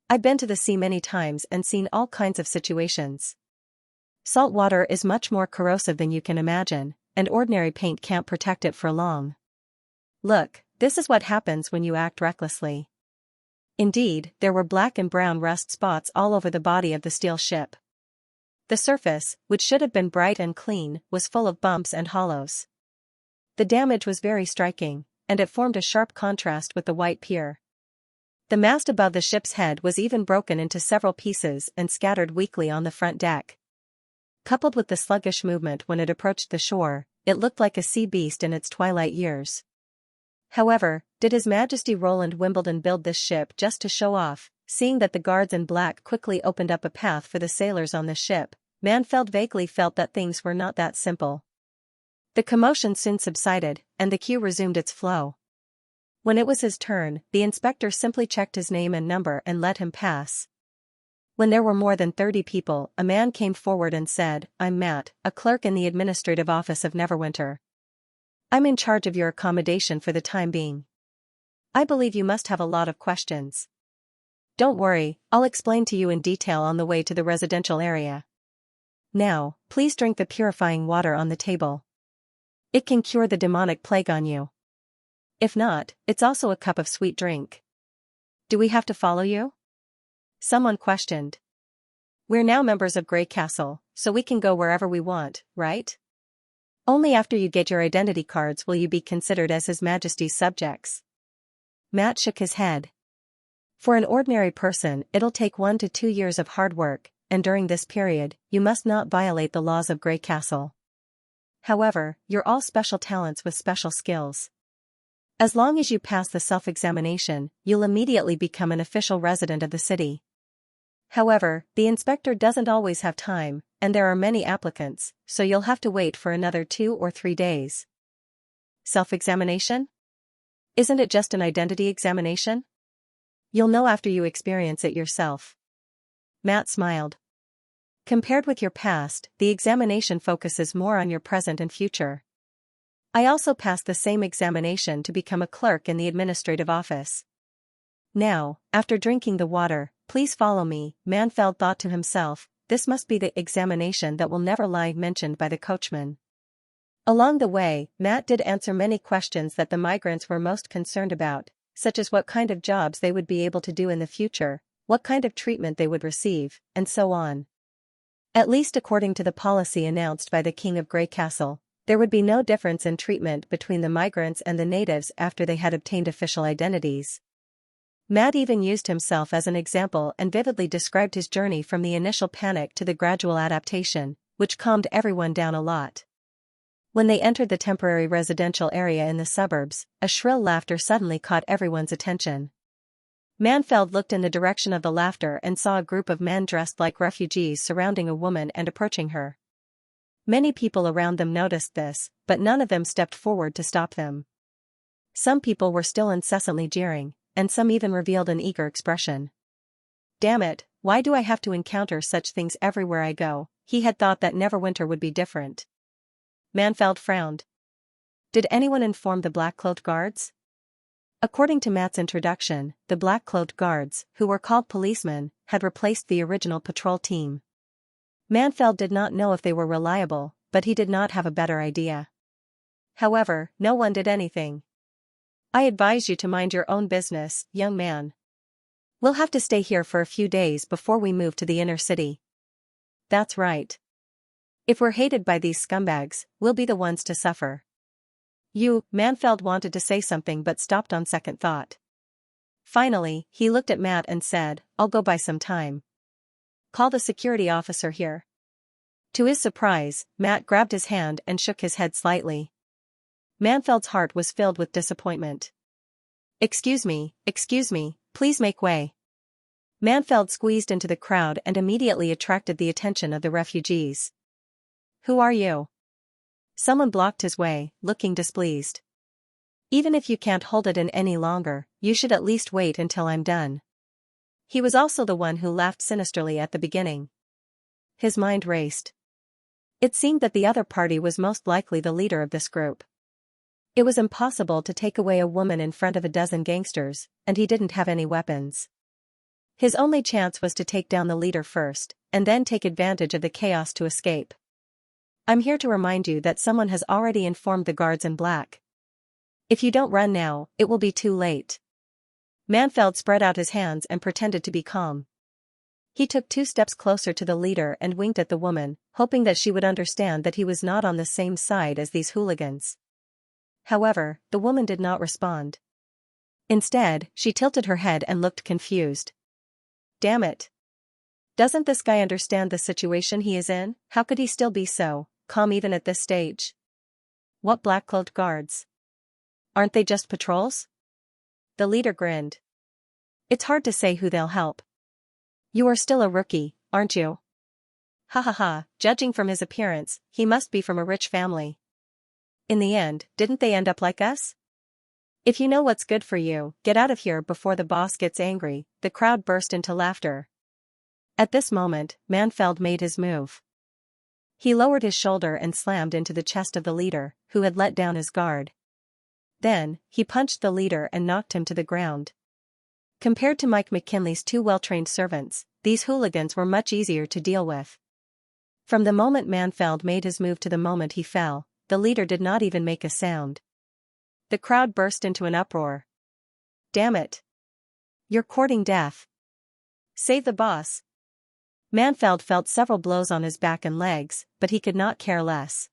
I've been to the sea many times and seen all kinds of situations. Salt water is much more corrosive than you can imagine, and ordinary paint can't protect it for long. Look, this is what happens when you act recklessly." Indeed, there were black and brown rust spots all over the body of the steel ship. The surface, which should have been bright and clean, was full of bumps and hollows. The damage was very striking, and it formed a sharp contrast with the white pier. The mast above the ship's head was even broken into several pieces and scattered weakly on the front deck. Coupled with the sluggish movement when it approached the shore, it looked like a sea beast in its twilight years. However, did His Majesty Roland Wimbledon build this ship just to show off? Seeing that the guards in black quickly opened up a path for the sailors on the ship, Manfeld vaguely felt that things were not that simple. The commotion soon subsided, and the queue resumed its flow. When it was his turn, the inspector simply checked his name and number and let him pass. When there were more than 30 people, a man came forward and said, "I'm Matt, a clerk in the administrative office of Neverwinter. I'm in charge of your accommodation for the time being. I believe you must have a lot of questions. Don't worry, I'll explain to you in detail on the way to the residential area. Now, please drink the purifying water on the table. It can cure the demonic plague on you. If not, it's also a cup of sweet drink. Do we have to follow you?" Someone questioned. We're now members of Grey Castle, so we can go wherever we want, right? Only after you get your identity cards will you be considered as His Majesty's subjects. Matt shook his head. For an ordinary person, it'll take 1 to 2 years of hard work, and during this period, you must not violate the laws of Grey Castle. However, you're all special talents with special skills. As long as you pass the self-examination, you'll immediately become an official resident of the city. However, the inspector doesn't always have time, and there are many applicants, so you'll have to wait for another 2 or 3 days. Self-examination? Isn't it just an identity examination? You'll know after you experience it yourself. Matt smiled. Compared with your past, the examination focuses more on your present and future. I also passed the same examination to become a clerk in the administrative office. Now, after drinking the water, please follow me, Manfeld thought to himself, this must be the examination that will never lie mentioned by the coachman. Along the way, Matt did answer many questions that the migrants were most concerned about, such as what kind of jobs they would be able to do in the future, what kind of treatment they would receive, and so on. At least according to the policy announced by the King of Grey Castle, there would be no difference in treatment between the migrants and the natives after they had obtained official identities. Matt even used himself as an example and vividly described his journey from the initial panic to the gradual adaptation, which calmed everyone down a lot. When they entered the temporary residential area in the suburbs, a shrill laughter suddenly caught everyone's attention. Manfeld looked in the direction of the laughter and saw a group of men dressed like refugees surrounding a woman and approaching her. Many people around them noticed this, but none of them stepped forward to stop them. Some people were still incessantly jeering, and some even revealed an eager expression. Damn it, why do I have to encounter such things everywhere I go? He had thought that Neverwinter would be different. Manfeld frowned. Did anyone inform the black-cloaked guards? According to Matt's introduction, the black-cloaked guards, who were called policemen, had replaced the original patrol team. Manfeld did not know if they were reliable, but he did not have a better idea. However, no one did anything. I advise you to mind your own business, young man. We'll have to stay here for a few days before we move to the inner city. That's right. If we're hated by these scumbags, we'll be the ones to suffer. Manfeld wanted to say something but stopped on second thought. Finally, he looked at Matt and said, I'll go buy some time. Call the security officer here. To his surprise, Matt grabbed his hand and shook his head slightly. Manfeld's heart was filled with disappointment. Excuse me, please make way. Manfeld squeezed into the crowd and immediately attracted the attention of the refugees. Who are you? Someone blocked his way, looking displeased. Even if you can't hold it in any longer, you should at least wait until I'm done. He was also the one who laughed sinisterly at the beginning. His mind raced. It seemed that the other party was most likely the leader of this group. It was impossible to take away a woman in front of a dozen gangsters, and he didn't have any weapons. His only chance was to take down the leader first, and then take advantage of the chaos to escape. I'm here to remind you that someone has already informed the guards in black. If you don't run now, it will be too late. Manfeld spread out his hands and pretended to be calm. He took 2 steps closer to the leader and winked at the woman, hoping that she would understand that he was not on the same side as these hooligans. However, the woman did not respond. Instead, she tilted her head and looked confused. Damn it. Doesn't this guy understand the situation he is in? How could he still be so calm even at this stage? What black-cloaked guards? Aren't they just patrols? The leader grinned. It's hard to say who they'll help. You are still a rookie, aren't you? Ha ha ha, judging from his appearance, he must be from a rich family. In the end, didn't they end up like us? If you know what's good for you, get out of here before the boss gets angry. The crowd burst into laughter. At this moment, Manfeld made his move. He lowered his shoulder and slammed into the chest of the leader, who had let down his guard. Then, he punched the leader and knocked him to the ground. Compared to Mike McKinley's 2 well-trained servants, these hooligans were much easier to deal with. From the moment Manfeld made his move to the moment he fell, the leader did not even make a sound. The crowd burst into an uproar. Damn it! You're courting death. Save the boss. Manfeld felt several blows on his back and legs, but he could not care less.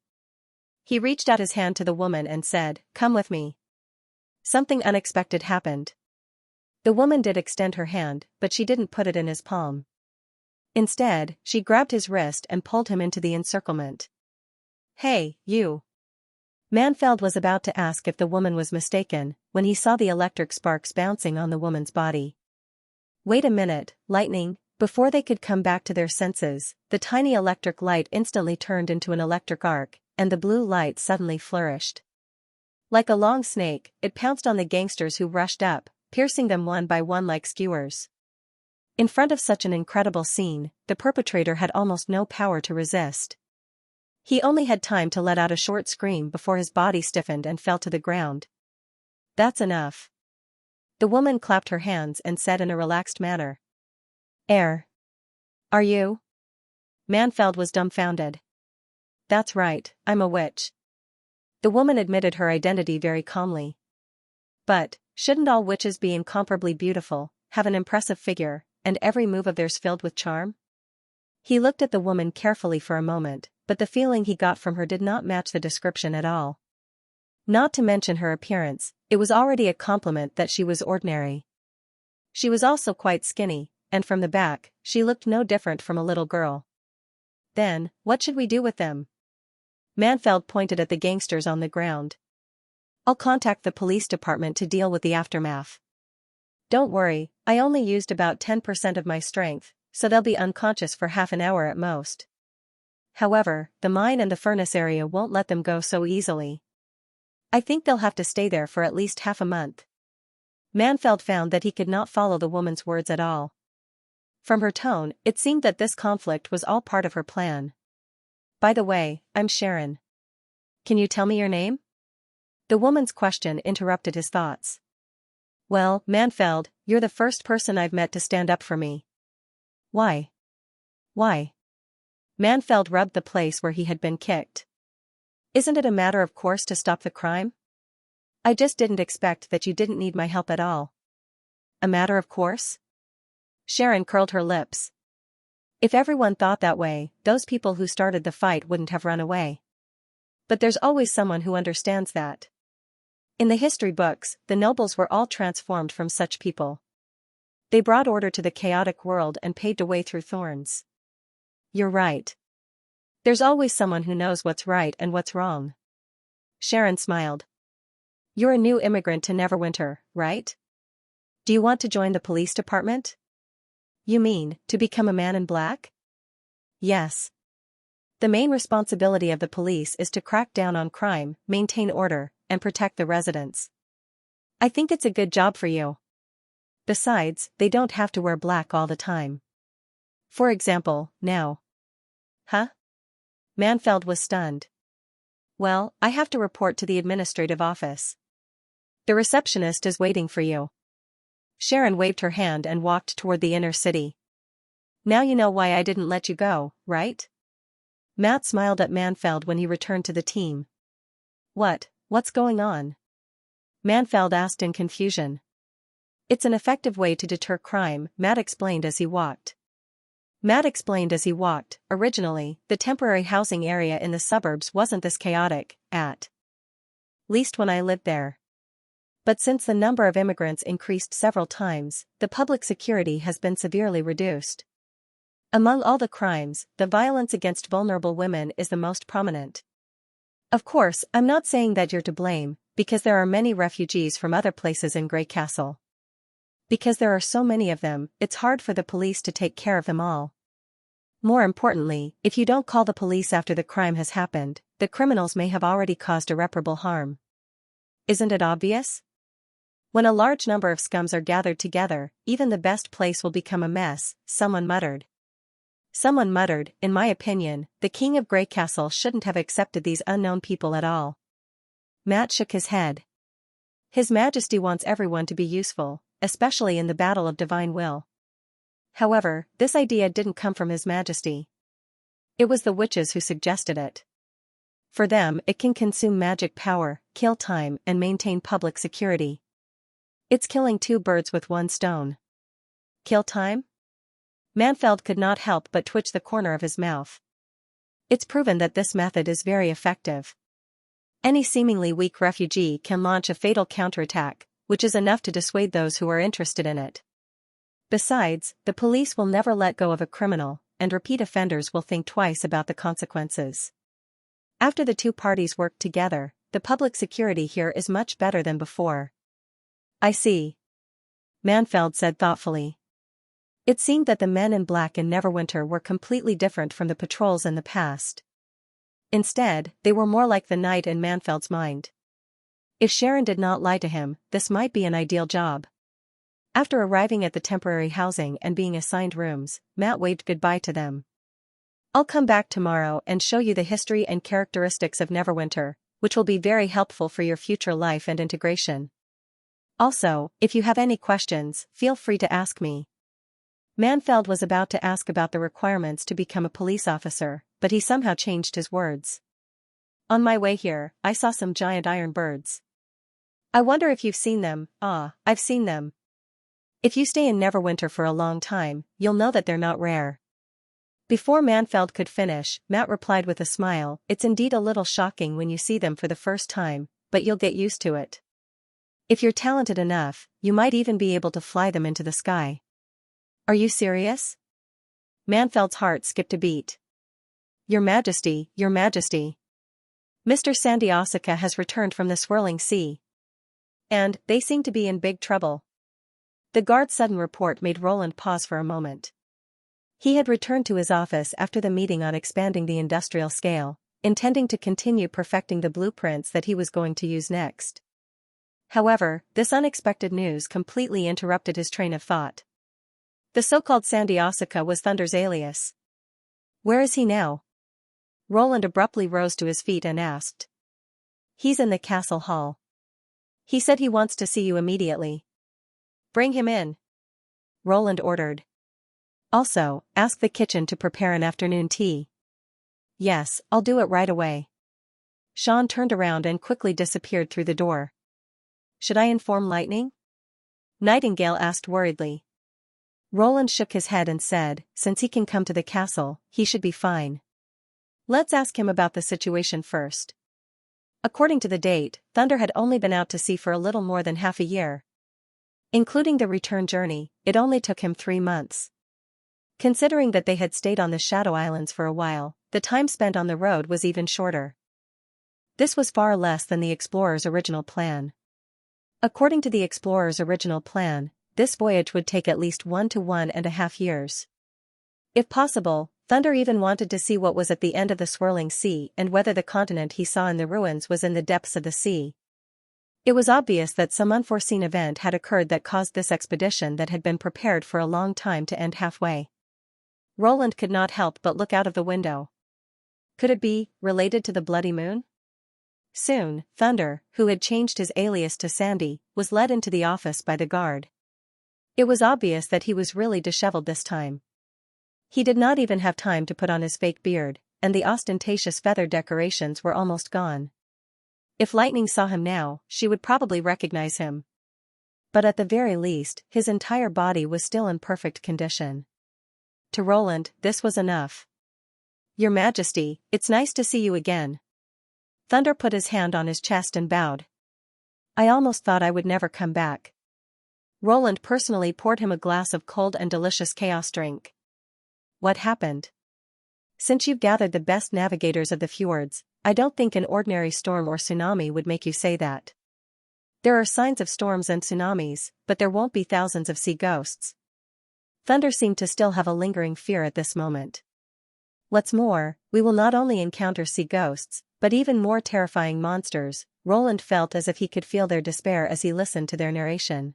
He reached out his hand to the woman and said, "Come with me." Something unexpected happened. The woman did extend her hand, but she didn't put it in his palm. Instead, she grabbed his wrist and pulled him into the encirclement. "Hey, you." Manfeld was about to ask if the woman was mistaken, when he saw the electric sparks bouncing on the woman's body. Wait a minute, lightning. Before they could come back to their senses, the tiny electric light instantly turned into an electric arc, and the blue light suddenly flourished. Like a long snake, it pounced on the gangsters who rushed up, piercing them one by one like skewers. In front of such an incredible scene, the perpetrator had almost no power to resist. He only had time to let out a short scream before his body stiffened and fell to the ground. "That's enough." The woman clapped her hands and said in a relaxed manner. Are you?" Manfeld was dumbfounded. "That's right, I'm a witch." The woman admitted her identity very calmly. "But, shouldn't all witches be incomparably beautiful, have an impressive figure, and every move of theirs filled with charm?" He looked at the woman carefully for a moment, but the feeling he got from her did not match the description at all. Not to mention her appearance, it was already a compliment that she was ordinary. She was also quite skinny, and from the back, she looked no different from a little girl. "Then, what should we do with them?" Manfeld pointed at the gangsters on the ground. "I'll contact the police department to deal with the aftermath. Don't worry, I only used about 10% of my strength, so they'll be unconscious for half an hour at most. However, the mine and the furnace area won't let them go so easily. I think they'll have to stay there for at least half a month." Manfeld found that he could not follow the woman's words at all. From her tone, it seemed that this conflict was all part of her plan. "By the way, I'm Sharon. Can you tell me your name?" The woman's question interrupted his thoughts. "Well, Manfeld, you're the first person I've met to stand up for me." "Why?" "Why?" Manfeld rubbed the place where he had been kicked. "Isn't it a matter of course to stop the crime? I just didn't expect that you didn't need my help at all." "A matter of course?" Sharon curled her lips. "If everyone thought that way, those people who started the fight wouldn't have run away. But there's always someone who understands that. In the history books, the nobles were all transformed from such people. They brought order to the chaotic world and paved a way through thorns." "You're right. There's always someone who knows what's right and what's wrong." Sharon smiled. "You're a new immigrant to Neverwinter, right? Do you want to join the police department?" "You mean, to become a man in black?" "Yes. The main responsibility of the police is to crack down on crime, maintain order, and protect the residents. I think it's a good job for you. Besides, they don't have to wear black all the time. For example, now." "Huh?" Manfeld was stunned. "Well, I have to report to the administrative office. The receptionist is waiting for you." Sharon waved her hand and walked toward the inner city. "Now you know why I didn't let you go, right?" Matt smiled at Manfeld when he returned to the team. What's going on?" Manfeld asked in confusion. "It's an effective way to deter crime," Matt explained as he walked. Originally, the temporary housing area in the suburbs wasn't this chaotic, at least when I lived there. But since the number of immigrants increased several times, the public security has been severely reduced. Among all the crimes, the violence against vulnerable women is the most prominent. Of course, I'm not saying that you're to blame, because there are many refugees from other places in Grey Castle. Because there are so many of them, it's hard for the police to take care of them all. More importantly, if you don't call the police after the crime has happened, the criminals may have already caused irreparable harm. Isn't it obvious? When a large number of scums are gathered together, even the best place will become a mess," someone muttered. Someone muttered, "In my opinion, the king of Grey Castle shouldn't have accepted these unknown people at all." Matt shook his head. "His Majesty wants everyone to be useful, especially in the battle of divine will." However, this idea didn't come from His Majesty. It was the witches who suggested it. For them, it can consume magic power, kill time, and maintain public security. It's killing two birds with one stone. Kill time? Manfeld could not help but twitch the corner of his mouth. It's proven that this method is very effective. Any seemingly weak refugee can launch a fatal counterattack, which is enough to dissuade those who are interested in it. Besides, the police will never let go of a criminal, and repeat offenders will think twice about the consequences. After the two parties worked together, the public security here is much better than before. I see. Manfeld said thoughtfully. It seemed that the men in black in Neverwinter were completely different from the patrols in the past. Instead, they were more like the night in Manfeld's mind. If Sharon did not lie to him, this might be an ideal job. After arriving at the temporary housing and being assigned rooms, Matt waved goodbye to them. I'll come back tomorrow and show you the history and characteristics of Neverwinter, which will be very helpful for your future life and integration. Also, if you have any questions, feel free to ask me. Manfeld was about to ask about the requirements to become a police officer, but he somehow changed his words. On my way here, I saw some giant iron birds. I wonder if you've seen them. Ah, I've seen them. If you stay in Neverwinter for a long time, you'll know that they're not rare. Before Manfeld could finish, Matt replied with a smile, it's indeed a little shocking when you see them for the first time, but you'll get used to it. If you're talented enough, you might even be able to fly them into the sky. Are you serious? Manfeld's heart skipped a beat. Your Majesty, Your Majesty. Mr. Xianxia has returned from the swirling sea. And, they seem to be in big trouble. The guard's sudden report made Roland pause for a moment. He had returned to his office after the meeting on expanding the industrial scale, intending to continue perfecting the blueprints that he was going to use next. However, this unexpected news completely interrupted his train of thought. The so-called Xianxia was Thunder's alias. Where is he now? Roland abruptly rose to his feet and asked. He's in the castle hall. He said he wants to see you immediately. Bring him in. Roland ordered. Also, ask the kitchen to prepare an afternoon tea. Yes, I'll do it right away. Sean turned around and quickly disappeared through the door. Should I inform Lightning? Nightingale asked worriedly. Roland shook his head and said, since he can come to the castle, he should be fine. Let's ask him about the situation first. According to the date, Thunder had only been out to sea for a little more than half a year. Including the return journey, it only took him 3 months. Considering that they had stayed on the Shadow Islands for a while, the time spent on the road was even shorter. This was far less than the explorer's original plan. According to the explorer's original plan, this voyage would take at least 1 to 1.5 years. If possible, Thunder even wanted to see what was at the end of the swirling sea and whether the continent he saw in the ruins was in the depths of the sea. It was obvious that some unforeseen event had occurred that caused this expedition that had been prepared for a long time to end halfway. Roland could not help but look out of the window. Could it be related to the bloody moon? Soon, Thunder, who had changed his alias to Sandy, was led into the office by the guard. It was obvious that he was really disheveled this time. He did not even have time to put on his fake beard, and the ostentatious feather decorations were almost gone. If Lightning saw him now, she would probably recognize him. But at the very least, his entire body was still in perfect condition. To Roland, this was enough. Your Majesty, it's nice to see you again. Thunder put his hand on his chest and bowed. I almost thought I would never come back. Roland personally poured him a glass of cold and delicious chaos drink. What happened? Since you've gathered the best navigators of the fjords, I don't think an ordinary storm or tsunami would make you say that. There are signs of storms and tsunamis, but there won't be thousands of sea ghosts. Thunder seemed to still have a lingering fear at this moment. What's more, we will not only encounter sea ghosts, but even more terrifying monsters. Roland felt as if he could feel their despair as he listened to their narration.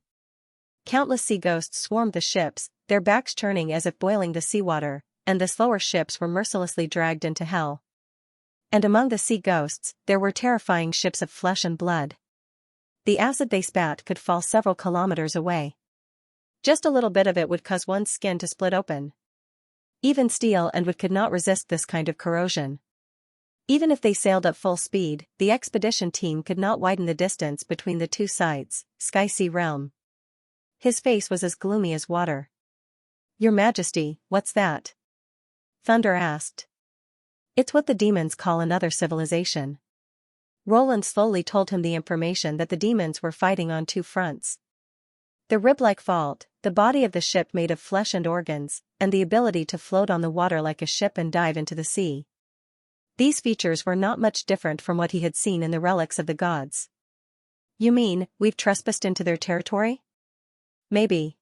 Countless sea ghosts swarmed the ships, their backs churning as if boiling the seawater, and the slower ships were mercilessly dragged into hell. And among the sea ghosts, there were terrifying ships of flesh and blood. The acid they spat could fall several kilometers away. Just a little bit of it would cause one's skin to split open. Even steel and wood could not resist this kind of corrosion. Even if they sailed at full speed, the expedition team could not widen the distance between the two sides, Sky-Sea realm. His face was as gloomy as water. Your Majesty, what's that? Thunder asked. It's what the demons call another civilization. Roland slowly told him the information that the demons were fighting on two fronts. The rib-like vault, the body of the ship made of flesh and organs, and the ability to float on the water like a ship and dive into the sea. These features were not much different from what he had seen in the relics of the gods. You mean, we've trespassed into their territory? Maybe.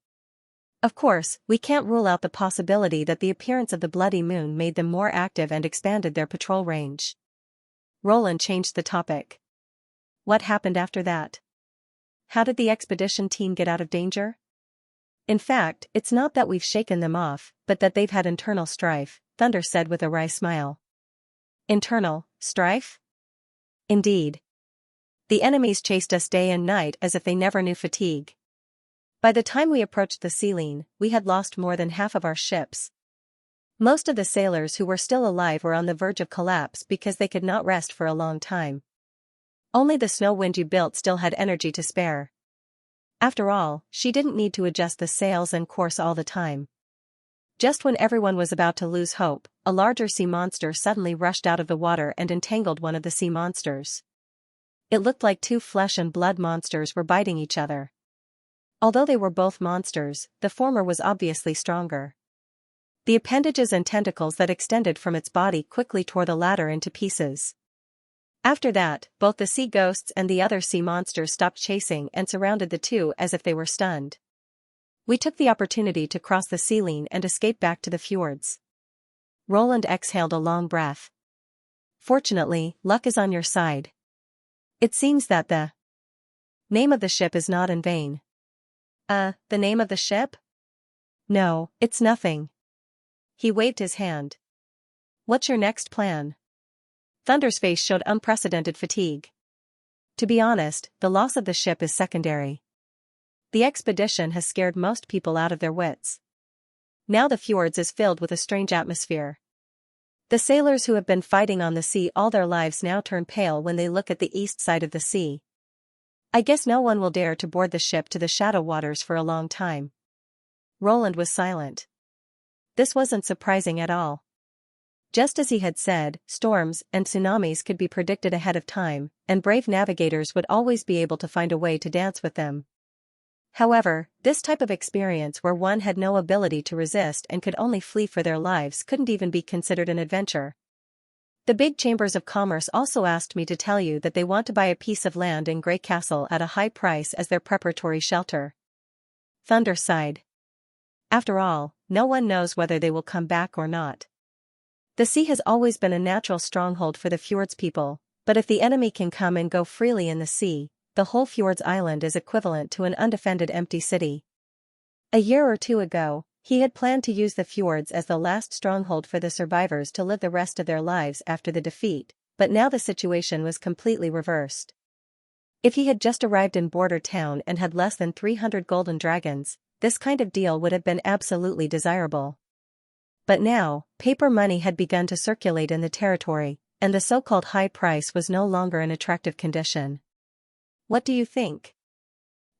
Of course, we can't rule out the possibility that the appearance of the bloody moon made them more active and expanded their patrol range. Roland changed the topic. What happened after that? How did the expedition team get out of danger? In fact, it's not that we've shaken them off, but that they've had internal strife, Thunder said with a wry smile. Internal strife? Indeed. The enemies chased us day and night as if they never knew fatigue. By the time we approached the Sealine, we had lost more than half of our ships. Most of the sailors who were still alive were on the verge of collapse because they could not rest for a long time. Only the Snow Wind you built still had energy to spare. After all, she didn't need to adjust the sails and course all the time. Just when everyone was about to lose hope, a larger sea monster suddenly rushed out of the water and entangled one of the sea monsters. It looked like two flesh and blood monsters were biting each other. Although they were both monsters, the former was obviously stronger. The appendages and tentacles that extended from its body quickly tore the latter into pieces. After that, both the sea ghosts and the other sea monsters stopped chasing and surrounded the two as if they were stunned. We took the opportunity to cross the Sealine and escape back to the fjords. Roland exhaled a long breath. Fortunately, luck is on your side. It seems that the name of the ship is not in vain. The name of the ship? No, it's nothing. He waved his hand. What's your next plan? Thunder's face showed unprecedented fatigue. To be honest, the loss of the ship is secondary. The expedition has scared most people out of their wits. Now the fjords is filled with a strange atmosphere. The sailors who have been fighting on the sea all their lives now turn pale when they look at the east side of the sea. I guess no one will dare to board the ship to the shadow waters for a long time. Roland was silent. This wasn't surprising at all. Just as he had said, storms and tsunamis could be predicted ahead of time, and brave navigators would always be able to find a way to dance with them. However, this type of experience where one had no ability to resist and could only flee for their lives couldn't even be considered an adventure. The big chambers of commerce also asked me to tell you that they want to buy a piece of land in Grey Castle at a high price as their preparatory shelter. Thunder sighed. After all, no one knows whether they will come back or not. The sea has always been a natural stronghold for the fjords people, but if the enemy can come and go freely in the sea, the whole fjords island is equivalent to an undefended empty city. A year or two ago, he had planned to use the fjords as the last stronghold for the survivors to live the rest of their lives after the defeat, but now the situation was completely reversed. If he had just arrived in Border Town and had less than 300 golden dragons, this kind of deal would have been absolutely desirable. But now, paper money had begun to circulate in the territory, and the so-called high price was no longer an attractive condition. What do you think?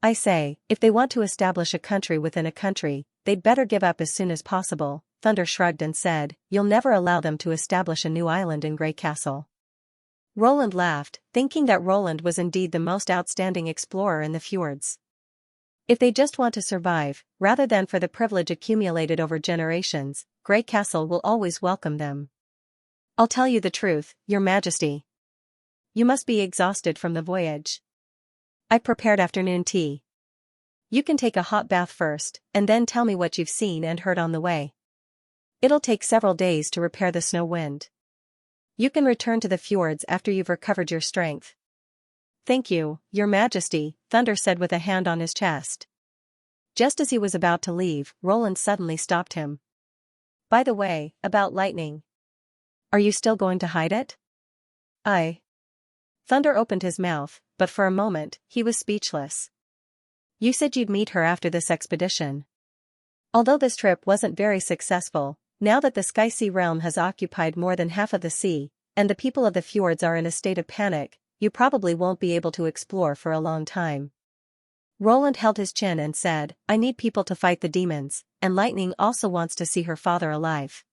I say, if they want to establish a country within a country, they'd better give up as soon as possible. Thunder shrugged and said, you'll never allow them to establish a new island in Grey Castle. Roland laughed, thinking that Roland was indeed the most outstanding explorer in the fjords. If they just want to survive, rather than for the privilege accumulated over generations, Grey Castle will always welcome them. I'll tell you the truth, Your Majesty. You must be exhausted from the voyage. I prepared afternoon tea. You can take a hot bath first, and then tell me what you've seen and heard on the way. It'll take several days to repair the Snow Wind. You can return to the fjords after you've recovered your strength. Thank you, Your Majesty, Thunder said with a hand on his chest. Just as he was about to leave, Roland suddenly stopped him. By the way, about lightning. Are you still going to hide it? Thunder opened his mouth, but for a moment, he was speechless. You said you'd meet her after this expedition. Although this trip wasn't very successful, now that the Sky Sea realm has occupied more than half of the sea, and the people of the fjords are in a state of panic, you probably won't be able to explore for a long time. Roland held his chin and said, I need people to fight the demons, and Lightning also wants to see her father alive.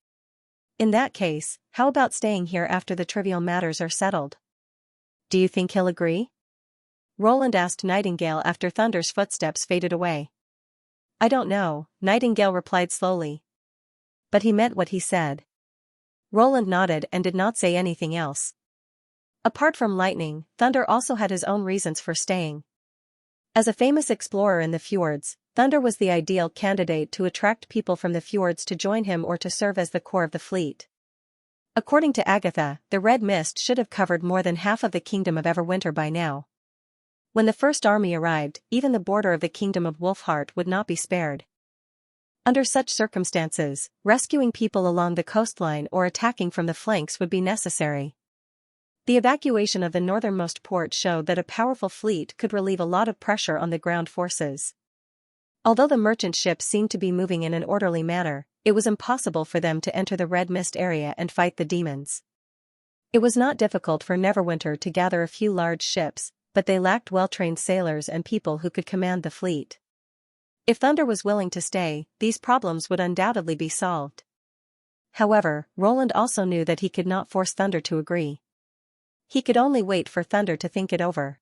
In that case, how about staying here after the trivial matters are settled? Do you think he'll agree? Roland asked Nightingale after Thunder's footsteps faded away. I don't know, Nightingale replied slowly. But he meant what he said. Roland nodded and did not say anything else. Apart from Lightning, Thunder also had his own reasons for staying. As a famous explorer in the fjords, Thunder was the ideal candidate to attract people from the fjords to join him or to serve as the core of the fleet. According to Agatha, the red mist should have covered more than half of the kingdom of Everwinter by now. When the first army arrived, even the border of the kingdom of Wolfheart would not be spared. Under such circumstances, rescuing people along the coastline or attacking from the flanks would be necessary. The evacuation of the northernmost port showed that a powerful fleet could relieve a lot of pressure on the ground forces. Although the merchant ships seemed to be moving in an orderly manner, it was impossible for them to enter the Red Mist area and fight the demons. It was not difficult for Neverwinter to gather a few large ships, but they lacked well-trained sailors and people who could command the fleet. If Thunder was willing to stay, these problems would undoubtedly be solved. However, Roland also knew that he could not force Thunder to agree. He could only wait for Thunder to think it over.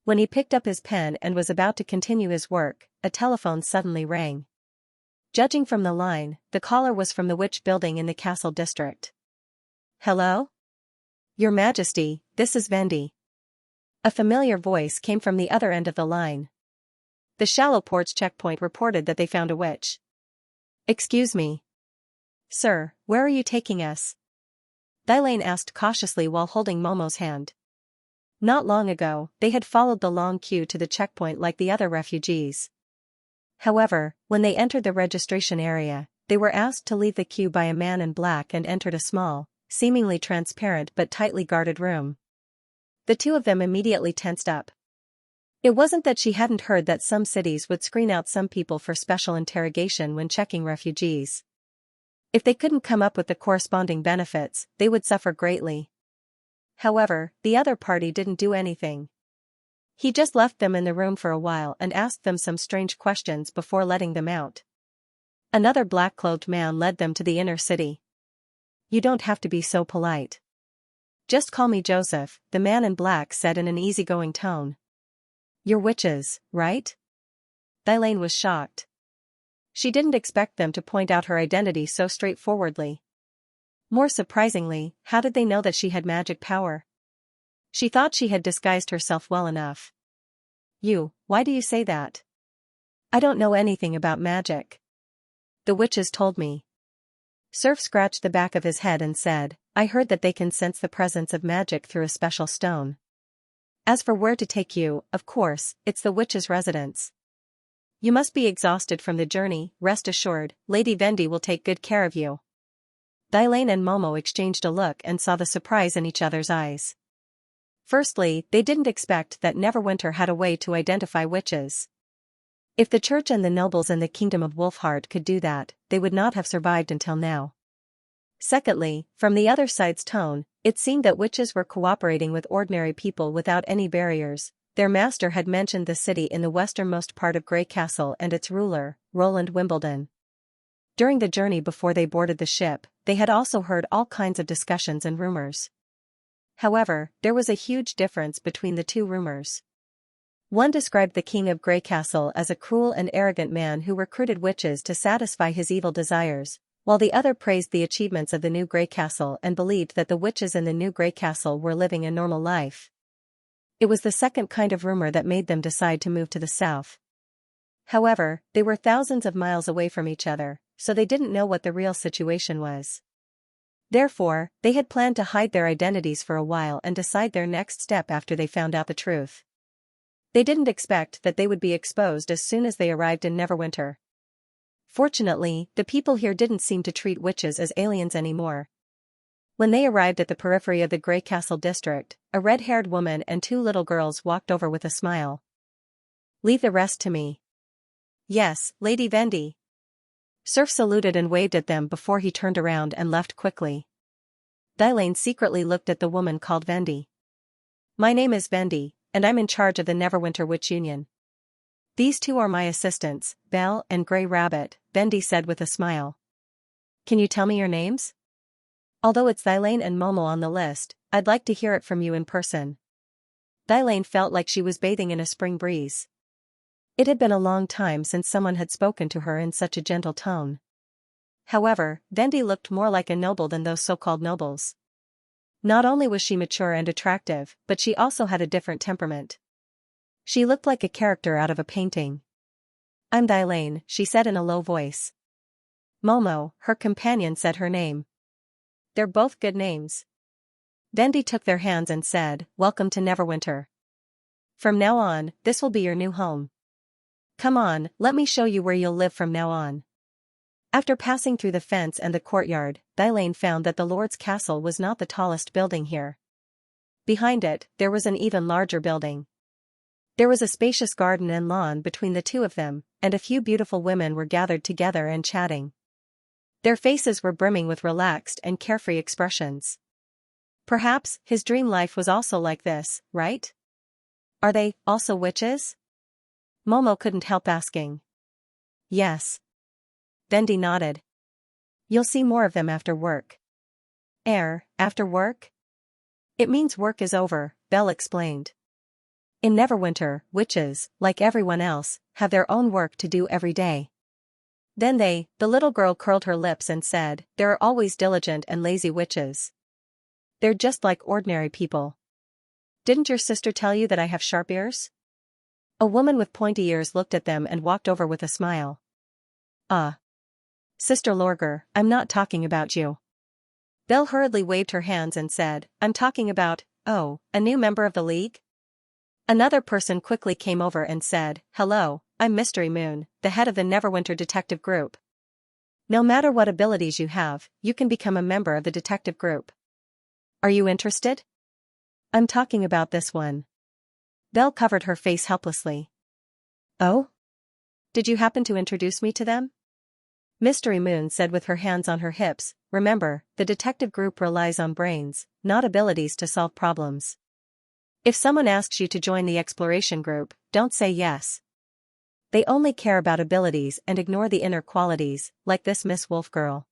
When he picked up his pen and was about to continue his work, a telephone suddenly rang. Judging from the line, the caller was from the Witch Building in the Castle District. Hello? Your Majesty, this is Vendy. A familiar voice came from the other end of the line. The Shallow Ports checkpoint reported that they found a witch. Excuse me. Sir, where are you taking us? Thylane asked cautiously while holding Momo's hand. Not long ago, they had followed the long queue to the checkpoint like the other refugees. However, when they entered the registration area, they were asked to leave the queue by a man in black and entered a small, seemingly transparent but tightly guarded room. The two of them immediately tensed up. It wasn't that she hadn't heard that some cities would screen out some people for special interrogation when checking refugees. If they couldn't come up with the corresponding benefits, they would suffer greatly. However, the other party didn't do anything. He just left them in the room for a while and asked them some strange questions before letting them out. Another black-clothed man led them to the inner city. You don't have to be so polite. Just call me Joseph, the man in black said in an easygoing tone. You're witches, right? Thylane was shocked. She didn't expect them to point out her identity so straightforwardly. More surprisingly, how did they know that she had magic power? She thought she had disguised herself well enough. Why do you say that? I don't know anything about magic. The witches told me. Surf scratched the back of his head and said, I heard that they can sense the presence of magic through a special stone. As for where to take you, of course, it's the witch's residence. You must be exhausted from the journey, rest assured, Lady Vendy will take good care of you. Thylane and Momo exchanged a look and saw the surprise in each other's eyes. Firstly, they didn't expect that Neverwinter had a way to identify witches. If the church and the nobles in the kingdom of Wolfheart could do that, they would not have survived until now. Secondly, from the other side's tone, it seemed that witches were cooperating with ordinary people without any barriers. Their master had mentioned the city in the westernmost part of Grey Castle and its ruler, Roland Wimbledon. During the journey before they boarded the ship, they had also heard all kinds of discussions and rumors. However, there was a huge difference between the two rumors. One described the king of Grey Castle as a cruel and arrogant man who recruited witches to satisfy his evil desires, while the other praised the achievements of the new Grey Castle and believed that the witches in the new Grey Castle were living a normal life. It was the second kind of rumor that made them decide to move to the south. However, they were thousands of miles away from each other, so they didn't know what the real situation was. Therefore, they had planned to hide their identities for a while and decide their next step after they found out the truth. They didn't expect that they would be exposed as soon as they arrived in Neverwinter. Fortunately, the people here didn't seem to treat witches as aliens anymore. When they arrived at the periphery of the Grey Castle district, a red-haired woman and two little girls walked over with a smile. Leave the rest to me. Yes, Lady Vendy. Surf saluted and waved at them before he turned around and left quickly. Thylane secretly looked at the woman called Vendy. My name is Vendy, and I'm in charge of the Neverwinter Witch Union. These two are my assistants, Belle and Grey Rabbit, Bendy said with a smile. Can you tell me your names? Although it's Thylane and Momo on the list, I'd like to hear it from you in person. Thylane felt like she was bathing in a spring breeze. It had been a long time since someone had spoken to her in such a gentle tone. However, Bendy looked more like a noble than those so-called nobles. Not only was she mature and attractive, but she also had a different temperament. She looked like a character out of a painting. I'm Thylane, she said in a low voice. Momo, her companion, said her name. They're both good names. Bendy took their hands and said, Welcome to Neverwinter. From now on, this will be your new home. Come on, let me show you where you'll live from now on. After passing through the fence and the courtyard, Thylane found that the Lord's castle was not the tallest building here. Behind it, there was an even larger building. There was a spacious garden and lawn between the two of them, and a few beautiful women were gathered together and chatting. Their faces were brimming with relaxed and carefree expressions. Perhaps his dream life was also like this, right? Are they also witches? Momo couldn't help asking. Yes. Bendy nodded. You'll see more of them after work. After work? It means work is over, Belle explained. In Neverwinter, witches, like everyone else, have their own work to do every day. Then the little girl curled her lips and said, There are always diligent and lazy witches. They're just like ordinary people. Didn't your sister tell you that I have sharp ears? A woman with pointy ears looked at them and walked over with a smile. Sister Lorgar, I'm not talking about you. Belle hurriedly waved her hands and said, I'm talking about, a new member of the League? Another person quickly came over and said, Hello, I'm Mystery Moon, the head of the Neverwinter Detective Group. No matter what abilities you have, you can become a member of the detective group. Are you interested? I'm talking about this one. Belle covered her face helplessly. Oh? Did you happen to introduce me to them? Mystery Moon said with her hands on her hips, Remember, the detective group relies on brains, not abilities to solve problems. If someone asks you to join the exploration group, don't say yes. They only care about abilities and ignore the inner qualities, like this Miss Wolf girl.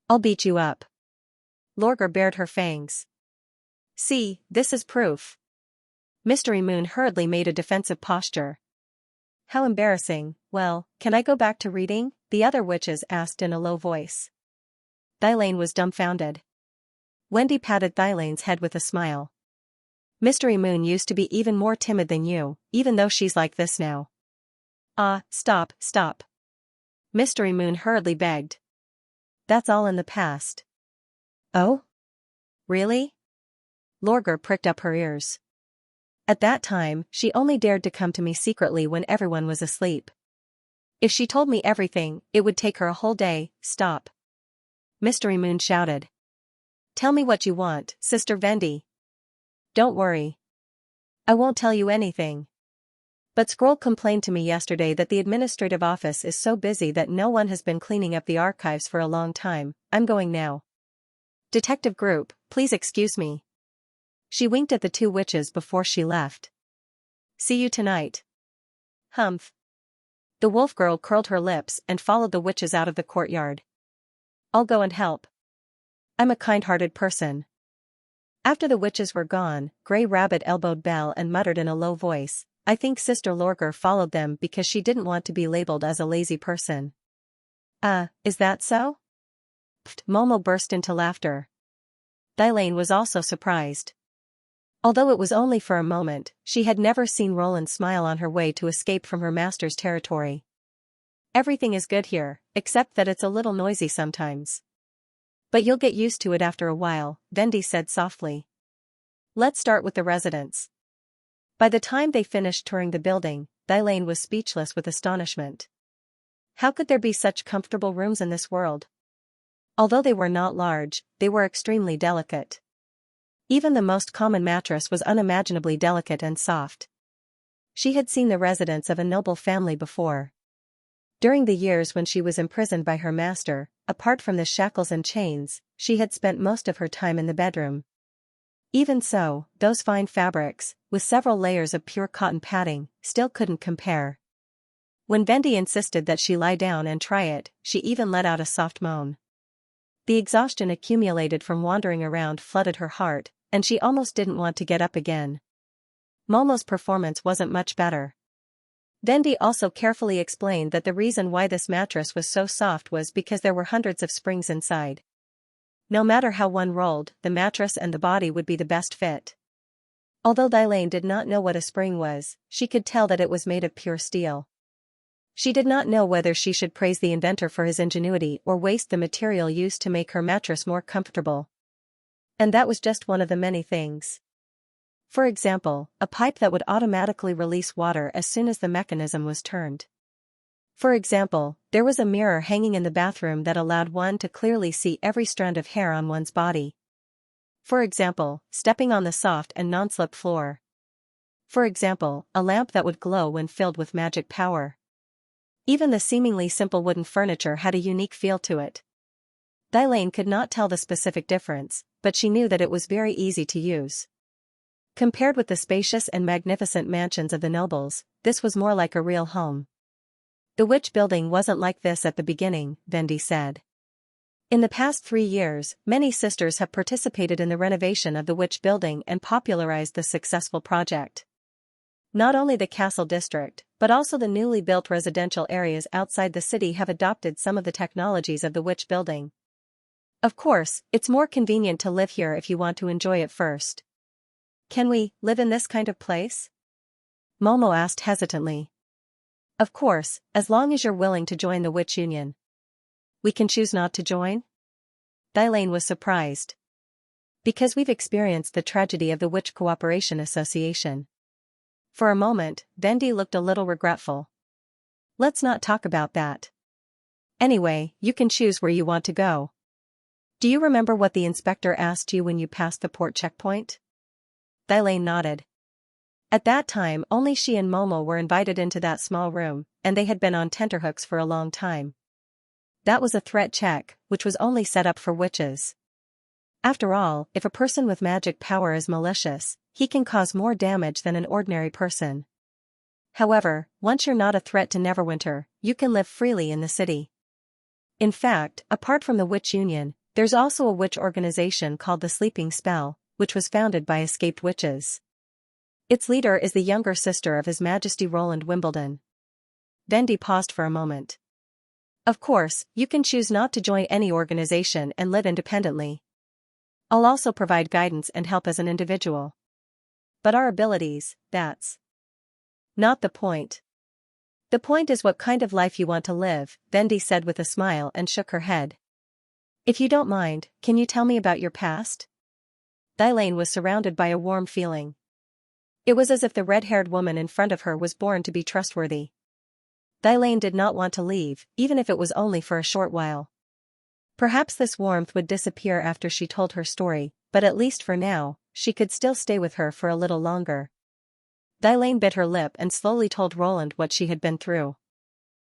I'll beat you up. Lorgar bared her fangs. See, this is proof. Mystery Moon hurriedly made a defensive posture. How embarrassing. Well, can I go back to reading? The other witches asked in a low voice. Thylane was dumbfounded. Wendy patted Thylane's head with a smile. Mystery Moon used to be even more timid than you, even though she's like this now. Stop. Mystery Moon hurriedly begged. That's all in the past. Oh? Really? Lorgar pricked up her ears. At that time, she only dared to come to me secretly when everyone was asleep. If she told me everything, it would take her a whole day. Stop. Mystery Moon shouted. Tell me what you want, Sister Vendy. Don't worry. I won't tell you anything. But Scroll complained to me yesterday that the administrative office is so busy that no one has been cleaning up the archives for a long time. I'm going now. Detective Group, please excuse me. She winked at the two witches before she left. See you tonight. Humph. The wolf girl curled her lips and followed the witches out of the courtyard. I'll go and help. I'm a kind-hearted person. After the witches were gone, Grey Rabbit elbowed Belle and muttered in a low voice, I think Sister Lorgar followed them because she didn't want to be labeled as a lazy person. Is that so? Pfft, Momo burst into laughter. Thylane was also surprised. Although it was only for a moment, she had never seen Roland smile on her way to escape from her master's territory. Everything is good here, except that it's a little noisy sometimes. But you'll get used to it after a while, Vendy said softly. Let's start with the residents. By the time they finished touring the building, Thylane was speechless with astonishment. How could there be such comfortable rooms in this world? Although they were not large, they were extremely delicate. Even the most common mattress was unimaginably delicate and soft. She had seen the residence of a noble family before. During the years when she was imprisoned by her master, apart from the shackles and chains, she had spent most of her time in the bedroom. Even so, those fine fabrics, with several layers of pure cotton padding, still couldn't compare. When Vendi insisted that she lie down and try it, she even let out a soft moan. The exhaustion accumulated from wandering around flooded her heart, and she almost didn't want to get up again. Momo's performance wasn't much better. Vendi also carefully explained that the reason why this mattress was so soft was because there were hundreds of springs inside. No matter how one rolled, the mattress and the body would be the best fit. Although Dailain did not know what a spring was, she could tell that it was made of pure steel. She did not know whether she should praise the inventor for his ingenuity or waste the material used to make her mattress more comfortable. And that was just one of the many things. For example, a pipe that would automatically release water as soon as the mechanism was turned. For example, there was a mirror hanging in the bathroom that allowed one to clearly see every strand of hair on one's body. For example, stepping on the soft and non-slip floor. For example, a lamp that would glow when filled with magic power. Even the seemingly simple wooden furniture had a unique feel to it. Dailain could not tell the specific difference, but she knew that it was very easy to use. Compared with the spacious and magnificent mansions of the nobles, this was more like a real home. The witch building wasn't like this at the beginning, Vendi said. In the past 3 years, many sisters have participated in the renovation of the witch building and popularized the successful project. Not only the castle district, but also the newly built residential areas outside the city have adopted some of the technologies of the witch building. Of course, it's more convenient to live here if you want to enjoy it first. Can we live in this kind of place? Momo asked hesitantly. Of course, as long as you're willing to join the witch union. We can choose not to join? Dailain was surprised. Because we've experienced the tragedy of the Witch Cooperation Association. For a moment, Vendi looked a little regretful. Let's not talk about that. Anyway, you can choose where you want to go. Do you remember what the inspector asked you when you passed the port checkpoint? Dailain nodded. At that time only she and Momo were invited into that small room, and they had been on tenterhooks for a long time. That was a threat check, which was only set up for witches. After all, if a person with magic power is malicious, he can cause more damage than an ordinary person. However, once you're not a threat to Neverwinter, you can live freely in the city. In fact, apart from the Witch Union, there's also a witch organization called the Sleeping Spell, which was founded by escaped witches. Its leader is the younger sister of His Majesty Roland Wimbledon. Vendi paused for a moment. Of course, you can choose not to join any organization and live independently. I'll also provide guidance and help as an individual. But our abilities, that's not the point. The point is what kind of life you want to live, Vendi said with a smile and shook her head. If you don't mind, can you tell me about your past? Dailain was surrounded by a warm feeling. It was as if the red-haired woman in front of her was born to be trustworthy. Dailain did not want to leave, even if it was only for a short while. Perhaps this warmth would disappear after she told her story, but at least for now, she could still stay with her for a little longer. Dailain bit her lip and slowly told Roland what she had been through.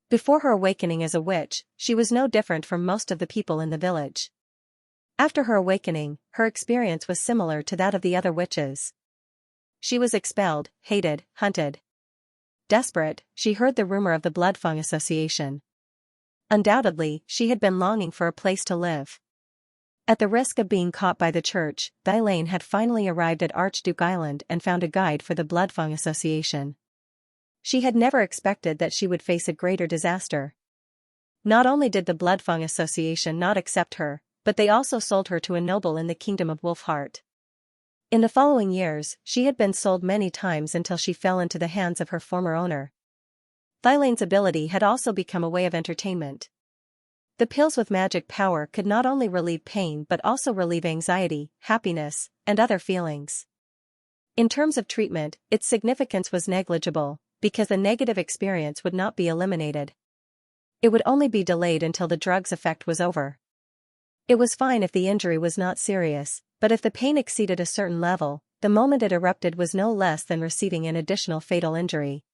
Before her awakening as a witch, she was no different from most of the people in the village. After her awakening, her experience was similar to that of the other witches. She was expelled, hated, hunted. Desperate, she heard the rumor of the Bloodfang Association. Undoubtedly, she had been longing for a place to live. At the risk of being caught by the church, Dailain had finally arrived at Archduke Island and found a guide for the Bloodfang Association. She had never expected that she would face a greater disaster. Not only did the Bloodfang Association not accept her, but they also sold her to a noble in the kingdom of Wolfheart. In the following years, she had been sold many times until she fell into the hands of her former owner. Dailain's ability had also become a way of entertainment. The pills with magic power could not only relieve pain but also relieve anxiety, happiness, and other feelings. In terms of treatment, its significance was negligible, because the negative experience would not be eliminated. It would only be delayed until the drug's effect was over. It was fine if the injury was not serious, but if the pain exceeded a certain level, the moment it erupted was no less than receiving an additional fatal injury.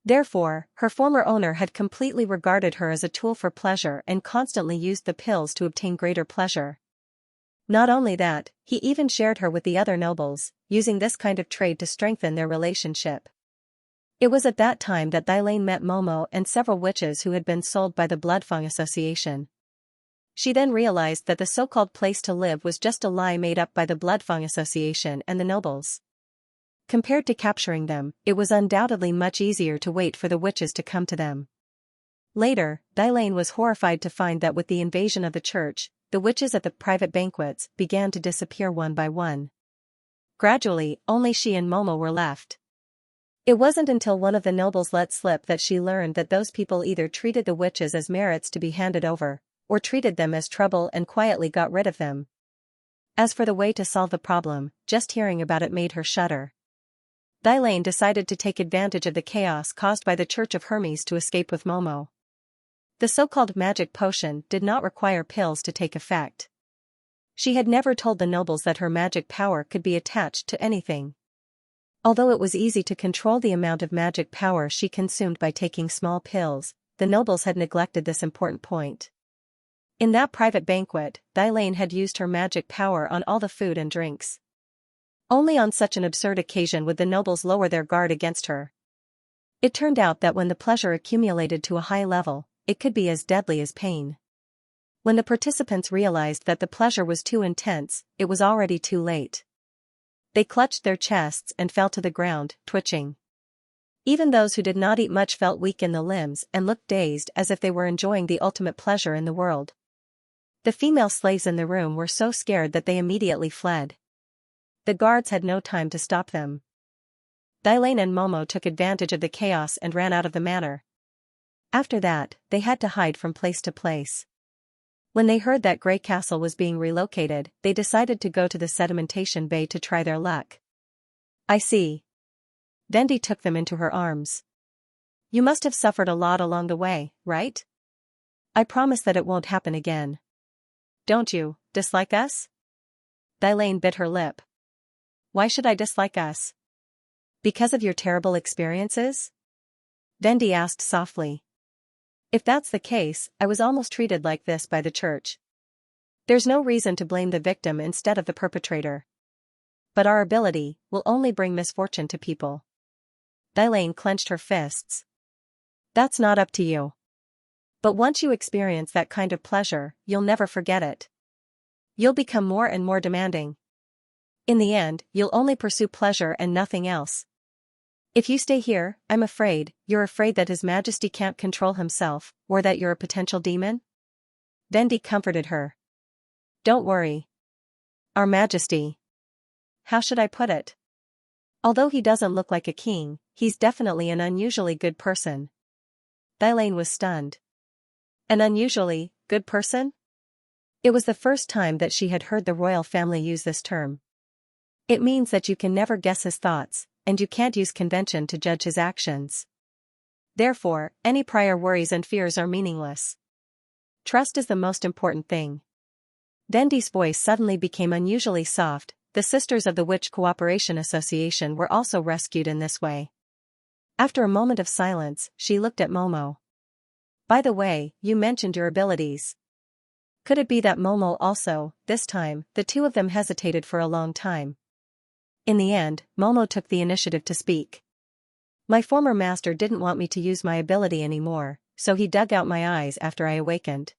Therefore, her former owner had completely regarded her as a tool for pleasure and constantly used the pills to obtain greater pleasure. Not only that, he even shared her with the other nobles, using this kind of trade to strengthen their relationship. It was at that time that Dailane met Momo and several witches who had been sold by the Bloodfang Association. She then realized that the so-called place to live was just a lie made up by the Bloodfang Association and the nobles. Compared to capturing them, it was undoubtedly much easier to wait for the witches to come to them. Later, Dailane was horrified to find that with the invasion of the church, the witches at the private banquets began to disappear one by one. Gradually, only she and Momo were left. It wasn't until one of the nobles let slip that she learned that those people either treated the witches as merits to be handed over, or treated them as trouble and quietly got rid of them. As for the way to solve the problem, just hearing about it made her shudder. Dailane decided to take advantage of the chaos caused by the Church of Hermes to escape with Momo. The so-called magic potion did not require pills to take effect. She had never told the nobles that her magic power could be attached to anything. Although it was easy to control the amount of magic power she consumed by taking small pills, the nobles had neglected this important point. In that private banquet, Dailane had used her magic power on all the food and drinks. Only on such an absurd occasion would the nobles lower their guard against her. It turned out that when the pleasure accumulated to a high level, it could be as deadly as pain. When the participants realized that the pleasure was too intense, it was already too late. They clutched their chests and fell to the ground, twitching. Even those who did not eat much felt weak in the limbs and looked dazed as if they were enjoying the ultimate pleasure in the world. The female slaves in the room were so scared that they immediately fled. The guards had no time to stop them. Dailane and Momo took advantage of the chaos and ran out of the manor. After that, they had to hide from place to place. When they heard that Grey Castle was being relocated, they decided to go to the sedimentation bay to try their luck. I see. Dendi took them into her arms. You must have suffered a lot along the way, right? I promise that it won't happen again. Don't you dislike us? Dailane bit her lip. Why should I dislike us? Because of your terrible experiences? Dendi asked softly. If that's the case, I was almost treated like this by the church. There's no reason to blame the victim instead of the perpetrator. But our ability will only bring misfortune to people. Dailane clenched her fists. That's not up to you. But once you experience that kind of pleasure, you'll never forget it. You'll become more and more demanding. In the end, you'll only pursue pleasure and nothing else. If you stay here, I'm afraid, you're afraid that His Majesty can't control himself, or that you're a potential demon? Dendi comforted her. Don't worry. Our Majesty. How should I put it? Although he doesn't look like a king, he's definitely an unusually good person. Dailane was stunned. An unusually good person? It was the first time that she had heard the royal family use this term. It means that you can never guess his thoughts, and you can't use convention to judge his actions. Therefore, any prior worries and fears are meaningless. Trust is the most important thing. Dendi's voice suddenly became unusually soft. The Sisters of the Witch Cooperation Association were also rescued in this way. After a moment of silence, she looked at Momo. By the way, you mentioned your abilities. Could it be that Momo also? This time, the two of them hesitated for a long time. In the end, Momo took the initiative to speak. My former master didn't want me to use my ability anymore, so he dug out my eyes after I awakened.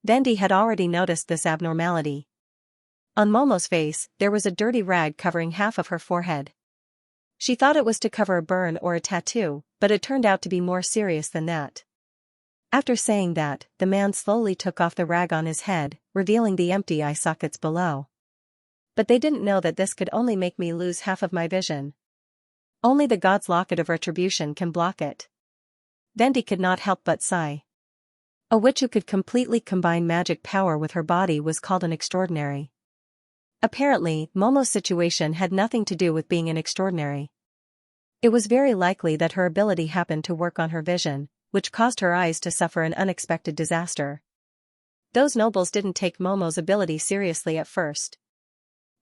Dendi had already noticed this abnormality. On Momo's face, there was a dirty rag covering half of her forehead. She thought it was to cover a burn or a tattoo, but it turned out to be more serious than that. After saying that, the man slowly took off the rag on his head, revealing the empty eye sockets below. But they didn't know that this could only make me lose half of my vision. Only the god's locket of retribution can block it. Dendi could not help but sigh. A witch who could completely combine magic power with her body was called an extraordinary. Apparently, Momo's situation had nothing to do with being an extraordinary. It was very likely that her ability happened to work on her vision, which caused her eyes to suffer an unexpected disaster. Those nobles didn't take Momo's ability seriously at first.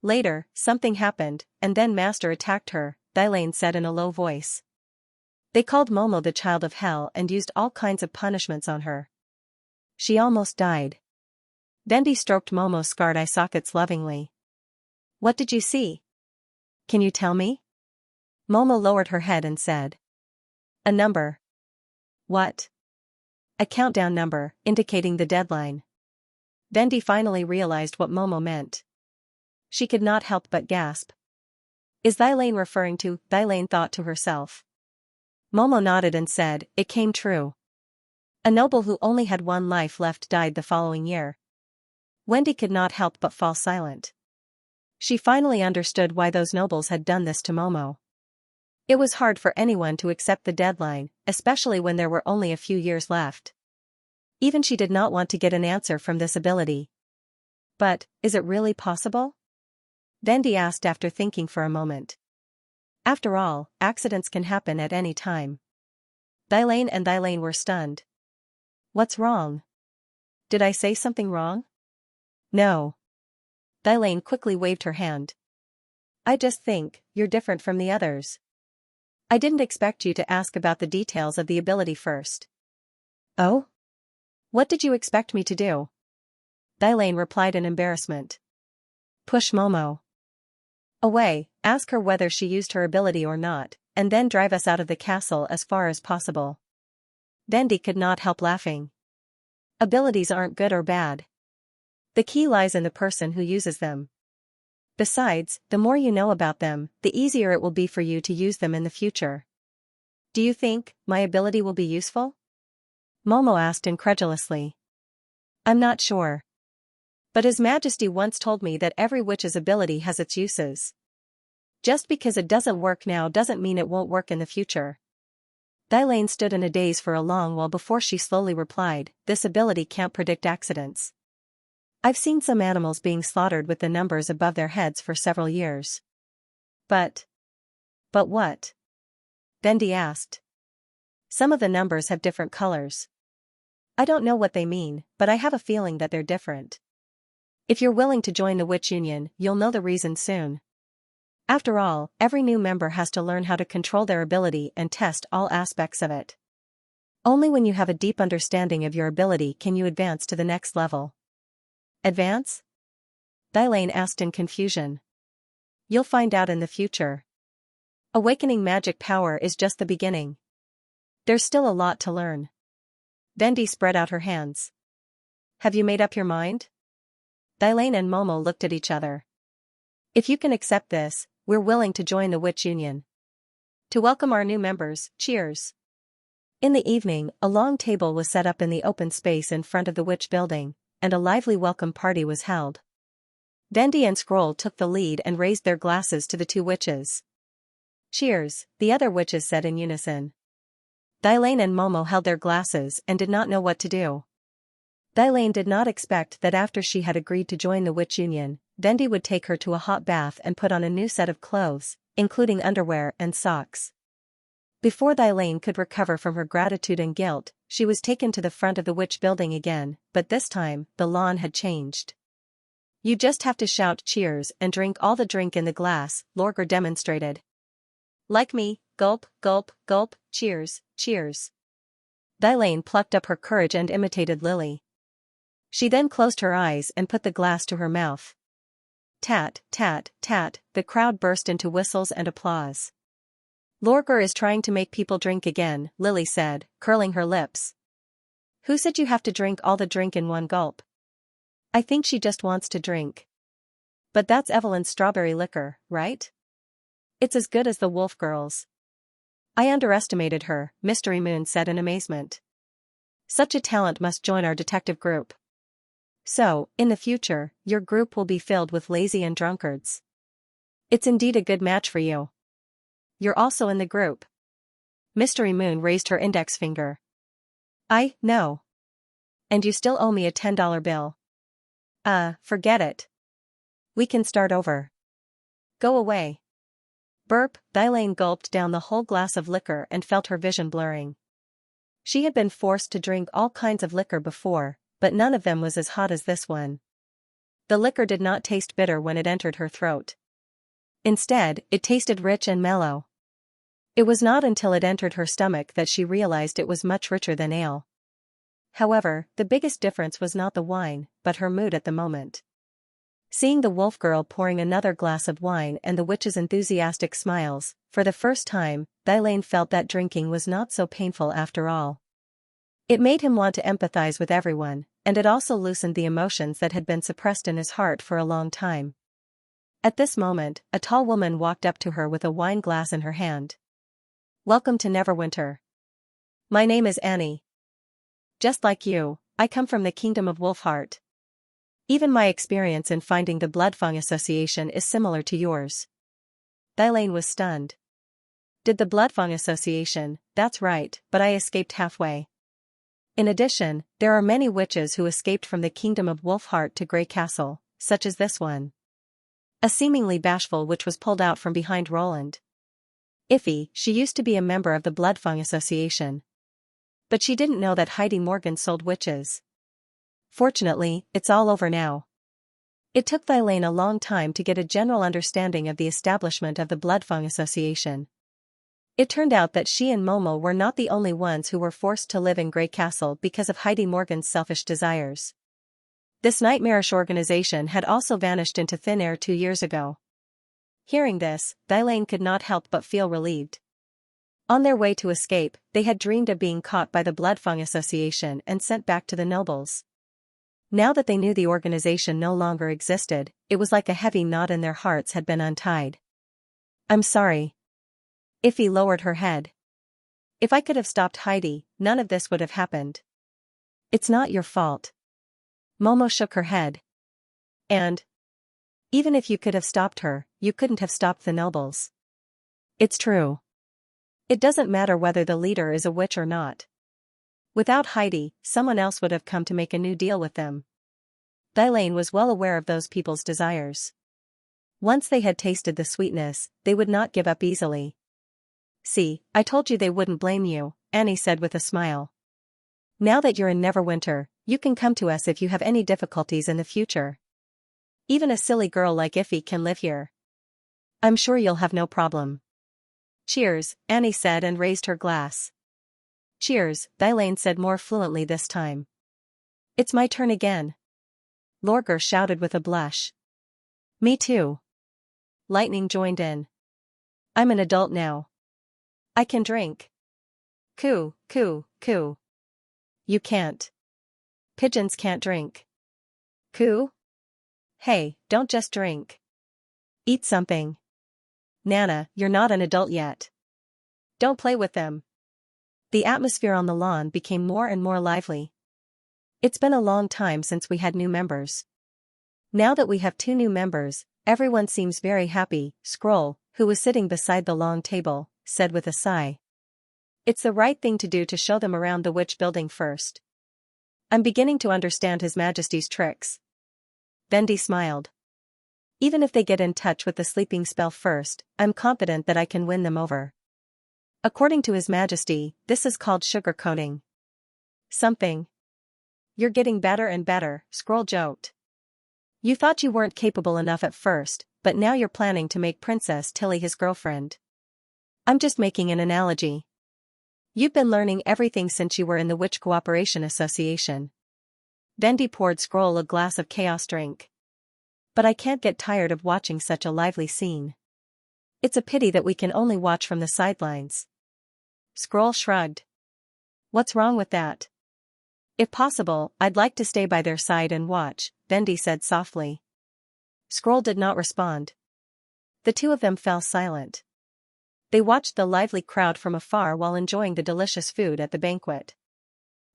Later, something happened, and then Master attacked her, Dailane said in a low voice. They called Momo the child of hell and used all kinds of punishments on her. She almost died. Dendi stroked Momo's scarred eye sockets lovingly. What did you see? Can you tell me? Momo lowered her head and said. A number. What? A countdown number, indicating the deadline. Vendi finally realized what Momo meant. She could not help but gasp. Is Thylane referring to? Thylane thought to herself. Momo nodded and said, it came true. A noble who only had one life left died the following year. Wendy could not help but fall silent. She finally understood why those nobles had done this to Momo. It was hard for anyone to accept the deadline, especially when there were only a few years left. Even she did not want to get an answer from this ability. But, is it really possible? Vendi asked after thinking for a moment. After all, accidents can happen at any time. Thylane and Thylane were stunned. What's wrong? Did I say something wrong? No. Thylane quickly waved her hand. I just think, you're different from the others. I didn't expect you to ask about the details of the ability first. Oh? What did you expect me to do? Thylane replied in embarrassment. Push Momo away, ask her whether she used her ability or not, and then drive us out of the castle as far as possible. Vendi could not help laughing. Abilities aren't good or bad. The key lies in the person who uses them. Besides, the more you know about them, the easier it will be for you to use them in the future. Do you think my ability will be useful? Momo asked incredulously. I'm not sure. But His Majesty once told me that every witch's ability has its uses. Just because it doesn't work now doesn't mean it won't work in the future. Thylane stood in a daze for a long while before she slowly replied, this ability can't predict accidents. I've seen some animals being slaughtered with the numbers above their heads for several years. But what? Vendi asked. Some of the numbers have different colors. I don't know what they mean, but I have a feeling that they're different. If you're willing to join the Witch Union, you'll know the reason soon. After all, every new member has to learn how to control their ability and test all aspects of it. Only when you have a deep understanding of your ability can you advance to the next level. Advance? Thylane asked in confusion. You'll find out in the future. Awakening magic power is just the beginning. There's still a lot to learn. Vendi spread out her hands. Have you made up your mind? Thylane and Momo looked at each other. If you can accept this, we're willing to join the Witch Union. To welcome our new members, cheers. In the evening, a long table was set up in the open space in front of the witch building, and a lively welcome party was held. Vendi and Scroll took the lead and raised their glasses to the two witches. Cheers, the other witches said in unison. Thylane and Momo held their glasses and did not know what to do. Thylane did not expect that after she had agreed to join the Witch Union, Vendi would take her to a hot bath and put on a new set of clothes, including underwear and socks. Before Thylane could recover from her gratitude and guilt, she was taken to the front of the witch building again, but this time, the lawn had changed. You just have to shout cheers and drink all the drink in the glass, Lorgar demonstrated. Like me, gulp, gulp, gulp, cheers, cheers. Thylane plucked up her courage and imitated Lily. She then closed her eyes and put the glass to her mouth. Tat, tat, tat, the crowd burst into whistles and applause. Lorgar is trying to make people drink again, Lily said, curling her lips. Who said you have to drink all the drink in one gulp? I think she just wants to drink. But that's Evelyn's strawberry liquor, right? It's as good as the Wolf Girls. I underestimated her, Mystery Moon said in amazement. Such a talent must join our detective group. So, in the future, your group will be filled with lazy and drunkards. It's indeed a good match for you. You're also in the group. Mystery Moon raised her index finger. I know. And you still owe me a $10 bill. Forget it. We can start over. Go away. Burp, Thylane gulped down the whole glass of liquor and felt her vision blurring. She had been forced to drink all kinds of liquor before, but none of them was as hot as this one. The liquor did not taste bitter when it entered her throat. Instead, it tasted rich and mellow. It was not until it entered her stomach that she realized it was much richer than ale. However, the biggest difference was not the wine, but her mood at the moment. Seeing the wolf girl pouring another glass of wine and the witch's enthusiastic smiles, for the first time, Thylane felt that drinking was not so painful after all. It made him want to empathize with everyone, and it also loosened the emotions that had been suppressed in his heart for a long time. At this moment, a tall woman walked up to her with a wine glass in her hand. "Welcome to Neverwinter. My name is Annie. Just like you, I come from the kingdom of Wolfheart. Even my experience in finding the Bloodfang Association is similar to yours." Thylane was stunned. "Did the Bloodfang Association? That's right, but I escaped halfway. In addition, there are many witches who escaped from the kingdom of Wolfheart to Grey Castle, such as this one." A seemingly bashful witch was pulled out from behind Roland. Iffy, she used to be a member of the Bloodfang Association. But she didn't know that Heidi Morgan sold witches. Fortunately, it's all over now. It took Thylane a long time to get a general understanding of the establishment of the Bloodfang Association. It turned out that she and Momo were not the only ones who were forced to live in Grey Castle because of Heidi Morgan's selfish desires. This nightmarish organization had also vanished into thin air 2 years ago. Hearing this, Thylane could not help but feel relieved. On their way to escape, they had dreamed of being caught by the Bloodfang Association and sent back to the nobles. Now that they knew the organization no longer existed, it was like a heavy knot in their hearts had been untied. "I'm sorry." Iffy lowered her head. "If I could have stopped Heidi, none of this would have happened." "It's not your fault." Momo shook her head. "And even if you could have stopped her, you couldn't have stopped the nobles." "It's true. It doesn't matter whether the leader is a witch or not. Without Heidi, someone else would have come to make a new deal with them." Thylane was well aware of those people's desires. Once they had tasted the sweetness, they would not give up easily. "See, I told you they wouldn't blame you," Annie said with a smile. "Now that you're in Neverwinter, you can come to us if you have any difficulties in the future. Even a silly girl like Iffy can live here. I'm sure you'll have no problem." "Cheers," Annie said and raised her glass. "Cheers," Thylane said more fluently this time. "It's my turn again." Lorgar shouted with a blush. "Me too." Lightning joined in. "I'm an adult now. I can drink." "Coo, coo, coo." "You can't. Pigeons can't drink." "Coo?" "Hey, don't just drink. Eat something." "Nana, you're not an adult yet. Don't play with them." The atmosphere on the lawn became more and more lively. It's been a long time since we had new members. Now that we have 2 new members, everyone seems very happy, Scroll, who was sitting beside the long table, said with a sigh. "It's the right thing to do to show them around the witch building first. I'm beginning to understand His Majesty's tricks." Bendy smiled. "Even if they get in touch with the sleeping spell first, I'm confident that I can win them over. According to His Majesty, this is called sugarcoating." "Something. You're getting better and better," Scroll joked. "You thought you weren't capable enough at first, but now you're planning to make Princess Tilly his girlfriend." "I'm just making an analogy. You've been learning everything since you were in the Witch Cooperation Association." Bendy poured Scroll a glass of chaos drink. "But I can't get tired of watching such a lively scene. It's a pity that we can only watch from the sidelines." Scroll shrugged. "What's wrong with that?" "If possible, I'd like to stay by their side and watch," Bendy said softly. Scroll did not respond. The 2 of them fell silent. They watched the lively crowd from afar while enjoying the delicious food at the banquet.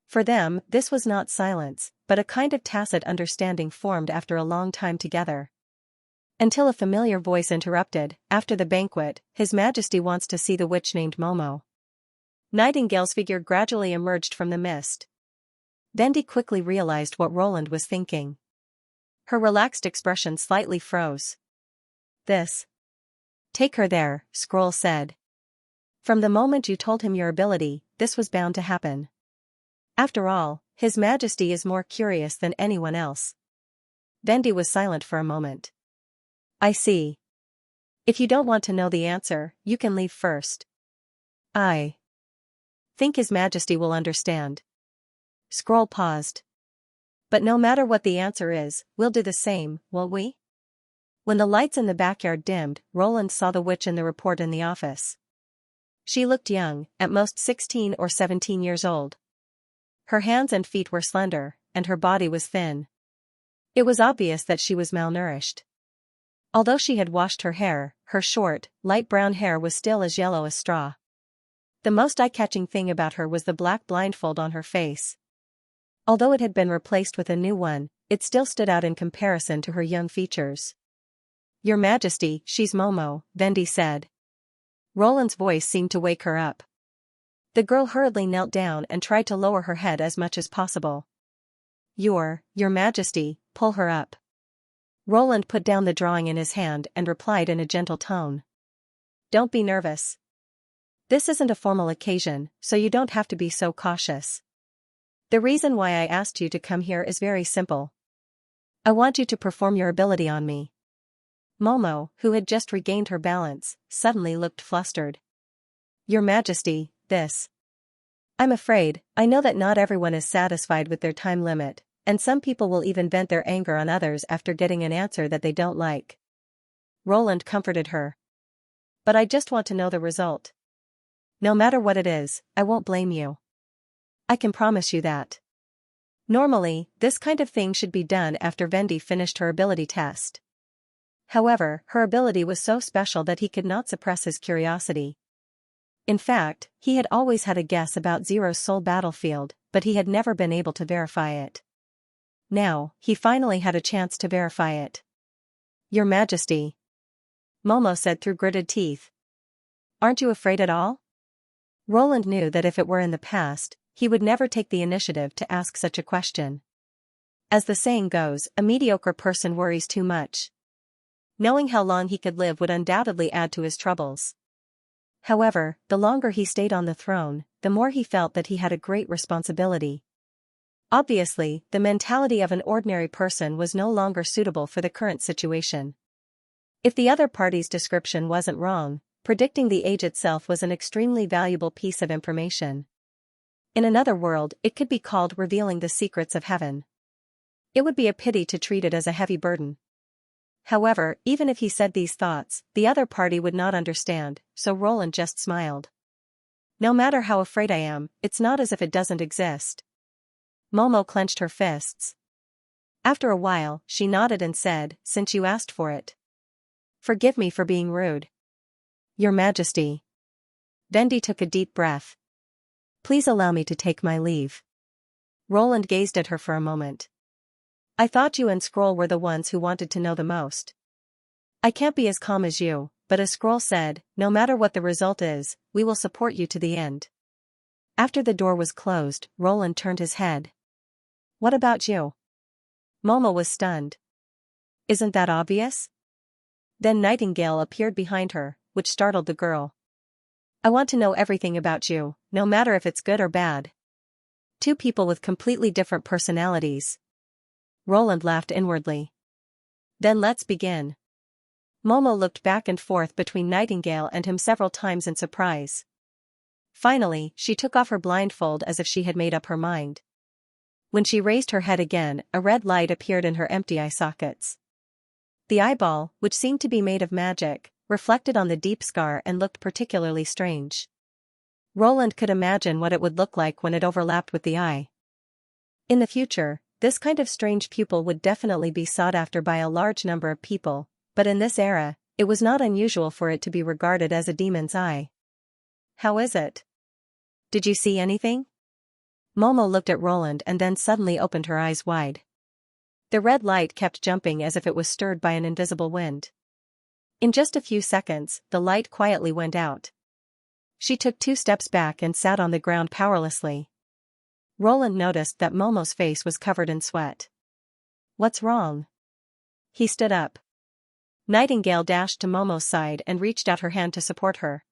For them, this was not silence, but a kind of tacit understanding formed after a long time together. Until a familiar voice interrupted, "After the banquet, His Majesty wants to see the witch named Momo." Nightingale's figure gradually emerged from the mist. Bendy quickly realized what Roland was thinking. Her relaxed expression slightly froze. "This. Take her there," Scroll said. "From the moment you told him your ability, this was bound to happen. After all, His Majesty is more curious than anyone else." Bendy was silent for a moment. "I see. If you don't want to know the answer, you can leave first." "I think His Majesty will understand." Scroll paused. "But no matter what the answer is, we'll do the same, won't we?" When the lights in the backyard dimmed, Roland saw the witch in the report in the office. She looked young, at most 16 or 17 years old. Her hands and feet were slender, and her body was thin. It was obvious that she was malnourished. Although she had washed her hair, her short, light brown hair was still as yellow as straw. The most eye-catching thing about her was the black blindfold on her face. Although it had been replaced with a new one, it still stood out in comparison to her young features. "Your Majesty, she's Momo," Vendi said. Roland's voice seemed to wake her up. The girl hurriedly knelt down and tried to lower her head as much as possible. Your Majesty, pull her up." Roland put down the drawing in his hand and replied in a gentle tone. "Don't be nervous. This isn't a formal occasion, so you don't have to be so cautious. The reason why I asked you to come here is very simple. I want you to perform your ability on me." Momo, who had just regained her balance, suddenly looked flustered. "Your Majesty, this. I'm afraid, I know that not everyone is satisfied with their time limit, and some people will even vent their anger on others after getting an answer that they don't like." Roland comforted her. "But I just want to know the result. No matter what it is, I won't blame you. I can promise you that." Normally, this kind of thing should be done after Vendi finished her ability test. However, her ability was so special that he could not suppress his curiosity. In fact, he had always had a guess about Zero's soul battlefield, but he had never been able to verify it. Now, he finally had a chance to verify it. "Your Majesty," Momo said through gritted teeth. "Aren't you afraid at all?" Roland knew that if it were in the past, he would never take the initiative to ask such a question. As the saying goes, a mediocre person worries too much. Knowing how long he could live would undoubtedly add to his troubles. However, the longer he stayed on the throne, the more he felt that he had a great responsibility. Obviously, the mentality of an ordinary person was no longer suitable for the current situation. If the other party's description wasn't wrong, predicting the age itself was an extremely valuable piece of information. In another world, it could be called revealing the secrets of heaven. It would be a pity to treat it as a heavy burden. However, even if he said these thoughts, the other party would not understand, so Roland just smiled. "No matter how afraid I am, it's not as if it doesn't exist." Momo clenched her fists. After a while, she nodded and said, "Since you asked for it. Forgive me for being rude." "Your Majesty." Vendi took a deep breath. "Please allow me to take my leave." Roland gazed at her for a moment. "I thought you and Scroll were the ones who wanted to know the most. I can't be as calm as you, but as Scroll said, no matter what the result is, we will support you to the end." After the door was closed, Roland turned his head. "What about you?" Momo was stunned. "Isn't that obvious?" Then Nightingale appeared behind her, which startled the girl. "I want to know everything about you, no matter if it's good or bad." Two people with completely different personalities. Roland laughed inwardly. "Then let's begin." Momo looked back and forth between Nightingale and him several times in surprise. Finally, she took off her blindfold as if she had made up her mind. When she raised her head again, a red light appeared in her empty eye sockets. The eyeball, which seemed to be made of magic, reflected on the deep scar and looked particularly strange. Roland could imagine what it would look like when it overlapped with the eye. In the future, this kind of strange pupil would definitely be sought after by a large number of people, but in this era, it was not unusual for it to be regarded as a demon's eye. "How is it? Did you see anything?" Momo looked at Roland and then suddenly opened her eyes wide. The red light kept jumping as if it was stirred by an invisible wind. In just a few seconds, the light quietly went out. She took 2 steps back and sat on the ground powerlessly. Roland noticed that Momo's face was covered in sweat. "What's wrong?" He stood up. Nightingale dashed to Momo's side and reached out her hand to support her.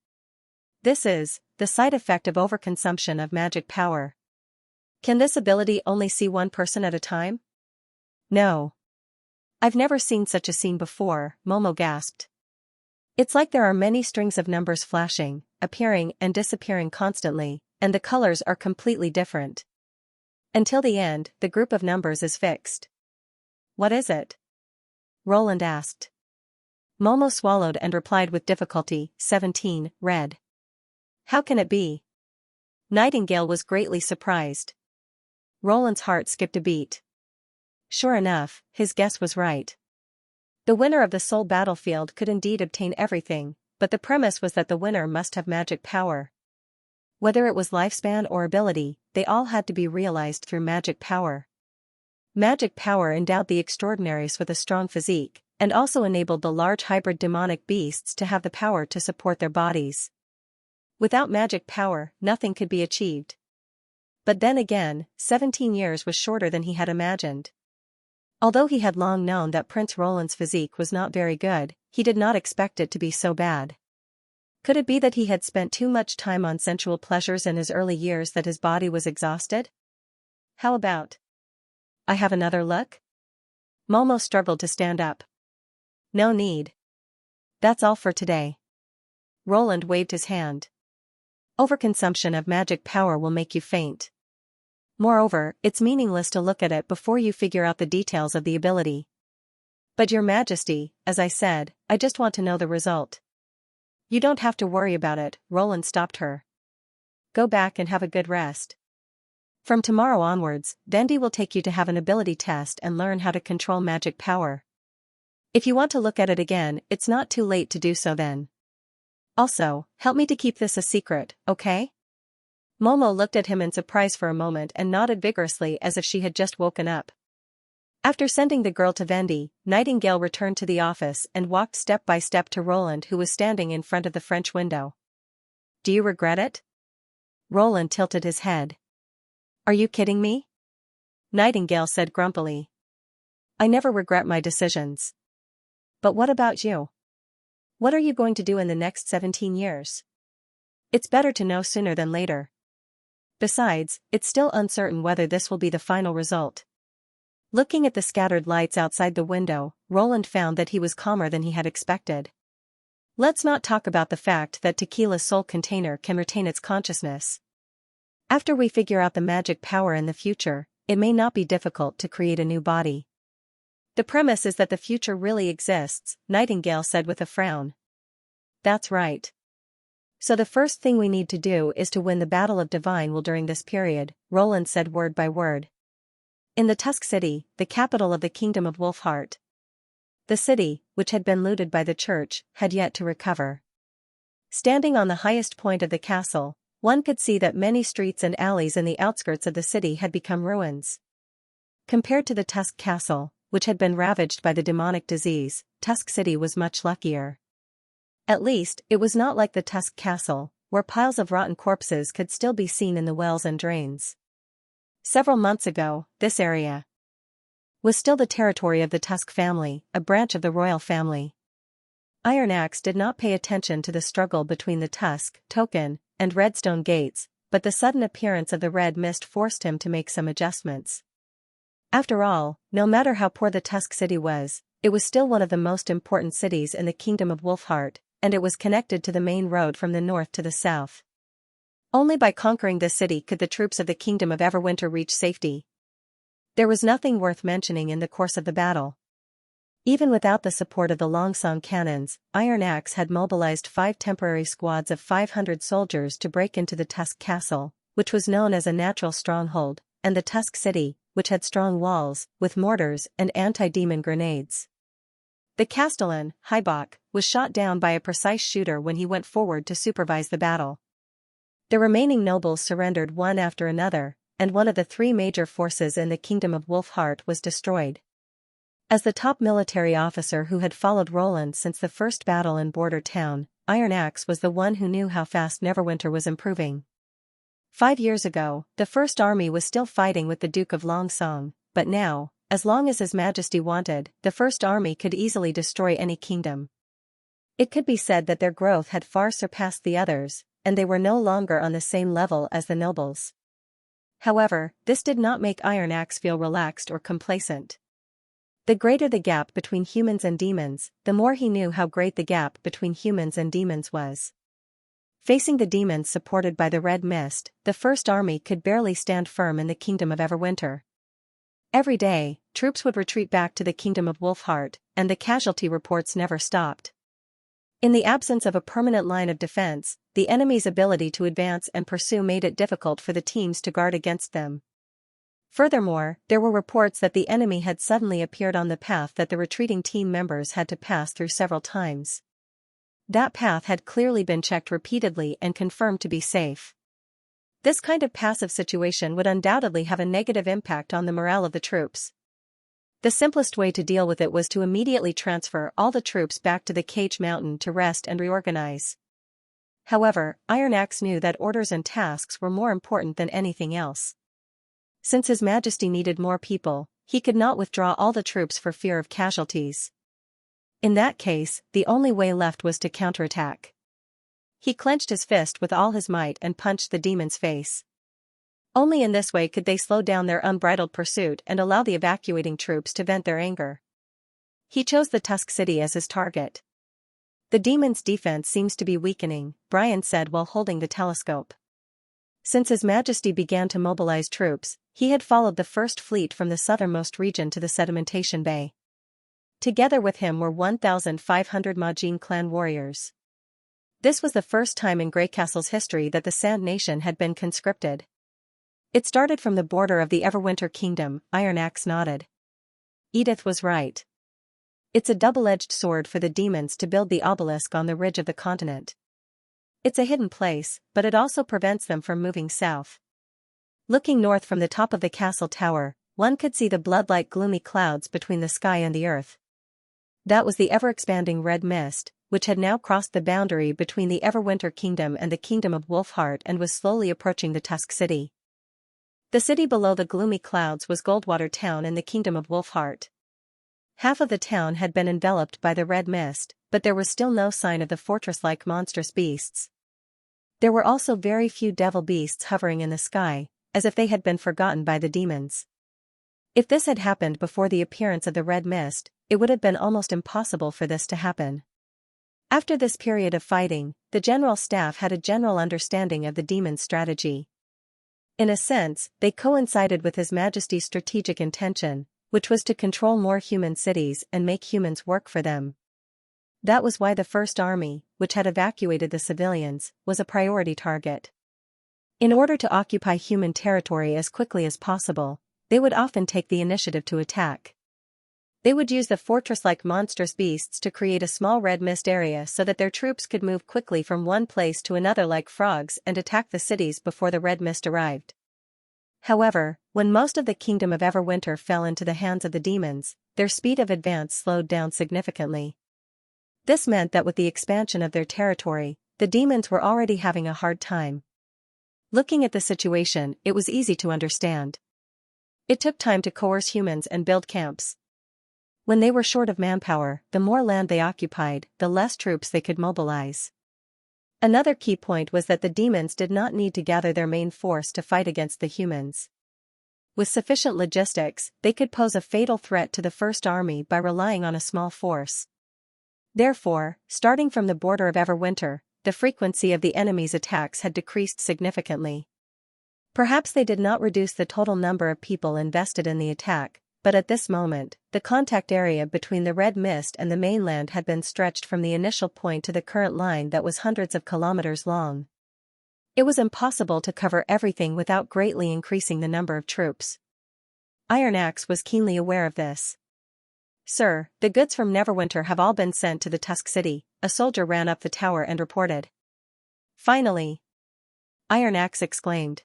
"This is the side effect of overconsumption of magic power. Can this ability only see one person at a time?" "No. I've never seen such a scene before," Momo gasped. "It's like there are many strings of numbers flashing, appearing and disappearing constantly, and the colors are completely different. Until the end, the group of numbers is fixed." "What is it?" Roland asked. Momo swallowed and replied with difficulty, 17, red. How can it be? Nightingale was greatly surprised. Roland's heart skipped a beat. Sure enough, his guess was right. The winner of the soul battlefield could indeed obtain everything, but the premise was that the winner must have magic power. Whether it was lifespan or ability, they all had to be realized through magic power. Magic power endowed the extraordinaries with a strong physique, and also enabled the large hybrid demonic beasts to have the power to support their bodies. Without magic power, nothing could be achieved. But then again, 17 years was shorter than he had imagined. Although he had long known that Prince Roland's physique was not very good, he did not expect it to be so bad. Could it be that he had spent too much time on sensual pleasures in his early years that his body was exhausted? How about? I have another look? Momo struggled to stand up. No need. That's all for today. Roland waved his hand. Overconsumption of magic power will make you faint. Moreover, it's meaningless to look at it before you figure out the details of the ability. But Your Majesty, as I said, I just want to know the result. You don't have to worry about it, Roland stopped her. Go back and have a good rest. From tomorrow onwards, Vendi will take you to have an ability test and learn how to control magic power. If you want to look at it again, it's not too late to do so then. Also, help me to keep this a secret, okay? Momo looked at him in surprise for a moment and nodded vigorously as if she had just woken up. After sending the girl to Vendi, Nightingale returned to the office and walked step by step to Roland, who was standing in front of the French window. Do you regret it? Roland tilted his head. Are you kidding me? Nightingale said grumpily. I never regret my decisions. But what about you? What are you going to do in the next 17 years? It's better to know sooner than later. Besides, it's still uncertain whether this will be the final result. Looking at the scattered lights outside the window, Roland found that he was calmer than he had expected. Let's not talk about the fact that Tequila's soul container can retain its consciousness. After we figure out the magic power in the future, it may not be difficult to create a new body. The premise is that the future really exists, Nightingale said with a frown. That's right. So the first thing we need to do is to win the Battle of Divine Will during this period, Roland said word by word. In the Tusk City, the capital of the Kingdom of Wolfheart. The city, which had been looted by the church, had yet to recover. Standing on the highest point of the castle, one could see that many streets and alleys in the outskirts of the city had become ruins. Compared to the Tusk Castle, which had been ravaged by the demonic disease, Tusk City was much luckier. At least, it was not like the Tusk Castle, where piles of rotten corpses could still be seen in the wells and drains. Several months ago, this area was still the territory of the Tusk family, a branch of the royal family. Iron Axe did not pay attention to the struggle between the Tusk, Token, and Redstone gates, but the sudden appearance of the red mist forced him to make some adjustments. After all, no matter how poor the Tusk City was, it was still one of the most important cities in the Kingdom of Wolfheart, and it was connected to the main road from the north to the south. Only by conquering this city could the troops of the Kingdom of Everwinter reach safety. There was nothing worth mentioning in the course of the battle. Even without the support of the Longsong cannons, Iron Axe had mobilized 5 temporary squads of 500 soldiers to break into the Tusk Castle, which was known as a natural stronghold, and the Tusk City, which had strong walls, with mortars and anti-demon grenades. The Castellan, Hybok, was shot down by a precise shooter when he went forward to supervise the battle. The remaining nobles surrendered one after another, and one of the 3 major forces in the Kingdom of Wolfheart was destroyed. As the top military officer who had followed Roland since the first battle in Border Town, Iron Axe was the one who knew how fast Neverwinter was improving. 5 years ago, the First Army was still fighting with the Duke of Longsong, but now, as long as His Majesty wanted, the First Army could easily destroy any kingdom. It could be said that their growth had far surpassed the others, and they were no longer on the same level as the nobles. However, this did not make Iron Axe feel relaxed or complacent. The greater the gap between humans and demons, the more he knew how great the gap between humans and demons was. Facing the demons supported by the Red Mist, the First Army could barely stand firm in the Kingdom of Everwinter. Every day, troops would retreat back to the Kingdom of Wolfheart, and the casualty reports never stopped. In the absence of a permanent line of defense, the enemy's ability to advance and pursue made it difficult for the teams to guard against them. Furthermore, there were reports that the enemy had suddenly appeared on the path that the retreating team members had to pass through several times. That path had clearly been checked repeatedly and confirmed to be safe. This kind of passive situation would undoubtedly have a negative impact on the morale of the troops. The simplest way to deal with it was to immediately transfer all the troops back to the Cage Mountain to rest and reorganize. However, Iron Axe knew that orders and tasks were more important than anything else. Since His Majesty needed more people, he could not withdraw all the troops for fear of casualties. In that case, the only way left was to counterattack. He clenched his fist with all his might and punched the demon's face. Only in this way could they slow down their unbridled pursuit and allow the evacuating troops to vent their anger. He chose the Tusk City as his target. The demon's defense seems to be weakening, Brian said while holding the telescope. Since His Majesty began to mobilize troops, he had followed the first fleet from the southernmost region to the Sedimentation Bay. Together with him were 1,500 Majin clan warriors. This was the first time in Greycastle's history that the Sand Nation had been conscripted. It started from the border of the Everwinter Kingdom, Iron Axe nodded. Edith was right. It's a double-edged sword for the demons to build the obelisk on the ridge of the continent. It's a hidden place, but it also prevents them from moving south. Looking north from the top of the castle tower, one could see the blood-like gloomy clouds between the sky and the earth. That was the ever-expanding red mist, which had now crossed the boundary between the Everwinter Kingdom and the Kingdom of Wolfheart and was slowly approaching the Tusk City. The city below the gloomy clouds was Goldwater Town in the Kingdom of Wolfheart. Half of the town had been enveloped by the red mist, but there was still no sign of the fortress-like monstrous beasts. There were also very few devil beasts hovering in the sky, as if they had been forgotten by the demons. If this had happened before the appearance of the red mist, it would have been almost impossible for this to happen. After this period of fighting, the general staff had a general understanding of the demons' strategy. In a sense, they coincided with His Majesty's strategic intention, which was to control more human cities and make humans work for them. That was why the First Army, which had evacuated the civilians, was a priority target. In order to occupy human territory as quickly as possible, they would often take the initiative to attack. They would use the fortress-like monstrous beasts to create a small red mist area so that their troops could move quickly from one place to another like frogs and attack the cities before the red mist arrived. However, when most of the Kingdom of Everwinter fell into the hands of the demons, their speed of advance slowed down significantly. This meant that with the expansion of their territory, the demons were already having a hard time. Looking at the situation, it was easy to understand. It took time to coerce humans and build camps. When they were short of manpower, the more land they occupied, the less troops they could mobilize. Another key point was that the demons did not need to gather their main force to fight against the humans. With sufficient logistics, they could pose a fatal threat to the First Army by relying on a small force. Therefore, starting from the border of Everwinter, the frequency of the enemy's attacks had decreased significantly. Perhaps they did not reduce the total number of people invested in the attack, but at this moment, the contact area between the red mist and the mainland had been stretched from the initial point to the current line that was hundreds of kilometers long. It was impossible to cover everything without greatly increasing the number of troops. Iron Axe was keenly aware of this. "Sir, the goods from Neverwinter have all been sent to the Tusk City," a soldier ran up the tower and reported. "Finally!" Iron Axe exclaimed.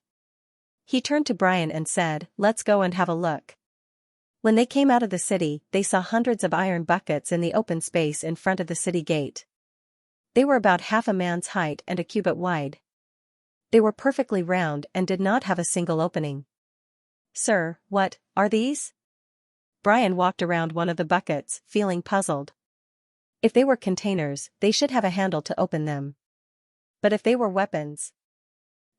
He turned to Brian and said, "Let's go and have a look." When they came out of the city, they saw hundreds of iron buckets in the open space in front of the city gate. They were about half a man's height and a cubit wide. They were perfectly round and did not have a single opening. "Sir, what are these?" Brian walked around one of the buckets, feeling puzzled. If they were containers, they should have a handle to open them. But if they were weapons?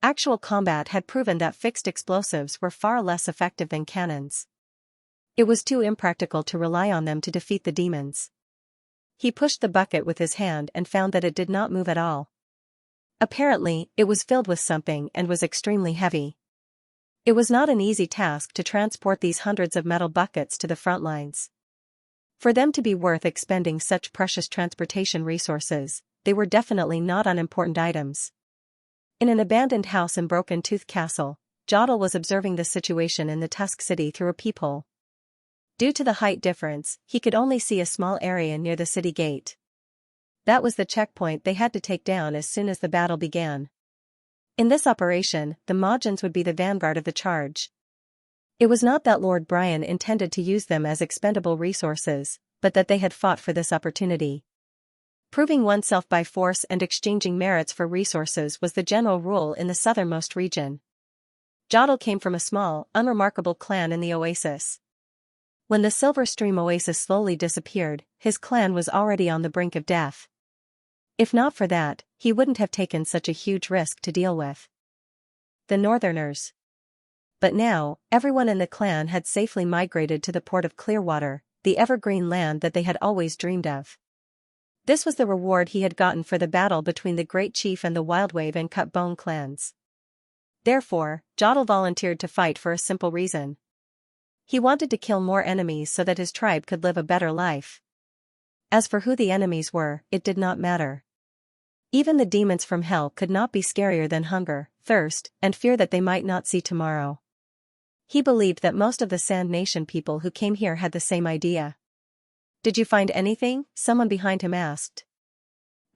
Actual combat had proven that fixed explosives were far less effective than cannons. It was too impractical to rely on them to defeat the demons. He pushed the bucket with his hand and found that it did not move at all. Apparently, it was filled with something and was extremely heavy. It was not an easy task to transport these hundreds of metal buckets to the front lines. For them to be worth expending such precious transportation resources, they were definitely not unimportant items. In an abandoned house in Broken Tooth Castle, Jodl was observing the situation in the Tusk City through a peephole. Due to the height difference, he could only see a small area near the city gate. That was the checkpoint they had to take down as soon as the battle began. In this operation, the Mahjons would be the vanguard of the charge. It was not that Lord Brian intended to use them as expendable resources, but that they had fought for this opportunity. Proving oneself by force and exchanging merits for resources was the general rule in the southernmost region. Jodl came from a small, unremarkable clan in the oasis. When the Silver Stream oasis slowly disappeared, his clan was already on the brink of death. If not for that, he wouldn't have taken such a huge risk to deal with the Northerners. But now, everyone in the clan had safely migrated to the port of Clearwater, the evergreen land that they had always dreamed of. This was the reward he had gotten for the battle between the Great Chief and the Wildwave and Cutbone clans. Therefore, Jodl volunteered to fight for a simple reason. He wanted to kill more enemies so that his tribe could live a better life. As for who the enemies were, it did not matter. Even the demons from hell could not be scarier than hunger, thirst, and fear that they might not see tomorrow. He believed that most of the Sand Nation people who came here had the same idea. "Did you find anything?" someone behind him asked.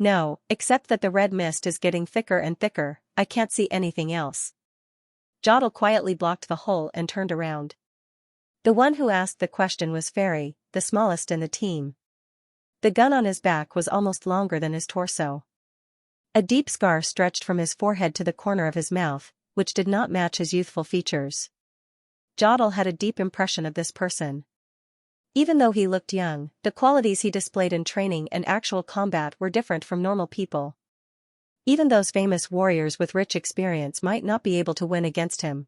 "No, except that the red mist is getting thicker and thicker, I can't see anything else." Jodl quietly blocked the hole and turned around. The one who asked the question was Fairy, the smallest in the team. The gun on his back was almost longer than his torso. A deep scar stretched from his forehead to the corner of his mouth, which did not match his youthful features. Jodl had a deep impression of this person. Even though he looked young, the qualities he displayed in training and actual combat were different from normal people. Even those famous warriors with rich experience might not be able to win against him.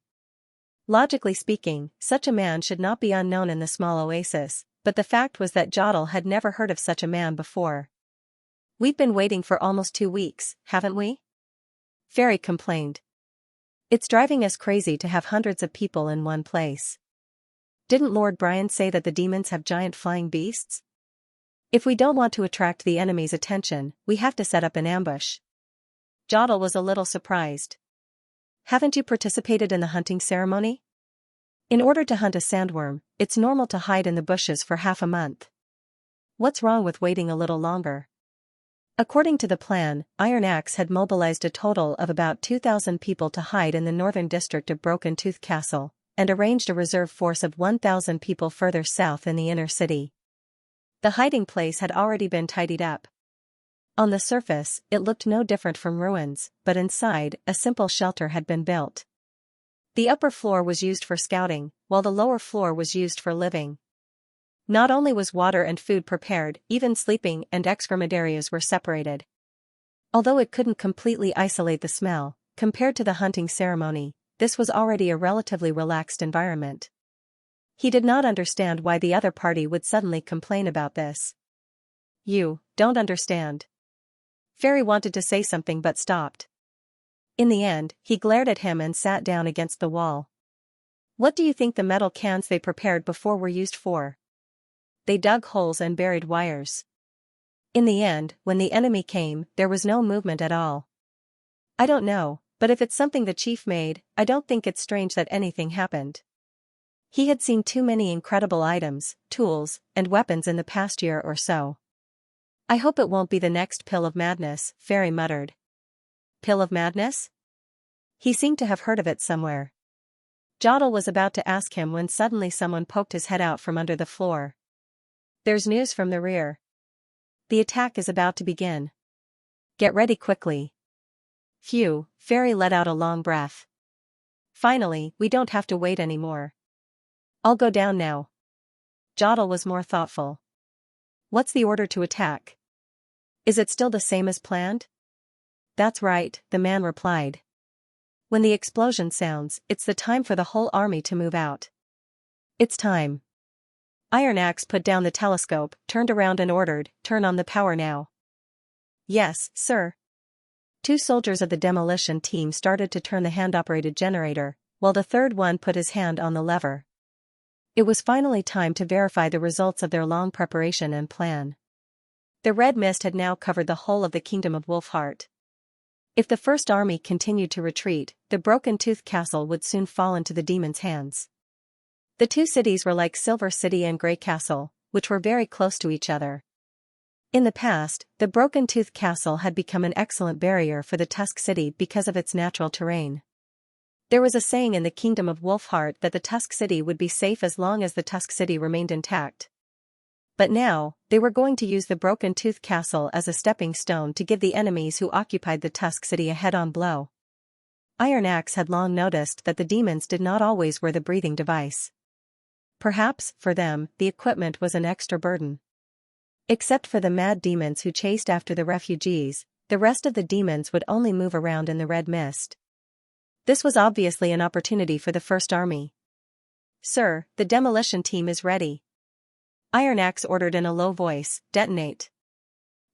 Logically speaking, such a man should not be unknown in the small oasis, but the fact was that Jodl had never heard of such a man before. "We've been waiting for almost 2 weeks, haven't we?" Fairy complained. "It's driving us crazy to have hundreds of people in one place. Didn't Lord Brian say that the demons have giant flying beasts? If we don't want to attract the enemy's attention, we have to set up an ambush." Jodl was a little surprised. "Haven't you participated in the hunting ceremony? In order to hunt a sandworm, it's normal to hide in the bushes for half a month. What's wrong with waiting a little longer?" According to the plan, Iron Axe had mobilized a total of about 2,000 people to hide in the northern district of Broken Tooth Castle, and arranged a reserve force of 1,000 people further south in the inner city. The hiding place had already been tidied up. On the surface, it looked no different from ruins, but inside, a simple shelter had been built. The upper floor was used for scouting, while the lower floor was used for living. Not only was water and food prepared, even sleeping and excrement areas were separated. Although it couldn't completely isolate the smell, compared to the hunting ceremony, this was already a relatively relaxed environment. He did not understand why the other party would suddenly complain about this. "You don't understand." Fairy wanted to say something but stopped. In the end, he glared at him and sat down against the wall. "What do you think the metal cans they prepared before were used for? They dug holes and buried wires. In the end, when the enemy came, there was no movement at all." "I don't know, but if it's something the chief made, I don't think it's strange that anything happened." He had seen too many incredible items, tools, and weapons in the past year or so. "I hope it won't be the next pill of madness," Fairy muttered. "Pill of madness?" He seemed to have heard of it somewhere. Jodl was about to ask him when suddenly someone poked his head out from under the floor. "There's news from the rear. The attack is about to begin. Get ready quickly." Phew, Fairy let out a long breath. Finally, we don't have to wait anymore. "I'll go down now." Jodl was more thoughtful. "What's the order to attack? Is it still the same as planned?" "That's right," the man replied. "When the explosion sounds, it's the time for the whole army to move out. It's time." Iron Axe put down the telescope, turned around and ordered, "Turn on the power now." "Yes, sir." 2 soldiers of the demolition team started to turn the hand-operated generator, while the third one put his hand on the lever. It was finally time to verify the results of their long preparation and plan. The red mist had now covered the whole of the kingdom of Wolfheart. If the first army continued to retreat, the broken-tooth castle would soon fall into the demons' hands. The two cities were like Silver City and Grey Castle, which were very close to each other. In the past, the broken-tooth castle had become an excellent barrier for the Tusk City because of its natural terrain. There was a saying in the kingdom of Wolfheart that the Tusk City would be safe as long as the Tusk City remained intact. But now, they were going to use the broken-tooth castle as a stepping stone to give the enemies who occupied the Tusk City a head-on blow. Iron Axe had long noticed that the demons did not always wear the breathing device. Perhaps, for them, the equipment was an extra burden. Except for the mad demons who chased after the refugees, the rest of the demons would only move around in the red mist. This was obviously an opportunity for the First Army. "Sir, the demolition team is ready." Iron Axe ordered in a low voice, "Detonate."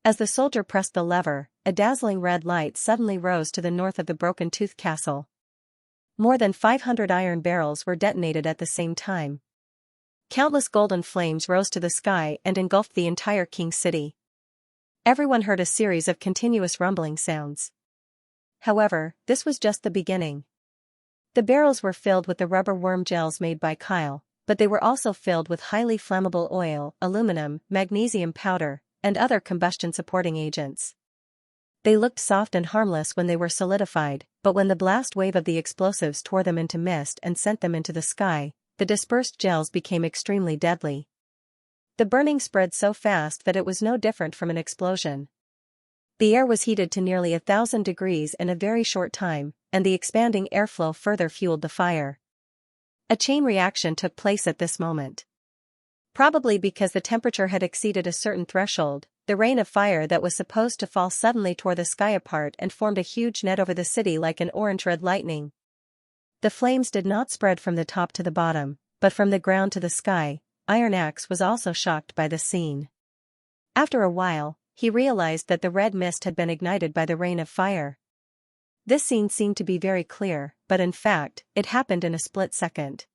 As the soldier pressed the lever, a dazzling red light suddenly rose to the north of the Broken Tooth Castle. More than 500 iron barrels were detonated at the same time. Countless golden flames rose to the sky and engulfed the entire King City. Everyone heard a series of continuous rumbling sounds. However, this was just the beginning. The barrels were filled with the rubber worm gels made by Kyle, but they were also filled with highly flammable oil, aluminum, magnesium powder, and other combustion-supporting agents. They looked soft and harmless when they were solidified, but when the blast wave of the explosives tore them into mist and sent them into the sky, the dispersed gels became extremely deadly. The burning spread so fast that it was no different from an explosion. The air was heated to nearly 1,000 degrees in a very short time, and the expanding airflow further fueled the fire. A chain reaction took place at this moment. Probably because the temperature had exceeded a certain threshold, the rain of fire that was supposed to fall suddenly tore the sky apart and formed a huge net over the city like an orange-red lightning. The flames did not spread from the top to the bottom, but from the ground to the sky. Iron Axe was also shocked by the scene. After a while, he realized that the red mist had been ignited by the rain of fire. This scene seemed to be very clear, but in fact, it happened in a split second.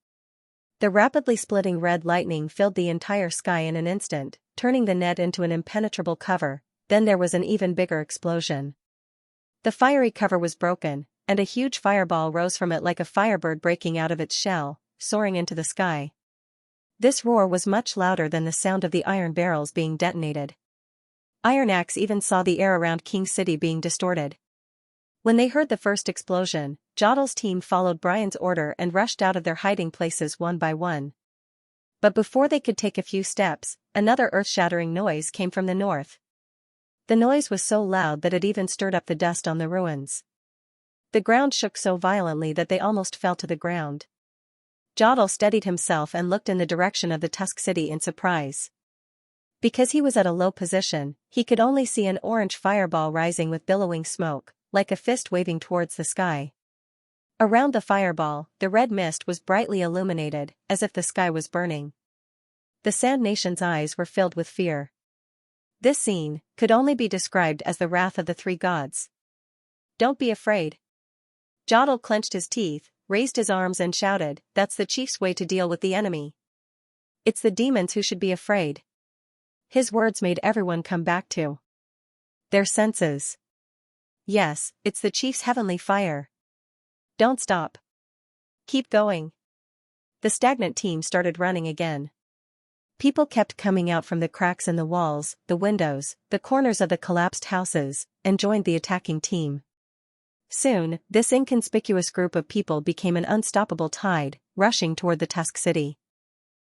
The rapidly splitting red lightning filled the entire sky in an instant, turning the net into an impenetrable cover. Then there was an even bigger explosion. The fiery cover was broken, and a huge fireball rose from it like a firebird breaking out of its shell, soaring into the sky. This roar was much louder than the sound of the iron barrels being detonated. Iron Axe even saw the air around King City being distorted. When they heard the first explosion, Jodl's team followed Brian's order and rushed out of their hiding places one by one. But before they could take a few steps, another earth-shattering noise came from the north. The noise was so loud that it even stirred up the dust on the ruins. The ground shook so violently that they almost fell to the ground. Jodl steadied himself and looked in the direction of the Tusk City in surprise. Because he was at a low position, he could only see an orange fireball rising with billowing smoke, like a fist waving towards the sky. Around the fireball, the red mist was brightly illuminated, as if the sky was burning. The Sand Nation's eyes were filled with fear. This scene could only be described as the wrath of the three gods. "Don't be afraid." Jodl clenched his teeth, raised his arms and shouted, "That's the chief's way to deal with the enemy. It's the demons who should be afraid." His words made everyone come back to their senses. Yes, it's the chief's heavenly fire. Don't stop. Keep going. The stagnant team started running again. People kept coming out from the cracks in the walls, the windows, the corners of the collapsed houses, and joined the attacking team. Soon, this inconspicuous group of people became an unstoppable tide, rushing toward the Tusk City.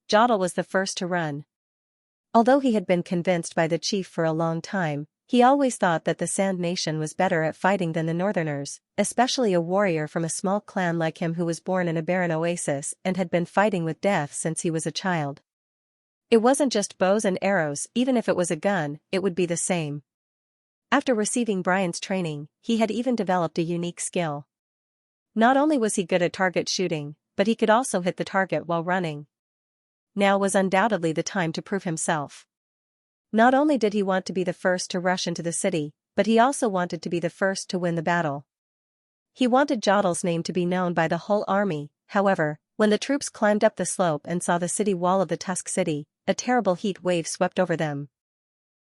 Jodl was the first to run. Although he had been convinced by the chief for a long time, he always thought that the Sand Nation was better at fighting than the Northerners, especially a warrior from a small clan like him who was born in a barren oasis and had been fighting with death since he was a child. It wasn't just bows and arrows, even if it was a gun, it would be the same. After receiving Brian's training, he had even developed a unique skill. Not only was he good at target shooting, but he could also hit the target while running. Now was undoubtedly the time to prove himself. Not only did he want to be the first to rush into the city, but he also wanted to be the first to win the battle. He wanted Jodl's name to be known by the whole army. However, when the troops climbed up the slope and saw the city wall of the Tusk City, a terrible heat wave swept over them.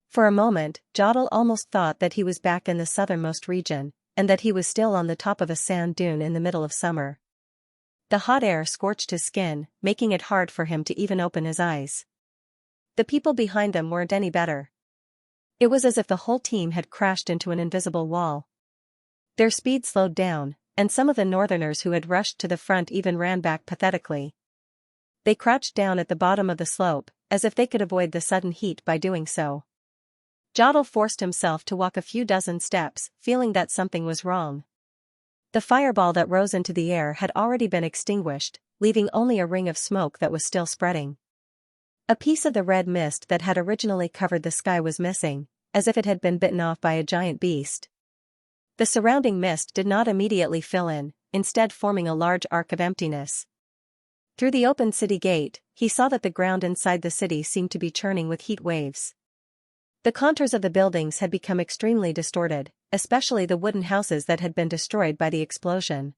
For a moment, Jodl almost thought that he was back in the southernmost region, and that he was still on the top of a sand dune in the middle of summer. The hot air scorched his skin, making it hard for him to even open his eyes. The people behind them weren't any better. It was as if the whole team had crashed into an invisible wall. Their speed slowed down, and some of the northerners who had rushed to the front even ran back pathetically. They crouched down at the bottom of the slope, as if they could avoid the sudden heat by doing so. Jodl forced himself to walk a few dozen steps, feeling that something was wrong. The fireball that rose into the air had already been extinguished, leaving only a ring of smoke that was still spreading. A piece of the red mist that had originally covered the sky was missing, as if it had been bitten off by a giant beast. The surrounding mist did not immediately fill in, instead forming a large arc of emptiness. Through the open city gate, he saw that the ground inside the city seemed to be churning with heat waves. The contours of the buildings had become extremely distorted, especially the wooden houses that had been destroyed by the explosion.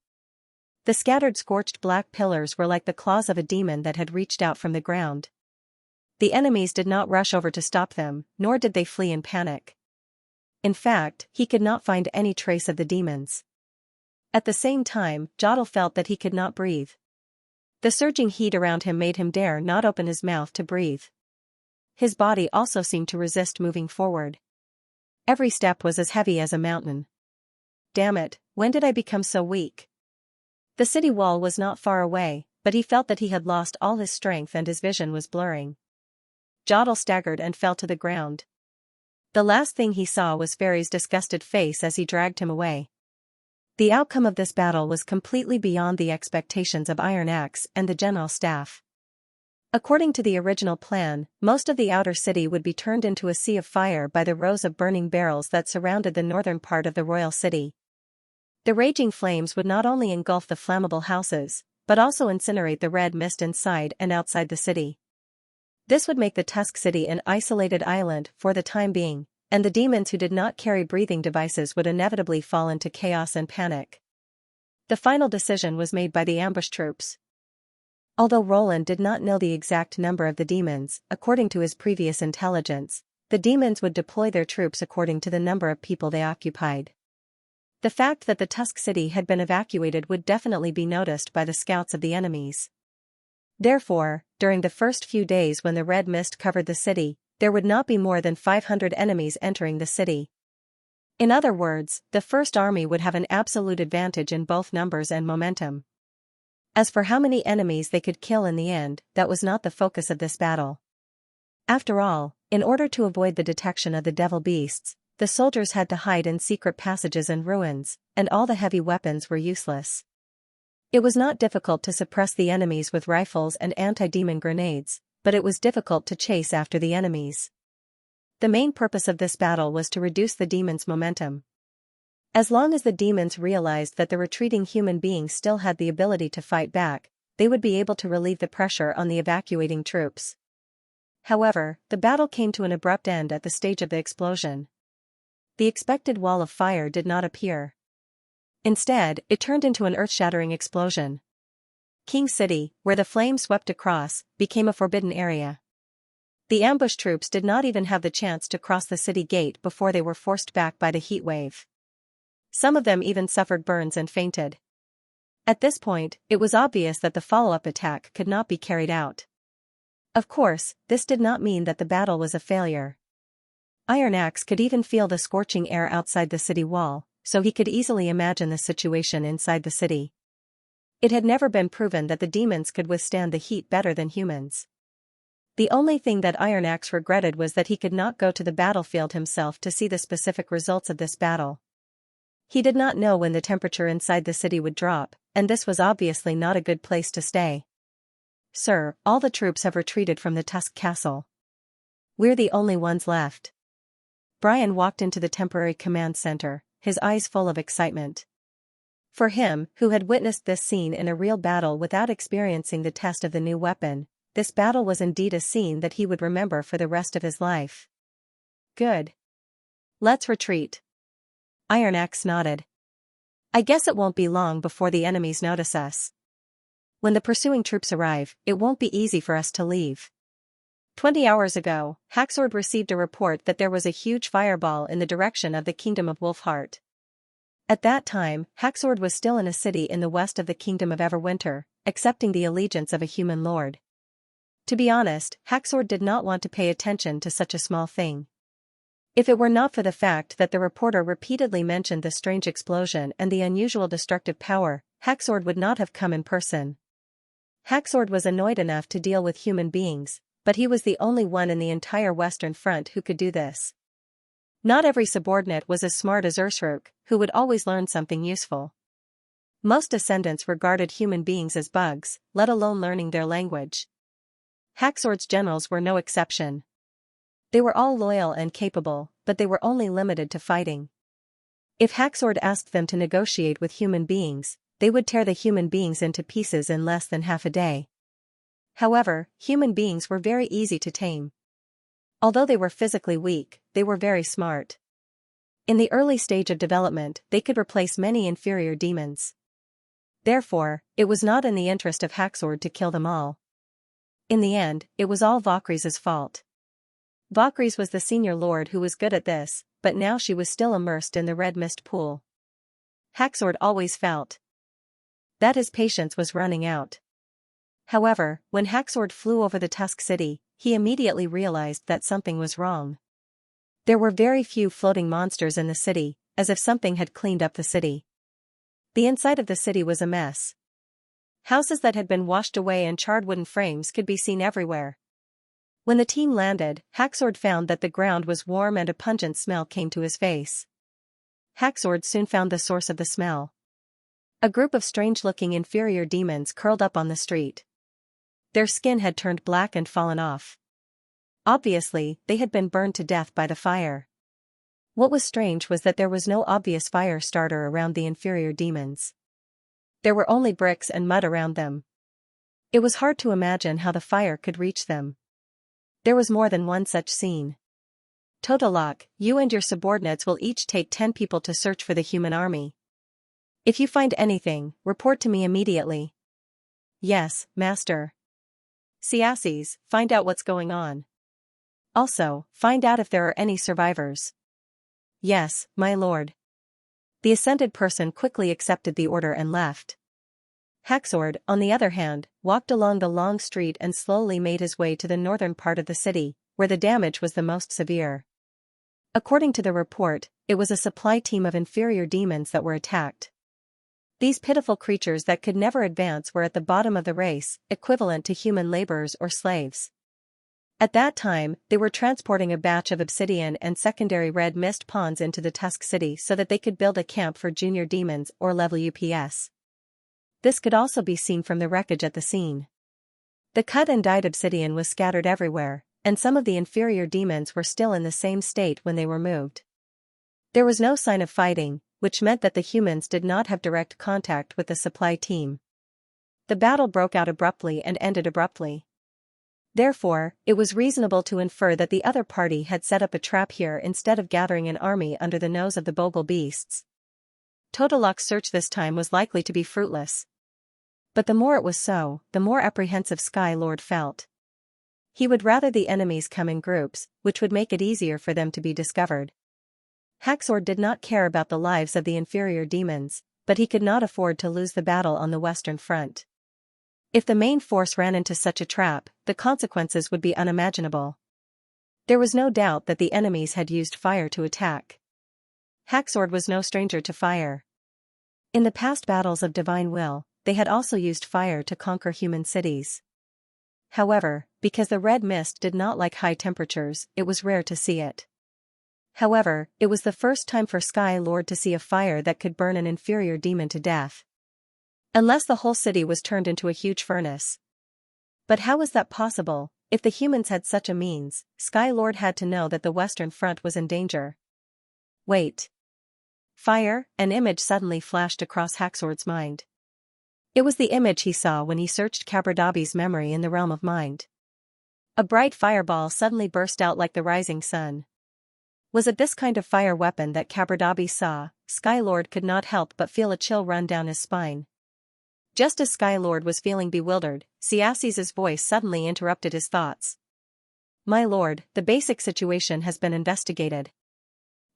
The scattered scorched black pillars were like the claws of a demon that had reached out from the ground. The enemies did not rush over to stop them, nor did they flee in panic. In fact, he could not find any trace of the demons. At the same time, Jodl felt that he could not breathe. The surging heat around him made him dare not open his mouth to breathe. His body also seemed to resist moving forward. Every step was as heavy as a mountain. Damn it, when did I become so weak? The city wall was not far away, but he felt that he had lost all his strength and his vision was blurring. Jodl staggered and fell to the ground. The last thing he saw was Fairy's disgusted face as he dragged him away. The outcome of this battle was completely beyond the expectations of Iron Axe and the general staff. According to the original plan, most of the outer city would be turned into a sea of fire by the rows of burning barrels that surrounded the northern part of the royal city. The raging flames would not only engulf the flammable houses, but also incinerate the red mist inside and outside the city. This would make the Tusk City an isolated island for the time being, and the demons who did not carry breathing devices would inevitably fall into chaos and panic. The final decision was made by the ambush troops. Although Roland did not know the exact number of the demons, according to his previous intelligence, the demons would deploy their troops according to the number of people they occupied. The fact that the Tusk City had been evacuated would definitely be noticed by the scouts of the enemies. Therefore, during the first few days when the red mist covered the city, there would not be more than 500 enemies entering the city. In other words, the First Army would have an absolute advantage in both numbers and momentum. As for how many enemies they could kill in the end, that was not the focus of this battle. After all, in order to avoid the detection of the devil beasts, the soldiers had to hide in secret passages and ruins, and all the heavy weapons were useless. It was not difficult to suppress the enemies with rifles and anti-demon grenades, but it was difficult to chase after the enemies. The main purpose of this battle was to reduce the demons' momentum. As long as the demons realized that the retreating human beings still had the ability to fight back, they would be able to relieve the pressure on the evacuating troops. However, the battle came to an abrupt end at the stage of the explosion. The expected wall of fire did not appear. Instead, it turned into an earth-shattering explosion. King City, where the flames swept across, became a forbidden area. The ambush troops did not even have the chance to cross the city gate before they were forced back by the heat wave. Some of them even suffered burns and fainted. At this point, it was obvious that the follow-up attack could not be carried out. Of course, this did not mean that the battle was a failure. Iron Axe could even feel the scorching air outside the city wall, so he could easily imagine the situation inside the city. It had never been proven that the demons could withstand the heat better than humans. The only thing that Iron Axe regretted was that he could not go to the battlefield himself to see the specific results of this battle. He did not know when the temperature inside the city would drop, and this was obviously not a good place to stay. "Sir, all the troops have retreated from the Tusk Castle. We're the only ones left." Brian walked into the temporary command center, his eyes full of excitement. For him, who had witnessed this scene in a real battle without experiencing the test of the new weapon, this battle was indeed a scene that he would remember for the rest of his life. "Good. Let's retreat." Iron Axe nodded. "I guess it won't be long before the enemies notice us. When the pursuing troops arrive, it won't be easy for us to leave." 20 hours ago, Haxord received a report that there was a huge fireball in the direction of the Kingdom of Wolfheart. At that time, Haxord was still in a city in the west of the kingdom of Everwinter, accepting the allegiance of a human lord. To be honest, Haxord did not want to pay attention to such a small thing. If it were not for the fact that the reporter repeatedly mentioned the strange explosion and the unusual destructive power, Haxord would not have come in person. Haxord was annoyed enough to deal with human beings, but he was the only one in the entire Western Front who could do this. Not every subordinate was as smart as Ursruk, who would always learn something useful. Most descendants regarded human beings as bugs, let alone learning their language. Haxord's generals were no exception. They were all loyal and capable, but they were only limited to fighting. If Haxord asked them to negotiate with human beings, they would tear the human beings into pieces in less than half a day. However, human beings were very easy to tame. Although they were physically weak, they were very smart. In the early stage of development, they could replace many inferior demons. Therefore, it was not in the interest of Haxord to kill them all. In the end, it was all Valkyrie's fault. Valkyries was the senior lord who was good at this, but now she was still immersed in the red mist pool. Haxord always felt that his patience was running out. However, when Haxord flew over the Tusk City, he immediately realized that something was wrong. There were very few floating monsters in the city, as if something had cleaned up the city. The inside of the city was a mess. Houses that had been washed away and charred wooden frames could be seen everywhere. When the team landed, Haxord found that the ground was warm and a pungent smell came to his face. Haxord soon found the source of the smell. A group of strange-looking inferior demons curled up on the street. Their skin had turned black and fallen off. Obviously, they had been burned to death by the fire. What was strange was that there was no obvious fire starter around the inferior demons. There were only bricks and mud around them. It was hard to imagine how the fire could reach them. There was more than one such scene. Totolok, you and your subordinates will each take 10 people to search for the human army. If you find anything, report to me immediately. Yes, master. Xianxia, find out what's going on. Also, find out if there are any survivors. Yes, my lord. The ascended person quickly accepted the order and left. Haxord, on the other hand, walked along the long street and slowly made his way to the northern part of the city, where the damage was the most severe. According to the report, it was a supply team of inferior demons that were attacked. These pitiful creatures that could never advance were at the bottom of the race, equivalent to human laborers or slaves. At that time, they were transporting a batch of obsidian and secondary red mist pawns into the Tusk City so that they could build a camp for junior demons or level UPS. This could also be seen from the wreckage at the scene. The cut and dyed obsidian was scattered everywhere, and some of the inferior demons were still in the same state when they were moved. There was no sign of fighting, which meant that the humans did not have direct contact with the supply team. The battle broke out abruptly and ended abruptly. Therefore, it was reasonable to infer that the other party had set up a trap here instead of gathering an army under the nose of the Bogle beasts. Totolok's search this time was likely to be fruitless. But the more it was so, the more apprehensive Sky Lord felt. He would rather the enemies come in groups, which would make it easier for them to be discovered. Haxord did not care about the lives of the inferior demons, but he could not afford to lose the battle on the Western Front. If the main force ran into such a trap, the consequences would be unimaginable. There was no doubt that the enemies had used fire to attack. Haxord was no stranger to fire. In the past battles of Divine Will, they had also used fire to conquer human cities. However, because the red mist did not like high temperatures, it was rare to see it. However, it was the first time for Sky Lord to see a fire that could burn an inferior demon to death. Unless the whole city was turned into a huge furnace. But how was that possible? If the humans had such a means, Sky Lord had to know that the Western Front was in danger. Wait. Fire, an image suddenly flashed across Haxord's mind. It was the image he saw when he searched Kabradabi's memory in the realm of mind. A bright fireball suddenly burst out like the rising sun. Was it this kind of fire weapon that Kabradabi saw? Skylord could not help but feel a chill run down his spine. Just as Skylord was feeling bewildered, Xianxia's voice suddenly interrupted his thoughts. My lord, the basic situation has been investigated.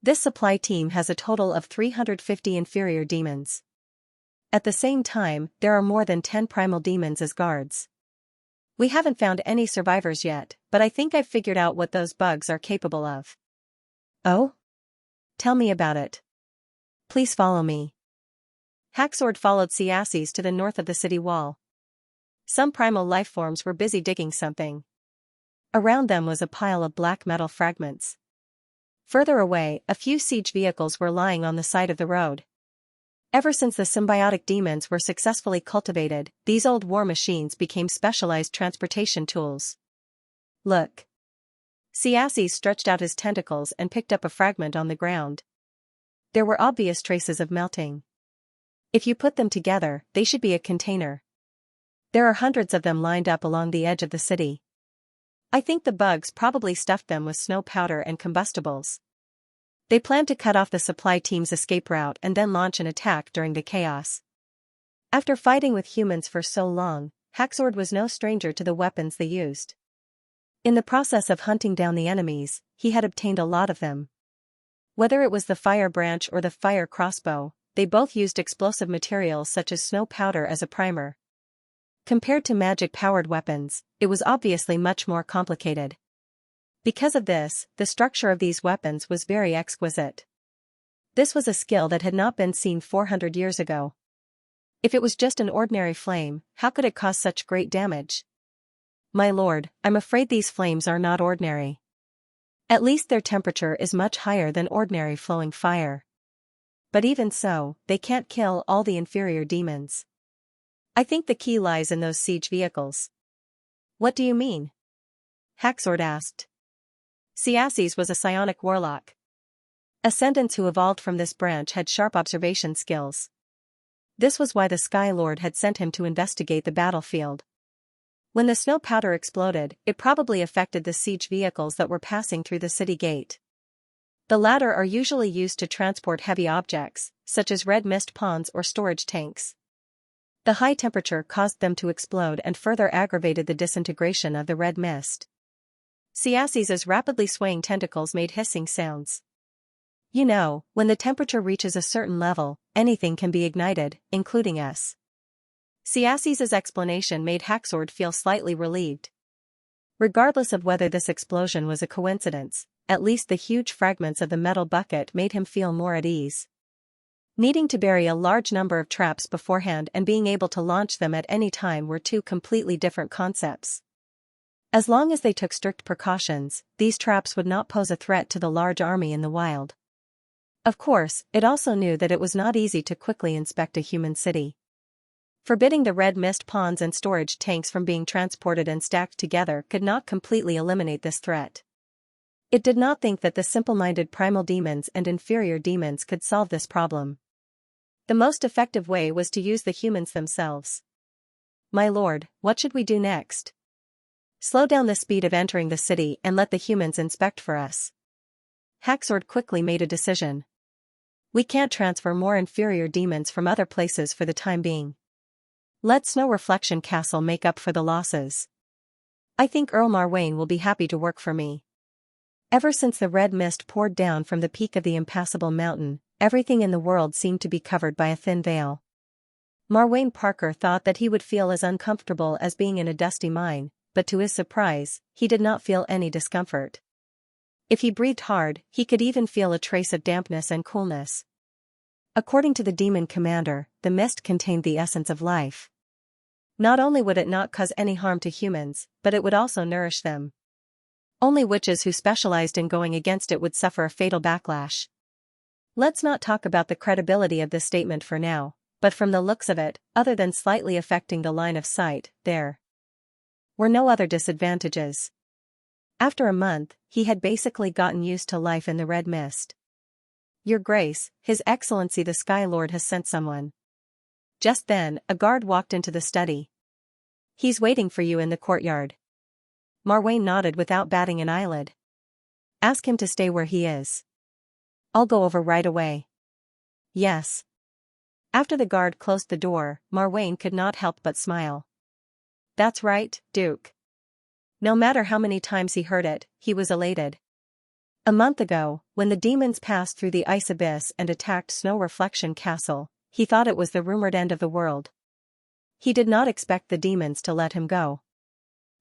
This supply team has a total of 350 inferior demons. At the same time, there are more than 10 primal demons as guards. We haven't found any survivors yet, but I think I've figured out what those bugs are capable of. Oh? Tell me about it. Please follow me. Haxord followed Xianxia to the north of the city wall. Some primal lifeforms were busy digging something. Around them was a pile of black metal fragments. Further away, a few siege vehicles were lying on the side of the road. Ever since the symbiotic demons were successfully cultivated, these old war machines became specialized transportation tools. Look. Xianxia stretched out his tentacles and picked up a fragment on the ground. There were obvious traces of melting. If you put them together, they should be a container. There are hundreds of them lined up along the edge of the city. I think the bugs probably stuffed them with snow powder and combustibles. They planned to cut off the supply team's escape route and then launch an attack during the chaos. After fighting with humans for so long, Haxord was no stranger to the weapons they used. In the process of hunting down the enemies, he had obtained a lot of them. Whether it was the fire branch or the fire crossbow, they both used explosive materials such as snow powder as a primer. Compared to magic-powered weapons, it was obviously much more complicated. Because of this, the structure of these weapons was very exquisite. This was a skill that had not been seen 400 years ago. If it was just an ordinary flame, how could it cause such great damage? My lord, I'm afraid these flames are not ordinary. At least their temperature is much higher than ordinary flowing fire. But even so, they can't kill all the inferior demons. I think the key lies in those siege vehicles. What do you mean? Haxord asked. Xianxia was a psionic warlock. Ascendants who evolved from this branch had sharp observation skills. This was why the Sky Lord had sent him to investigate the battlefield. When the snow powder exploded, it probably affected the siege vehicles that were passing through the city gate. The latter are usually used to transport heavy objects, such as red mist ponds or storage tanks. The high temperature caused them to explode and further aggravated the disintegration of the red mist. Xianxia's rapidly swaying tentacles made hissing sounds. You know, when the temperature reaches a certain level, anything can be ignited, including us. Xianxia's explanation made Haxord feel slightly relieved. Regardless of whether this explosion was a coincidence, at least the huge fragments of the metal bucket made him feel more at ease. Needing to bury a large number of traps beforehand and being able to launch them at any time were two completely different concepts. As long as they took strict precautions, these traps would not pose a threat to the large army in the wild. Of course, it also knew that it was not easy to quickly inspect a human city. Forbidding the red mist ponds and storage tanks from being transported and stacked together could not completely eliminate this threat. It did not think that the simple-minded primal demons and inferior demons could solve this problem. The most effective way was to use the humans themselves. My lord, what should we do next? Slow down the speed of entering the city and let the humans inspect for us. Haxord quickly made a decision. We can't transfer more inferior demons from other places for the time being. Let Snow Reflection Castle make up for the losses. I think Earl Marwain will be happy to work for me. Ever since the red mist poured down from the peak of the impassable mountain, everything in the world seemed to be covered by a thin veil. Marwain Parker thought that he would feel as uncomfortable as being in a dusty mine, but to his surprise, he did not feel any discomfort. If he breathed hard, he could even feel a trace of dampness and coolness. According to the demon commander, the mist contained the essence of life. Not only would it not cause any harm to humans, but it would also nourish them. Only witches who specialized in going against it would suffer a fatal backlash. Let's not talk about the credibility of this statement for now, but from the looks of it, other than slightly affecting the line of sight, there were no other disadvantages. After a month, he had basically gotten used to life in the red mist. Your Grace, His Excellency the Sky Lord has sent someone. Just then, a guard walked into the study. He's waiting for you in the courtyard. Marwain nodded without batting an eyelid. Ask him to stay where he is. I'll go over right away. Yes. After the guard closed the door, Marwain could not help but smile. That's right, Duke. No matter how many times he heard it, he was elated. A month ago, when the demons passed through the ice abyss and attacked Snow Reflection Castle, he thought it was the rumored end of the world. He did not expect the demons to let him go.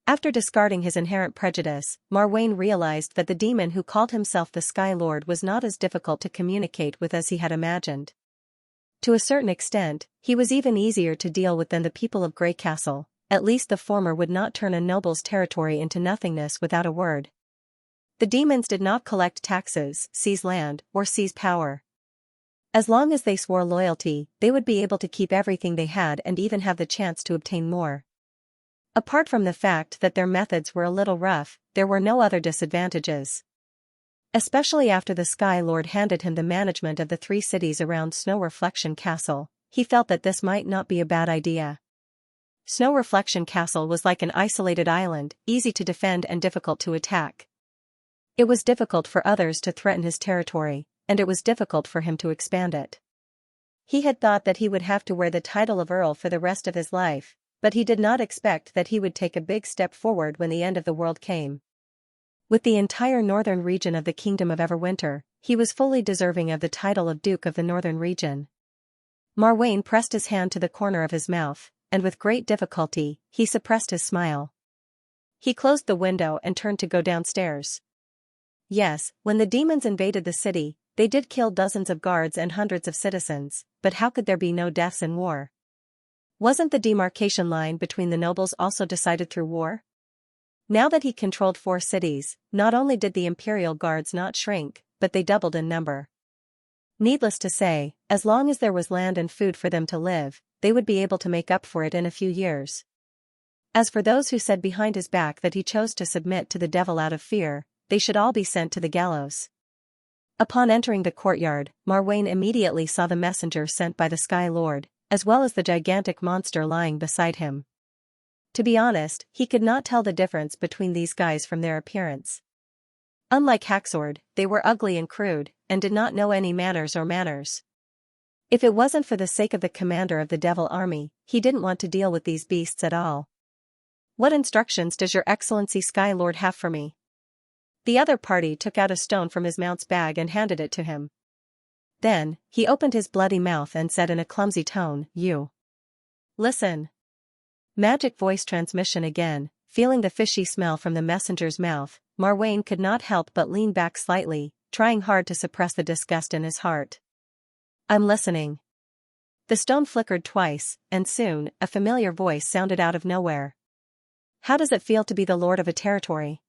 After discarding his inherent prejudice, Marwain realized that the demon who called himself the Sky Lord was not as difficult to communicate with as he had imagined. To a certain extent, he was even easier to deal with than the people of Grey Castle. At least the former would not turn a noble's territory into nothingness without a word. The demons did not collect taxes, seize land, or seize power. As long as they swore loyalty, they would be able to keep everything they had and even have the chance to obtain more. Apart from the fact that their methods were a little rough, there were no other disadvantages. Especially after the Sky Lord handed him the management of the 3 cities around Snow Reflection Castle, he felt that this might not be a bad idea. Snow Reflection Castle was like an isolated island, easy to defend and difficult to attack. It was difficult for others to threaten his territory, and it was difficult for him to expand it. He had thought that he would have to wear the title of Earl for the rest of his life, but he did not expect that he would take a big step forward when the end of the world came. With the entire northern region of the Kingdom of Everwinter, he was fully deserving of the title of Duke of the Northern Region. Marwain pressed his hand to the corner of his mouth, and with great difficulty, he suppressed his smile. He closed the window and turned to go downstairs. Yes, when the demons invaded the city, they did kill dozens of guards and hundreds of citizens, but how could there be no deaths in war? Wasn't the demarcation line between the nobles also decided through war? Now that he controlled 4 cities, not only did the imperial guards not shrink, but they doubled in number. Needless to say, as long as there was land and food for them to live, they would be able to make up for it in a few years. As for those who said behind his back that he chose to submit to the devil out of fear, they should all be sent to the gallows. Upon entering the courtyard, Marwain immediately saw the messenger sent by the Sky Lord, as well as the gigantic monster lying beside him. To be honest, he could not tell the difference between these guys from their appearance. Unlike Haxord, they were ugly and crude, and did not know any manners or manners. If it wasn't for the sake of the commander of the Devil Army, he didn't want to deal with these beasts at all. "What instructions does your Excellency Sky Lord have for me?" The other party took out a stone from his mount's bag and handed it to him. Then, he opened his bloody mouth and said in a clumsy tone, "You. Listen." Magic voice transmission again. Feeling the fishy smell from the messenger's mouth, Marwain could not help but lean back slightly, trying hard to suppress the disgust in his heart. "I'm listening." The stone flickered twice, and soon, a familiar voice sounded out of nowhere. "How does it feel to be the lord of a territory?"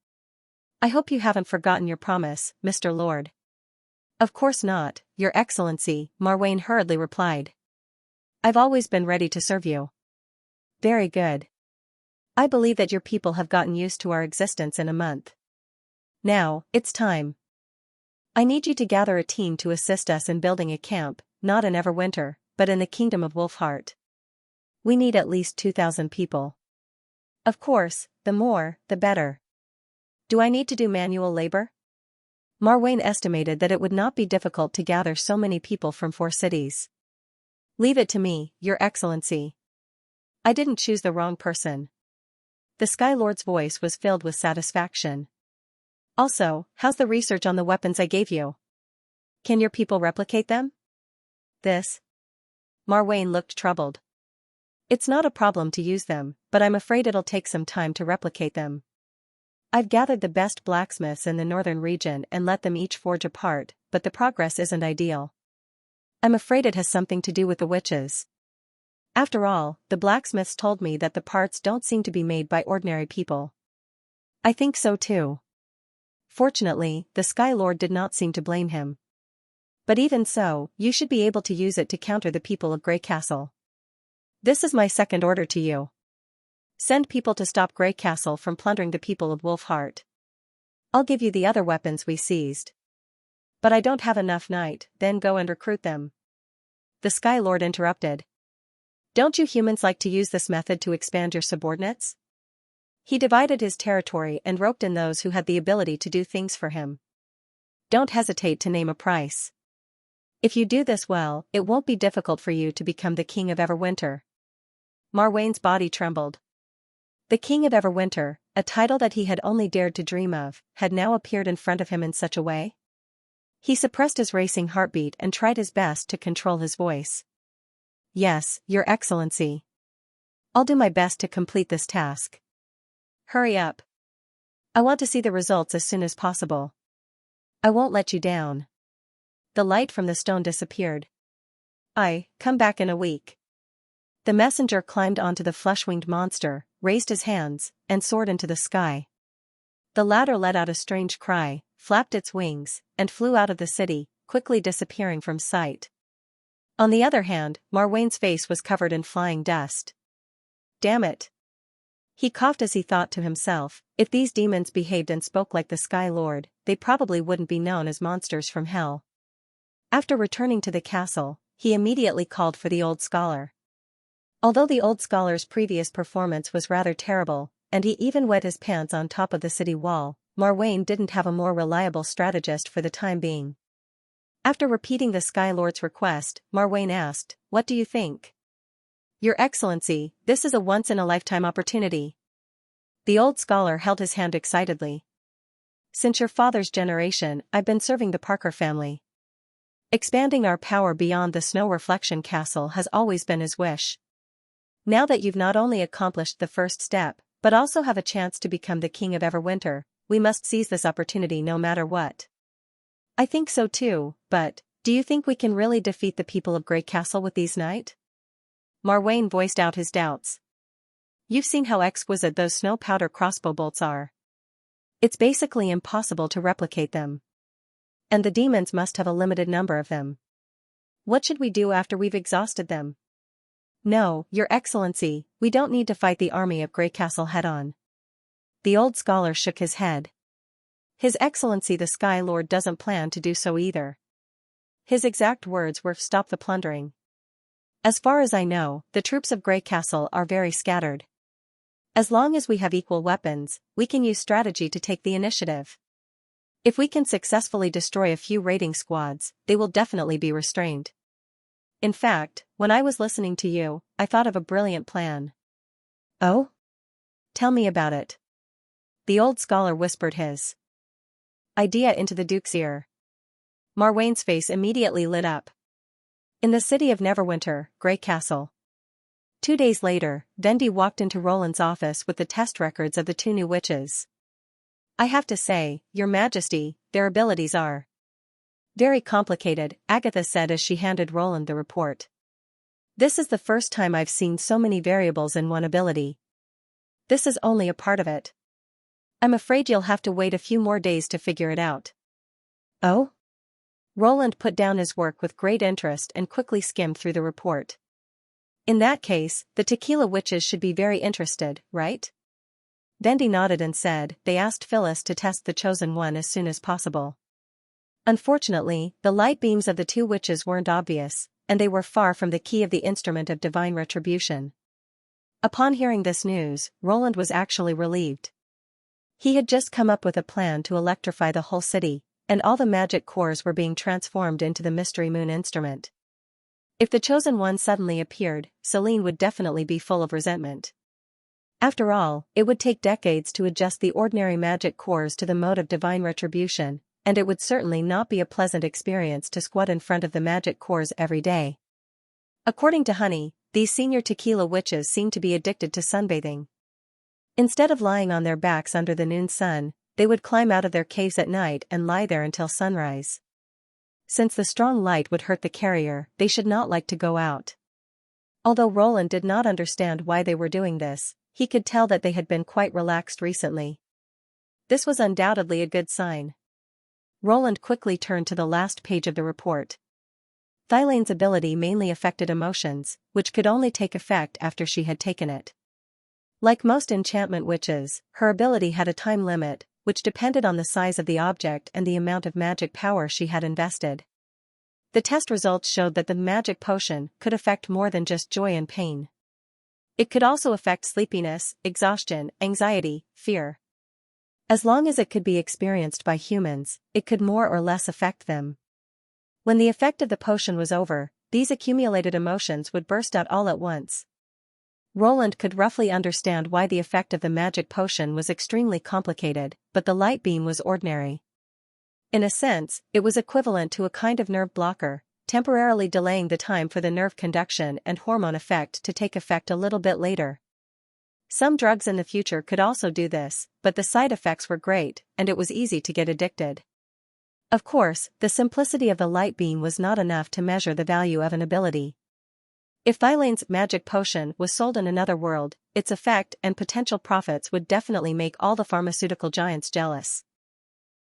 "I hope you haven't forgotten your promise, Mr. Lord." "Of course not, Your Excellency," Marwain hurriedly replied. "I've always been ready to serve you." "Very good. I believe that your people have gotten used to our existence in a month. Now, it's time. I need you to gather a team to assist us in building a camp, not in Everwinter, but in the Kingdom of Wolfheart. We need at least 2,000 people. Of course, the more, the better. Do I need to do manual labor?" Marwain estimated that it would not be difficult to gather so many people from 4 cities. "Leave it to me, Your Excellency. I didn't choose the wrong person." The Sky Lord's voice was filled with satisfaction. "Also, how's the research on the weapons I gave you? Can your people replicate them?" "This?" Marwain looked troubled. "It's not a problem to use them, but I'm afraid it'll take some time to replicate them. I've gathered the best blacksmiths in the northern region and let them each forge a part, but the progress isn't ideal. I'm afraid it has something to do with the witches. After all, the blacksmiths told me that the parts don't seem to be made by ordinary people." "I think so too." Fortunately, the Sky Lord did not seem to blame him. "But even so, you should be able to use it to counter the people of Grey Castle. This is my second order to you. Send people to stop Grey Castle from plundering the people of Wolfheart. I'll give you the other weapons we seized. But I don't have enough knight, then go and recruit them." The Sky Lord interrupted. "Don't you humans like to use this method to expand your subordinates?" He divided his territory and roped in those who had the ability to do things for him. "Don't hesitate to name a price. If you do this well, it won't be difficult for you to become the King of Everwinter." Marwain's body trembled. The King of Everwinter, a title that he had only dared to dream of, had now appeared in front of him in such a way? He suppressed his racing heartbeat and tried his best to control his voice. Yes, Your Excellency. I'll do my best to complete this task. Hurry up. I want to see the results as soon as possible. I won't let you down. The light from the stone disappeared. Come back in a week. The messenger climbed onto the flesh-winged monster, raised his hands, and soared into the sky. The latter let out a strange cry, flapped its wings, and flew out of the city, quickly disappearing from sight. On the other hand, Marwain's face was covered in flying dust. Damn it! He coughed as he thought to himself, if these demons behaved and spoke like the Sky Lord, they probably wouldn't be known as monsters from hell. After returning to the castle, he immediately called for the old scholar. Although the old scholar's previous performance was rather terrible, and he even wet his pants on top of the city wall, Marwain didn't have a more reliable strategist for the time being. After repeating the Sky Lord's request, Marwain asked, "What do you think?" "Your Excellency, this is a once-in-a-lifetime opportunity." The old scholar held his hand excitedly. "Since your father's generation, I've been serving the Parker family. Expanding our power beyond the Snow Reflection Castle has always been his wish. Now that you've not only accomplished the first step, but also have a chance to become the King of Everwinter, we must seize this opportunity no matter what." "I think so too, but, do you think we can really defeat the people of Grey Castle with these knight?" Marwain voiced out his doubts. "You've seen how exquisite those snow powder crossbow bolts are. It's basically impossible to replicate them. And the demons must have a limited number of them. What should we do after we've exhausted them?" "No, Your Excellency, we don't need to fight the army of Grey Castle head-on." The old scholar shook his head. "His Excellency the Sky Lord doesn't plan to do so either. His exact words were, 'Stop the plundering.' As far as I know, the troops of Grey Castle are very scattered. As long as we have equal weapons, we can use strategy to take the initiative. If we can successfully destroy a few raiding squads, they will definitely be restrained. In fact, when I was listening to you, I thought of a brilliant plan." "Oh? Tell me about it." The old scholar whispered his idea into the Duke's ear. Marwain's face immediately lit up. In the city of Neverwinter, Grey Castle. 2 days later, Vendi walked into Roland's office with the test records of the 2 new witches. "I have to say, Your Majesty, their abilities are very complicated," Agatha said as she handed Roland the report. "This is the first time I've seen so many variables in one ability. This is only a part of it. I'm afraid you'll have to wait a few more days to figure it out." "Oh?" Roland put down his work with great interest and quickly skimmed through the report. "In that case, the Tequila Witches should be very interested, right?" Vendi nodded and said they asked Phyllis to test the chosen one as soon as possible. Unfortunately, the light beams of the 2 witches weren't obvious, and they were far from the key of the instrument of divine retribution. Upon hearing this news, Roland was actually relieved. He had just come up with a plan to electrify the whole city, and all the magic cores were being transformed into the Mystery Moon instrument. If the chosen one suddenly appeared, Celine would definitely be full of resentment. After all, it would take decades to adjust the ordinary magic cores to the mode of divine retribution, and it would certainly not be a pleasant experience to squat in front of the magic cores every day. According to Honey, these senior Tequila Witches seemed to be addicted to sunbathing. Instead of lying on their backs under the noon sun, they would climb out of their caves at night and lie there until sunrise. Since the strong light would hurt the carrier, they should not like to go out. Although Roland did not understand why they were doing this, he could tell that they had been quite relaxed recently. This was undoubtedly a good sign. Roland quickly turned to the last page of the report. Thylane's ability mainly affected emotions, which could only take effect after she had taken it. Like most enchantment witches, her ability had a time limit, which depended on the size of the object and the amount of magic power she had invested. The test results showed that the magic potion could affect more than just joy and pain. It could also affect sleepiness, exhaustion, anxiety, fear. As long as it could be experienced by humans, it could more or less affect them. When the effect of the potion was over, these accumulated emotions would burst out all at once. Roland could roughly understand why the effect of the magic potion was extremely complicated, but the light beam was ordinary. In a sense, it was equivalent to a kind of nerve blocker, temporarily delaying the time for the nerve conduction and hormone effect to take effect a little bit later. Some drugs in the future could also do this, but the side effects were great, and it was easy to get addicted. Of course, the simplicity of the light beam was not enough to measure the value of an ability. If Thylane's magic potion was sold in another world, its effect and potential profits would definitely make all the pharmaceutical giants jealous.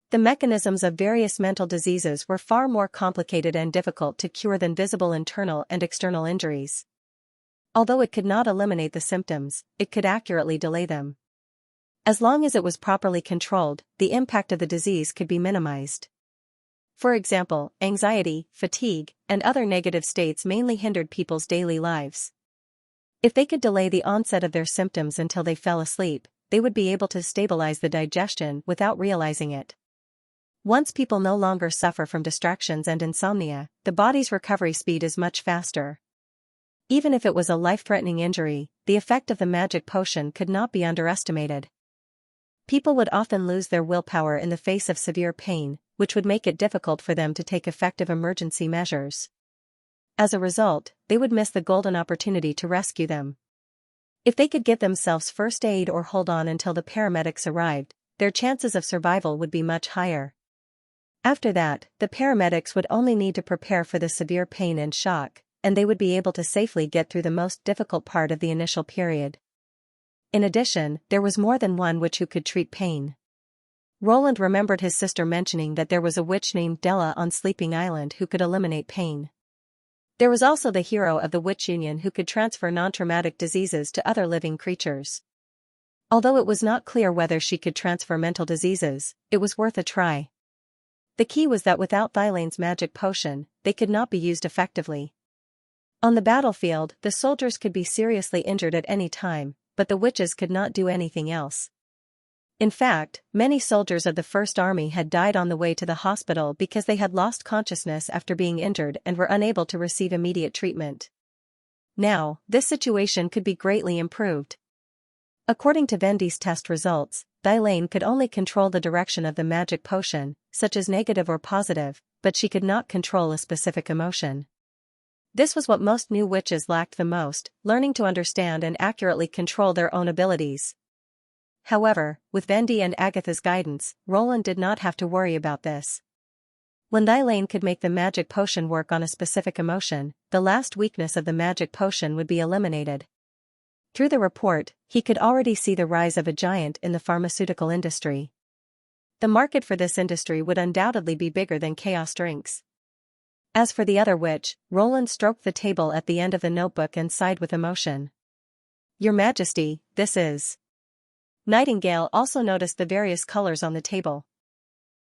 The mechanisms of various mental diseases were far more complicated and difficult to cure than visible internal and external injuries. Although it could not eliminate the symptoms, it could accurately delay them. As long as it was properly controlled, the impact of the disease could be minimized. For example, anxiety, fatigue, and other negative states mainly hindered people's daily lives. If they could delay the onset of their symptoms until they fell asleep, they would be able to stabilize the digestion without realizing it. Once people no longer suffer from distractions and insomnia, the body's recovery speed is much faster. Even if it was a life-threatening injury, the effect of the magic potion could not be underestimated. People would often lose their willpower in the face of severe pain, which would make it difficult for them to take effective emergency measures. As a result, they would miss the golden opportunity to rescue them. If they could give themselves first aid or hold on until the paramedics arrived, their chances of survival would be much higher. After that, the paramedics would only need to prepare for the severe pain and shock, and they would be able to safely get through the most difficult part of the initial period. In addition, there was more than one witch who could treat pain. Roland remembered his sister mentioning that there was a witch named Della on Sleeping Island who could eliminate pain. There was also the hero of the Witch Union who could transfer non-traumatic diseases to other living creatures. Although it was not clear whether she could transfer mental diseases, it was worth a try. The key was that without Thylane's magic potion, they could not be used effectively. On the battlefield, the soldiers could be seriously injured at any time, but the witches could not do anything else. In fact, many soldiers of the First Army had died on the way to the hospital because they had lost consciousness after being injured and were unable to receive immediate treatment. Now, this situation could be greatly improved. According to Vendi's test results, Thylane could only control the direction of the magic potion, such as negative or positive, but she could not control a specific emotion. This was what most new witches lacked the most, learning to understand and accurately control their own abilities. However, with Vendi and Agatha's guidance, Roland did not have to worry about this. When Thylane could make the magic potion work on a specific emotion, the last weakness of the magic potion would be eliminated. Through the report, he could already see the rise of a giant in the pharmaceutical industry. The market for this industry would undoubtedly be bigger than chaos drinks. As for the other witch, Roland stroked the table at the end of the notebook and sighed with emotion. "Your Majesty, this is..." Nightingale also noticed the various colors on the table.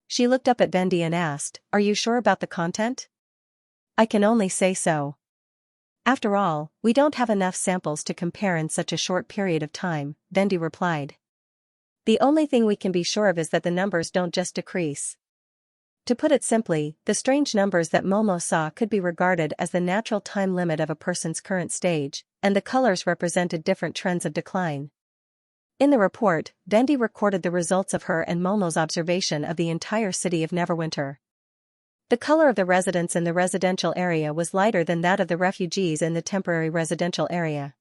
She looked up at Vendi and asked, "Are you sure about the content?" "I can only say so. After all, we don't have enough samples to compare in such a short period of time," Vendi replied. "The only thing we can be sure of is that the numbers don't just decrease." To put it simply, the strange numbers that Momo saw could be regarded as the natural time limit of a person's current stage, and the colors represented different trends of decline. In the report, Vendi recorded the results of her and Momo's observation of the entire city of Neverwinter. The color of the residents in the residential area was lighter than that of the refugees in the temporary residential area.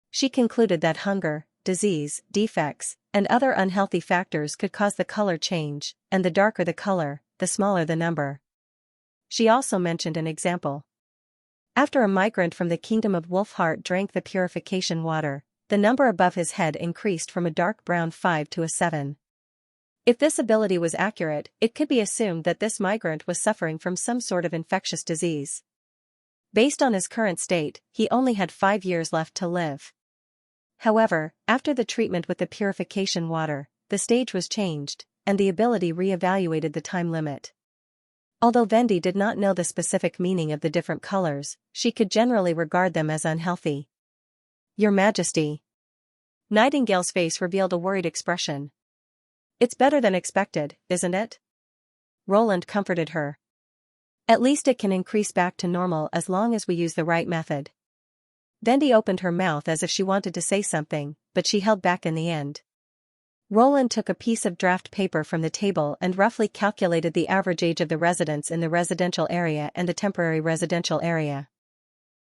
She concluded that hunger, disease, defects, and other unhealthy factors could cause the color change, and the darker the color, the smaller the number. She also mentioned an example. After a migrant from the kingdom of Wolfheart drank the purification water, the number above his head increased from a dark brown 5 to a 7. If this ability was accurate, it could be assumed that this migrant was suffering from some sort of infectious disease. Based on his current state, he only had 5 years left to live. However, after the treatment with the purification water, the stage was changed, and the ability re-evaluated the time limit. Although Vendi did not know the specific meaning of the different colors, she could generally regard them as unhealthy. "Your Majesty." Nightingale's face revealed a worried expression. "It's better than expected, isn't it?" Roland comforted her. "At least it can increase back to normal as long as we use the right method." Vendi opened her mouth as if she wanted to say something, but she held back in the end. Roland took a piece of draft paper from the table and roughly calculated the average age of the residents in the residential area and the temporary residential area.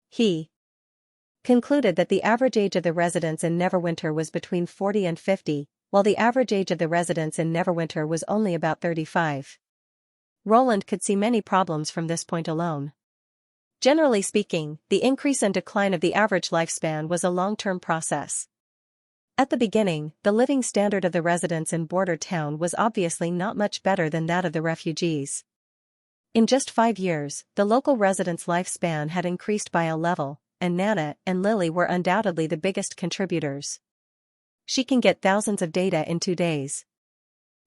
He concluded that the average age of the residents in Neverwinter was between 40 and 50, while the average age of the residents in Neverwinter was only about 35. Roland could see many problems from this point alone. Generally speaking, the increase and decline of the average lifespan was a long-term process. At the beginning, the living standard of the residents in Border Town was obviously not much better than that of the refugees. In just 5 years, the local residents' lifespan had increased by a level, and Nana and Lily were undoubtedly the biggest contributors. She can get thousands of data in 2 days.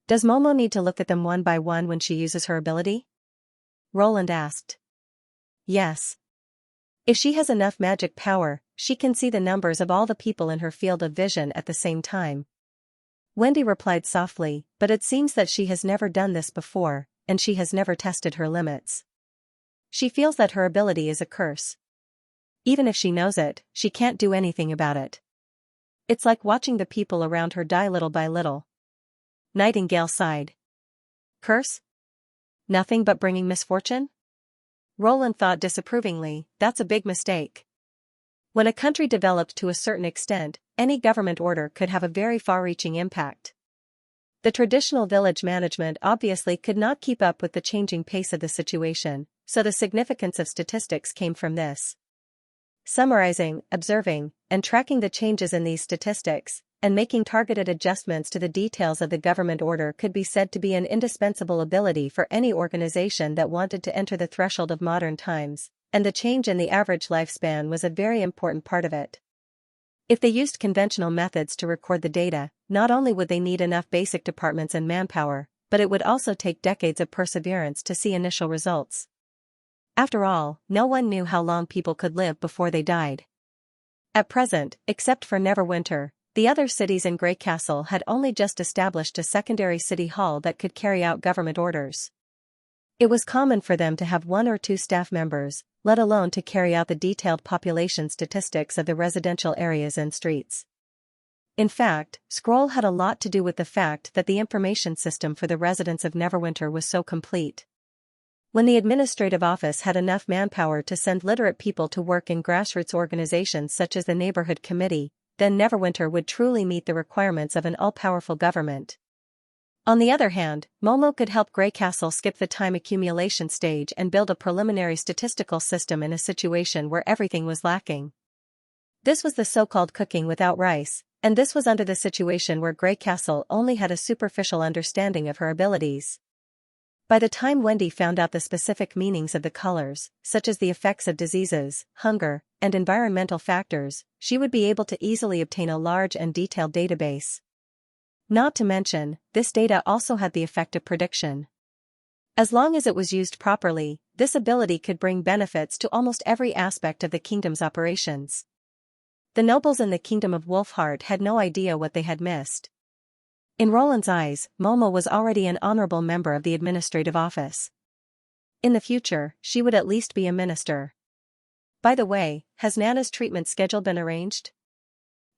Does Momo need to look at them one by one when she uses her ability? Roland asked. Yes. If she has enough magic power, she can see the numbers of all the people in her field of vision at the same time. Wendy replied softly, but it seems that she has never done this before, and she has never tested her limits. She feels that her ability is a curse. Even if she knows it, she can't do anything about it. It's like watching the people around her die little by little. Nightingale sighed. Curse? Nothing but bringing misfortune? Roland thought disapprovingly, that's a big mistake. When a country developed to a certain extent, any government order could have a very far-reaching impact. The traditional village management obviously could not keep up with the changing pace of the situation, so the significance of statistics came from this. Summarizing, observing, and tracking the changes in these statistics, and making targeted adjustments to the details of the government order could be said to be an indispensable ability for any organization that wanted to enter the threshold of modern times, and the change in the average lifespan was a very important part of it. If they used conventional methods to record the data, not only would they need enough basic departments and manpower, but it would also take decades of perseverance to see initial results. After all, no one knew how long people could live before they died. At present, except for Neverwinter, the other cities in Grey Castle had only just established a secondary city hall that could carry out government orders. It was common for them to have 1 or 2 staff members, let alone to carry out the detailed population statistics of the residential areas and streets. In fact, Scroll had a lot to do with the fact that the information system for the residents of Neverwinter was so complete. When the administrative office had enough manpower to send literate people to work in grassroots organizations such as the neighborhood committee, then Neverwinter would truly meet the requirements of an all-powerful government. On the other hand, Momo could help Grey Castle skip the time accumulation stage and build a preliminary statistical system in a situation where everything was lacking. This was the so-called cooking without rice, and this was under the situation where Grey Castle only had a superficial understanding of her abilities. By the time Wendy found out the specific meanings of the colors, such as the effects of diseases, hunger, and environmental factors, she would be able to easily obtain a large and detailed database. Not to mention, this data also had the effect of prediction. As long as it was used properly, this ability could bring benefits to almost every aspect of the kingdom's operations. The nobles in the kingdom of Wolfheart had no idea what they had missed. In Roland's eyes, Momo was already an honorable member of the administrative office. In the future, she would at least be a minister. By the way, has Nana's treatment schedule been arranged?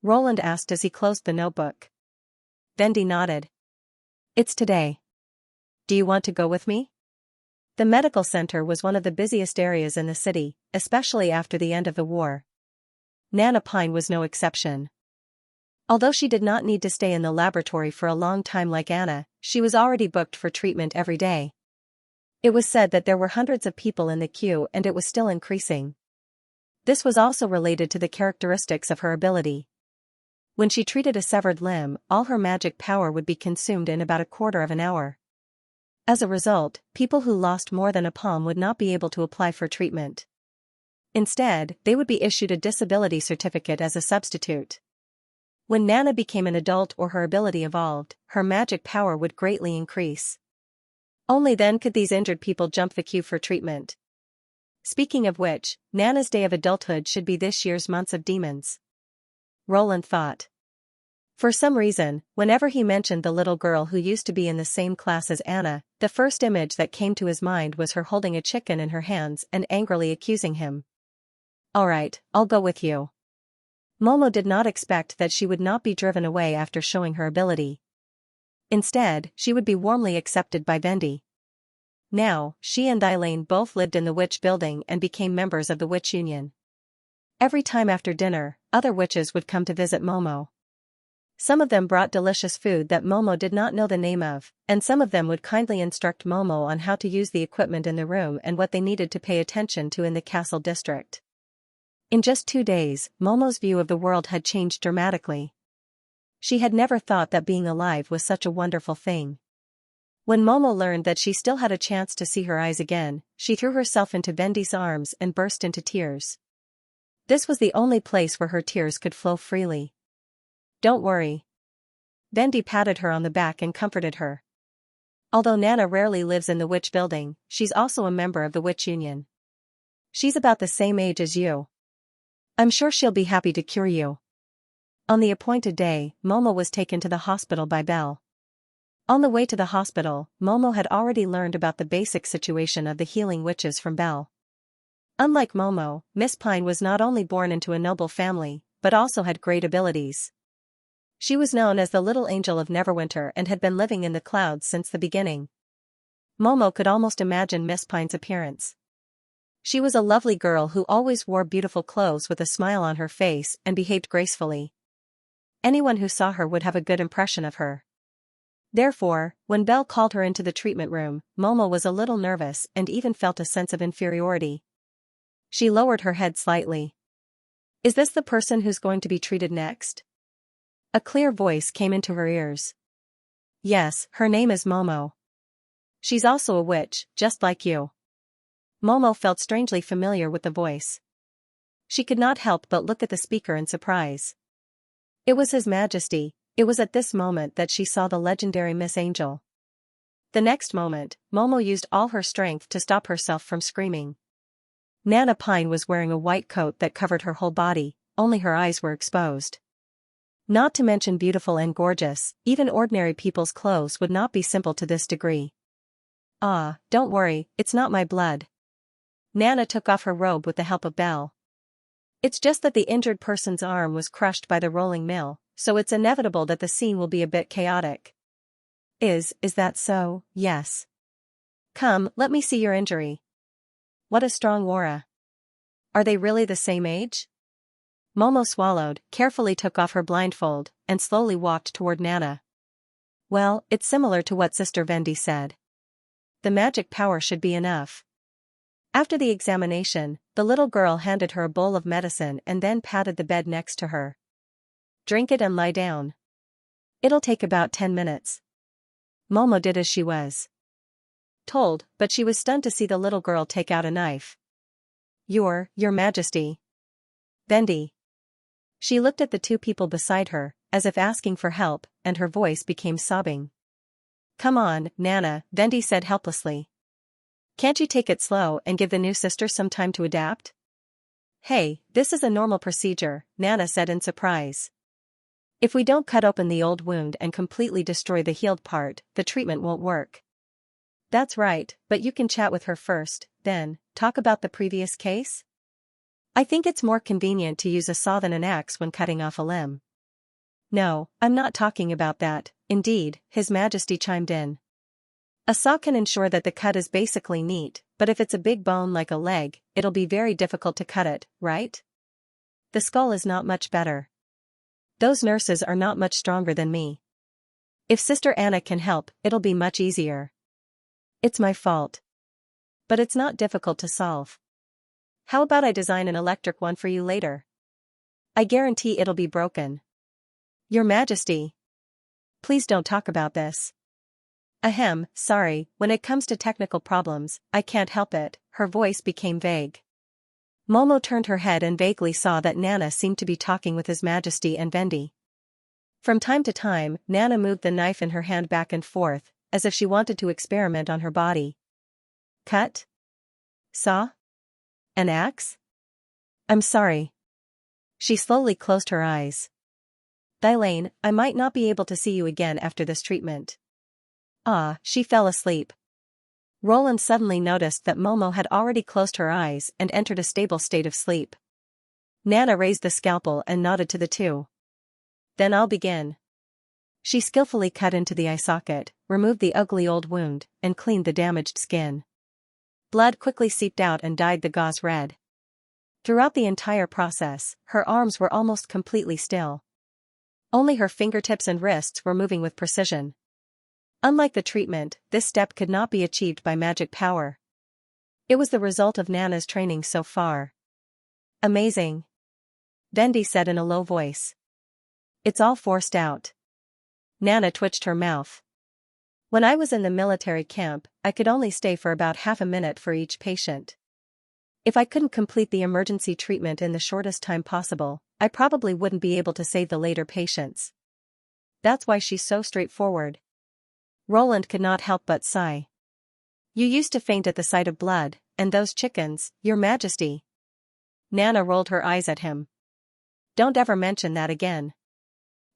Roland asked as he closed the notebook. Vendi nodded. It's today. Do you want to go with me? The medical center was one of the busiest areas in the city, especially after the end of the war. Nana Pine was no exception. Although she did not need to stay in the laboratory for a long time like Anna, she was already booked for treatment every day. It was said that there were hundreds of people in the queue and it was still increasing. This was also related to the characteristics of her ability. When she treated a severed limb, all her magic power would be consumed in about a quarter of an hour. As a result, people who lost more than a palm would not be able to apply for treatment. Instead, they would be issued a disability certificate as a substitute. When Nana became an adult or her ability evolved, her magic power would greatly increase. Only then could these injured people jump the queue for treatment. Speaking of which, Nana's day of adulthood should be this year's Months of Demons. Roland thought. For some reason, whenever he mentioned the little girl who used to be in the same class as Anna, the first image that came to his mind was her holding a chicken in her hands and angrily accusing him. All right, I'll go with you. Momo did not expect that she would not be driven away after showing her ability. Instead, she would be warmly accepted by Vendi. Now, she and Elaine both lived in the witch building and became members of the witch union. Every time after dinner, other witches would come to visit Momo. Some of them brought delicious food that Momo did not know the name of, and some of them would kindly instruct Momo on how to use the equipment in the room and what they needed to pay attention to in the castle district. In just 2 days, Momo's view of the world had changed dramatically. She had never thought that being alive was such a wonderful thing. When Momo learned that she still had a chance to see her eyes again, she threw herself into Vendi's arms and burst into tears. This was the only place where her tears could flow freely. "Don't worry." Vendi patted her on the back and comforted her. Although Nana rarely lives in the witch building, she's also a member of the witch union. She's about the same age as you. I'm sure she'll be happy to cure you. On the appointed day, Momo was taken to the hospital by Belle. On the way to the hospital, Momo had already learned about the basic situation of the healing witches from Belle. Unlike Momo, Miss Pine was not only born into a noble family, but also had great abilities. She was known as the Little Angel of Neverwinter and had been living in the clouds since the beginning. Momo could almost imagine Miss Pine's appearance. She was a lovely girl who always wore beautiful clothes with a smile on her face and behaved gracefully. Anyone who saw her would have a good impression of her. Therefore, when Belle called her into the treatment room, Momo was a little nervous and even felt a sense of inferiority. She lowered her head slightly. "Is this the person who's going to be treated next?" A clear voice came into her ears. "Yes, her name is Momo. She's also a witch, just like you." Momo felt strangely familiar with the voice. She could not help but look at the speaker in surprise. It was His Majesty. It was at this moment that she saw the legendary Miss Angel. The next moment, Momo used all her strength to stop herself from screaming. Nana Pine was wearing a white coat that covered her whole body, only her eyes were exposed. Not to mention beautiful and gorgeous, even ordinary people's clothes would not be simple to this degree. "Ah, don't worry, it's not my blood." Nana took off her robe with the help of Belle. "It's just that the injured person's arm was crushed by the rolling mill, so it's inevitable that the scene will be a bit chaotic." Is that so?" "Yes." "Come, let me see your injury." "What a strong aura. Are they really the same age?" Momo swallowed, carefully took off her blindfold, and slowly walked toward Nana. "Well, it's similar to what Sister Vendi said. The magic power should be enough." After the examination, the little girl handed her a bowl of medicine and then patted the bed next to her. "Drink it and lie down. It'll take about 10 minutes. Momo did as she was told, but she was stunned to see the little girl take out a knife. Your Majesty." "Vendi." She looked at the 2 people beside her, as if asking for help, and her voice became sobbing. "Come on, Nana," Vendi said helplessly. "Can't you take it slow and give the new sister some time to adapt?" "Hey, this is a normal procedure," Nana said in surprise. "If we don't cut open the old wound and completely destroy the healed part, the treatment won't work." "That's right, but you can chat with her first, then talk about the previous case? I think it's more convenient to use a saw than an axe when cutting off a limb." "No, I'm not talking about that." "Indeed," His Majesty chimed in. "A saw can ensure that the cut is basically neat, but if it's a big bone like a leg, it'll be very difficult to cut it, right? The skull is not much better. Those nurses are not much stronger than me. If Sister Anna can help, it'll be much easier." "It's my fault. But it's not difficult to solve. How about I design an electric one for you later? I guarantee it'll be broken." "Your Majesty. Please don't talk about this." "Ahem, sorry, when it comes to technical problems, I can't help it." Her voice became vague. Momo turned her head and vaguely saw that Nana seemed to be talking with His Majesty and Vendi. From time to time, Nana moved the knife in her hand back and forth, as if she wanted to experiment on her body. "Cut? Saw? An axe? I'm sorry." She slowly closed her eyes. "Elaine, I might not be able to see you again after this treatment." Ah, she fell asleep. Roland suddenly noticed that Momo had already closed her eyes and entered a stable state of sleep. Nana raised the scalpel and nodded to the two. Then I'll begin. She skillfully cut into the eye socket, removed the ugly old wound, and cleaned the damaged skin. Blood quickly seeped out and dyed the gauze red. Throughout the entire process, her arms were almost completely still. Only her fingertips and wrists were moving with precision. Unlike the treatment, this step could not be achieved by magic power. It was the result of Nana's training so far. Amazing. Vendi said in a low voice. It's all forced out. Nana twitched her mouth. When I was in the military camp, I could only stay for about half a minute for each patient. If I couldn't complete the emergency treatment in the shortest time possible, I probably wouldn't be able to save the later patients. That's why she's so straightforward. Roland could not help but sigh. You used to faint at the sight of blood, and those chickens, Your Majesty. Nana rolled her eyes at him. Don't ever mention that again.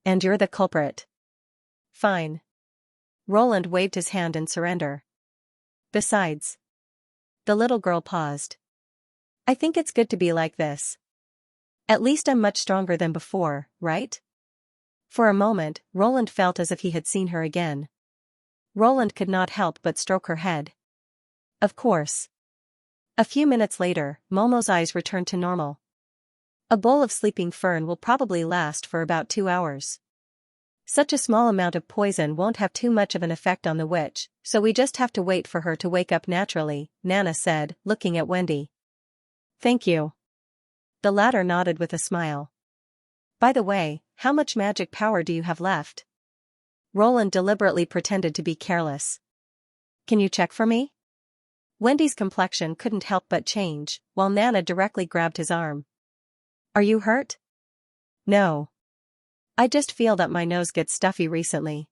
And you're the culprit. Fine. Roland waved his hand in surrender. Besides. The little girl paused. I think it's good to be like this. At least I'm much stronger than before, right? For a moment, Roland felt as if he had seen her again. Roland could not help but stroke her head. Of course. A few minutes later, Momo's eyes returned to normal. A bowl of sleeping fern will probably last for about 2 hours. Such a small amount of poison won't have too much of an effect on the witch, so we just have to wait for her to wake up naturally, Nana said, looking at Wendy. Thank you. The latter nodded with a smile. By the way, how much magic power do you have left? Roland deliberately pretended to be careless. Can you check for me? Wendy's complexion couldn't help but change, while Nana directly grabbed his arm. Are you hurt? No. I just feel that my nose gets stuffy recently.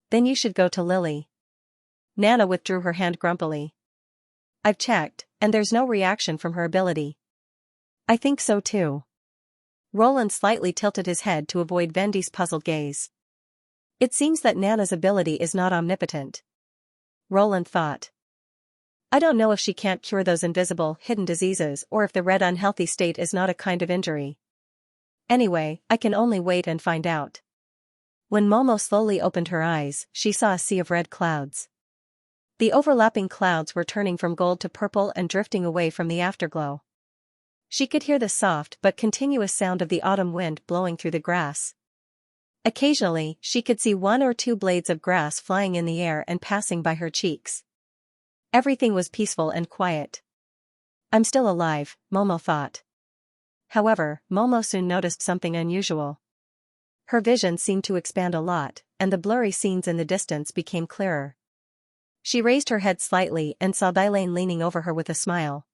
Then you should go to Lily. Nana withdrew her hand grumpily. I've checked, and there's no reaction from her ability. I think so too. Roland slightly tilted his head to avoid Vendy's puzzled gaze. It seems that Nana's ability is not omnipotent. Roland thought. I don't know if she can't cure those invisible, hidden diseases or if the red unhealthy state is not a kind of injury. Anyway, I can only wait and find out. When Momo slowly opened her eyes, she saw a sea of red clouds. The overlapping clouds were turning from gold to purple and drifting away from the afterglow. She could hear the soft but continuous sound of the autumn wind blowing through the grass. Occasionally, she could see 1 or 2 blades of grass flying in the air and passing by her cheeks. Everything was peaceful and quiet. I'm still alive, Momo thought. However, Momo soon noticed something unusual. Her vision seemed to expand a lot, and the blurry scenes in the distance became clearer. She raised her head slightly and saw Dailane leaning over her with a smile.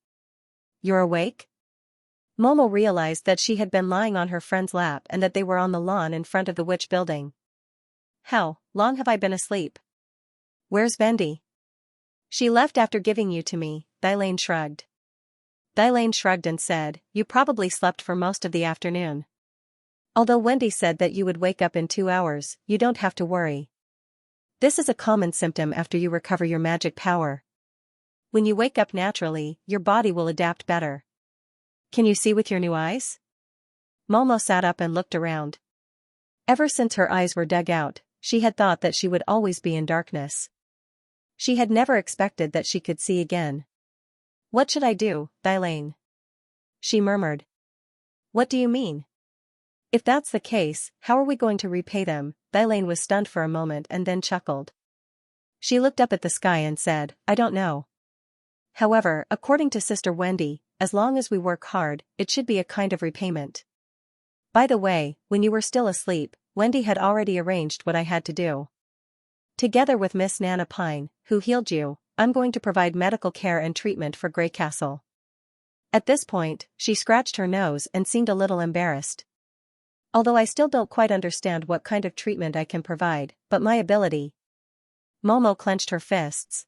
You're awake? Momo realized that she had been lying on her friend's lap and that they were on the lawn in front of the witch building. How long have I been asleep? Where's Vendy? She left after giving you to me, Dailane shrugged. Dailane shrugged and said, you probably slept for most of the afternoon. Although Wendy said that you would wake up in 2 hours, you don't have to worry. This is a common symptom after you recover your magic power. When you wake up naturally, your body will adapt better. Can you see with your new eyes? Momo sat up and looked around. Ever since her eyes were dug out, she had thought that she would always be in darkness. She had never expected that she could see again. What should I do, Dailane? She murmured. What do you mean? If that's the case, how are we going to repay them? Dailane was stunned for a moment and then chuckled. She looked up at the sky and said, I don't know. However, according to Sister Wendy, as long as we work hard, it should be a kind of repayment. By the way, when you were still asleep, Wendy had already arranged what I had to do. Together with Miss Nana Pine, who healed you, I'm going to provide medical care and treatment for Grey Castle. At this point, she scratched her nose and seemed a little embarrassed. Although I still don't quite understand what kind of treatment I can provide, but my ability. Momo clenched her fists.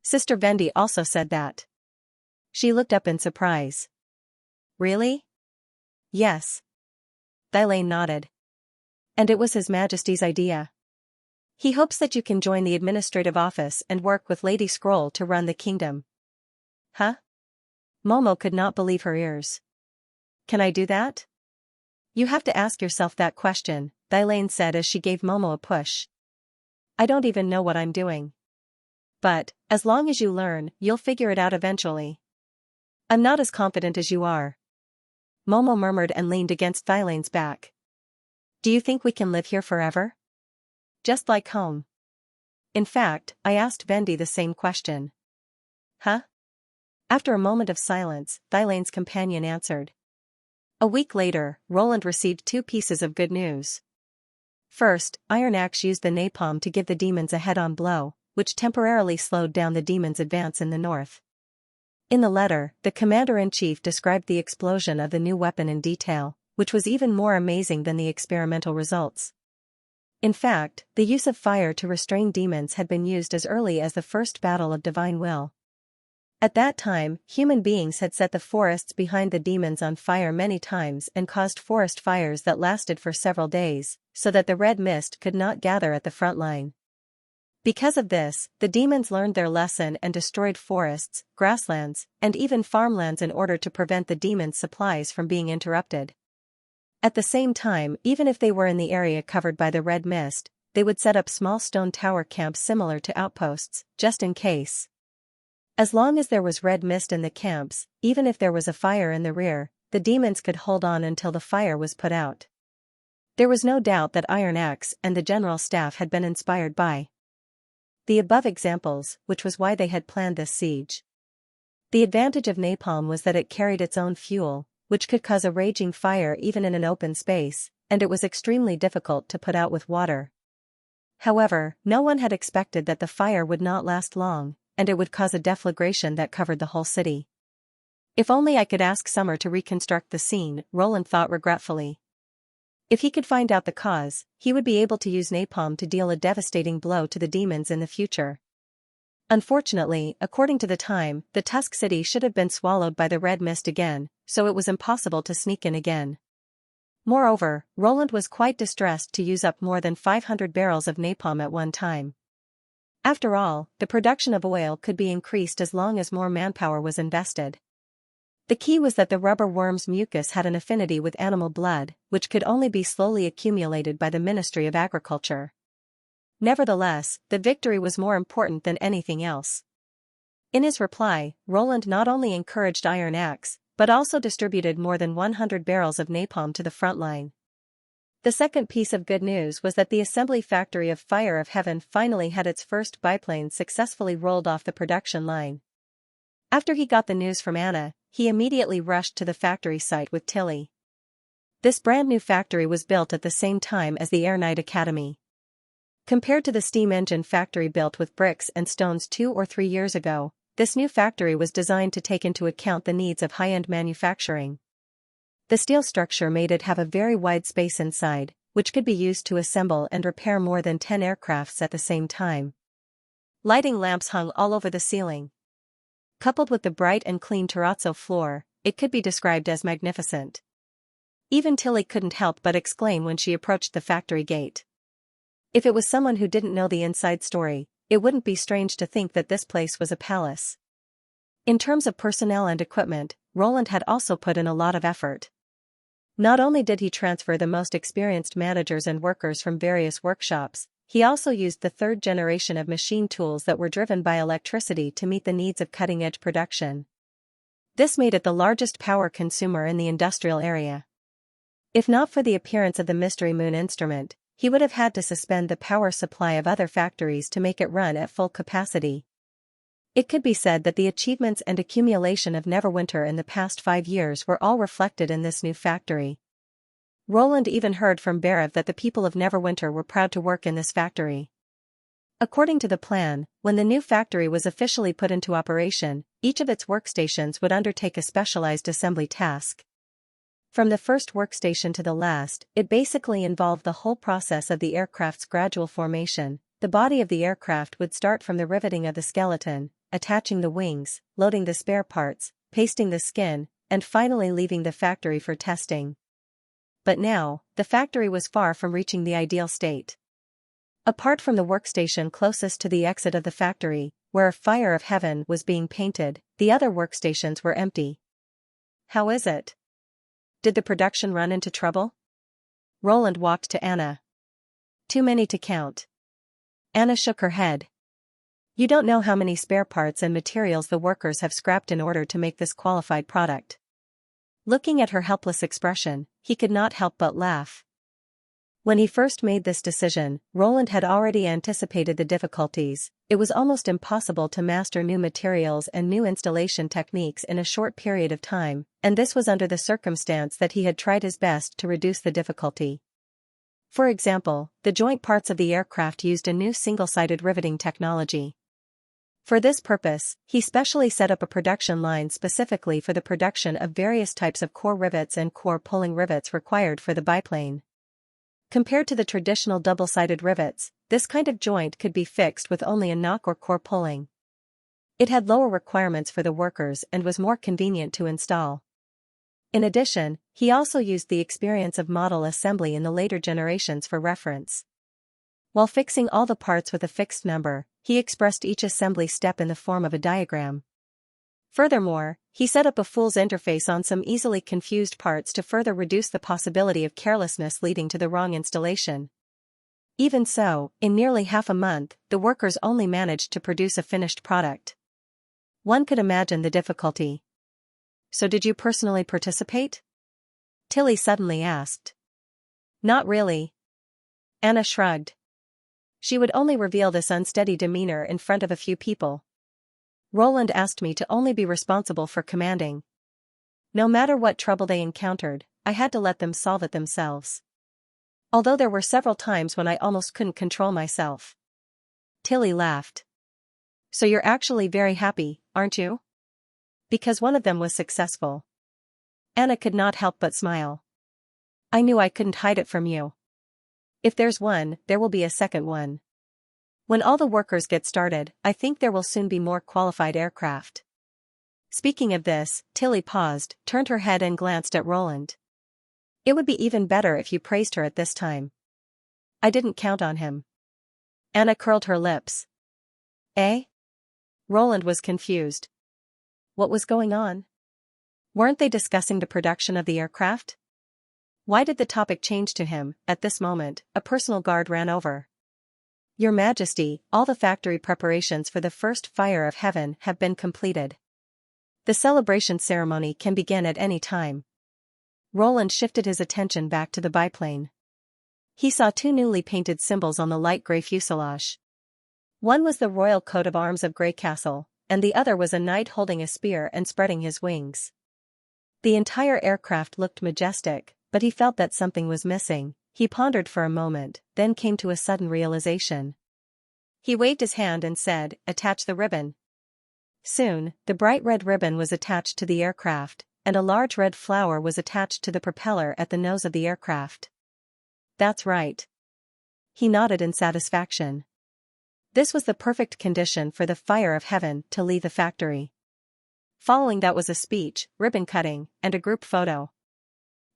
Sister Vendy also said that. She looked up in surprise. Really? Yes. Dailane nodded. And it was His Majesty's idea. He hopes that you can join the administrative office and work with Lady Scroll to run the kingdom. Huh? Momo could not believe her ears. Can I do that? You have to ask yourself that question, Thylane said as she gave Momo a push. I don't even know what I'm doing. But, as long as you learn, you'll figure it out eventually. I'm not as confident as you are. Momo murmured and leaned against Thylane's back. Do you think we can live here forever? Just like home. In fact, I asked Vendi the same question. Huh? After a moment of silence, Thylane's companion answered. A week later, Roland received 2 pieces of good news. First, Iron Axe used the napalm to give the demons a head-on blow, which temporarily slowed down the demons' advance in the north. In the letter, the commander-in-chief described the explosion of the new weapon in detail, which was even more amazing than the experimental results. In fact, the use of fire to restrain demons had been used as early as the first battle of divine will. At that time, human beings had set the forests behind the demons on fire many times and caused forest fires that lasted for several days, so that the red mist could not gather at the front line. Because of this, the demons learned their lesson and destroyed forests, grasslands, and even farmlands in order to prevent the demons' supplies from being interrupted. At the same time, even if they were in the area covered by the red mist, they would set up small stone tower camps similar to outposts, just in case. As long as there was red mist in the camps, even if there was a fire in the rear, the demons could hold on until the fire was put out. There was no doubt that Iron Axe and the general staff had been inspired by the above examples, which was why they had planned this siege. The advantage of napalm was that it carried its own fuel, which could cause a raging fire even in an open space, and it was extremely difficult to put out with water. However, no one had expected that the fire would not last long, and it would cause a deflagration that covered the whole city. If only I could ask Summer to reconstruct the scene, Roland thought regretfully. If he could find out the cause, he would be able to use napalm to deal a devastating blow to the demons in the future. Unfortunately, according to the time, the Tusk City should have been swallowed by the red mist again, so it was impossible to sneak in again. Moreover, Roland was quite distressed to use up more than 500 barrels of napalm at one time. After all, the production of oil could be increased as long as more manpower was invested. The key was that the rubber worm's mucus had an affinity with animal blood, which could only be slowly accumulated by the Ministry of Agriculture. Nevertheless, the victory was more important than anything else. In his reply, Roland not only encouraged Iron Axe, but also distributed more than 100 barrels of napalm to the front line. The second piece of good news was that the assembly factory of Fire of Heaven finally had its first biplane successfully rolled off the production line. After he got the news from Anna, he immediately rushed to the factory site with Tilly. This brand new factory was built at the same time as the Air Knight Academy. Compared to the steam engine factory built with bricks and stones 2 or 3 years ago, this new factory was designed to take into account the needs of high-end manufacturing. The steel structure made it have a very wide space inside, which could be used to assemble and repair more than 10 aircrafts at the same time. Lighting lamps hung all over the ceiling. Coupled with the bright and clean terrazzo floor, it could be described as magnificent. Even Tilly couldn't help but exclaim when she approached the factory gate. If it was someone who didn't know the inside story, it wouldn't be strange to think that this place was a palace. In terms of personnel and equipment, Roland had also put in a lot of effort. Not only did he transfer the most experienced managers and workers from various workshops, he also used the 3rd generation of machine tools that were driven by electricity to meet the needs of cutting-edge production. This made it the largest power consumer in the industrial area. If not for the appearance of the Mystery Moon instrument, he would have had to suspend the power supply of other factories to make it run at full capacity. It could be said that the achievements and accumulation of Neverwinter in the past 5 years were all reflected in this new factory. Roland even heard from Berev that the people of Neverwinter were proud to work in this factory. According to the plan, when the new factory was officially put into operation, each of its workstations would undertake a specialized assembly task. From the first workstation to the last, it basically involved the whole process of the aircraft's gradual formation. The body of the aircraft would start from the riveting of the skeleton, attaching the wings, loading the spare parts, pasting the skin, and finally leaving the factory for testing. But now, the factory was far from reaching the ideal state. Apart from the workstation closest to the exit of the factory, where Fire of Heaven was being painted, the other workstations were empty. How is it? Did the production run into trouble? Roland walked to Anna. Too many to count. Anna shook her head. You don't know how many spare parts and materials the workers have scrapped in order to make this qualified product. Looking at her helpless expression, he could not help but laugh. When he first made this decision, Roland had already anticipated the difficulties. It was almost impossible to master new materials and new installation techniques in a short period of time, and this was under the circumstance that he had tried his best to reduce the difficulty. For example, the joint parts of the aircraft used a new single-sided riveting technology. For this purpose, he specially set up a production line specifically for the production of various types of core rivets and core pulling rivets required for the biplane. Compared to the traditional double-sided rivets, this kind of joint could be fixed with only a knock or core pulling. It had lower requirements for the workers and was more convenient to install. In addition, he also used the experience of model assembly in the later generations for reference. While fixing all the parts with a fixed number, he expressed each assembly step in the form of a diagram. Furthermore, he set up a fool's interface on some easily confused parts to further reduce the possibility of carelessness leading to the wrong installation. Even so, in nearly half a month, the workers only managed to produce a finished product. One could imagine the difficulty. So did you personally participate? Tilly suddenly asked. Not really. Anna shrugged. She would only reveal this unsteady demeanor in front of a few people. Roland asked me to only be responsible for commanding. No matter what trouble they encountered, I had to let them solve it themselves. Although there were several times when I almost couldn't control myself. Tilly laughed. So you're actually very happy, aren't you? Because one of them was successful. Anna could not help but smile. I knew I couldn't hide it from you. If there's one, there will be a second one. When all the workers get started, I think there will soon be more qualified aircraft. Speaking of this, Tilly paused, turned her head and glanced at Roland. It would be even better if you praised her at this time. I didn't count on him. Anna curled her lips. Eh? Roland was confused. What was going on? Weren't they discussing the production of the aircraft? Why did the topic change to him? At this moment, a personal guard ran over. Your Majesty, all the factory preparations for the first fire of heaven have been completed. The celebration ceremony can begin at any time. Roland shifted his attention back to the biplane. He saw two newly painted symbols on the light gray fuselage. One was the royal coat of arms of Grey Castle, and the other was a knight holding a spear and spreading his wings. The entire aircraft looked majestic, but he felt that something was missing. He pondered for a moment, then came to a sudden realization. He waved his hand and said, "Attach the ribbon." Soon, the bright red ribbon was attached to the aircraft, and a large red flower was attached to the propeller at the nose of the aircraft. That's right. He nodded in satisfaction. This was the perfect condition for the fire of heaven to leave the factory. Following that was a speech, ribbon cutting, and a group photo.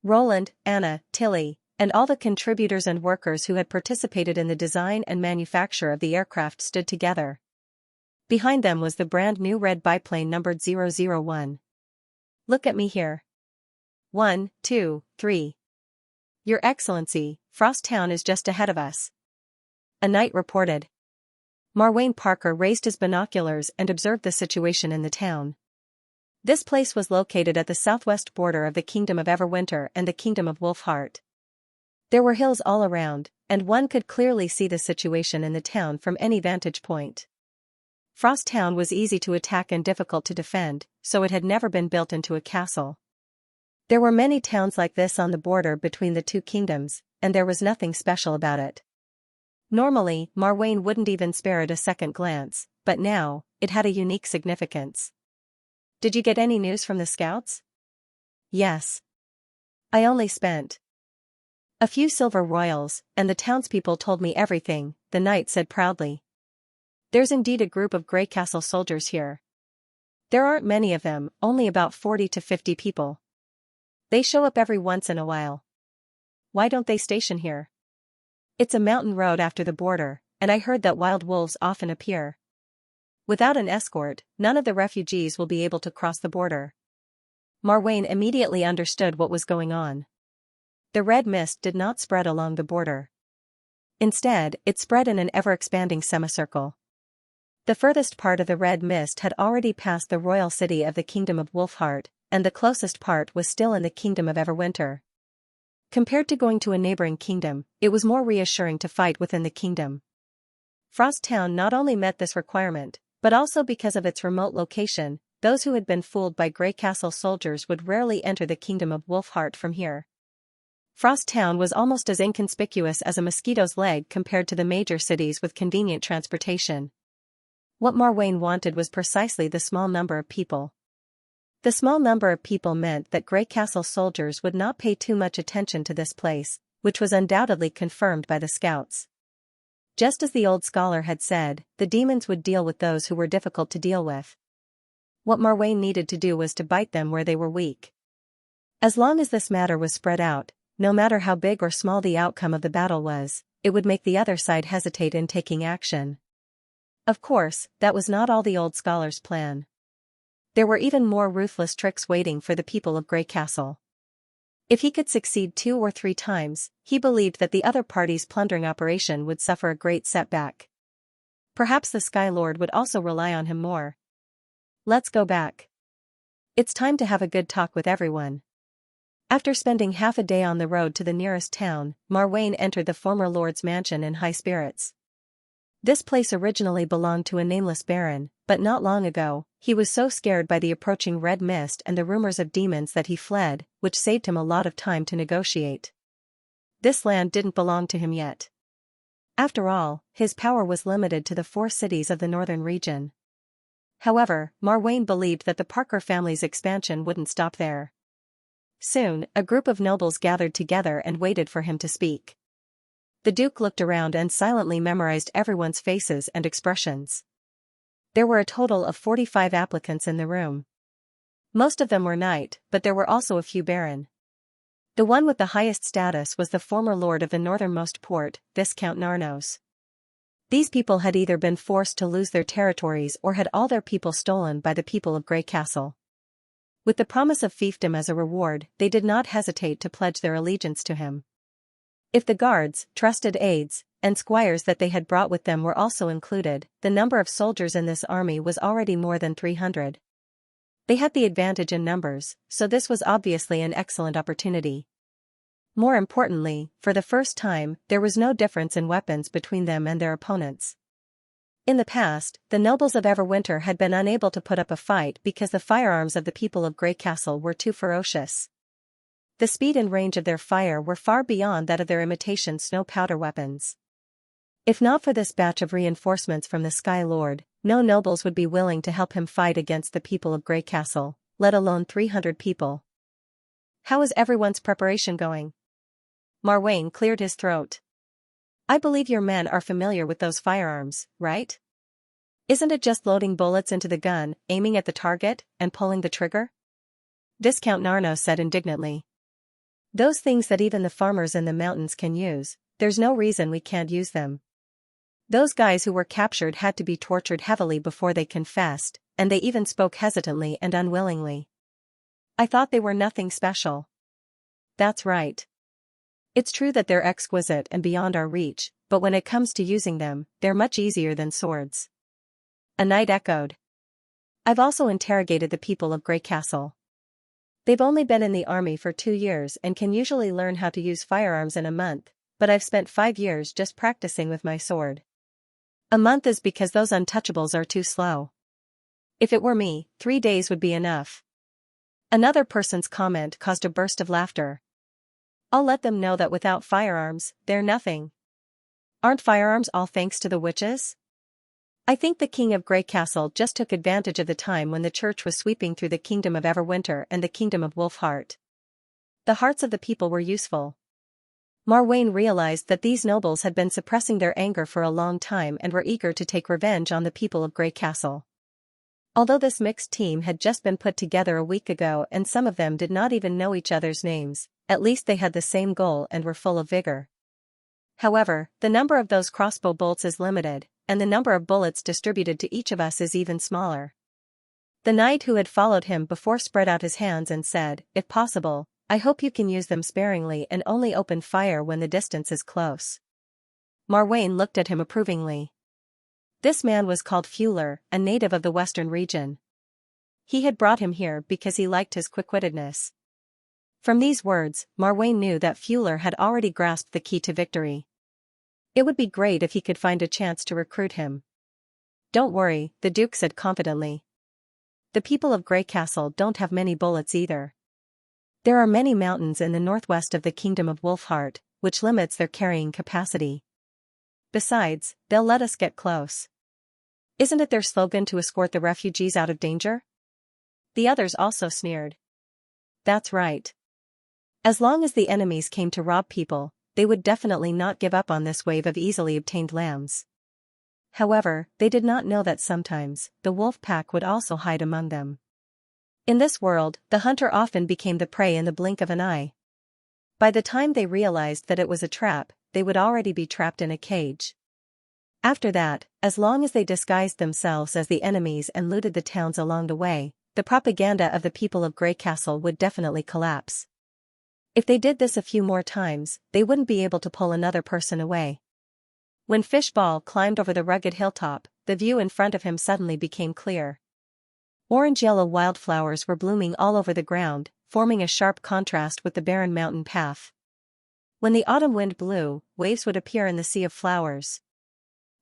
Roland, Anna, Tilly, and all the contributors and workers who had participated in the design and manufacture of the aircraft stood together. Behind them was the brand new red biplane numbered 001. Look at me here. 1, 2, 3. Your Excellency, Frost Town is just ahead of us. A knight reported. Marwayne Parker raised his binoculars and observed the situation in the town. This place was located at the southwest border of the Kingdom of Everwinter and the Kingdom of Wolfheart. There were hills all around, and one could clearly see the situation in the town from any vantage point. Frost Town was easy to attack and difficult to defend, so it had never been built into a castle. There were many towns like this on the border between the two kingdoms, and there was nothing special about it. Normally, Marwayne wouldn't even spare it a second glance, but now, it had a unique significance. Did you get any news from the scouts? Yes. I only spent a few silver royals, and the townspeople told me everything, the knight said proudly. There's indeed a group of Grey Castle soldiers here. There aren't many of them, only about 40 to 50 people. They show up every once in a while. Why don't they station here? It's a mountain road after the border, and I heard that wild wolves often appear. Without an escort, none of the refugees will be able to cross the border. Marwain immediately understood what was going on. The red mist did not spread along the border. Instead, it spread in an ever-expanding semicircle. The furthest part of the red mist had already passed the royal city of the Kingdom of Wolfheart, and the closest part was still in the Kingdom of Everwinter. Compared to going to a neighboring kingdom, it was more reassuring to fight within the kingdom. Frost Town not only met this requirement, but also because of its remote location, those who had been fooled by Grey Castle soldiers would rarely enter the Kingdom of Wolfheart from here. Frost Town was almost as inconspicuous as a mosquito's leg compared to the major cities with convenient transportation. What Marwain wanted was precisely the small number of people. The small number of people meant that Grey Castle soldiers would not pay too much attention to this place, which was undoubtedly confirmed by the scouts. Just as the old scholar had said, the demons would deal with those who were difficult to deal with. What Marwain needed to do was to bite them where they were weak. As long as this matter was spread out, no matter how big or small the outcome of the battle was, it would make the other side hesitate in taking action. Of course, that was not all the old scholar's plan. There were even more ruthless tricks waiting for the people of Grey Castle. If he could succeed 2 or 3 times, he believed that the other party's plundering operation would suffer a great setback. Perhaps the Sky Lord would also rely on him more. Let's go back. It's time to have a good talk with everyone. After spending half a day on the road to the nearest town, Marwain entered the former lord's mansion in high spirits. This place originally belonged to a nameless baron, but not long ago, he was so scared by the approaching red mist and the rumors of demons that he fled, which saved him a lot of time to negotiate. This land didn't belong to him yet. After all, his power was limited to the 4 cities of the northern region. However, Marwain believed that the Parker family's expansion wouldn't stop there. Soon, a group of nobles gathered together and waited for him to speak. The Duke looked around and silently memorized everyone's faces and expressions. There were a total of 45 applicants in the room. Most of them were knight, but there were also a few baron. The one with the highest status was the former lord of the northernmost port, Viscount Narnos. These people had either been forced to lose their territories or had all their people stolen by the people of Grey Castle. With the promise of fiefdom as a reward, they did not hesitate to pledge their allegiance to him. If the guards, trusted aides, and squires that they had brought with them were also included, the number of soldiers in this army was already more than 300. They had the advantage in numbers, so this was obviously an excellent opportunity. More importantly, for the first time, there was no difference in weapons between them and their opponents. In the past, the nobles of Everwinter had been unable to put up a fight because the firearms of the people of Grey Castle were too ferocious. The speed and range of their fire were far beyond that of their imitation snow powder weapons. If not for this batch of reinforcements from the Sky Lord, no nobles would be willing to help him fight against the people of Grey Castle, let alone 300 people. How is everyone's preparation going? Marwain cleared his throat. I believe your men are familiar with those firearms, right? Isn't it just loading bullets into the gun, aiming at the target, and pulling the trigger? Viscount Narnos said indignantly. Those things that even the farmers in the mountains can use, there's no reason we can't use them. Those guys who were captured had to be tortured heavily before they confessed, and they even spoke hesitantly and unwillingly. I thought they were nothing special. That's right. It's true that they're exquisite and beyond our reach, but when it comes to using them, they're much easier than swords. A knight echoed. I've also interrogated the people of Grey Castle. They've only been in the army for 2 years and can usually learn how to use firearms in a month, but I've spent 5 years just practicing with my sword. A month is because those untouchables are too slow. If it were me, 3 days would be enough. Another person's comment caused a burst of laughter. I'll let them know that without firearms, they're nothing. Aren't firearms all thanks to the witches? I think the king of Grey Castle just took advantage of the time when the church was sweeping through the kingdom of Everwinter and the kingdom of Wolfheart. The hearts of the people were useful. Marwain realized that these nobles had been suppressing their anger for a long time and were eager to take revenge on the people of Grey Castle. Although this mixed team had just been put together a week ago and some of them did not even know each other's names, at least they had the same goal and were full of vigor. However, the number of those crossbow bolts is limited, and the number of bullets distributed to each of us is even smaller. The knight who had followed him before spread out his hands and said, "If possible, I hope you can use them sparingly and only open fire when the distance is close." Marwain looked at him approvingly. This man was called Fuller, a native of the western region. He had brought him here because he liked his quick-wittedness. From these words, Marwain knew that Fuller had already grasped the key to victory. It would be great if he could find a chance to recruit him. "Don't worry," the Duke said confidently. "The people of Grey Castle don't have many bullets either. There are many mountains in the northwest of the Kingdom of Wolfheart, which limits their carrying capacity. Besides, they'll let us get close. Isn't it their slogan to escort the refugees out of danger?" The others also sneered. "That's right. As long as the enemies came to rob people, they would definitely not give up on this wave of easily obtained lambs." However, they did not know that sometimes, the wolf pack would also hide among them. In this world, the hunter often became the prey in the blink of an eye. By the time they realized that it was a trap, they would already be trapped in a cage. After that, as long as they disguised themselves as the enemies and looted the towns along the way, the propaganda of the people of Grey Castle would definitely collapse. If they did this a few more times, they wouldn't be able to pull another person away. When Fishball climbed over the rugged hilltop, the view in front of him suddenly became clear. Orange-yellow wildflowers were blooming all over the ground, forming a sharp contrast with the barren mountain path. When the autumn wind blew, waves would appear in the sea of flowers.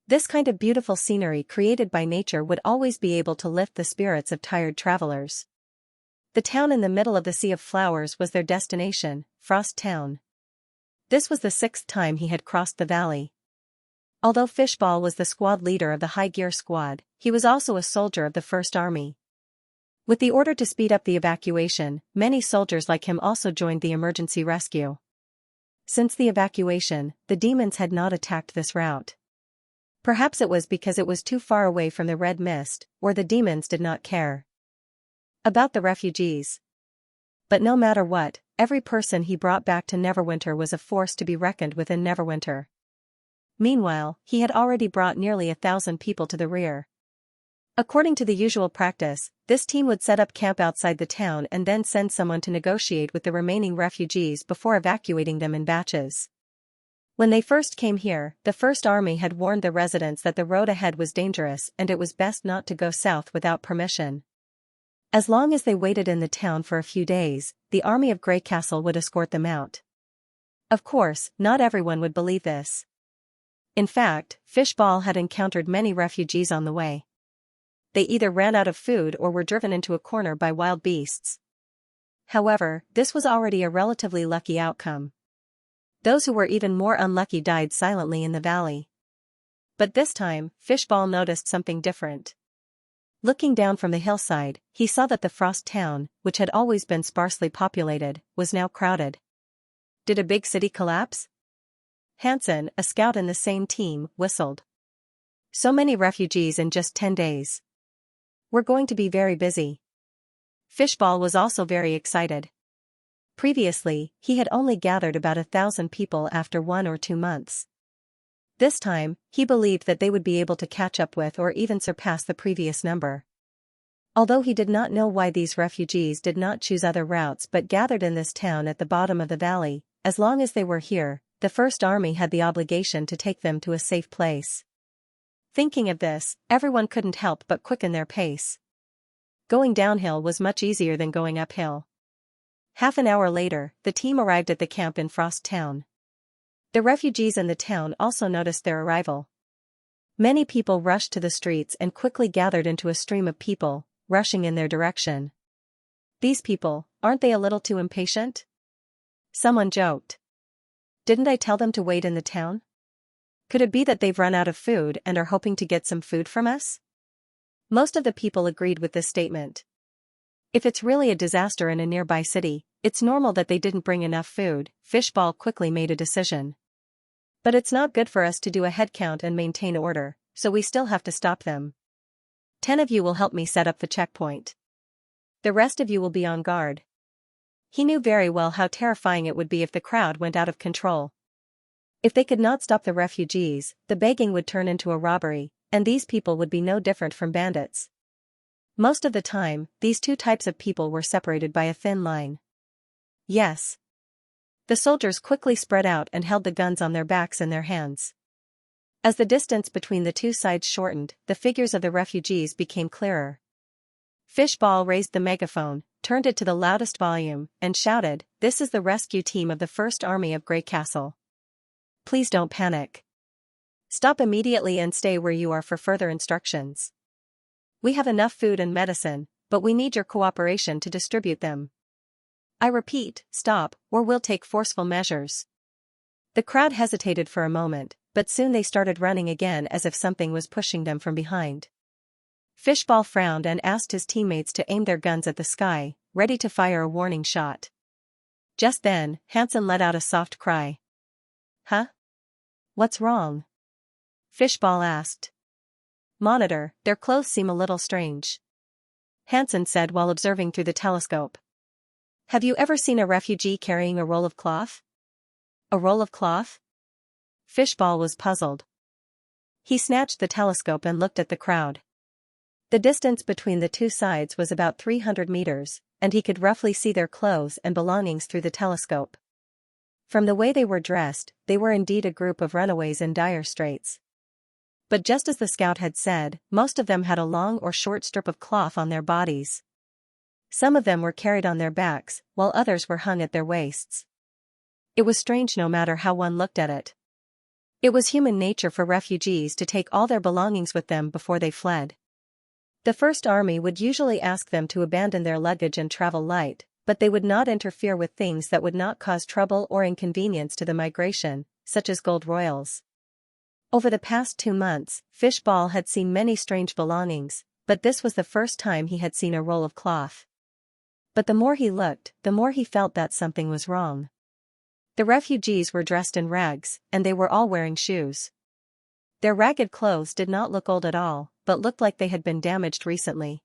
This kind of beautiful scenery created by nature would always be able to lift the spirits of tired travelers. The town in the middle of the sea of flowers was their destination, Frost Town. This was the 6th time he had crossed the valley. Although Fishball was the squad leader of the High Gear Squad, he was also a soldier of the First Army. With the order to speed up the evacuation, many soldiers like him also joined the emergency rescue. Since the evacuation, the demons had not attacked this route. Perhaps it was because it was too far away from the red mist, or the demons did not care about the refugees. But no matter what, every person he brought back to Neverwinter was a force to be reckoned with in Neverwinter. Meanwhile, he had already brought nearly 1,000 people to the rear. According to the usual practice, this team would set up camp outside the town and then send someone to negotiate with the remaining refugees before evacuating them in batches. When they first came here, the First Army had warned the residents that the road ahead was dangerous and it was best not to go south without permission. As long as they waited in the town for a few days, the army of Grey Castle would escort them out. Of course, not everyone would believe this. In fact, Fishball had encountered many refugees on the way. They either ran out of food or were driven into a corner by wild beasts. However, this was already a relatively lucky outcome. Those who were even more unlucky died silently in the valley. But this time, Fishball noticed something different. Looking down from the hillside, he saw that the Frost Town, which had always been sparsely populated, was now crowded. Did a big city collapse? Hansen, a scout in the same team, whistled. So many refugees in just 10 days. We're going to be very busy. Fishball was also very excited. Previously, he had only gathered about 1,000 people after 1 or 2 months. This time, he believed that they would be able to catch up with or even surpass the previous number. Although he did not know why these refugees did not choose other routes but gathered in this town at the bottom of the valley, as long as they were here, the First Army had the obligation to take them to a safe place. Thinking of this, everyone couldn't help but quicken their pace. Going downhill was much easier than going uphill. Half an hour later, the team arrived at the camp in Frost Town. The refugees in the town also noticed their arrival. Many people rushed to the streets and quickly gathered into a stream of people, rushing in their direction. "These people, aren't they a little too impatient?" someone joked. "Didn't I tell them to wait in the town? Could it be that they've run out of food and are hoping to get some food from us?" Most of the people agreed with this statement. If it's really a disaster in a nearby city, it's normal that they didn't bring enough food. Fishball quickly made a decision. "But it's not good for us to do a head count and maintain order, so we still have to stop them. 10 of you will help me set up the checkpoint. The rest of you will be on guard." He knew very well how terrifying it would be if the crowd went out of control. If they could not stop the refugees, the begging would turn into a robbery, and these people would be no different from bandits. Most of the time, these two types of people were separated by a thin line. Yes. The soldiers quickly spread out and held the guns on their backs in their hands. As the distance between the two sides shortened, the figures of the refugees became clearer. Fishball raised the megaphone, turned it to the loudest volume, and shouted, "This is the rescue team of the First Army of Grey Castle. Please don't panic. Stop immediately and stay where you are for further instructions. We have enough food and medicine, but we need your cooperation to distribute them. I repeat, stop, or we'll take forceful measures." The crowd hesitated for a moment, but soon they started running again as if something was pushing them from behind. Fishball frowned and asked his teammates to aim their guns at the sky, ready to fire a warning shot. Just then, Hansen let out a soft cry. "Huh? What's wrong?" Fishball asked. "Monitor, their clothes seem a little strange," Hansen said while observing through the telescope. "Have you ever seen a refugee carrying a roll of cloth?" "A roll of cloth?" Fishball was puzzled. He snatched the telescope and looked at the crowd. The distance between the two sides was about 300 meters, and he could roughly see their clothes and belongings through the telescope. From the way they were dressed, they were indeed a group of runaways in dire straits. But just as the scout had said, most of them had a long or short strip of cloth on their bodies. Some of them were carried on their backs, while others were hung at their waists. It was strange no matter how one looked at it. It was human nature for refugees to take all their belongings with them before they fled. The First Army would usually ask them to abandon their luggage and travel light, but they would not interfere with things that would not cause trouble or inconvenience to the migration, such as gold royals. Over the past 2 months, Fishball had seen many strange belongings, but this was the first time he had seen a roll of cloth. But the more he looked, the more he felt that something was wrong. The refugees were dressed in rags, and they were all wearing shoes. Their ragged clothes did not look old at all, but looked like they had been damaged recently.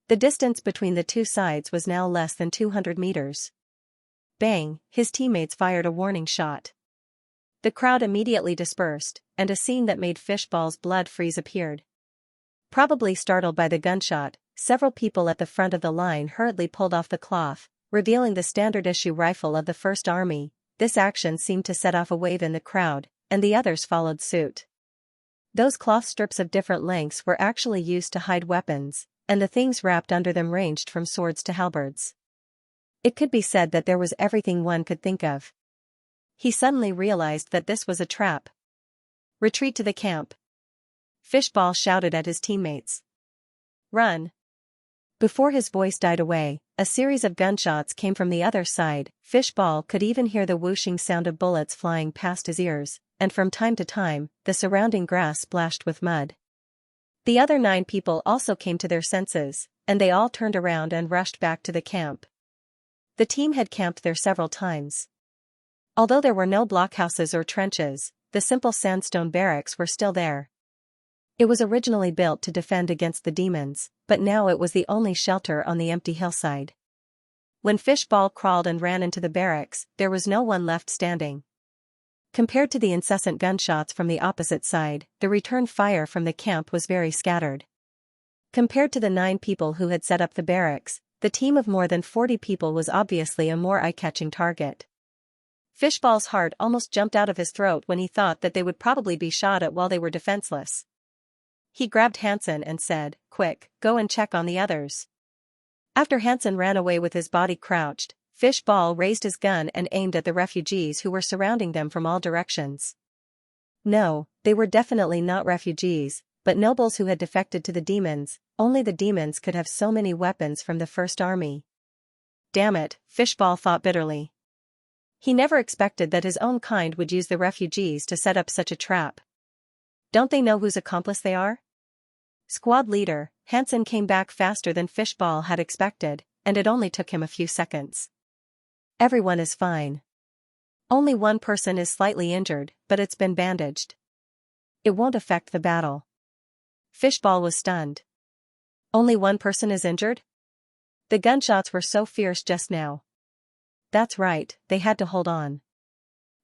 The distance between the two sides was now less than 200 meters. Bang, his teammates fired a warning shot. The crowd immediately dispersed, and a scene that made Fishball's blood freeze appeared. Probably startled by the gunshot, several people at the front of the line hurriedly pulled off the cloth, revealing the standard-issue rifle of the First Army. This action seemed to set off a wave in the crowd, and the others followed suit. Those cloth strips of different lengths were actually used to hide weapons, and the things wrapped under them ranged from swords to halberds. It could be said that there was everything one could think of. He suddenly realized that this was a trap. "Retreat to the camp!" Fishball shouted at his teammates. "Run!" Before his voice died away, a series of gunshots came from the other side. Fishball could even hear the whooshing sound of bullets flying past his ears, and from time to time, the surrounding grass splashed with mud. The other 9 people also came to their senses, and they all turned around and rushed back to the camp. The team had camped there several times. Although there were no blockhouses or trenches, the simple sandstone barracks were still there. It was originally built to defend against the demons, but now it was the only shelter on the empty hillside. When Fishball crawled and ran into the barracks, there was no one left standing. Compared to the incessant gunshots from the opposite side, the return fire from the camp was very scattered. Compared to the 9 people who had set up the barracks, the team of more than 40 people was obviously a more eye-catching target. Fishball's heart almost jumped out of his throat when he thought that they would probably be shot at while they were defenseless. He grabbed Hansen and said, "Quick, go and check on the others." After Hansen ran away with his body crouched, Fishball raised his gun and aimed at the refugees who were surrounding them from all directions. No, they were definitely not refugees, but nobles who had defected to the demons. Only the demons could have so many weapons from the First Army. Damn it, Fishball thought bitterly. He never expected that his own kind would use the refugees to set up such a trap. Don't they know whose accomplice they are? Squad leader, Hansen came back faster than Fishball had expected, and it only took him a few seconds. Everyone is fine. Only one person is slightly injured, but it's been bandaged. It won't affect the battle. Fishball was stunned. Only one person is injured? The gunshots were so fierce just now. That's right, they had to hold on.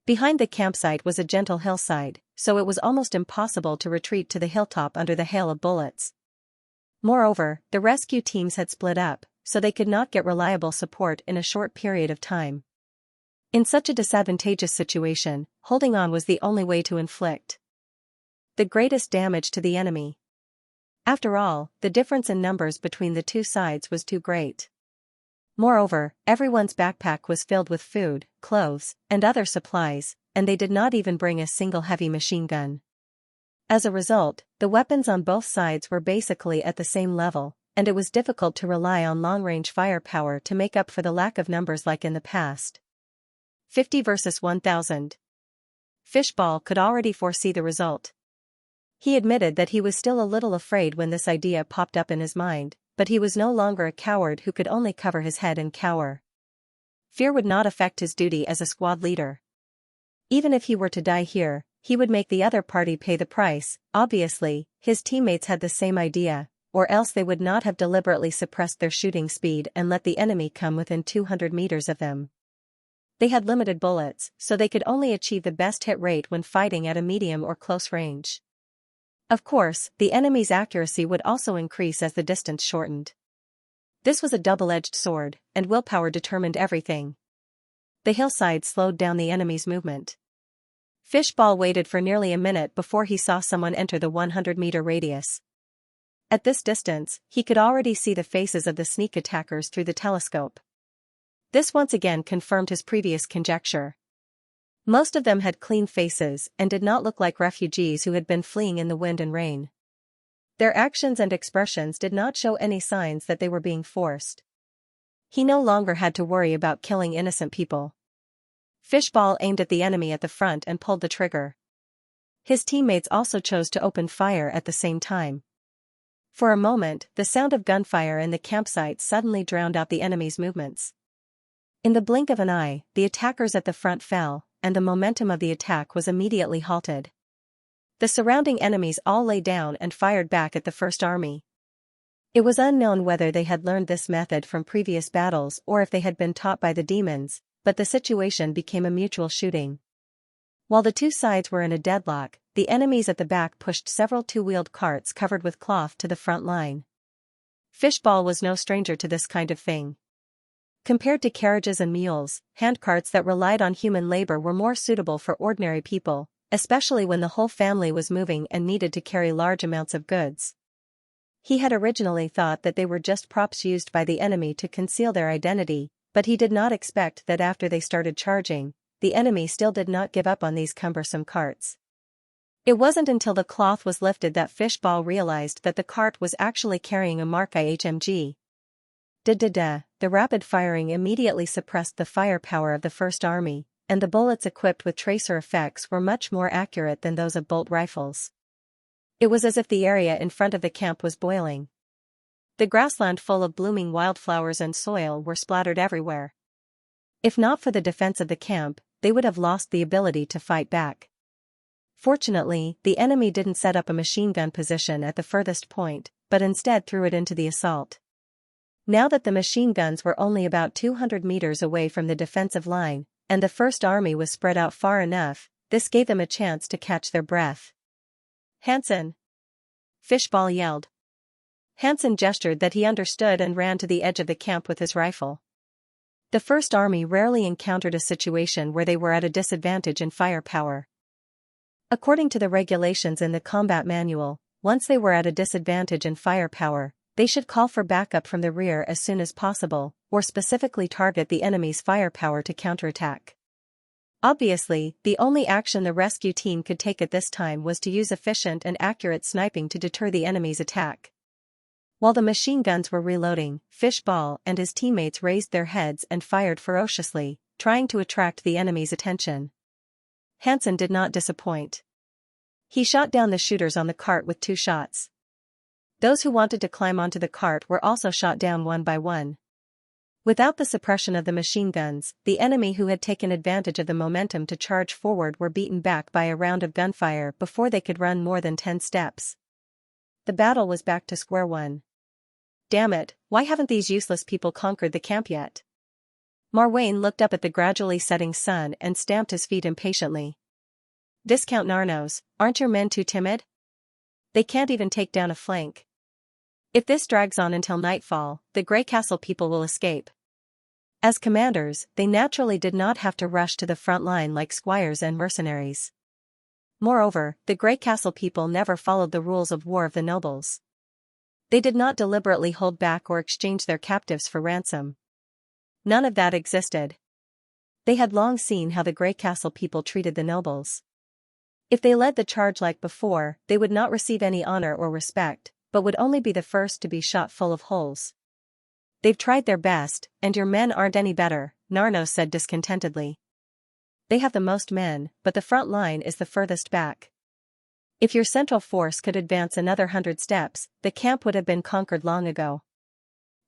Behind the campsite was a gentle hillside, so it was almost impossible to retreat to the hilltop under the hail of bullets. Moreover, the rescue teams had split up, so they could not get reliable support in a short period of time. In such a disadvantageous situation, holding on was the only way to inflict the greatest damage to the enemy. After all, the difference in numbers between the two sides was too great. Moreover, everyone's backpack was filled with food, clothes, and other supplies, and they did not even bring a single heavy machine gun. As a result, the weapons on both sides were basically at the same level, and it was difficult to rely on long-range firepower to make up for the lack of numbers like in the past. 50 versus 1,000. Fishball could already foresee the result. He admitted that he was still a little afraid when this idea popped up in his mind, but he was no longer a coward who could only cover his head and cower. Fear would not affect his duty as a squad leader. Even if he were to die here, he would make the other party pay the price. Obviously, his teammates had the same idea, or else they would not have deliberately suppressed their shooting speed and let the enemy come within 200 meters of them. They had limited bullets, so they could only achieve the best hit rate when fighting at a medium or close range. Of course, the enemy's accuracy would also increase as the distance shortened. This was a double-edged sword, and willpower determined everything. The hillside slowed down the enemy's movement. Fishball waited for nearly a minute before he saw someone enter the 100-meter radius. At this distance, he could already see the faces of the sneak attackers through the telescope. This once again confirmed his previous conjecture. Most of them had clean faces and did not look like refugees who had been fleeing in the wind and rain. Their actions and expressions did not show any signs that they were being forced. He no longer had to worry about killing innocent people. Fishball aimed at the enemy at the front and pulled the trigger. His teammates also chose to open fire at the same time. For a moment, the sound of gunfire in the campsite suddenly drowned out the enemy's movements. In the blink of an eye, the attackers at the front fell, and the momentum of the attack was immediately halted. The surrounding enemies all lay down and fired back at the First Army. It was unknown whether they had learned this method from previous battles or if they had been taught by the demons, but the situation became a mutual shooting. While the two sides were in a deadlock, the enemies at the back pushed several two-wheeled carts covered with cloth to the front line. Fishball was no stranger to this kind of thing. Compared to carriages and mules, handcarts that relied on human labor were more suitable for ordinary people, especially when the whole family was moving and needed to carry large amounts of goods. He had originally thought that they were just props used by the enemy to conceal their identity, but he did not expect that after they started charging, the enemy still did not give up on these cumbersome carts. It wasn't until the cloth was lifted that Fishball realized that the cart was actually carrying a Mark I HMG. The rapid firing immediately suppressed the firepower of the First Army, and the bullets equipped with tracer effects were much more accurate than those of bolt rifles. It was as if the area in front of the camp was boiling. The grassland full of blooming wildflowers and soil were splattered everywhere. If not for the defense of the camp, they would have lost the ability to fight back. Fortunately, the enemy didn't set up a machine gun position at the furthest point, but instead threw it into the assault. Now that the machine guns were only about 200 meters away from the defensive line, and the First Army was spread out far enough, this gave them a chance to catch their breath. "Hansen!" Fishball yelled. Hansen gestured that he understood and ran to the edge of the camp with his rifle. The First Army rarely encountered a situation where they were at a disadvantage in firepower. According to the regulations in the combat manual, once they were at a disadvantage in firepower, they should call for backup from the rear as soon as possible, or specifically target the enemy's firepower to counterattack. Obviously, the only action the rescue team could take at this time was to use efficient and accurate sniping to deter the enemy's attack. While the machine guns were reloading, Fishball and his teammates raised their heads and fired ferociously, trying to attract the enemy's attention. Hansen did not disappoint. He shot down the shooters on the cart with 2 shots. Those who wanted to climb onto the cart were also shot down one by one. Without the suppression of the machine guns, the enemy who had taken advantage of the momentum to charge forward were beaten back by a round of gunfire before they could run more than 10 steps. The battle was back to square one. Damn it, why haven't these useless people conquered the camp yet? Marwain looked up at the gradually setting sun and stamped his feet impatiently. Viscount Narnos, aren't your men too timid? They can't even take down a flank. If this drags on until nightfall, the Grey Castle people will escape. As commanders, they naturally did not have to rush to the front line like squires and mercenaries. Moreover, the Grey Castle people never followed the rules of war of the nobles. They did not deliberately hold back or exchange their captives for ransom. None of that existed. They had long seen how the Grey Castle people treated the nobles. If they led the charge like before, they would not receive any honor or respect, but would only be the first to be shot full of holes. They've tried their best, and your men aren't any better, Narno said discontentedly. They have the most men, but the front line is the furthest back. If your central force could advance another 100 steps, the camp would have been conquered long ago.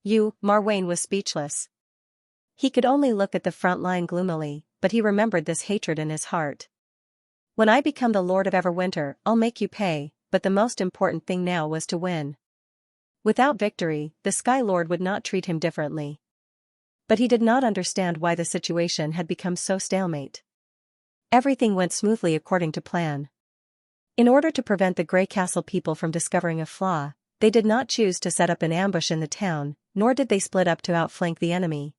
Marwain was speechless. He could only look at the front line gloomily, but he remembered this hatred in his heart. When I become the Lord of Everwinter, I'll make you pay, but the most important thing now was to win. Without victory, the Sky Lord would not treat him differently. But he did not understand why the situation had become so stalemate. Everything went smoothly according to plan. In order to prevent the Grey Castle people from discovering a flaw, they did not choose to set up an ambush in the town, nor did they split up to outflank the enemy.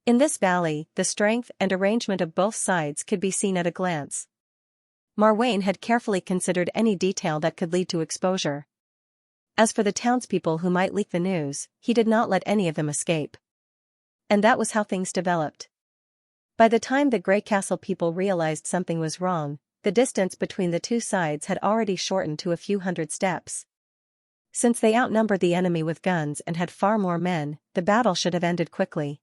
In this valley, the strength and arrangement of both sides could be seen at a glance. Marwain had carefully considered any detail that could lead to exposure. As for the townspeople who might leak the news, he did not let any of them escape. And that was how things developed. By the time the Grey Castle people realized something was wrong, the distance between the two sides had already shortened to a few hundred steps. Since they outnumbered the enemy with guns and had far more men, the battle should have ended quickly.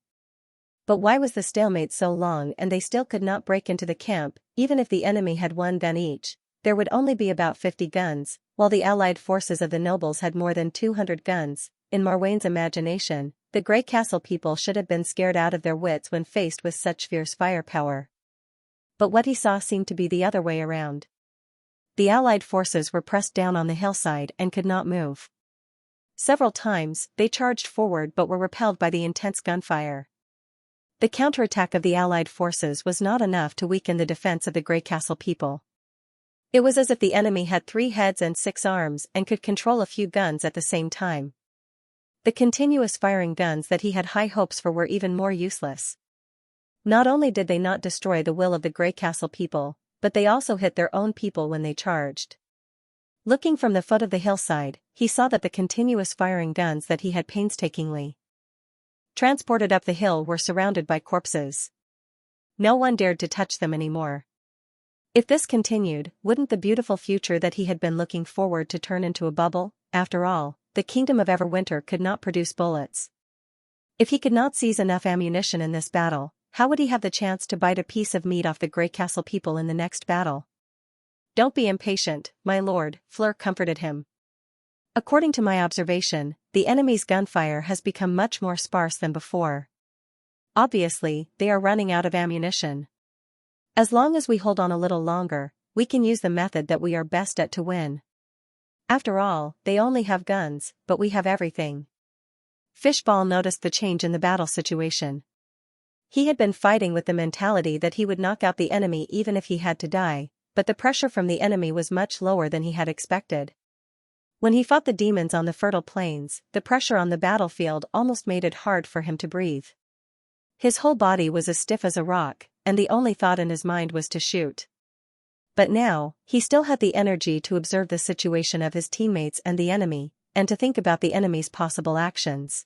But why was the stalemate so long and they still could not break into the camp? Even if the enemy had one gun each, there would only be about 50 guns, while the allied forces of the nobles had more than 200 guns. In Marwain's imagination, the Grey Castle people should have been scared out of their wits when faced with such fierce firepower. But what he saw seemed to be the other way around. The allied forces were pressed down on the hillside and could not move. Several times, they charged forward but were repelled by the intense gunfire. The counterattack of the allied forces was not enough to weaken the defense of the Grey Castle people. It was as if the enemy had 3 heads and 6 arms and could control a few guns at the same time. The continuous firing guns that he had high hopes for were even more useless. Not only did they not destroy the will of the Grey Castle people, but they also hit their own people when they charged. Looking from the foot of the hillside, he saw that the continuous firing guns that he had painstakingly transported up the hill were surrounded by corpses. No one dared to touch them anymore. If this continued, wouldn't the beautiful future that he had been looking forward to turn into a bubble? After all, the kingdom of Everwinter could not produce bullets. If he could not seize enough ammunition in this battle, how would he have the chance to bite a piece of meat off the Grey Castle people in the next battle? Don't be impatient, my lord, Fleur comforted him. According to my observation, the enemy's gunfire has become much more sparse than before. Obviously, they are running out of ammunition. As long as we hold on a little longer, we can use the method that we are best at to win. After all, they only have guns, but we have everything. Fishball noticed the change in the battle situation. He had been fighting with the mentality that he would knock out the enemy even if he had to die, but the pressure from the enemy was much lower than he had expected. When he fought the demons on the fertile plains, the pressure on the battlefield almost made it hard for him to breathe. His whole body was as stiff as a rock, and the only thought in his mind was to shoot. But now, he still had the energy to observe the situation of his teammates and the enemy, and to think about the enemy's possible actions.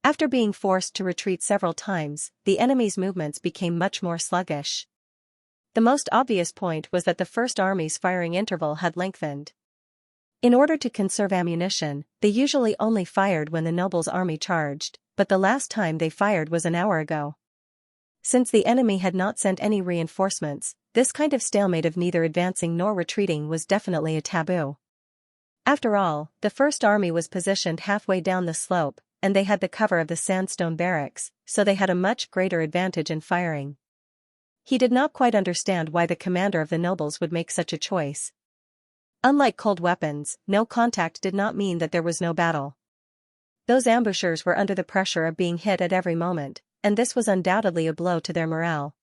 After being forced to retreat several times, the enemy's movements became much more sluggish. The most obvious point was that the First Army's firing interval had lengthened. In order to conserve ammunition, they usually only fired when the nobles' army charged, but the last time they fired was an hour ago. Since the enemy had not sent any reinforcements, this kind of stalemate of neither advancing nor retreating was definitely a taboo. After all, the First Army was positioned halfway down the slope, and they had the cover of the sandstone barracks, so they had a much greater advantage in firing. He did not quite understand why the commander of the nobles would make such a choice. Unlike cold weapons, no contact did not mean that there was no battle. Those ambushers were under the pressure of being hit at every moment, and this was undoubtedly a blow to their morale.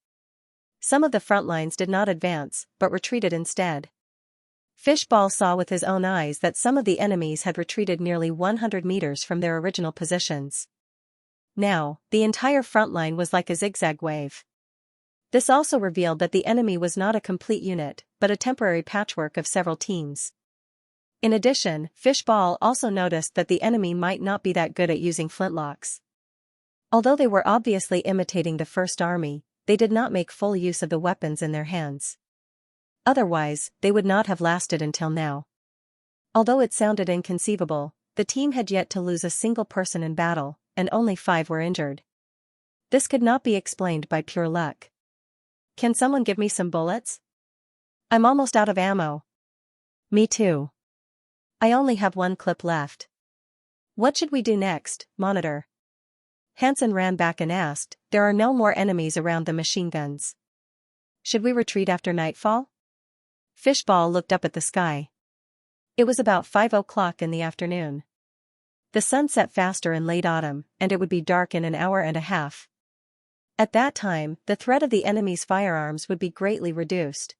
Some of the front lines did not advance, but retreated instead. Fishball saw with his own eyes that some of the enemies had retreated nearly 100 meters from their original positions. Now, the entire front line was like a zigzag wave. This also revealed that the enemy was not a complete unit, but a temporary patchwork of several teams. In addition, Fishball also noticed that the enemy might not be that good at using flintlocks. Although they were obviously imitating the First Army, they did not make full use of the weapons in their hands. Otherwise, they would not have lasted until now. Although it sounded inconceivable, the team had yet to lose a single person in battle, and only 5 were injured. This could not be explained by pure luck. Can someone give me some bullets? I'm almost out of ammo. Me too. I only have 1 clip left. What should we do next, Monitor? Hansen ran back and asked, there are no more enemies around the machine guns. Should we retreat after nightfall? Fishball looked up at the sky. It was about 5 o'clock in the afternoon. The sun set faster in late autumn, and it would be dark in an hour and a half. At that time, the threat of the enemy's firearms would be greatly reduced.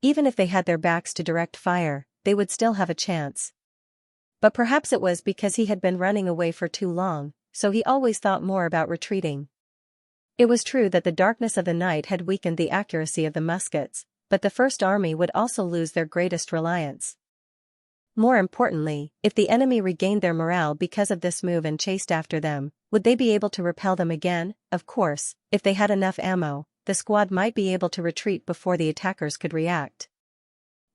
Even if they had their backs to direct fire, they would still have a chance. But perhaps it was because he had been running away for too long, so he always thought more about retreating. It was true that the darkness of the night had weakened the accuracy of the muskets, but the First Army would also lose their greatest reliance. More importantly, if the enemy regained their morale because of this move and chased after them, would they be able to repel them again? Of course, if they had enough ammo, the squad might be able to retreat before the attackers could react.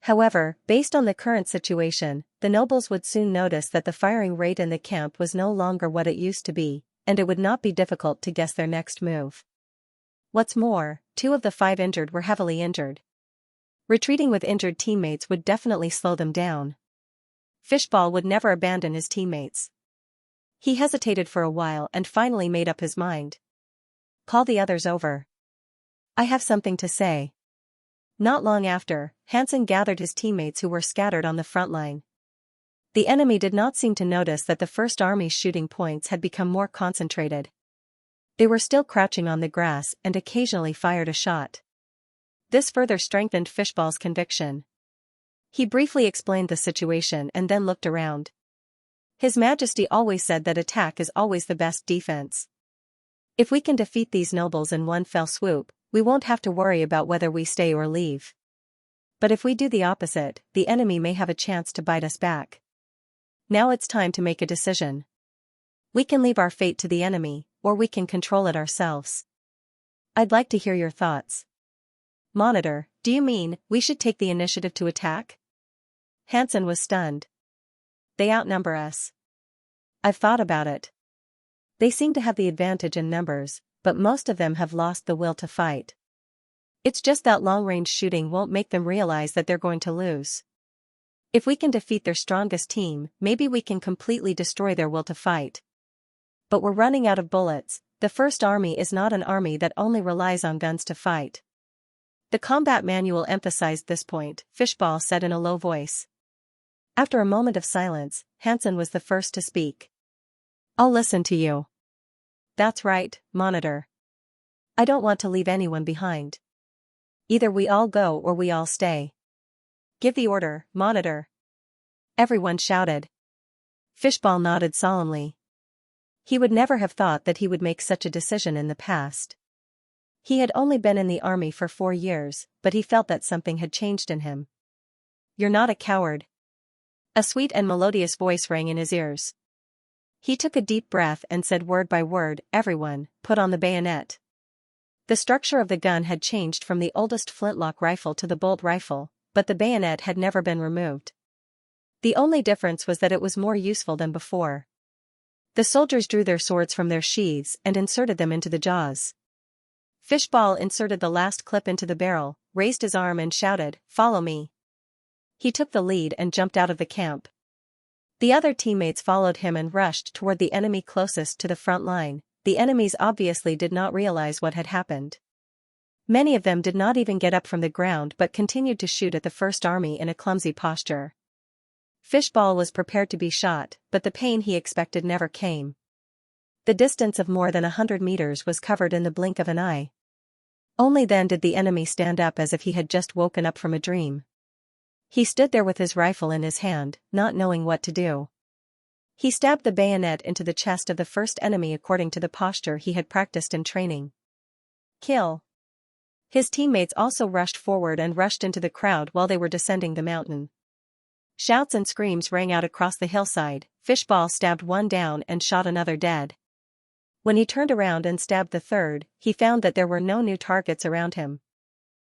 However, based on the current situation, the nobles would soon notice that the firing rate in the camp was no longer what it used to be, and it would not be difficult to guess their next move. What's more, 2 of the 5 injured were heavily injured. Retreating with injured teammates would definitely slow them down. Fishball would never abandon his teammates. He hesitated for a while and finally made up his mind. Call the others over. I have something to say. Not long after, Hansen gathered his teammates who were scattered on the front line. The enemy did not seem to notice that the First Army's shooting points had become more concentrated. They were still crouching on the grass and occasionally fired a shot. This further strengthened Fishball's conviction. He briefly explained the situation and then looked around. His Majesty always said that attack is always the best defense. If we can defeat these nobles in one fell swoop, we won't have to worry about whether we stay or leave. But if we do the opposite, the enemy may have a chance to bite us back. Now it's time to make a decision. We can leave our fate to the enemy, or we can control it ourselves. I'd like to hear your thoughts. Monitor, do you mean we should take the initiative to attack? Hansen was stunned. They outnumber us. I've thought about it. They seem to have the advantage in numbers, but most of them have lost the will to fight. It's just that long-range shooting won't make them realize that they're going to lose. If we can defeat their strongest team, maybe we can completely destroy their will to fight. But we're running out of bullets. The First Army is not an army that only relies on guns to fight. The combat manual emphasized this point, Fishball said in a low voice. After a moment of silence, Hansen was the first to speak. I'll listen to you. That's right, Monitor. I don't want to leave anyone behind. Either we all go or we all stay. Give the order, Monitor. Everyone shouted. Fishball nodded solemnly. He would never have thought that he would make such a decision in the past. He had only been in the army for 4 years, but he felt that something had changed in him. You're not a coward. A sweet and melodious voice rang in his ears. He took a deep breath and said word by word, everyone, put on the bayonet. The structure of the gun had changed from the oldest flintlock rifle to the bolt rifle, but the bayonet had never been removed. The only difference was that it was more useful than before. The soldiers drew their swords from their sheaths and inserted them into the jaws. Fishball inserted the last clip into the barrel, raised his arm and shouted, "Follow me." He took the lead and jumped out of the camp. The other teammates followed him and rushed toward the enemy closest to the front line. The enemies obviously did not realize what had happened. Many of them did not even get up from the ground but continued to shoot at the First Army in a clumsy posture. Fishball was prepared to be shot, but the pain he expected never came. The distance of more than 100 meters was covered in the blink of an eye. Only then did the enemy stand up as if he had just woken up from a dream. He stood there with his rifle in his hand, not knowing what to do. He stabbed the bayonet into the chest of the first enemy according to the posture he had practiced in training. Kill. His teammates also rushed forward and rushed into the crowd while they were descending the mountain. Shouts and screams rang out across the hillside. Fishball stabbed one down and shot another dead. When he turned around and stabbed the third, he found that there were no new targets around him.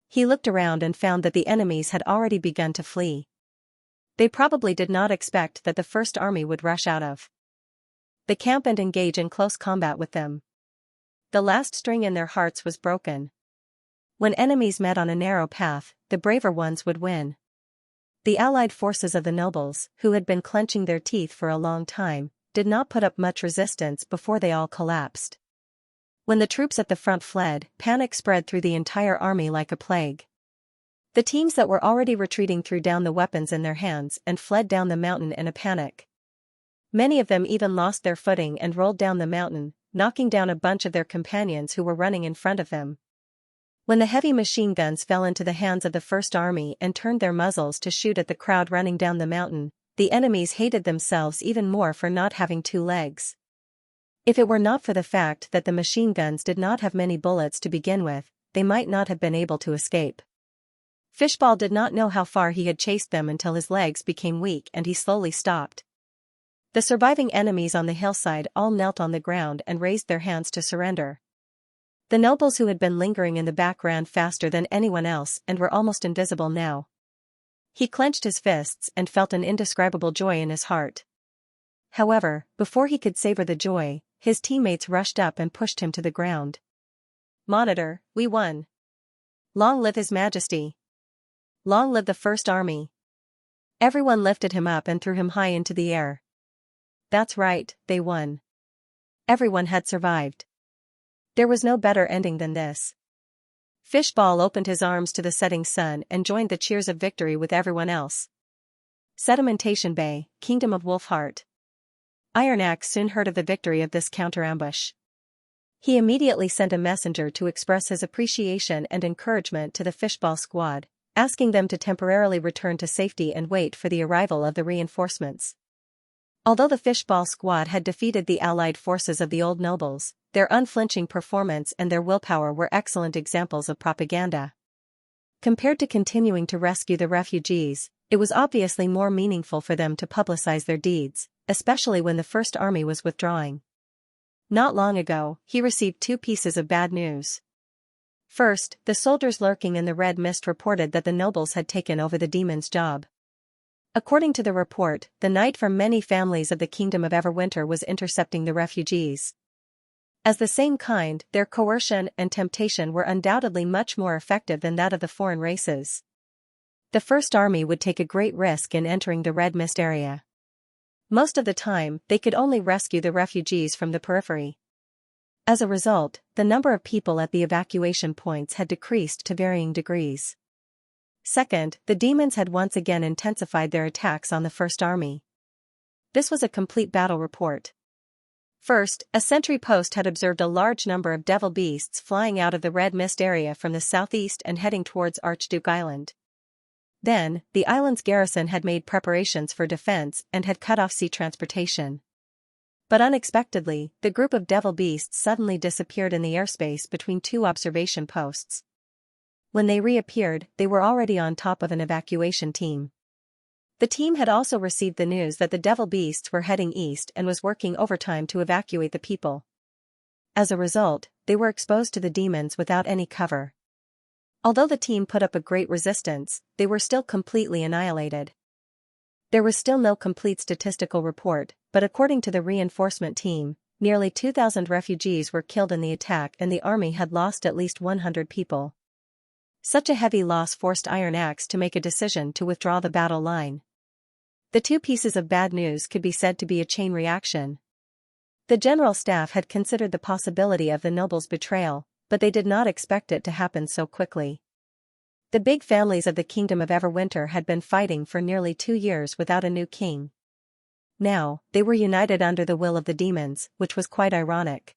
He looked around and found that the enemies had already begun to flee. They probably did not expect that the first army would rush out of the camp and engage in close combat with them. The last string in their hearts was broken. When enemies met on a narrow path, the braver ones would win. The allied forces of the nobles, who had been clenching their teeth for a long time, did not put up much resistance before they all collapsed. When the troops at the front fled, panic spread through the entire army like a plague. The teams that were already retreating threw down the weapons in their hands and fled down the mountain in a panic. Many of them even lost their footing and rolled down the mountain, knocking down a bunch of their companions who were running in front of them. When the heavy machine guns fell into the hands of the first army and turned their muzzles to shoot at the crowd running down the mountain, the enemies hated themselves even more for not having two legs. If it were not for the fact that the machine guns did not have many bullets to begin with, they might not have been able to escape. Fishball did not know how far he had chased them until his legs became weak and he slowly stopped. The surviving enemies on the hillside all knelt on the ground and raised their hands to surrender. The nobles who had been lingering in the back ran faster than anyone else and were almost invisible now. He clenched his fists and felt an indescribable joy in his heart. However, before he could savor the joy, his teammates rushed up and pushed him to the ground. "Monitor, we won. Long live His Majesty. Long live the First Army." Everyone lifted him up and threw him high into the air. That's right, they won. Everyone had survived. There was no better ending than this. Fishball opened his arms to the setting sun and joined the cheers of victory with everyone else. Sedimentation Bay, Kingdom of Wolfheart. Iron Axe soon heard of the victory of this counter-ambush. He immediately sent a messenger to express his appreciation and encouragement to the Fishball squad, asking them to temporarily return to safety and wait for the arrival of the reinforcements. Although the Fishball squad had defeated the allied forces of the old nobles, their unflinching performance and their willpower were excellent examples of propaganda. Compared to continuing to rescue the refugees, it was obviously more meaningful for them to publicize their deeds, especially when the First Army was withdrawing. Not long ago, he received two pieces of bad news. First, the soldiers lurking in the red mist reported that the nobles had taken over the demon's job. According to the report, the knight from many families of the Kingdom of Everwinter was intercepting the refugees. As the same kind, their coercion and temptation were undoubtedly much more effective than that of the foreign races. The First Army would take a great risk in entering the Red Mist area. Most of the time, they could only rescue the refugees from the periphery. As a result, the number of people at the evacuation points had decreased to varying degrees. Second, the demons had once again intensified their attacks on the First Army. This was a complete battle report. First, a sentry post had observed a large number of devil beasts flying out of the Red Mist area from the southeast and heading towards Archduke Island. Then, the island's garrison had made preparations for defense and had cut off sea transportation. But unexpectedly, the group of devil beasts suddenly disappeared in the airspace between two observation posts. When they reappeared, they were already on top of an evacuation team. The team had also received the news that the devil beasts were heading east and was working overtime to evacuate the people. As a result, they were exposed to the demons without any cover. Although the team put up a great resistance, they were still completely annihilated. There was still no complete statistical report, but according to the reinforcement team, nearly 2,000 refugees were killed in the attack and the army had lost at least 100 people. Such a heavy loss forced Iron Axe to make a decision to withdraw the battle line. The two pieces of bad news could be said to be a chain reaction. The general staff had considered the possibility of the nobles' betrayal, but they did not expect it to happen so quickly. The big families of the Kingdom of Everwinter had been fighting for nearly 2 years without a new king. Now, they were united under the will of the demons, which was quite ironic.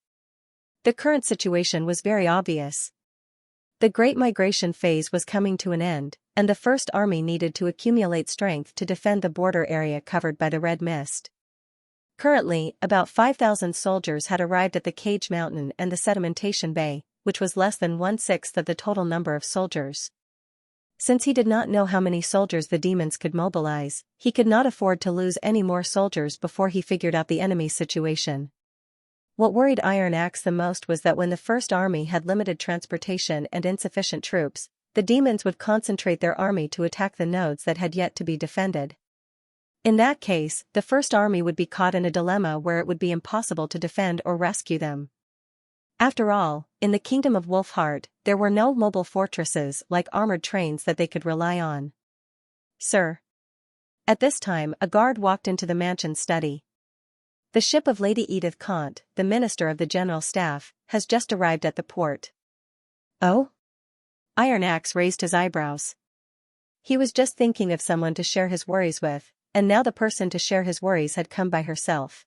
The current situation was very obvious. The Great Migration phase was coming to an end, and the First Army needed to accumulate strength to defend the border area covered by the red mist. Currently, about 5,000 soldiers had arrived at the Cage Mountain and the Sedimentation Bay, which was less than 1/6 of the total number of soldiers. Since he did not know how many soldiers the demons could mobilize, he could not afford to lose any more soldiers before he figured out the enemy's situation. What worried Iron Axe the most was that when the First Army had limited transportation and insufficient troops, the demons would concentrate their army to attack the nodes that had yet to be defended. In that case, the First Army would be caught in a dilemma where it would be impossible to defend or rescue them. After all, in the kingdom of Wolfheart, there were no mobile fortresses like armored trains that they could rely on. "Sir." At this time a guard walked into the mansion study. "The ship of Lady Edith Kant, the Minister of the General Staff, has just arrived at the port." "Oh?" Iron Axe raised his eyebrows. He was just thinking of someone to share his worries with, and now the person to share his worries had come by herself.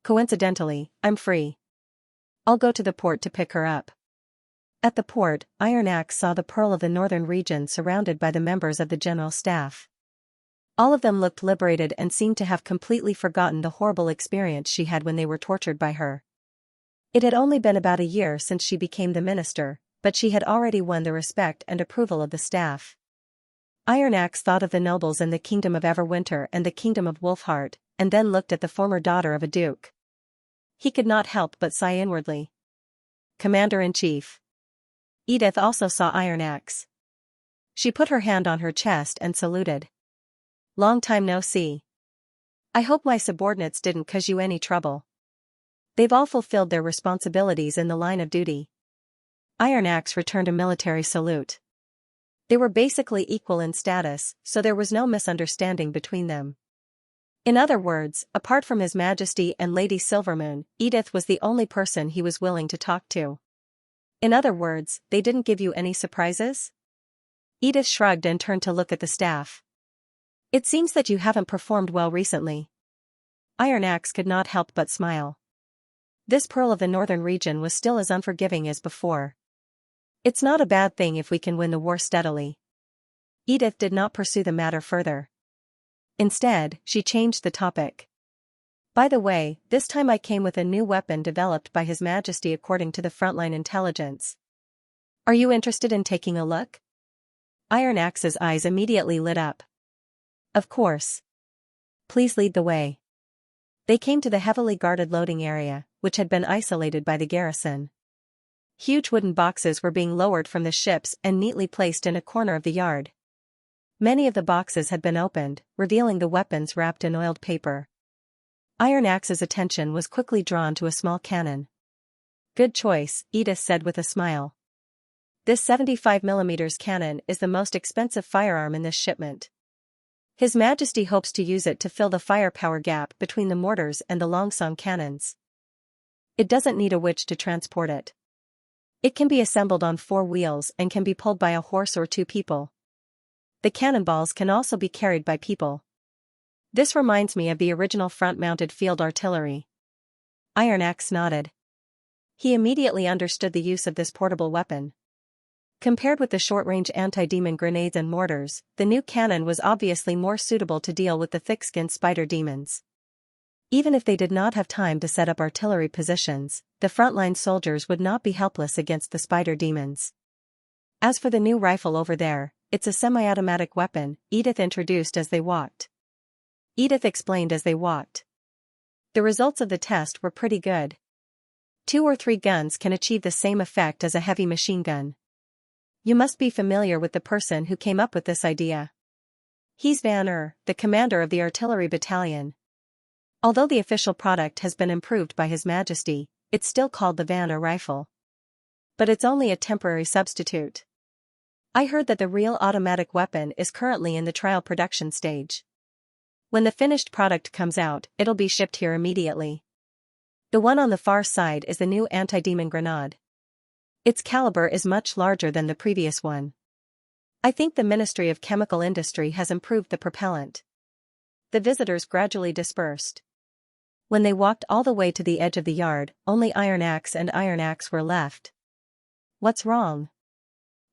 "Coincidentally, I'm free. I'll go to the port to pick her up." At the port, Iron Axe saw the Pearl of the Northern Region surrounded by the members of the General Staff. All of them looked liberated and seemed to have completely forgotten the horrible experience she had when they were tortured by her. It had only been about a year since she became the minister, but she had already won the respect and approval of the staff. Iron Axe thought of the nobles in the kingdom of Everwinter and the kingdom of Wolfheart, and then looked at the former daughter of a duke. He could not help but sigh inwardly. "Commander-in-Chief." Edith also saw Iron Axe. She put her hand on her chest and saluted. "Long time no see. I hope my subordinates didn't cause you any trouble." "They've all fulfilled their responsibilities in the line of duty." Iron Axe returned a military salute. They were basically equal in status, so there was no misunderstanding between them. In other words, apart from His Majesty and Lady Silvermoon, Edith was the only person he was willing to talk to. "In other words, they didn't give you any surprises?" Edith shrugged and turned to look at the staff. "It seems that you haven't performed well recently." Iron Axe could not help but smile. This Pearl of the Northern Region was still as unforgiving as before. "It's not a bad thing if we can win the war steadily." Edith did not pursue the matter further. Instead, she changed the topic. "By the way, this time I came with a new weapon developed by His Majesty according to the frontline intelligence. Are you interested in taking a look?" Iron Axe's eyes immediately lit up. "Of course. Please lead the way." They came to the heavily guarded loading area, which had been isolated by the garrison. Huge wooden boxes were being lowered from the ships and neatly placed in a corner of the yard. Many of the boxes had been opened, revealing the weapons wrapped in oiled paper. Iron Axe's attention was quickly drawn to a small cannon. "Good choice," Edith said with a smile. "This 75mm cannon is the most expensive firearm in this shipment. His Majesty hopes to use it to fill the firepower gap between the mortars and the Longsong cannons. It doesn't need a witch to transport it. It can be assembled on 4 wheels and can be pulled by a horse or 2 people. The cannonballs can also be carried by people. This reminds me of the original front-mounted field artillery." Iron Axe nodded. He immediately understood the use of this portable weapon. Compared with the short-range anti-demon grenades and mortars, the new cannon was obviously more suitable to deal with the thick-skinned spider demons. Even if they did not have time to set up artillery positions, the frontline soldiers would not be helpless against the spider demons. "As for the new rifle over there, it's a semi-automatic weapon," Edith introduced as they walked. Edith explained as they walked. The results of the test were pretty good. 2 or 3 guns can achieve the same effect as a heavy machine gun. You must be familiar with the person who came up with this idea. He's Van the commander of the artillery battalion. Although the official product has been improved by His Majesty, it's still called the Van rifle. But it's only a temporary substitute. I heard that the real automatic weapon is currently in the trial production stage. When the finished product comes out, it'll be shipped here immediately. The one on the far side is the new anti-demon grenade. Its caliber is much larger than the previous one. I think the Ministry of Chemical Industry has improved the propellant." The visitors gradually dispersed. When they walked all the way to the edge of the yard, only Iron Axe and Iron Axe were left. "What's wrong?"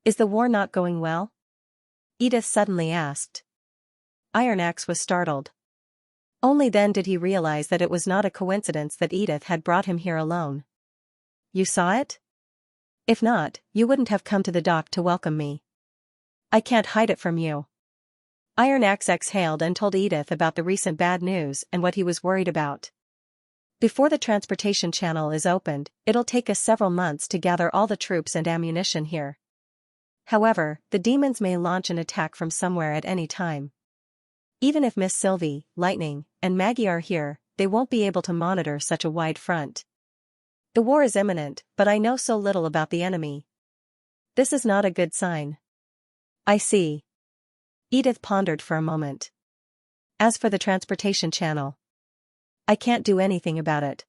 Is the war not going well? Edith suddenly asked. Iron Axe was startled. Only then did he realize that it was not a coincidence that Edith had brought him here alone. You saw it? If not, you wouldn't have come to the dock to welcome me. I can't hide it from you. Iron Axe exhaled and told Edith about the recent bad news and what he was worried about. Before the transportation channel is opened, it'll take us several months to gather all the troops and ammunition here. However, the demons may launch an attack from somewhere at any time. Even if Miss Sylvie, Lightning, and Maggie are here, they won't be able to monitor such a wide front. The war is imminent, but I know so little about the enemy. This is not a good sign. I see. Edith pondered for a moment. As for the transportation channel, I can't do anything about it.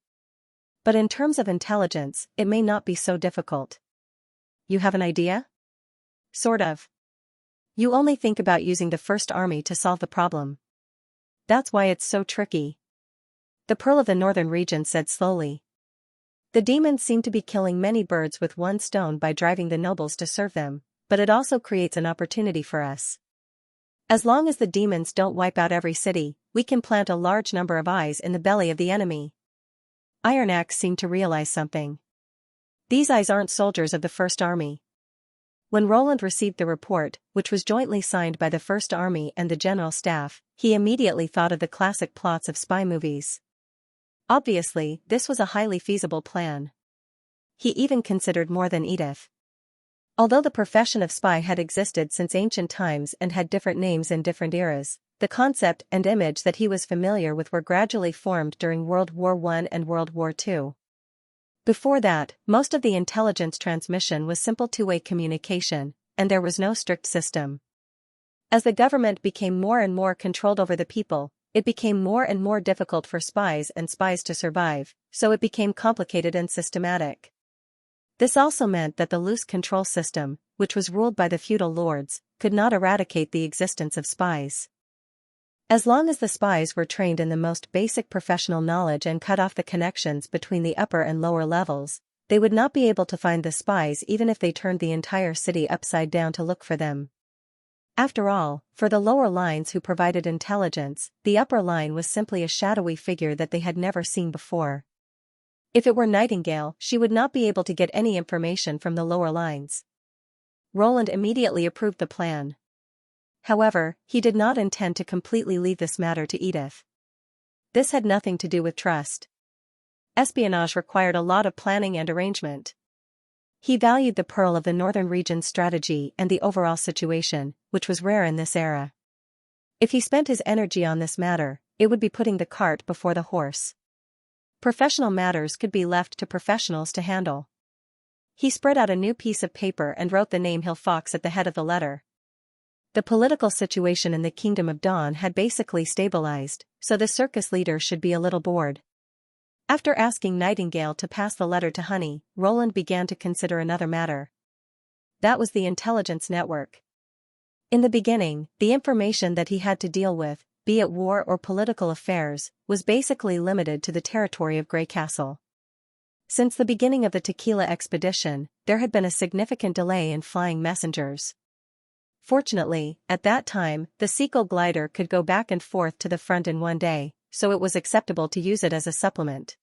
But in terms of intelligence, it may not be so difficult. You have an idea? Sort of. You only think about using the First Army to solve the problem. That's why it's so tricky. The Pearl of the Northern Region said slowly. The demons seem to be killing many birds with one stone by driving the nobles to serve them, but it also creates an opportunity for us. As long as the demons don't wipe out every city, we can plant a large number of eyes in the belly of the enemy. Iron Axe seemed to realize something. These eyes aren't soldiers of the First Army. When Roland received the report, which was jointly signed by the First Army and the General Staff, he immediately thought of the classic plots of spy movies. Obviously, this was a highly feasible plan. He even considered more than Edith. Although the profession of spy had existed since ancient times and had different names in different eras, the concept and image that he was familiar with were gradually formed during World War I and World War II. Before that, most of the intelligence transmission was simple two-way communication, and there was no strict system. As the government became more and more controlled over the people, it became more and more difficult for spies to survive, so it became complicated and systematic. This also meant that the loose control system, which was ruled by the feudal lords, could not eradicate the existence of spies. As long as the spies were trained in the most basic professional knowledge and cut off the connections between the upper and lower levels, they would not be able to find the spies even if they turned the entire city upside down to look for them. After all, for the lower lines who provided intelligence, the upper line was simply a shadowy figure that they had never seen before. If it were Nightingale, she would not be able to get any information from the lower lines. Roland immediately approved the plan. However, he did not intend to completely leave this matter to Edith. This had nothing to do with trust. Espionage required a lot of planning and arrangement. He valued the Pearl of the Northern Region's strategy and the overall situation, which was rare in this era. If he spent his energy on this matter, it would be putting the cart before the horse. Professional matters could be left to professionals to handle. He spread out a new piece of paper and wrote the name Hill Fox at the head of the letter. The political situation in the Kingdom of Dawn had basically stabilized, so the circus leader should be a little bored. After asking Nightingale to pass the letter to Honey, Roland began to consider another matter. That was the intelligence network. In the beginning, the information that he had to deal with, be it war or political affairs, was basically limited to the territory of Grey Castle. Since the beginning of the Tequila expedition, there had been a significant delay in flying messengers. Fortunately, at that time, the Seagull glider could go back and forth to the front in one day, so it was acceptable to use it as a supplement.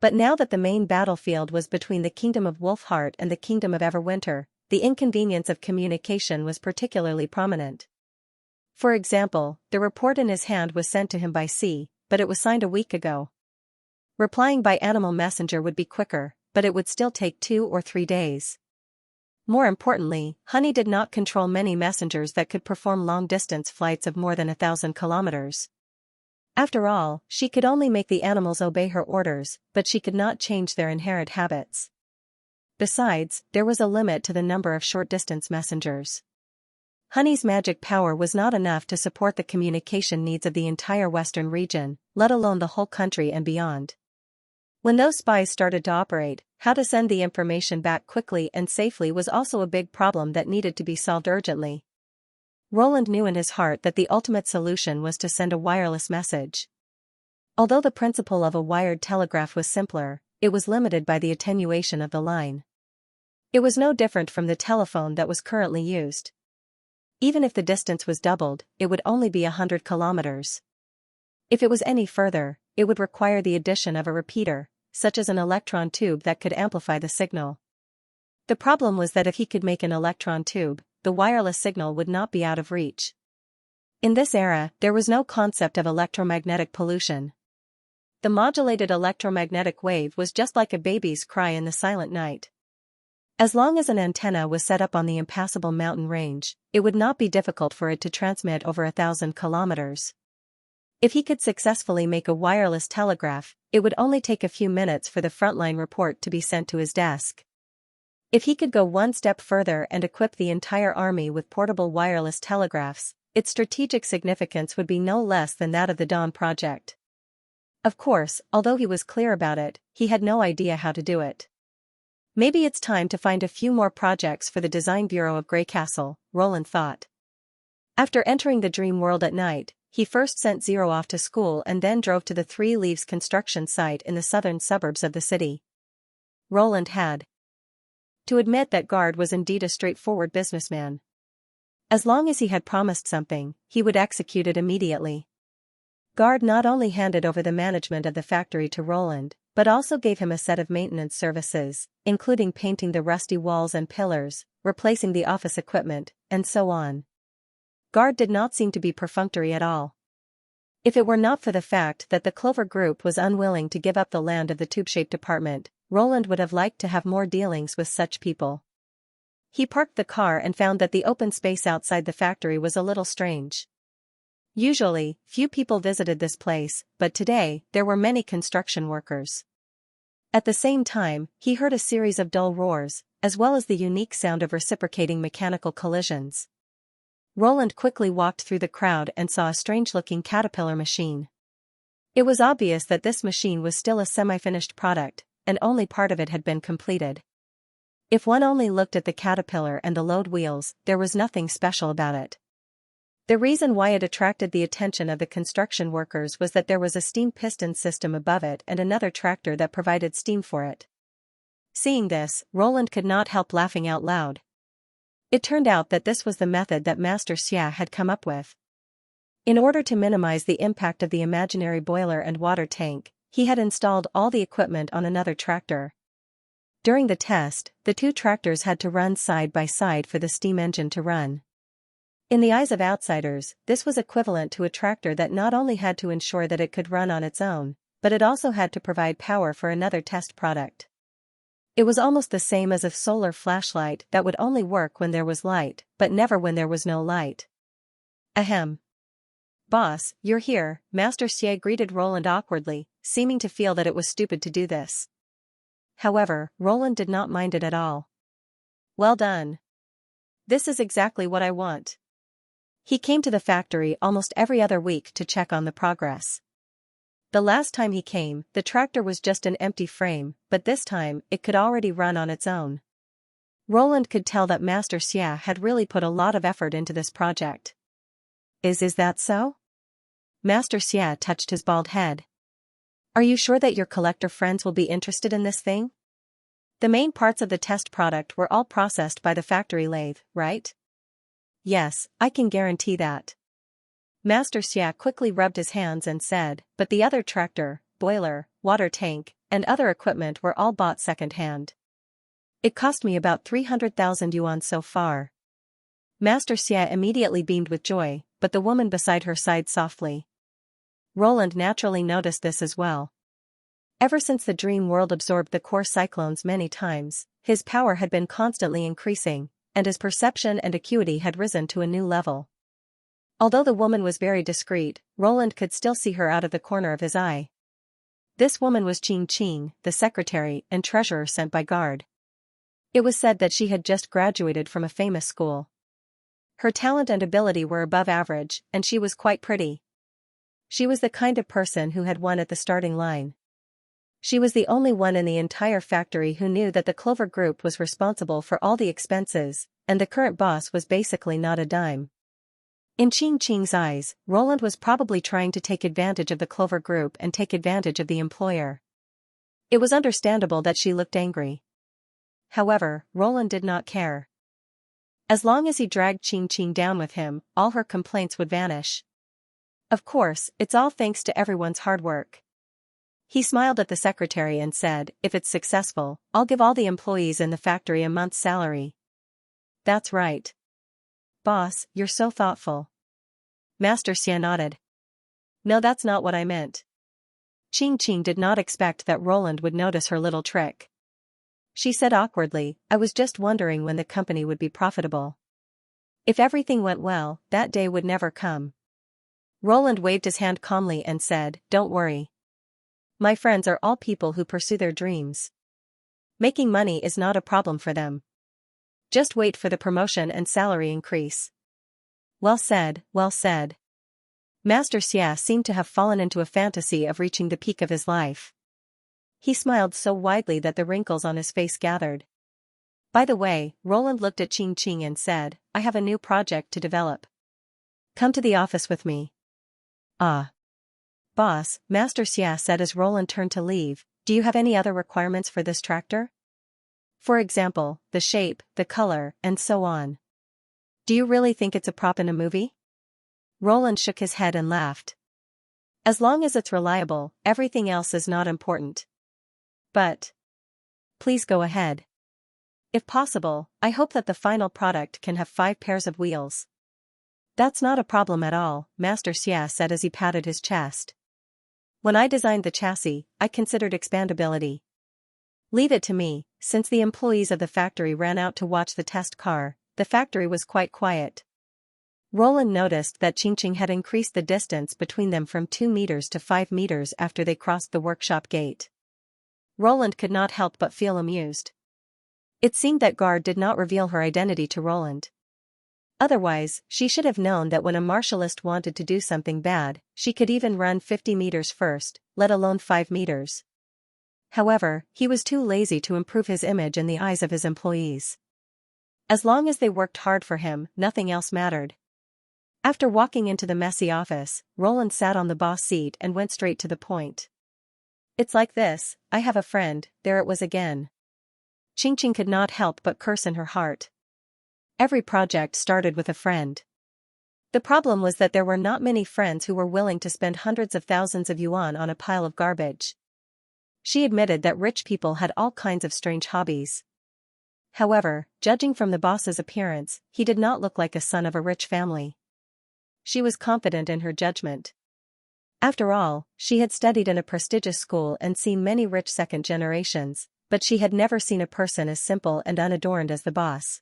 But now that the main battlefield was between the Kingdom of Wolfheart and the Kingdom of Everwinter, the inconvenience of communication was particularly prominent. For example, the report in his hand was sent to him by sea, but it was signed a week ago. Replying by animal messenger would be quicker, but it would still take 2 or 3 days. More importantly, Honey did not control many messengers that could perform long-distance flights of more than 1,000 kilometers. After all, she could only make the animals obey her orders, but she could not change their inherent habits. Besides, there was a limit to the number of short-distance messengers. Honey's magic power was not enough to support the communication needs of the entire western region, let alone the whole country and beyond. When those spies started to operate, how to send the information back quickly and safely was also a big problem that needed to be solved urgently. Roland knew in his heart that the ultimate solution was to send a wireless message. Although the principle of a wired telegraph was simpler, it was limited by the attenuation of the line. It was no different from the telephone that was currently used. Even if the distance was doubled, it would only be 100 kilometers. If it was any further, it would require the addition of a repeater, such as an electron tube that could amplify the signal. The problem was that if he could make an electron tube, the wireless signal would not be out of reach. In this era, there was no concept of electromagnetic pollution. The modulated electromagnetic wave was just like a baby's cry in the silent night. As long as an antenna was set up on the impassable mountain range, it would not be difficult for it to transmit over 1,000 kilometers. If he could successfully make a wireless telegraph, it would only take a few minutes for the frontline report to be sent to his desk. If he could go one step further and equip the entire army with portable wireless telegraphs, its strategic significance would be no less than that of the Dawn project. Of course, although he was clear about it, he had no idea how to do it. Maybe it's time to find a few more projects for the design bureau of Grey Castle, Roland thought. After entering the dream world at night, he first sent Zero off to school and then drove to the Three Leaves construction site in the southern suburbs of the city. Roland had to admit that Guard was indeed a straightforward businessman. As long as he had promised something, he would execute it immediately. Guard not only handed over the management of the factory to Roland, but also gave him a set of maintenance services, including painting the rusty walls and pillars, replacing the office equipment, and so on. Guard did not seem to be perfunctory at all. If it were not for the fact that the Clover Group was unwilling to give up the land of the tube-shaped department, Roland would have liked to have more dealings with such people. He parked the car and found that the open space outside the factory was a little strange. Usually, few people visited this place, but today, there were many construction workers. At the same time, he heard a series of dull roars, as well as the unique sound of reciprocating mechanical collisions. Roland quickly walked through the crowd and saw a strange-looking caterpillar machine. It was obvious that this machine was still a semi-finished product, and only part of it had been completed. If one only looked at the caterpillar and the load wheels, there was nothing special about it. The reason why it attracted the attention of the construction workers was that there was a steam piston system above it and another tractor that provided steam for it. Seeing this, Roland could not help laughing out loud. It turned out that this was the method that Master Xia had come up with. In order to minimize the impact of the imaginary boiler and water tank, he had installed all the equipment on another tractor. During the test, the two tractors had to run side by side for the steam engine to run. In the eyes of outsiders, this was equivalent to a tractor that not only had to ensure that it could run on its own, but it also had to provide power for another test product. It was almost the same as a solar flashlight that would only work when there was light, but never when there was no light. Ahem. Boss, you're here, Master Xie greeted Roland awkwardly, seeming to feel that it was stupid to do this. However, Roland did not mind it at all. Well done. This is exactly what I want. He came to the factory almost every other week to check on the progress. The last time he came, the tractor was just an empty frame, but this time, it could already run on its own. Roland could tell that Master Xia had really put a lot of effort into this project. Is that so? Master Xia touched his bald head. Are you sure that your collector friends will be interested in this thing? The main parts of the test product were all processed by the factory lathe, right? Yes, I can guarantee that. Master Xia quickly rubbed his hands and said, but the other tractor, boiler, water tank, and other equipment were all bought second-hand. It cost me about 300,000 yuan so far. Master Xia immediately beamed with joy, but the woman beside her sighed softly. Roland naturally noticed this as well. Ever since the dream world absorbed the core cyclones many times, his power had been constantly increasing, and his perception and acuity had risen to a new level. Although the woman was very discreet, Roland could still see her out of the corner of his eye. This woman was Qing, the secretary and treasurer sent by Guard. It was said that she had just graduated from a famous school. Her talent and ability were above average, and she was quite pretty. She was the kind of person who had won at the starting line. She was the only one in the entire factory who knew that the Clover Group was responsible for all the expenses, and the current boss was basically not a dime. In Qing's eyes, Roland was probably trying to take advantage of the Clover Group and take advantage of the employer. It was understandable that she looked angry. However, Roland did not care. As long as he dragged Xianxia down with him, all her complaints would vanish. Of course, it's all thanks to everyone's hard work. He smiled at the secretary and said, if it's successful, I'll give all the employees in the factory a month's salary. That's right. Boss, you're so thoughtful. Master Xia nodded. No, that's not what I meant. Xianxia did not expect that Roland would notice her little trick. She said awkwardly, I was just wondering when the company would be profitable. If everything went well, that day would never come. Roland waved his hand calmly and said, don't worry. My friends are all people who pursue their dreams. Making money is not a problem for them. Just wait for the promotion and salary increase. Well said, well said. Master Xia seemed to have fallen into a fantasy of reaching the peak of his life. He smiled so widely that the wrinkles on his face gathered. By the way, Roland looked at Xianxia and said, I have a new project to develop. Come to the office with me. Ah. Boss, Master Xia said as Roland turned to leave, do you have any other requirements for this tractor? For example, the shape, the color, and so on. Do you really think it's a prop in a movie? Roland shook his head and laughed. As long as it's reliable, everything else is not important. But please go ahead. If possible, I hope that the final product can have 5 pairs of wheels. That's not a problem at all, Master Xia said as he patted his chest. When I designed the chassis, I considered expandability. Leave it to me. Since the employees of the factory ran out to watch the test car, the factory was quite quiet. Roland noticed that Xianxia had increased the distance between them from 2 meters to 5 meters after they crossed the workshop gate. Roland could not help but feel amused. It seemed that Guard did not reveal her identity to Roland. Otherwise, she should have known that when a martialist wanted to do something bad, she could even run 50 meters first, let alone 5 meters. However, he was too lazy to improve his image in the eyes of his employees. As long as they worked hard for him, nothing else mattered. After walking into the messy office, Roland sat on the boss seat and went straight to the point. It's like this, I have a friend, there it was again. Xianxia could not help but curse in her heart. Every project started with a friend. The problem was that there were not many friends who were willing to spend hundreds of thousands of yuan on a pile of garbage. She admitted that rich people had all kinds of strange hobbies. However, judging from the boss's appearance, he did not look like a son of a rich family. She was confident in her judgment. After all, she had studied in a prestigious school and seen many rich second generations, but she had never seen a person as simple and unadorned as the boss.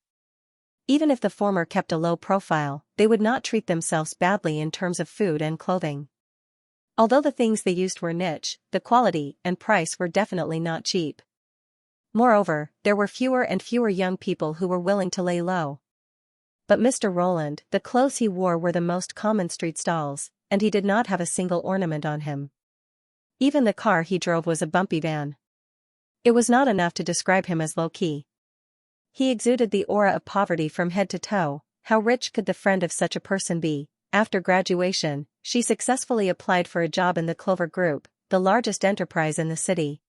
Even if the former kept a low profile, they would not treat themselves badly in terms of food and clothing. Although the things they used were niche, the quality and price were definitely not cheap. Moreover, there were fewer and fewer young people who were willing to lay low. But Mr. Roland, the clothes he wore were the most common street stalls, and he did not have a single ornament on him. Even the car he drove was a bumpy van. It was not enough to describe him as low-key. He exuded the aura of poverty from head to toe. How rich could the friend of such a person be? After graduation, she successfully applied for a job in the Clover Group, the largest enterprise in the city.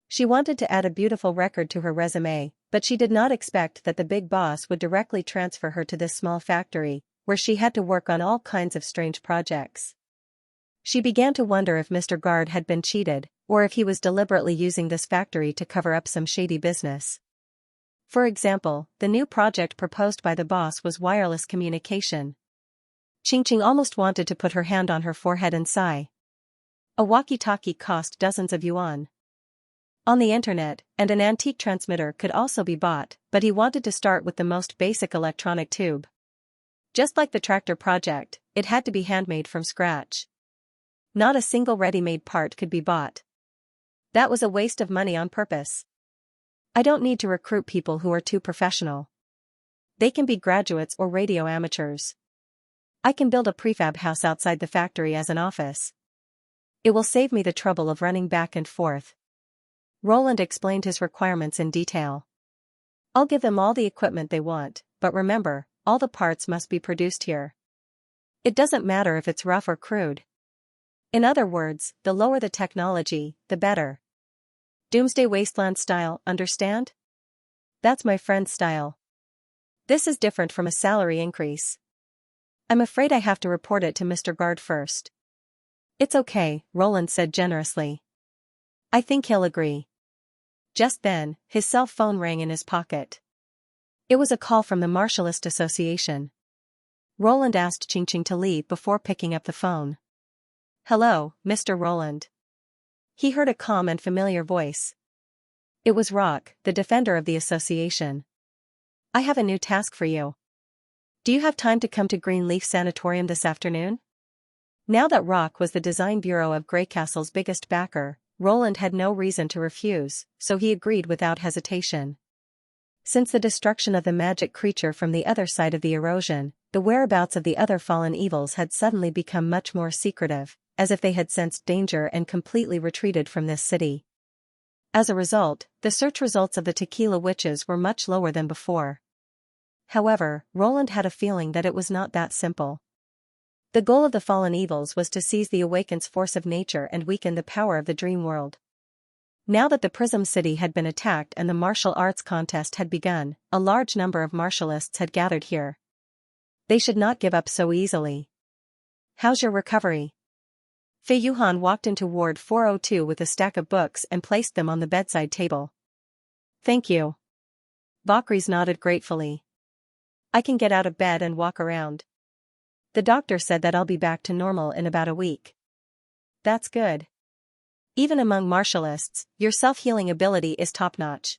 She wanted to add a beautiful record to her resume, but she did not expect that the big boss would directly transfer her to this small factory, where she had to work on all kinds of strange projects. She began to wonder if Mr. Guard had been cheated, or if he was deliberately using this factory to cover up some shady business. For example, the new project proposed by the boss was wireless communication. Xianxia almost wanted to put her hand on her forehead and sigh. A walkie-talkie cost dozens of yuan. On the internet, and an antique transmitter could also be bought, but he wanted to start with the most basic electronic tube. Just like the tractor project, it had to be handmade from scratch. Not a single ready-made part could be bought. That was a waste of money on purpose. I don't need to recruit people who are too professional. They can be graduates or radio amateurs. I can build a prefab house outside the factory as an office. It will save me the trouble of running back and forth. Roland explained his requirements in detail. I'll give them all the equipment they want, but remember, all the parts must be produced here. It doesn't matter if it's rough or crude. In other words, the lower the technology, the better. Doomsday Wasteland style, understand? That's my friend's style. This is different from a salary increase. I'm afraid I have to report it to Mr. Guard first. It's okay, Roland said generously. I think he'll agree. Just then, his cell phone rang in his pocket. It was a call from the Martialist Association. Roland asked Xianxia to leave before picking up the phone. Hello, Mr. Roland. He heard a calm and familiar voice. It was Rock, the defender of the association. I have a new task for you. Do you have time to come to Greenleaf Sanatorium this afternoon? Now that Rock was the design bureau of Greycastle's biggest backer, Roland had no reason to refuse, so he agreed without hesitation. Since the destruction of the magic creature from the other side of the erosion, the whereabouts of the other fallen evils had suddenly become much more secretive, as if they had sensed danger and completely retreated from this city. As a result, the search results of the Tequila Witches were much lower than before. However, Roland had a feeling that it was not that simple. The goal of the fallen evils was to seize the Awaken's force of nature and weaken the power of the dream world. Now that the Prism City had been attacked and the martial arts contest had begun, a large number of martialists had gathered here. They should not give up so easily. How's your recovery? Fei Yuhan walked into Ward 402 with a stack of books and placed them on the bedside table. Thank you. Bakris nodded gratefully. I can get out of bed and walk around. The doctor said that I'll be back to normal in about a week. That's good. Even among martialists, your self-healing ability is top-notch.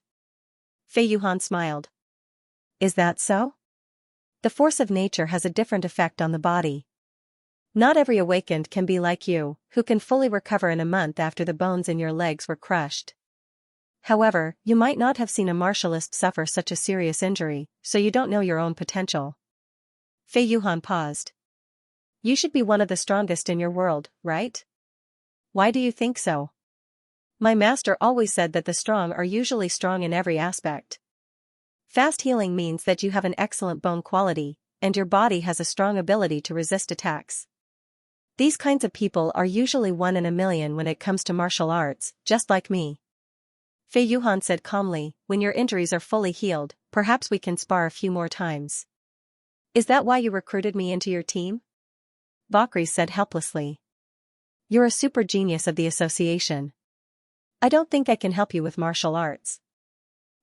Fei Yuhan smiled. Is that so? The force of nature has a different effect on the body. Not every awakened can be like you, who can fully recover in a month after the bones in your legs were crushed. However, you might not have seen a martialist suffer such a serious injury, so you don't know your own potential. Fei Yuhan paused. You should be one of the strongest in your world, right? Why do you think so? My master always said that the strong are usually strong in every aspect. Fast healing means that you have an excellent bone quality, and your body has a strong ability to resist attacks. These kinds of people are usually 1 in a million when it comes to martial arts, just like me. Fei Yuhan said calmly, when your injuries are fully healed, perhaps we can spar a few more times. Is that why you recruited me into your team? Bakri said helplessly. You're a super genius of the association. I don't think I can help you with martial arts.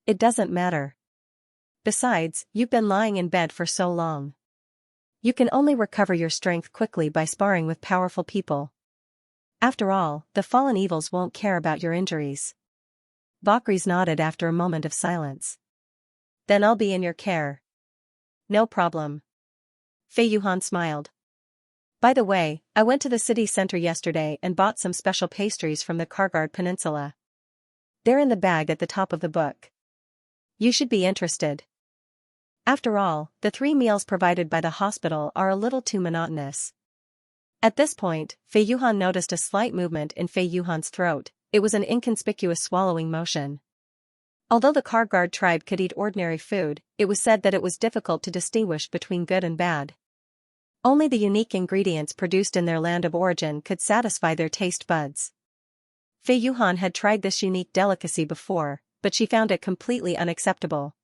It doesn't matter. Besides, you've been lying in bed for so long. You can only recover your strength quickly by sparring with powerful people. After all, the fallen evils won't care about your injuries. Bakris nodded after a moment of silence. Then I'll be in your care. No problem. Fei Yuhan smiled. By the way, I went to the city center yesterday and bought some special pastries from the Kargard Peninsula. They're in the bag at the top of the book. You should be interested. After all, the 3 meals provided by the hospital are a little too monotonous. At this point, Fei Yuhan noticed a slight movement in Fei Yuhan's throat. It was an inconspicuous swallowing motion. Although the Kargard tribe could eat ordinary food, it was said that it was difficult to distinguish between good and bad. Only the unique ingredients produced in their land of origin could satisfy their taste buds. Fei Yuhan had tried this unique delicacy before, but she found it completely unacceptable.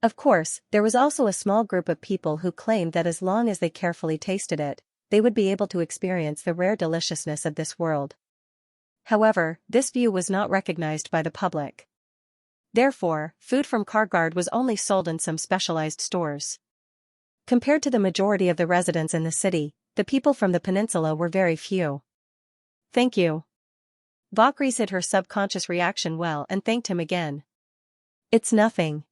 Of course, there was also a small group of people who claimed that as long as they carefully tasted it, they would be able to experience the rare deliciousness of this world. However, this view was not recognized by the public. Therefore, food from Kargard was only sold in some specialized stores. Compared to the majority of the residents in the city, the people from the peninsula were very few. Thank you. Bakri hid her subconscious reaction well and thanked him again. It's nothing.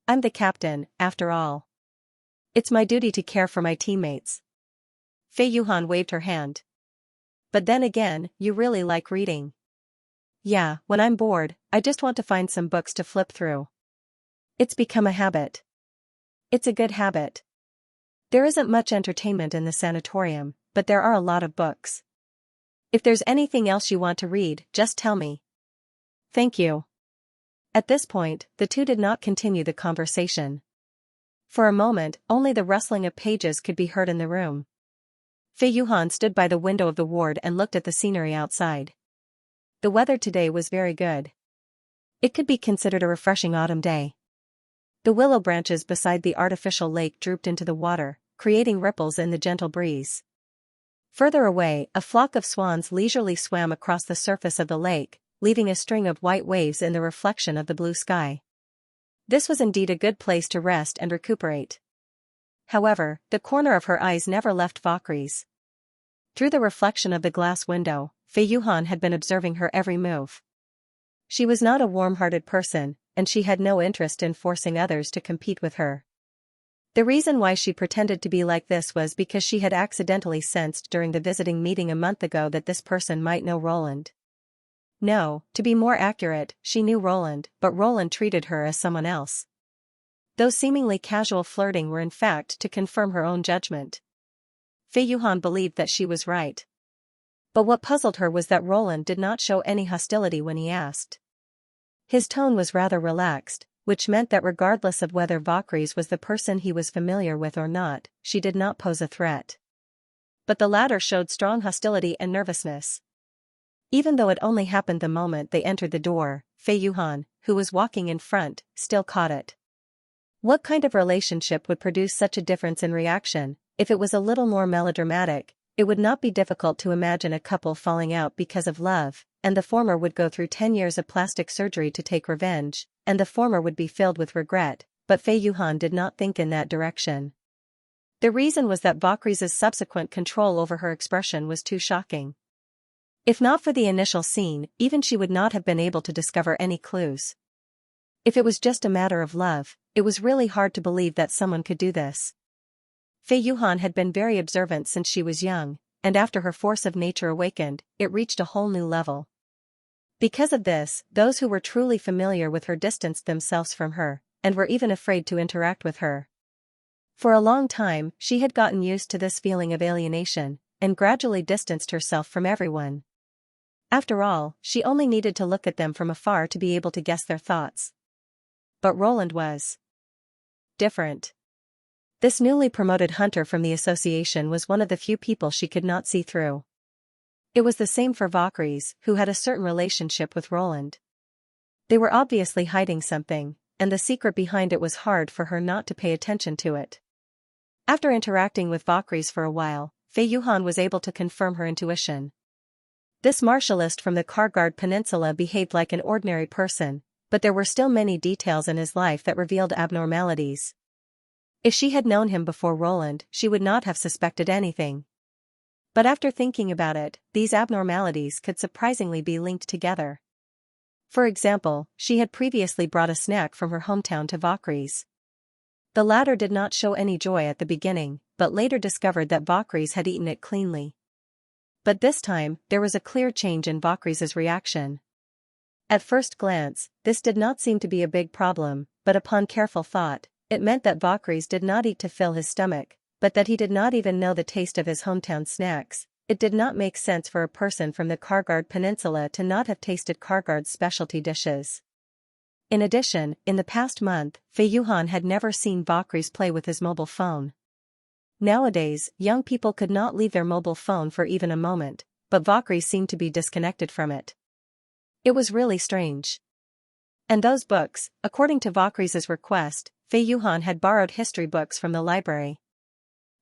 I'm the captain, after all. It's my duty to care for my teammates. Fei Yuhan waved her hand. But then again, you really like reading. Yeah, when I'm bored, I just want to find some books to flip through. It's become a habit. It's a good habit. There isn't much entertainment in the sanatorium, but there are a lot of books. If there's anything else you want to read, just tell me. Thank you. At this point, the two did not continue the conversation. For a moment, only the rustling of pages could be heard in the room. Fei Yuhan stood by the window of the ward and looked at the scenery outside. The weather today was very good. It could be considered a refreshing autumn day. The willow branches beside the artificial lake drooped into the water, creating ripples in the gentle breeze. Further away, a flock of swans leisurely swam across the surface of the lake, leaving a string of white waves in the reflection of the blue sky. This was indeed a good place to rest and recuperate. However, the corner of her eyes never left Valkyrie's. Through the reflection of the glass window, Fei Yuhan had been observing her every move. She was not a warm-hearted person, and she had no interest in forcing others to compete with her. The reason why she pretended to be like this was because she had accidentally sensed during the visiting meeting a month ago that this person might know Roland. No, to be more accurate, she knew Roland, but Roland treated her as someone else. Those seemingly casual flirting were in fact to confirm her own judgment. Fei Yuhan believed that she was right. But what puzzled her was that Roland did not show any hostility when he asked. His tone was rather relaxed, which meant that regardless of whether Valkyries was the person he was familiar with or not, she did not pose a threat. But the latter showed strong hostility and nervousness. Even though it only happened the moment they entered the door, Fei Yuhan, who was walking in front, still caught it. What kind of relationship would produce such a difference in reaction? If it was a little more melodramatic, it would not be difficult to imagine a couple falling out because of love, and the former would go through 10 years of plastic surgery to take revenge, and the former would be filled with regret, but Fei Yuhan did not think in that direction. The reason was that Valkyrie's subsequent control over her expression was too shocking. If not for the initial scene, even she would not have been able to discover any clues. If it was just a matter of love, it was really hard to believe that someone could do this. Fei Yuhan had been very observant since she was young, and after her force of nature awakened, it reached a whole new level. Because of this, those who were truly familiar with her distanced themselves from her, and were even afraid to interact with her. For a long time, she had gotten used to this feeling of alienation, and gradually distanced herself from everyone. After all, she only needed to look at them from afar to be able to guess their thoughts. But Roland was different. This newly promoted hunter from the association was one of the few people she could not see through. It was the same for Valkyries, who had a certain relationship with Roland. They were obviously hiding something, and the secret behind it was hard for her not to pay attention to it. After interacting with Valkyries for a while, Fei Yuhan was able to confirm her intuition. This martialist from the Kargard Peninsula behaved like an ordinary person, but there were still many details in his life that revealed abnormalities. If she had known him before Roland, she would not have suspected anything. But after thinking about it, these abnormalities could surprisingly be linked together. For example, she had previously brought a snack from her hometown to Valkyries. The latter did not show any joy at the beginning, but later discovered that Valkyries had eaten it cleanly. But this time, there was a clear change in Valkyries' reaction. At first glance, this did not seem to be a big problem, but upon careful thought, it meant that Valkyries did not eat to fill his stomach, but that he did not even know the taste of his hometown snacks. It did not make sense for a person from the Kargard Peninsula to not have tasted Kargard's specialty dishes. In addition, in the past month, Fei Yuhan had never seen Valkyries play with his mobile phone. Nowadays, young people could not leave their mobile phone for even a moment, but Valkyries seemed to be disconnected from it. It was really strange. And those books, according to Valkyries' request, Fei Yuhan had borrowed history books from the library.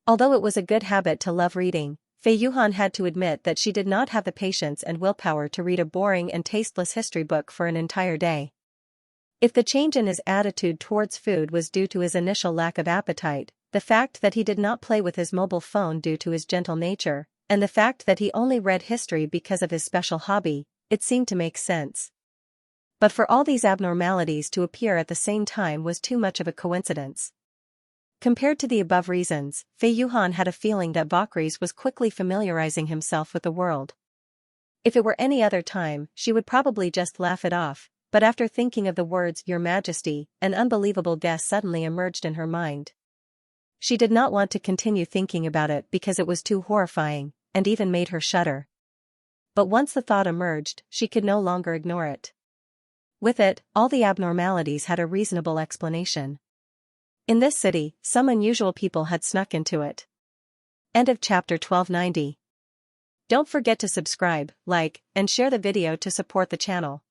Although it was a good habit to love reading, Fei Yuhan had to admit that she did not have the patience and willpower to read a boring and tasteless history book for an entire day. If the change in his attitude towards food was due to his initial lack of appetite, the fact that he did not play with his mobile phone due to his gentle nature, and the fact that he only read history because of his special hobby, it seemed to make sense. But for all these abnormalities to appear at the same time was too much of a coincidence. Compared to the above reasons, Fei Yuhan had a feeling that Valkyries was quickly familiarizing himself with the world. If it were any other time, she would probably just laugh it off, but after thinking of the words "Your Majesty," an unbelievable guess suddenly emerged in her mind. She did not want to continue thinking about it because it was too horrifying, and even made her shudder. But once the thought emerged, she could no longer ignore it. With it, all the abnormalities had a reasonable explanation. In this city, some unusual people had snuck into it. End of chapter 1290. Don't forget to subscribe, like, and share the video to support the channel.